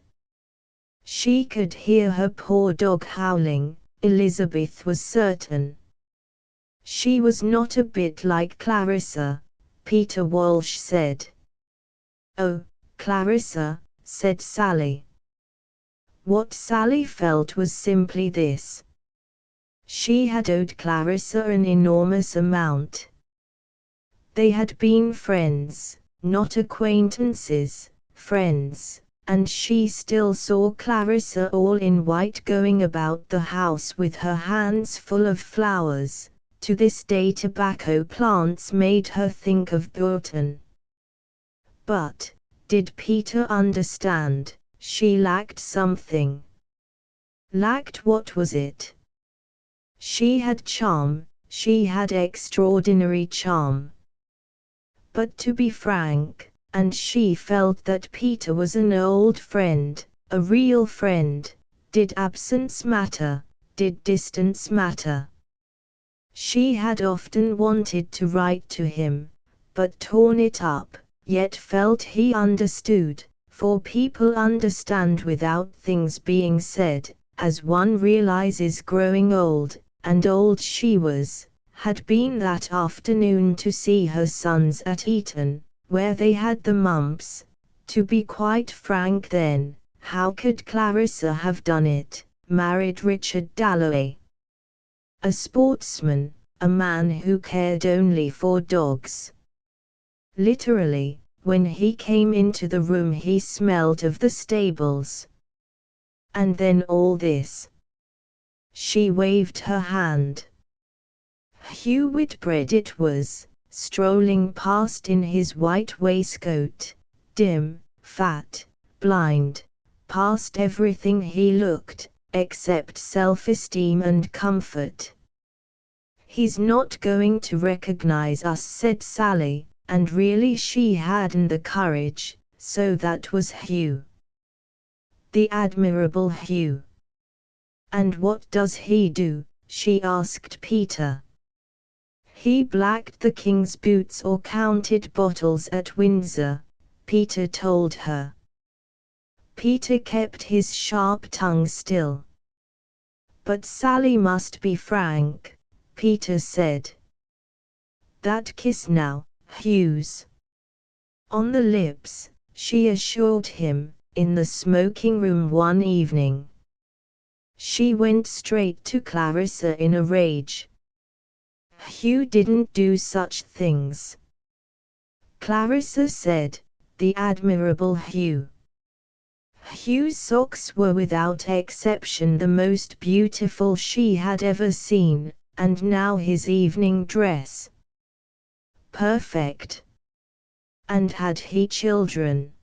She could hear her poor dog howling, Elizabeth was certain. She was not a bit like Clarissa, Peter Walsh said. Oh, Clarissa, said Sally. What Sally felt was simply this. She had owed Clarissa an enormous amount. They had been friends, not acquaintances, friends, and she still saw Clarissa all in white going about the house with her hands full of flowers. To this day tobacco plants made her think of Burton. But, did Peter understand, she lacked something. Lacked what was it? She had charm, she had extraordinary charm. But to be frank, and she felt that Peter was an old friend, a real friend, did absence matter, did distance matter? She had often wanted to write to him, but torn it up, yet felt he understood, for people understand without things being said, as one realizes growing old, and old she was, had been that afternoon to see her sons at Eton, where they had the mumps. To be quite frank then, how could Clarissa have done it, married Richard Dalloway? A sportsman, a man who cared only for dogs. Literally, when he came into the room he smelled of the stables. And then all this. She waved her hand. Hugh Whitbread it was, strolling past in his white waistcoat, dim, fat, blind, past everything he looked, except self-esteem and comfort. "He's not going to recognize us," said Sally, and really she hadn't the courage, so that was Hugh. The admirable Hugh. "And what does he do?" she asked Peter. "He blacked the king's boots or counted bottles at Windsor," Peter told her. Peter kept his sharp tongue still. "But Sally must be frank," Peter said. "That kiss now, Hugh's." On the lips, she assured him, in the smoking room one evening. She went straight to Clarissa in a rage. "Hugh didn't do such things," Clarissa said, "the admirable Hugh." Hugh's socks were without exception the most beautiful she had ever seen, and now his evening dress. Perfect. And had he children?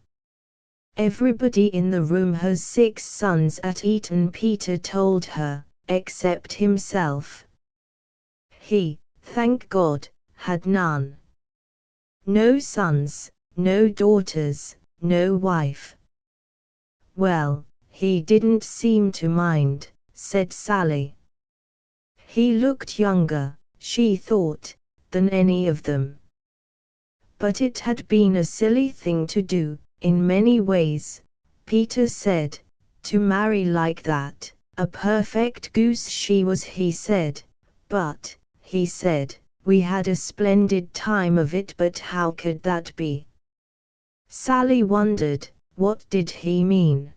"Everybody in the room has 6 sons at Eton," Peter told her, "except himself. He, thank God, had none. No sons, no daughters, no wife." "Well, he didn't seem to mind," said Sally. "He looked younger, she thought, than any of them. But it had been a silly thing to do, in many ways," Peter said, "to marry like that. A perfect goose she was," he said, "but," he said, "we had a splendid time of it." But how could that be? Sally wondered, what did he mean?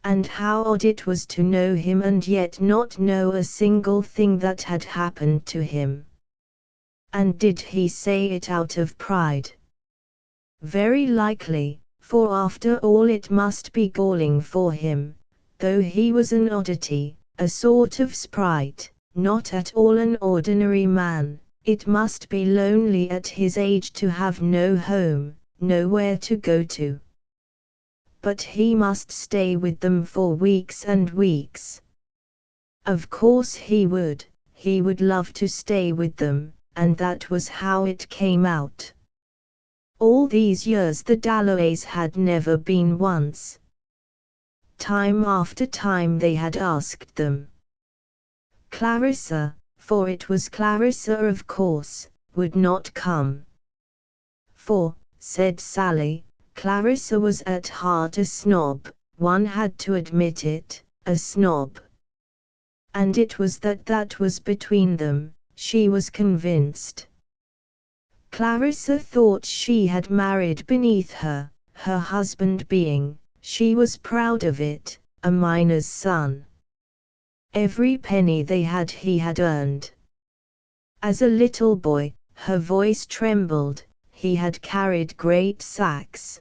And how odd it was to know him and yet not know a single thing that had happened to him. And did he say it out of pride? Very likely, for after all it must be galling for him, though he was an oddity, a sort of sprite, not at all an ordinary man. It must be lonely at his age to have no home, nowhere to go to. But he must stay with them for weeks and weeks. Of course he would love to stay with them, and that was how it came out. All these years the Dalloways had never been once. Time after time they had asked them. Clarissa, for it was Clarissa of course, would not come. "For," said Sally, "Clarissa was at heart a snob, one had to admit it, a snob. And it was that was between them, she was convinced. Clarissa thought she had married beneath her, her husband being, she was proud of it, a miner's son. Every penny they had he had earned. As a little boy, her voice trembled, he had carried great sacks.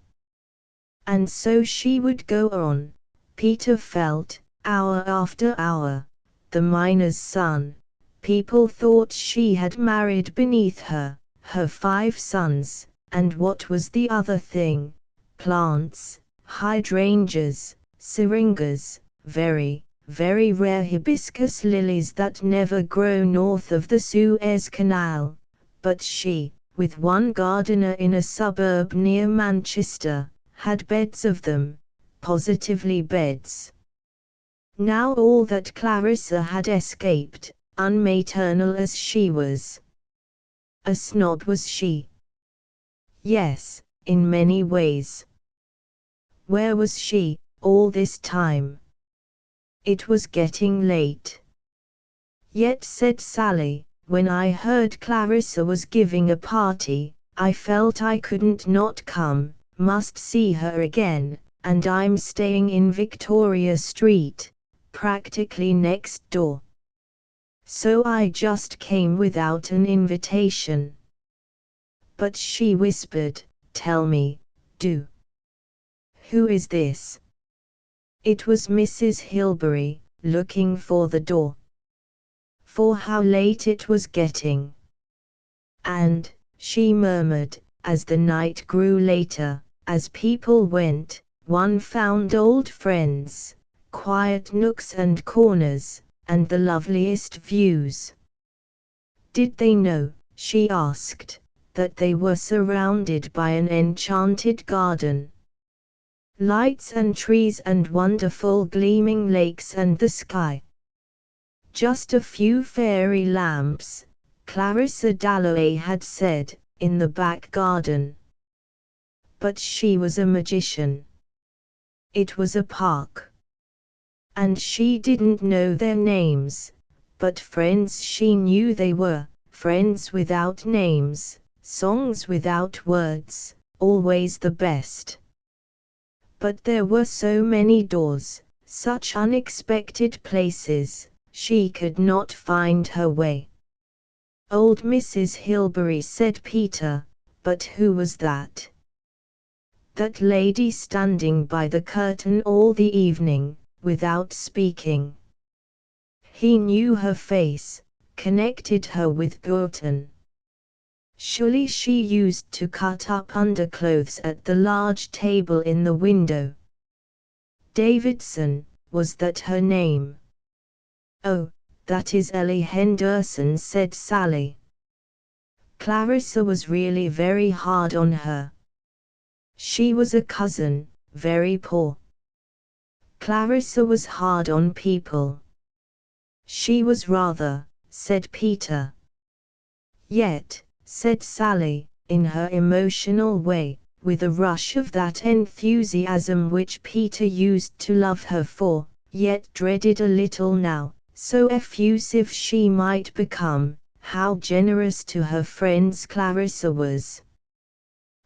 And so she would go on, Peter felt, hour after hour. The miner's son. People thought she had married beneath her 5 sons, and what was the other thing? Plants, hydrangeas, syringas, very, very rare hibiscus lilies that never grow north of the Suez Canal. But she, with one gardener in a suburb near Manchester, had beds of them, positively beds. Now all that Clarissa had escaped, unmaternal as she was. A snob was she. Yes, in many ways. Where was she, all this time? It was getting late. Yet, said Sally, when I heard Clarissa was giving a party, I felt I couldn't not come, must see her again, and I'm staying in Victoria Street, practically next door. So I just came without an invitation." "But," she whispered, "tell me, do. Who is this?" It was Mrs. Hilbery, looking for the door. For how late it was getting. "And," she murmured, as the night grew later, as people went, one found old friends, quiet nooks and corners, and the loveliest views. Did they know, she asked, that they were surrounded by an enchanted garden? Lights and trees and wonderful gleaming lakes and the sky. Just a few fairy lamps, Clarissa Dalloway had said, in the back garden. But she was a magician. It was a park. And she didn't know their names, but friends she knew they were, friends without names, songs without words, always the best. But there were so many doors, such unexpected places, she could not find her way. "Old Mrs. Hilbery," said Peter, but who was that? That lady standing by the curtain all the evening, without speaking. He knew her face, connected her with Gorton. Surely she used to cut up underclothes at the large table in the window. Davidson, was that her name? "Oh, that is Ellie Henderson," said Sally. Clarissa was really very hard on her. She was a cousin, very poor. Clarissa was hard on people. "She was rather," said Peter. "Yet," said Sally, in her emotional way, with a rush of that enthusiasm which Peter used to love her for, yet dreaded a little now, so effusive she might become, how generous to her friends Clarissa was.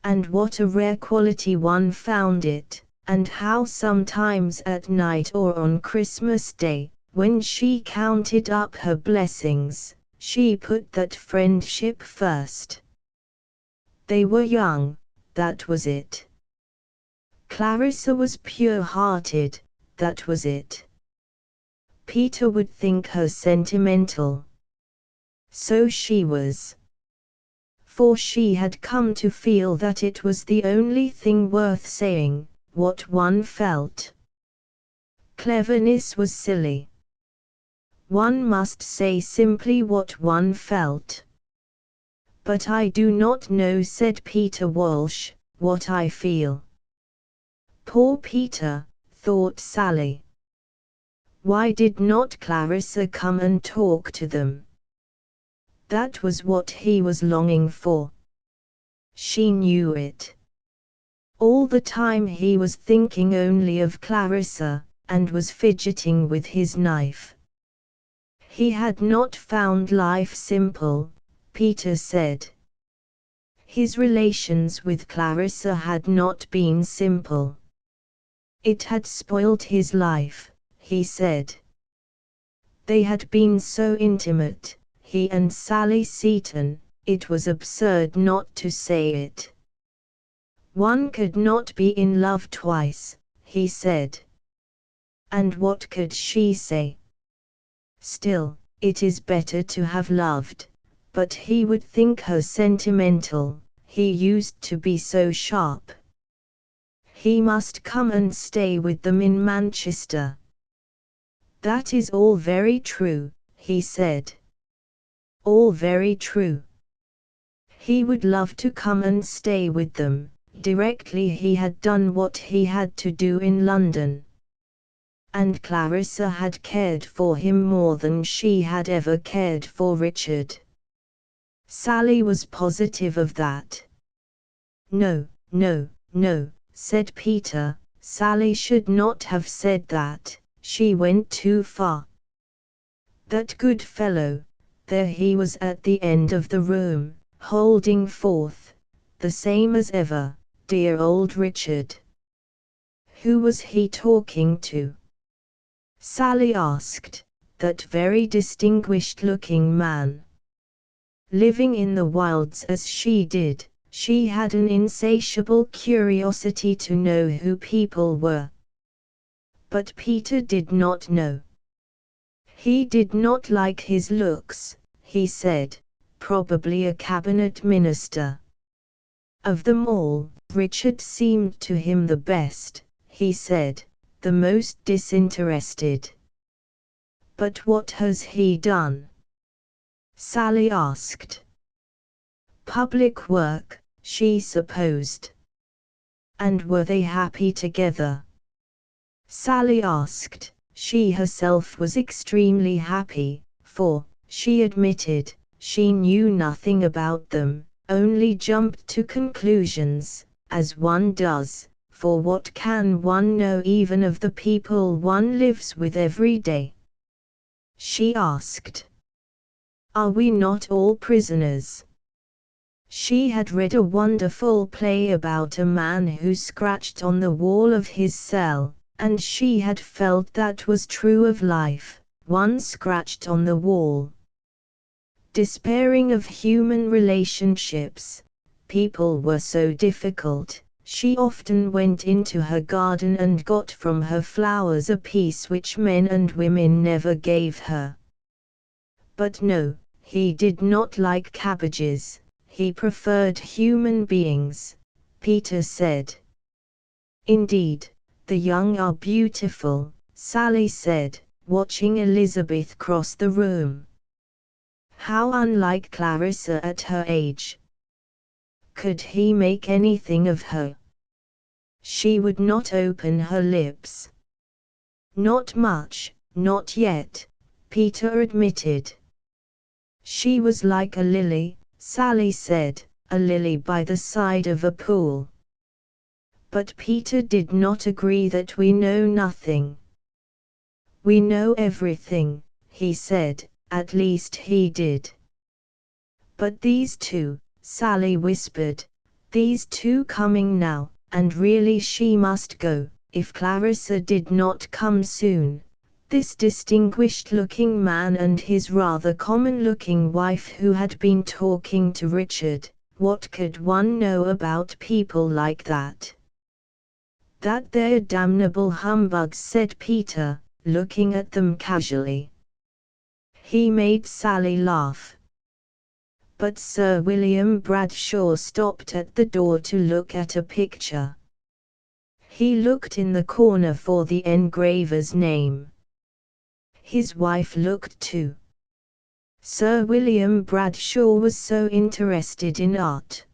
And what a rare quality one found it, and how sometimes at night or on Christmas Day, when she counted up her blessings, she put that friendship first. They were young, that was it. Clarissa was pure-hearted, that was it. Peter would think her sentimental. So she was. For she had come to feel that it was the only thing worth saying, what one felt. Cleverness was silly. One must say simply what one felt. "But I do not know," said Peter Walsh, "what I feel." Poor Peter, thought Sally. Why did not Clarissa come and talk to them? That was what he was longing for. She knew it. All the time he was thinking only of Clarissa, and was fidgeting with his knife. He had not found life simple, Peter said. His relations with Clarissa had not been simple. It had spoilt his life, he said. They had been so intimate, he and Sally Seton, it was absurd not to say it. One could not be in love twice, he said. And what could she say? Still, it is better to have loved, but he would think her sentimental, he used to be so sharp. He must come and stay with them in Manchester. That is all very true, he said. All very true. He would love to come and stay with them, directly he had done what he had to do in London. And Clarissa had cared for him more than she had ever cared for Richard. Sally was positive of that. No, no, no, said Peter, Sally should not have said that, she went too far. That good fellow, There he was at the end of the room, holding forth, the same as ever, dear old Richard. Who was he talking to? Sally asked. That very distinguished-looking man. Living in the wilds as she did, she had an insatiable curiosity to know who people were. But Peter did not know. He did not like his looks, he said, probably a cabinet minister. Of them all, Richard seemed to him the best, he said, the most disinterested. But what has he done? Sally asked. Public work, she supposed. And were they happy together? Sally asked. She herself was extremely happy, for, she admitted, she knew nothing about them, only jumped to conclusions, as one does, for what can one know even of the people one lives with every day? She asked. Are we not all prisoners? She had read a wonderful play about a man who scratched on the wall of his cell, and she had felt that was true of life, one scratched on the wall. Despairing of human relationships, people were so difficult, she often went into her garden and got from her flowers a piece which men and women never gave her. But no, he did not like cabbages, he preferred human beings, Peter said. Indeed, the young are beautiful, Sally said, watching Elizabeth cross the room. How unlike Clarissa at her age. Could he make anything of her? She would not open her lips. Not much, not yet, Peter admitted. She was like a lily, Sally said, a lily by the side of a pool. But Peter did not agree that we know nothing. We know everything, he said, at least he did. But these two, Sally whispered, these two coming now, and really she must go, if Clarissa did not come soon. This distinguished-looking man and his rather common-looking wife who had been talking to Richard, what could one know about people like that? That they're damnable humbugs, said Peter, looking at them casually. He made Sally laugh. But Sir William Bradshaw stopped at the door to look at a picture. He looked in the corner for the engraver's name. His wife looked too. Sir William Bradshaw was so interested in art.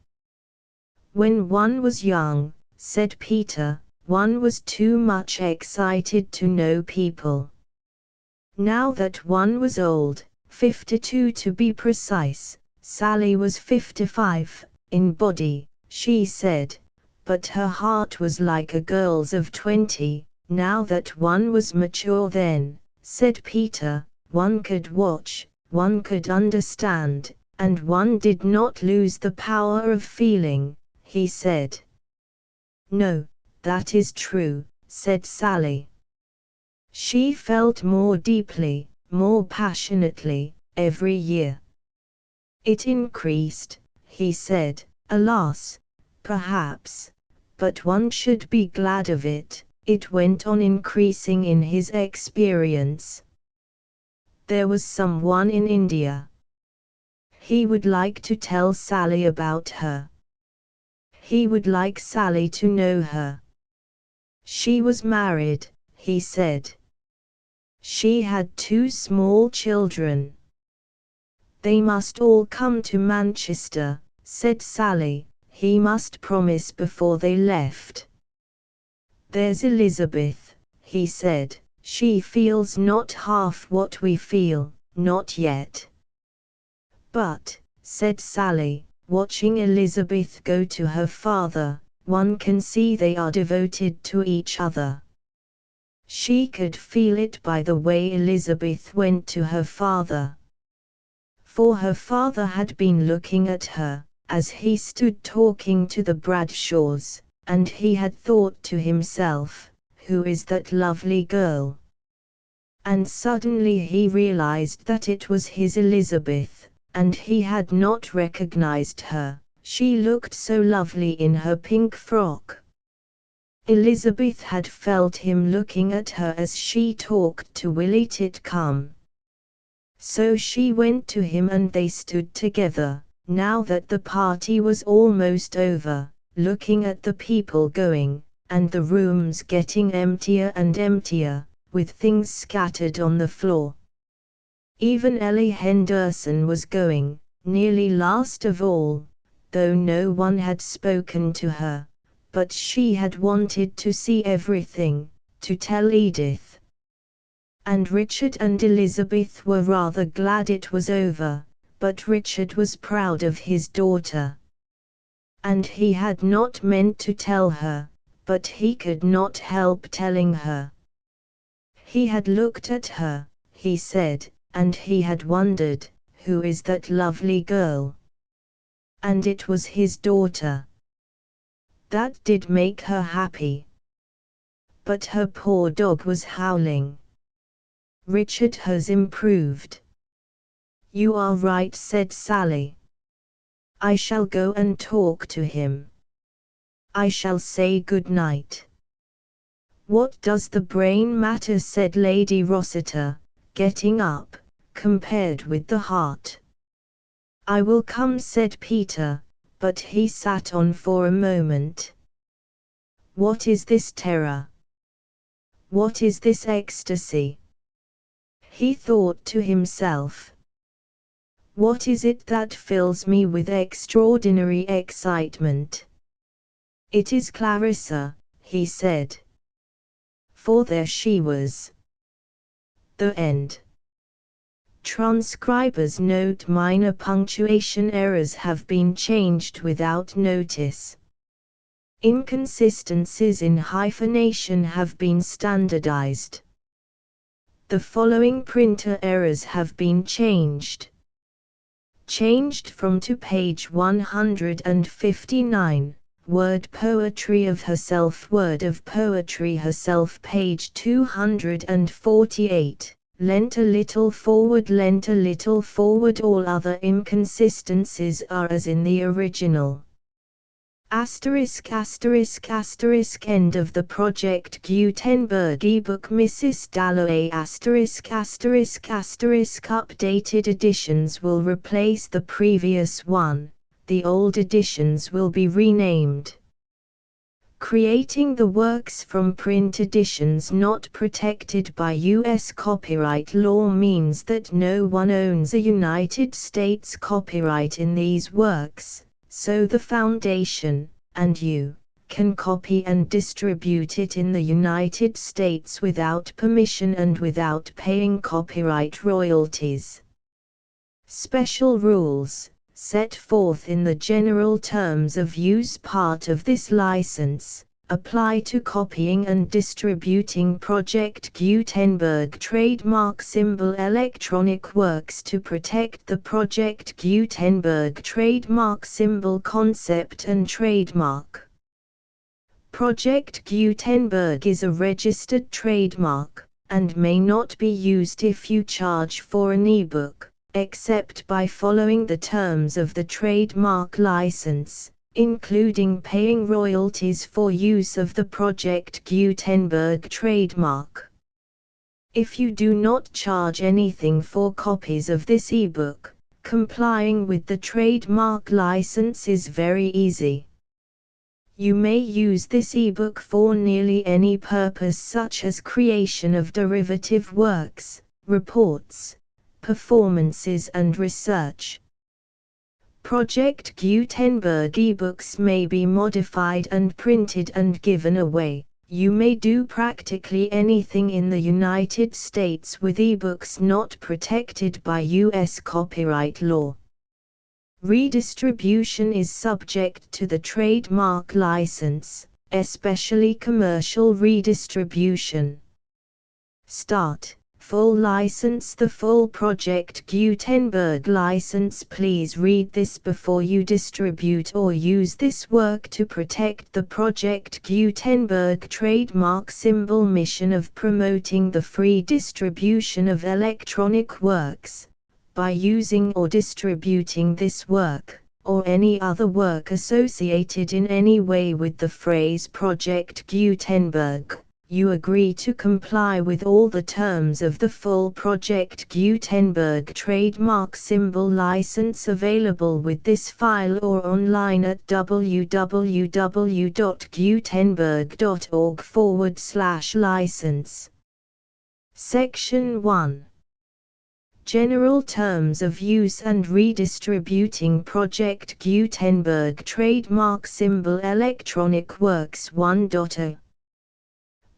When one was young, said Peter, one was too much excited to know people. Now that one was old, 52 to be precise, Sally was 55, in body, she said, but her heart was like a girl's of 20, now that one was mature then, said Peter, one could watch, one could understand, and one did not lose the power of feeling, he said. No, that is true, said Sally. She felt more deeply, more passionately, every year. It increased, he said, alas, perhaps, but one should be glad of it, it went on increasing in his experience. There was someone in India. He would like to tell Sally about her. He would like Sally to know her. She was married, he said. She had 2 small children. They must all come to Manchester, said Sally, he must promise before they left. There's Elizabeth, he said, she feels not half what we feel, not yet. But, said Sally, watching Elizabeth go to her father, one can see they are devoted to each other. She could feel it by the way Elizabeth went to her father. for her father had been looking at her, as he stood talking to the Bradshaws, and he had thought to himself, "Who is that lovely girl?" And suddenly he realized that it was his Elizabeth, and he had not recognized her. She looked so lovely in her pink frock. Elizabeth had felt him looking at her as she talked to Willie Titcombe. So she went to him and they stood together, now that the party was almost over, looking at the people going, and the rooms getting emptier and emptier, with things scattered on the floor. Even Ellie Henderson was going, nearly last of all, though no one had spoken to her, but she had wanted to see everything, to tell Edith. And Richard and Elizabeth were rather glad it was over, but Richard was proud of his daughter. And he had not meant to tell her, but he could not help telling her. He had looked at her, he said, and he had wondered, "Who is that lovely girl?" And it was his daughter. That did make her happy. But her poor dog was howling. "Richard has improved." "You are right," said Sally. "I shall go and talk to him. I shall say good night." "What does the brain matter?" said Lady Rossiter, getting up, "compared with the heart?" "I will come," said Peter, but he sat on for a moment. What is this terror? What is this ecstasy? He thought to himself. What is it that fills me with extraordinary excitement? It is Clarissa, he said. For there she was. The end. Transcriber's note: minor punctuation errors have been changed without notice. Inconsistencies in hyphenation have been standardized. The following printer errors have been changed. Changed from to page 159, word poetry of herself, word of poetry herself, page 248, lent a little forward, all other inconsistencies are as in the original. Asterisk asterisk asterisk end of the Project Gutenberg ebook Mrs. Dalloway asterisk asterisk asterisk updated editions will replace the previous one, the old editions will be renamed. Creating the works from print editions not protected by U.S. copyright law means that no one owns a United States copyright in these works, so the Foundation, and you, can copy and distribute it in the United States without permission and without paying copyright royalties. Special rules, set forth in the general terms of use part of this license, apply to copying and distributing Project Gutenberg trademark symbol electronic works to protect the Project Gutenberg trademark symbol concept and trademark. Project Gutenberg is a registered trademark, and may not be used if you charge for an ebook, except by following the terms of the trademark license, including paying royalties for use of the Project Gutenberg trademark. If you do not charge anything for copies of this ebook, complying with the trademark license is very easy. You may use this ebook for nearly any purpose, such as creation of derivative works, reports, performances and research. Project Gutenberg ebooks may be modified and printed and given away. You may do practically anything in the United States with ebooks not protected by U.S. copyright law. Redistribution is subject to the trademark license, especially commercial redistribution. Start. Full license. The full Project Gutenberg license. Please read this before you distribute or use this work to protect the Project Gutenberg trademark symbol mission of promoting the free distribution of electronic works. By using or distributing this work, or any other work associated in any way with the phrase Project Gutenberg, you agree to comply with all the terms of the full Project Gutenberg trademark symbol license available with this file or online at www.gutenberg.org/license. Section 1. General Terms of Use and Redistributing Project Gutenberg Trademark Symbol Electronic Works 1.0.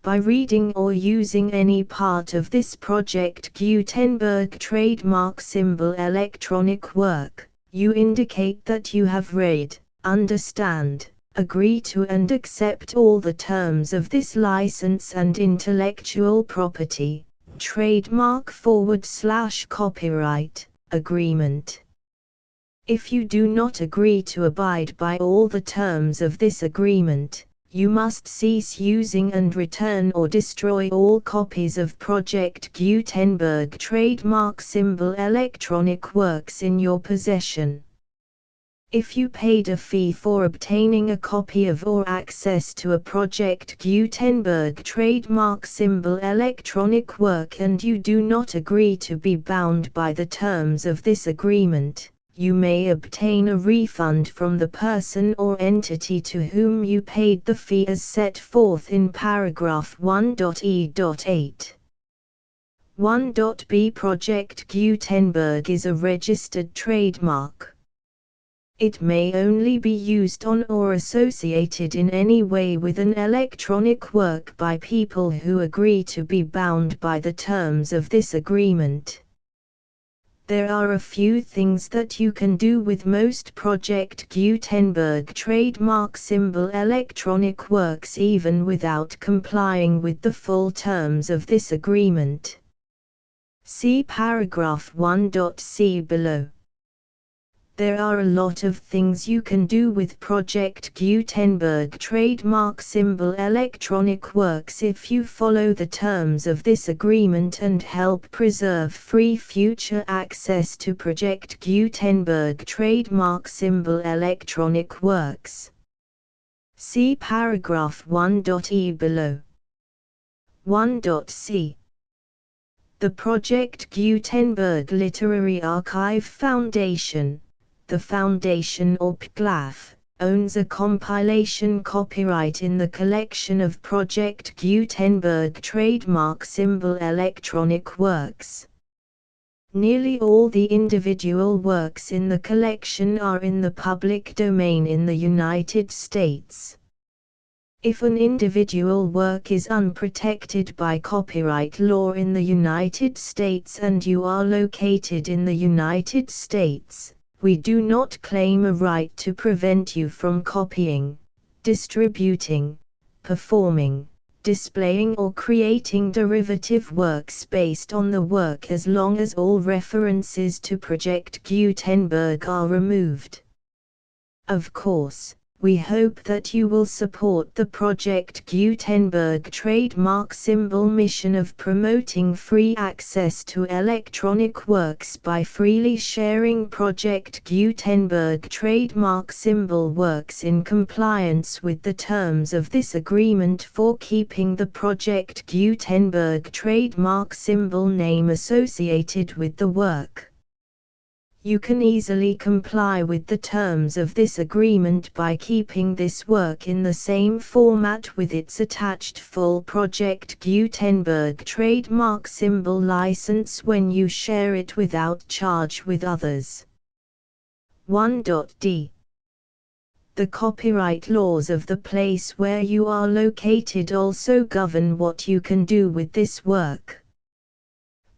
By reading or using any part of this Project Gutenberg trademark symbol electronic work, you indicate that you have read, understand, agree to and accept all the terms of this license and intellectual property, trademark/copyright, agreement. If you do not agree to abide by all the terms of this agreement, you must cease using and return or destroy all copies of Project Gutenberg trademark symbol electronic works in your possession. If you paid a fee for obtaining a copy of or access to a Project Gutenberg trademark symbol electronic work and you do not agree to be bound by the terms of this agreement, you may obtain a refund from the person or entity to whom you paid the fee as set forth in paragraph 1.e.8. 1.b. Project Gutenberg is a registered trademark. It may only be used on or associated in any way with an electronic work by people who agree to be bound by the terms of this agreement. There are a few things that you can do with most Project Gutenberg trademark symbol electronic works even without complying with the full terms of this agreement. See paragraph 1.c below. There are a lot of things you can do with Project Gutenberg trademark symbol electronic works if you follow the terms of this agreement and help preserve free future access to Project Gutenberg trademark symbol electronic works. See paragraph 1.e below. 1.c. The Project Gutenberg Literary Archive Foundation, the Foundation or PGLAF, owns a compilation copyright in the collection of Project Gutenberg trademark symbol electronic works. Nearly all the individual works in the collection are in the public domain in the United States. If an individual work is unprotected by copyright law in the United States and you are located in the United States, we do not claim a right to prevent you from copying, distributing, performing, displaying or creating derivative works based on the work as long as all references to Project Gutenberg are removed. Of course, we hope that you will support the Project Gutenberg trademark symbol mission of promoting free access to electronic works by freely sharing Project Gutenberg trademark symbol works in compliance with the terms of this agreement for keeping the Project Gutenberg trademark symbol name associated with the work. You can easily comply with the terms of this agreement by keeping this work in the same format with its attached full Project Gutenberg trademark symbol license when you share it without charge with others. 1.d. The copyright laws of the place where you are located also govern what you can do with this work.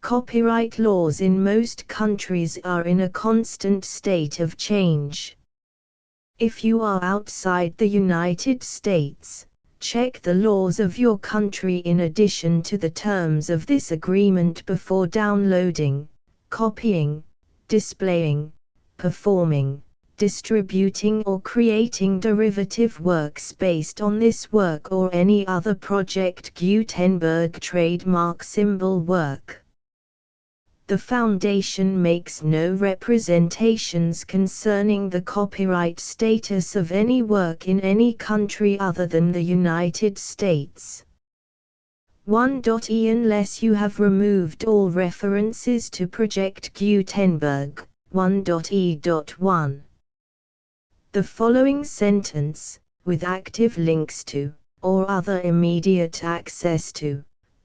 Copyright laws in most countries are in a constant state of change. If you are outside the United States, Check the laws of your country in addition to the terms of this agreement before downloading, copying, displaying, performing, distributing or creating derivative works based on this work or any other Project Gutenberg trademark symbol work. The Foundation makes no representations concerning the copyright status of any work in any country other than the United States. 1.e Unless you have removed all references to Project Gutenberg, 1.e.1. The following sentence, with active links to, or other immediate access to,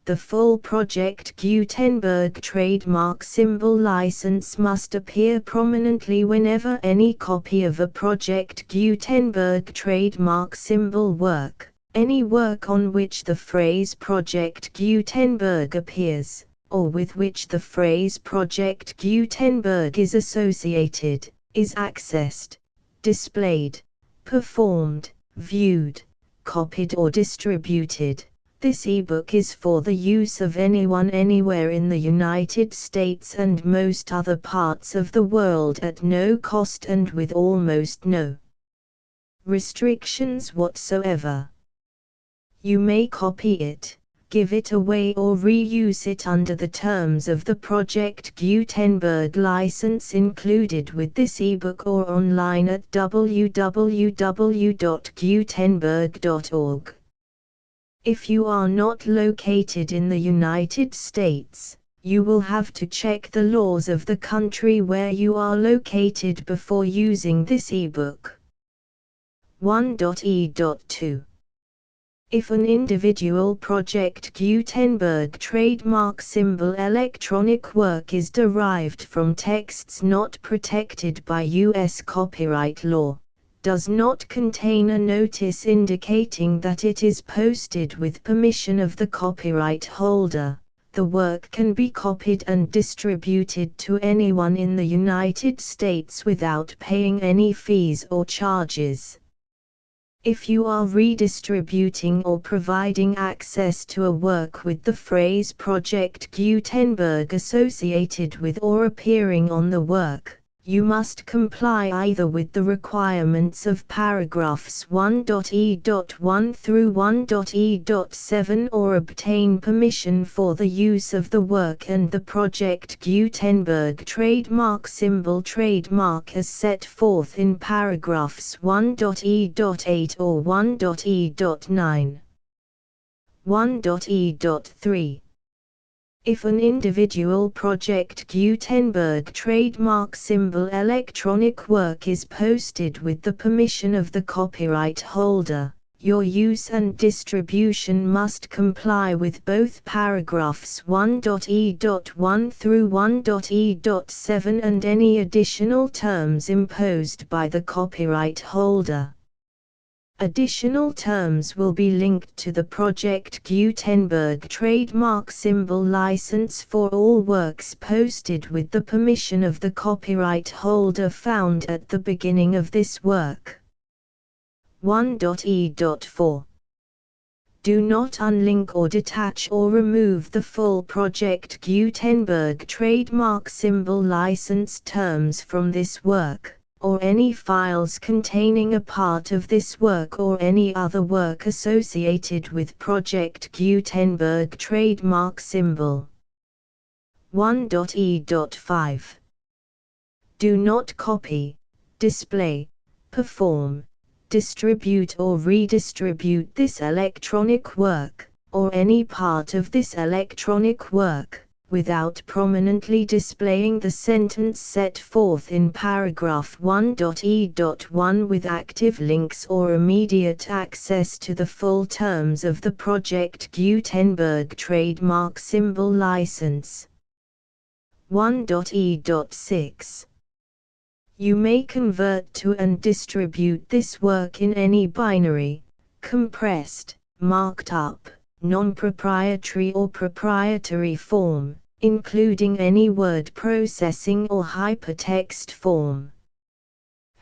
the full Project Gutenberg trademark symbol license must appear prominently whenever any copy of a Project Gutenberg trademark symbol work, any work on which the phrase Project Gutenberg appears, or with which the phrase Project Gutenberg is associated, is accessed, displayed, performed, viewed, copied or distributed. This ebook is for the use of anyone anywhere in the United States and most other parts of the world at no cost and with almost no restrictions whatsoever. You may copy it, give it away or reuse it under the terms of the Project Gutenberg license included with this ebook or online at www.gutenberg.org. If you are not located in the United States, you will have to check the laws of the country where you are located before using this ebook. 1.e.2. If an individual Project Gutenberg trademark symbol electronic work is derived from texts not protected by U.S. copyright law, does not contain a notice indicating that it is posted with permission of the copyright holder, the work can be copied and distributed to anyone in the United States without paying any fees or charges. If you are redistributing or providing access to a work with the phrase Project Gutenberg associated with or appearing on the work, you must comply either with the requirements of paragraphs 1.e.1 through 1.e.7 or obtain permission for the use of the work and the Project Gutenberg trademark symbol trademark as set forth in paragraphs 1.e.8 or 1.e.9. 1.e.3. If an individual Project Gutenberg trademark symbol electronic work is posted with the permission of the copyright holder, your use and distribution must comply with both paragraphs 1.e.1 through 1.e.7 and any additional terms imposed by the copyright holder. Additional terms will be linked to the Project Gutenberg trademark symbol license for all works posted with the permission of the copyright holder found at the beginning of this work. 1.e.4. Do not unlink or detach or remove the full Project Gutenberg trademark symbol license terms from this work, or any files containing a part of this work or any other work associated with Project Gutenberg trademark symbol. 1.e.5. Do not copy, display, perform, distribute or redistribute this electronic work, or any part of this electronic work, without prominently displaying the sentence set forth in paragraph 1.e.1 with active links or immediate access to the full terms of the Project Gutenberg trademark symbol license. 1.e.6. You may convert to and distribute this work in any binary, compressed, marked up, non-proprietary or proprietary form, including any word processing or hypertext form.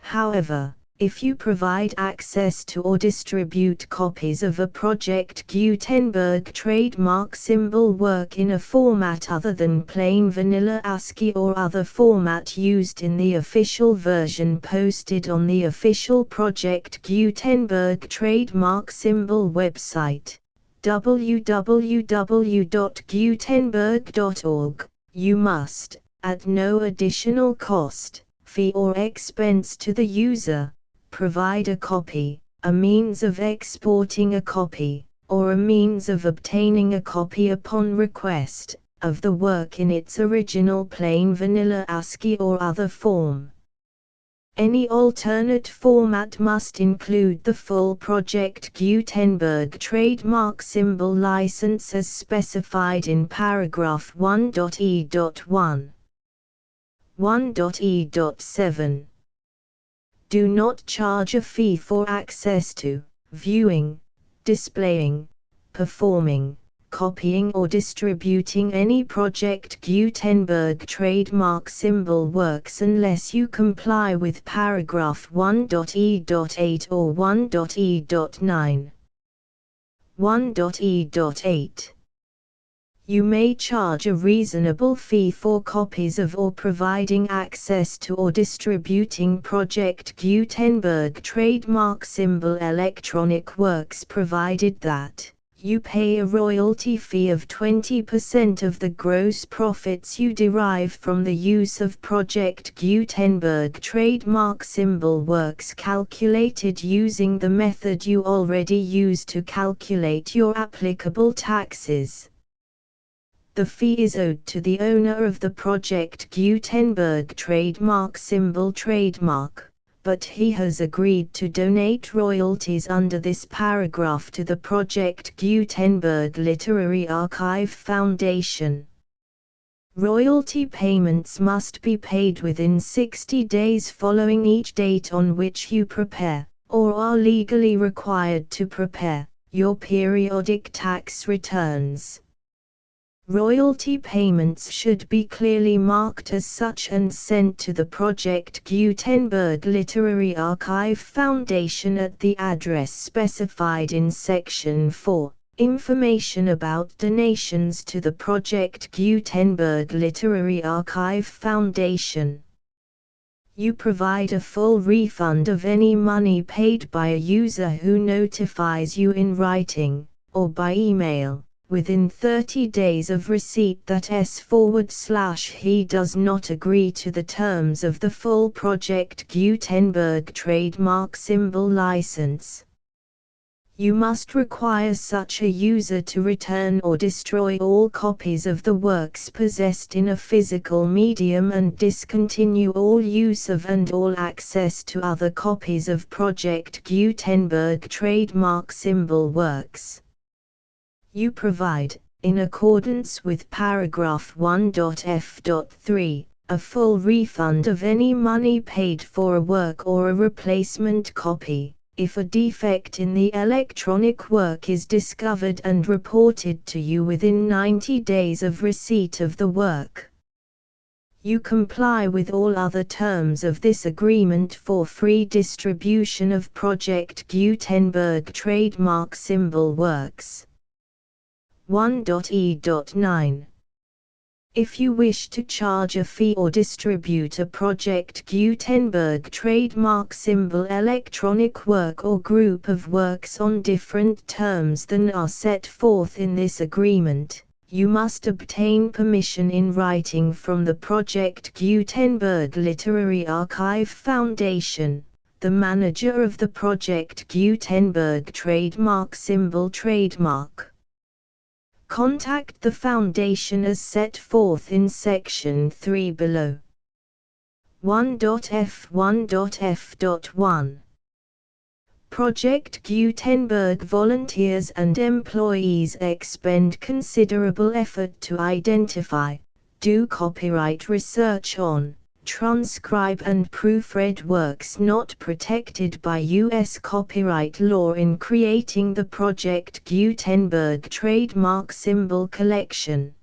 However, If you provide access to or distribute copies of a Project Gutenberg trademark symbol work in a format other than plain vanilla ASCII or other format used in the official version posted on the official Project Gutenberg trademark symbol website, www.gutenberg.org, you must, at no additional cost, fee or expense to the user, provide a copy, a means of exporting a copy, or a means of obtaining a copy upon request, of the work in its original plain vanilla ASCII or other form. Any alternate format must include the full Project Gutenberg trademark symbol license as specified in paragraph 1.e.1. 1.e.7. Do not charge a fee for access to, viewing, displaying, performing, copying or distributing any Project Gutenberg trademark symbol works unless you comply with paragraph 1.e.8 or 1.e.9. 1.e.8. You may charge a reasonable fee for copies of or providing access to or distributing Project Gutenberg trademark symbol electronic works provided that you pay a royalty fee of 20% of the gross profits you derive from the use of Project Gutenberg trademark symbol works calculated using the method you already use to calculate your applicable taxes. The fee is owed to the owner of the Project Gutenberg trademark symbol trademark, but he has agreed to donate royalties under this paragraph to the Project Gutenberg Literary Archive Foundation. Royalty payments must be paid within 60 days following each date on which you prepare, or are legally required to prepare, your periodic tax returns. Royalty payments should be clearly marked as such and sent to the Project Gutenberg Literary Archive Foundation at the address specified in Section 4, Information about donations to the Project Gutenberg Literary Archive Foundation. You provide a full refund of any money paid by a user who notifies you in writing, or by email, within 30 days of receipt that he does not agree to the terms of the full Project Gutenberg trademark symbol license. You must require such a user to return or destroy all copies of the works possessed in a physical medium and discontinue all use of and all access to other copies of Project Gutenberg trademark symbol works. You provide, in accordance with paragraph 1.f.3, a full refund of any money paid for a work or a replacement copy, if a defect in the electronic work is discovered and reported to you within 90 days of receipt of the work. You comply with all other terms of this agreement for free distribution of Project Gutenberg trademark symbol works. 1.e.9. If you wish to charge a fee or distribute a Project Gutenberg trademark symbol electronic work or group of works on different terms than are set forth in this agreement, you must obtain permission in writing from the Project Gutenberg Literary Archive Foundation, the manager of the Project Gutenberg trademark symbol trademark. Contact the Foundation as set forth in Section 3 below. 1.f1.f.1. Project Gutenberg volunteers and employees expend considerable effort to identify, do copyright research on, transcribe and proofread works not protected by U.S. copyright law in creating the Project Gutenberg trademark symbol collection.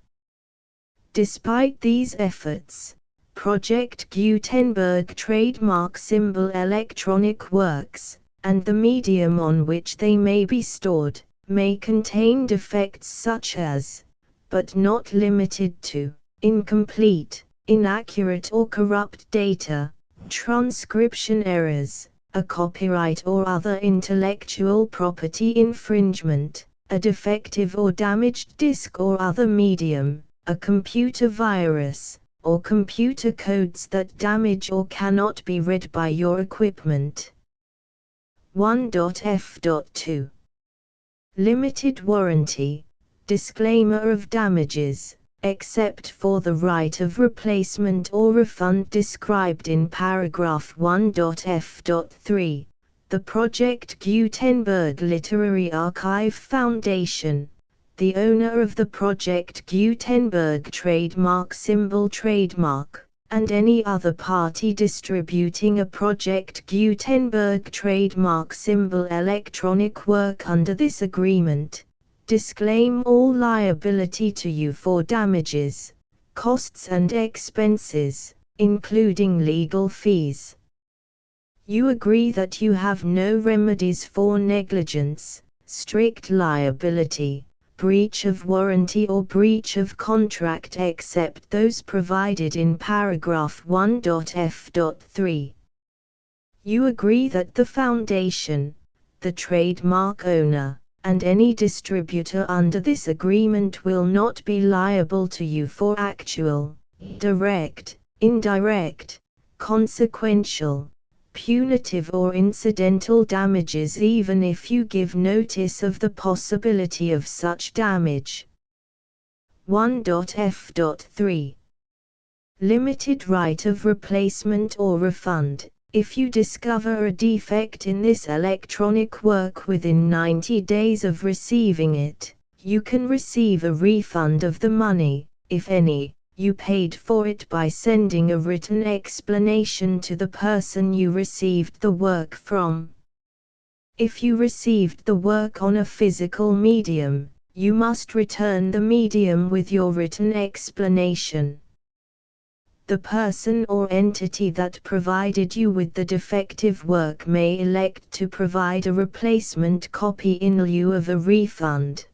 Despite these efforts, Project Gutenberg trademark symbol electronic works, and the medium on which they may be stored, may contain defects such as, but not limited to, incomplete, inaccurate or corrupt data, transcription errors, a copyright or other intellectual property infringement, a defective or damaged disk or other medium, a computer virus, or computer codes that damage or cannot be read by your equipment. 1.f.2 Limited warranty, disclaimer of damages, except for the right of replacement or refund described in paragraph 1.f.3. The Project Gutenberg Literary Archive Foundation, the owner of the Project Gutenberg trademark symbol trademark, and any other party distributing a Project Gutenberg trademark symbol electronic work under this agreement, disclaim all liability to you for damages, costs and expenses, including legal fees. You agree that you have no remedies for negligence, strict liability, breach of warranty or breach of contract except those provided in paragraph 1.f.3. You agree that the Foundation, the trademark owner, and any distributor under this agreement will not be liable to you for actual, direct, indirect, consequential, punitive or incidental damages even if you give notice of the possibility of such damage. 1.f.3 Limited right of replacement or refund. If you discover a defect in this electronic work within 90 days of receiving it, you can receive a refund of the money, if any, you paid for it by sending a written explanation to the person you received the work from. If you received the work on a physical medium, you must return the medium with your written explanation. The person or entity that provided you with the defective work may elect to provide a replacement copy in lieu of a refund.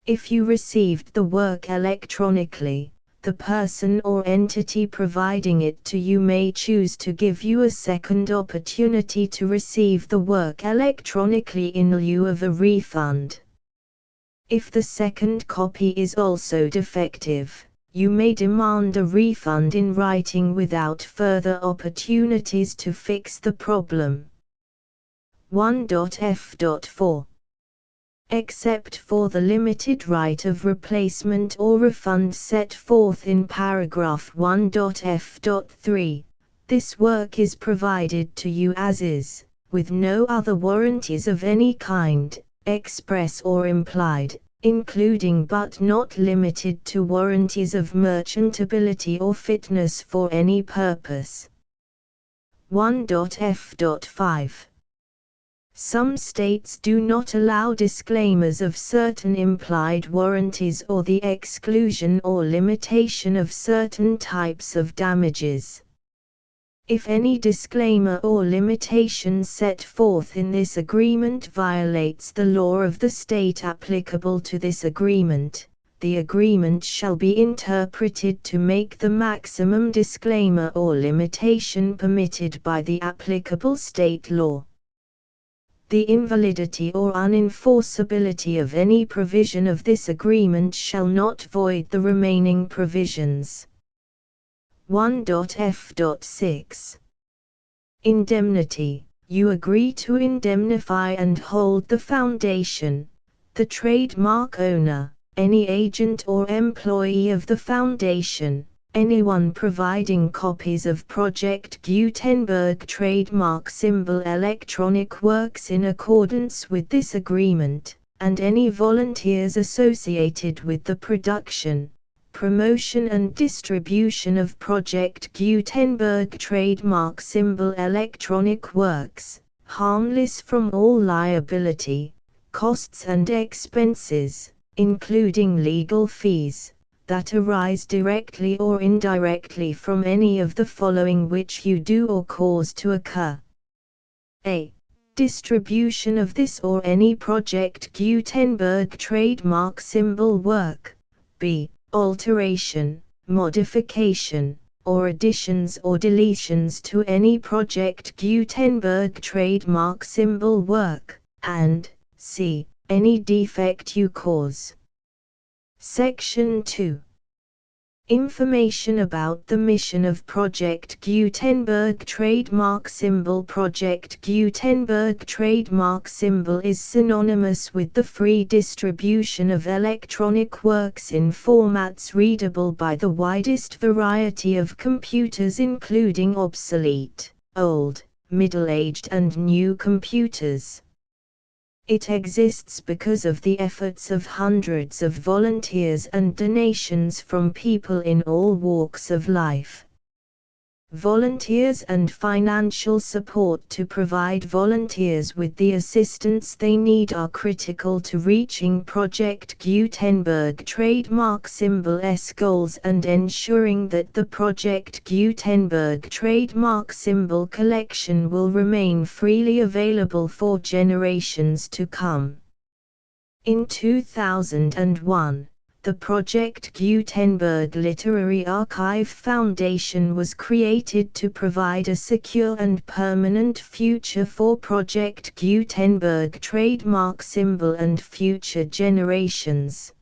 If you received the work electronically, the person or entity providing it to you may choose to give you a second opportunity to receive the work electronically in lieu of a refund. If the second copy is also defective, you may demand a refund in writing without further opportunities to fix the problem. 1.f.4 Except for the limited right of replacement or refund set forth in paragraph 1.f.3, this work is provided to you as is, with no other warranties of any kind, express or implied, including but not limited to warranties of merchantability or fitness for any purpose. 1.f.5 Some states do not allow disclaimers of certain implied warranties or the exclusion or limitation of certain types of damages. If any disclaimer or limitation set forth in this agreement violates the law of the state applicable to this agreement, the agreement shall be interpreted to make the maximum disclaimer or limitation permitted by the applicable state law. The invalidity or unenforceability of any provision of this agreement shall not void the remaining provisions. 1.f.6 Indemnity. You agree to indemnify and hold the Foundation, the trademark owner, any agent or employee of the Foundation, anyone providing copies of Project Gutenberg trademark symbol electronic works in accordance with this agreement, and any volunteers associated with the production, promotion and distribution of Project Gutenberg trademark symbol electronic works, harmless from all liability, costs and expenses, including legal fees, that arise directly or indirectly from any of the following which you do or cause to occur. A. Distribution of this or any Project Gutenberg trademark symbol work. B. Alteration, modification, or additions or deletions to any Project Gutenberg trademark symbol work, and C. Any defect you cause. Section 2. Information about the mission of Project Gutenberg trademark symbol. Project Gutenberg trademark symbol is synonymous with the free distribution of electronic works in formats readable by the widest variety of computers, including obsolete, old, middle-aged and new computers. It exists because of the efforts of hundreds of volunteers and donations from people in all walks of life. Volunteers and financial support to provide volunteers with the assistance they need are critical to reaching Project Gutenberg trademark symbol's goals and ensuring that the Project Gutenberg trademark symbol collection will remain freely available for generations to come. In 2001, the Project Gutenberg Literary Archive Foundation was created to provide a secure and permanent future for Project Gutenberg trademark symbol and future generations.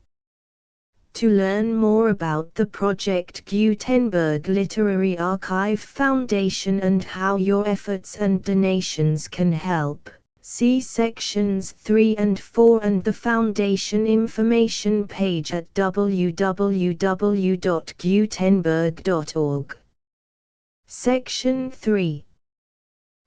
To learn more about the Project Gutenberg Literary Archive Foundation and how your efforts and donations can help, see sections 3 and 4 and the Foundation information page at www.gutenberg.org. Section 3.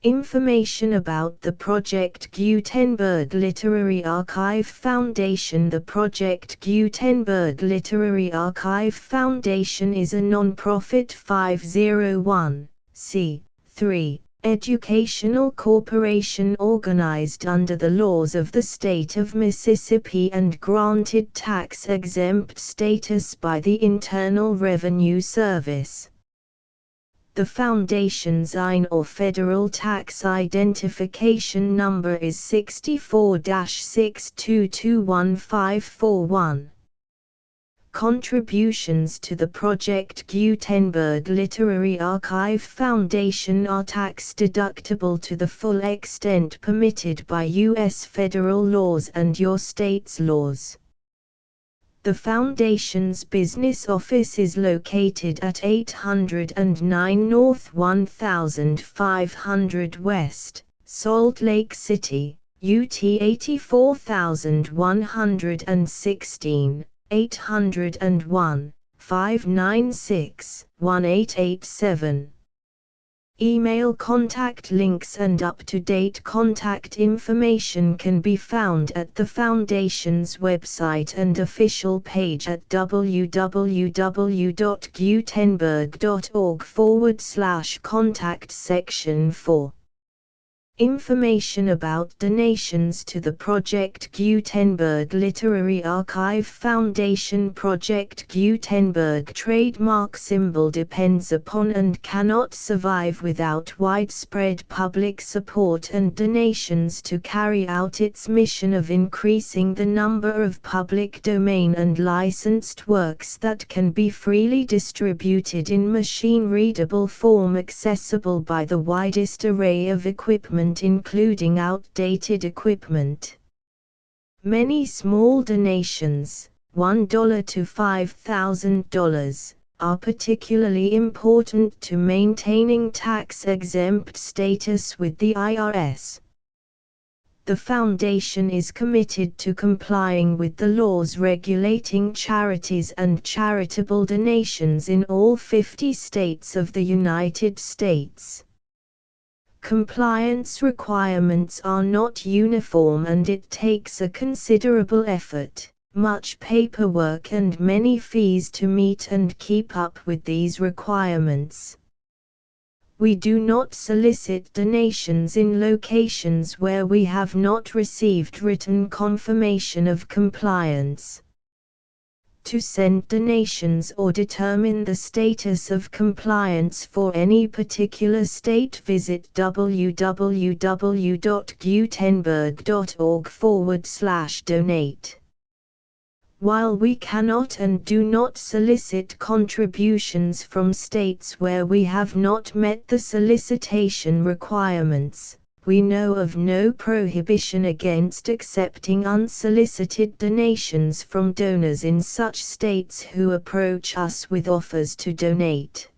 Information about the Project Gutenberg Literary Archive Foundation. The Project Gutenberg Literary Archive Foundation is a non-profit 501(c)(3) educational corporation organized under the laws of the state of Mississippi and granted tax-exempt status by the Internal Revenue Service. The Foundation's IN or Federal Tax Identification Number is 64-6221541. Contributions to the Project Gutenberg Literary Archive Foundation are tax-deductible to the full extent permitted by U.S. federal laws and your state's laws. The Foundation's business office is located at 809 North 1500 West, Salt Lake City, UT 84116, 801-596-1887. Email contact links and up-to-date contact information can be found at the Foundation's website and official page at www.gutenberg.org/contact section 4. Information about donations to the Project Gutenberg Literary Archive Foundation. Project Gutenberg trademark symbol depends upon and cannot survive without widespread public support and donations to carry out its mission of increasing the number of public domain and licensed works that can be freely distributed in machine-readable form accessible by the widest array of equipment, including outdated equipment. Many small donations, $1 to $5,000, are particularly important to maintaining tax-exempt status with the IRS. The Foundation is committed to complying with the laws regulating charities and charitable donations in all 50 states of the United States. Compliance requirements are not uniform and it takes a considerable effort, much paperwork and many fees to meet and keep up with these requirements. We do not solicit donations in locations where we have not received written confirmation of compliance. To send donations or determine the status of compliance for any particular state, visit www.gutenberg.org/donate. While we cannot and do not solicit contributions from states where we have not met the solicitation requirements, we know of no prohibition against accepting unsolicited donations from donors in such states who approach us with offers to donate.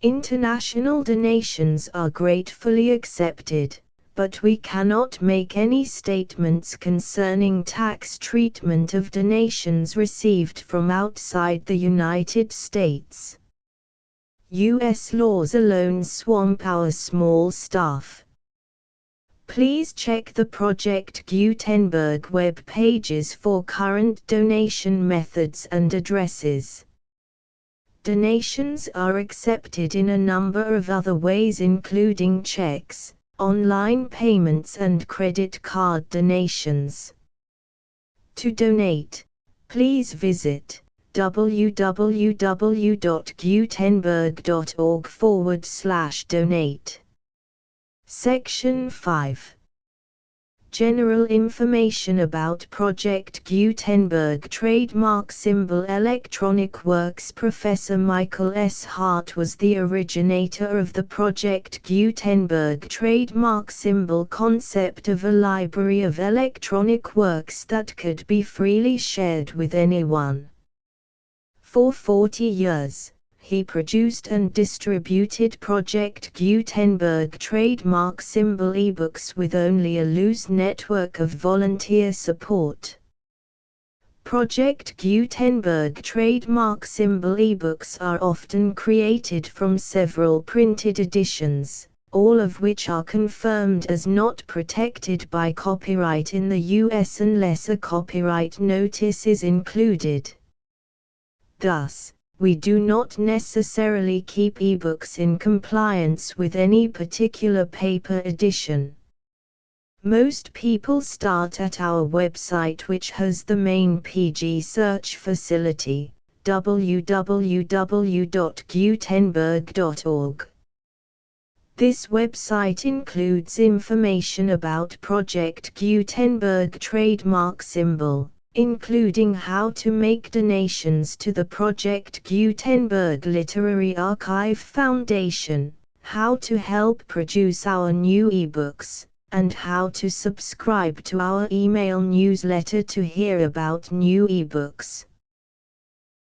International donations are gratefully accepted, but we cannot make any statements concerning tax treatment of donations received from outside the United States. U.S. laws alone swamp our small staff. Please check the Project Gutenberg web pages for current donation methods and addresses. Donations are accepted in a number of other ways, including checks, online payments and credit card donations. To donate, please visit www.gutenberg.org/donate. Section 5. General information about Project Gutenberg trademark symbol Electronic Works. Professor Michael S. Hart was the originator of the Project Gutenberg trademark symbol concept of a library of electronic works that could be freely shared with anyone. For 40 years, he produced and distributed Project Gutenberg trademark symbol ebooks with only a loose network of volunteer support. Project Gutenberg trademark symbol ebooks are often created from several printed editions, all of which are confirmed as not protected by copyright in the US unless a copyright notice is included. Thus, we do not necessarily keep ebooks in compliance with any particular paper edition. Most people start at our website, which has the main PG search facility, www.gutenberg.org. This website includes information about Project Gutenberg trademark symbol, including how to make donations to the Project Gutenberg Literary Archive Foundation, how to help produce our new ebooks, and how to subscribe to our email newsletter to hear about new ebooks.